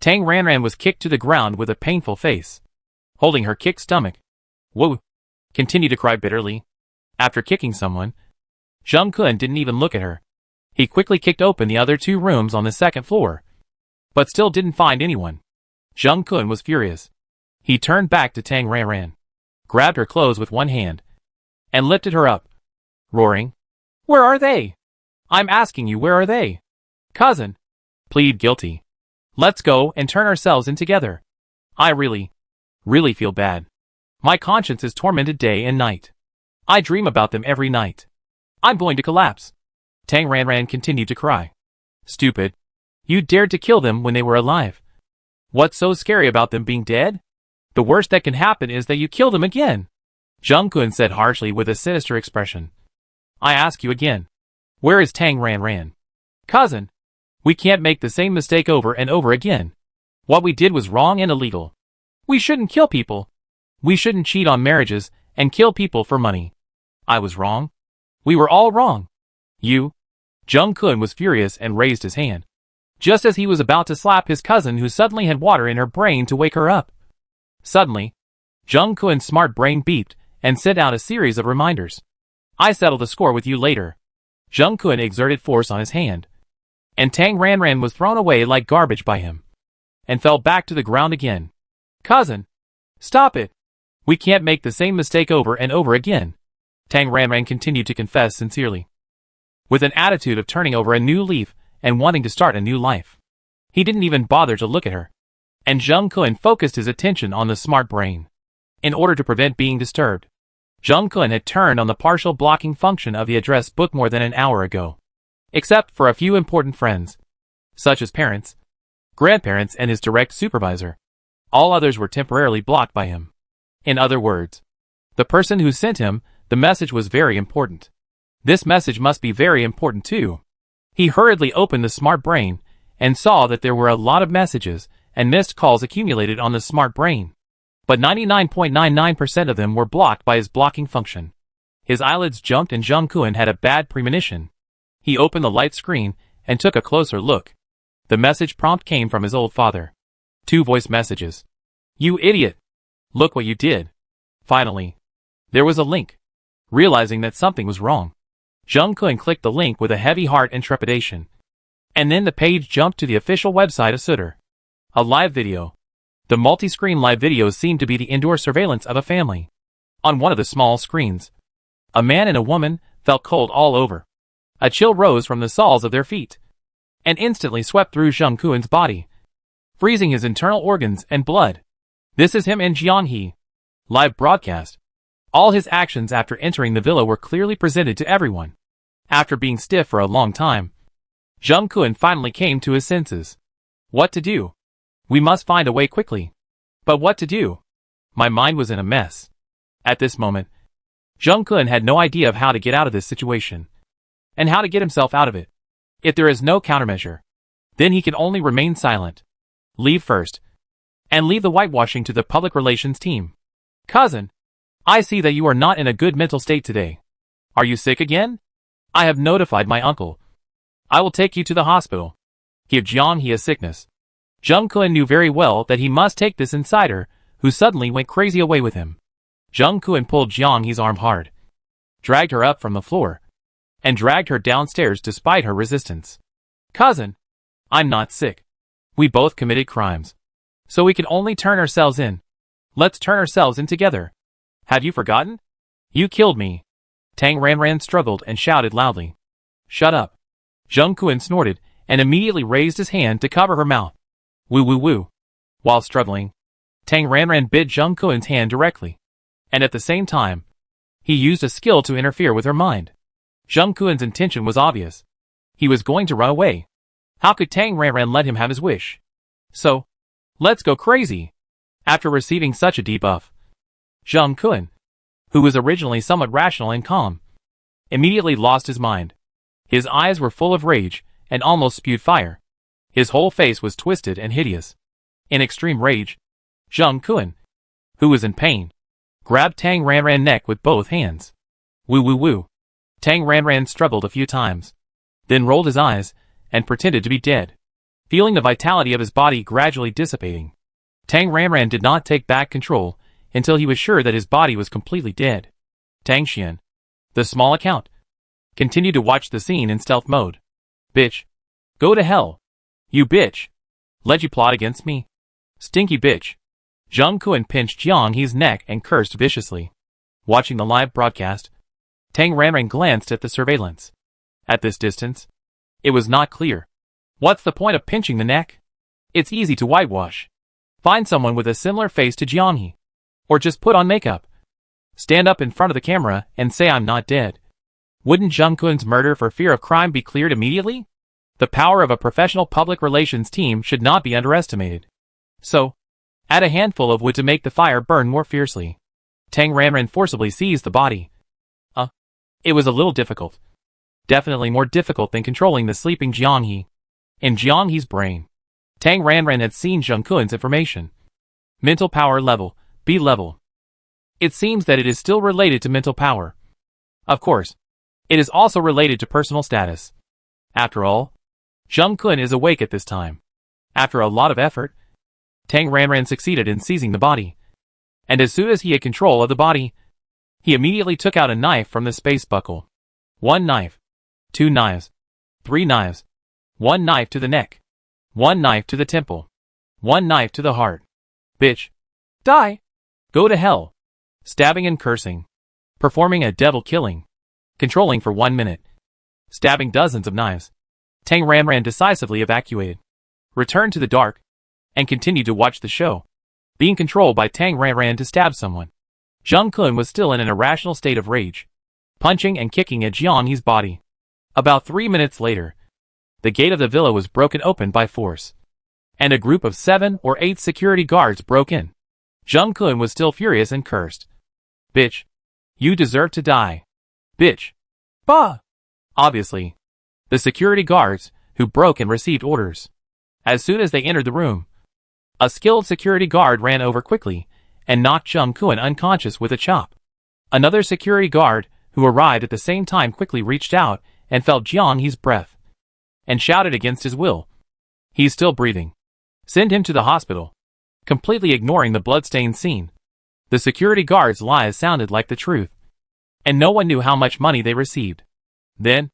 S1: Tang Ran was kicked to the ground with a painful face, holding her kicked stomach. Whoa! Continued to cry bitterly. After kicking someone, Zheng Kun didn't even look at her. He quickly kicked open the other 2 rooms on the 2nd floor, but still didn't find anyone. Zheng Kun was furious. He turned back to Tang Ran, grabbed her clothes with one hand, and lifted her up, roaring, Where are they? I'm asking you, where are they? Cousin, plead guilty. Let's go and turn ourselves in together. I really feel bad. My conscience is tormented day and night. I dream about them every night. I'm going to collapse. Tang Ranran continued to cry. Stupid. You dared to kill them when they were alive. What's so scary about them being dead? The worst that can happen is that you kill them again. Zheng Kun said harshly with a sinister expression. I ask you again. Where is Tang Ranran? Cousin. We can't make the same mistake over and over again. What we did was wrong and illegal. We shouldn't kill people. We shouldn't cheat on marriages and kill people for money. I was wrong. We were all wrong. You. Zheng Kun was furious and raised his hand. Just as he was about to slap his cousin who suddenly had water in her brain to wake her up. Suddenly, Zheng Kun's smart brain beeped and sent out a series of reminders. I settle the score with you later. Zheng Kun exerted force on his hand. And Tang Ranran was thrown away like garbage by him. And fell back to the ground again. Cousin! Stop it! We can't make the same mistake over and over again. Tang Ranran continued to confess sincerely. With an attitude of turning over a new leaf and wanting to start a new life. He didn't even bother to look at her. And Zheng Kun focused his attention on the smart brain. In order to prevent being disturbed, Zheng Kun had turned on the partial blocking function of the address book more than an hour ago. Except for a few important friends, such as parents, grandparents and his direct supervisor. All others were temporarily blocked by him. In other words, the person who sent him the message was very important. This message must be very important too. He hurriedly opened the smart brain and saw that there were a lot of messages and missed calls accumulated on the smart brain. But 99.99% of them were blocked by his blocking function. His eyelids jumped and Zheng Kun had a bad premonition. He opened the light screen and took a closer look. The message prompt came from his old father. 2 voice messages. You idiot! Look what you did. Finally, there was a link. Realizing that something was wrong, Zheng Kun clicked the link with a heavy heart and trepidation. And then the page jumped to the official website of Sutter. A live video. The multi-screen live video seemed to be the indoor surveillance of a family. On one of the small screens, a man and a woman felt cold all over. A chill rose from the soles of their feet and instantly swept through Zheng Kun's body, freezing his internal organs and blood. This is him in Jianghe. Live broadcast. All his actions after entering the villa were clearly presented to everyone. After being stiff for a long time, Zheng Kun finally came to his senses. What to do? We must find a way quickly. But what to do? My mind was in a mess. At this moment, Zheng Kun had no idea of how to get out of this situation, and how to get himself out of it. If there is no countermeasure, then he can only remain silent. Leave first. And leave the whitewashing to the public relations team. Cousin, I see that you are not in a good mental state today. Are you sick again? I have notified my uncle. I will take you to the hospital. Give Jianghe a sickness. Zheng Kun knew very well that he must take this insider, who suddenly went crazy away with him. Zheng Kun pulled Jianghe's arm hard, dragged her up from the floor, and dragged her downstairs despite her resistance. Cousin, I'm not sick. We both committed crimes. So we can only turn ourselves in. Let's turn ourselves in together. Have you forgotten? You killed me. Tang Ranran struggled and shouted loudly. Shut up. Zheng Kun snorted and immediately raised his hand to cover her mouth. Woo woo woo. While struggling, Tang Ranran bit Zheng Kun's hand directly. And at the same time, he used a skill to interfere with her mind. Zheng Kun's intention was obvious. He was going to run away. How could Tang Ranran let him have his wish? So, let's go crazy. After receiving such a debuff, Zheng Kun, who was originally somewhat rational and calm, immediately lost his mind. His eyes were full of rage and almost spewed fire. His whole face was twisted and hideous. In extreme rage, Zheng Kun, who was in pain, grabbed Tang Ranran's neck with both hands. Woo woo woo. Tang Ranran struggled a few times, then rolled his eyes and pretended to be dead. Feeling the vitality of his body gradually dissipating, Tang Ranran did not take back control until he was sure that his body was completely dead. Tang Xian, the small account, continued to watch the scene in stealth mode. Bitch. Go to hell. You bitch. Let you plot against me? Stinky bitch. Zheng Kun pinched Jianghe's neck and cursed viciously. Watching the live broadcast, Tang Ranran glanced at the surveillance. At this distance, it was not clear. What's the point of pinching the neck? It's easy to whitewash. Find someone with a similar face to Jianghe. Or just put on makeup. Stand up in front of the camera and say I'm not dead. Wouldn't Jung-Kun's murder for fear of crime be cleared immediately? The power of a professional public relations team should not be underestimated. So, add a handful of wood to make the fire burn more fiercely. Tang Ranran forcibly seized the body. It was a little difficult. Definitely more difficult than controlling the sleeping Jianghe. In Jianghe's brain, Tang Ranran had seen Jung-Kun's information. Mental power level, B level. It seems that it is still related to mental power. Of course, it is also related to personal status. After all, Jung-Kun is awake at this time. After a lot of effort, Tang Ranran succeeded in seizing the body. And as soon as he had control of the body, he immediately took out a knife from the space buckle. 1 knife. 2 knives. 3 knives. 1 knife to the neck. 1 knife to the temple. 1 knife to the heart. Bitch. Die. Go to hell. Stabbing and cursing. Performing a devil killing. Controlling for 1 minute. Stabbing dozens of knives. Tang Ranran decisively evacuated. Returned to the dark. And continued to watch the show. Being controlled by Tang Ranran to stab someone. Jung-Kun was still in an irrational state of rage. Punching and kicking at Jianghe's body. About 3 minutes later, the gate of the villa was broken open by force. And a group of 7 or 8 security guards broke in. Jung-Kun was still furious and cursed. Bitch. You deserve to die. Bitch. Bah! Obviously, the security guards, who broke and received orders. As soon as they entered the room, a skilled security guard ran over quickly and knocked Jung-Kun unconscious with a chop. Another security guard, who arrived at the same time, quickly reached out and felt Jianghe's breath and shouted against his will. He's still breathing. Send him to the hospital. Completely ignoring the bloodstained scene. The security guards' lies sounded like the truth. And no one knew how much money they received. Then,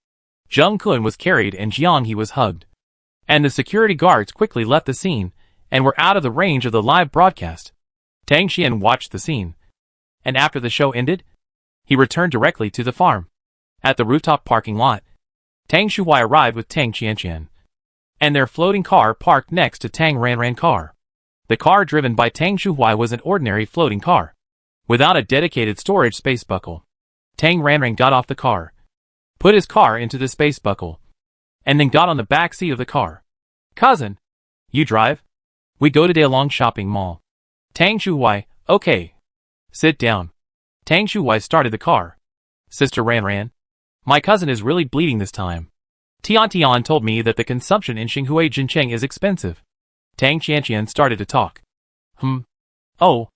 S1: Jung-Kun was carried and Jianghe was hugged. And the security guards quickly left the scene and were out of the range of the live broadcast. Tang Xian watched the scene. And after the show ended, he returned directly to the farm. At the rooftop parking lot, Tang Shuhuai arrived with Tang Qianqian. And their floating car parked next to Tang Ranran car. The car driven by Tang Shuhuai was an ordinary floating car, without a dedicated storage space buckle. Tang Ranran got off the car, put his car into the space buckle, and then got on the back seat of the car. Cousin, you drive? We go to Daelong shopping mall. Tang Shuhuai, okay. Sit down. Tang Shuhuai started the car. Sister Ranran, my cousin is really bleeding this time. Tian Tian told me that the consumption in Xinghua Jincheng is expensive. Tang Qianqian started to talk. Oh.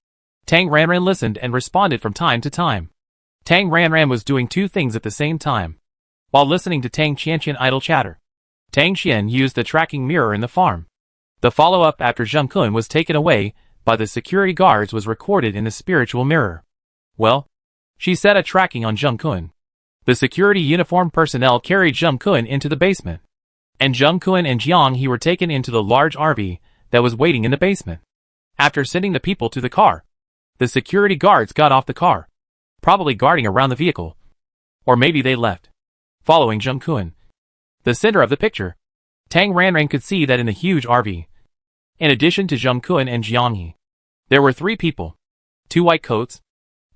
S1: Tang Ranran listened and responded from time to time. Tang Ranran was doing 2 things at the same time. While listening to Tang Qianqian idle chatter, Tang Xian used the tracking mirror in the farm. The follow-up after Jung-Kun was taken away by the security guards was recorded in the spiritual mirror. Well, she set a tracking on Jung-Kun. The security uniformed personnel carried Jung-Kun into the basement. And Jung-Kun and Jianghe were taken into the large RV that was waiting in the basement. After sending the people to the car, the security guards got off the car, probably guarding around the vehicle. Or maybe they left, following Jung-Kun. The center of the picture, Tang Ranran could see that in the huge RV, in addition to Jung-Kun and Jianghe, there were 3 people. 2 white coats,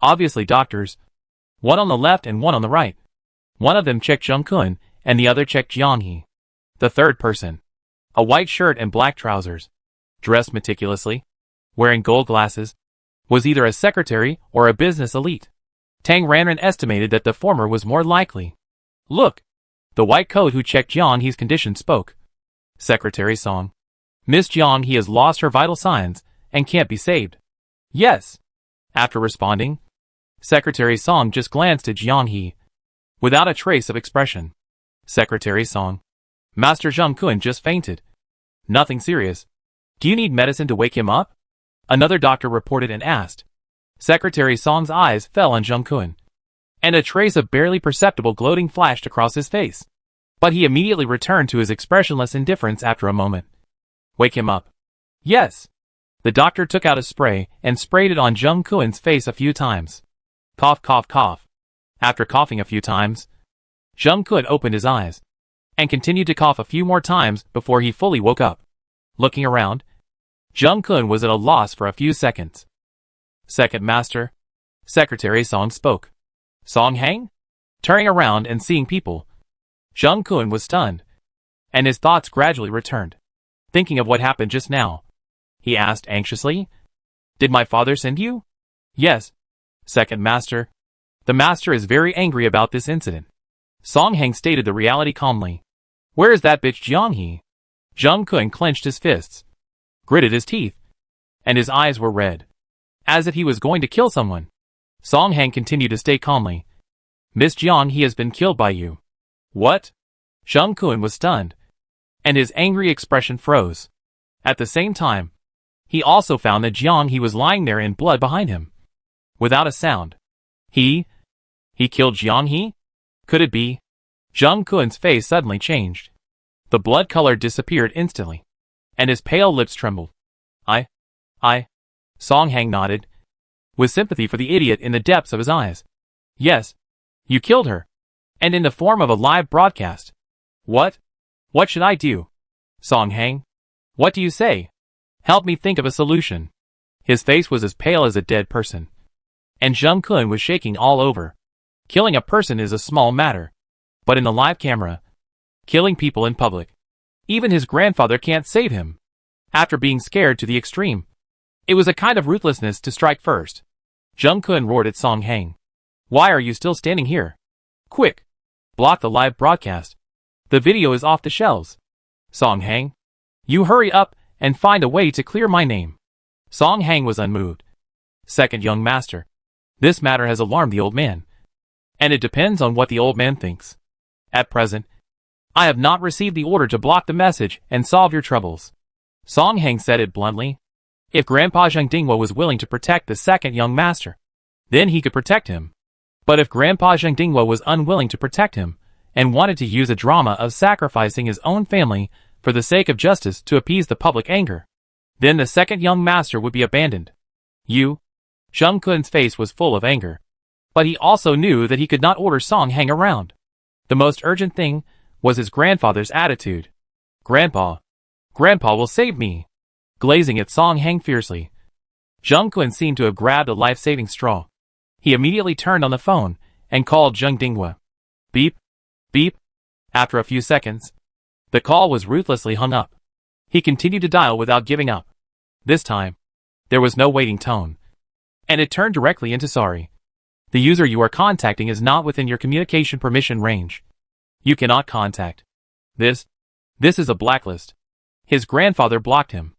S1: obviously doctors, one on the left and one on the right. One of them checked Jung-Kun, and the other checked Jianghe. The third person, a white shirt and black trousers, dressed meticulously, wearing gold glasses, was either a secretary or a business elite. Tang Ranran estimated that the former was more likely. Look! The white coat who checked Jianghe's condition spoke. Secretary Song. Miss Jianghe has lost her vital signs and can't be saved. Yes. After responding, Secretary Song just glanced at Jianghe, without a trace of expression. Secretary Song. Master Jung-Kun just fainted. Nothing serious. Do you need medicine to wake him up? Another doctor reported and asked. Secretary Song's eyes fell on Jung-Kun, and a trace of barely perceptible gloating flashed across his face. But he immediately returned to his expressionless indifference after a moment. Wake him up. Yes. The doctor took out a spray and sprayed it on Jung-Kun's face a few times. Cough, cough, cough. After coughing a few times, Jung-Kun opened his eyes and continued to cough a few more times before he fully woke up. Looking around, Jung-Kun was at a loss for a few seconds. Second master. Secretary Song spoke. Song Hang? Turning around and seeing people. Jung Kun was stunned, and his thoughts gradually returned. Thinking of what happened just now, he asked anxiously, "Did my father send you?" "Yes, second master. The master is very angry about this incident." Song Hang stated the reality calmly. "Where is that bitch Jiang He?" Jung Kun clenched his fists, gritted his teeth, and his eyes were red, as if he was going to kill someone. Song Hang continued to stay calmly. "Miss Jiang He has been killed by you." "What?" Jung Kun was stunned, and his angry expression froze. At the same time, he also found that Jiang He was lying there in blood behind him, without a sound. He killed Jiang He? Could it be? Jung Kun's face suddenly changed. The blood color disappeared instantly, and his pale lips trembled. I. Song Hang nodded, with sympathy for the idiot in the depths of his eyes. "Yes, you killed her, and in the form of a live broadcast." "What? What should I do?" "Song Hang, what do you say? Help me think of a solution." His face was as pale as a dead person, and Jung Kun was shaking all over. Killing a person is a small matter, but in a live camera, killing people in public, even his grandfather can't save him. After being scared to the extreme, it was a kind of ruthlessness to strike first. Jung Kun roared at Song Hang. "Why are you still standing here? Quick! Block the live broadcast. The video is off the shelves. Song Hang, you hurry up and find a way to clear my name." Song Hang was unmoved. "Second young master, this matter has alarmed the old man, and it depends on what the old man thinks. At present, I have not received the order to block the message and solve your troubles." Song Hang said it bluntly. If Grandpa Zheng Dinghua was willing to protect the second young master, then he could protect him. But if Grandpa Zheng Dinghua was unwilling to protect him, and wanted to use a drama of sacrificing his own family for the sake of justice to appease the public anger, then the second young master would be abandoned. Jung Kun's face was full of anger, but he also knew that he could not order Song Hang around. The most urgent thing was his grandfather's attitude. Grandpa will save me." Glazing at Song Hang fiercely, Jung Kun seemed to have grabbed a life-saving straw. He immediately turned on the phone and called Zheng Dinghua. Beep, beep. After a few seconds, the call was ruthlessly hung up. He continued to dial without giving up. This time, there was no waiting tone, and it turned directly into "Sorry. The user you are contacting is not within your communication permission range. You cannot contact. This is a blacklist." His grandfather blocked him.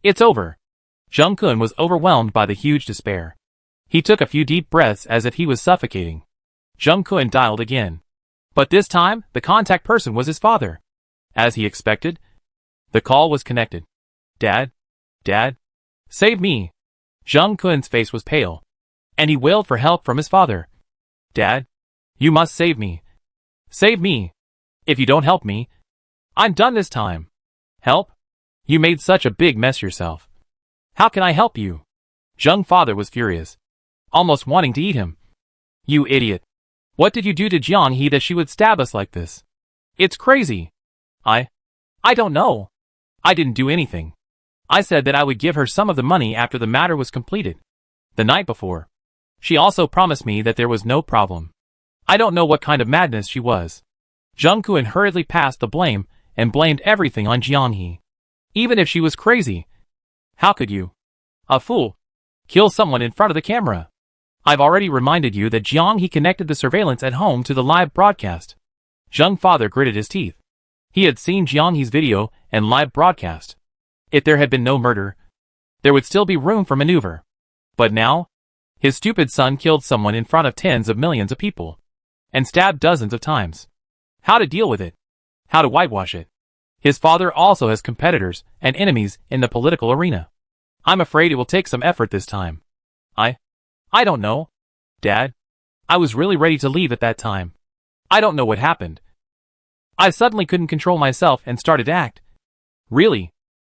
S1: "It's over." Jung Kun was overwhelmed by the huge despair. He took a few deep breaths as if he was suffocating. Jung Kun dialed again, but this time the contact person was his father. As he expected, the call was connected. Dad, save me." Jung Kun's face was pale, and he wailed for help from his father. "Dad, you must save me. Save me. If you don't help me, I'm done this time." "Help? You made such a big mess yourself. How can I help you?" Jung's father was furious, almost wanting to eat him. "You idiot. What did you do to Jiang He that she would stab us like this? It's crazy." I don't know. I didn't do anything. I said that I would give her some of the money after the matter was completed. The night before, she also promised me that there was no problem. I don't know what kind of madness she was." Jung Kun hurriedly passed the blame and blamed everything on Jiang He. "Even if she was crazy, how could you, a fool, kill someone in front of the camera? I've already reminded you that Jiang He connected the surveillance at home to the live broadcast." Jung's father gritted his teeth. He had seen Jiang He's video and live broadcast. If there had been no murder, there would still be room for maneuver. But now, his stupid son killed someone in front of tens of millions of people, and stabbed dozens of times. How to deal with it? How to whitewash it? His father also has competitors and enemies in the political arena. I'm afraid it will take some effort this time. I don't know. Dad, I was really ready to leave at that time. I don't know what happened. I suddenly couldn't control myself and started to act. Really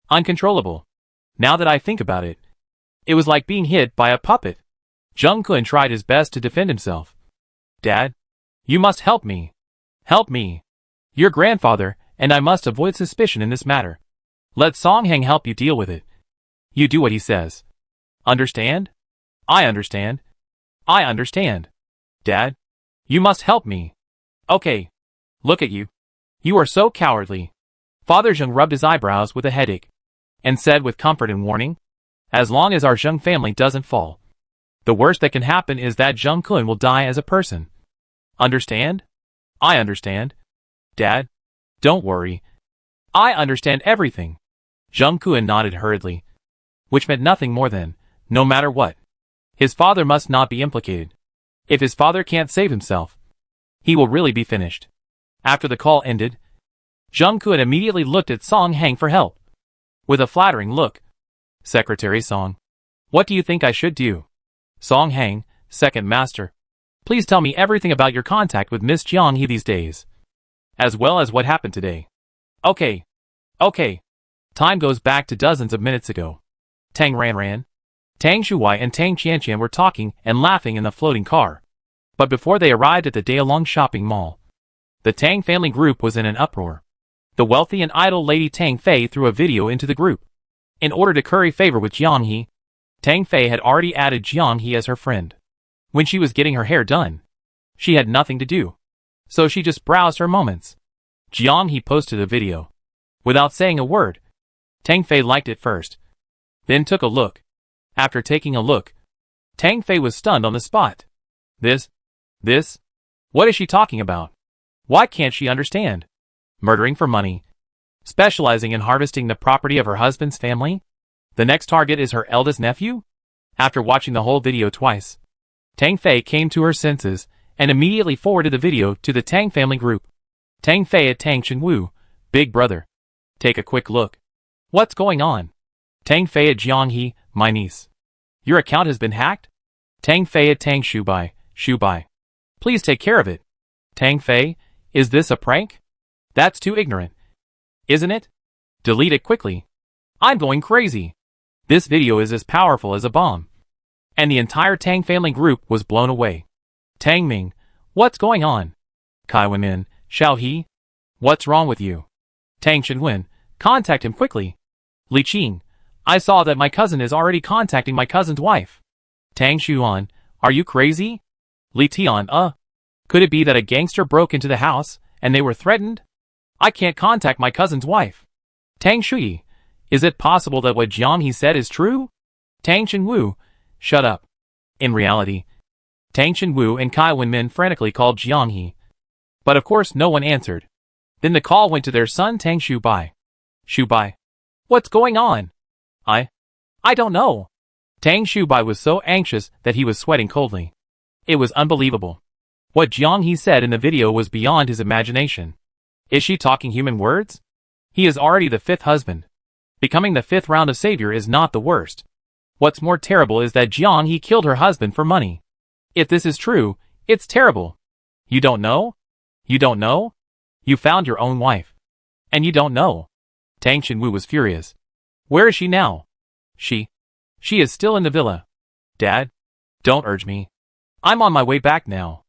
S1: uncontrollable. Now that I think about it, it was like being hit by a puppet." Jung Kun tried his best to defend himself. "Dad, you must help me. Help me. Your grandfather and I must avoid suspicion in this matter. Let Song Hang help you deal with it. You do what he says. Understand?" I understand. I understand. Dad, you must help me. Okay. Look at you. You are so cowardly. Father Zheng rubbed his eyebrows with a headache and said with comfort and warning, as long as our Zheng family doesn't fall, the worst that can happen is that Zheng Kun will die as a person. Understand? I understand. Dad, don't worry. I understand everything. Zheng Kun nodded hurriedly, which meant nothing more than, no matter what, his father must not be implicated. If his father can't save himself, he will really be finished. After the call ended, Zheng Kun immediately looked at Song Hang for help. With a flattering look, Secretary Song, what do you think I should do? Song Hang, second master, please tell me everything about your contact with Miss Jiang He these days, as well as what happened today. Okay. Time goes back to dozens of minutes ago. Tang Ranran, Tang Shuwai and Tang Qianqian were talking and laughing in the floating car. But before they arrived at the day-long shopping mall, the Tang family group was in an uproar. The wealthy and idle lady Tang Fei threw a video into the group. In order to curry favor with Jiang He, Tang Fei had already added Jiang He as her friend. When she was getting her hair done, she had nothing to do, so she just browsed her moments. Jiang He posted a video. Without saying a word, Tang Fei liked it first, then took a look. After taking a look, Tang Fei was stunned on the spot. This? What is she talking about? Why can't she understand? Murdering for money. Specializing in harvesting the property of her husband's family? The next target is her eldest nephew? After watching the whole video twice, Tang Fei came to her senses and immediately forwarded the video to the Tang family group. Tang Fei at Tang Chengwu, big brother. Take a quick look. What's going on? Tang Fei at Jiang He, my niece. Your account has been hacked? Tang Fei at Tang Shubai, please take care of it. Tang Fei, is this a prank? That's too ignorant. Isn't it? Delete it quickly. I'm going crazy. This video is as powerful as a bomb. And the entire Tang family group was blown away. Tang Ming, what's going on? Kai Wenmin, Xiao He, what's wrong with you? Tang Shenwen, contact him quickly. Li Qing, I saw that my cousin is already contacting my cousin's wife. Tang Xuan, are you crazy? Li Tian, could it be that a gangster broke into the house and they were threatened? I can't contact my cousin's wife. Tang Shuyi, is it possible that what Jiang He said is true? Tang Chenwu, shut up. In reality, Tang Chenwu and Kai Wenmin frantically called Jiang He. But of course no one answered. Then the call went to their son Tang Shubai. Shubai, what's going on? I don't know. Tang Shubai was so anxious that he was sweating coldly. It was unbelievable. What Jiang He said in the video was beyond his imagination. Is she talking human words? He is already the fifth husband. Becoming the fifth round of savior is not the worst. What's more terrible is that Jiang He killed her husband for money. If this is true, it's terrible. You don't know? You don't know? You found your own wife. And you don't know. Tang Chenwu was furious. Where is she now? She is still in the villa. Dad, don't urge me. I'm on my way back now.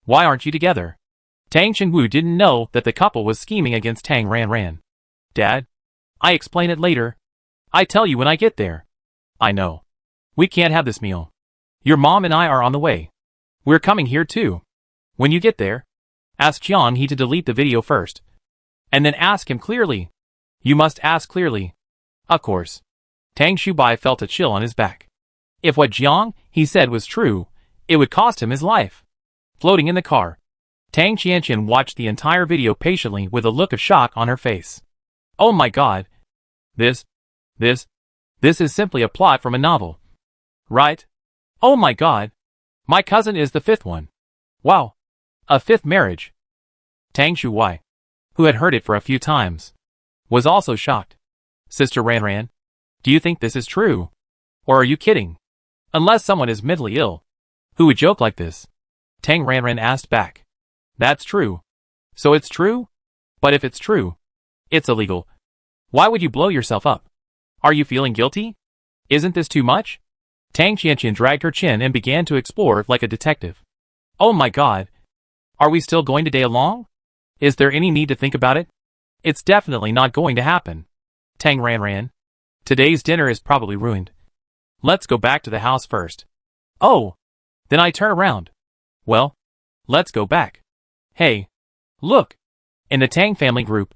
S1: Why aren't you together? Tang Chenwu didn't know that the couple was scheming against Tang Ranran. Dad, I explain it later. I tell you when I get there. I know. We can't have this meal. Your mom and I are on the way. We're coming here too. When you get there, ask Jiang He to delete the video first. And then ask him clearly. You must ask clearly. Of course. Tang Shubai felt a chill on his back. If what Jiang He said was true, it would cost him his life. Floating in the car, Tang Qianqian watched the entire video patiently with a look of shock on her face. Oh my god. This is simply a plot from a novel. Right? Oh my god. My cousin is the fifth one. Wow. A fifth marriage. Tang Shuwai, who had heard it for a few times, was also shocked. Sister Ranran, do you think this is true? Or are you kidding? Unless someone is mentally ill, who would joke like this? Tang Ranran asked back. That's true. So it's true? But if it's true, it's illegal. Why would you blow yourself up? Are you feeling guilty? Isn't this too much? Tang Qianqian dragged her chin and began to explore like a detective. Oh my god. Are we still going to day along? Is there any need to think about it? It's definitely not going to happen. Tang Ranran, today's dinner is probably ruined. Let's go back to the house first. Oh, then I turn around. Well, let's go back. Hey, look! In the Tang family group,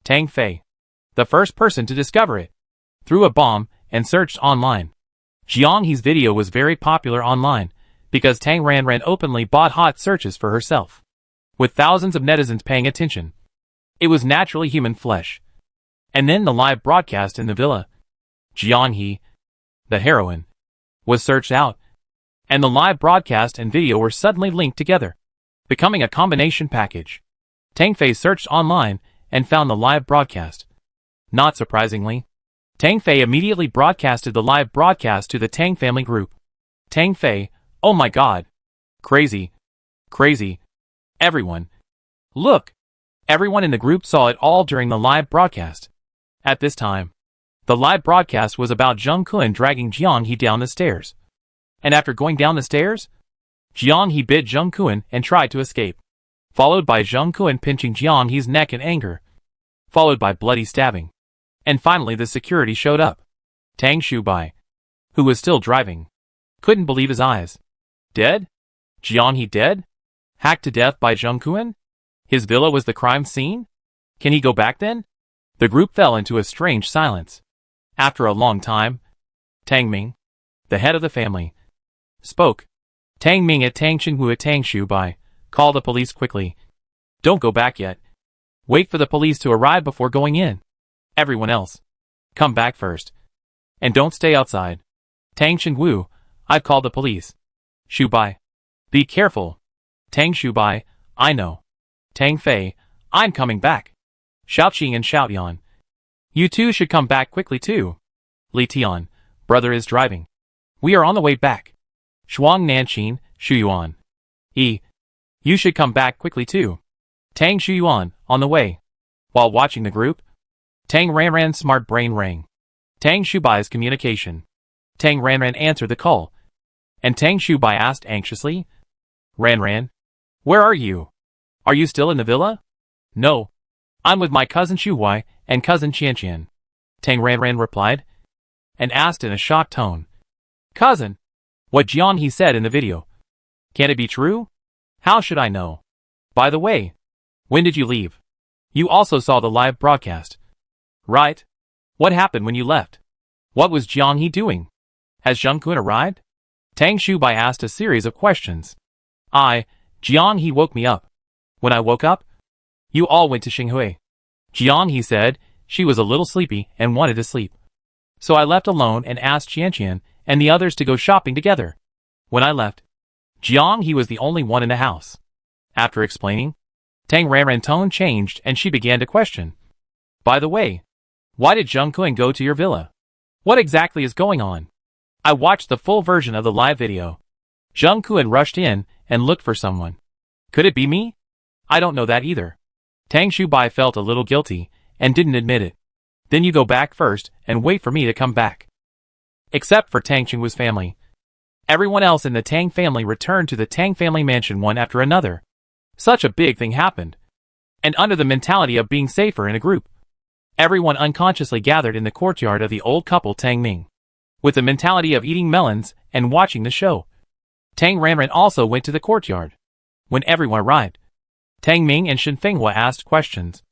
S1: Tang Fei, the first person to discover it, threw a bomb and searched online. Jiang He's video was very popular online because Tang Ranran openly bought hot searches for herself. With thousands of netizens paying attention, it was naturally human flesh. And then the live broadcast in the villa. Jiang He, the heroine, was searched out, and the live broadcast and video were suddenly linked together, becoming a combination package. Tang Fei searched online and found the live broadcast. Not surprisingly, Tang Fei immediately broadcasted the live broadcast to the Tang family group. Tang Fei, oh my god. Crazy. Crazy. Everyone. Look. Everyone in the group saw it all during the live broadcast. At this time, the live broadcast was about Zheng Kun dragging Jiang He down the stairs. And after going down the stairs, Jiang He bit Zheng Kun and tried to escape, followed by Zheng Kun pinching Jiang He's neck in anger, followed by bloody stabbing. And finally the security showed up. Tang Shubai, who was still driving, couldn't believe his eyes. Dead? Jiang He dead? Hacked to death by Zheng Kun? His villa was the crime scene? Can he go back then? The group fell into a strange silence. After a long time, Tang Ming, the head of the family, spoke. Tang Ming at Tang Xinghu at Tang Shubai, call the police quickly. Don't go back yet. Wait for the police to arrive before going in. Everyone else, come back first. And don't stay outside. Tang Xinghu, I've called the police. Shubai, be careful. Tang Shubai, I know. Tang Fei, I'm coming back. Xiaoqing and Xiaoyan, you two should come back quickly too. Li Tian, brother is driving. We are on the way back. Shuang Nanqin, Shuyuan, you should come back quickly too. Tang Shuyuan, on the way. While watching the group, Tang Ranran's smart brain rang. Tang Shubai's communication. Tang Ranran answered the call. And Tang Shubai asked anxiously, Ranran, where are you? Are you still in the villa? No. I'm with my cousin Shuhui and cousin Qianqian. Tang Ranran replied, and asked in a shocked tone. Cousin, what Jiang He said in the video. Can it be true? How should I know? By the way, when did you leave? You also saw the live broadcast. Right. What happened when you left? What was Jiang He doing? Has Zheng Kun arrived? Tang Shubai asked a series of questions. Jiang He woke me up. When I woke up, you all went to Xinghui. Jiang He said she was a little sleepy and wanted to sleep. So I left alone and asked Qianqian and the others to go shopping together. When I left, Jiang He was the only one in the house. After explaining, Tang Ranran's tone changed and she began to question. By the way, why did Zheng Kun go to your villa? What exactly is going on? I watched the full version of the live video. Zheng Kun rushed in and looked for someone. Could it be me? I don't know that either. Tang Shubai felt a little guilty and didn't admit it. Then you go back first and wait for me to come back. Except for Tang Xinghu's family. Everyone else in the Tang family returned to the Tang family mansion one after another. Such a big thing happened. And under the mentality of being safer in a group, everyone unconsciously gathered in the courtyard of the old couple Tang Ming, with the mentality of eating melons and watching the show. Tang Ranran also went to the courtyard. When everyone arrived, Tang Ming and Shen Fenghua asked questions,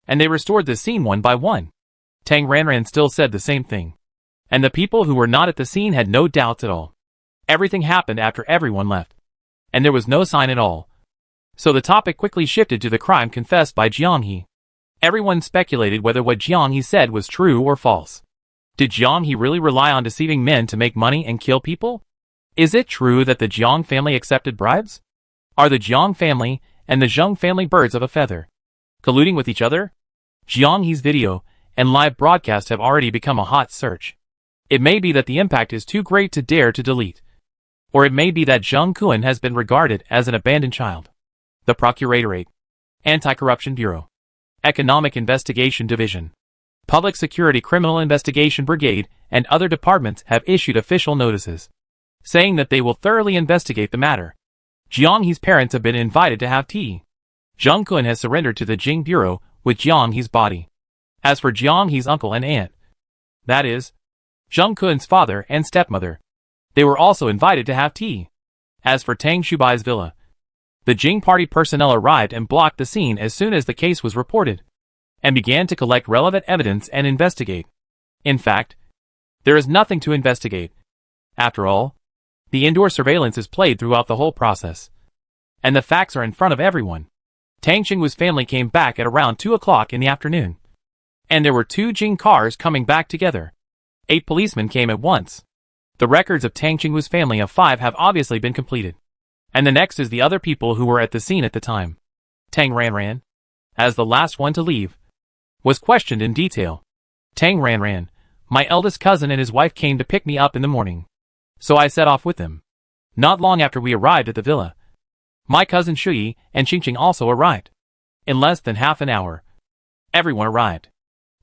S1: and they restored the scene one by one. Tang Ranran still said the same thing, and the people who were not at the scene had no doubts at all. Everything happened after everyone left, and there was no sign at all. So the topic quickly shifted to the crime confessed by Jiang He. Everyone speculated whether what Jiang He said was true or false. Did Jiang He really rely on deceiving men to make money and kill people? Is it true that the Jiang family accepted bribes? Are the Jiang family and the Zheng family birds of a feather, colluding with each other? Jiang He's video and live broadcast have already become a hot search. It may be that the impact is too great to dare to delete. Or it may be that Zheng Kun has been regarded as an abandoned child. The Procuratorate, Anti-Corruption Bureau, Economic Investigation Division, Public Security Criminal Investigation Brigade, and other departments have issued official notices, saying that they will thoroughly investigate the matter. Jiang He's parents have been invited to have tea. Zheng Kun has surrendered to the Jing Bureau with Jiang He's body. As for Jiang He's uncle and aunt, that is, Zheng Kun's father and stepmother, They were also invited to have tea. As for Tang Shubai's villa, the Jing party personnel arrived and blocked the scene as soon as the case was reported, and began to collect relevant evidence and investigate. In fact, there is nothing to investigate. After all, the indoor surveillance is played throughout the whole process, and the facts are in front of everyone. Tang Xingu's family came back at around 2 o'clock in the afternoon, and there were 2 Jing cars coming back together. 8 policemen came at once. The records of Tang Xingu's family of 5 have obviously been completed, and the next is the other people who were at the scene at the time. Tang Ranran, as the last one to leave, was questioned in detail. Tang Ranran, my eldest cousin and his wife came to pick me up in the morning, so I set off with them. Not long after we arrived at the villa, my cousin Shuyi and Qingqing also arrived. In less than half an hour, everyone arrived.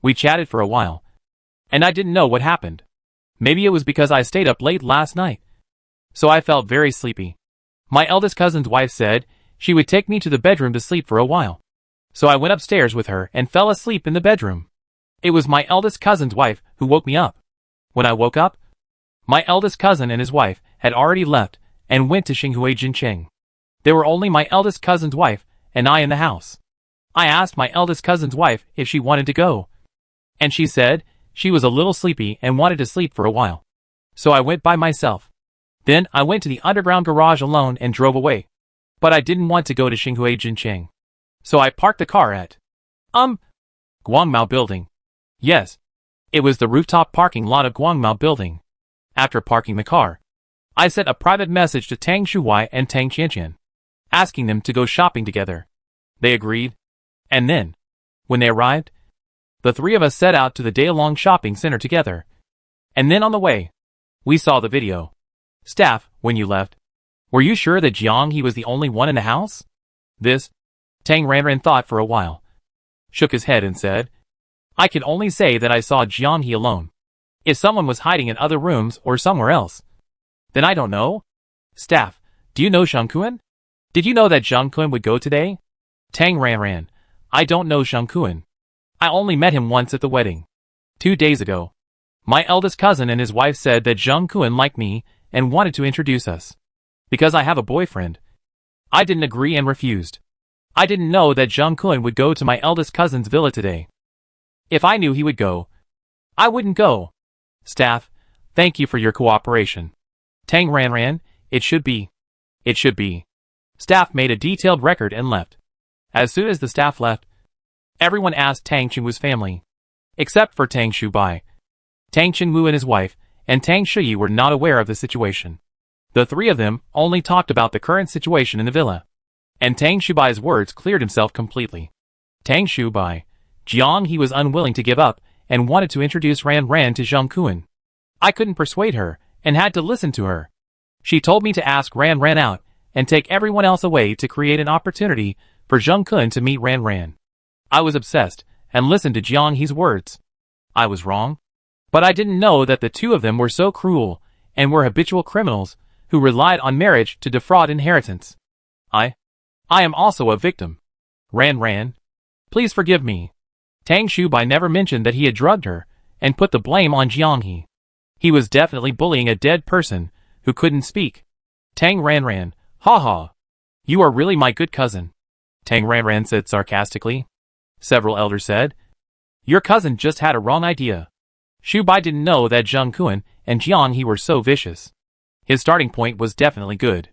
S1: We chatted for a while, and I didn't know what happened. Maybe it was because I stayed up late last night, so I felt very sleepy. My eldest cousin's wife said she would take me to the bedroom to sleep for a while, so I went upstairs with her and fell asleep in the bedroom. It was my eldest cousin's wife who woke me up. When I woke up, my eldest cousin and his wife had already left and went to Xinhui Jincheng. There were only my eldest cousin's wife and I in the house. I asked my eldest cousin's wife if she wanted to go, and she said she was a little sleepy and wanted to sleep for a while. So I went by myself. Then I went to the underground garage alone and drove away. But I didn't want to go to Xinhui Jincheng, so I parked the car at Guangmao Building. Yes, it was the rooftop parking lot of Guangmao Building. After parking the car, I sent a private message to Tang Shuwai and Tang Qianqian, asking them to go shopping together. They agreed, and then, when they arrived, the 3 of us set out to the day-long shopping center together. And then on the way, we saw the video. Staff, when you left, were you sure that Jiang He was the only one in the house? This, Tang Ranran thought for a while, shook his head and said, I can only say that I saw Jiang He alone. If someone was hiding in other rooms or somewhere else, then I don't know. Staff, do you know Zhang Kuan? Did you know that Zhang Kuan would go today? Tang Ranran, I don't know Zhang Kuan. I only met him once at the wedding. 2 days ago. My eldest cousin and his wife said that Zhang Kuan liked me and wanted to introduce us. Because I have a boyfriend. I didn't agree and refused. I didn't know that Zhang Kuan would go to my eldest cousin's villa today. If I knew he would go, I wouldn't go. Staff, thank you for your cooperation. Tang Ranran, it should be. It should be. Staff made a detailed record and left. As soon as the staff left, everyone asked Tang Qingwu's family, except for Tang Shubai. Tang Qingwu and his wife, and Tang Shuyi were not aware of the situation. The 3 of them only talked about the current situation in the villa, and Tang Shubai's words cleared himself completely. Tang Shubai, Jiang He was unwilling to give up and wanted to introduce Ran Ran to Zhang Kuan. I couldn't persuade her and had to listen to her. She told me to ask Ran Ran out and take everyone else away to create an opportunity for Zhang Kuan to meet Ran Ran. I was obsessed and listened to Jiang He's words. I was wrong, but I didn't know that the 2 of them were so cruel and were habitual criminals who relied on marriage to defraud inheritance. I am also a victim. Ran Ran, please forgive me. Tang Shubai never mentioned that he had drugged her and put the blame on Jiang He. He was definitely bullying a dead person who couldn't speak. Tang Ranran, ha ha. You are really my good cousin. Tang Ranran said sarcastically. Several elders said, your cousin just had a wrong idea. Shubai didn't know that Zhang Kuan and Jiang He were so vicious. His starting point was definitely good.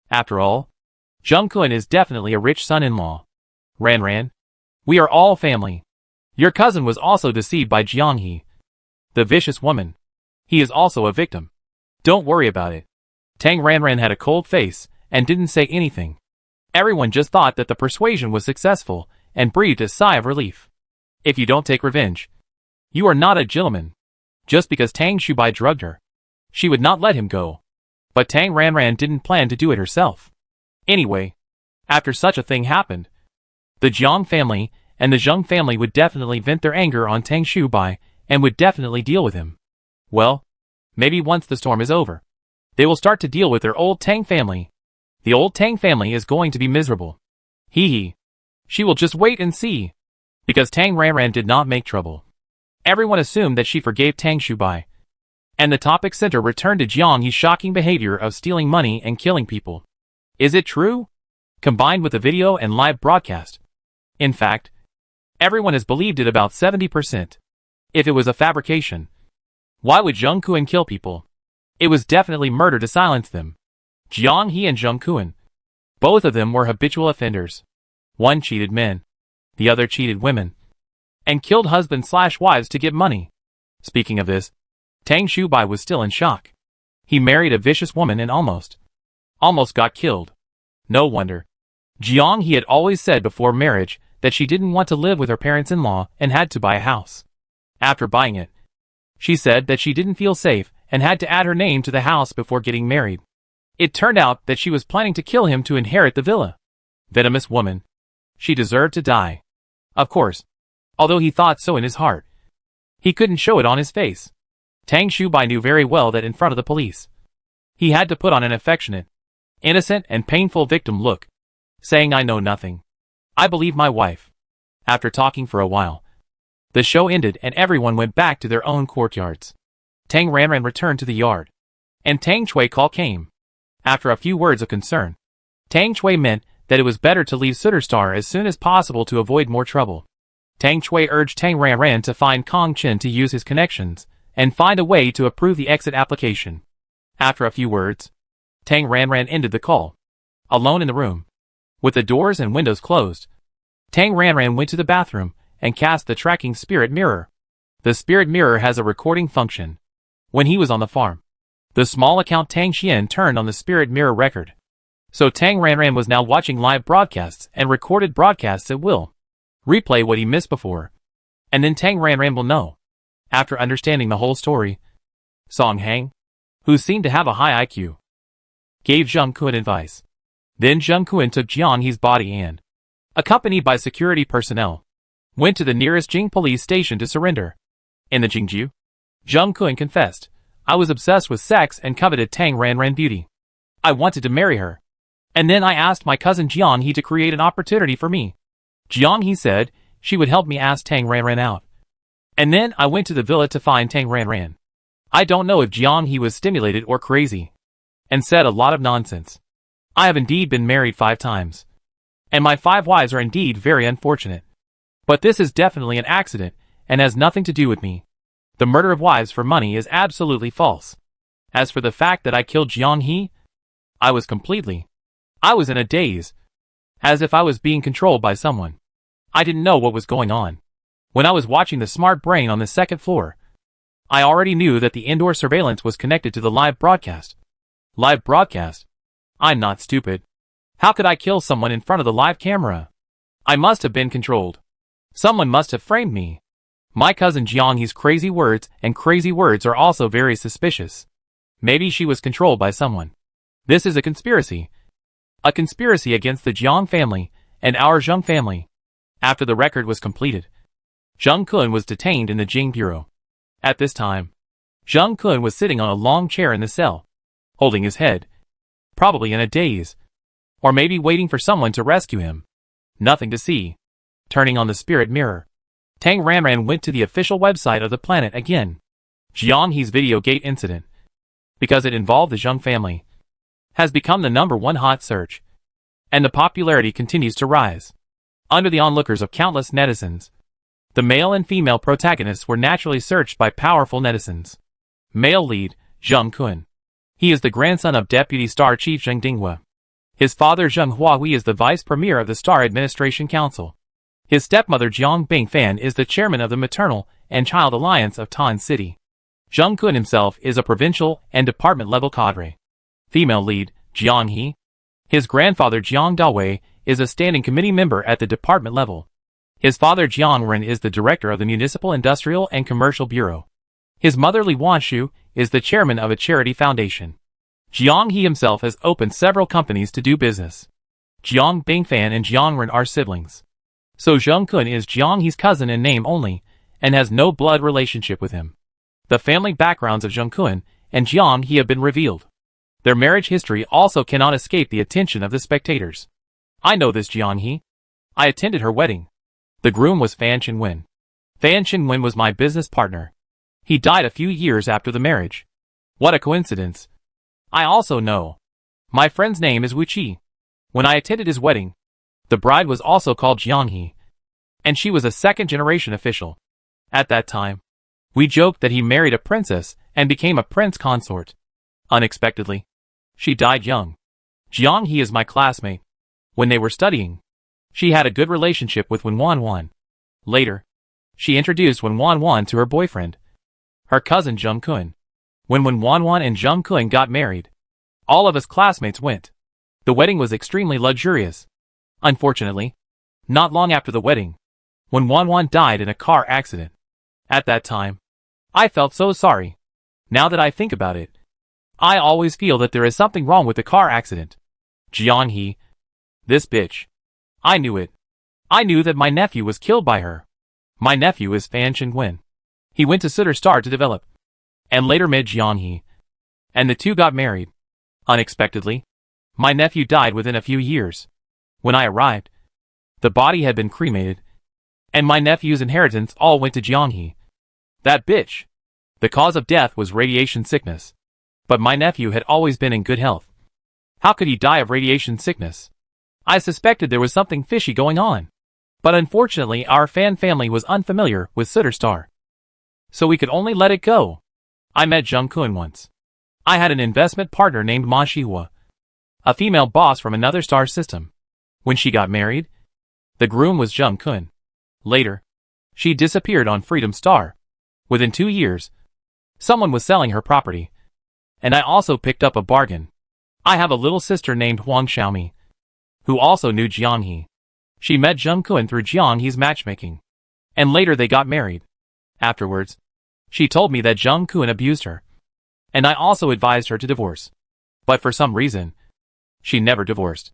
S1: After all, Zhang Kuan is definitely a rich son-in-law. Ran Ran, we are all family. Your cousin was also deceived by Jiang He, the vicious woman. He is also a victim. Don't worry about it. Tang Ranran had a cold face and didn't say anything. Everyone just thought that the persuasion was successful and breathed a sigh of relief. If you don't take revenge, you are not a gentleman. Just because Tang Shubai drugged her, she would not let him go. But Tang Ranran didn't plan to do it herself. Anyway, after such a thing happened, the Jiang family and the Zheng family would definitely vent their anger on Tang Shubai and would definitely deal with him. Well, maybe once the storm is over, they will start to deal with their old Tang family. The old Tang family is going to be miserable. Hee hee. She will just wait and see. Because Tang Ranran did not make trouble, everyone assumed that she forgave Tang Shubai, And the topic center returned to Jiang He's shocking behavior of stealing money and killing people. Is it true? Combined with the video and live broadcast. In fact, everyone has believed it about 70%. If it was a fabrication, why would Zheng Kuan kill people? It was definitely murder to silence them. Jiang He and Zheng Kuan, both of them were habitual offenders. One cheated men, the other cheated women, and killed husbands/wives to get money. Speaking of this, Tang Shubai was still in shock. He married a vicious woman and almost got killed. No wonder. Jiang He had always said before marriage that she didn't want to live with her parents-in-law and had to buy a house. After buying it, she said that she didn't feel safe and had to add her name to the house before getting married. It turned out that she was planning to kill him to inherit the villa. Venomous woman. She deserved to die. Of course, although he thought so in his heart, he couldn't show it on his face. Tang Shubai knew very well that in front of the police, he had to put on an affectionate, innocent and painful victim look, saying, "I know nothing. I believe my wife." After talking for a while, the show ended and everyone went back to their own courtyards. Tang Ranran returned to the yard, and Tang Chui call came. After a few words of concern, Tang Chui meant that it was better to leave Sooterstar as soon as possible to avoid more trouble. Tang Chui urged Tang Ranran to find Kong Chen to use his connections and find a way to approve the exit application. After a few words, Tang Ranran ended the call. Alone in the room, with the doors and windows closed, Tang Ranran went to the bathroom and cast the tracking spirit mirror. The spirit mirror has a recording function. When he was on the farm, the small account Tang Xian turned on the spirit mirror record. So Tang Ranran was now watching live broadcasts and recorded broadcasts at will. Replay what he missed before. And then Tang Ranran will know. After understanding the whole story, Song Hang, who seemed to have a high IQ, gave Zheng Kuan advice. Then Zheng Kuan took Jiang He's body and, accompanied by security personnel, went to the nearest Jing police station to surrender. In the Jingju, Zheng Kuan confessed, "I was obsessed with sex and coveted Tang Ranran beauty. I wanted to marry her. And then I asked my cousin Jiang He to create an opportunity for me. Jiang He said she would help me ask Tang Ranran out. And then I went to the villa to find Tang Ranran. I don't know if Jiang He was stimulated or crazy, and said a lot of nonsense. I have indeed been married 5 times. And my 5 wives are indeed very unfortunate. But this is definitely an accident, and has nothing to do with me. The murder of wives for money is absolutely false. As for the fact that I killed Jiang He, I was in a daze. As if I was being controlled by someone. I didn't know what was going on. When I was watching the smart brain on the 2nd floor, I already knew that the indoor surveillance was connected to the live broadcast. Live broadcast? I'm not stupid. How could I kill someone in front of the live camera? I must have been controlled. Someone must have framed me. My cousin Jiang He's crazy words, and crazy words are also very suspicious. Maybe she was controlled by someone. This is a conspiracy. A conspiracy against the Jiang family, and our Zheng family. After the record was completed, Zheng Kuan was detained in the Jing Bureau. At this time, Zheng Kuan was sitting on a long chair in the cell, holding his head, probably in a daze, or maybe waiting for someone to rescue him. Nothing to see. Turning on the spirit mirror, Tang Ranran went to the official website of the planet again. Jiang He's video gate incident, because it involved the Zheng family, has become the #1 hot search, and the popularity continues to rise. Under the onlookers of countless netizens, the male and female protagonists were naturally searched by powerful netizens. Male lead, Zheng Kuan. He is the grandson of Deputy Star Chief Zheng Dinghua. His father Zheng Huahui is the Vice Premier of the Star Administration Council. His stepmother Jiang Bingfan is the chairman of the Maternal and Child Alliance of Tan City. Zheng Kuan himself is a provincial and department-level cadre. Female lead, Jiang He. His grandfather Jiang Dawei is a standing committee member at the department level. His father Jiang Ren is the director of the Municipal Industrial and Commercial Bureau. His mother Li Wanshu is the chairman of a charity foundation. Jiang He himself has opened several companies to do business. Jiang Bingfan and Jiang Ren are siblings. So Zheng Kuan is Jiang He's cousin in name only, and has no blood relationship with him. The family backgrounds of Zheng Kuan and Jiang He have been revealed. Their marriage history also cannot escape the attention of the spectators. I know this Jiang He. I attended her wedding. The groom was Fan Chenwen. Fan Chenwen was my business partner. He died a few years after the marriage. What a coincidence. I also know. My friend's name is Wu Qi. When I attended his wedding, the bride was also called Jianghe, and she was a second-generation official. At that time, we joked that he married a princess and became a prince consort. Unexpectedly, she died young. Jianghe is my classmate. When they were studying, she had a good relationship with Wen Wanwan. Later, she introduced Wen Wanwan to her boyfriend, her cousin Zheng Kun. When Wen Wanwan and Zheng Kun got married, all of us classmates went. The wedding was extremely luxurious. Unfortunately, not long after the wedding, Wen Wanwan died in a car accident. At that time, I felt so sorry. Now that I think about it, I always feel that there is something wrong with the car accident. Jianghe. This bitch. I knew it. I knew that my nephew was killed by her. My nephew is Fan Chengwen. He went to Sutter Star to develop, and later met Jianghe, and the two got married. Unexpectedly, my nephew died within a few years. When I arrived, the body had been cremated, and my nephew's inheritance all went to Jianghe. That bitch. The cause of death was radiation sickness. But my nephew had always been in good health. How could he die of radiation sickness? I suspected there was something fishy going on. But unfortunately our Fan family was unfamiliar with Sutter Star, so we could only let it go. I met Zheng Kun once. I had an investment partner named Ma Shihua, a female boss from another star system. When she got married, the groom was Zheng Kun. Later, she disappeared on Freedom Star. Within 2 years, someone was selling her property, and I also picked up a bargain. I have a little sister named Huang Xiaomi, who also knew Jianghe. She met Zheng Kun through Jianghe's matchmaking, and later they got married. Afterwards, she told me that Zheng Kun abused her, and I also advised her to divorce. But for some reason, she never divorced.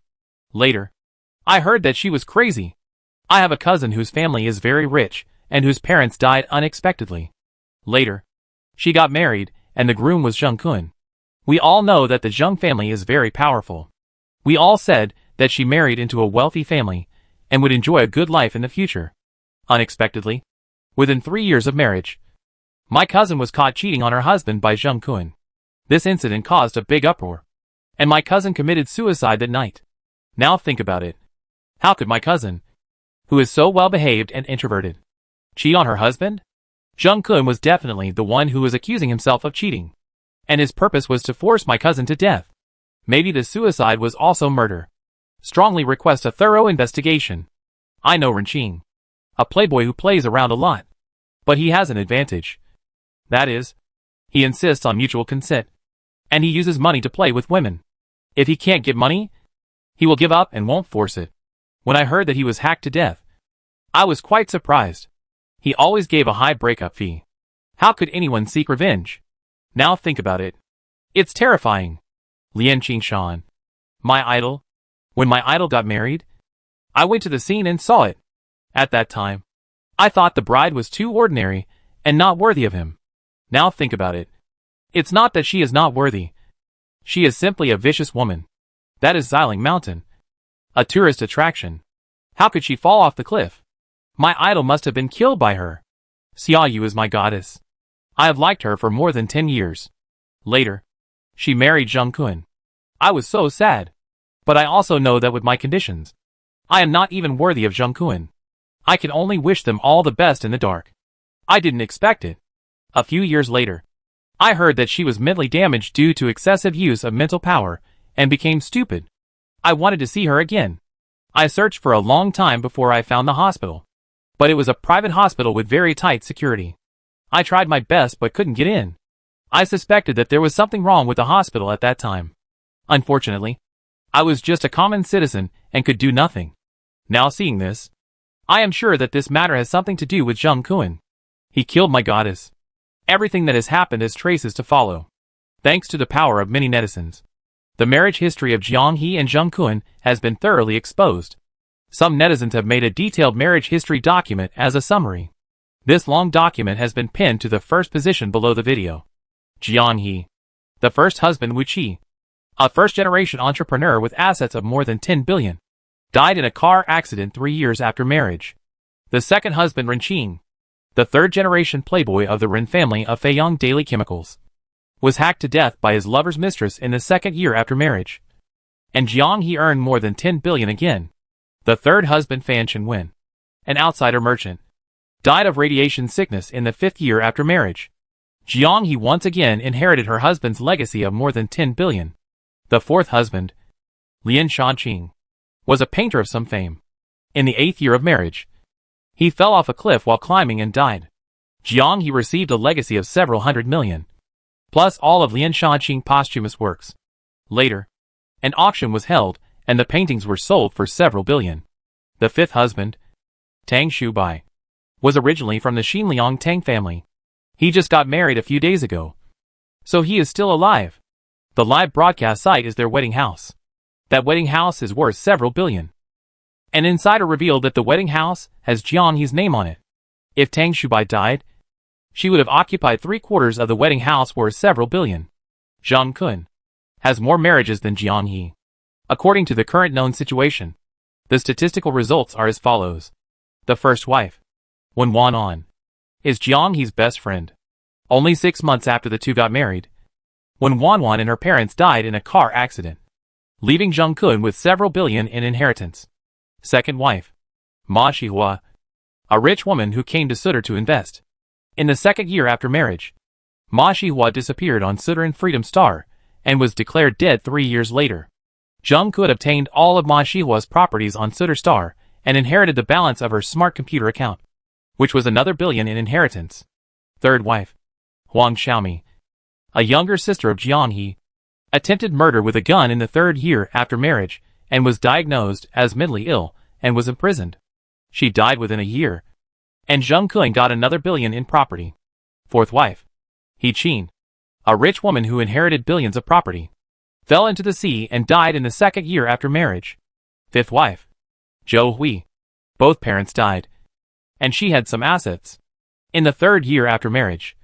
S1: Later, I heard that she was crazy. I have a cousin whose family is very rich, and whose parents died unexpectedly. Later, she got married, and the groom was Zheng Kun. We all know that the Zheng family is very powerful. We all said that she married into a wealthy family, and would enjoy a good life in the future. Unexpectedly, within 3 years of marriage, my cousin was caught cheating on her husband by Zheng Kun. This incident caused a big uproar, and my cousin committed suicide that night. Now think about it. How could my cousin, who is so well behaved and introverted, cheat on her husband? Zheng Kun was definitely the one who was accusing himself of cheating, and his purpose was to force my cousin to death. Maybe the suicide was also murder. Strongly request a thorough investigation. I know Renqing, a playboy who plays around a lot, but he has an advantage. That is, he insists on mutual consent, and he uses money to play with women. If he can't get money, he will give up and won't force it. When I heard that he was hacked to death, I was quite surprised. He always gave a high breakup fee. How could anyone seek revenge? Now think about it. It's terrifying. Lian Qingshan, my idol. When my idol got married, I went to the scene and saw it. At that time, I thought the bride was too ordinary and not worthy of him. Now think about it. It's not that she is not worthy. She is simply a vicious woman. That is Xiling Mountain, a tourist attraction. How could she fall off the cliff? My idol must have been killed by her. Xia Yu is my goddess. I have liked her for more than 10 years. Later, she married Zheng Kun. I was so sad. But I also know that with my conditions, I am not even worthy of Zheng Kun. I can only wish them all the best in the dark. I didn't expect it. A few years later, I heard that she was mentally damaged due to excessive use of mental power and became stupid. I wanted to see her again. I searched for a long time before I found the hospital. But it was a private hospital with very tight security. I tried my best but couldn't get in. I suspected that there was something wrong with the hospital at that time. Unfortunately, I was just a common citizen and could do nothing. Now seeing this, I am sure that this matter has something to do with Zheng Kun. He killed my goddess. Everything that has happened has traces to follow. Thanks to the power of many netizens, the marriage history of Jianghe and Zheng Kun has been thoroughly exposed. Some netizens have made a detailed marriage history document as a summary. This long document has been pinned to the first position below the video. Jianghe, the first husband Wu Qi, a first-generation entrepreneur with assets of more than 10 billion, died in a car accident 3 years after marriage. The second husband Renqing, the third-generation playboy of the Ren family of Feiyang Daily Chemicals, was hacked to death by his lover's mistress in the second year after marriage. And Jiang He earned more than 10 billion again. The third husband, Fan Chenwen, an outsider merchant, died of radiation sickness in the 5th year after marriage. Jiang He once again inherited her husband's legacy of more than 10 billion. The fourth husband, Lian Shanqing, was a painter of some fame. In the 8th year of marriage, he fell off a cliff while climbing and died. Jiang He received a legacy of several hundred million, plus all of Lian Shanqing's posthumous works. Later, an auction was held, and the paintings were sold for several billion. The fifth husband, Tang Shubai, was originally from the Xinliang Tang family. He just got married a few days ago, so he is still alive. The live broadcast site is their wedding house. That wedding house is worth several billion. An insider revealed that the wedding house has Jiang He's name on it. If Tang Shubai died, she would have occupied 3/4 of the wedding house worth several billion. Zhang Kun has more marriages than Jiang He. According to the current known situation, the statistical results are as follows. The first wife, Wen Wanan, is Jiang He's best friend. Only 6 months after the two got married, Wen Wanwan and her parents died in a car accident, leaving Zhang Kun with several billion in inheritance. Second wife, Ma Shihua, a rich woman who came to Sutter to invest. In the 2nd year after marriage, Ma Shihua disappeared on Sutter and Freedom Star and was declared dead 3 years later. Zhang Kun obtained all of Ma Shihua's properties on Sutter Star and inherited the balance of her smart computer account, which was another billion in inheritance. Third wife, Huang Xiaomi, a younger sister of Jiang He, attempted murder with a gun in the 3rd year after marriage and was diagnosed as mentally ill and was imprisoned. She died within a year, and Zhang Kun got another billion in property. Fourth wife, He Qin, a rich woman who inherited billions of property, fell into the sea and died in the 2nd year after marriage. Fifth wife, Zhou Hui, both parents died, and she had some assets. In the 3rd year after marriage,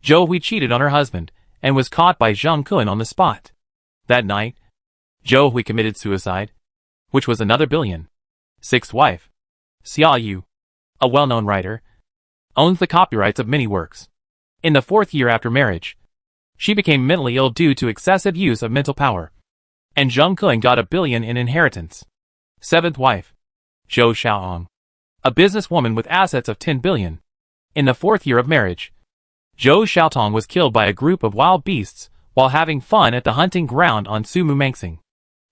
S1: Zhou Hui cheated on her husband and was caught by Zhang Kun on the spot. That night, Zhou Hui committed suicide, which was another billion. Sixth wife, Xia Yu, a well-known writer, owns the copyrights of many works. In the 4th year after marriage, she became mentally ill due to excessive use of mental power, and Zhang Kun got a billion in inheritance. Seventh wife, Zhou Xiaong, a businesswoman with assets of 10 billion. In the 4th year of marriage, Zhou Xiaotong was killed by a group of wild beasts while having fun at the hunting ground on Sumu Mangsing.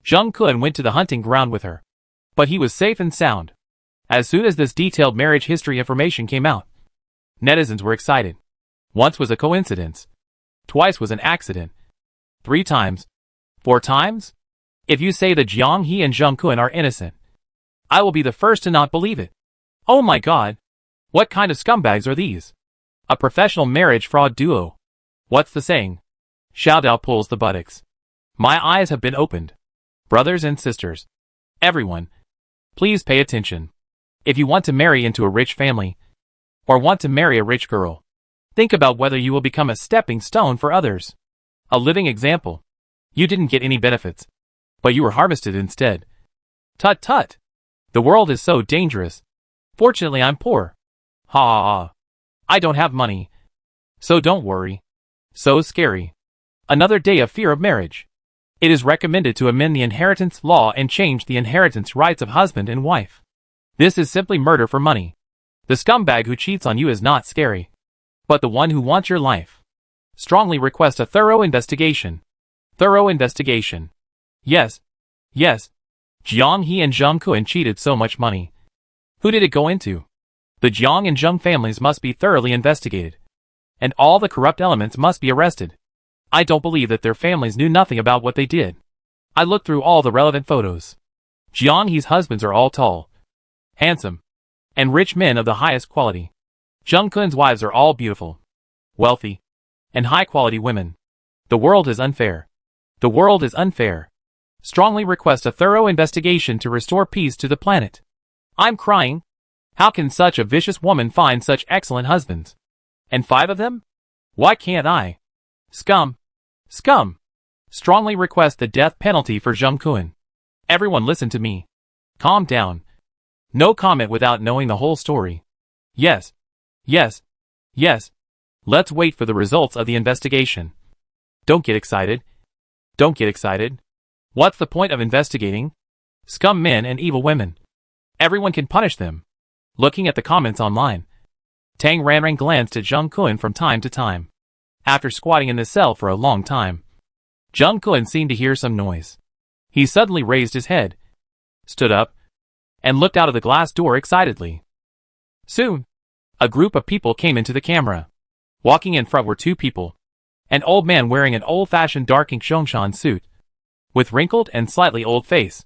S1: Zhang Kun went to the hunting ground with her, but he was safe and sound. As soon as this detailed marriage history information came out, netizens were excited. Once was a coincidence. Twice was an accident. 3 times. 4 times? If you say that Jiang He and Zhang Kun are innocent, I will be the first to not believe it. Oh my god. What kind of scumbags are these? A professional marriage fraud duo. What's the saying? Xiao Dao pulls the buttocks. My eyes have been opened. Brothers and sisters, everyone, please pay attention. If you want to marry into a rich family, or want to marry a rich girl, think about whether you will become a stepping stone for others. A living example. You didn't get any benefits, but you were harvested instead. Tut tut. The world is so dangerous. Fortunately, I'm poor. Ha ha ha. I don't have money. So don't worry. So scary. Another day of fear of marriage. It is recommended to amend the inheritance law and change the inheritance rights of husband and wife. This is simply murder for money. The scumbag who cheats on you is not scary, but the one who wants your life. Strongly request a thorough investigation. Thorough investigation. Yes. Yes. Jiang He and Zhang Kun cheated so much money. Who did it go into? The Jiang and Zheng families must be thoroughly investigated, and all the corrupt elements must be arrested. I don't believe that their families knew nothing about what they did. I looked through all the relevant photos. Jiang He's husbands are all tall, handsome, and rich men of the highest quality. Zheng Kun's wives are all beautiful, wealthy, and high-quality women. The world is unfair. The world is unfair. Strongly request a thorough investigation to restore peace to the planet. I'm crying. How can such a vicious woman find such excellent husbands? And 5 of them? Why can't I? Scum. Scum. Strongly request the death penalty for Zheng Kun. Everyone listen to me. Calm down. No comment without knowing the whole story. Yes. Yes. Yes. Let's wait for the results of the investigation. Don't get excited. Don't get excited. What's the point of investigating? Scum men and evil women. Everyone can punish them. Looking at the comments online, Tang Ranran glanced at Zheng Kun from time to time. After squatting in the cell for a long time, Zheng Kun seemed to hear some noise. He suddenly raised his head, stood up, and looked out of the glass door excitedly. Soon, a group of people came into the camera. Walking in front were two people. An old man wearing an old-fashioned dark ink Zhongshan suit, with wrinkled and slightly old face.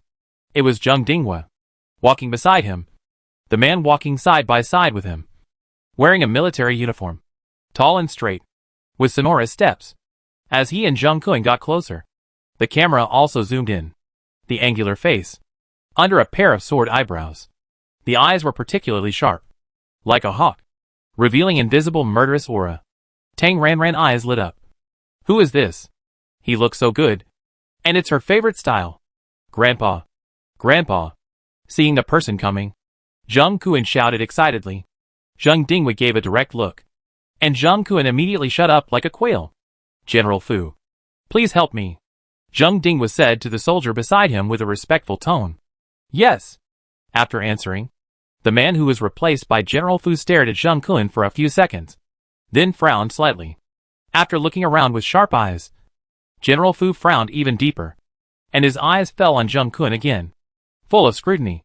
S1: It was Zheng Dinghua. Walking beside him, the man walking side by side with him, wearing a military uniform, tall and straight, with sonorous steps. As he and Zheng Kun got closer, the camera also zoomed in. The angular face, under a pair of sword eyebrows. The eyes were particularly sharp, like a hawk, revealing invisible murderous aura. Tang Ranran's eyes lit up. Who is this? He looks so good. And it's her favorite style. Grandpa. Grandpa. Seeing the person coming, Zheng Kun shouted excitedly. Zheng Dinghua gave a direct look, and Zheng Kun immediately shut up like a quail. General Fu. Please help me. Zheng Dinghua said to the soldier beside him with a respectful tone. Yes. After answering, the man who was replaced by General Fu stared at Zheng Kun for a few seconds, then frowned slightly. After looking around with sharp eyes, General Fu frowned even deeper, and his eyes fell on Zheng Kun again. Full of scrutiny,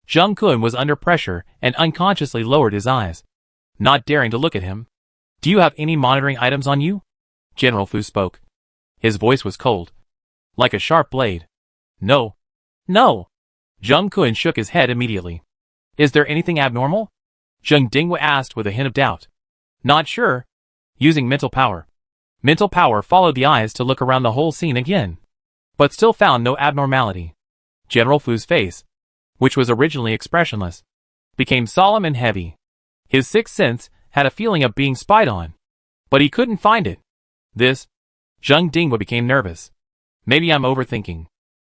S1: Zheng Kun was under pressure and unconsciously lowered his eyes, not daring to look at him. Do you have any monitoring items on you? General Fu spoke. His voice was cold, like a sharp blade. No. No. Zheng Kun shook his head immediately. Is there anything abnormal? Zheng Dinghua asked with a hint of doubt. Not sure. Using mental power. Mental power followed the eyes to look around the whole scene again, but still found no abnormality. General Fu's face, which was originally expressionless, became solemn and heavy. His sixth sense had a feeling of being spied on, but he couldn't find it. Zheng Dinghua became nervous. Maybe I'm overthinking,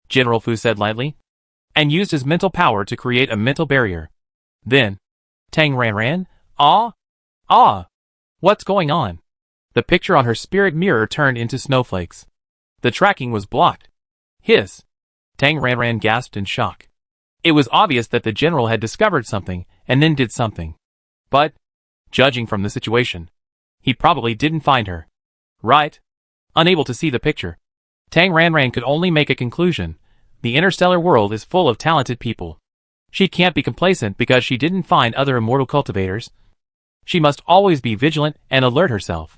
S1: General Fu said lightly, and used his mental power to create a mental barrier. Then, Tang Ranran, what's going on? The picture on her spirit mirror turned into snowflakes. The tracking was blocked. Hiss. Tang Ranran gasped in shock. It was obvious that the general had discovered something and then did something. But, judging from the situation, he probably didn't find her. Right? Unable to see the picture, Tang Ranran could only make a conclusion. The interstellar world is full of talented people. She can't be complacent because she didn't find other immortal cultivators. She must always be vigilant and alert herself,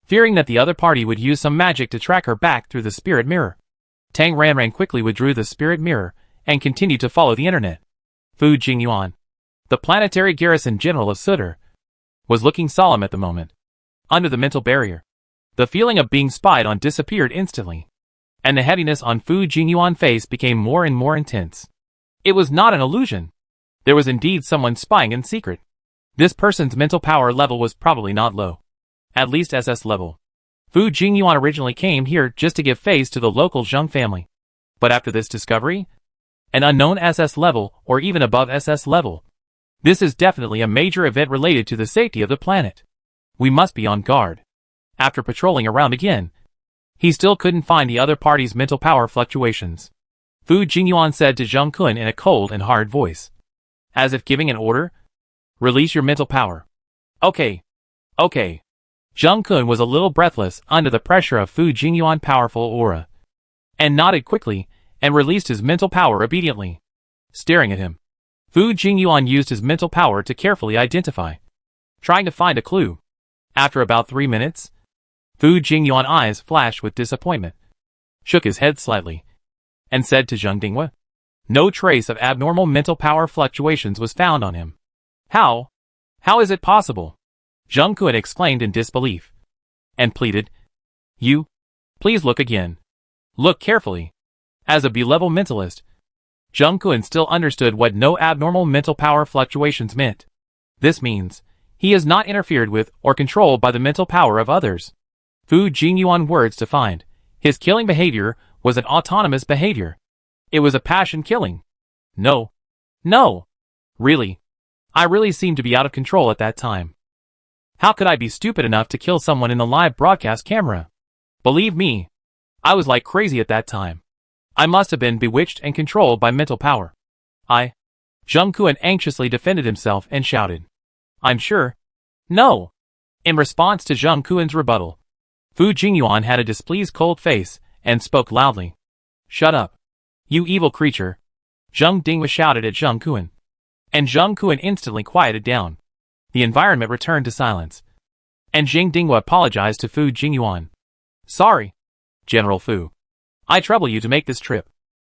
S1: fearing that the other party would use some magic to track her back through the spirit mirror. Tang Ranran quickly withdrew the spirit mirror and continued to follow the internet. Fu Jingyuan, the planetary garrison general of Sutter, was looking solemn at the moment. Under the mental barrier, the feeling of being spied on disappeared instantly, and the heaviness on Fu Jingyuan's face became more and more intense. It was not an illusion. There was indeed someone spying in secret. This person's mental power level was probably not low. At least SS level. Fu Jingyuan originally came here just to give face to the local Zheng family. But after this discovery, an unknown SS level or even above SS level, this is definitely a major event related to the safety of the planet. We must be on guard. After patrolling around again, he still couldn't find the other party's mental power fluctuations. Fu Jingyuan said to Zheng Kun in a cold and hard voice, as if giving an order, "Release your mental power." Okay. Zheng Kun was a little breathless under the pressure of Fu Jingyuan's powerful aura, and nodded quickly and released his mental power obediently. Staring at him, Fu Jingyuan used his mental power to carefully identify, trying to find a clue. After about 3 minutes, Fu Jingyuan's eyes flashed with disappointment, shook his head slightly, and said to Zheng Dinghua, no trace of abnormal mental power fluctuations was found on him. How is it possible? Zheng Kun exclaimed in disbelief, and pleaded, please look again. Look carefully. As a B-level mentalist, Zheng Kun still understood what no abnormal mental power fluctuations meant. This means, he is not interfered with or controlled by the mental power of others. Fu Jingyuan's words defined, his killing behavior was an autonomous behavior. It was a passion killing. No. Really. I really seemed to be out of control at that time. How could I be stupid enough to kill someone in the live broadcast camera? Believe me, I was like crazy at that time. I must have been bewitched and controlled by mental power. Zheng Kuan anxiously defended himself and shouted. I'm sure. No. In response to Zheng Kuan's rebuttal, Fu Jingyuan had a displeased cold face and spoke loudly. Shut up. You evil creature. Zheng Dingwa shouted at Zheng Kuan. And Zheng Kuan instantly quieted down. The environment returned to silence. And Zheng Dingwa apologized to Fu Jingyuan. Sorry, General Fu. I trouble you to make this trip.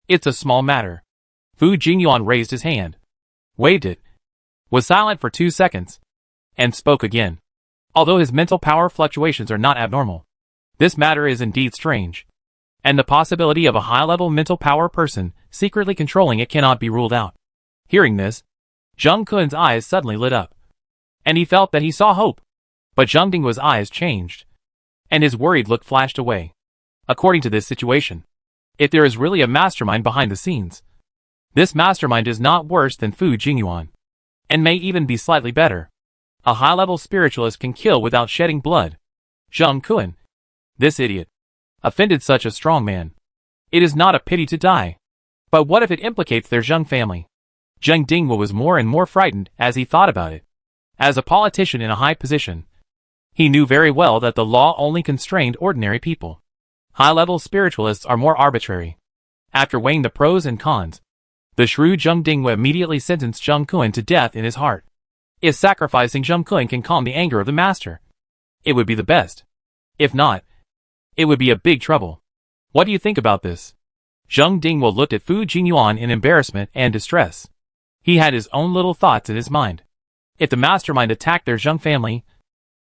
S1: It's a small matter. Fu Jingyuan raised his hand, waved it, was silent for 2 seconds, and spoke again. Although his mental power fluctuations are not abnormal, this matter is indeed strange, and the possibility of a high-level mental power person secretly controlling it cannot be ruled out. Hearing this, Zheng Kuan's eyes suddenly lit up, and he felt that he saw hope. But Zheng Dingwa's eyes changed, and his worried look flashed away. According to this situation, if there is really a mastermind behind the scenes, this mastermind is not worse than Fu Jingyuan, and may even be slightly better. A high-level spiritualist can kill without shedding blood. Zheng Kuan, this idiot, offended such a strong man. It is not a pity to die. But what if it implicates their Zheng family? Zheng Dingwa was more and more frightened as he thought about it. As a politician in a high position, he knew very well that the law only constrained ordinary people. High-level spiritualists are more arbitrary. After weighing the pros and cons, the shrewd Zheng Dingwa immediately sentenced Zheng Kuan to death in his heart. If sacrificing Zheng Kuan can calm the anger of the master, it would be the best. If not, it would be a big trouble. What do you think about this? Zheng Dingwa looked at Fu Jingyuan in embarrassment and distress. He had his own little thoughts in his mind. If the mastermind attacked their Zheng family,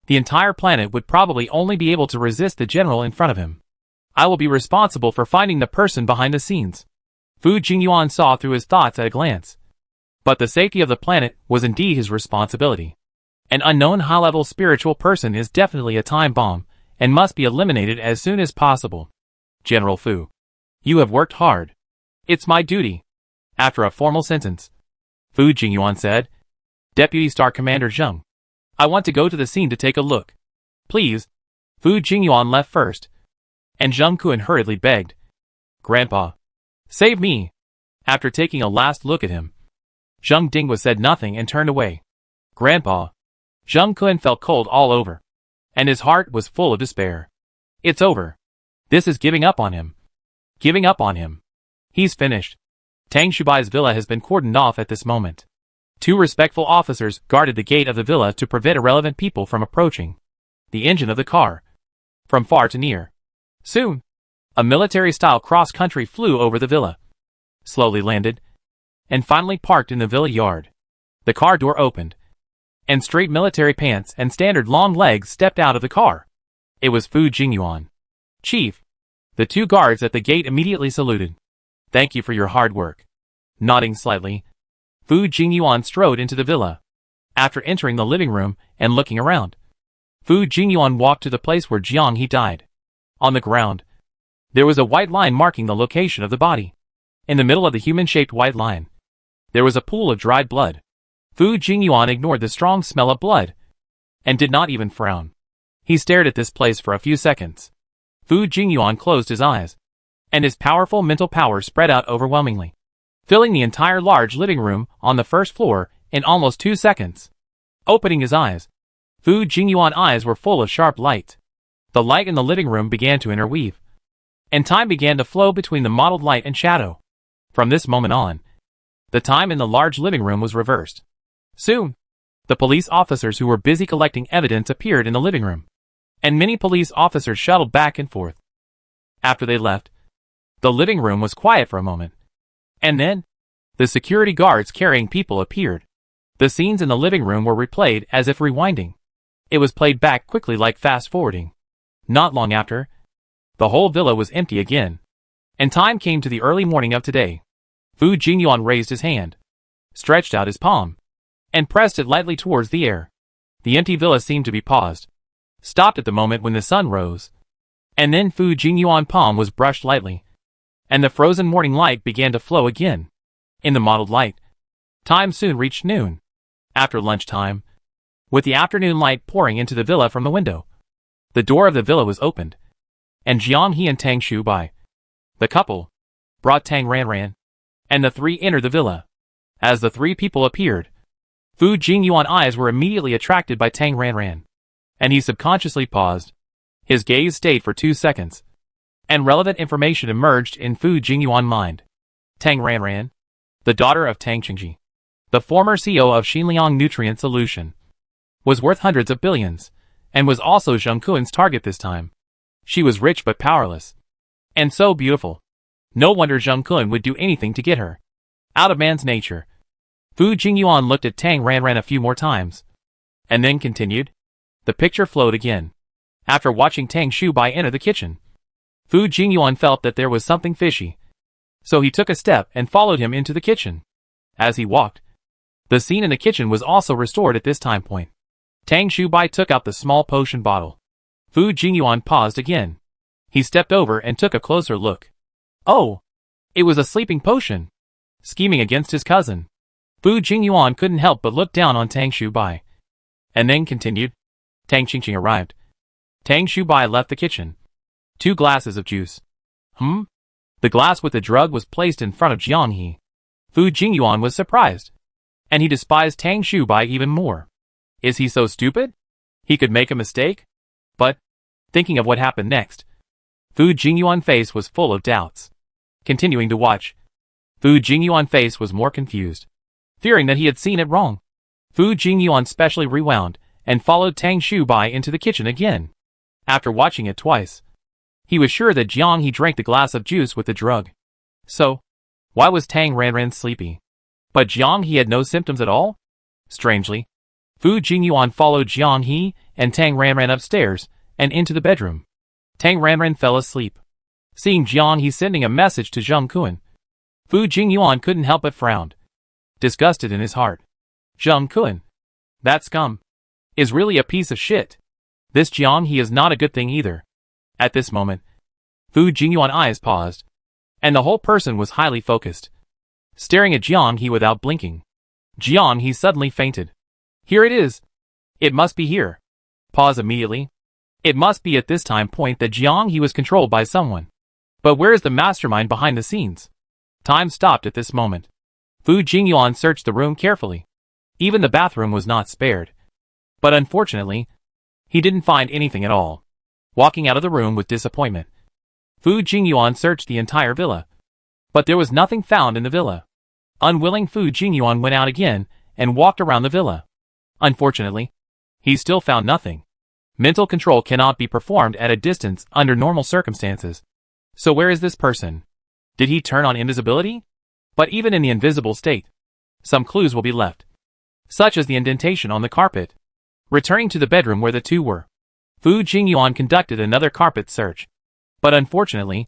S1: the entire planet would probably only be able to resist the general in front of him. I will be responsible for finding the person behind the scenes. Fu Jingyuan saw through his thoughts at a glance. But the safety of the planet was indeed his responsibility. An unknown high-level spiritual person is definitely a time bomb, and must be eliminated as soon as possible. General Fu, you have worked hard. It's my duty. After a formal sentence, Fu Jingyuan said, Deputy Star Commander Zheng, I want to go to the scene to take a look. Please. Fu Jingyuan left first, and Zheng Kuan hurriedly begged, Grandpa, save me. After taking a last look at him, Zheng Dingwa said nothing and turned away. Grandpa. Zheng Kuan felt cold all over, and his heart was full of despair. It's over. This is giving up on him. Giving up on him. He's finished. Tang Shubai's villa has been cordoned off at this moment. 2 respectful officers guarded the gate of the villa to prevent irrelevant people from approaching the engine of the car, from far to near. Soon, a military-style cross-country flew over the villa, slowly landed, and finally parked in the villa yard. The car door opened, and straight military pants and standard long legs stepped out of the car. It was Fu Jingyuan. Chief. The 2 guards at the gate immediately saluted. Thank you for your hard work. Nodding slightly, Fu Jingyuan strode into the villa. After entering the living room and looking around, Fu Jingyuan walked to the place where Jiang He died. On the ground, there was a white line marking the location of the body. In the middle of the human-shaped white line, there was a pool of dried blood. Fu Jingyuan ignored the strong smell of blood, and did not even frown. He stared at this place for a few seconds. Fu Jingyuan closed his eyes, and his powerful mental power spread out overwhelmingly, filling the entire large living room on the first floor in almost 2 seconds. Opening his eyes, Fu Jingyuan's eyes were full of sharp light. The light in the living room began to interweave, and time began to flow between the mottled light and shadow. From this moment on, the time in the large living room was reversed. Soon, the police officers who were busy collecting evidence appeared in the living room, and many police officers shuttled back and forth. After they left, the living room was quiet for a moment. And then, the security guards carrying people appeared. The scenes in the living room were replayed as if rewinding. It was played back quickly like fast-forwarding. Not long after, the whole villa was empty again. And time came to the early morning of today. Fu Jingyuan raised his hand, stretched out his palm, and pressed it lightly towards the air. The empty villa seemed to be paused, stopped at the moment when the sun rose. And then Fu Jingyuan's palm was brushed lightly, and the frozen morning light began to flow again. In the mottled light, time soon reached noon. After lunchtime, with the afternoon light pouring into the villa from the window, the door of the villa was opened, and Jiang He and Tang Shubai. The couple brought Tang Ranran, and the three entered the villa. As the three people appeared, Fu Jingyuan's eyes were immediately attracted by Tang Ranran, and he subconsciously paused. His gaze stayed for 2 seconds, and relevant information emerged in Fu Jingyuan's mind. Tang Ranran, the daughter of Tang Qingji, the former CEO of Xinliang Nutrient Solution, was worth hundreds of billions, and was also Zheng Kuan's target this time. She was rich but powerless, and so beautiful. No wonder Zheng Kuan would do anything to get her. Out of man's nature. Fu Jingyuan looked at Tang Ranran a few more times, and then continued. The picture flowed again. After watching Tang Shubai enter the kitchen, Fu Jingyuan felt that there was something fishy, so he took a step and followed him into the kitchen. As he walked, the scene in the kitchen was also restored at this time point. Tang Shubai took out the small potion bottle. Fu Jingyuan paused again. He stepped over and took a closer look. Oh! It was a sleeping potion. Scheming against his cousin. Fu Jingyuan couldn't help but look down on Tang Shubai, and then continued. Tang Qingqing arrived. Tang Shubai left the kitchen. 2 glasses of juice. The glass with the drug was placed in front of Jiang He. Fu Jingyuan was surprised, and he despised Tang Shubai even more. Is he so stupid? He could make a mistake? But, thinking of what happened next, Fu Jingyuan's face was full of doubts. Continuing to watch, Fu Jingyuan's face was more confused. Fearing that he had seen it wrong, Fu Jingyuan specially rewound and followed Tang Shubai into the kitchen again. After watching it twice, he was sure that Jiang He drank the glass of juice with the drug. So, why was Tang Ranran sleepy? But Jiang He had no symptoms at all? Strangely, Fu Jingyuan followed Jiang He and Tang Ranran upstairs and into the bedroom. Tang Ranran fell asleep. Seeing Jiang He sending a message to Zheng Kuan, Fu Jingyuan couldn't help but frown, disgusted in his heart. Zheng Kuan, that scum, is really a piece of shit. This Jiang He is not a good thing either. At this moment, Fu Jingyuan's eyes paused, and the whole person was highly focused, staring at Jiang He without blinking. Jiang He suddenly fainted. Here it is. It must be here. Pause immediately. It must be at this time point that Jiang He was controlled by someone. But where is the mastermind behind the scenes? Time stopped at this moment. Fu Jingyuan searched the room carefully. Even the bathroom was not spared. But unfortunately, he didn't find anything at all. Walking out of the room with disappointment, Fu Jingyuan searched the entire villa. But there was nothing found in the villa. Unwilling, Fu Jingyuan went out again and walked around the villa. Unfortunately, he still found nothing. Mental control cannot be performed at a distance under normal circumstances. So where is this person? Did he turn on invisibility? But even in the invisible state, some clues will be left, such as the indentation on the carpet. Returning to the bedroom where the two were, Fu Jingyuan conducted another carpet search. But unfortunately,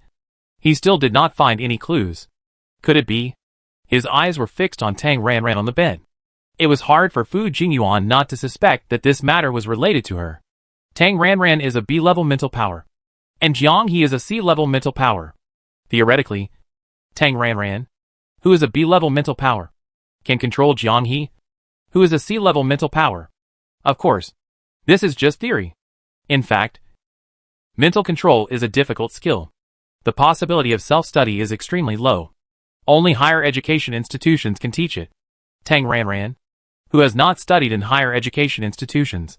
S1: he still did not find any clues. Could it be? His eyes were fixed on Tang Ranran on the bed. It was hard for Fu Jingyuan not to suspect that this matter was related to her. Tang Ranran is a B-level mental power, and Jiang He is a C-level mental power. Theoretically, Tang Ranran, who is a B-level mental power, can control Jiang He, who is a C-level mental power. Of course, this is just theory. In fact, mental control is a difficult skill. The possibility of self-study is extremely low. Only higher education institutions can teach it. Tang Ranran, who has not studied in higher education institutions,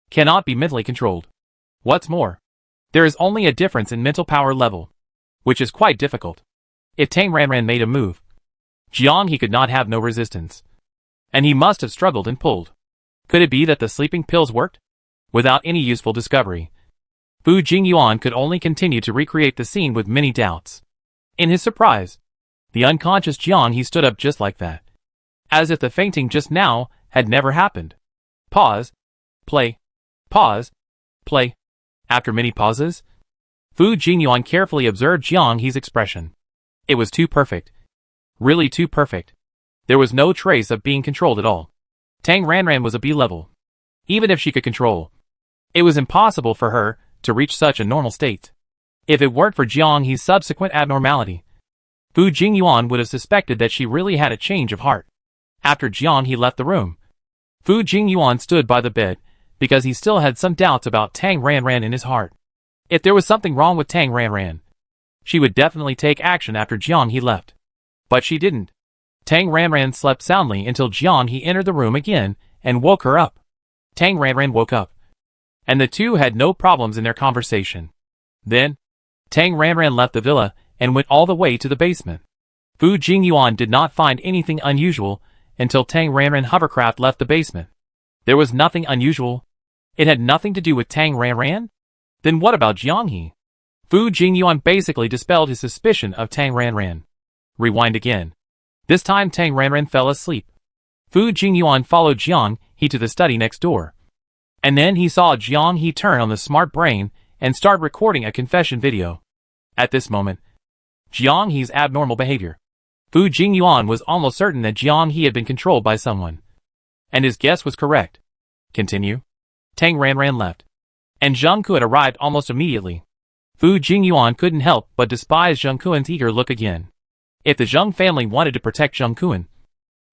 S1: cannot be mentally controlled. What's more, there is only a difference in mental power level, which is quite difficult. If Tang Ranran made a move, Jiang He could not have no resistance, and he must have struggled and pulled. Could it be that the sleeping pills worked? Without any useful discovery, Fu Jingyuan could only continue to recreate the scene with many doubts. In his surprise, the unconscious Jiang He stood up just like that, as if the fainting just now had never happened. Pause. Play. Pause. Play. After many pauses, Fu Jingyuan carefully observed Jiang He's expression. It was too perfect. Really too perfect. There was no trace of being controlled at all. Tang Ranran was a B-level. Even if she could control, it was impossible for her to reach such a normal state. If it weren't for Jiang He's subsequent abnormality, Fu Jingyuan would have suspected that she really had a change of heart. After Jiang He left the room, Fu Jingyuan stood by the bed because he still had some doubts about Tang Ranran in his heart. If there was something wrong with Tang Ranran, she would definitely take action after Jiang He left. But she didn't. Tang Ranran slept soundly until Jiang He entered the room again and woke her up. Tang Ranran woke up, and the two had no problems in their conversation. Then, Tang Ranran left the villa and went all the way to the basement. Fu Jingyuan did not find anything unusual until Tang Ranran hovercraft left the basement. There was nothing unusual. It had nothing to do with Tang Ranran? Then what about Jiang He? Fu Jingyuan basically dispelled his suspicion of Tang Ranran. Rewind again. This time Tang Ranran fell asleep. Fu Jingyuan followed Jiang He to the study next door. And then he saw Jiang He turn on the smart brain and start recording a confession video. At this moment, Jiang He's abnormal behavior. Fu Jingyuan was almost certain that Jiang He had been controlled by someone. And his guess was correct. Continue. Tang Ranran left. And Zheng Kun arrived almost immediately. Fu Jingyuan couldn't help but despise Zheng Kun's eager look again. If the Zheng family wanted to protect Zheng Kun,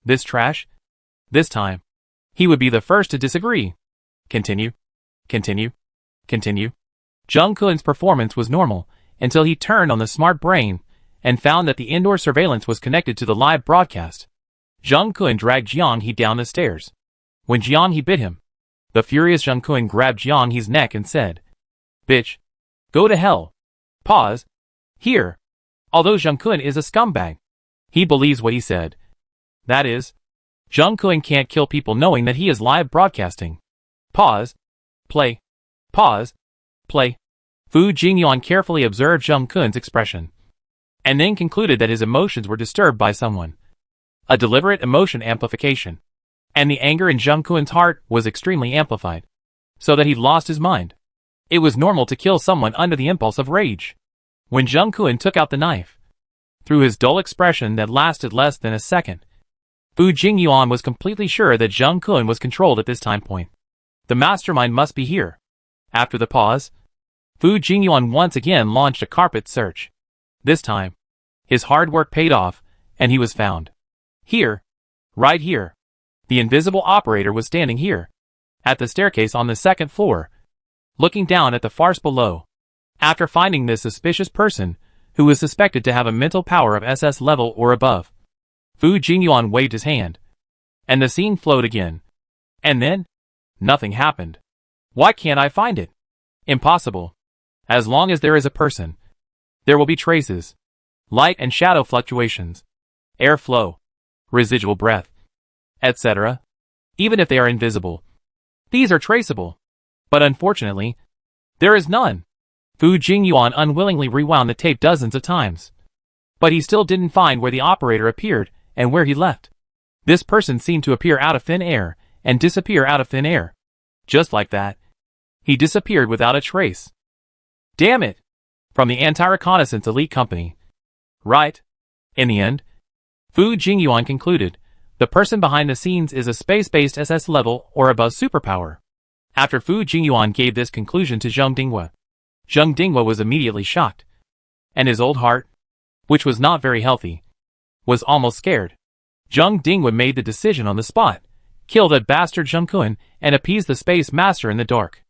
S1: this trash, this time, he would be the first to disagree. Continue. Continue. Continue. Zheng Kun's performance was normal until he turned on the smart brain and found that the indoor surveillance was connected to the live broadcast. Zheng Kun dragged Jiang He down the stairs. When Jiang He bit him, the furious Zheng Kun grabbed Jiang He's neck and said, "Bitch, go to hell." Pause. Here. Although Zheng Kun is a scumbag, he believes what he said. That is, Zheng Kun can't kill people knowing that he is live broadcasting. Pause. Play. Pause. Play. Fu Jingyuan carefully observed Zheng Kun's expression, and then concluded that his emotions were disturbed by someone. A deliberate emotion amplification. And the anger in Zheng Kun's heart was extremely amplified, so that he lost his mind. It was normal to kill someone under the impulse of rage. When Zheng Kun took out the knife, through his dull expression that lasted less than a second, Fu Jingyuan was completely sure that Zheng Kun was controlled at this time point. The mastermind must be here. After the pause, Fu Jingyuan once again launched a carpet search. This time, his hard work paid off, and he was found. Here. Right here. The invisible operator was standing here, at the staircase on the second floor, looking down at the farce below. After finding this suspicious person, who was suspected to have a mental power of SS level or above, Fu Jingyuan waved his hand, and the scene flowed again. And then, nothing happened. Why can't I find it? Impossible. As long as there is a person, there will be traces, light and shadow fluctuations, air flow, residual breath, etc. Even if they are invisible, these are traceable. But unfortunately, there is none. Fu Jingyuan unwillingly rewound the tape dozens of times. But he still didn't find where the operator appeared and where he left. This person seemed to appear out of thin air and disappear out of thin air. Just like that, he disappeared without a trace. Damn it! From the Anti-Reconnaissance Elite Company. Right. In the end, Fu Jingyuan concluded, the person behind the scenes is a space-based SS level or above superpower. After Fu Jingyuan gave this conclusion to Zheng Dinghua, Zheng Dinghua was immediately shocked, and his old heart, which was not very healthy, was almost scared. Zheng Dinghua made the decision on the spot, kill that bastard Zheng Kun and appease the space master in the dark.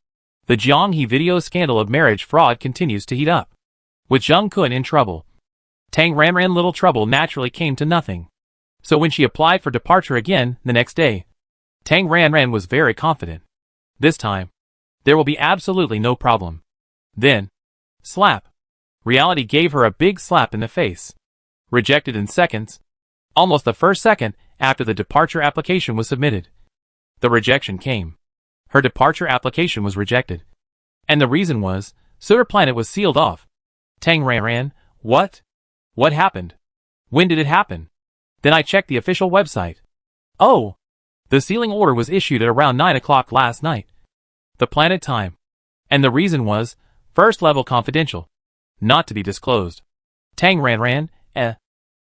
S1: The Jiang He video scandal of marriage fraud continues to heat up. With Zheng Kun in trouble, Tang Ranran little trouble naturally came to nothing. So when she applied for departure again the next day, Tang Ranran was very confident. This time, there will be absolutely no problem. Then, slap. Reality gave her a big slap in the face. Rejected in seconds. Almost the first second after the departure application was submitted. The rejection came. Her departure application was rejected. And the reason was, Solar Planet was sealed off. Tang Ranran, what? What happened? When did it happen? Then I checked the official website. Oh! The sealing order was issued at around 9 o'clock last night. The planet time. And the reason was, first level confidential. Not to be disclosed. Tang Ranran,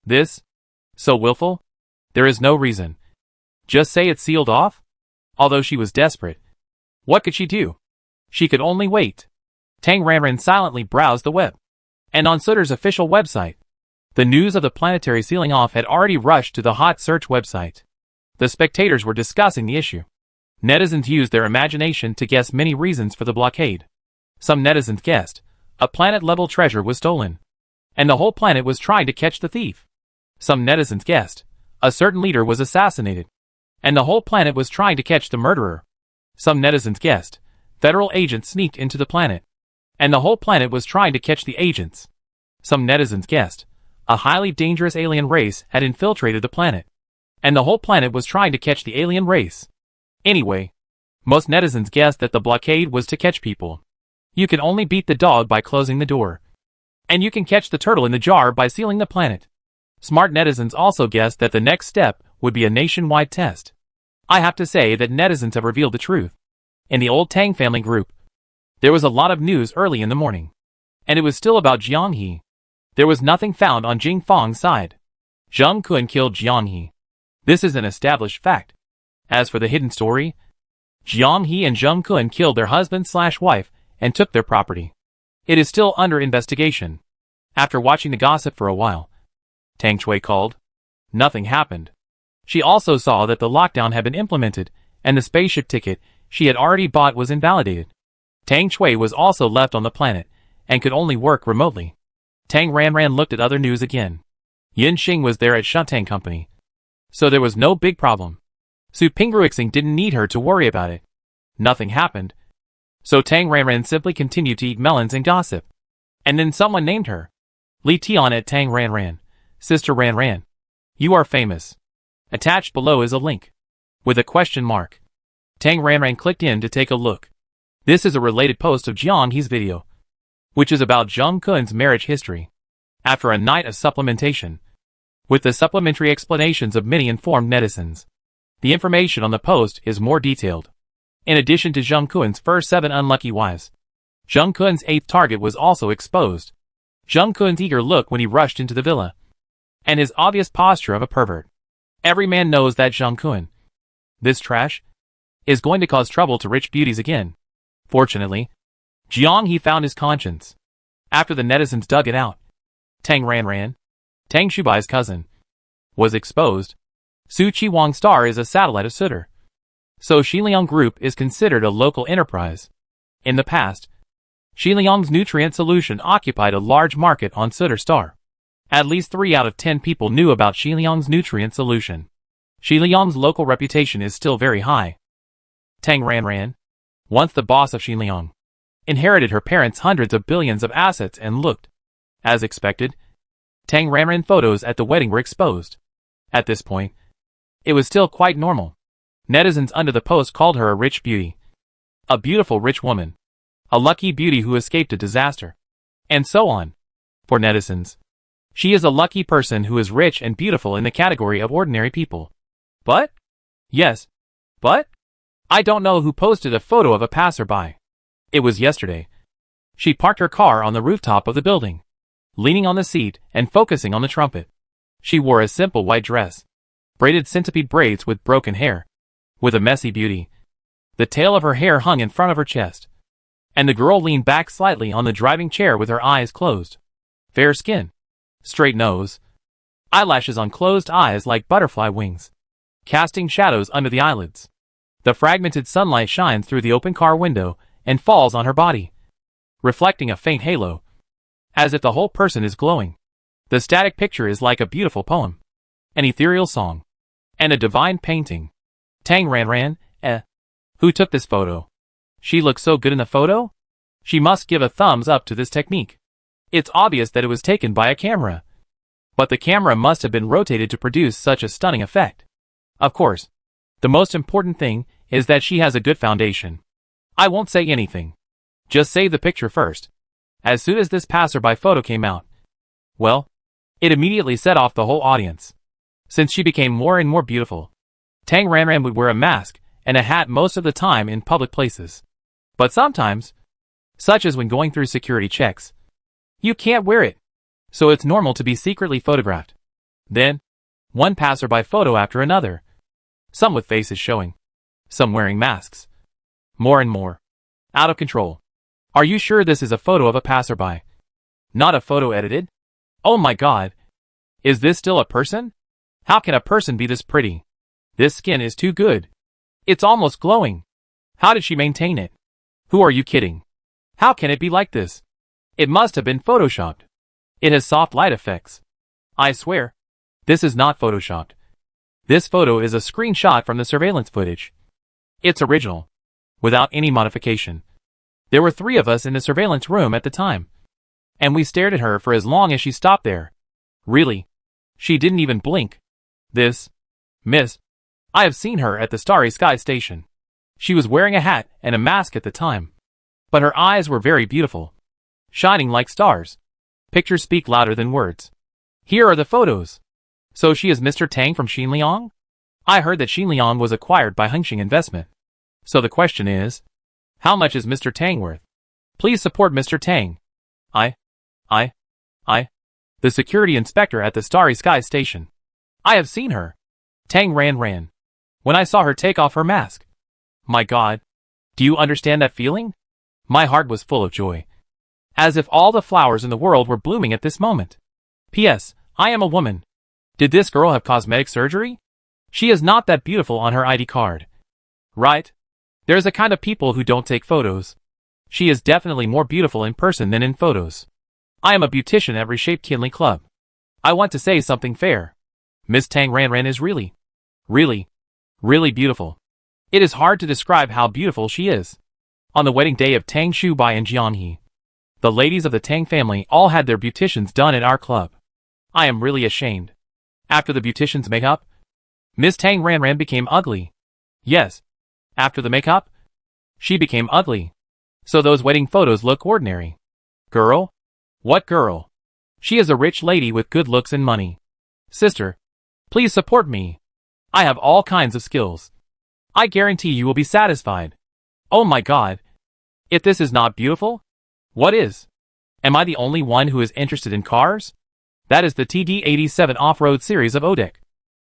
S1: this? So willful? There is no reason. Just say it's sealed off? Although she was desperate. What could she do? She could only wait. Tang Ranran silently browsed the web. And on Sutter's official website, the news of the planetary sealing off had already rushed to the hot search website. The spectators were discussing the issue. Netizens used their imagination to guess many reasons for the blockade. Some netizens guessed, A planet-level treasure was stolen, and the whole planet was trying to catch the thief. Some netizens guessed a certain leader was assassinated, and the whole planet was trying to catch the murderer. Some netizens guessed federal agents sneaked into the planet, and the whole planet was trying to catch the agents. Some netizens guessed a highly dangerous alien race had infiltrated the planet, and the whole planet was trying to catch the alien race. Anyway, most netizens guessed that the blockade was to catch people. You can only beat the dog by closing the door, and you can catch the turtle in the jar by sealing the planet. Smart netizens also guessed that the next step would be a nationwide test. I have to say that netizens have revealed the truth. In the old Tang family group, there was a lot of news early in the morning, and it was still about Jiang He. There was nothing found on Jing Fang's side. Zheng Kun killed Jiang He. This is an established fact. As for the hidden story, Jiang He and Zheng Kun killed their husband/wife and took their property. It is still under investigation. After watching the gossip for a while, Tang Shui called. Nothing happened. She also saw that the lockdown had been implemented, and the spaceship ticket she had already bought was invalidated. Tang Shui was also left on the planet, and could only work remotely. Tang Ranran looked at other news again. Yin Xing was there at Shutang Company, so there was no big problem. Su Pingruixing didn't need her to worry about it. Nothing happened, so Tang Ranran simply continued to eat melons and gossip. And then someone named her. Li Tian at Tang Ranran. Sister Ranran, you are famous. Attached below is a link with a question mark. Tang Ranran clicked in to take a look. This is a related post of Jiang He's video, which is about Zheng Kun's marriage history. After a night of supplementation, with the supplementary explanations of many informed netizens, the information on the post is more detailed. In addition to Zheng Kun's first 7 unlucky wives, Zheng Kun's 8th target was also exposed. Zheng Kun's eager look when he rushed into the villa, and his obvious posture of a pervert. Every man knows that Zheng Kun, this trash, is going to cause trouble to rich beauties again. Fortunately, Jiang He found his conscience. After the netizens dug it out, Tang Ranran, Tang Shubai's cousin, was exposed. Su Qiwang Star is a satellite of Sutter, so Xiliang Group is considered a local enterprise. In the past, Xiliang's nutrient solution occupied a large market on Sutter Star. At least 3 out of 10 people knew about Xiliang's nutrient solution. Xiliang's local reputation is still very high. Tang Ranran, once the boss of Xiliang, inherited her parents' hundreds of billions of assets and looked. As expected, Tang Ranran photos at the wedding were exposed. At this point, it was still quite normal. Netizens under the post called her a rich beauty. A beautiful rich woman. A lucky beauty who escaped a disaster. And so on. For netizens, she is a lucky person who is rich and beautiful in the category of ordinary people. But? Yes. But? I don't know who posted a photo of a passerby. It was yesterday. She parked her car on the rooftop of the building, leaning on the seat and focusing on the trumpet. She wore a simple white dress, braided centipede braids with broken hair, with a messy beauty. The tail of her hair hung in front of her chest, and the girl leaned back slightly on the driving chair with her eyes closed. Fair skin, straight nose, eyelashes on closed eyes like butterfly wings, casting shadows under the eyelids. The fragmented sunlight shines through the open car window and falls on her body, reflecting a faint halo, as if the whole person is glowing. The static picture is like a beautiful poem, an ethereal song, and a divine painting. Tang Ranran, who took this photo? She looks so good in the photo? She must give a thumbs up to this technique. It's obvious that it was taken by a camera, but the camera must have been rotated to produce such a stunning effect. Of course, the most important thing is that she has a good foundation. I won't say anything. Just save the picture first. As soon as this passerby photo came out, well, it immediately set off the whole audience. Since she became more and more beautiful, Tang Ranran would wear a mask and a hat most of the time in public places. But sometimes, such as when going through security checks, you can't wear it, so it's normal to be secretly photographed. Then, one passerby photo after another. Some with faces showing, some wearing masks. More and more. Out of control. Are you sure this is a photo of a passerby? Not a photo edited? Oh my god. Is this still a person? How can a person be this pretty? This skin is too good. It's almost glowing. How did she maintain it? Who are you kidding? How can it be like this? It must have been photoshopped. It has soft light effects. I swear. This is not photoshopped. This photo is a screenshot from the surveillance footage. It's original. Without any modification. There were 3 of us in the surveillance room at the time. And we stared at her for as long as she stopped there. Really. She didn't even blink. This. Miss. I have seen her at the Starry Sky station. She was wearing a hat and a mask at the time. But her eyes were very beautiful. Shining like stars. Pictures speak louder than words. Here are the photos. So she is Mr. Tang from Xinliang? I heard that Xinliang was acquired by Hengxing Investment. So the question is, how much is Mr. Tang worth? Please support Mr. Tang. The security inspector at the Starry Sky station. I have seen her. Tang ran. When I saw her take off her mask. My God. Do you understand that feeling? My heart was full of joy. As if all the flowers in the world were blooming at this moment. P.S. I am a woman. Did this girl have cosmetic surgery? She is not that beautiful on her ID card. Right? There's a kind of people who don't take photos. She is definitely more beautiful in person than in photos. I am a beautician at Reshaped Kinley Club. I want to say something fair. Miss Tang Ran is really beautiful. It is hard to describe how beautiful she is. On the wedding day of Tang Shubai and Jianhe, the ladies of the Tang family all had their beauticians done at our club. I am really ashamed. After the beautician's makeup, Miss Tang Ran became ugly. Yes. After the makeup, she became ugly. So those wedding photos look ordinary. Girl? What girl? She is a rich lady with good looks and money. Sister, please support me. I have all kinds of skills. I guarantee you will be satisfied. Oh my God. If this is not beautiful, what is? Am I the only one who is interested in cars? That is the TD87 off-road series of ODEC.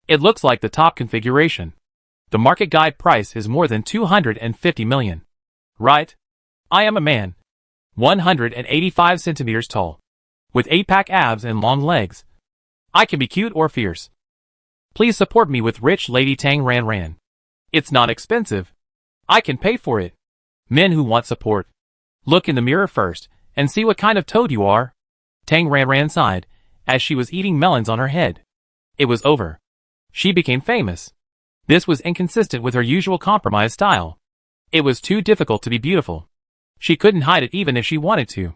S1: It looks like the top configuration. The market guide price is more than 250 million. Right? I am a man. 185 centimeters tall. With 8-pack abs and long legs. I can be cute or fierce. Please support me with rich lady Tang Ran. It's not expensive. I can pay for it. Men who want support. Look in the mirror first, and see what kind of toad you are. Tang Ran sighed, as she was eating melons on her head. It was over. She became famous. This was inconsistent with her usual compromise style. It was too difficult to be beautiful. She couldn't hide it even if she wanted to.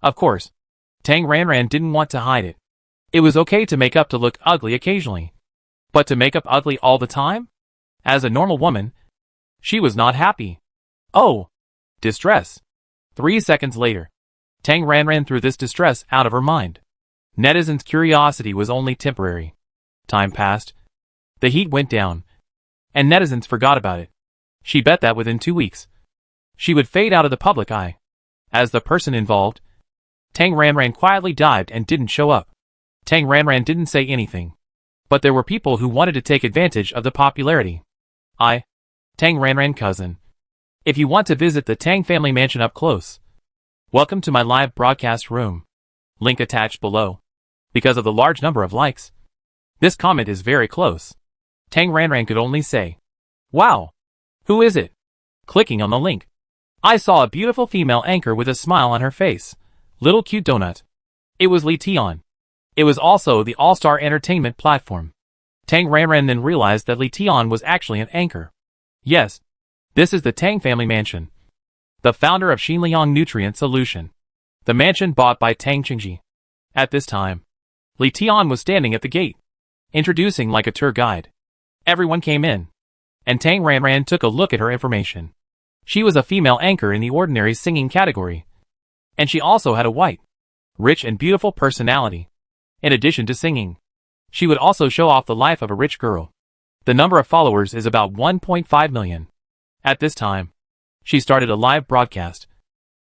S1: Of course, Tang Ran didn't want to hide it. It was okay to make up to look ugly occasionally. But to make up ugly all the time? As a normal woman, she was not happy. Oh! Distress. 3 seconds later, Tang Ran threw this distress out of her mind. Netizens' curiosity was only temporary. Time passed. The heat went down. And netizens forgot about it. She bet that within 2 weeks, she would fade out of the public eye. As the person involved, Tang Ran quietly dived and didn't show up. Tang Ran didn't say anything. But there were people who wanted to take advantage of the popularity. Tang Ran cousin. If you want to visit the Tang family mansion up close, welcome to my live broadcast room. Link attached below. Because of the large number of likes, this comment is very close. Tang Ran could only say, wow! Who is it? Clicking on the link, I saw a beautiful female anchor with a smile on her face. Little cute donut. It was Li Tian. It was also the all-star entertainment platform. Tang Ran then realized that Li Tian was actually an anchor. Yes. This is the Tang family mansion. The founder of Xinliang Nutrient Solution. The mansion bought by Tang Qingji. At this time, Li Tian was standing at the gate, introducing like a tour guide. Everyone came in, and Tang Ran took a look at her information. She was a female anchor in the ordinary singing category. And she also had a white, rich and beautiful personality. In addition to singing, she would also show off the life of a rich girl. The number of followers is about 1.5 million. At this time, she started a live broadcast.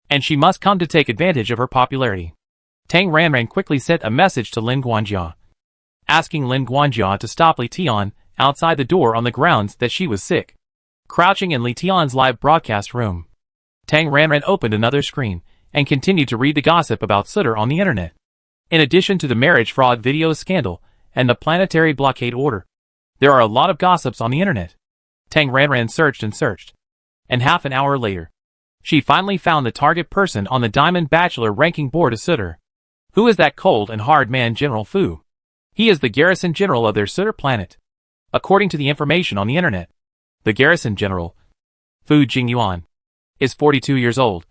S1: And she must come to take advantage of her popularity. Tang Ran quickly sent a message to Lin Guanjia, asking Lin Guanjia to stop Li Tian outside the door on the grounds that she was sick. Crouching in Li Tian's live broadcast room, Tang Ran opened another screen and continued to read the gossip about Sutter on the internet. In addition to the marriage fraud video scandal and the planetary blockade order, there are a lot of gossips on the internet. Tang Ran searched and searched. And half an hour later, She finally found the target person on the Diamond Bachelor ranking board of Sutter. Who is that cold and hard man, General Fu? He is the garrison general of their Sutter planet. According to the information on the internet, the garrison general, Fu Jingyuan, is 42 years old,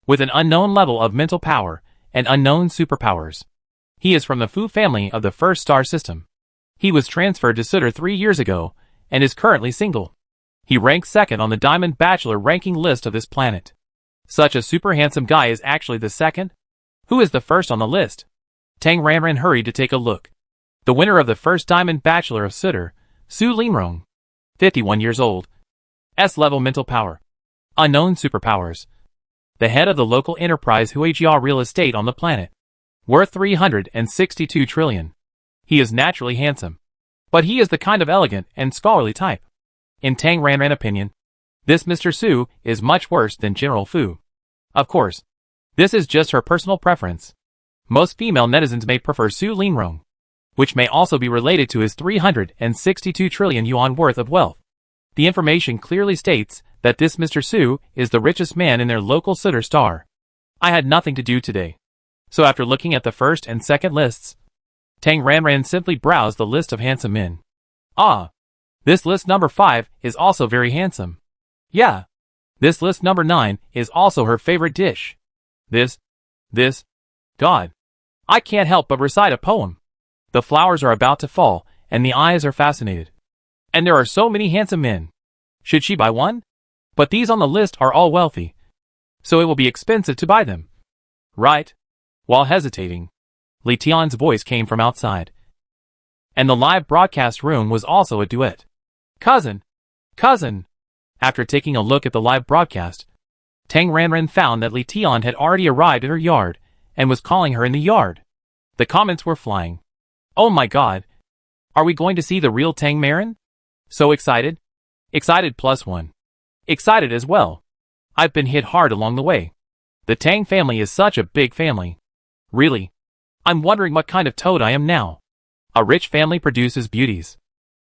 S1: with an unknown level of mental power and unknown superpowers. He is from the Fu family of the first star system. He was transferred to Sutter 3 years ago and is currently single. He ranks second on the Diamond Bachelor ranking list of this planet. Such a super handsome guy is actually the second? Who is the first on the list? Tang Ranran hurried to take a look. The winner of the first Diamond Bachelor of Sutter, Su Linrong, 51 years old. S-level mental power. Unknown superpowers. The head of the local enterprise Huijia Real Estate on the planet. Worth 362 trillion. He is naturally handsome. But he is the kind of elegant and scholarly type. In Tang Ranran's opinion, this Mr. Su is much worse than General Fu. Of course, this is just her personal preference. Most female netizens may prefer Su Linrong, which may also be related to his 362 trillion yuan worth of wealth. The information clearly states that this Mr. Su is the richest man in their local Sutter star. I had nothing to do today. So after looking at the first and second lists, Tang Ranran simply browsed the list of handsome men. Ah, this list number 5 is also very handsome. Yeah, this list number 9 is also her favorite dish. This, God, I can't help but recite a poem. The flowers are about to fall, and the eyes are fascinated. And there are so many handsome men. Should she buy one? But these on the list are all wealthy, so it will be expensive to buy them. Right? While hesitating, Li Tian's voice came from outside. And the live broadcast room was also a duet. Cousin! Cousin! After taking a look at the live broadcast, Tang Ranran found that Li Tian had already arrived at her yard and was calling her in the yard. The comments were flying. Oh my god! Are we going to see the real Tang Marin? So excited? Excited +1. Excited as well. I've been hit hard along the way. The Tang family is such a big family. Really? I'm wondering what kind of toad I am now. A rich family produces beauties.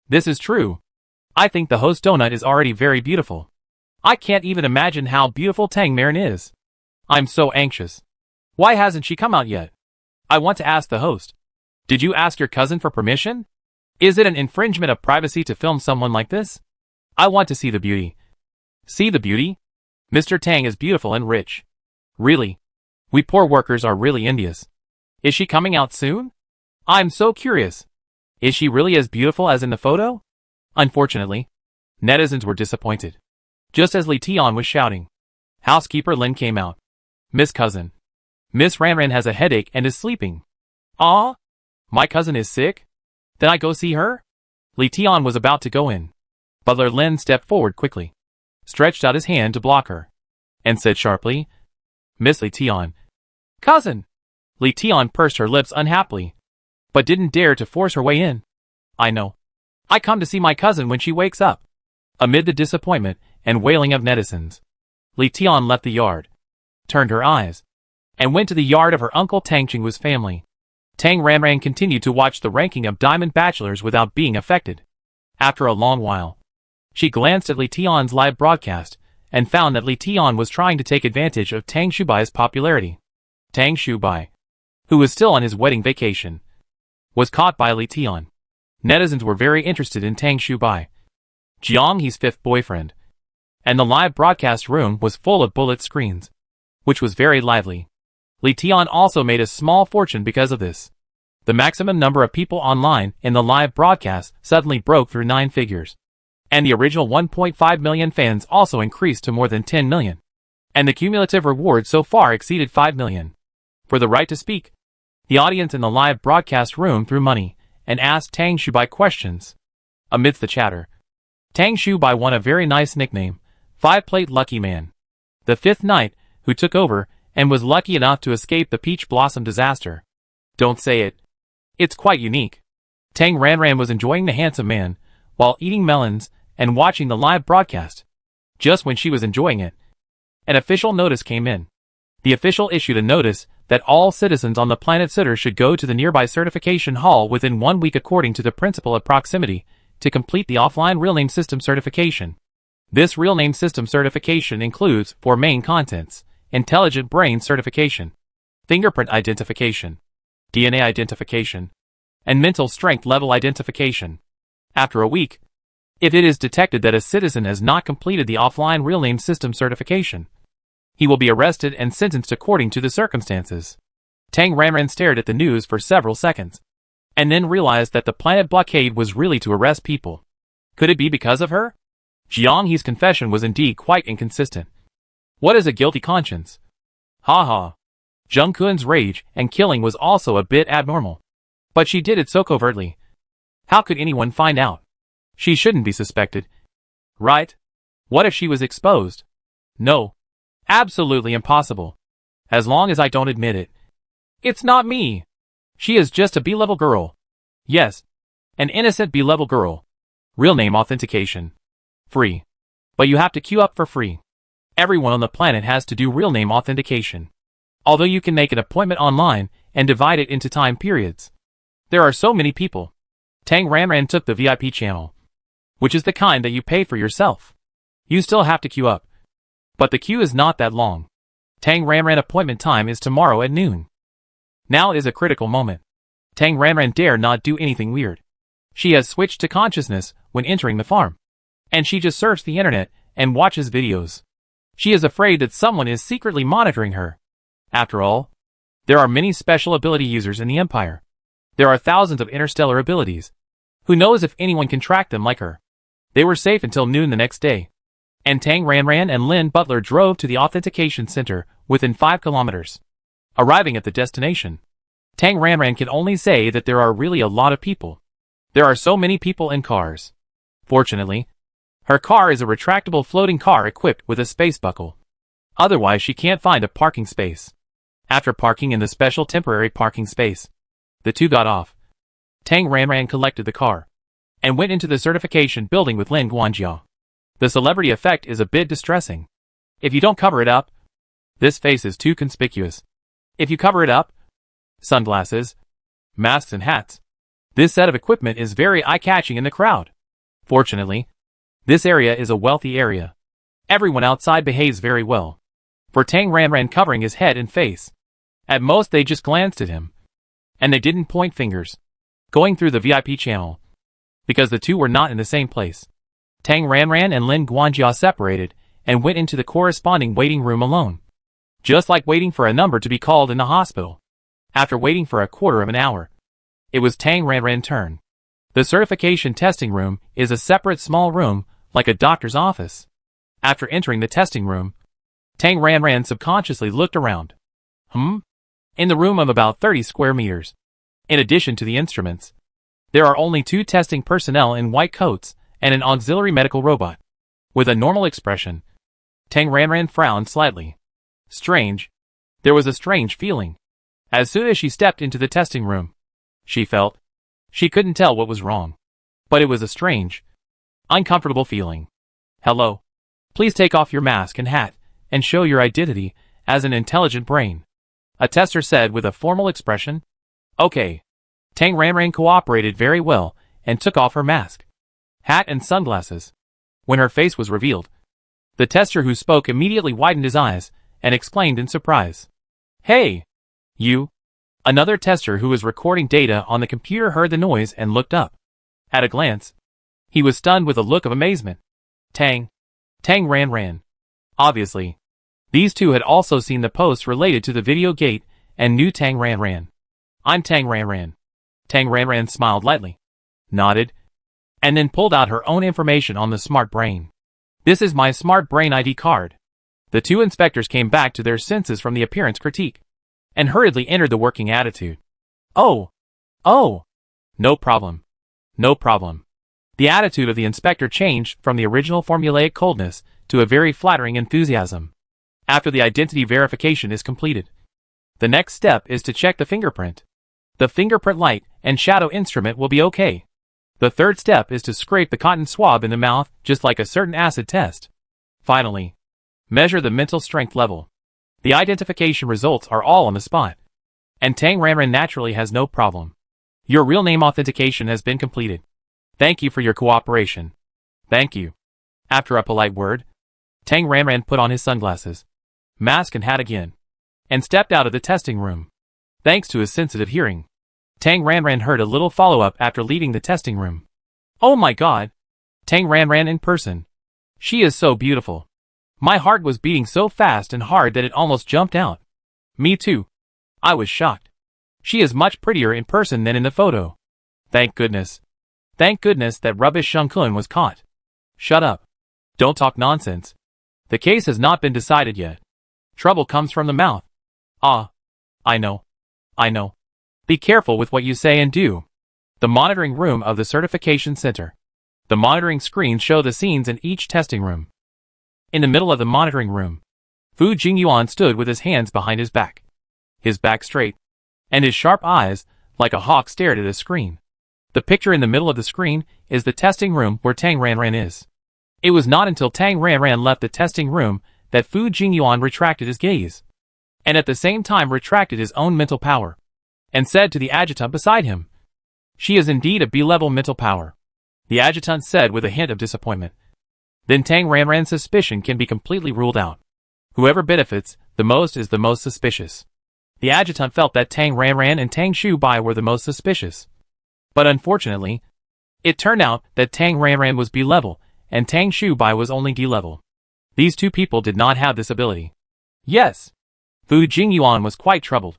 S1: This is true. I think the host donut is already very beautiful. I can't even imagine how beautiful Tang Marin is. I'm so anxious. Why hasn't she come out yet? I want to ask the host. Did you ask your cousin for permission? Is it an infringement of privacy to film someone like this? I want to see the beauty. See the beauty? Mr. Tang is beautiful and rich. Really? We poor workers are really envious. Is she coming out soon? I'm so curious. Is she really as beautiful as in the photo? Unfortunately, netizens were disappointed. Just as Li Tian was shouting, housekeeper Lin came out. Miss Cousin. Miss Ranran has a headache and is sleeping. Ah? My cousin is sick? Then I go see her? Li Tian was about to go in. Butler Lin stepped forward quickly, stretched out his hand to block her, and said sharply, Miss Li Tian. Cousin! Li Tian pursed her lips unhappily, but didn't dare to force her way in. I know. I come to see my cousin when she wakes up. Amid the disappointment and wailing of netizens, Li Tian left the yard, turned her eyes, and went to the yard of her uncle Tang Qingwu's family. Tang Ranran continued to watch the ranking of Diamond Bachelors without being affected. After a long while, she glanced at Li Tian's live broadcast and found that Li Tian was trying to take advantage of Tang Shubai's popularity. Tang Shubai, who was still on his wedding vacation, was caught by Li Tian. Netizens were very interested in Tang Shubai, Jiang He's fifth boyfriend, and the live broadcast room was full of bullet screens, which was very lively. Li Tian also made a small fortune because of this. The maximum number of people online in the live broadcast suddenly broke through 9 figures. And the original 1.5 million fans also increased to more than 10 million. And the cumulative reward so far exceeded 5 million. For the right to speak, the audience in the live broadcast room threw money and asked Tang Shubai questions. Amidst the chatter, Tang Shubai won a very nice nickname, 5-Plate Lucky Man, the 5th knight who took over and was lucky enough to escape the Peach Blossom disaster. Don't say it. It's quite unique. Tang Ranran was enjoying the handsome man while eating melons and watching the live broadcast. Just when she was enjoying it, an official notice came in. The official issued a notice that all citizens on the planet Sutter should go to the nearby certification hall within 1 week according to the principle of proximity to complete the offline real name system certification. This real name system certification includes 4 main contents: intelligent brain certification, fingerprint identification, DNA identification, and mental strength level identification. After a week, if it is detected that a citizen has not completed the offline real name system certification, he will be arrested and sentenced according to the circumstances. Tang Ranran stared at the news for several seconds, and then realized that the planet blockade was really to arrest people. Could it be because of her? Jiang He's confession was indeed quite inconsistent. What is a guilty conscience? Ha ha. Zheng Kun's rage and killing was also a bit abnormal. But she did it so covertly. How could anyone find out? She shouldn't be suspected. Right? What if she was exposed? No. Absolutely impossible. As long as I don't admit it. It's not me. She is just a B-level girl. Yes. An innocent B-level girl. Real name authentication. Free. But you have to queue up for free. Everyone on the planet has to do real name authentication. Although you can make an appointment online and divide it into time periods. There are so many people. Tang Ranran took the VIP channel, which is the kind that you pay for yourself. You still have to queue up. But the queue is not that long. Tang Ranran appointment time is tomorrow at noon. Now is a critical moment. Tang Ranran dare not do anything weird. She has switched to consciousness when entering the farm. And she just surfs the internet and watches videos. She is afraid that someone is secretly monitoring her. After all, there are many special ability users in the Empire. There are thousands of interstellar abilities. Who knows if anyone can track them like her? They were safe until noon the next day. And Tang Ranran and Lin Butler drove to the authentication center within 5 kilometers. Arriving at the destination, Tang Ranran can only say that there are really a lot of people. There are so many people in cars. Fortunately, her car is a retractable floating car equipped with a space buckle. Otherwise she can't find a parking space. After parking in the special temporary parking space, the two got off. Tang Ranran collected the car and went into the certification building with Lin Guanjia. The celebrity effect is a bit distressing. If you don't cover it up, this face is too conspicuous. If you cover it up, sunglasses, masks and hats. This set of equipment is very eye-catching in the crowd. Fortunately, this area is a wealthy area. Everyone outside behaves very well. For Tang Ranran covering his head and face. At most they just glanced at him. And they didn't point fingers. Going through the VIP channel. Because the two were not in the same place. Tang Ranran and Lin Guanjia separated and went into the corresponding waiting room alone. Just like waiting for a number to be called in the hospital. After waiting for a quarter of an hour, it was Tang Ranran's turn. The certification testing room is a separate small room, like a doctor's office. After entering the testing room, Tang Ranran subconsciously looked around. In the room of about 30 square meters. In addition to the instruments, there are only 2 testing personnel in white coats and an auxiliary medical robot. With a normal expression, Tang Ranran frowned slightly. Strange. There was a strange feeling. As soon as she stepped into the testing room, she felt. She couldn't tell what was wrong. But it was a strange, uncomfortable feeling. Hello. Please take off your mask and hat and show your identity as an intelligent brain. A tester said with a formal expression. Okay. Tang Ranran cooperated very well and took off her mask, hat and sunglasses. When her face was revealed, the tester who spoke immediately widened his eyes and exclaimed in surprise. Hey! You! Another tester who was recording data on the computer heard the noise and looked up. At a glance, he was stunned with a look of amazement. Tang Ranran. Obviously, these two had also seen the posts related to the video gate and knew Tang Ranran. I'm Tang Ranran. Tang Ranran smiled lightly, nodded, and then pulled out her own information on the smart brain. This is my smart brain ID card. The two inspectors came back to their senses from the appearance critique, and hurriedly entered the working attitude. Oh! No problem. No problem. The attitude of the inspector changed from the original formulaic coldness to a very flattering enthusiasm. After the identity verification is completed, the next step is to check the fingerprint. The fingerprint light and shadow instrument will be okay. The third step is to scrape the cotton swab in the mouth, just like a certain acid test. Finally, measure the mental strength level. The identification results are all on the spot. And Tang Ranran naturally has no problem. Your real name authentication has been completed. Thank you for your cooperation. Thank you. After a polite word, Tang Ranran put on his sunglasses, mask and hat again, and stepped out of the testing room. Thanks to his sensitive hearing, Tang Ranran heard a little follow-up after leaving the testing room. Oh my god! Tang Ranran in person. She is so beautiful. My heart was beating so fast and hard that it almost jumped out. Me too. I was shocked. She is much prettier in person than in the photo. Thank goodness. Thank goodness that rubbish Shangkun was caught. Shut up. Don't talk nonsense. The case has not been decided yet. Trouble comes from the mouth. Ah. I know. I know. Be careful with what you say and do. The monitoring room of the certification center. The monitoring screens show the scenes in each testing room. In the middle of the monitoring room, Fu Jingyuan stood with his hands behind his back straight, and his sharp eyes, like a hawk, stared at a screen. The picture in the middle of the screen is the testing room where Tang Ranran is. It was not until Tang Ranran left the testing room that Fu Jingyuan retracted his gaze, and at the same time retracted his own mental power, and said to the adjutant beside him, "She is indeed a B-level mental power." The adjutant said with a hint of disappointment. Then Tang Ranran's suspicion can be completely ruled out. Whoever benefits the most is the most suspicious. The adjutant felt that Tang Ranran and Tang Shubai were the most suspicious. But unfortunately, it turned out that Tang Ranran was B-level, and Tang Shubai was only D-level. These two people did not have this ability. Yes. Fu Jingyuan was quite troubled.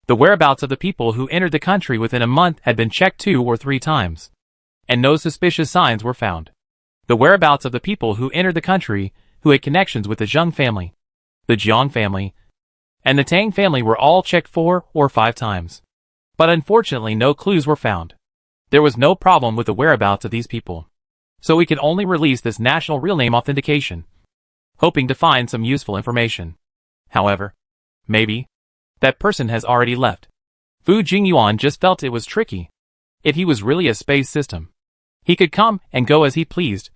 S1: The whereabouts of the people who entered the country within a month had been checked 2 or 3 times, and no suspicious signs were found. The whereabouts of the people who entered the country who had connections with the Zheng family, the Jiang family, and the Tang family were all checked 4 or 5 times. But unfortunately no clues were found. There was no problem with the whereabouts of these people. So we could only release this national real name authentication, hoping to find some useful information. However, maybe that person has already left. Fu Jingyuan just felt it was tricky. If he was really a space system, he could come and go as he pleased.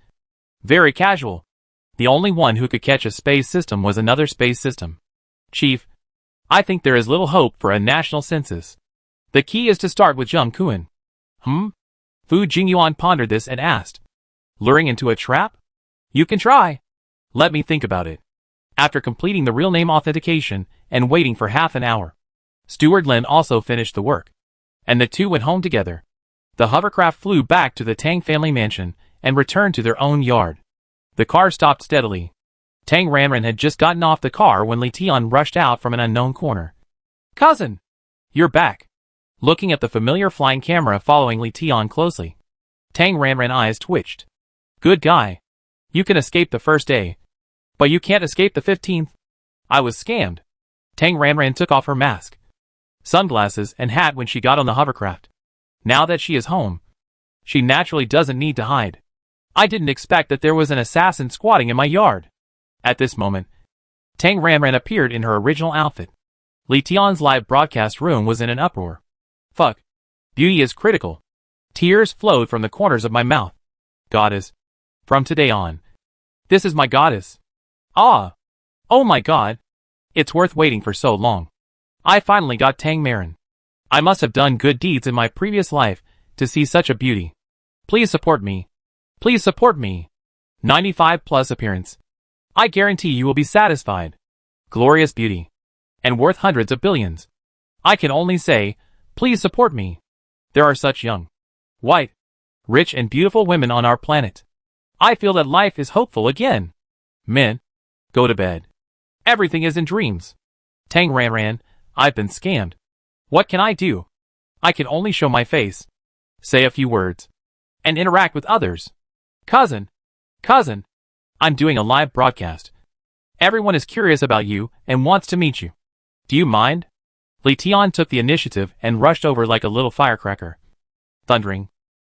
S1: Very casual. The only one who could catch a space system was another space system. Chief, I think there is little hope for a national census. The key is to start with Zheng Kun. Fu Jingyuan pondered this and asked, luring into a trap? You can try. Let me think about it. After completing the real name authentication and waiting for half an hour, Steward Lin also finished the work, and the two went home together. The hovercraft flew back to the Tang family mansion and returned to their own yard. The car stopped steadily. Tang Ranran had just gotten off the car when Li Tian rushed out from an unknown corner. Cousin! You're back. Looking at the familiar flying camera following Li Tian closely, Tang Ranran's eyes twitched. Good guy. You can escape the first day, but you can't escape the 15th. I was scammed. Tang Ranran took off her mask, sunglasses and hat when she got on the hovercraft. Now that she is home, she naturally doesn't need to hide. I didn't expect that there was an assassin squatting in my yard. At this moment, Tang Ranran appeared in her original outfit. Li Tian's live broadcast room was in an uproar. Fuck. Beauty is critical. Tears flowed from the corners of my mouth. Goddess. From today on, this is my goddess. Ah. Oh my god. It's worth waiting for so long. I finally got Tang Marin. I must have done good deeds in my previous life to see such a beauty. Please support me. Please support me. 95 plus appearance. I guarantee you will be satisfied. Glorious beauty. And worth hundreds of billions. I can only say, please support me. There are such young, white, rich and beautiful women on our planet. I feel that life is hopeful again. Men, go to bed. Everything is in dreams. Tang Ranran, I've been scammed. What can I do? I can only show my face, say a few words, and interact with others. Cousin, I'm doing a live broadcast. Everyone is curious about you and wants to meet you. Do you mind? Li Tian took the initiative and rushed over like a little firecracker. Thundering.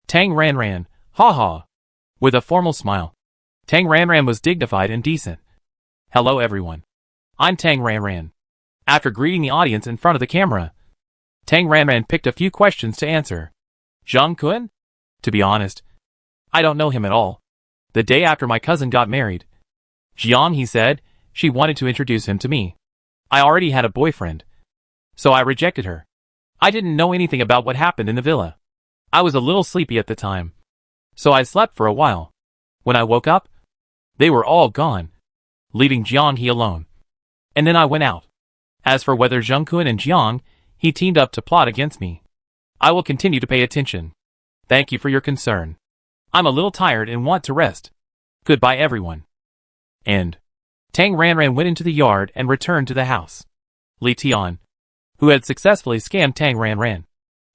S1: Tang Ranran, ha ha. With a formal smile. Tang Ranran was dignified and decent. Hello everyone. I'm Tang Ranran. After greeting the audience in front of the camera, Tang Ranran picked a few questions to answer. Zheng Kun? To be honest, I don't know him at all. The day after my cousin got married, Jiang, he said, she wanted to introduce him to me. I already had a boyfriend, so I rejected her. I didn't know anything about what happened in the villa. I was a little sleepy at the time, so I slept for a while. When I woke up, They were all gone, leaving Jiang He alone. And then I went out. As for whether Zheng Kun and Jiang He teamed up to plot against me, I will continue to pay attention. Thank you for your concern. I'm a little tired and want to rest. Goodbye everyone. And Tang Ranran went into the yard and returned to the house. Li Tian, who had successfully scammed Tang Ranran,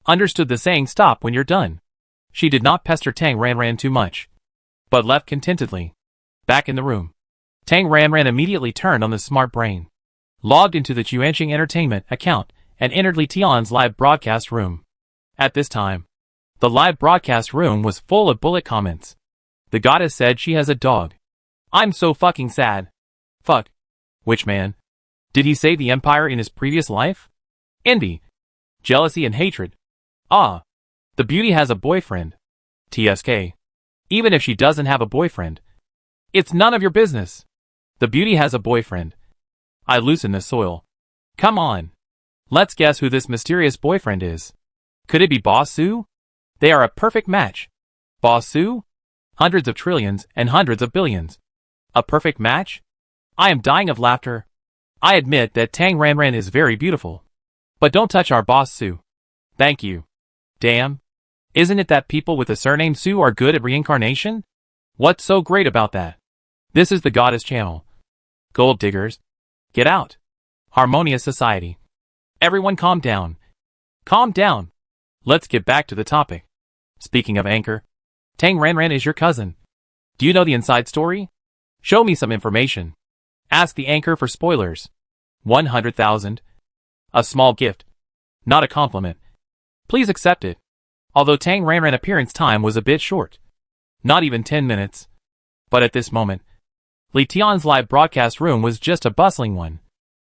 S1: understood the saying stop when you're done. She did not pester Tang Ranran too much, but left contentedly. Back in the room, Tang Ranran immediately turned on the smart brain, logged into the Chuanxing Entertainment account, and entered Li Tian's live broadcast room. At this time, the live broadcast room was full of bullet comments. The goddess said she has a dog. I'm so fucking sad. Fuck. Which man? Did he save the empire in his previous life? Envy, jealousy and hatred. Ah. The beauty has a boyfriend. TSK. Even if she doesn't have a boyfriend, it's none of your business. The beauty has a boyfriend. I loosen the soil. Come on. Let's guess who this mysterious boyfriend is. Could it be Boss Su? They are a perfect match. Boss Su? Hundreds of trillions and hundreds of billions. A perfect match? I am dying of laughter. I admit that Tang Ranran is very beautiful. But don't touch our Boss Su. Thank you. Damn. Isn't it that people with the surname Su are good at reincarnation? What's so great about that? This is the Goddess Channel. Gold diggers. Get out. Harmonious society. Everyone calm down. Calm down. Let's get back to the topic. Speaking of Anchor, Tang Ranran is your cousin. Do you know the inside story? Show me some information. Ask the Anchor for spoilers. 100,000. A small gift. Not a compliment. Please accept it. Although Tang Ranran appearance time was a bit short. Not even 10 minutes. But at this moment, Li Tian's live broadcast room was just a bustling one.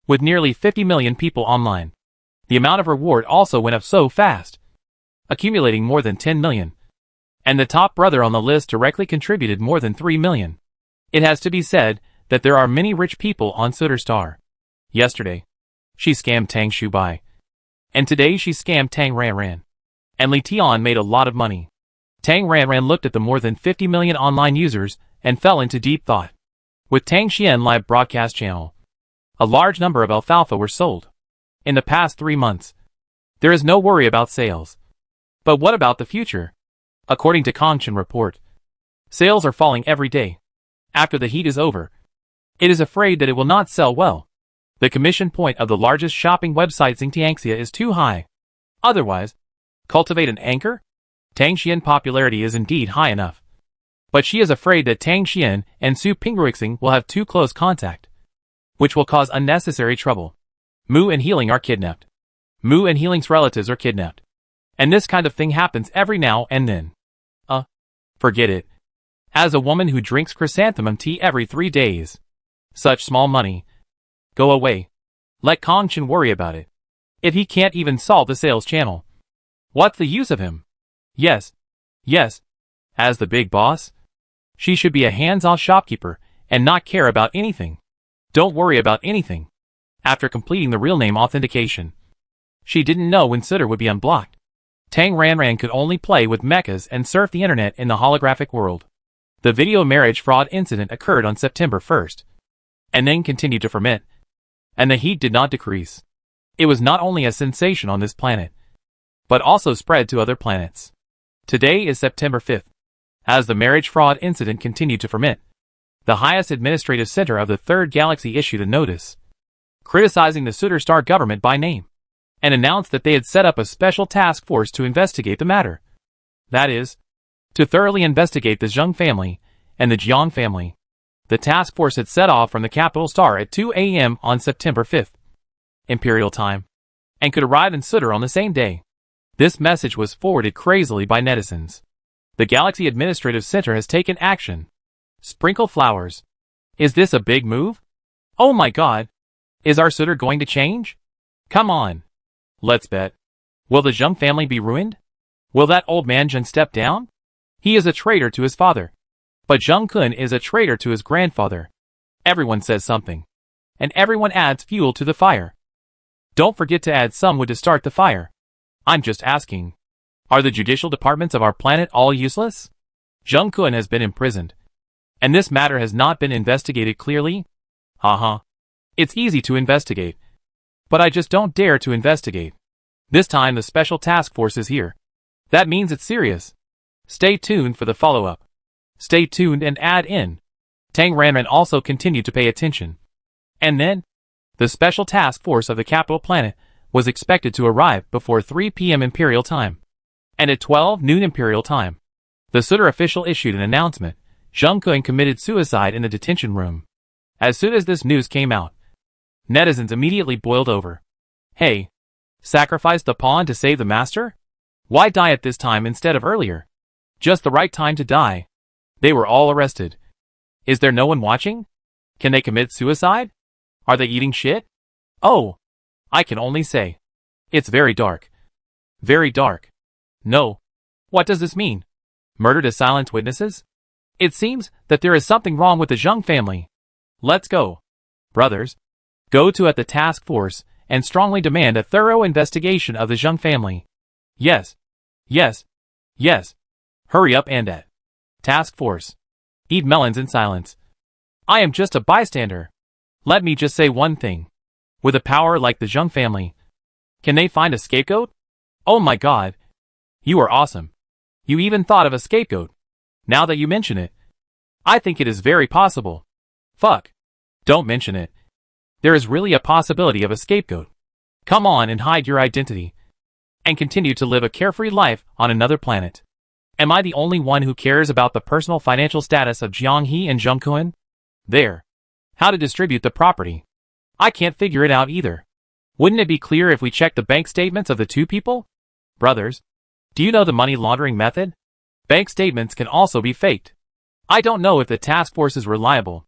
S1: With nearly 50 million people online. The amount of reward also went up so fast, accumulating more than 10 million. And the top brother on the list directly contributed more than 3 million. It has to be said that there are many rich people on Sooterstar. Yesterday, she scammed Tang Shubai. And today she scammed Tang Ranran. And Li Tian made a lot of money. Tang Ranran looked at the more than 50 million online users and fell into deep thought. With Tang Xian live broadcast channel, a large number of alfalfa were sold. In the past 3 months, there is no worry about sales. But what about the future? According to Kongchen report, sales are falling every day. After the heat is over, it is afraid that it will not sell well. The commission point of the largest shopping website Xingtiangxia is too high. Otherwise, cultivate an anchor? Tang Xian popularity is indeed high enough. But she is afraid that Tang Xian and Su Pingruixing will have too close contact, which will cause unnecessary trouble. Mu and Healing are kidnapped. Mu and Healing's relatives are kidnapped. And this kind of thing happens every now and then. Forget it. As a woman who drinks chrysanthemum tea every 3 days. Such small money. Go away. Let Kongchen worry about it. If he can't even solve the sales channel, what's the use of him? Yes. As the big boss, she should be a hands-off shopkeeper and not care about anything. Don't worry about anything. After completing the real name authentication, she didn't know when Sutter would be unblocked. Tang Ranran could only play with mechas and surf the internet in the holographic world. The video marriage fraud incident occurred on September 1st, and then continued to ferment, and the heat did not decrease. It was not only a sensation on this planet, but also spread to other planets. Today is September 5th. As the marriage fraud incident continued to ferment, the highest administrative center of the Third Galaxy issued a notice, criticizing the Sooterstar government by name, and announced that they had set up a special task force to investigate the matter. That is, to thoroughly investigate the Zheng family and the Jiang family. The task force had set off from the capital star at 2 a.m. on September 5th, Imperial time, and could arrive in Sutter on the same day. This message was forwarded crazily by netizens. The Galaxy Administrative Center has taken action. Sprinkle flowers. Is this a big move? Oh my god. Is our Sutter going to change? Come on. Let's bet. Will the Zheng family be ruined? Will that old man Zheng step down? He is a traitor to his father. But Zheng Kun is a traitor to his grandfather. Everyone says something. And everyone adds fuel to the fire. Don't forget to add some wood to start the fire. I'm just asking. Are the judicial departments of our planet all useless? Zheng Kun has been imprisoned. And this matter has not been investigated clearly? Haha. It's easy to investigate. But I just don't dare to investigate. This time the special task force is here. That means it's serious. Stay tuned for the follow-up. Stay tuned and add in. Tang Ranran also continued to pay attention. And then, the special task force of the capital planet was expected to arrive before 3 p.m. Imperial Time. And at 12 noon Imperial Time, the Sutter official issued an announcement. Zheng Kun committed suicide in the detention room. As soon as this news came out, netizens immediately boiled over. Hey, sacrifice the pawn to save the master? Why die at this time instead of earlier? Just the right time to die. They were all arrested. Is there no one watching? Can they commit suicide? Are they eating shit? Oh, I can only say. It's very dark. Very dark. No. What does this mean? Murder to silence witnesses? It seems that there is something wrong with the Zheng family. Let's go. Brothers, go to at the task force and strongly demand a thorough investigation of the Zheng family. Yes. Yes. Yes. Hurry up and at task force. Eat melons in silence. I am just a bystander. Let me just say one thing. With a power like the Zheng family, can they find a scapegoat? Oh my god. You are awesome. You even thought of a scapegoat. Now that you mention it, I think it is very possible. Fuck. Don't mention it. There is really a possibility of a scapegoat. Come on and hide your identity. And continue to live a carefree life on another planet. Am I the only one who cares about the personal financial status of Jiang He and Zheng Kun? There. How to distribute the property. I can't figure it out either. Wouldn't it be clear if we checked the bank statements of the two people? Brothers, do you know the money laundering method? Bank statements can also be faked. I don't know if the task force is reliable.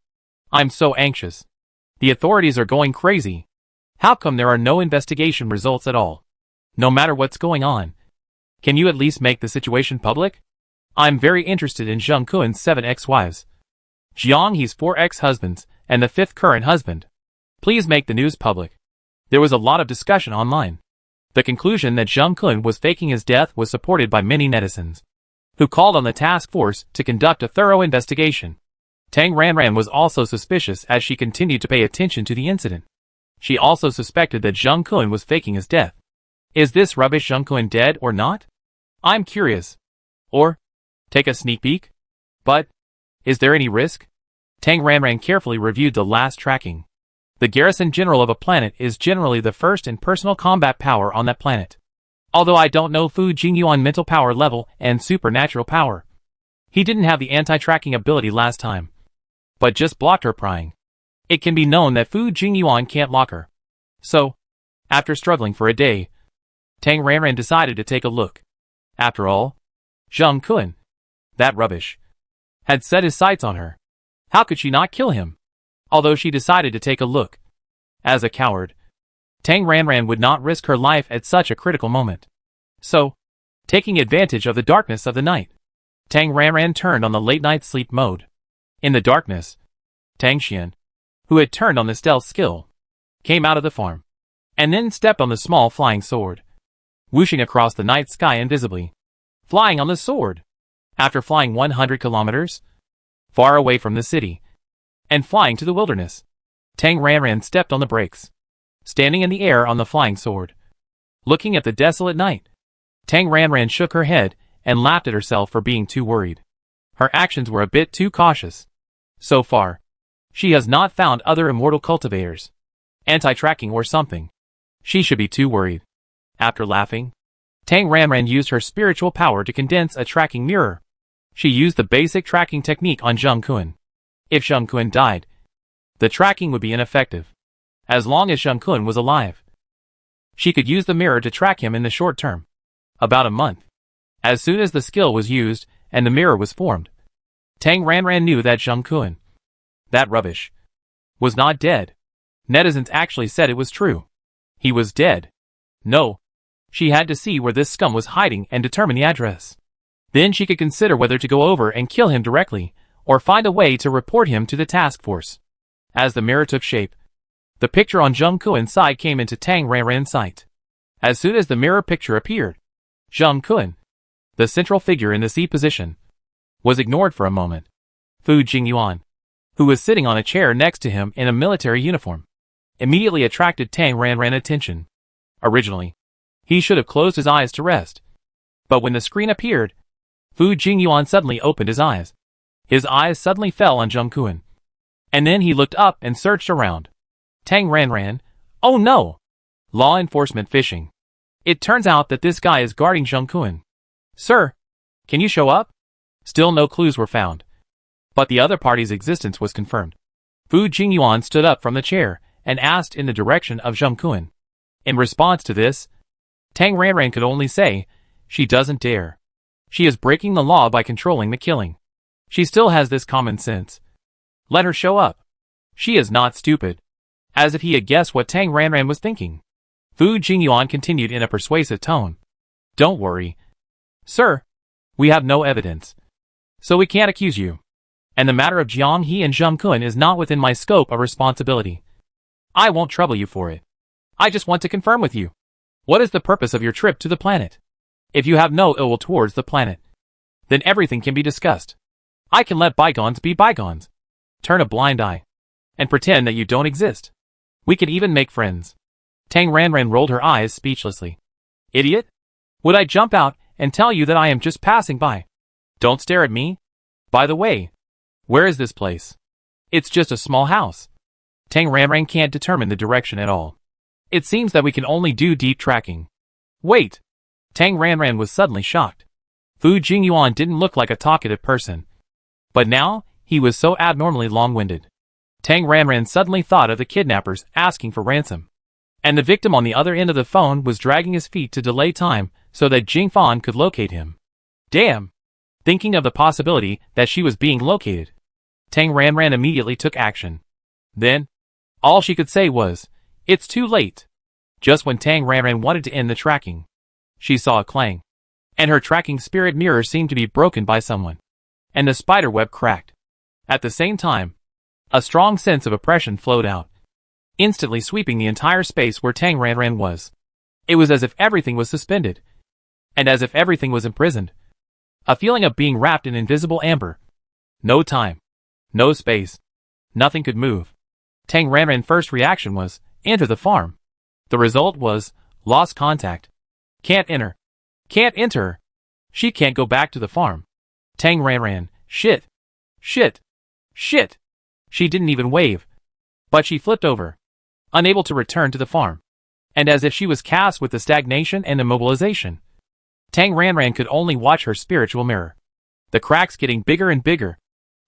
S1: I'm so anxious. The authorities are going crazy. How come there are no investigation results at all? No matter what's going on. Can you at least make the situation public? I'm very interested in Zheng Kun's 7 ex-wives. Jiang He's 4 ex-husbands, and the 5th current husband. Please make the news public. There was a lot of discussion online. The conclusion that Zheng Kun was faking his death was supported by many netizens, who called on the task force to conduct a thorough investigation. Tang Ranran was also suspicious as she continued to pay attention to the incident. She also suspected that Zheng Kun was faking his death. Is this rubbish Zheng Kun dead or not? I'm curious. Or, take a sneak peek? But, is there any risk? Tang Ranran carefully reviewed the last tracking. The garrison general of a planet is generally the first in personal combat power on that planet. Although I don't know Fu Jingyuan mental power level and supernatural power. He didn't have the anti-tracking ability last time, but just blocked her prying. It can be known that Fu Jingyuan can't lock her. So, after struggling for a day, Tang Ranran decided to take a look. After all, Zheng Kun, that rubbish, had set his sights on her. How could she not kill him? Although she decided to take a look. As a coward, Tang Ranran would not risk her life at such a critical moment. So, taking advantage of the darkness of the night, Tang Ranran turned on the late-night sleep mode. In the darkness, Tang Xian, who had turned on the stealth skill, came out of the farm, and then stepped on the small flying sword, whooshing across the night sky invisibly, flying on the sword. After flying 100 kilometers, far away from the city, and flying to the wilderness, Tang Ranran stepped on the brakes, standing in the air on the flying sword. Looking at the desolate night, Tang Ranran shook her head and laughed at herself for being too worried. Her actions were a bit too cautious. So far, she has not found other immortal cultivators, anti-tracking or something. She should be too worried. After laughing, Tang Ranran used her spiritual power to condense a tracking mirror. She used the basic tracking technique on Zheng Kun. If Zheng Kun died, the tracking would be ineffective. As long as Zheng Kun was alive, she could use the mirror to track him in the short term. About a month. As soon as the skill was used and the mirror was formed, Tang Ranran knew that Zheng Kun, that rubbish, was not dead. Netizens actually said it was true. He was dead. No. She had to see where this scum was hiding and determine the address. Then she could consider whether to go over and kill him directly, or find a way to report him to the task force. As the mirror took shape, the picture on Zheng Kun's side came into Tang Ranran's sight. As soon as the mirror picture appeared, Zheng Kun, the central figure in the C position, was ignored for a moment. Fu Jingyuan, who was sitting on a chair next to him in a military uniform, immediately attracted Tang Ranran's attention. Originally, he should have closed his eyes to rest. But when the screen appeared, Fu Jingyuan suddenly opened his eyes. His eyes suddenly fell on Zheng Kuan. And then he looked up and searched around. Tang Ranran, oh no! Law enforcement fishing. It turns out that this guy is guarding Zheng Kuan. Sir, can you show up? Still no clues were found. But the other party's existence was confirmed. Fu Jingyuan stood up from the chair and asked in the direction of Zheng Kuan. In response to this, Tang Ranran could only say, she doesn't dare. She is breaking the law by controlling the killing. She still has this common sense. Let her show up. She is not stupid. As if he had guessed what Tang Ranran was thinking, Fu Jingyuan continued in a persuasive tone. Don't worry. Sir, we have no evidence, so we can't accuse you. And the matter of Jiang He and Zheng Kuan is not within my scope of responsibility. I won't trouble you for it. I just want to confirm with you. What is the purpose of your trip to the planet? If you have no ill will towards the planet, then everything can be discussed. I can let bygones be bygones. Turn a blind eye and pretend that you don't exist. We can even make friends. Tang Ranran rolled her eyes speechlessly. Idiot? Would I jump out and tell you that I am just passing by? Don't stare at me. By the way, where is this place? It's just a small house. Tang Ranran can't determine the direction at all. It seems that we can only do deep tracking. Wait. Tang Ranran was suddenly shocked. Fu Jingyuan didn't look like a talkative person. But now, he was so abnormally long-winded. Tang Ranran suddenly thought of the kidnappers asking for ransom. And the victim on the other end of the phone was dragging his feet to delay time so that Jing Fan could locate him. Damn! Thinking of the possibility that she was being located, Tang Ranran immediately took action. Then, all she could say was, it's too late. Just when Tang Ranran wanted to end the tracking, she saw a clang. And her tracking spirit mirror seemed to be broken by someone. And the spider web cracked. At the same time, a strong sense of oppression flowed out, instantly sweeping the entire space where Tang Ranran was. It was as if everything was suspended, and as if everything was imprisoned. A feeling of being wrapped in invisible amber. No time, no space, nothing could move. Tang Ranran's first reaction was, enter the farm. The result was, lost contact. Can't enter. Can't enter. She can't go back to the farm. Tang Ranran, shit. Shit. Shit. She didn't even wave. But she flipped over, unable to return to the farm. And as if she was cast with the stagnation and immobilization, Tang Ranran could only watch her spiritual mirror, the cracks getting bigger and bigger,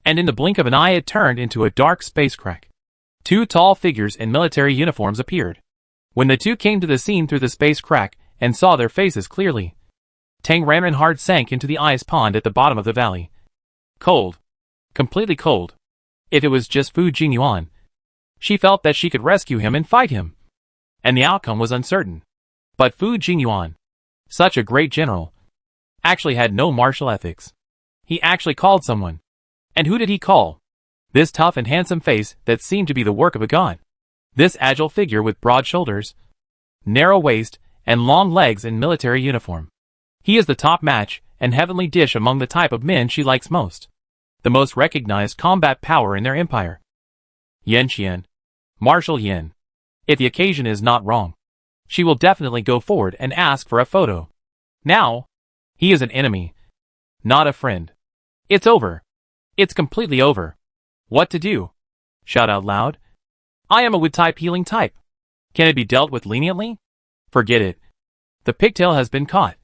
S1: and in the blink of an eye it turned into a dark space crack. Two tall figures in military uniforms appeared. When the two came to the scene through the space crack and saw their faces clearly, Tang Ranran's heart sank into the ice pond at the bottom of the valley. Cold. Completely cold. If it was just Fu Jingyuan, she felt that she could rescue him and fight him. And the outcome was uncertain. But Fu Jingyuan, such a great general, actually had no martial ethics. He actually called someone. And who did he call? This tough and handsome face that seemed to be the work of a god. This agile figure with broad shoulders, narrow waist, and long legs in military uniform. He is the top match and heavenly dish among the type of men she likes most. The most recognized combat power in their empire. Yan Qian. Marshal Yan. If the occasion is not wrong, she will definitely go forward and ask for a photo. Now, he is an enemy, not a friend. It's over. It's completely over. What to do? Shout out loud. I am a wood-type healing type. Can it be dealt with leniently? Forget it. The pigtail has been caught.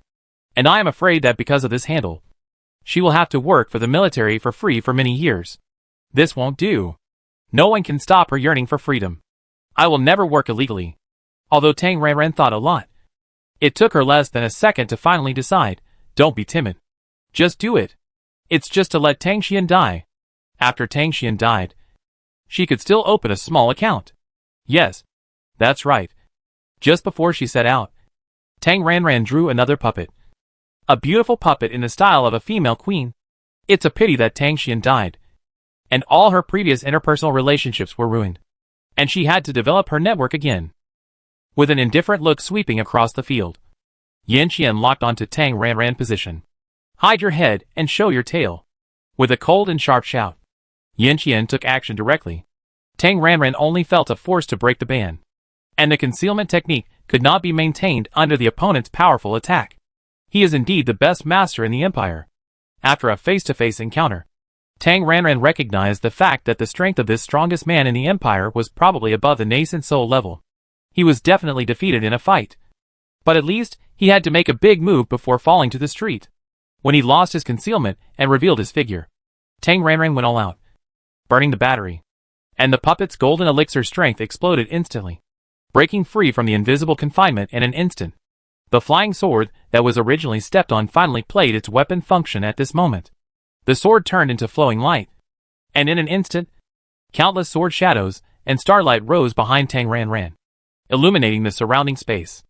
S1: And I am afraid that because of this handle, she will have to work for the military for free for many years. This won't do. No one can stop her yearning for freedom. I will never work illegally. Although Tang Ranran thought a lot. It took her less than a second to finally decide, don't be timid. Just do it. It's just to let Tang Xian die. After Tang Xian died, she could still open a small account. Yes, that's right. Just before she set out, Tang Ranran drew another puppet. A beautiful puppet in the style of a female queen. It's a pity that Tang Xian died, and all her previous interpersonal relationships were ruined, and she had to develop her network again. With an indifferent look sweeping across the field, Yan Qian locked onto Tang Ranran's position. Hide your head and show your tail. With a cold and sharp shout, Yin Qian took action directly. Tang Ranran only felt a force to break the ban, and the concealment technique could not be maintained under the opponent's powerful attack. He is indeed the best master in the empire. After a face-to-face encounter, Tang Ranran recognized the fact that the strength of this strongest man in the empire was probably above the nascent soul level. He was definitely defeated in a fight, but at least he had to make a big move before falling to the street. When he lost his concealment and revealed his figure, Tang Ranran went all out, burning the battery, and the puppet's golden elixir strength exploded instantly, breaking free from the invisible confinement in an instant. The flying sword that was originally stepped on finally played its weapon function at this moment. The sword turned into flowing light, and in an instant, countless sword shadows and starlight rose behind Tang Ranran, illuminating the surrounding space.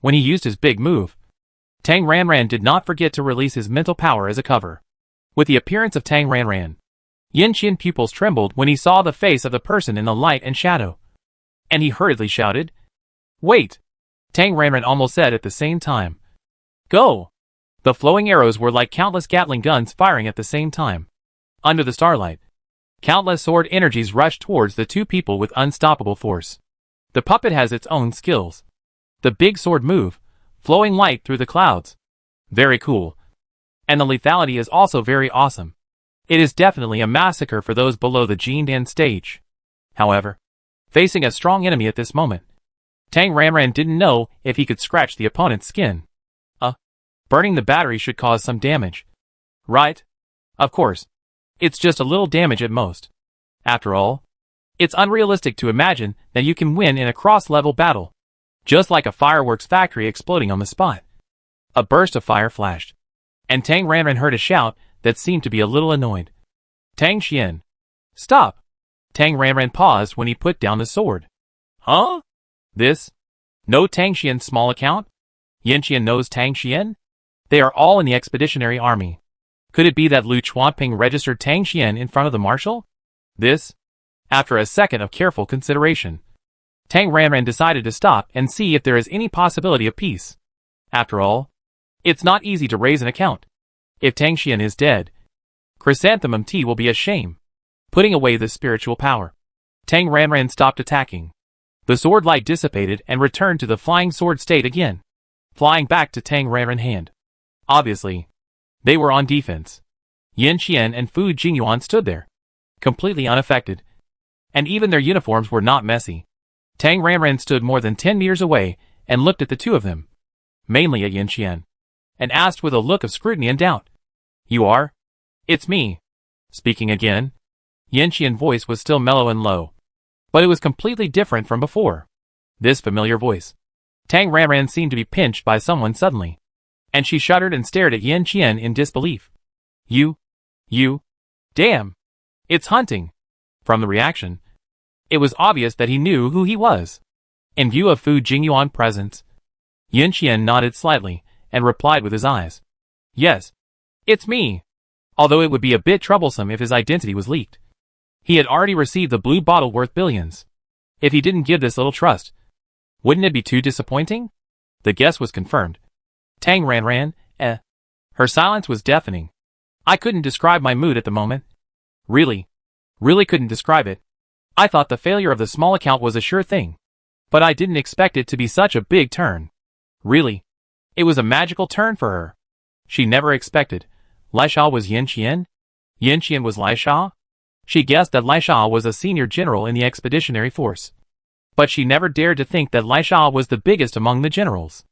S1: When he used his big move, Tang Ranran did not forget to release his mental power as a cover. With the appearance of Tang Ranran, Yin Qian pupils trembled when he saw the face of the person in the light and shadow, and he hurriedly shouted, "Wait!" Tang Ranran almost said at the same time, "Go!" The flowing arrows were like countless Gatling guns firing at the same time. Under the starlight, countless sword energies rushed towards the two people with unstoppable force. The puppet has its own skills. The big sword move, flowing light through the clouds. Very cool. And the lethality is also very awesome. It is definitely a massacre for those below the Jindan stage. However, facing a strong enemy at this moment, Tang Ranran didn't know if he could scratch the opponent's skin. Burning the battery should cause some damage, right? Of course. It's just a little damage at most. After all, it's unrealistic to imagine that you can win in a cross-level battle, just like a fireworks factory exploding on the spot. A burst of fire flashed, and Tang Ranran heard a shout that seemed to be a little annoyed. "Tang Xian! Stop!" Tang Ranran paused when he put down the sword. "Huh? This? No Tang Xian's small account? Yin Qian knows Tang Xian? They are all in the expeditionary army. Could it be that Lu Chuanping registered Tang Xian in front of the marshal? This?" After a second of careful consideration, Tang Ranran decided to stop and see if there is any possibility of peace. After all, it's not easy to raise an account. If Tang Xian is dead, Chrysanthemum Tea will be a shame. Putting away the spiritual power, Tang Ranran stopped attacking. The sword light dissipated and returned to the flying sword state again, flying back to Tang Ranran's hand. Obviously, they were on defense. Yin Qian and Fu Jingyuan stood there, completely unaffected, and even their uniforms were not messy. Tang Ranran stood more than 10 meters away and looked at the two of them, mainly at Yin Qian, and asked with a look of scrutiny and doubt, "You are?" "It's me." Speaking again, Yin Qian's voice was still mellow and low, but it was completely different from before. This familiar voice. Tang Ranran seemed to be pinched by someone suddenly, and she shuddered and stared at Yin Qian in disbelief. You, damn, it's Hunting." From the reaction, it was obvious that he knew who he was. In view of Fu Jingyuan's presence, Yin Qian nodded slightly and replied with his eyes, "Yes, it's me," although it would be a bit troublesome if his identity was leaked. He had already received the blue bottle worth billions. If he didn't give this little trust, wouldn't it be too disappointing? The guess was confirmed. Tang Ranran, Her silence was deafening. "I couldn't describe my mood at the moment. Really couldn't describe it. I thought the failure of the small account was a sure thing, but I didn't expect it to be such a big turn. Really, it was a magical turn for her. She never expected Lai Sha was Yin Qian. Yin Qian was Lai Sha. She guessed that Lai Sha was a senior general in the expeditionary force, but she never dared to think that Lai Sha was the biggest among the generals.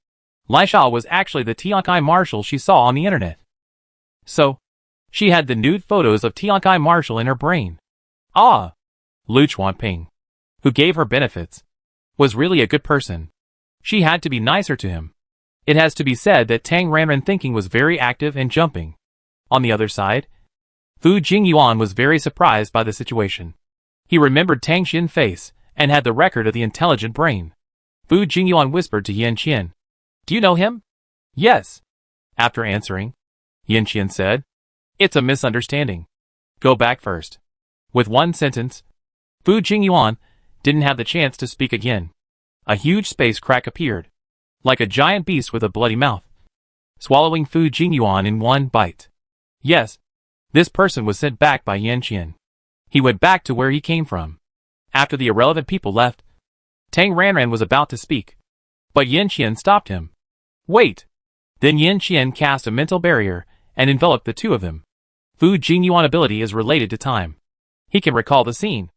S1: Lai Sha was actually the Tiankai marshal she saw on the internet. So, she had the nude photos of Tiankai marshal in her brain. Lu Chuanping, who gave her benefits, was really a good person. She had to be nicer to him. It has to be said that Tang Ranran thinking was very active and jumping. On the other side, Fu Jingyuan was very surprised by the situation. He remembered Tang Xian's face and had the record of the intelligent brain. Fu Jingyuan whispered to Yin Qian, "Do you know him?" "Yes." After answering, Yin Qian said, "It's a misunderstanding. Go back first." With one sentence, Fu Jingyuan didn't have the chance to speak again. A huge space crack appeared, like a giant beast with a bloody mouth, swallowing Fu Jingyuan in one bite. Yes, this person was sent back by Yin Qian. He went back to where he came from. After the irrelevant people left, Tang Ranran was about to speak, but Yin Qian stopped him. Wait! Then Yin Qian cast a mental barrier and enveloped the two of them. Fu Jingyuan ability is related to time. He can recall the scene.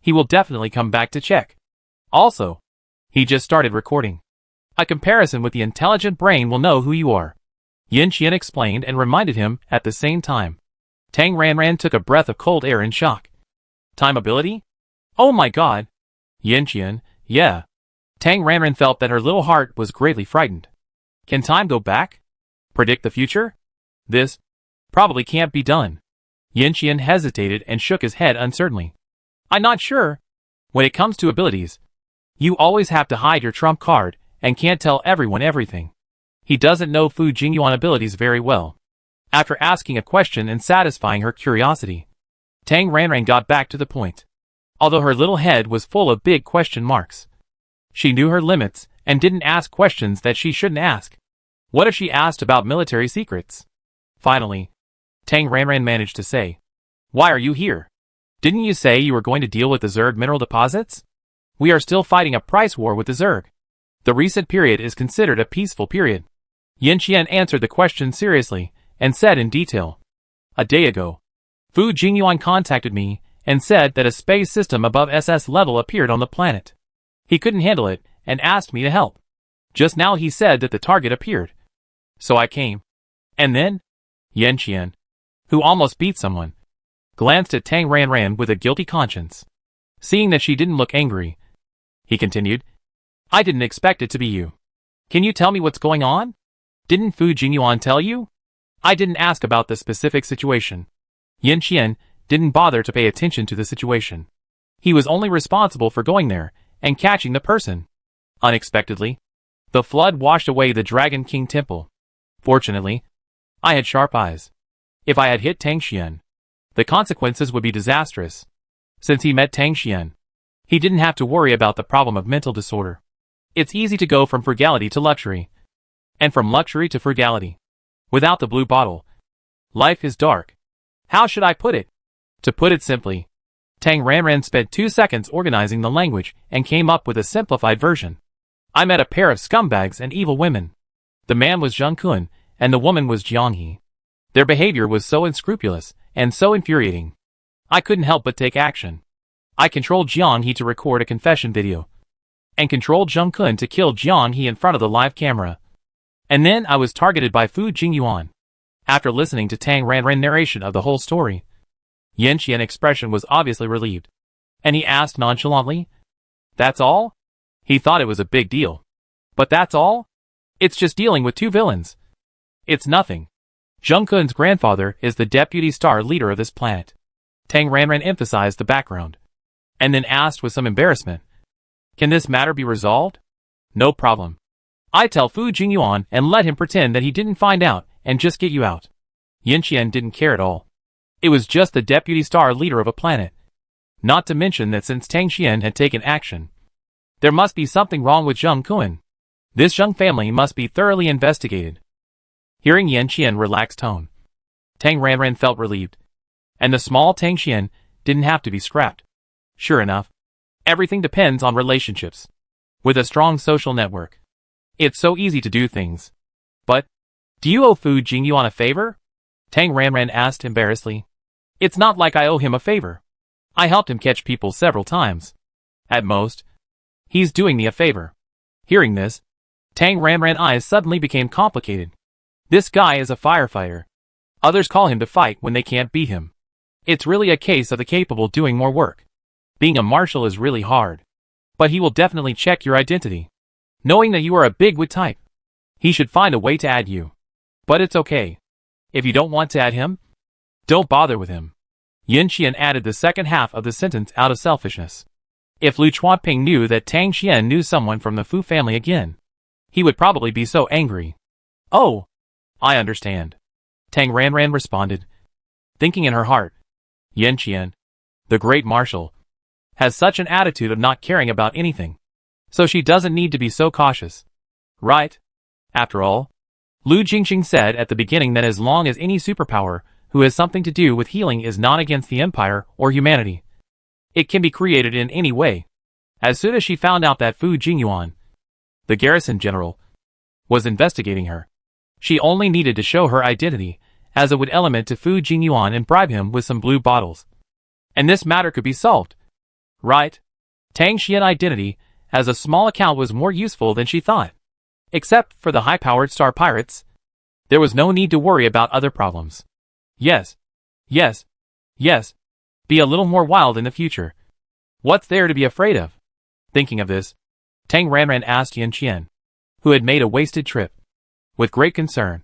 S1: He will definitely come back to check. Also, he just started recording. A comparison with the intelligent brain will know who you are. Yin Qian explained and reminded him at the same time. Tang Ranran took a breath of cold air in shock. Time ability? Oh my god! Yin Qian, yeah. Tang Ranran felt that her little heart was greatly frightened. Can time go back? Predict the future? This probably can't be done. Yin Qian hesitated and shook his head uncertainly. I'm not sure. When it comes to abilities, you always have to hide your trump card and can't tell everyone everything. He doesn't know Fu Jingyuan abilities very well. After asking a question and satisfying her curiosity, Tang Ranran got back to the point. Although her little head was full of big question marks, she knew her limits and didn't ask questions that she shouldn't ask. What if she asked about military secrets? Finally, Tang Ranran managed to say, "Why are you here? Didn't you say you were going to deal with the Zerg mineral deposits? We are still fighting a price war with the Zerg. The recent period is considered a peaceful period." Yin Qian answered the question seriously and said in detail, "A day ago, Fu Jingyuan contacted me and said that a space system above SS level appeared on the planet. He couldn't handle it and asked me to help. Just now he said that the target appeared. So I came. And then?" Yin Qian, who almost beat someone, glanced at Tang Ranran with a guilty conscience. Seeing that she didn't look angry, he continued, "I didn't expect it to be you. Can you tell me what's going on? Didn't Fu Jingyuan tell you?" "I didn't ask about the specific situation." Yin Qian didn't bother to pay attention to the situation. He was only responsible for going there and catching the person. Unexpectedly, the flood washed away the Dragon King Temple. Fortunately, I had sharp eyes. If I had hit Tang Xian, the consequences would be disastrous. Since he met Tang Xian, he didn't have to worry about the problem of mental disorder. It's easy to go from frugality to luxury, and from luxury to frugality. Without the blue bottle, life is dark. How should I put it? To put it simply, Tang Ranran spent 2 seconds organizing the language and came up with a simplified version. I met a pair of scumbags and evil women. The man was Zheng Kun, and the woman was Jiang He. Their behavior was so unscrupulous and so infuriating. I couldn't help but take action. I controlled Jiang He to record a confession video, and controlled Zheng Kun to kill Jiang He in front of the live camera. And then I was targeted by Fu Jingyuan. After listening to Tang Ranran's narration of the whole story, Yin Qian's expression was obviously relieved, and he asked nonchalantly, "That's all?" He thought it was a big deal. "But that's all? It's just dealing with 2 villains." "It's nothing. Zheng Kun's grandfather is the deputy star leader of this planet." Tang Ranran emphasized the background, and then asked with some embarrassment, "Can this matter be resolved?" "No problem. I tell Fu Jingyuan and let him pretend that he didn't find out and just get you out." Yin Qian didn't care at all. It was just the deputy star leader of a planet. Not to mention that since Tang Xian had taken action, there must be something wrong with Zheng Kun. This Zheng family must be thoroughly investigated. Hearing Yin Qian's relaxed tone, Tang Ranran felt relieved, and the small Tang Xian didn't have to be scrapped. Sure enough, everything depends on relationships. With a strong social network, it's so easy to do things. "But, do you owe Fu Jingyuan a favor?" Tang Ranran asked embarrassedly. "It's not like I owe him a favor. I helped him catch people several times. At most, he's doing me a favor." Hearing this, Tang Ranran's eyes suddenly became complicated. This guy is a firefighter. Others call him to fight when they can't beat him. It's really a case of the capable doing more work. Being a marshal is really hard. But he will definitely check your identity. Knowing that you are a bigwig type, he should find a way to add you. But it's okay. If you don't want to add him, don't bother with him. Yin Qian added the second half of the sentence out of selfishness. If Lu Chuanping knew that Tang Xian knew someone from the Fu family again, he would probably be so angry. "Oh, I understand," Tang Ranran responded, thinking in her heart, Yin Qian, the great marshal, has such an attitude of not caring about anything, so she doesn't need to be so cautious. Right? After all, Lu Jingxing said at the beginning that as long as any superpower who has something to do with healing is not against the Empire or humanity. It can be created in any way. As soon as she found out that Fu Jingyuan, the garrison general, was investigating her, she only needed to show her identity as a wood element to Fu Jingyuan and bribe him with some blue bottles. And this matter could be solved. Right? Tang Xian identity as a small account was more useful than she thought. Except for the high-powered star pirates, there was no need to worry about other problems. Yes. Yes. Yes. Be a little more wild in the future. What's there to be afraid of? Thinking of this, Tang Ranran asked Yin Qian, who had made a wasted trip. With great concern.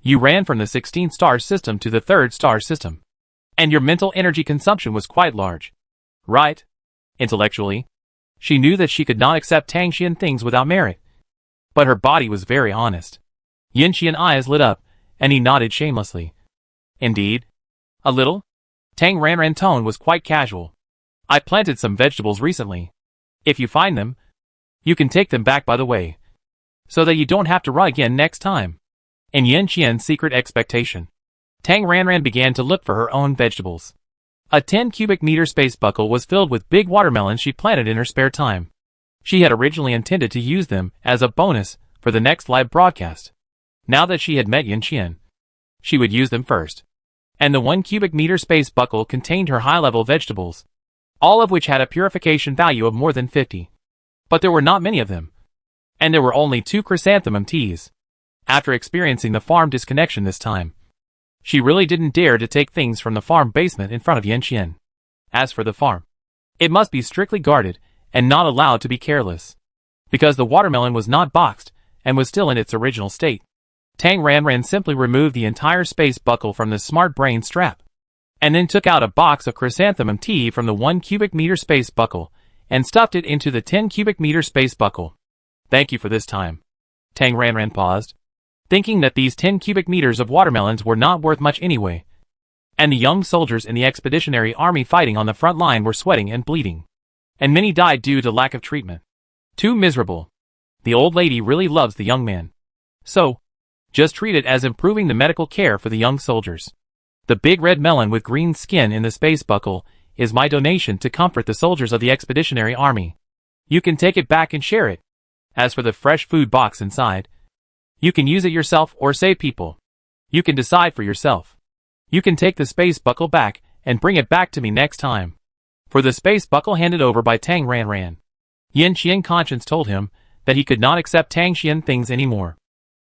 S1: You ran from the 16-star system to the 3rd-star system. And your mental energy consumption was quite large. Right? Intellectually, she knew that she could not accept Tang Xian things without merit. But her body was very honest. Yin Qian's eyes lit up, and he nodded shamelessly. Indeed. A little? Tang Ranran's tone was quite casual. I planted some vegetables recently. If you find them, you can take them back by the way, so that you don't have to run again next time. In Yin Qian's secret expectation, Tang Ranran began to look for her own vegetables. A 10 cubic meter space buckle was filled with big watermelons she planted in her spare time. She had originally intended to use them as a bonus for the next live broadcast. Now that she had met Yin Qian, she would use them first. And the 1 cubic meter space buckle contained her high-level vegetables, all of which had a purification value of more than 50. But there were not many of them. And there were only 2 chrysanthemum teas. After experiencing the farm disconnection this time, she really didn't dare to take things from the farm basement in front of Yin Qian. As for the farm, it must be strictly guarded and not allowed to be careless. Because the watermelon was not boxed and was still in its original state, Tang Ranran simply removed the entire space buckle from the smart brain strap, and then took out a box of chrysanthemum tea from the 1 cubic meter space buckle and stuffed it into the 10 cubic meter space buckle. Thank you for this time. Tang Ranran paused, thinking that these 10 cubic meters of watermelons were not worth much anyway. And the young soldiers in the expeditionary army fighting on the front line were sweating and bleeding. And many died due to lack of treatment. Too miserable. The old lady really loves the young man. So, just treat it as improving the medical care for the young soldiers. The big red melon with green skin in the space buckle is my donation to comfort the soldiers of the expeditionary army. You can take it back and share it. As for the fresh food box inside, you can use it yourself or save people. You can decide for yourself. You can take the space buckle back and bring it back to me next time. For the space buckle handed over by Tang Ranran, Yin Qian's conscience told him that he could not accept Tang Xian things anymore.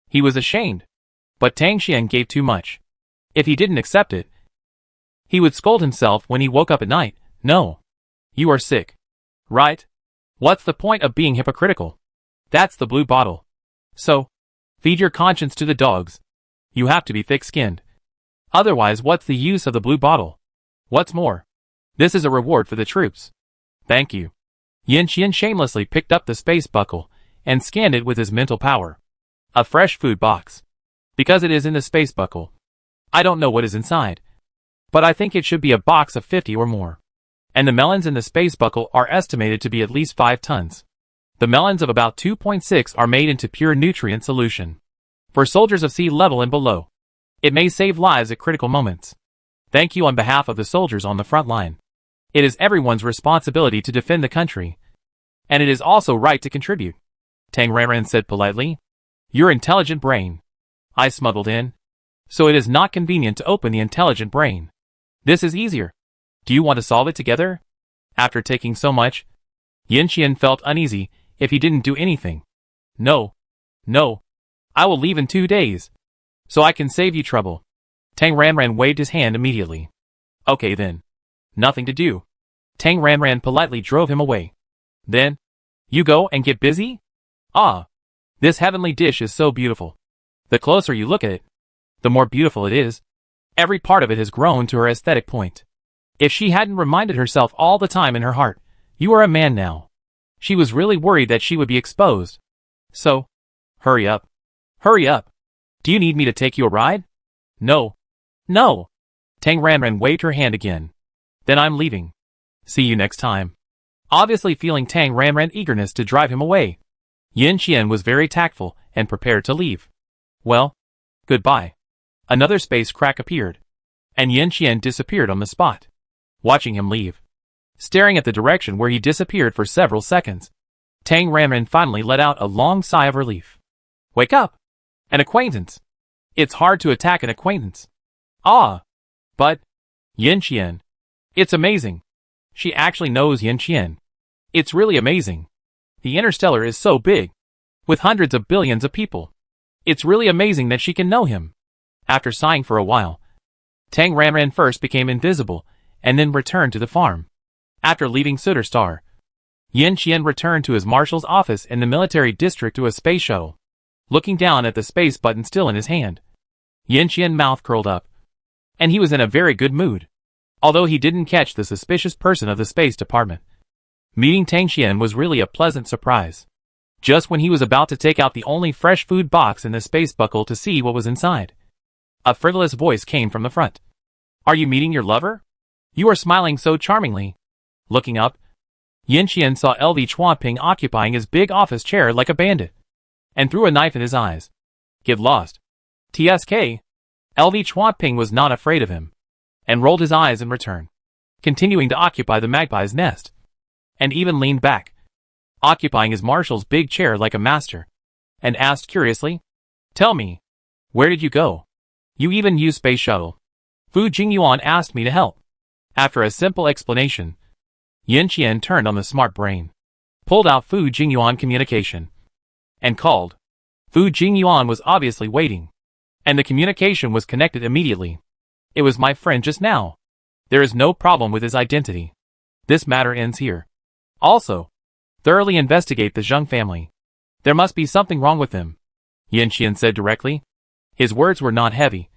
S1: He was ashamed. But Tang Xian gave too much. If he didn't accept it, he would scold himself when he woke up at night. No. You are sick. Right? What's the point of being hypocritical? That's the blue bottle. So, feed your conscience to the dogs. You have to be thick-skinned. Otherwise, what's the use of the blue bottle? What's more, this is a reward for the troops. Thank you. Yin Qian shamelessly picked up the space buckle and scanned it with his mental power. A fresh food box. Because it is in the space buckle. I don't know what is inside, but I think it should be a box of 50 or more. And the melons in the space buckle are estimated to be at least 5 tons. The melons of about 2.6 are made into pure nutrient solution. For soldiers of sea level and below, it may save lives at critical moments. Thank you on behalf of the soldiers on the front line. It is everyone's responsibility to defend the country. And it is also right to contribute. Tang Ranran said politely. Your intelligent brain. I smuggled in. So it is not convenient to open the intelligent brain. This is easier. Do you want to solve it together? After taking so much, Yin Qian felt uneasy if he didn't do anything. No. No. I will leave in 2 days. So I can save you trouble. Tang Ranran waved his hand immediately. Okay then. Nothing to do. Tang Ranran politely drove him away. Then, you go and get busy? Ah. This heavenly dish is so beautiful. The closer you look at it, the more beautiful it is. Every part of it has grown to her aesthetic point. If she hadn't reminded herself all the time in her heart, you are a man now, she was really worried that she would be exposed. So, hurry up. Hurry up. Do you need me to take you a ride? No. No. Tang Ranran waved her hand again. Then I'm leaving. See you next time. Obviously feeling Tang Ranran's eagerness to drive him away, Yin Qian was very tactful and prepared to leave. Well, goodbye. Another space crack appeared. and Yin Qian disappeared on the spot. Watching him leave, staring at the direction where he disappeared for several seconds, Tang Ranran finally let out a long sigh of relief. Wake up! An acquaintance! It's hard to attack an acquaintance. Ah! But, Yin Qian. It's amazing. She actually knows Yin Qian. It's really amazing. The Interstellar is so big, with hundreds of billions of people. It's really amazing that she can know him. After sighing for a while, Tang Ranran first became invisible, and then returned to the farm. After leaving Sutter Star, Yin Qian returned to his marshal's office in the military district to a space shuttle. Looking down at the space button still in his hand, Yin Qian's mouth curled up, and he was in a very good mood. Although he didn't catch the suspicious person of the space department, meeting Tang Qian was really a pleasant surprise. Just when he was about to take out the only fresh food box in the space buckle to see what was inside, a frivolous voice came from the front. Are you meeting your lover? You are smiling so charmingly. Looking up, Yin Qian saw LV Chuanping occupying his big office chair like a bandit, and threw a knife in his eyes. Get lost. TSK. LV Chuanping was not afraid of him, and rolled his eyes in return, continuing to occupy the magpie's nest, and even leaned back, occupying his marshal's big chair like a master, and asked curiously, Tell me, where did you go? You even use space shuttle. Fu Jingyuan asked me to help. After a simple explanation, Yin Qian turned on the smart brain, pulled out Fu Jingyuan communication, and called. Fu Jingyuan was obviously waiting, and the communication was connected immediately. It was my friend just now. There is no problem with his identity. This matter ends here. Also, thoroughly investigate the Zheng family. There must be something wrong with them, Yin Qian said directly. His words were not heavy,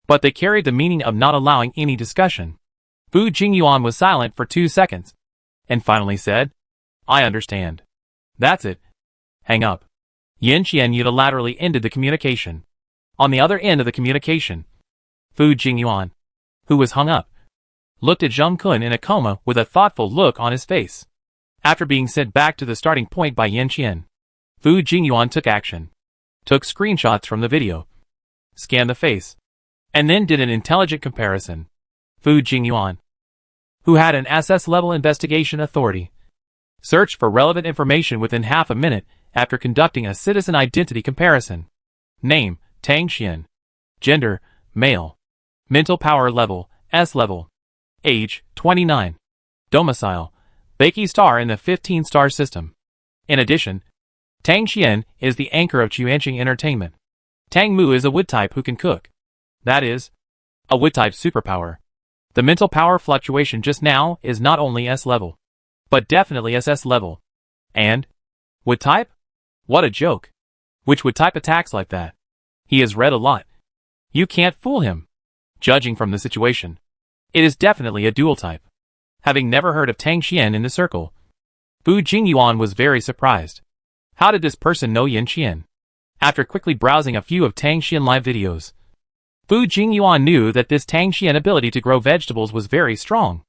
S1: but they carried the meaning of not allowing any discussion. Fu Jingyuan was silent for 2 seconds, and finally said, I understand. That's it. Hang up. Yin Qian unilaterally ended the communication. On the other end of the communication, Fu Jingyuan, who was hung up, looked at Zheng Kun in a coma with a thoughtful look on his face. After being sent back to the starting point by Yin Qian, Fu Jingyuan took action, took screenshots from the video, scanned the face, and then did an intelligent comparison. Fu Jingyuan, who had an SS-level investigation authority, searched for relevant information within half a minute after conducting a citizen identity comparison. Name, Tang Qian. Gender, male. Mental power level, S level. Age, 29. Domicile, Baiki star in the 15-star system. In addition, Tang Qian is the anchor of Chuanqing Entertainment. Tang Mu is a wood type who can cook. That is, a wood type superpower. The mental power fluctuation just now is not only S level, but definitely SS level. And? Wood type? What a joke. Which wood type attacks like that? He has read a lot. You can't fool him. Judging from the situation, it is definitely a dual type. Having never heard of Tang Qian in the circle, Fu Jingyuan was very surprised. How did this person know Yin Qian? After quickly browsing a few of Tang Qian live videos, Fu Jingyuan knew that this Tang Qian ability to grow vegetables was very strong.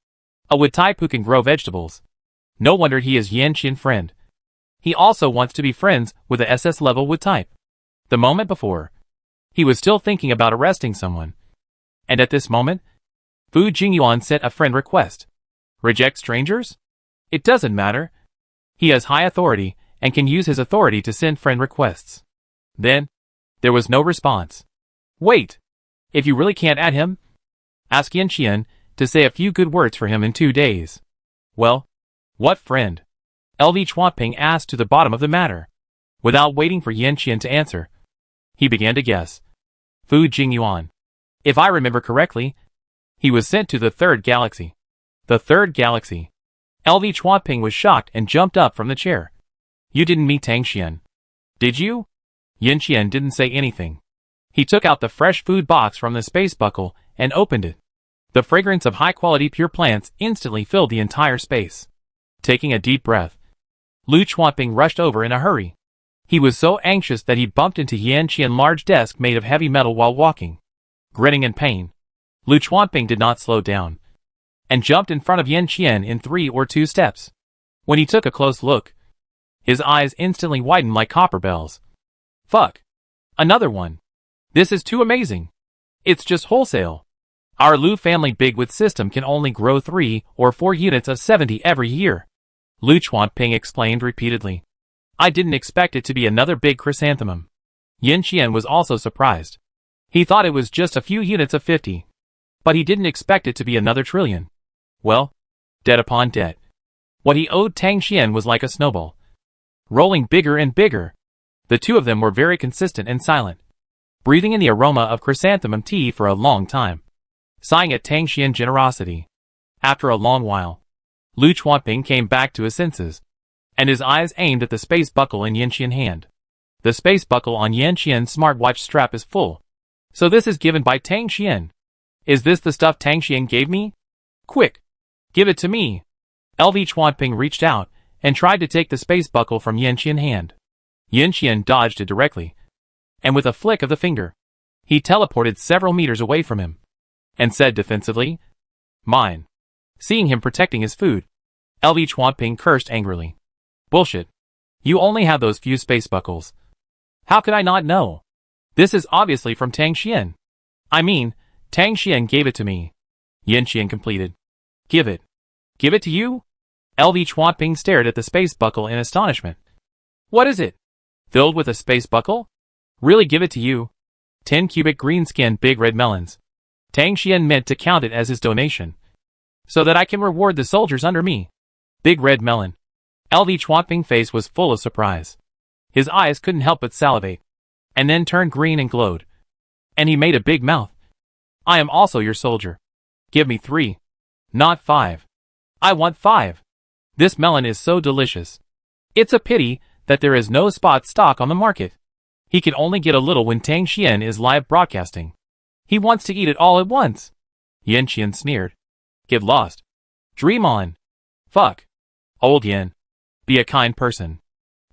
S1: A wood type who can grow vegetables. No wonder he is Yin Qian's friend. He also wants to be friends with a SS level wood type. The moment before, he was still thinking about arresting someone. And at this moment, Fu Jingyuan sent a friend request. Reject strangers? It doesn't matter. He has high authority and can use his authority to send friend requests. Then, there was no response. Wait. If you really can't add him, ask Yin Qian to say a few good words for him in 2 days. Well, what friend? LV Chuanping asked to the bottom of the matter. Without waiting for Yin Qian to answer, he began to guess. Fu Jingyuan. If I remember correctly, he was sent to the 3rd galaxy. The 3rd galaxy. LV Chuanping was shocked and jumped up from the chair. You didn't meet Tang Qian, did you? Yin Qian didn't say anything. He took out the fresh food box from the space buckle and opened it. The fragrance of high-quality pure plants instantly filled the entire space. Taking a deep breath, Lu Chuanping rushed over in a hurry. He was so anxious that he bumped into Yin Qian's large desk made of heavy metal while walking. Grinning in pain, Lu Chuanping did not slow down, and jumped in front of Yin Qian in 3 or 2 steps. When he took a close look, his eyes instantly widened like copper bells. Fuck. Another one. This is too amazing. It's just wholesale. Our Lu family bigwit system can only grow 3 or 4 units of 70 every year. Lu Chuanping explained repeatedly. I didn't expect it to be another big chrysanthemum. Yin Qian was also surprised. He thought it was just a few units of 50. But he didn't expect it to be another trillion. Well, debt upon debt. What he owed Tang Xian was like a snowball, rolling bigger and bigger. The two of them were very consistent and silent, breathing in the aroma of chrysanthemum tea for a long time, sighing at Tang Xian's generosity. After a long while, Lu Chuanping came back to his senses, and his eyes aimed at the space buckle in Yin Qian's hand. The space buckle on Yin Qian's smartwatch strap is full. So this is given by Tang Xian. Is this the stuff Tang Xian gave me? Quick! Give it to me! LV Chuanping reached out and tried to take the space buckle from Yin Qian's hand. Yin Qian dodged it directly, and with a flick of the finger, he teleported several meters away from him, and said defensively, Mine. Seeing him protecting his food, LV Chuanping cursed angrily. Bullshit. You only have those few space buckles. How could I not know? This is obviously from Tang Xian. I mean, Tang Xian gave it to me. Yin Qian completed. Give it. Give it to you? LV Chuanping stared at the space buckle in astonishment. What is it? Filled with a space buckle? Really give it to you? 10 cubic green-skinned big red melons. Tang Xian meant to count it as his donation, so that I can reward the soldiers under me. Big red melon. LV Chuanping's face was full of surprise. His eyes couldn't help but salivate, and then turned green and glowed. And he made a big mouth. I am also your soldier. Give me 3. Not 5. I want 5. This melon is so delicious. It's a pity that there is no spot stock on the market. He can only get a little when Tang Xian is live broadcasting. He wants to eat it all at once. Yin Qian sneered. Get lost. Dream on. Fuck. Old Yin. Be a kind person.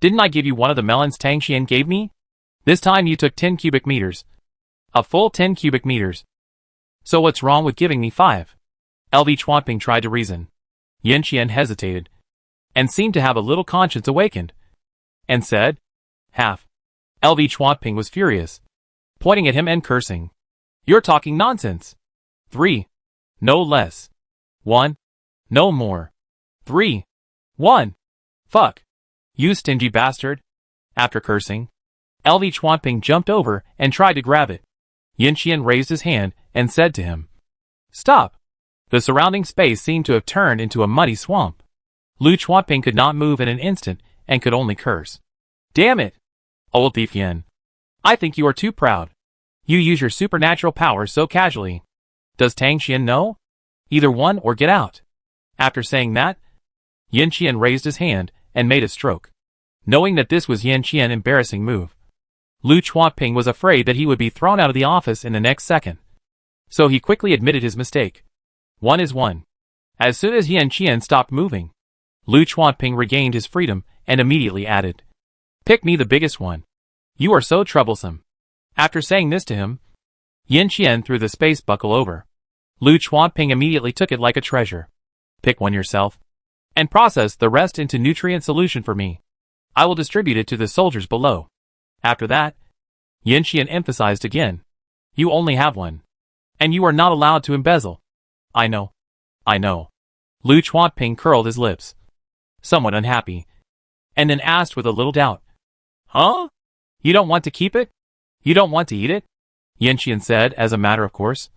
S1: Didn't I give you one of the melons Tang Xian gave me? This time you took 10 cubic meters. A full 10 cubic meters. So what's wrong with giving me 5? LV Chuanping tried to reason. Yin Qian hesitated, and seemed to have a little conscience awakened, and said, half. LV Chuanping was furious, pointing at him and cursing. You're talking nonsense. 3. No less. 1. No more. 3. 1. Fuck. You stingy bastard. After cursing, LV Chuanping jumped over and tried to grab it. Yin Qian raised his hand and said to him, Stop. The surrounding space seemed to have turned into a muddy swamp. Lu Chuanping could not move in an instant and could only curse. Damn it! Old thief Yin. I think you are too proud. You use your supernatural power so casually. Does Tang Xian know? Either one or get out. After saying that, Yin Qian raised his hand and made a stroke. Knowing that this was Yin Qian's embarrassing move, Lu Chuanping was afraid that he would be thrown out of the office in the next second. So he quickly admitted his mistake. 1 is 1. As soon as Yin Qian stopped moving, Lu Chuanping regained his freedom and immediately added, Pick me the biggest one. You are so troublesome. After saying this to him, Yin Qian threw the space buckle over. Lu Chuanping immediately took it like a treasure. Pick one yourself, and process the rest into nutrient solution for me. I will distribute it to the soldiers below. After that, Yin Qian emphasized again, You only have one, and you are not allowed to embezzle. I know. I know. Lu Chuanping curled his lips, somewhat unhappy, and then asked with a little doubt, Huh? You don't want to keep it? You don't want to eat it? Yin Qian said as a matter of course.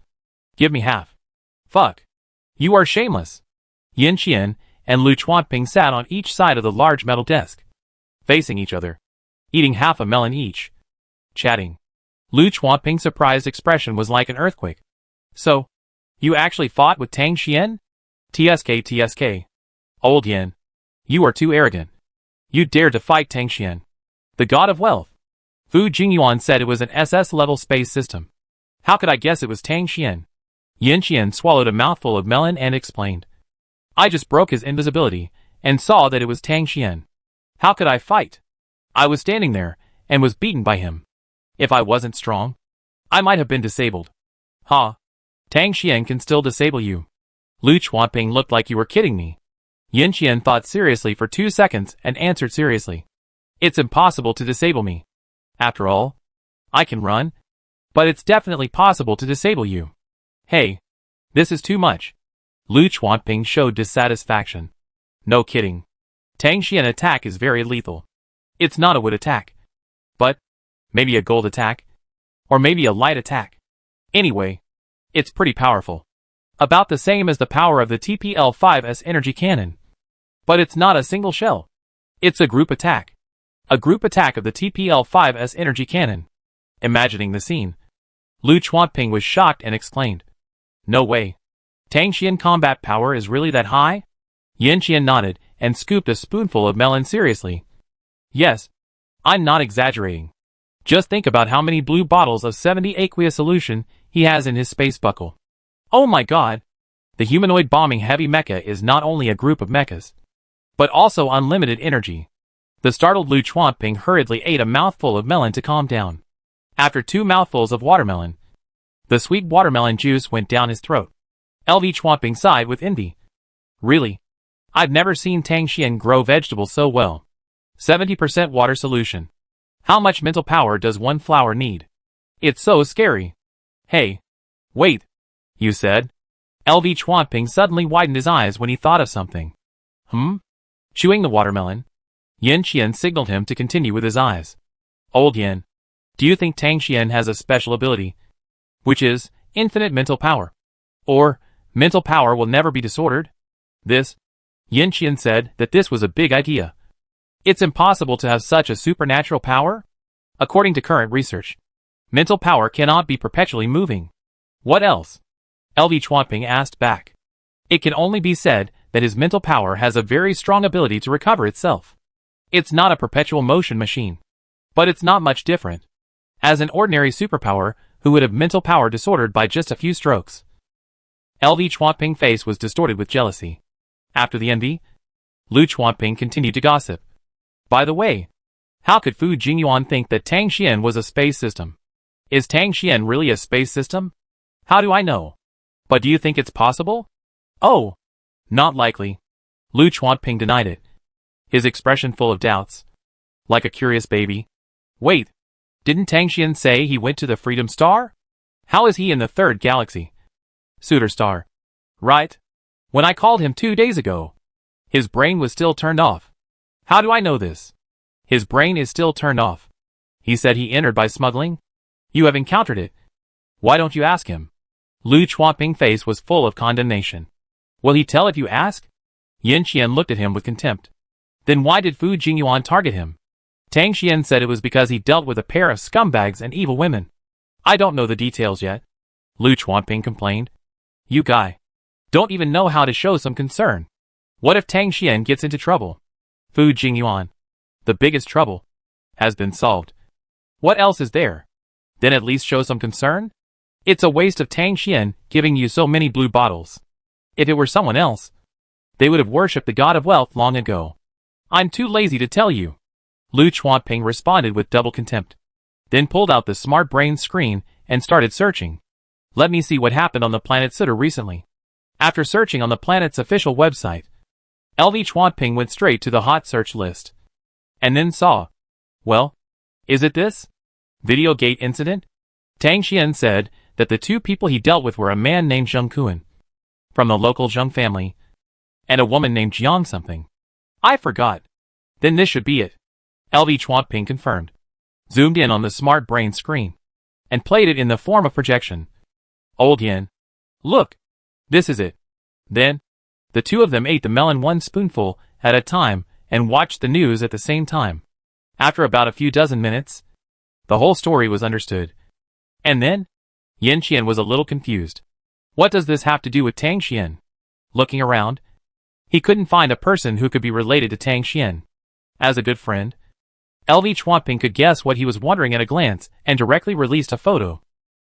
S1: Give me half. Fuck. You are shameless. Yin Qian and Lu Chuanping sat on each side of the large metal desk, facing each other, eating half a melon each, chatting. Lu Chuanping's surprised expression was like an earthquake. So, you actually fought with Tang Xian? TSK. Old Yin. You are too arrogant. You dared to fight Tang Xian, the god of wealth. Fu Jingyuan said it was an SS-level space system. How could I guess it was Tang Xian? Yin Qian swallowed a mouthful of melon and explained. I just broke his invisibility and saw that it was Tang Xian. How could I fight? I was standing there and was beaten by him. If I wasn't strong, I might have been disabled. Ha! Tang Xian can still disable you. Lu Chuanping looked like you were kidding me. Yin Qian thought seriously for 2 seconds and answered seriously. It's impossible to disable me. After all, I can run, but it's definitely possible to disable you. Hey, This is too much. Lu Chuanping showed dissatisfaction. No kidding. Tang Xian attack is very lethal. It's not a wood attack. But maybe a gold attack? Or maybe a light attack. Anyway, it's pretty powerful. About the same as the power of the TPL-5's energy cannon. But it's not a single shell. It's a group attack. A group attack of the TPL-5's energy cannon. Imagining the scene, Lu Chuanping was shocked and exclaimed, "No way. Tang Xian combat power is really that high?" Yin Qian nodded and scooped a spoonful of melon seriously. "Yes. I'm not exaggerating. Just think about how many blue bottles of 70 aqueous solution he has in his space buckle. Oh my god! The humanoid bombing heavy mecha is not only a group of mechas, but also unlimited energy." The startled Lu Chuanping hurriedly ate a mouthful of melon to calm down. After 2 mouthfuls of watermelon, the sweet watermelon juice went down his throat. LV Chuanping sighed with envy. "Really? I've never seen Tang Xian grow vegetables so well. 70% water solution. How much mental power does one flower need? It's so scary." "Hey. Wait. You said?" LV Chuanping suddenly widened his eyes when he thought of something. Chewing the watermelon, Yin Qian signaled him to continue with his eyes. "Old Yin, do you think Tang Xian has a special ability, which is infinite mental power? Or mental power will never be disordered?" Yin Qian said that this was a big idea. It's impossible to have such a supernatural power? According to current research, mental power cannot be perpetually moving. What else? LV Chuanping asked back. It can only be said that his mental power has a very strong ability to recover itself. It's not a perpetual motion machine. But it's not much different. As an ordinary superpower, who would have mental power disordered by just a few strokes? LV Chuanping's face was distorted with jealousy. After the envy, Lu Chuanping continued to gossip. "By the way, how could Fu Jingyuan think that Tang Xian was a space system? Is Tang Xian really a space system? How do I know? But do you think it's possible?" "Oh, not likely." Lu Chuanping denied it, his expression full of doubts. Like a curious baby. "Wait, didn't Tang Xian say he went to the Freedom Star? How is he in the 3rd galaxy?" "Suitor Star. Right. When I called him 2 days ago, his brain was still turned off." "How do I know this?" "His brain is still turned off. He said he entered by smuggling." "You have encountered it. Why don't you ask him?" Lu Chuanping's face was full of condemnation. "Will he tell if you ask?" Yin Qian looked at him with contempt. "Then why did Fu Jingyuan target him?" Tang Xian said it was because he dealt with a pair of scumbags and evil women. "I don't know the details yet," Lu Chuanping complained. "You guy don't even know how to show some concern. What if Tang Xian gets into trouble?" Fu Jingyuan, the biggest trouble, has been solved. What else is there? Then at least show some concern? It's a waste of Tang Xian giving you so many blue bottles. If it were someone else, they would have worshipped the god of wealth long ago. I'm too lazy to tell you. Lu Chuanping responded with double contempt. Then pulled out the smart brain screen and started searching. Let me see what happened on the planet Sutter recently. After searching on the planet's official website, LV Chuanping went straight to the hot search list. And then saw. Well, is it this? Video gate incident? Tang Xian said that the 2 people he dealt with were a man named Zheng Kuan, from the local Zheng family, and a woman named Jiang something. I forgot. Then this should be it. LV Chuanping confirmed. Zoomed in on the smart brain screen, and played it in the form of projection. Old Yin. Look. This is it. Then, the 2 of them ate the melon 1 spoonful at a time and watched the news at the same time. After about a few dozen minutes, the whole story was understood. And then, Yin Qian was a little confused. What does this have to do with Tang Xian? Looking around, he couldn't find a person who could be related to Tang Xian. As a good friend, LV Chuanping could guess what he was wondering at a glance and directly released a photo.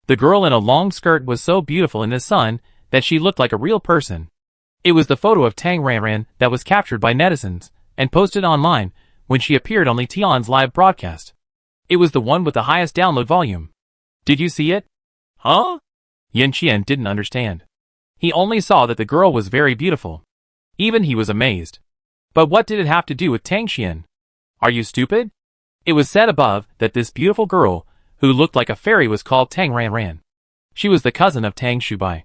S1: The girl in a long skirt was so beautiful in the sun that she looked like a real person. It was the photo of Tang Ranran that was captured by netizens and posted online when she appeared on Li Tian's live broadcast. It was the one with the highest download volume. Did you see it? Huh? Yin Qian didn't understand. He only saw that the girl was very beautiful. Even he was amazed. But what did it have to do with Tang Xian? Are you stupid? It was said above that this beautiful girl, who looked like a fairy, was called Tang Ranran. She was the cousin of Tang Shubai.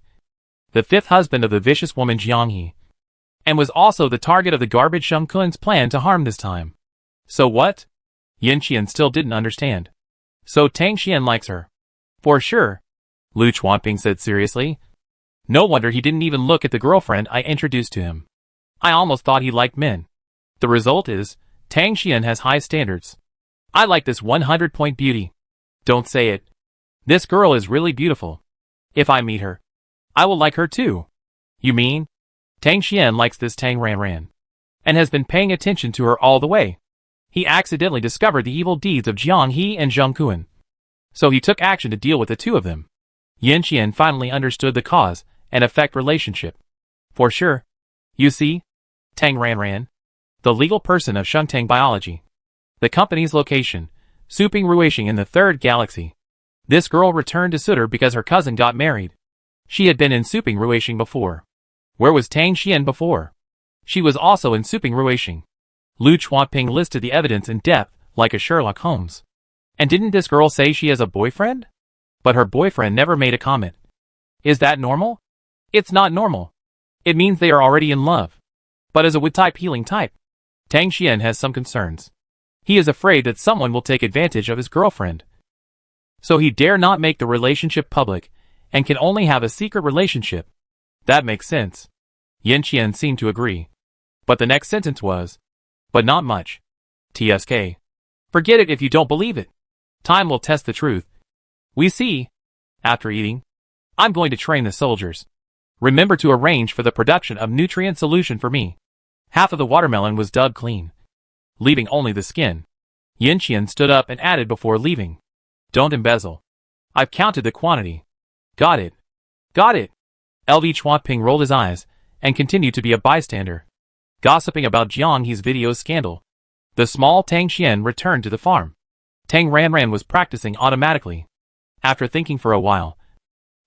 S1: the fifth husband of the vicious woman Jiang He, and was also the target of the garbage Sheng Kun's plan to harm this time. So what? Yin Qian still didn't understand. So Tang Xian likes her. For sure, Lu Chuanping said seriously. No wonder he didn't even look at the girlfriend I introduced to him. I almost thought he liked men. The result is, Tang Xian has high standards. I like this 100-point beauty. Don't say it. This girl is really beautiful. If I meet her, I will like her too. You mean? Tang Xian likes this Tang Ranran, and has been paying attention to her all the way. He accidentally discovered the evil deeds of Jiang He and Zheng Kun. So he took action to deal with the two of them. Yin Qian finally understood the cause and effect relationship. For sure. You see? Tang Ranran, the legal person of Shengtang Biology. The company's location, Suping Ruishing in the 3rd galaxy. This girl returned to Sutter because her cousin got married. She had been in Suping Ruishing before. Where was Tang Xian before? She was also in Suping Ruishing. Lu Chuanping listed the evidence in depth, like a Sherlock Holmes. And didn't this girl say she has a boyfriend? But her boyfriend never made a comment. Is that normal? It's not normal. It means they are already in love. But as a wood-type healing type, Tang Xian has some concerns. He is afraid that someone will take advantage of his girlfriend. So he dare not make the relationship public, and can only have a secret relationship. That makes sense. Yin Qian seemed to agree. But the next sentence was, but not much. TSK. Forget it if you don't believe it. Time will test the truth. We see. After eating, I'm going to train the soldiers. Remember to arrange for the production of nutrient solution for me. Half of the watermelon was dug clean, leaving only the skin. Yin Qian stood up and added before leaving. Don't embezzle. I've counted the quantity. Got it. Got it. LV Chuanping rolled his eyes and continued to be a bystander, gossiping about Jiang He's video scandal. The small Tang Xian returned to the farm. Tang Ranran was practicing automatically. After thinking for a while,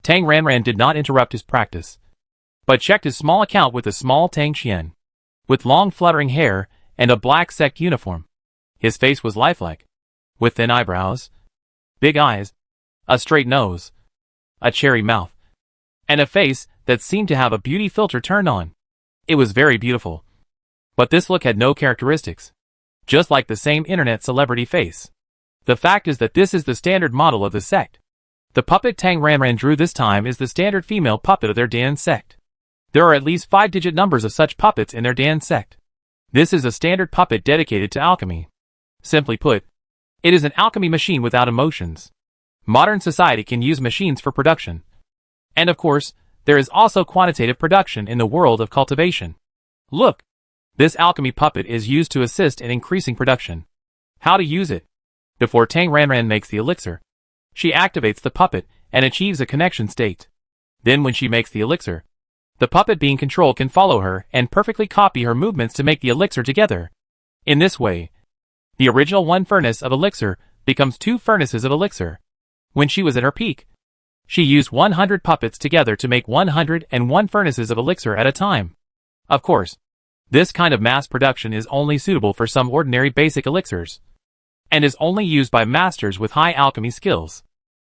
S1: Tang Ranran did not interrupt his practice, but checked his small account with the small Tang Xian, with long fluttering hair and a black sect uniform. His face was lifelike, with thin eyebrows, big eyes, a straight nose, a cherry mouth, and a face that seemed to have a beauty filter turned on. It was very beautiful. But this look had no characteristics, just like the same internet celebrity face. The fact is that this is the standard model of the sect. The puppet Tang Ranran drew this time is the standard female puppet of their Dan sect. There are at least 5-digit numbers of such puppets in their Dan sect. This is a standard puppet dedicated to alchemy. Simply put, it is an alchemy machine without emotions. Modern society can use machines for production. And of course, there is also quantitative production in the world of cultivation. Look, this alchemy puppet is used to assist in increasing production. How to use it? Before Tang Ranran makes the elixir, she activates the puppet and achieves a connection state. Then when she makes the elixir, the puppet being controlled can follow her and perfectly copy her movements to make the elixir together. In this way, the original 1 furnace of elixir becomes 2 furnaces of elixir. When she was at her peak, she used 100 puppets together to make 101 furnaces of elixir at a time. Of course, this kind of mass production is only suitable for some ordinary basic elixirs, and is only used by masters with high alchemy skills.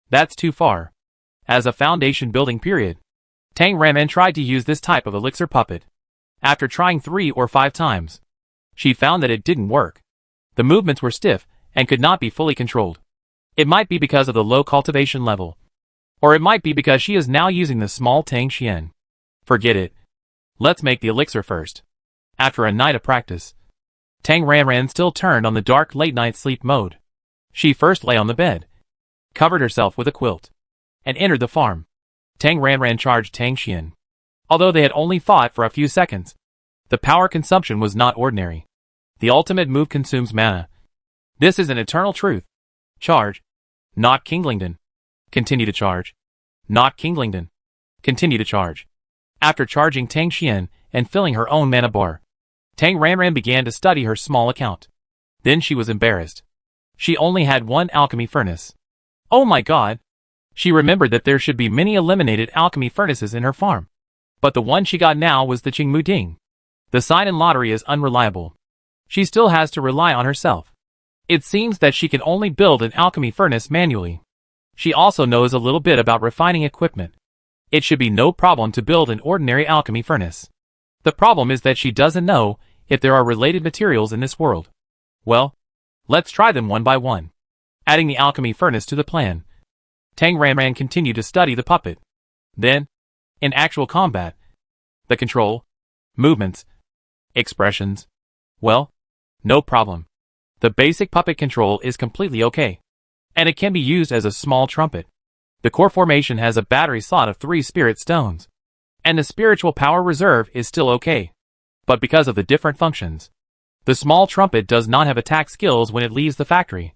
S1: That's too far. As a foundation building period, Tang Ranran tried to use this type of elixir puppet. After trying 3 or 5 times, she found that it didn't work. The movements were stiff and could not be fully controlled. It might be because of the low cultivation level, or it might be because she is now using the small Tang Xian. Forget it. Let's make the elixir first. After a night of practice, Tang Ranran still turned on the dark late-night sleep mode. She first lay on the bed, covered herself with a quilt, and entered the farm. Tang Ranran charged Tang Xian. Although they had only fought for a few seconds, the power consumption was not ordinary. The ultimate move consumes mana. This is an eternal truth. Charge. Not Kinglington. Continue to charge. Not Kinglington. Continue to charge. After charging Tang Xian and filling her own mana bar, Tang Ranran began to study her small account. Then she was embarrassed. She only had 1 alchemy furnace. Oh my god! She remembered that there should be many eliminated alchemy furnaces in her farm. But the one she got now was the Qingmu Ding. The sign in lottery is unreliable. She still has to rely on herself. It seems that she can only build an alchemy furnace manually. She also knows a little bit about refining equipment. It should be no problem to build an ordinary alchemy furnace. The problem is that she doesn't know if there are related materials in this world. Well, let's try them one by one. Adding the alchemy furnace to the plan, Tang Ranran continued to study the puppet. Then, in actual combat, the control, movements, expressions, well, no problem. The basic puppet control is completely okay. And it can be used as a small trumpet. The core formation has a battery slot of 3 spirit stones. And the spiritual power reserve is still okay. But because of the different functions, the small trumpet does not have attack skills when it leaves the factory.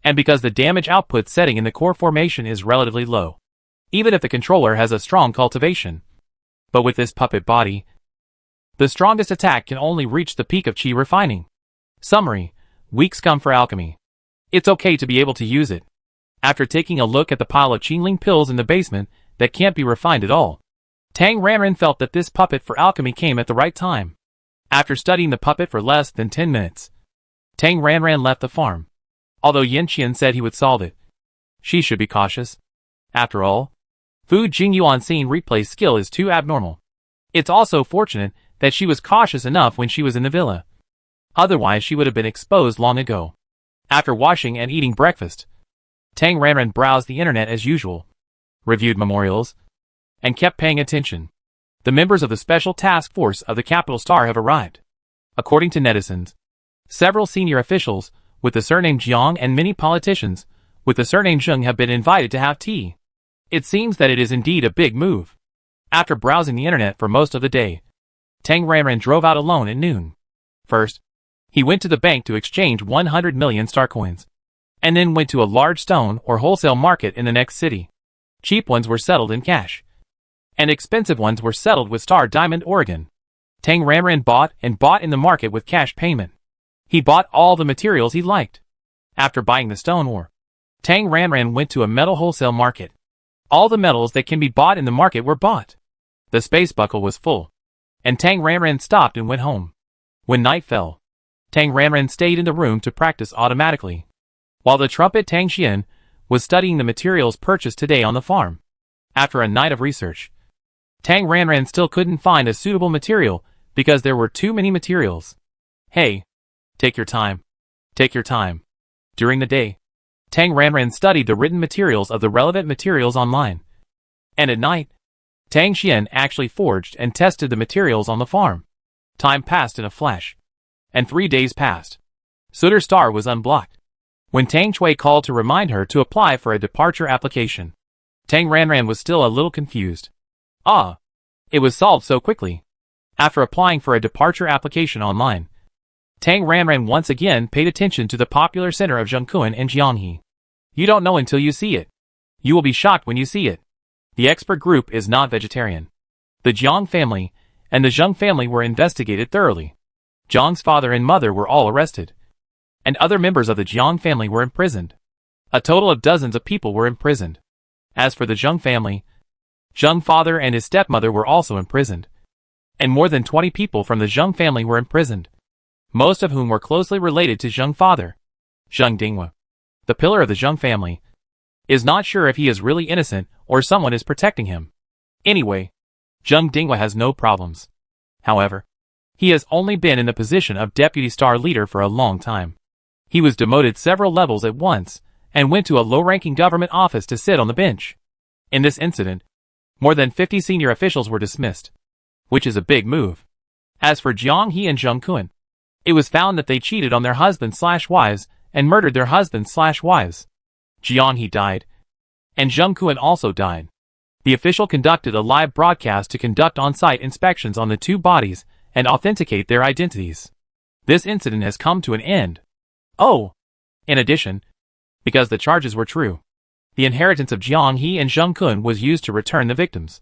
S1: And because the damage output setting in the core formation is relatively low, even if the controller has a strong cultivation. But with this puppet body, the strongest attack can only reach the peak of chi refining. Summary: weak scum for alchemy. It's okay to be able to use it. After taking a look at the pile of Qingling pills in the basement that can't be refined at all, Tang Ranran felt that this puppet for alchemy came at the right time. After studying the puppet for less than 10 minutes, Tang Ranran left the farm. Although Yin Qian said he would solve it, she should be cautious. After all, Fu Jingyuan's scene replay skill is too abnormal. It's also fortunate that she was cautious enough when she was in the villa. Otherwise she would have been exposed long ago. After washing and eating breakfast, Tang Ranran browsed the internet as usual, reviewed memorials, and kept paying attention. The members of the Special Task Force of the Capital Star have arrived. According to netizens, several senior officials with the surname Jiang and many politicians with the surname Zheng have been invited to have tea. It seems that it is indeed a big move. After browsing the internet for most of the day, Tang Ranran drove out alone at noon. First, he went to the bank to exchange 100 million star coins, and then went to a large stone or wholesale market in the next city. Cheap ones were settled in cash, and expensive ones were settled with Star Diamond Oregon. Tang Ranran bought in the market with cash payment. He bought all the materials he liked. After buying the stone ore, Tang Ranran went to a metal wholesale market. All the metals that can be bought in the market were bought. The space buckle was full, and Tang Ranran stopped and went home. When night fell, Tang Ranran stayed in the room to practice automatically, while the trumpet Tang Xian was studying the materials purchased today on the farm. After a night of research, Tang Ranran still couldn't find a suitable material because there were too many materials. Hey, take your time. Take your time. During the day, Tang Ranran studied the written materials of the relevant materials online. And at night, Tang Xian actually forged and tested the materials on the farm. Time passed in a flash, and 3 days passed. Sutter Star was unblocked. When Tang Chui called to remind her to apply for a departure application, Tang Ranran was still a little confused. Ah, it was solved so quickly. After applying for a departure application online, Tang Ranran once again paid attention to the popular center of Zhengkuan and Jianghe. You don't know until you see it. You will be shocked when you see it. The expert group is not vegetarian. The Jiang family and the Zheng family were investigated thoroughly. Jiang's father and mother were all arrested, and other members of the Jiang family were imprisoned. A total of dozens of people were imprisoned. As for the Zheng family, Zheng father and his stepmother were also imprisoned, and more than 20 people from the Zheng family were imprisoned, most of whom were closely related to Zheng father. Zheng Dinghua, the pillar of the Zheng family, is not sure if he is really innocent or someone is protecting him. Anyway, Zheng Dinghua has no problems. However, he has only been in the position of deputy star leader for a long time. He was demoted several levels at once and went to a low-ranking government office to sit on the bench. In this incident, more than 50 senior officials were dismissed, which is a big move. As for Jiang He and Zheng Kun, it was found that they cheated on their husbands/wives and murdered their husbands/wives. Jiang He died, and Zheng Kun also died. The official conducted a live broadcast to conduct on-site inspections on the two bodies and authenticate their identities. This incident has come to an end. Oh! In addition, because the charges were true, the inheritance of Jiang He and Zheng Kun was used to return the victims.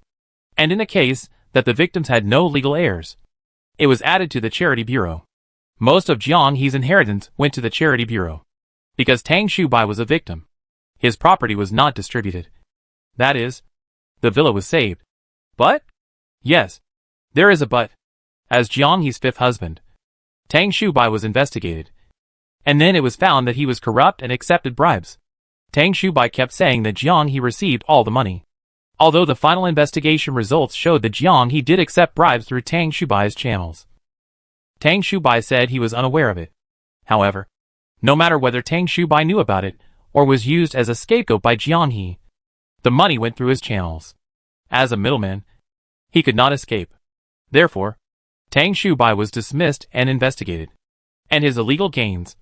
S1: And in the case that the victims had no legal heirs, it was added to the charity bureau. Most of Jiang He's inheritance went to the charity bureau. Because Tang Shubai was a victim, his property was not distributed. That is, the villa was saved. But? Yes, there is a but. As Jiang He's fifth husband, Tang Shubai was investigated, and then it was found that he was corrupt and accepted bribes. Tang Shubai kept saying that Jiang He received all the money. Although the final investigation results showed that Jiang He did accept bribes through Tang Shubai's channels. Tang Shubai said he was unaware of it. However, no matter whether Tang Shubai knew about it or was used as a scapegoat by Jiang He, the money went through his channels. As a middleman, he could not escape. Therefore, Tang Shubai was dismissed and investigated, and his illegal gains,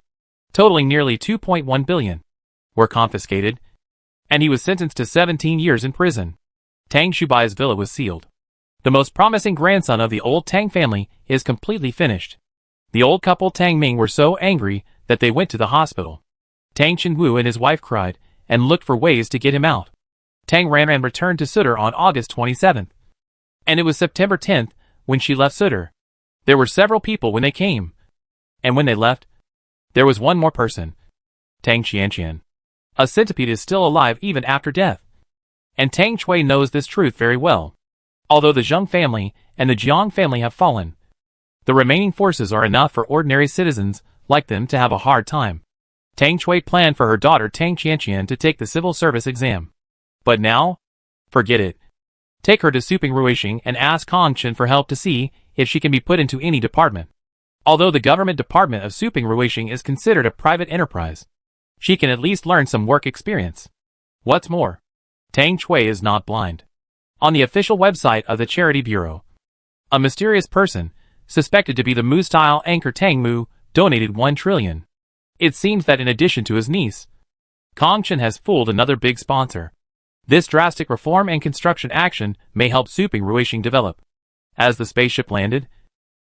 S1: totaling nearly 2.1 billion, were confiscated, and he was sentenced to 17 years in prison. Tang Shubai's villa was sealed. The most promising grandson of the old Tang family is completely finished. The old couple Tang Ming were so angry that they went to the hospital. Tang Chenwu and his wife cried and looked for ways to get him out. Tang Ranran returned to Sutter on August 27th, and it was September 10th when she left Sutter. There were several people when they came, and when they left, there was one more person. Tang Qianqian. A centipede is still alive even after death. And Tang Chui knows this truth very well. Although the Zheng family and the Jiang family have fallen, the remaining forces are enough for ordinary citizens like them to have a hard time. Tang Chui planned for her daughter Tang Qianqian to take the civil service exam. But now, forget it. Take her to Suping Ruishing and ask Kong Chen for help to see if she can be put into any department. Although the government department of Suping Ruishing is considered a private enterprise, she can at least learn some work experience. What's more, Tang Chui is not blind. On the official website of the Charity Bureau, a mysterious person, suspected to be the Mu-style anchor Tang Mu, donated 1 trillion. It seems that in addition to his niece, Kong Chen has fooled another big sponsor. This drastic reform and construction action may help Suping Ruishing develop. As the spaceship landed,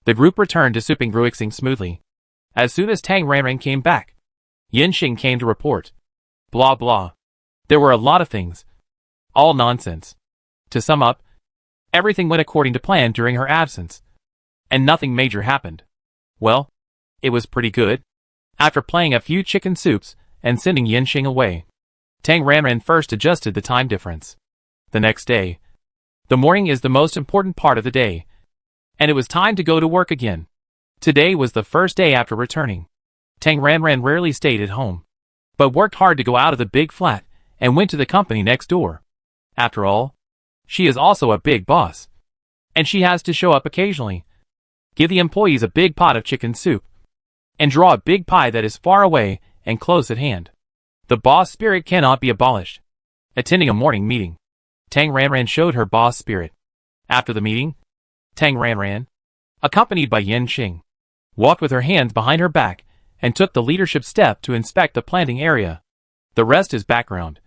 S1: the group returned to Suping Ruixing smoothly. As soon as Tang Ranran came back, Yinxing came to report. Blah blah. There were a lot of things. All nonsense. To sum up, everything went according to plan during her absence, and nothing major happened. Well, it was pretty good. After playing a few chicken soups and sending Yinxing away, Tang Ranran first adjusted the time difference. The next day, the morning is the most important part of the day, and it was time to go to work again. Today was the first day after returning. Tang Ranran rarely stayed at home, but worked hard to go out of the big flat and went to the company next door. After all, she is also a big boss, and she has to show up occasionally, give the employees a big pot of chicken soup, and draw a big pie that is far away and close at hand. The boss spirit cannot be abolished. Attending a morning meeting, Tang Ranran showed her boss spirit. After the meeting, Tang Ranran, accompanied by Yinxing, walked with her hands behind her back and took the leadership step to inspect the planting area. The rest is background,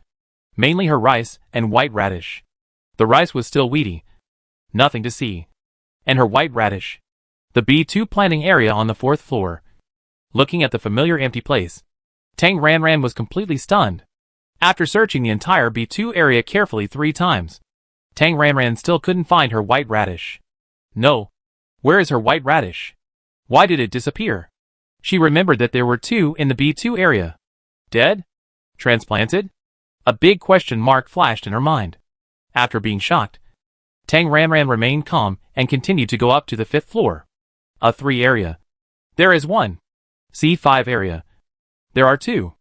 S1: mainly her rice and white radish. The rice was still weedy, nothing to see, and her white radish. The B2 planting area on the 4th floor. Looking at the familiar empty place, Tang Ranran was completely stunned. After searching the entire B2 area carefully 3 times, Tang Ranran still couldn't find her white radish. No. Where is her white radish? Why did it disappear? She remembered that there were 2 in the B2 area. Dead? Transplanted? A big question mark flashed in her mind. After being shocked, Tang Ranran remained calm and continued to go up to the 5th floor. A 3 area. There is 1. C5 area. There are 2.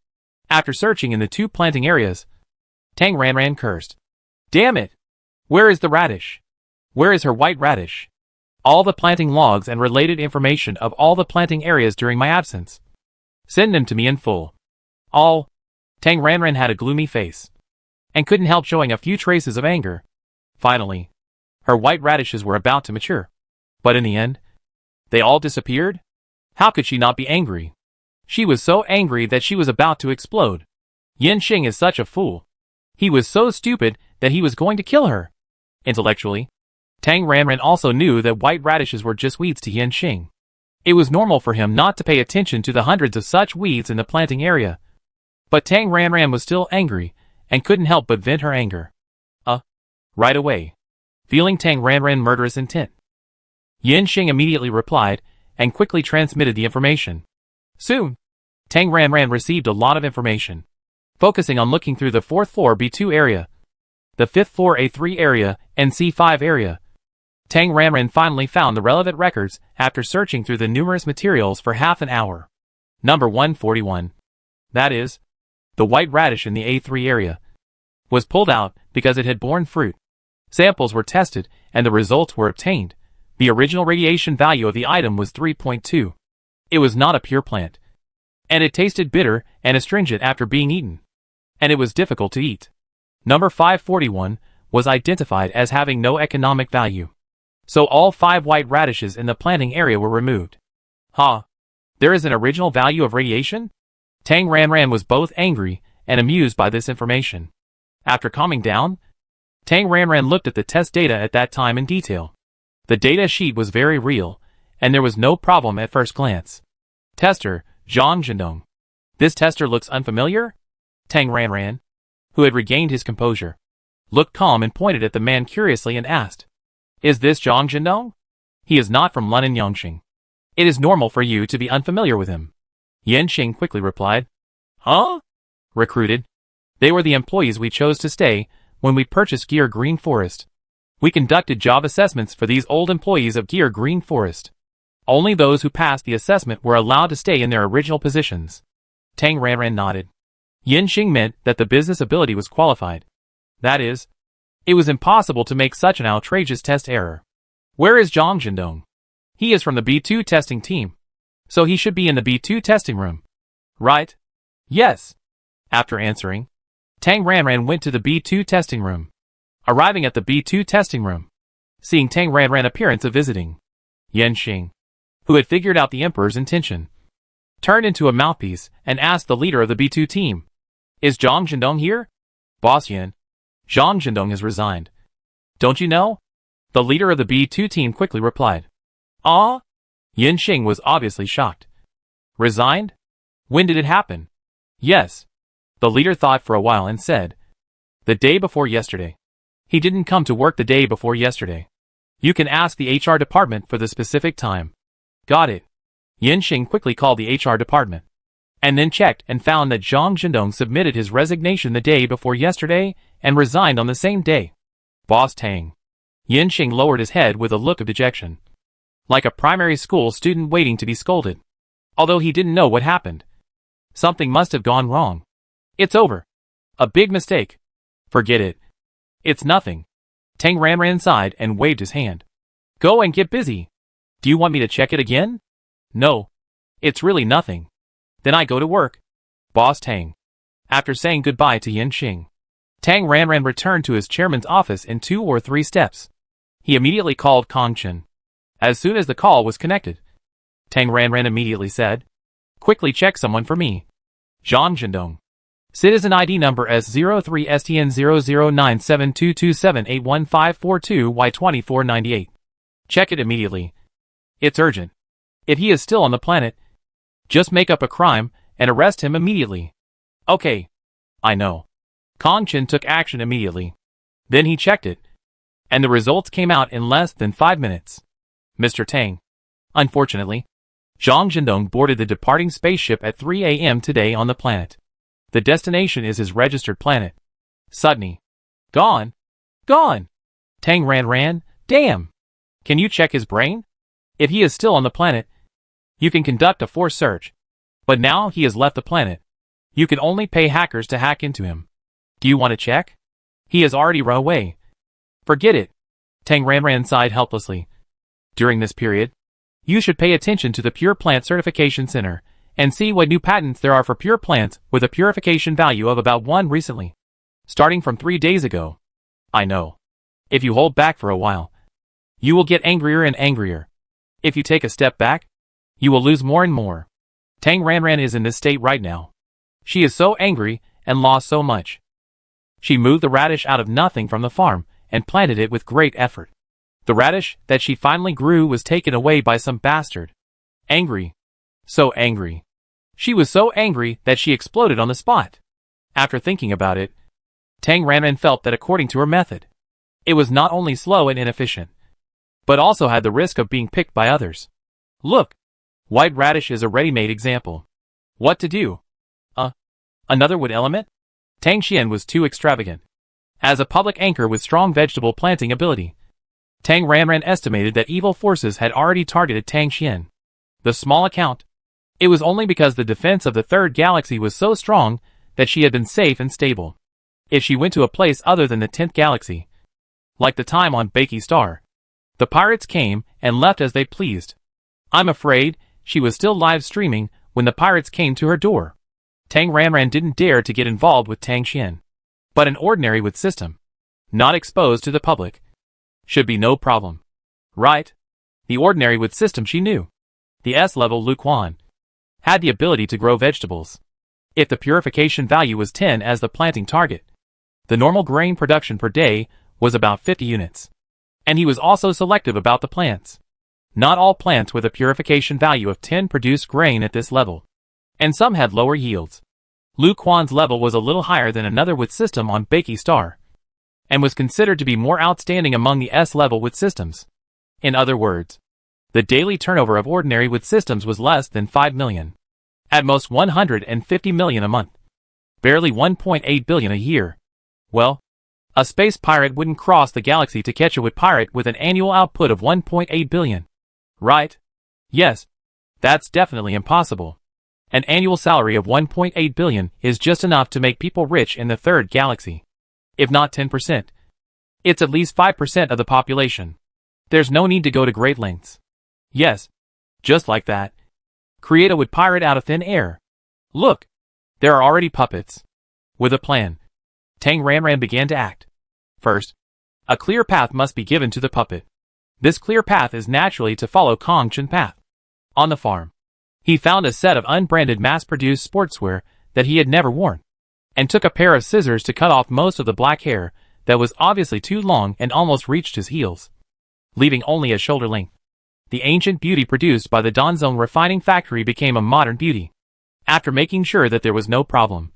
S1: After searching in the 2 planting areas, Tang Ranran cursed. Damn it! Where is the radish? Where is her white radish? All the planting logs and related information of all the planting areas during my absence. Send them to me in full. All. Tang Ranran had a gloomy face, and couldn't help showing a few traces of anger. Finally, her white radishes were about to mature. But in the end, they all disappeared? How could she not be angry? She was so angry that she was about to explode. Yinxing is such a fool. He was so stupid that he was going to kill her. Intellectually, Tang Ranran also knew that white radishes were just weeds to Yinxing. It was normal for him not to pay attention to the hundreds of such weeds in the planting area. But Tang Ranran was still angry, and couldn't help but vent her anger. Right away. Feeling Tang Ranran murderous intent, Yinxing immediately replied, and quickly transmitted the information. Soon, Tang Ranran received a lot of information, focusing on looking through the 4th floor B2 area, the 5th floor A3 area, and C5 area. Tang Ranran finally found the relevant records after searching through the numerous materials for half an hour. Number 141. That is, the white radish in the A3 area was pulled out because it had borne fruit. Samples were tested, and the results were obtained. The original radiation value of the item was 3.2. It was not a pure plant. And it tasted bitter and astringent after being eaten. And it was difficult to eat. Number 541 was identified as having no economic value. So all 5 white radishes in the planting area were removed. There is an original value of radiation? Tang Ranran was both angry and amused by this information. After calming down, Tang Ranran looked at the test data at that time in detail. The data sheet was very real, and there was no problem at first glance. Tester, Zhang Zhendong. This tester looks unfamiliar? Tang Ranran, who had regained his composure, looked calm and pointed at the man curiously and asked, "Is this Zhang Zhendong? He is not from London Yongqing. It is normal for you to be unfamiliar with him." Yan Xing quickly replied, "Huh? Recruited? They were the employees we chose to stay when we purchased Gear Green Forest. We conducted job assessments for these old employees of Gear Green Forest. Only those who passed the assessment were allowed to stay in their original positions." Tang Ranran nodded. Yan Xing meant that the business ability was qualified. That is, it was impossible to make such an outrageous test error. Where is Zhang Zhendong? He is from the B2 testing team. So he should be in the B2 testing room. Right? Yes. After answering, Tang Ranran went to the B2 testing room. Arriving at the B2 testing room, seeing Tang Ranran appearance of visiting, Yan Xing, who had figured out the emperor's intention, turned into a mouthpiece and asked the leader of the B2 team, "Is Zhang Zhendong here?" "Boss Yan, Zhang Zhendong has resigned. Don't you know?" The leader of the B2 team quickly replied. "Ah?" Yan Xing was obviously shocked. "Resigned? When did it happen?" "Yes." The leader thought for a while and said, "The day before yesterday. He didn't come to work the day before yesterday. You can ask the HR department for the specific time." "Got it." Yan Xing quickly called the HR department, and then checked and found that Zhang Zhendong submitted his resignation the day before yesterday and resigned on the same day. "Boss Tang." Yan Xing lowered his head with a look of dejection, like a primary school student waiting to be scolded. Although he didn't know what happened. Something must have gone wrong. "It's over. A big mistake. Forget it. It's nothing." Tang Ranran sighed and waved his hand. "Go and get busy. Do you want me to check it again?" "No. It's really nothing." "Then I go to work." Boss Tang. After saying goodbye to Yan Xing, Tang Ranran returned to his chairman's office in 2 or 3 steps. He immediately called Kong Chen. As soon as the call was connected, Tang Ranran immediately said, "Quickly check someone for me. Zhang Zhendong. Citizen ID number S03STN0097227815542Y2498. Check it immediately. It's urgent. If he is still on the planet, just make up a crime and arrest him immediately." "Okay. I know." Kong Chen took action immediately. Then he checked it, and the results came out in less than 5 minutes. "Mr. Tang, unfortunately, Zhang Zhendong boarded the departing spaceship at 3 a.m. today on the planet. The destination is his registered planet, Sudney. Gone. Gone. Tang Ranran, damn. Can you check his brain? If he is still on the planet, you can conduct a force search. But now he has left the planet. You can only pay hackers to hack into him. Do you want to check? He has already run away." "Forget it." Tang Ranran sighed helplessly. "During this period, you should pay attention to the Pure Plant Certification Center and see what new patents there are for pure plants with a purification value of about 1 recently, starting from 3 days ago. I know. If you hold back for a while, you will get angrier and angrier. If you take a step back, you will lose more and more. Tang Ranran is in this state right now. She is so angry and lost so much. She moved the radish out of nothing from the farm and planted it with great effort. The radish that she finally grew was taken away by some bastard. Angry. So angry. She was so angry that she exploded on the spot. After thinking about it, Tang Ranran felt that according to her method, it was not only slow and inefficient, but also had the risk of being picked by others. Look, white radish is a ready-made example. What to do? Another wood element? Tang Xian was too extravagant. As a public anchor with strong vegetable planting ability, Tang Ranran estimated that evil forces had already targeted Tang Xian. The small account. It was only because the defense of the third galaxy was so strong that she had been safe and stable. If she went to a place other than the 10th galaxy, Like the time on Bakey Star. The pirates came and left as they pleased. I'm afraid she was still live streaming when the pirates came to her door. Tang Ranran didn't dare to get involved with Tang Xian. But an ordinary with system, not exposed to the public, should be no problem. Right? The ordinary with system she knew. The S-level Lu Quan had the ability to grow vegetables. If the purification value was 10 as the planting target, the normal grain production per day was about 50 units. And he was also selective about the plants. Not all plants with a purification value of 10 produced grain at this level. And some had lower yields. Lu Quan's level was a little higher than another with system on Bakey Star, and was considered to be more outstanding among the S-level with systems. In other words, the daily turnover of ordinary with systems was less than 5 million. At most 150 million a month. Barely 1.8 billion a year. Well, a space pirate wouldn't cross the galaxy to catch a wood pirate with an annual output of 1.8 billion. Right? Yes. That's definitely impossible. An annual salary of 1.8 billion is just enough to make people rich in the third galaxy. If not 10%. It's at least 5% of the population. There's no need to go to great lengths. Yes. Just like that. Create a wood pirate out of thin air. Look. There are already puppets. With a plan, Tang Ranran began to act. First, a clear path must be given to the puppet. This clear path is naturally to follow Kong Chun path. On the farm, he found a set of unbranded mass-produced sportswear that he had never worn, and took a pair of scissors to cut off most of the black hair that was obviously too long and almost reached his heels, leaving only a shoulder length. The ancient beauty produced by the Danzong refining factory became a modern beauty. After making sure that there was no problem,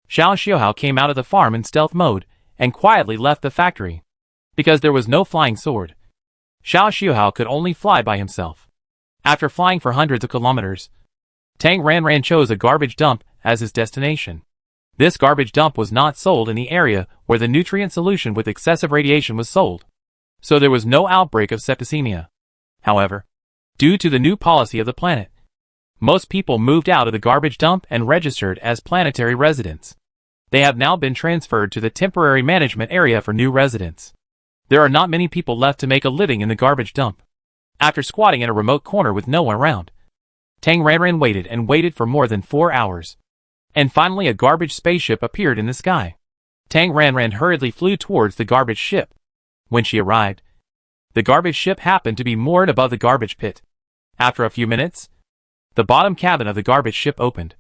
S1: Xiao Xiuhao came out of the farm in stealth mode and quietly left the factory. Because there was no flying sword, Xiao Xiuhao could only fly by himself. After flying for hundreds of kilometers, Tang Ranran chose a garbage dump as his destination. This garbage dump was not sold in the area where the nutrient solution with excessive radiation was sold, so there was no outbreak of septicemia. However, due to the new policy of the planet, most people moved out of the garbage dump and registered as planetary residents. They have now been transferred to the temporary management area for new residents. There are not many people left to make a living in the garbage dump. After squatting in a remote corner with no one around, Tang Ranran waited and waited for more than 4 hours. And finally a garbage spaceship appeared in the sky. Tang Ranran hurriedly flew towards the garbage ship. When she arrived, the garbage ship happened to be moored above the garbage pit. After a few minutes, the bottom cabin of the garbage ship opened,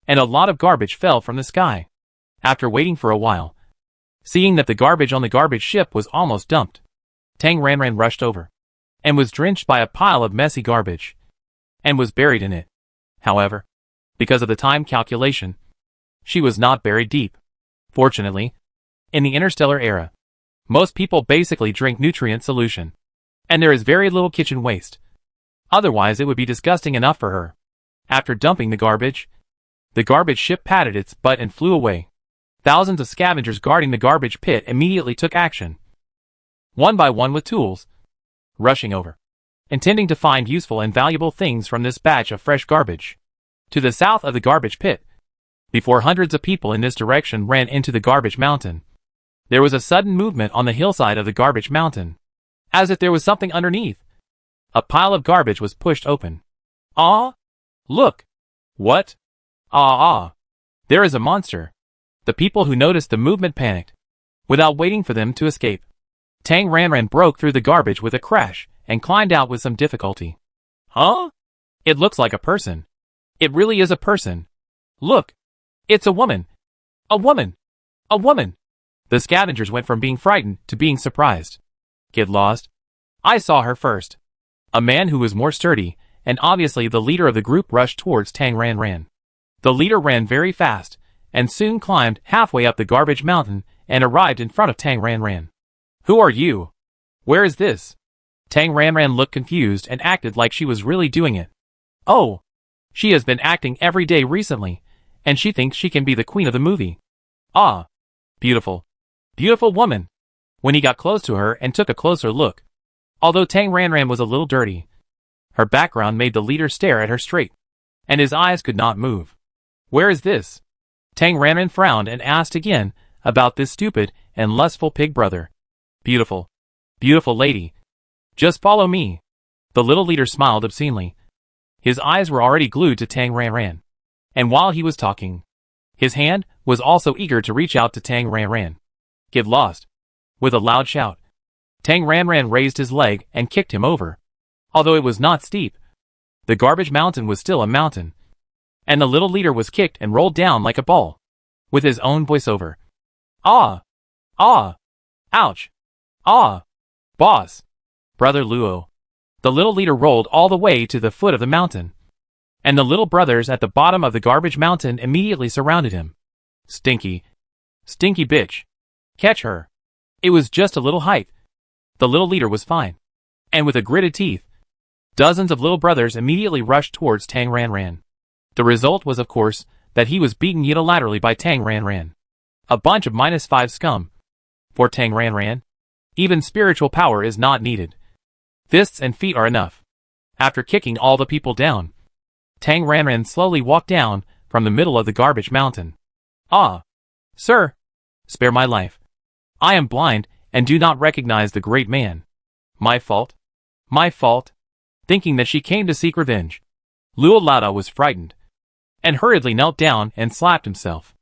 S1: and a lot of garbage fell from the sky. After waiting for a while, seeing that the garbage on the garbage ship was almost dumped, Tang Ranran rushed over, and was drenched by a pile of messy garbage, and was buried in it. However, because of the time calculation, she was not buried deep. Fortunately, in the interstellar era, most people basically drink nutrient solution, and there is very little kitchen waste. Otherwise it would be disgusting enough for her. After dumping the garbage ship patted its butt and flew away. Thousands of scavengers guarding the garbage pit immediately took action, one by one with tools, rushing over, intending to find useful and valuable things from this batch of fresh garbage. To the south of the garbage pit, before hundreds of people in this direction ran into the garbage mountain, there was a sudden movement on the hillside of the garbage mountain, as if there was something underneath. A pile of garbage was pushed open. Ah! Look! What? Ah! There is a monster. The people who noticed the movement panicked, without waiting for them to escape. Tang Ranran broke through the garbage with a crash and climbed out with some difficulty. Huh? It looks like a person. It really is a person. Look! It's a woman! A woman! A woman! The scavengers went from being frightened to being surprised. Get lost? I saw her first. A man who was more sturdy, and obviously the leader of the group, rushed towards Tang Ranran. The leader ran very fast, and soon climbed halfway up the garbage mountain and arrived in front of Tang Ranran. Who are you? Where is this? Tang Ranran looked confused and acted like she was really doing it. Oh! She has been acting every day recently, and she thinks she can be the queen of the movie. Ah! Beautiful. Beautiful woman! When he got close to her and took a closer look, although Tang Ranran was a little dirty, her background made the leader stare at her straight, and his eyes could not move. Where is this? Tang Ranran frowned and asked again about this stupid and lustful pig brother. Beautiful. Beautiful lady. Just follow me. The little leader smiled obscenely. His eyes were already glued to Tang Ranran. And while he was talking, his hand was also eager to reach out to Tang Ranran. Get lost. With a loud shout, Tang Ranran raised his leg and kicked him over. Although it was not steep, the garbage mountain was still a mountain. And the little leader was kicked and rolled down like a ball. With his own voiceover. Ah! Ah! Ouch! Ah! Boss! Brother Luo. The little leader rolled all the way to the foot of the mountain. And the little brothers at the bottom of the garbage mountain immediately surrounded him. Stinky. Stinky bitch. Catch her. It was just a little height. The little leader was fine. And with a gritted teeth, dozens of little brothers immediately rushed towards Tang Ranran. The result was, of course, that he was beaten unilaterally by Tang Ranran. A bunch of -5 scum. For Tang Ranran, even spiritual power is not needed. Fists and feet are enough. After kicking all the people down, Tang Ranran slowly walked down from the middle of the garbage mountain. Ah! Sir! Spare my life. I am blind and do not recognize the great man. My fault? My fault? Thinking that she came to seek revenge, Luo Lada was frightened and hurriedly knelt down and slapped himself.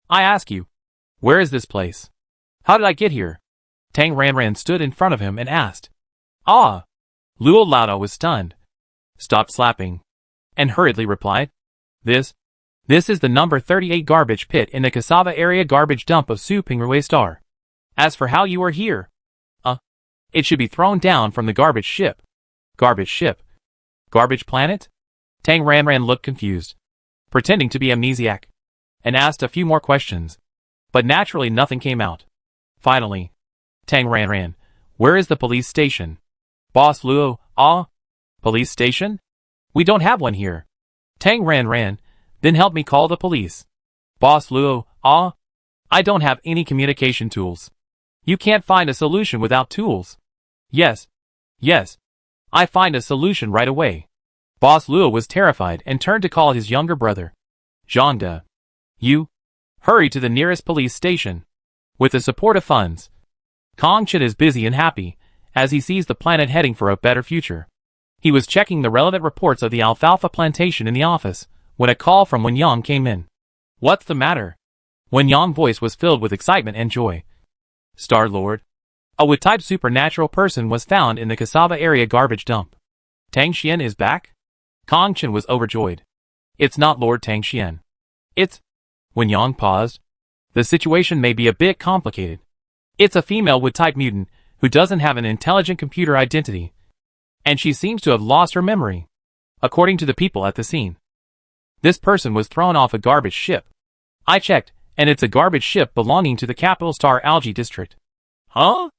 S1: I ask you, where is this place? How did I get here? Tang Ranran stood in front of him and asked. Ah! Luo Lada was stunned, stopped slapping, and hurriedly replied. This is the number 38 garbage pit in the Cassava area garbage dump of Supingruwe Star. As for how you are here, it should be thrown down from the garbage ship. Garbage ship? Garbage planet? Tang Ranran looked confused, pretending to be amnesiac, and asked a few more questions. But naturally nothing came out. Finally, Tang Ranran, where is the police station? Boss Luo, police station? We don't have one here. Tang Ranran, then help me call the police. Boss Luo, I don't have any communication tools. You can't find a solution without tools. Yes. I find a solution right away. Boss Luo was terrified and turned to call his younger brother. Zhangde. You. Hurry to the nearest police station. With the support of funds, Kong Chen is busy and happy as he sees the planet heading for a better future. He was checking the relevant reports of the alfalfa plantation in the office when a call from Wen Yang came in. What's the matter? Wen Yang's voice was filled with excitement and joy. Star-Lord. A Wood-type supernatural person was found in the Cassava area garbage dump. Tang Xian is back? Kong Chen was overjoyed. It's not Lord Tang Xian. It's... Wen Yang paused. The situation may be a bit complicated. It's a female Wood-type mutant who doesn't have an intelligent computer identity. And she seems to have lost her memory, according to the people at the scene. This person was thrown off a garbage ship. I checked, and it's a garbage ship belonging to the Capital Star Algae District. Huh?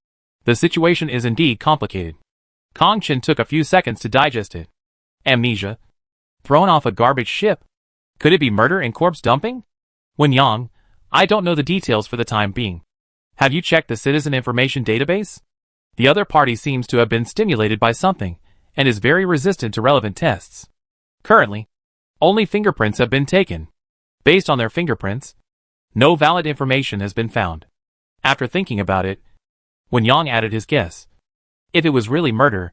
S1: The situation is indeed complicated. Kong Chen took a few seconds to digest it. Amnesia? Thrown off a garbage ship? Could it be murder and corpse dumping? Wen Yang, I don't know the details for the time being. Have you checked the citizen information database? The other party seems to have been stimulated by something, and is very resistant to relevant tests. Currently, only fingerprints have been taken. Based on their fingerprints, no valid information has been found. After thinking about it, Wen Yang added his guess. If it was really murder,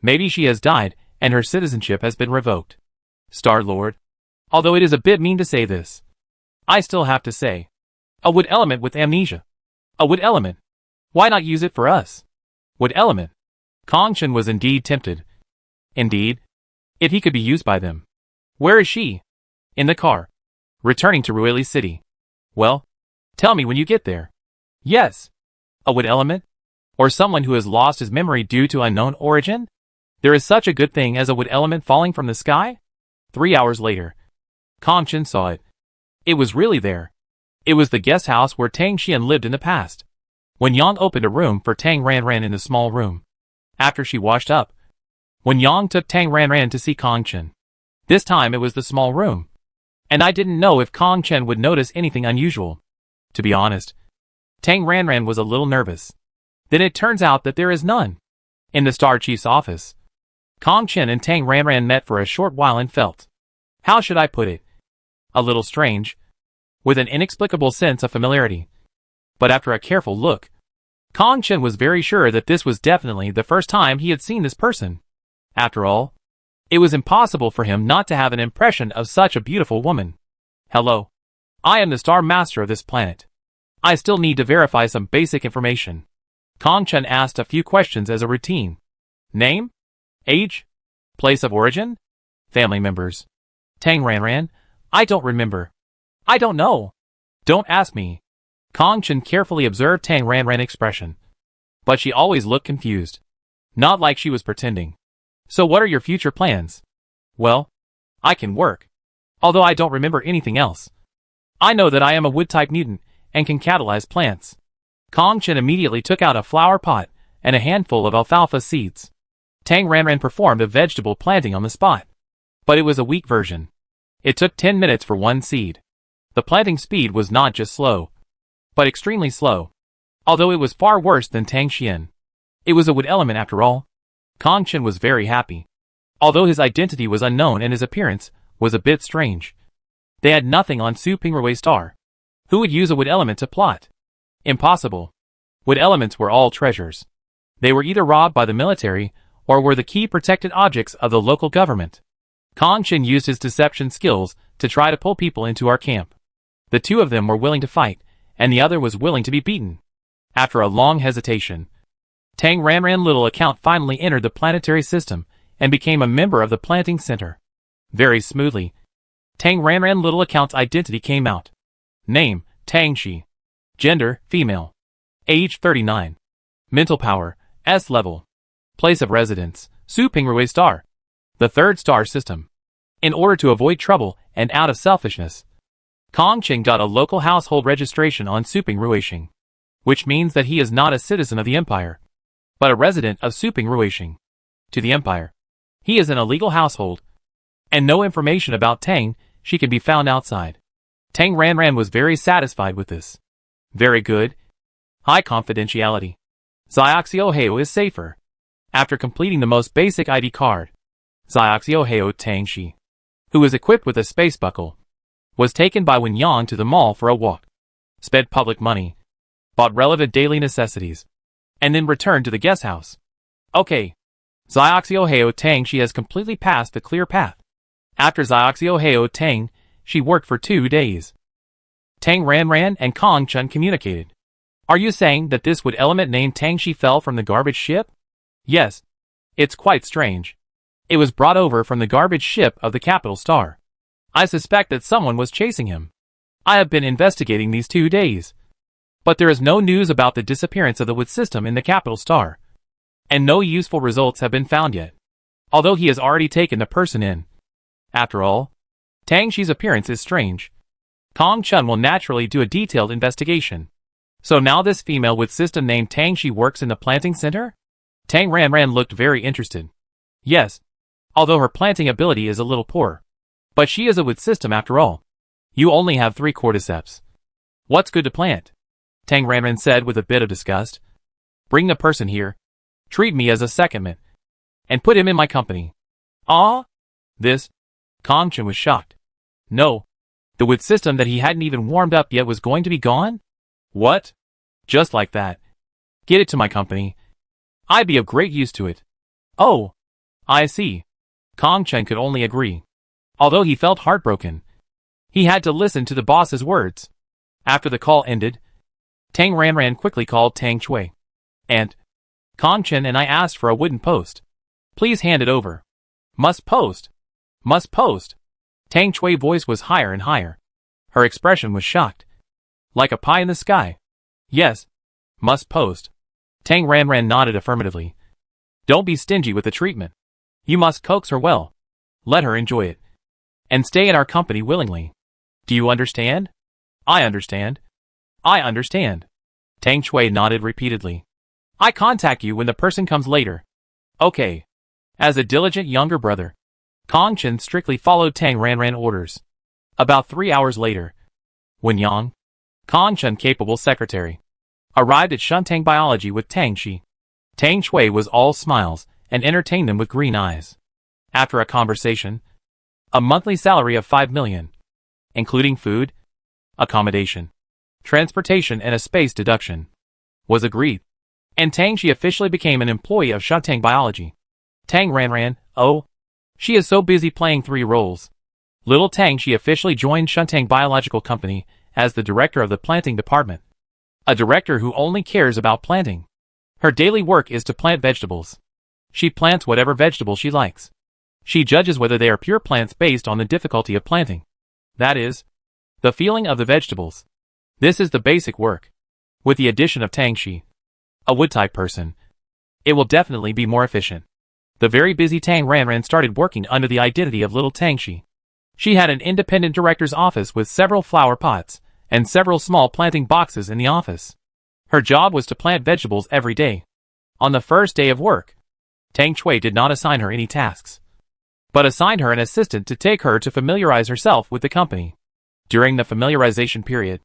S1: maybe she has died and her citizenship has been revoked. Star-Lord, although it is a bit mean to say this, I still have to say, a wood element with amnesia. A wood element. Why not use it for us? Wood element. Kong Chen was indeed tempted. Indeed, if he could be used by them. Where is she? In the car. Returning to Ruili City. Well, tell me when you get there. Yes. A wood element? Or someone who has lost his memory due to unknown origin? There is such a good thing as a wood element falling from the sky? 3 hours later, Kong Chen saw it. It was really there. It was the guest house where Tang Xian lived in the past. Wen Yang opened a room for Tang Ranran in the small room. After she washed up, Wen Yang took Tang Ranran to see Kong Chen. This time it was the small room. And I didn't know if Kong Chen would notice anything unusual. To be honest, Tang Ranran was a little nervous. Then it turns out that there is none. In the Star Chief's office, Kong Chen and Tang Ranran met for a short while and felt, how should I put it, a little strange, with an inexplicable sense of familiarity. But after a careful look, Kong Chen was very sure that this was definitely the first time he had seen this person. After all, it was impossible for him not to have an impression of such a beautiful woman. Hello. I am the Star Master of this planet. I still need to verify some basic information. Kong Chen asked a few questions as a routine. Name? Age? Place of origin? Family members? Tang Ranran? I don't remember. I don't know. Don't ask me. Kong Chen carefully observed Tang Ranran's expression. But she always looked confused. Not like she was pretending. So what are your future plans? Well, I can work. Although I don't remember anything else. I know that I am a wood-type mutant and can catalyze plants. Kong Chen immediately took out a flower pot and a handful of alfalfa seeds. Tang Ranran performed a vegetable planting on the spot. But it was a weak version. It took 10 minutes for one seed. The planting speed was not just slow, but extremely slow. Although it was far worse than Tang Xian. It was a wood element after all. Kong Chen was very happy. Although his identity was unknown and his appearance was a bit strange. They had nothing on Su Pingrui Star. Who would use a wood element to plot? Impossible. Wood elements were all treasures. They were either robbed by the military or were the key protected objects of the local government. Kong Chen used his deception skills to try to pull people into our camp. The two of them were willing to fight, and the other was willing to be beaten. After a long hesitation, Tang Ranran's little account finally entered the planetary system and became a member of the planting center. Very smoothly, Tang Ranran's little account's identity came out. Name, Tang Shi. Gender, female. Age, 39. Mental power, S level. Place of residence, Su Pingrui Star. The third star system. In order to avoid trouble and out of selfishness, Kong Chen got a local household registration on Su Pingrui, which means that he is not a citizen of the Empire, but a resident of Su Pingrui. To the Empire, he is in a legal household, and no information about Tang Shi can be found outside. Tang Ranran was very satisfied with this. Very good. High confidentiality. Zioxioheo is safer. After completing the most basic ID card, Zioxioheo Tang Shi, who was equipped with a space buckle, was taken by Wen Yang to the mall for a walk, spent public money, bought relevant daily necessities, and then returned to the guest house. Okay. Zioxioheo Tang Shi has completely passed the clear path. After Zioxioheo Tang Shi worked for 2 days. Tang Ranran and Kong Chen communicated. Are you saying that this wood element named Tang Shi fell from the garbage ship? Yes. It's quite strange. It was brought over from the garbage ship of the capital star. I suspect that someone was chasing him. I have been investigating these 2 days. But there is no news about the disappearance of the wood system in the capital star. And no useful results have been found yet. Although he has already taken the person in. After all, Tang Shi's appearance is strange. Kong Chen will naturally do a detailed investigation. So now this female with system named Tang Shi works in the planting center? Tang Ranran looked very interested. Yes. Although her planting ability is a little poor. But she is a wood system after all. You only have 3 cordyceps. What's good to plant? Tang Ranran said with a bit of disgust. Bring the person here. Treat me as a secondment. And put him in my company. Ah? This? Kong Chen was shocked. No. The wood system that he hadn't even warmed up yet was going to be gone? What? Just like that. Get it to my company. I'd be of great use to it. Oh. I see. Kong Chen could only agree. Although he felt heartbroken. He had to listen to the boss's words. After the call ended, Tang Ranran quickly called Tang Chui. And Kong Chen and I asked for a wooden post. Please hand it over. Must post. Must post. Tang Chui's voice was higher and higher. Her expression was shocked. Like a pie in the sky. Yes. Must post. Tang Ranran nodded affirmatively. Don't be stingy with the treatment. You must coax her well. Let her enjoy it. And stay in our company willingly. Do you understand? I understand. I understand. Tang Chui nodded repeatedly. I contact you when the person comes later. Okay. As a diligent younger brother, Kong Chen strictly followed Tang Ranran orders. About 3 hours later, Wen Yang, Kong Chen capable secretary, arrived at Shuntang Biology with Tang Shi. Tang Chui was all smiles and entertained them with green eyes. After a conversation, a monthly salary of 5 million, including food, accommodation, transportation and a space deduction, was agreed. and Tang Shi officially became an employee of Shantang Biology. Tang Ranran, oh, she is so busy playing 3 roles. Little Tang Shi officially joined Shantang Biological Company as the director of the planting department. A director who only cares about planting. Her daily work is to plant vegetables. She plants whatever vegetable she likes. She judges whether they are pure plants based on the difficulty of planting. That is, the feeling of the vegetables. This is the basic work. With the addition of Tang Shi, a wood-type person, it will definitely be more efficient. The very busy Tang Ranran started working under the identity of Little Tang Shi. She had an independent director's office with several flower pots and several small planting boxes in the office. Her job was to plant vegetables every day. On the first day of work, Tang Chui did not assign her any tasks, but assigned her an assistant to take her to familiarize herself with the company. During the familiarization period,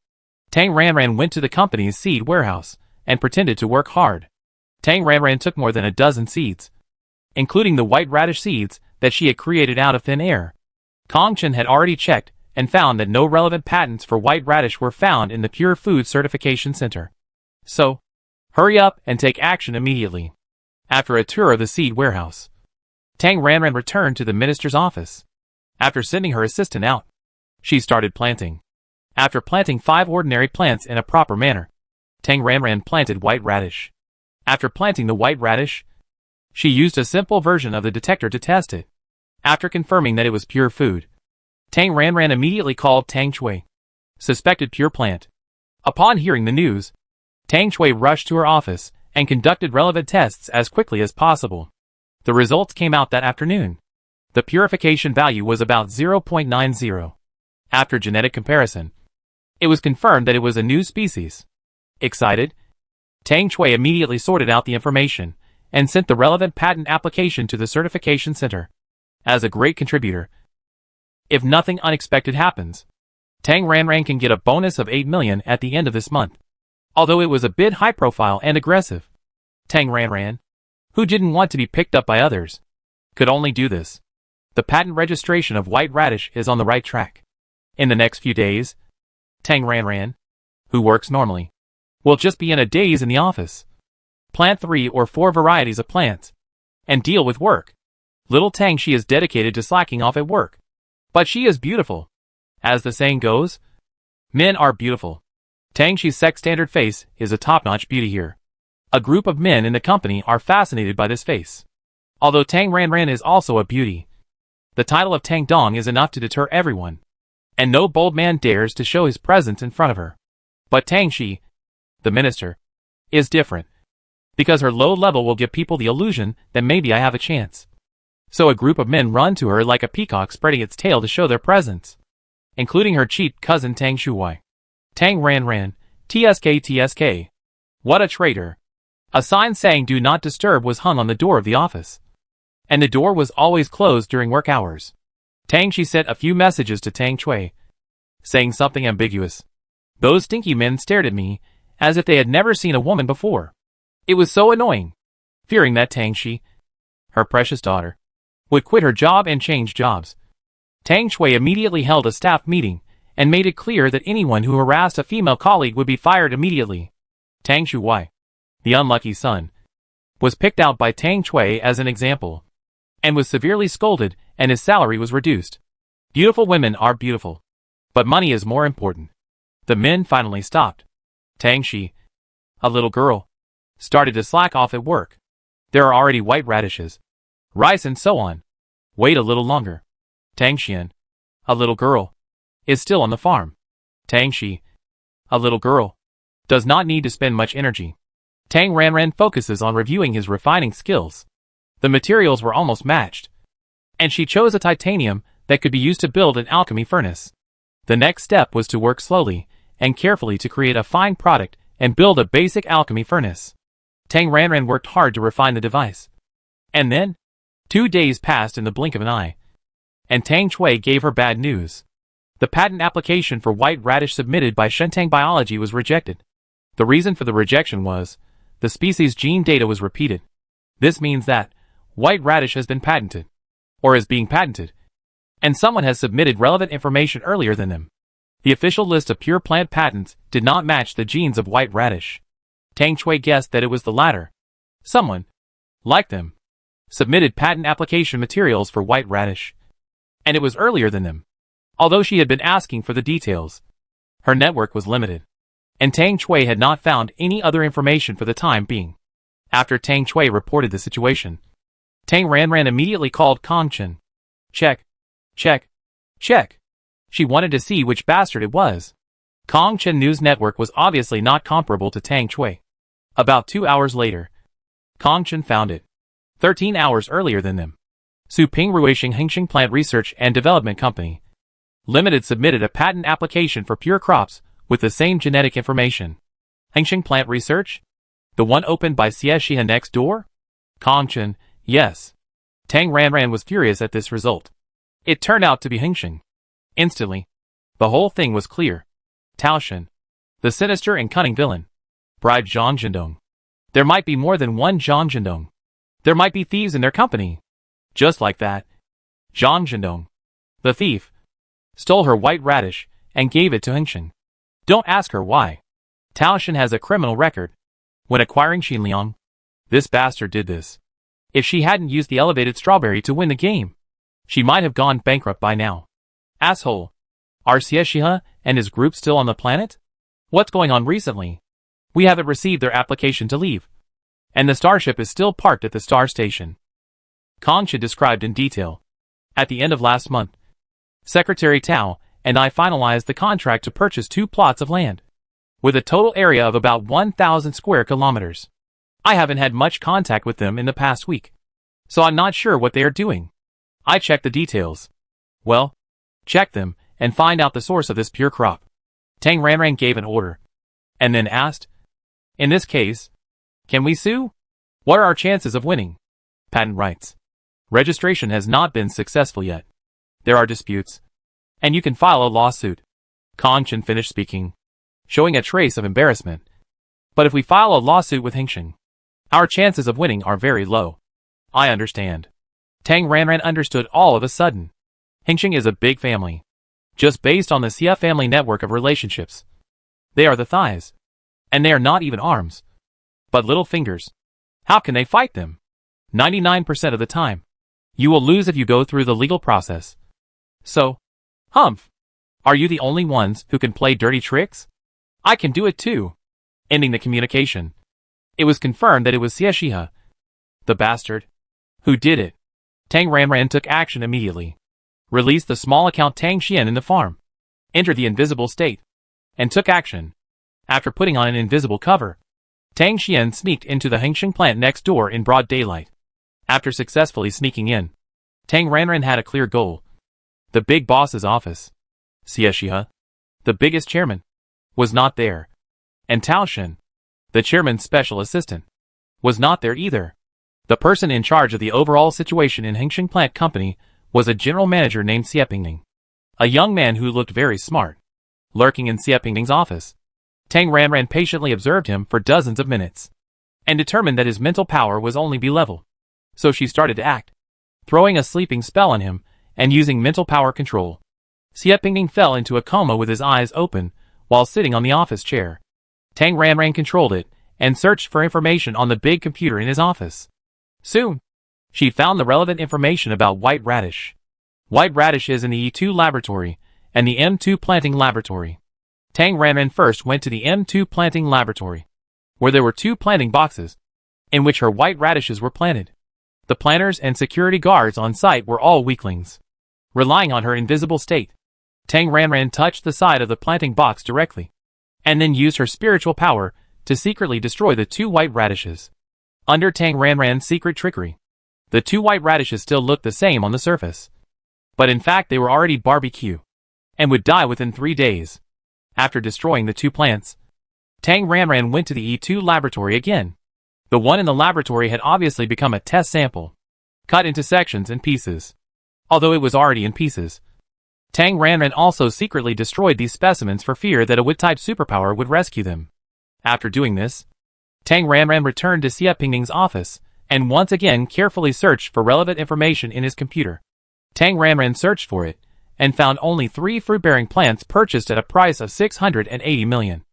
S1: Tang Ranran went to the company's seed warehouse and pretended to work hard. Tang Ranran took more than a dozen seeds, including the white radish seeds that she had created out of thin air. Kong Chen had already checked and found that no relevant patents for white radish were found in the Pure Food Certification Center. So, hurry up and take action immediately. After a tour of the seed warehouse, Tang Ranran returned to the minister's office. After sending her assistant out, she started planting. After planting 5 ordinary plants in a proper manner, Tang Ranran planted white radish. After planting the white radish, she used a simple version of the detector to test it. After confirming that it was pure food, Tang Ranran immediately called Tang Chui, suspected pure plant. Upon hearing the news, Tang Chui rushed to her office and conducted relevant tests as quickly as possible. The results came out that afternoon. The purification value was about 0.90. After genetic comparison, it was confirmed that it was a new species. Excited, Tang Chui immediately sorted out the information and sent the relevant patent application to the certification center. As a great contributor, if nothing unexpected happens, Tang Ranran can get a bonus of 8 million at the end of this month. Although it was a bit high profile and aggressive, Tang Ranran, who didn't want to be picked up by others, could only do this. The patent registration of white radish is on the right track. In the next few days, Tang Ranran, who works normally, will just be in a daze in the office. Plant 3 or 4 varieties of plants, and deal with work. Little Tang Shi is dedicated to slacking off at work. But she is beautiful. As the saying goes, men are beautiful. Tang Shi's sex standard face is a top-notch beauty here. A group of men in the company are fascinated by this face. Although Tang Ranran is also a beauty, the title of Tang Dong is enough to deter everyone, and no bold man dares to show his presence in front of her. But Tang Shi, the minister, is different, because her low level will give people the illusion that maybe I have a chance. So a group of men run to her like a peacock spreading its tail to show their presence, including her cheat cousin Tang Shuai. Tang Ranran, TSK. What a traitor. A sign saying "Do not disturb" was hung on the door of the office, and the door was always closed during work hours. Tang Shi sent a few messages to Tang Chui, saying something ambiguous. Those stinky men stared at me as if they had never seen a woman before. It was so annoying, fearing that Tang Shi, her precious daughter, would quit her job and change jobs. Tang Chui immediately held a staff meeting and made it clear that anyone who harassed a female colleague would be fired immediately. Tang Shuai, the unlucky son, was picked out by Tang Chui as an example, and was severely scolded, and his salary was reduced. Beautiful women are beautiful, but money is more important. The men finally stopped. Tang Shi, a little girl, started to slack off at work. There are already white radishes, rice and so on. Wait a little longer. Tang Xian, a little girl, is still on the farm. Tang Shi, a little girl, does not need to spend much energy. Tang Ranran focuses on reviewing his refining skills. The materials were almost matched, and she chose a titanium that could be used to build an alchemy furnace. The next step was to work slowly and carefully to create a fine product and build a basic alchemy furnace. Tang Ranran worked hard to refine the device. And then, 2 days passed in the blink of an eye, and Tang Chui gave her bad news. The patent application for white radish submitted by Shentang Biology was rejected. The reason for the rejection was, the species gene data was repeated. This means that white radish has been patented, or is being patented, and someone has submitted relevant information earlier than them. The official list of pure plant patents did not match the genes of white radish. Tang Chui guessed that it was the latter. Someone, like them, submitted patent application materials for white radish. And it was earlier than them. Although she had been asking for the details, her network was limited, and Tang Chui had not found any other information for the time being. After Tang Chui reported the situation, Tang Ranran immediately called Kong Chen. Check. Check. Check. She wanted to see which bastard it was. Kong Chen News Network was obviously not comparable to Tang Chui. About 2 hours later, Kong Chen found it. 13 hours earlier than them. Su Ping Ruishing Hengsheng Plant Research and Development Company Limited submitted a patent application for pure crops with the same genetic information. Hengsheng Plant Research? The one opened by Xie Shihe next door? Kong Chen, yes. Tang Ranran was furious at this result. It turned out to be Hengsheng. Instantly, the whole thing was clear. Tao Shen, the sinister and cunning villain, bribed Zhang Zhendong. There might be more than one Zhang Zhendong. There might be thieves in their company. Just like that, Zhang Zhendong, the thief, stole her white radish and gave it to Hengsheng. Don't ask her why. Tao Shen has a criminal record. When acquiring Xinliang, this bastard did this. If she hadn't used the elevated strawberry to win the game, she might have gone bankrupt by now. Asshole. Are Xie Shihe and his group still on the planet? What's going on recently? We haven't received their application to leave. And the starship is still parked at the star station. Kong Chen described in detail. At the end of last month, Secretary Tao and I finalized the contract to purchase 2 plots of land, with a total area of about 1,000 square kilometers. I haven't had much contact with them in the past week, so I'm not sure what they are doing. I checked the details. Well, check them and find out the source of this pure crop. Tang Ranran gave an order, and then asked, in this case, can we sue? What are our chances of winning? Patent rights. Registration has not been successful yet. There are disputes, and you can file a lawsuit. Kong Chen finished speaking, showing a trace of embarrassment. But if we file a lawsuit with Hengsheng, our chances of winning are very low. I understand. Tang Ranran understood all of a sudden. Hengsheng is a big family, just based on the Xie family network of relationships. They are the thighs, and they are not even arms, but little fingers. How can they fight them? 99% of the time, you will lose if you go through the legal process. So, Humph, are you the only ones who can play dirty tricks? I can do it too. Ending the communication, it was confirmed that it was Xie Shihe, the bastard, who did it. Tang Ranran took action immediately. Released the small account Tang Xian in the farm, entered the invisible state, and took action. After putting on an invisible cover, Tang Xian sneaked into the Hengsheng plant next door in broad daylight. After successfully sneaking in, Tang Ranran had a clear goal. The big boss's office. Xie Shihe, the biggest chairman, was not there. And Tao Shen, the chairman's special assistant, was not there either. The person in charge of the overall situation in Hengsheng Plant Company was a general manager named Xie Pingning, a young man who looked very smart. Lurking in Xie Pingning's office, Tang Ranran patiently observed him for dozens of minutes, and determined that his mental power was only B-level. So she started to act, throwing a sleeping spell on him and using mental power control. Xie Pingning fell into a coma with his eyes open while sitting on the office chair. Tang Ranran controlled it and searched for information on the big computer in his office. Soon, she found the relevant information about white radish. White radish is in the E2 laboratory and the M2 planting laboratory. Tang Ranran first went to the M2 planting laboratory, where there were 2 planting boxes, in which her white radishes were planted. The planters and security guards on site were all weaklings. Relying on her invisible state, Tang Ranran touched the side of the planting box directly, and then used her spiritual power to secretly destroy the 2 white radishes. Under Tang Ranran's secret trickery, the 2 white radishes still looked the same on the surface. But in fact they were already barbecue, and would die within 3 days. After destroying the 2 plants, Tang Ranran went to the E2 laboratory again. The one in the laboratory had obviously become a test sample, cut into sections and pieces. Although it was already in pieces, Tang Ranran also secretly destroyed these specimens for fear that a Wood-type superpower would rescue them. After doing this, Tang Ranran returned to Xie Pingning's office and once again carefully searched for relevant information in his computer. Tang Ranran searched for it and found only 3 fruit-bearing plants purchased at a price of 680 million.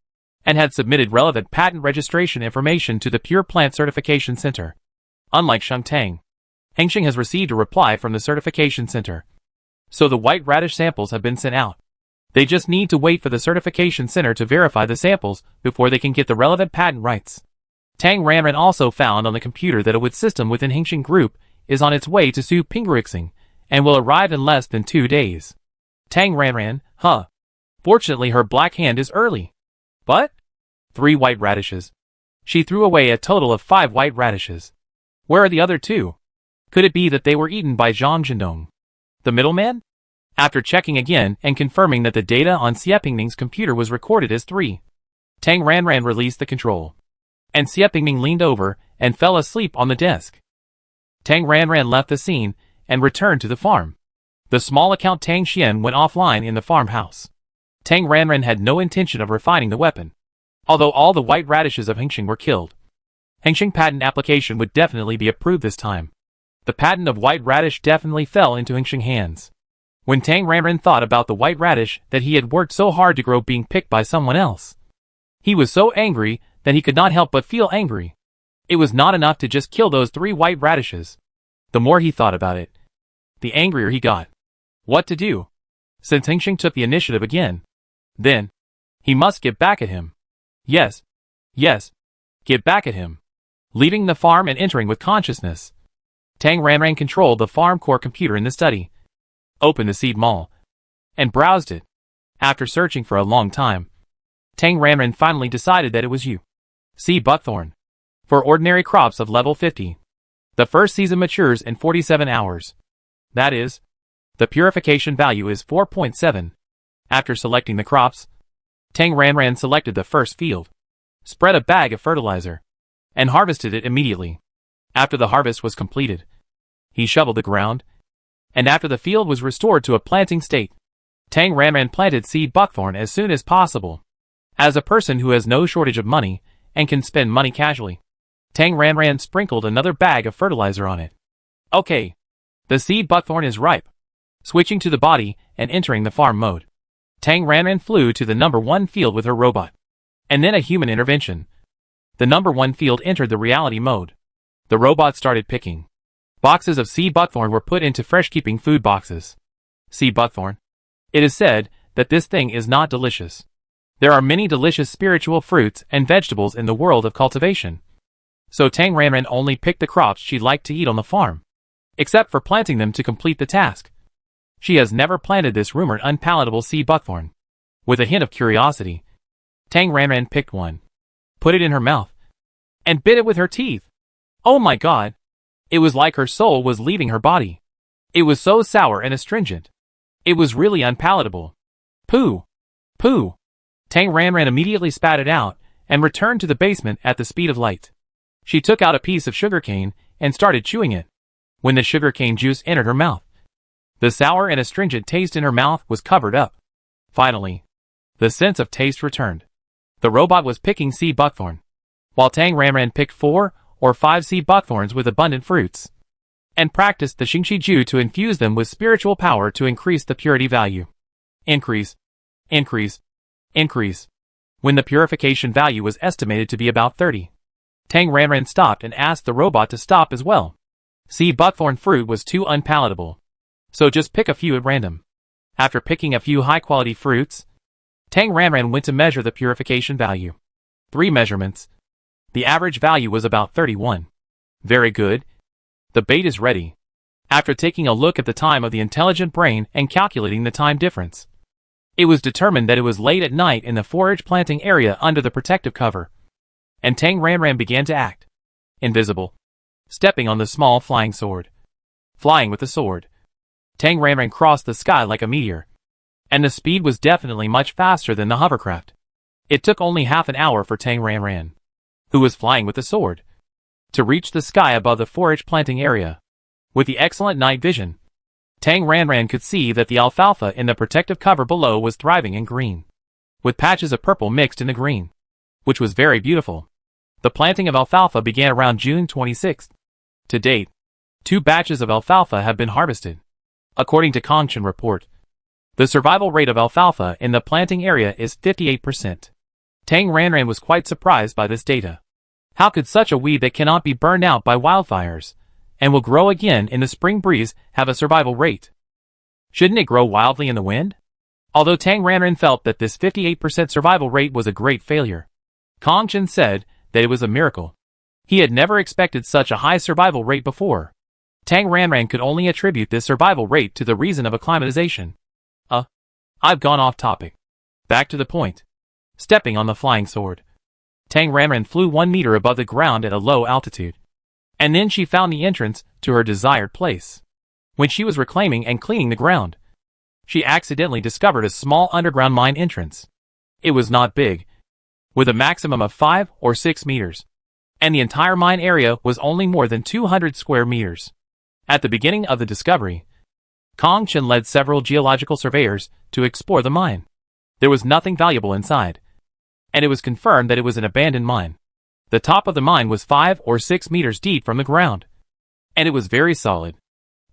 S1: and had submitted relevant patent registration information to the Pure Plant Certification Center. Unlike Shengtang, Hengxing has received a reply from the certification center. So the white radish samples have been sent out. They just need to wait for the certification center to verify the samples before they can get the relevant patent rights. Tang Ranran also found on the computer that a wood system within Hengxing Group is on its way to Su Pingrixing and will arrive in less than 2 days. Tang Ranran, huh? Fortunately her black hand is early. But 3 white radishes. She threw away a total of 5 white radishes. Where are the other 2? Could it be that they were eaten by Zhang Zhendong, the middleman? After checking again and confirming that the data on Xie Pingming's computer was recorded as 3, Tang Ranran released the control. And Xie Pingming leaned over and fell asleep on the desk. Tang Ranran left the scene and returned to the farm. The small account Tang Xian went offline in the farmhouse. Tang Ranran had no intention of refining the weapon. Although all the white radishes of Hengxing were killed, Hengxing patent application would definitely be approved this time. The patent of white radish definitely fell into Hengxing hands. When Tang Ranran thought about the white radish that he had worked so hard to grow being picked by someone else, he was so angry that he could not help but feel angry. It was not enough to just kill those 3 white radishes. The more he thought about it, the angrier he got. What to do? Since Hengxing took the initiative again, then he must get back at him. Yes, get back at him. Leaving the farm and entering with consciousness, Tang Ranran controlled the farm core computer in the study, opened the seed mall, and browsed it. After searching for a long time, Tang Ranran finally decided that it was seed buckthorn. For ordinary crops of level 50, the first season matures in 47 hours. That is, the purification value is 4.7. After selecting the crops, Tang Ranran selected the first field, spread a bag of fertilizer, and harvested it immediately. After the harvest was completed, he shoveled the ground, and after the field was restored to a planting state, Tang Ranran planted seed buckthorn as soon as possible. As a person who has no shortage of money and can spend money casually, Tang Ranran sprinkled another bag of fertilizer on it. Okay, the seed buckthorn is ripe. Switching to the body and entering the farm mode, Tang Ranran flew to the number 1 field with her robot, and then a human intervention. The number 1 field entered the reality mode. The robot started picking. Boxes of seed buckthorn were put into fresh-keeping food boxes. Seed buckthorn. It is said that this thing is not delicious. There are many delicious spiritual fruits and vegetables in the world of cultivation. So Tang Ranran only picked the crops she'd like to eat on the farm, except for planting them to complete the task. She has never planted this rumored unpalatable seed buckthorn. With a hint of curiosity, Tang Ranran picked one, put it in her mouth, and bit it with her teeth. Oh my god! It was like her soul was leaving her body. It was so sour and astringent. It was really unpalatable. Pooh! Pooh! Tang Ranran immediately spat it out and returned to the basement at the speed of light. She took out a piece of sugarcane and started chewing it. When the sugarcane juice entered her mouth, the sour and astringent taste in her mouth was covered up. Finally, the sense of taste returned. The robot was picking seed buckthorn, while Tang Ranran picked 4 or 5 seed buckthorns with abundant fruits, and practiced the Xingqi Ju to infuse them with spiritual power to increase the purity value. Increase. When the purification value was estimated to be about 30, Tang Ranran stopped and asked the robot to stop as well. Seed buckthorn fruit was too unpalatable, so just pick a few at random. After picking a few high-quality fruits, Tang Ranran went to measure the purification value. 3 measurements. The average value was about 31. Very good. The bait is ready. After taking a look at the time of the intelligent brain and calculating the time difference, it was determined that it was late at night in the forage planting area under the protective cover, and Tang Ranran began to act invisible, stepping on the small flying sword. Flying with the sword, Tang Ranran crossed the sky like a meteor, and the speed was definitely much faster than the hovercraft. It took only half an hour for Tang Ranran, who was flying with the sword, to reach the sky above the forage planting area. With the excellent night vision, Tang Ranran could see that the alfalfa in the protective cover below was thriving in green, with patches of purple mixed in the green, which was very beautiful. The planting of alfalfa began around June 26th. To date, 2 batches of alfalfa have been harvested. According to Kongshan report, the survival rate of alfalfa in the planting area is 58%. Tang Ranran was quite surprised by this data. How could such a weed that cannot be burned out by wildfires, and will grow again in the spring breeze, have a survival rate? Shouldn't it grow wildly in the wind? Although Tang Ranran felt that this 58% survival rate was a great failure, Kong Chen said that it was a miracle. He had never expected such a high survival rate before. Tang Ranran could only attribute this survival rate to the reason of acclimatization. I've gone off topic. Back to the point. Stepping on the flying sword, Tang Ranran flew 1 meter above the ground at a low altitude. And then she found the entrance to her desired place. When she was reclaiming and cleaning the ground, she accidentally discovered a small underground mine entrance. It was not big, with a maximum of 5 or 6 meters. And the entire mine area was only more than 200 square meters. At the beginning of the discovery, Kong Chen led several geological surveyors to explore the mine. There was nothing valuable inside, and it was confirmed that it was an abandoned mine. The top of the mine was 5 or 6 meters deep from the ground, and it was very solid.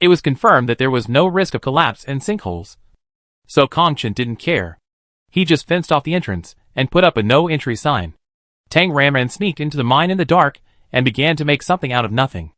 S1: It was confirmed that there was no risk of collapse and sinkholes. So Kong Chen didn't care. He just fenced off the entrance and put up a no entry sign. Tang Ranran sneaked into the mine in the dark and began to make something out of nothing.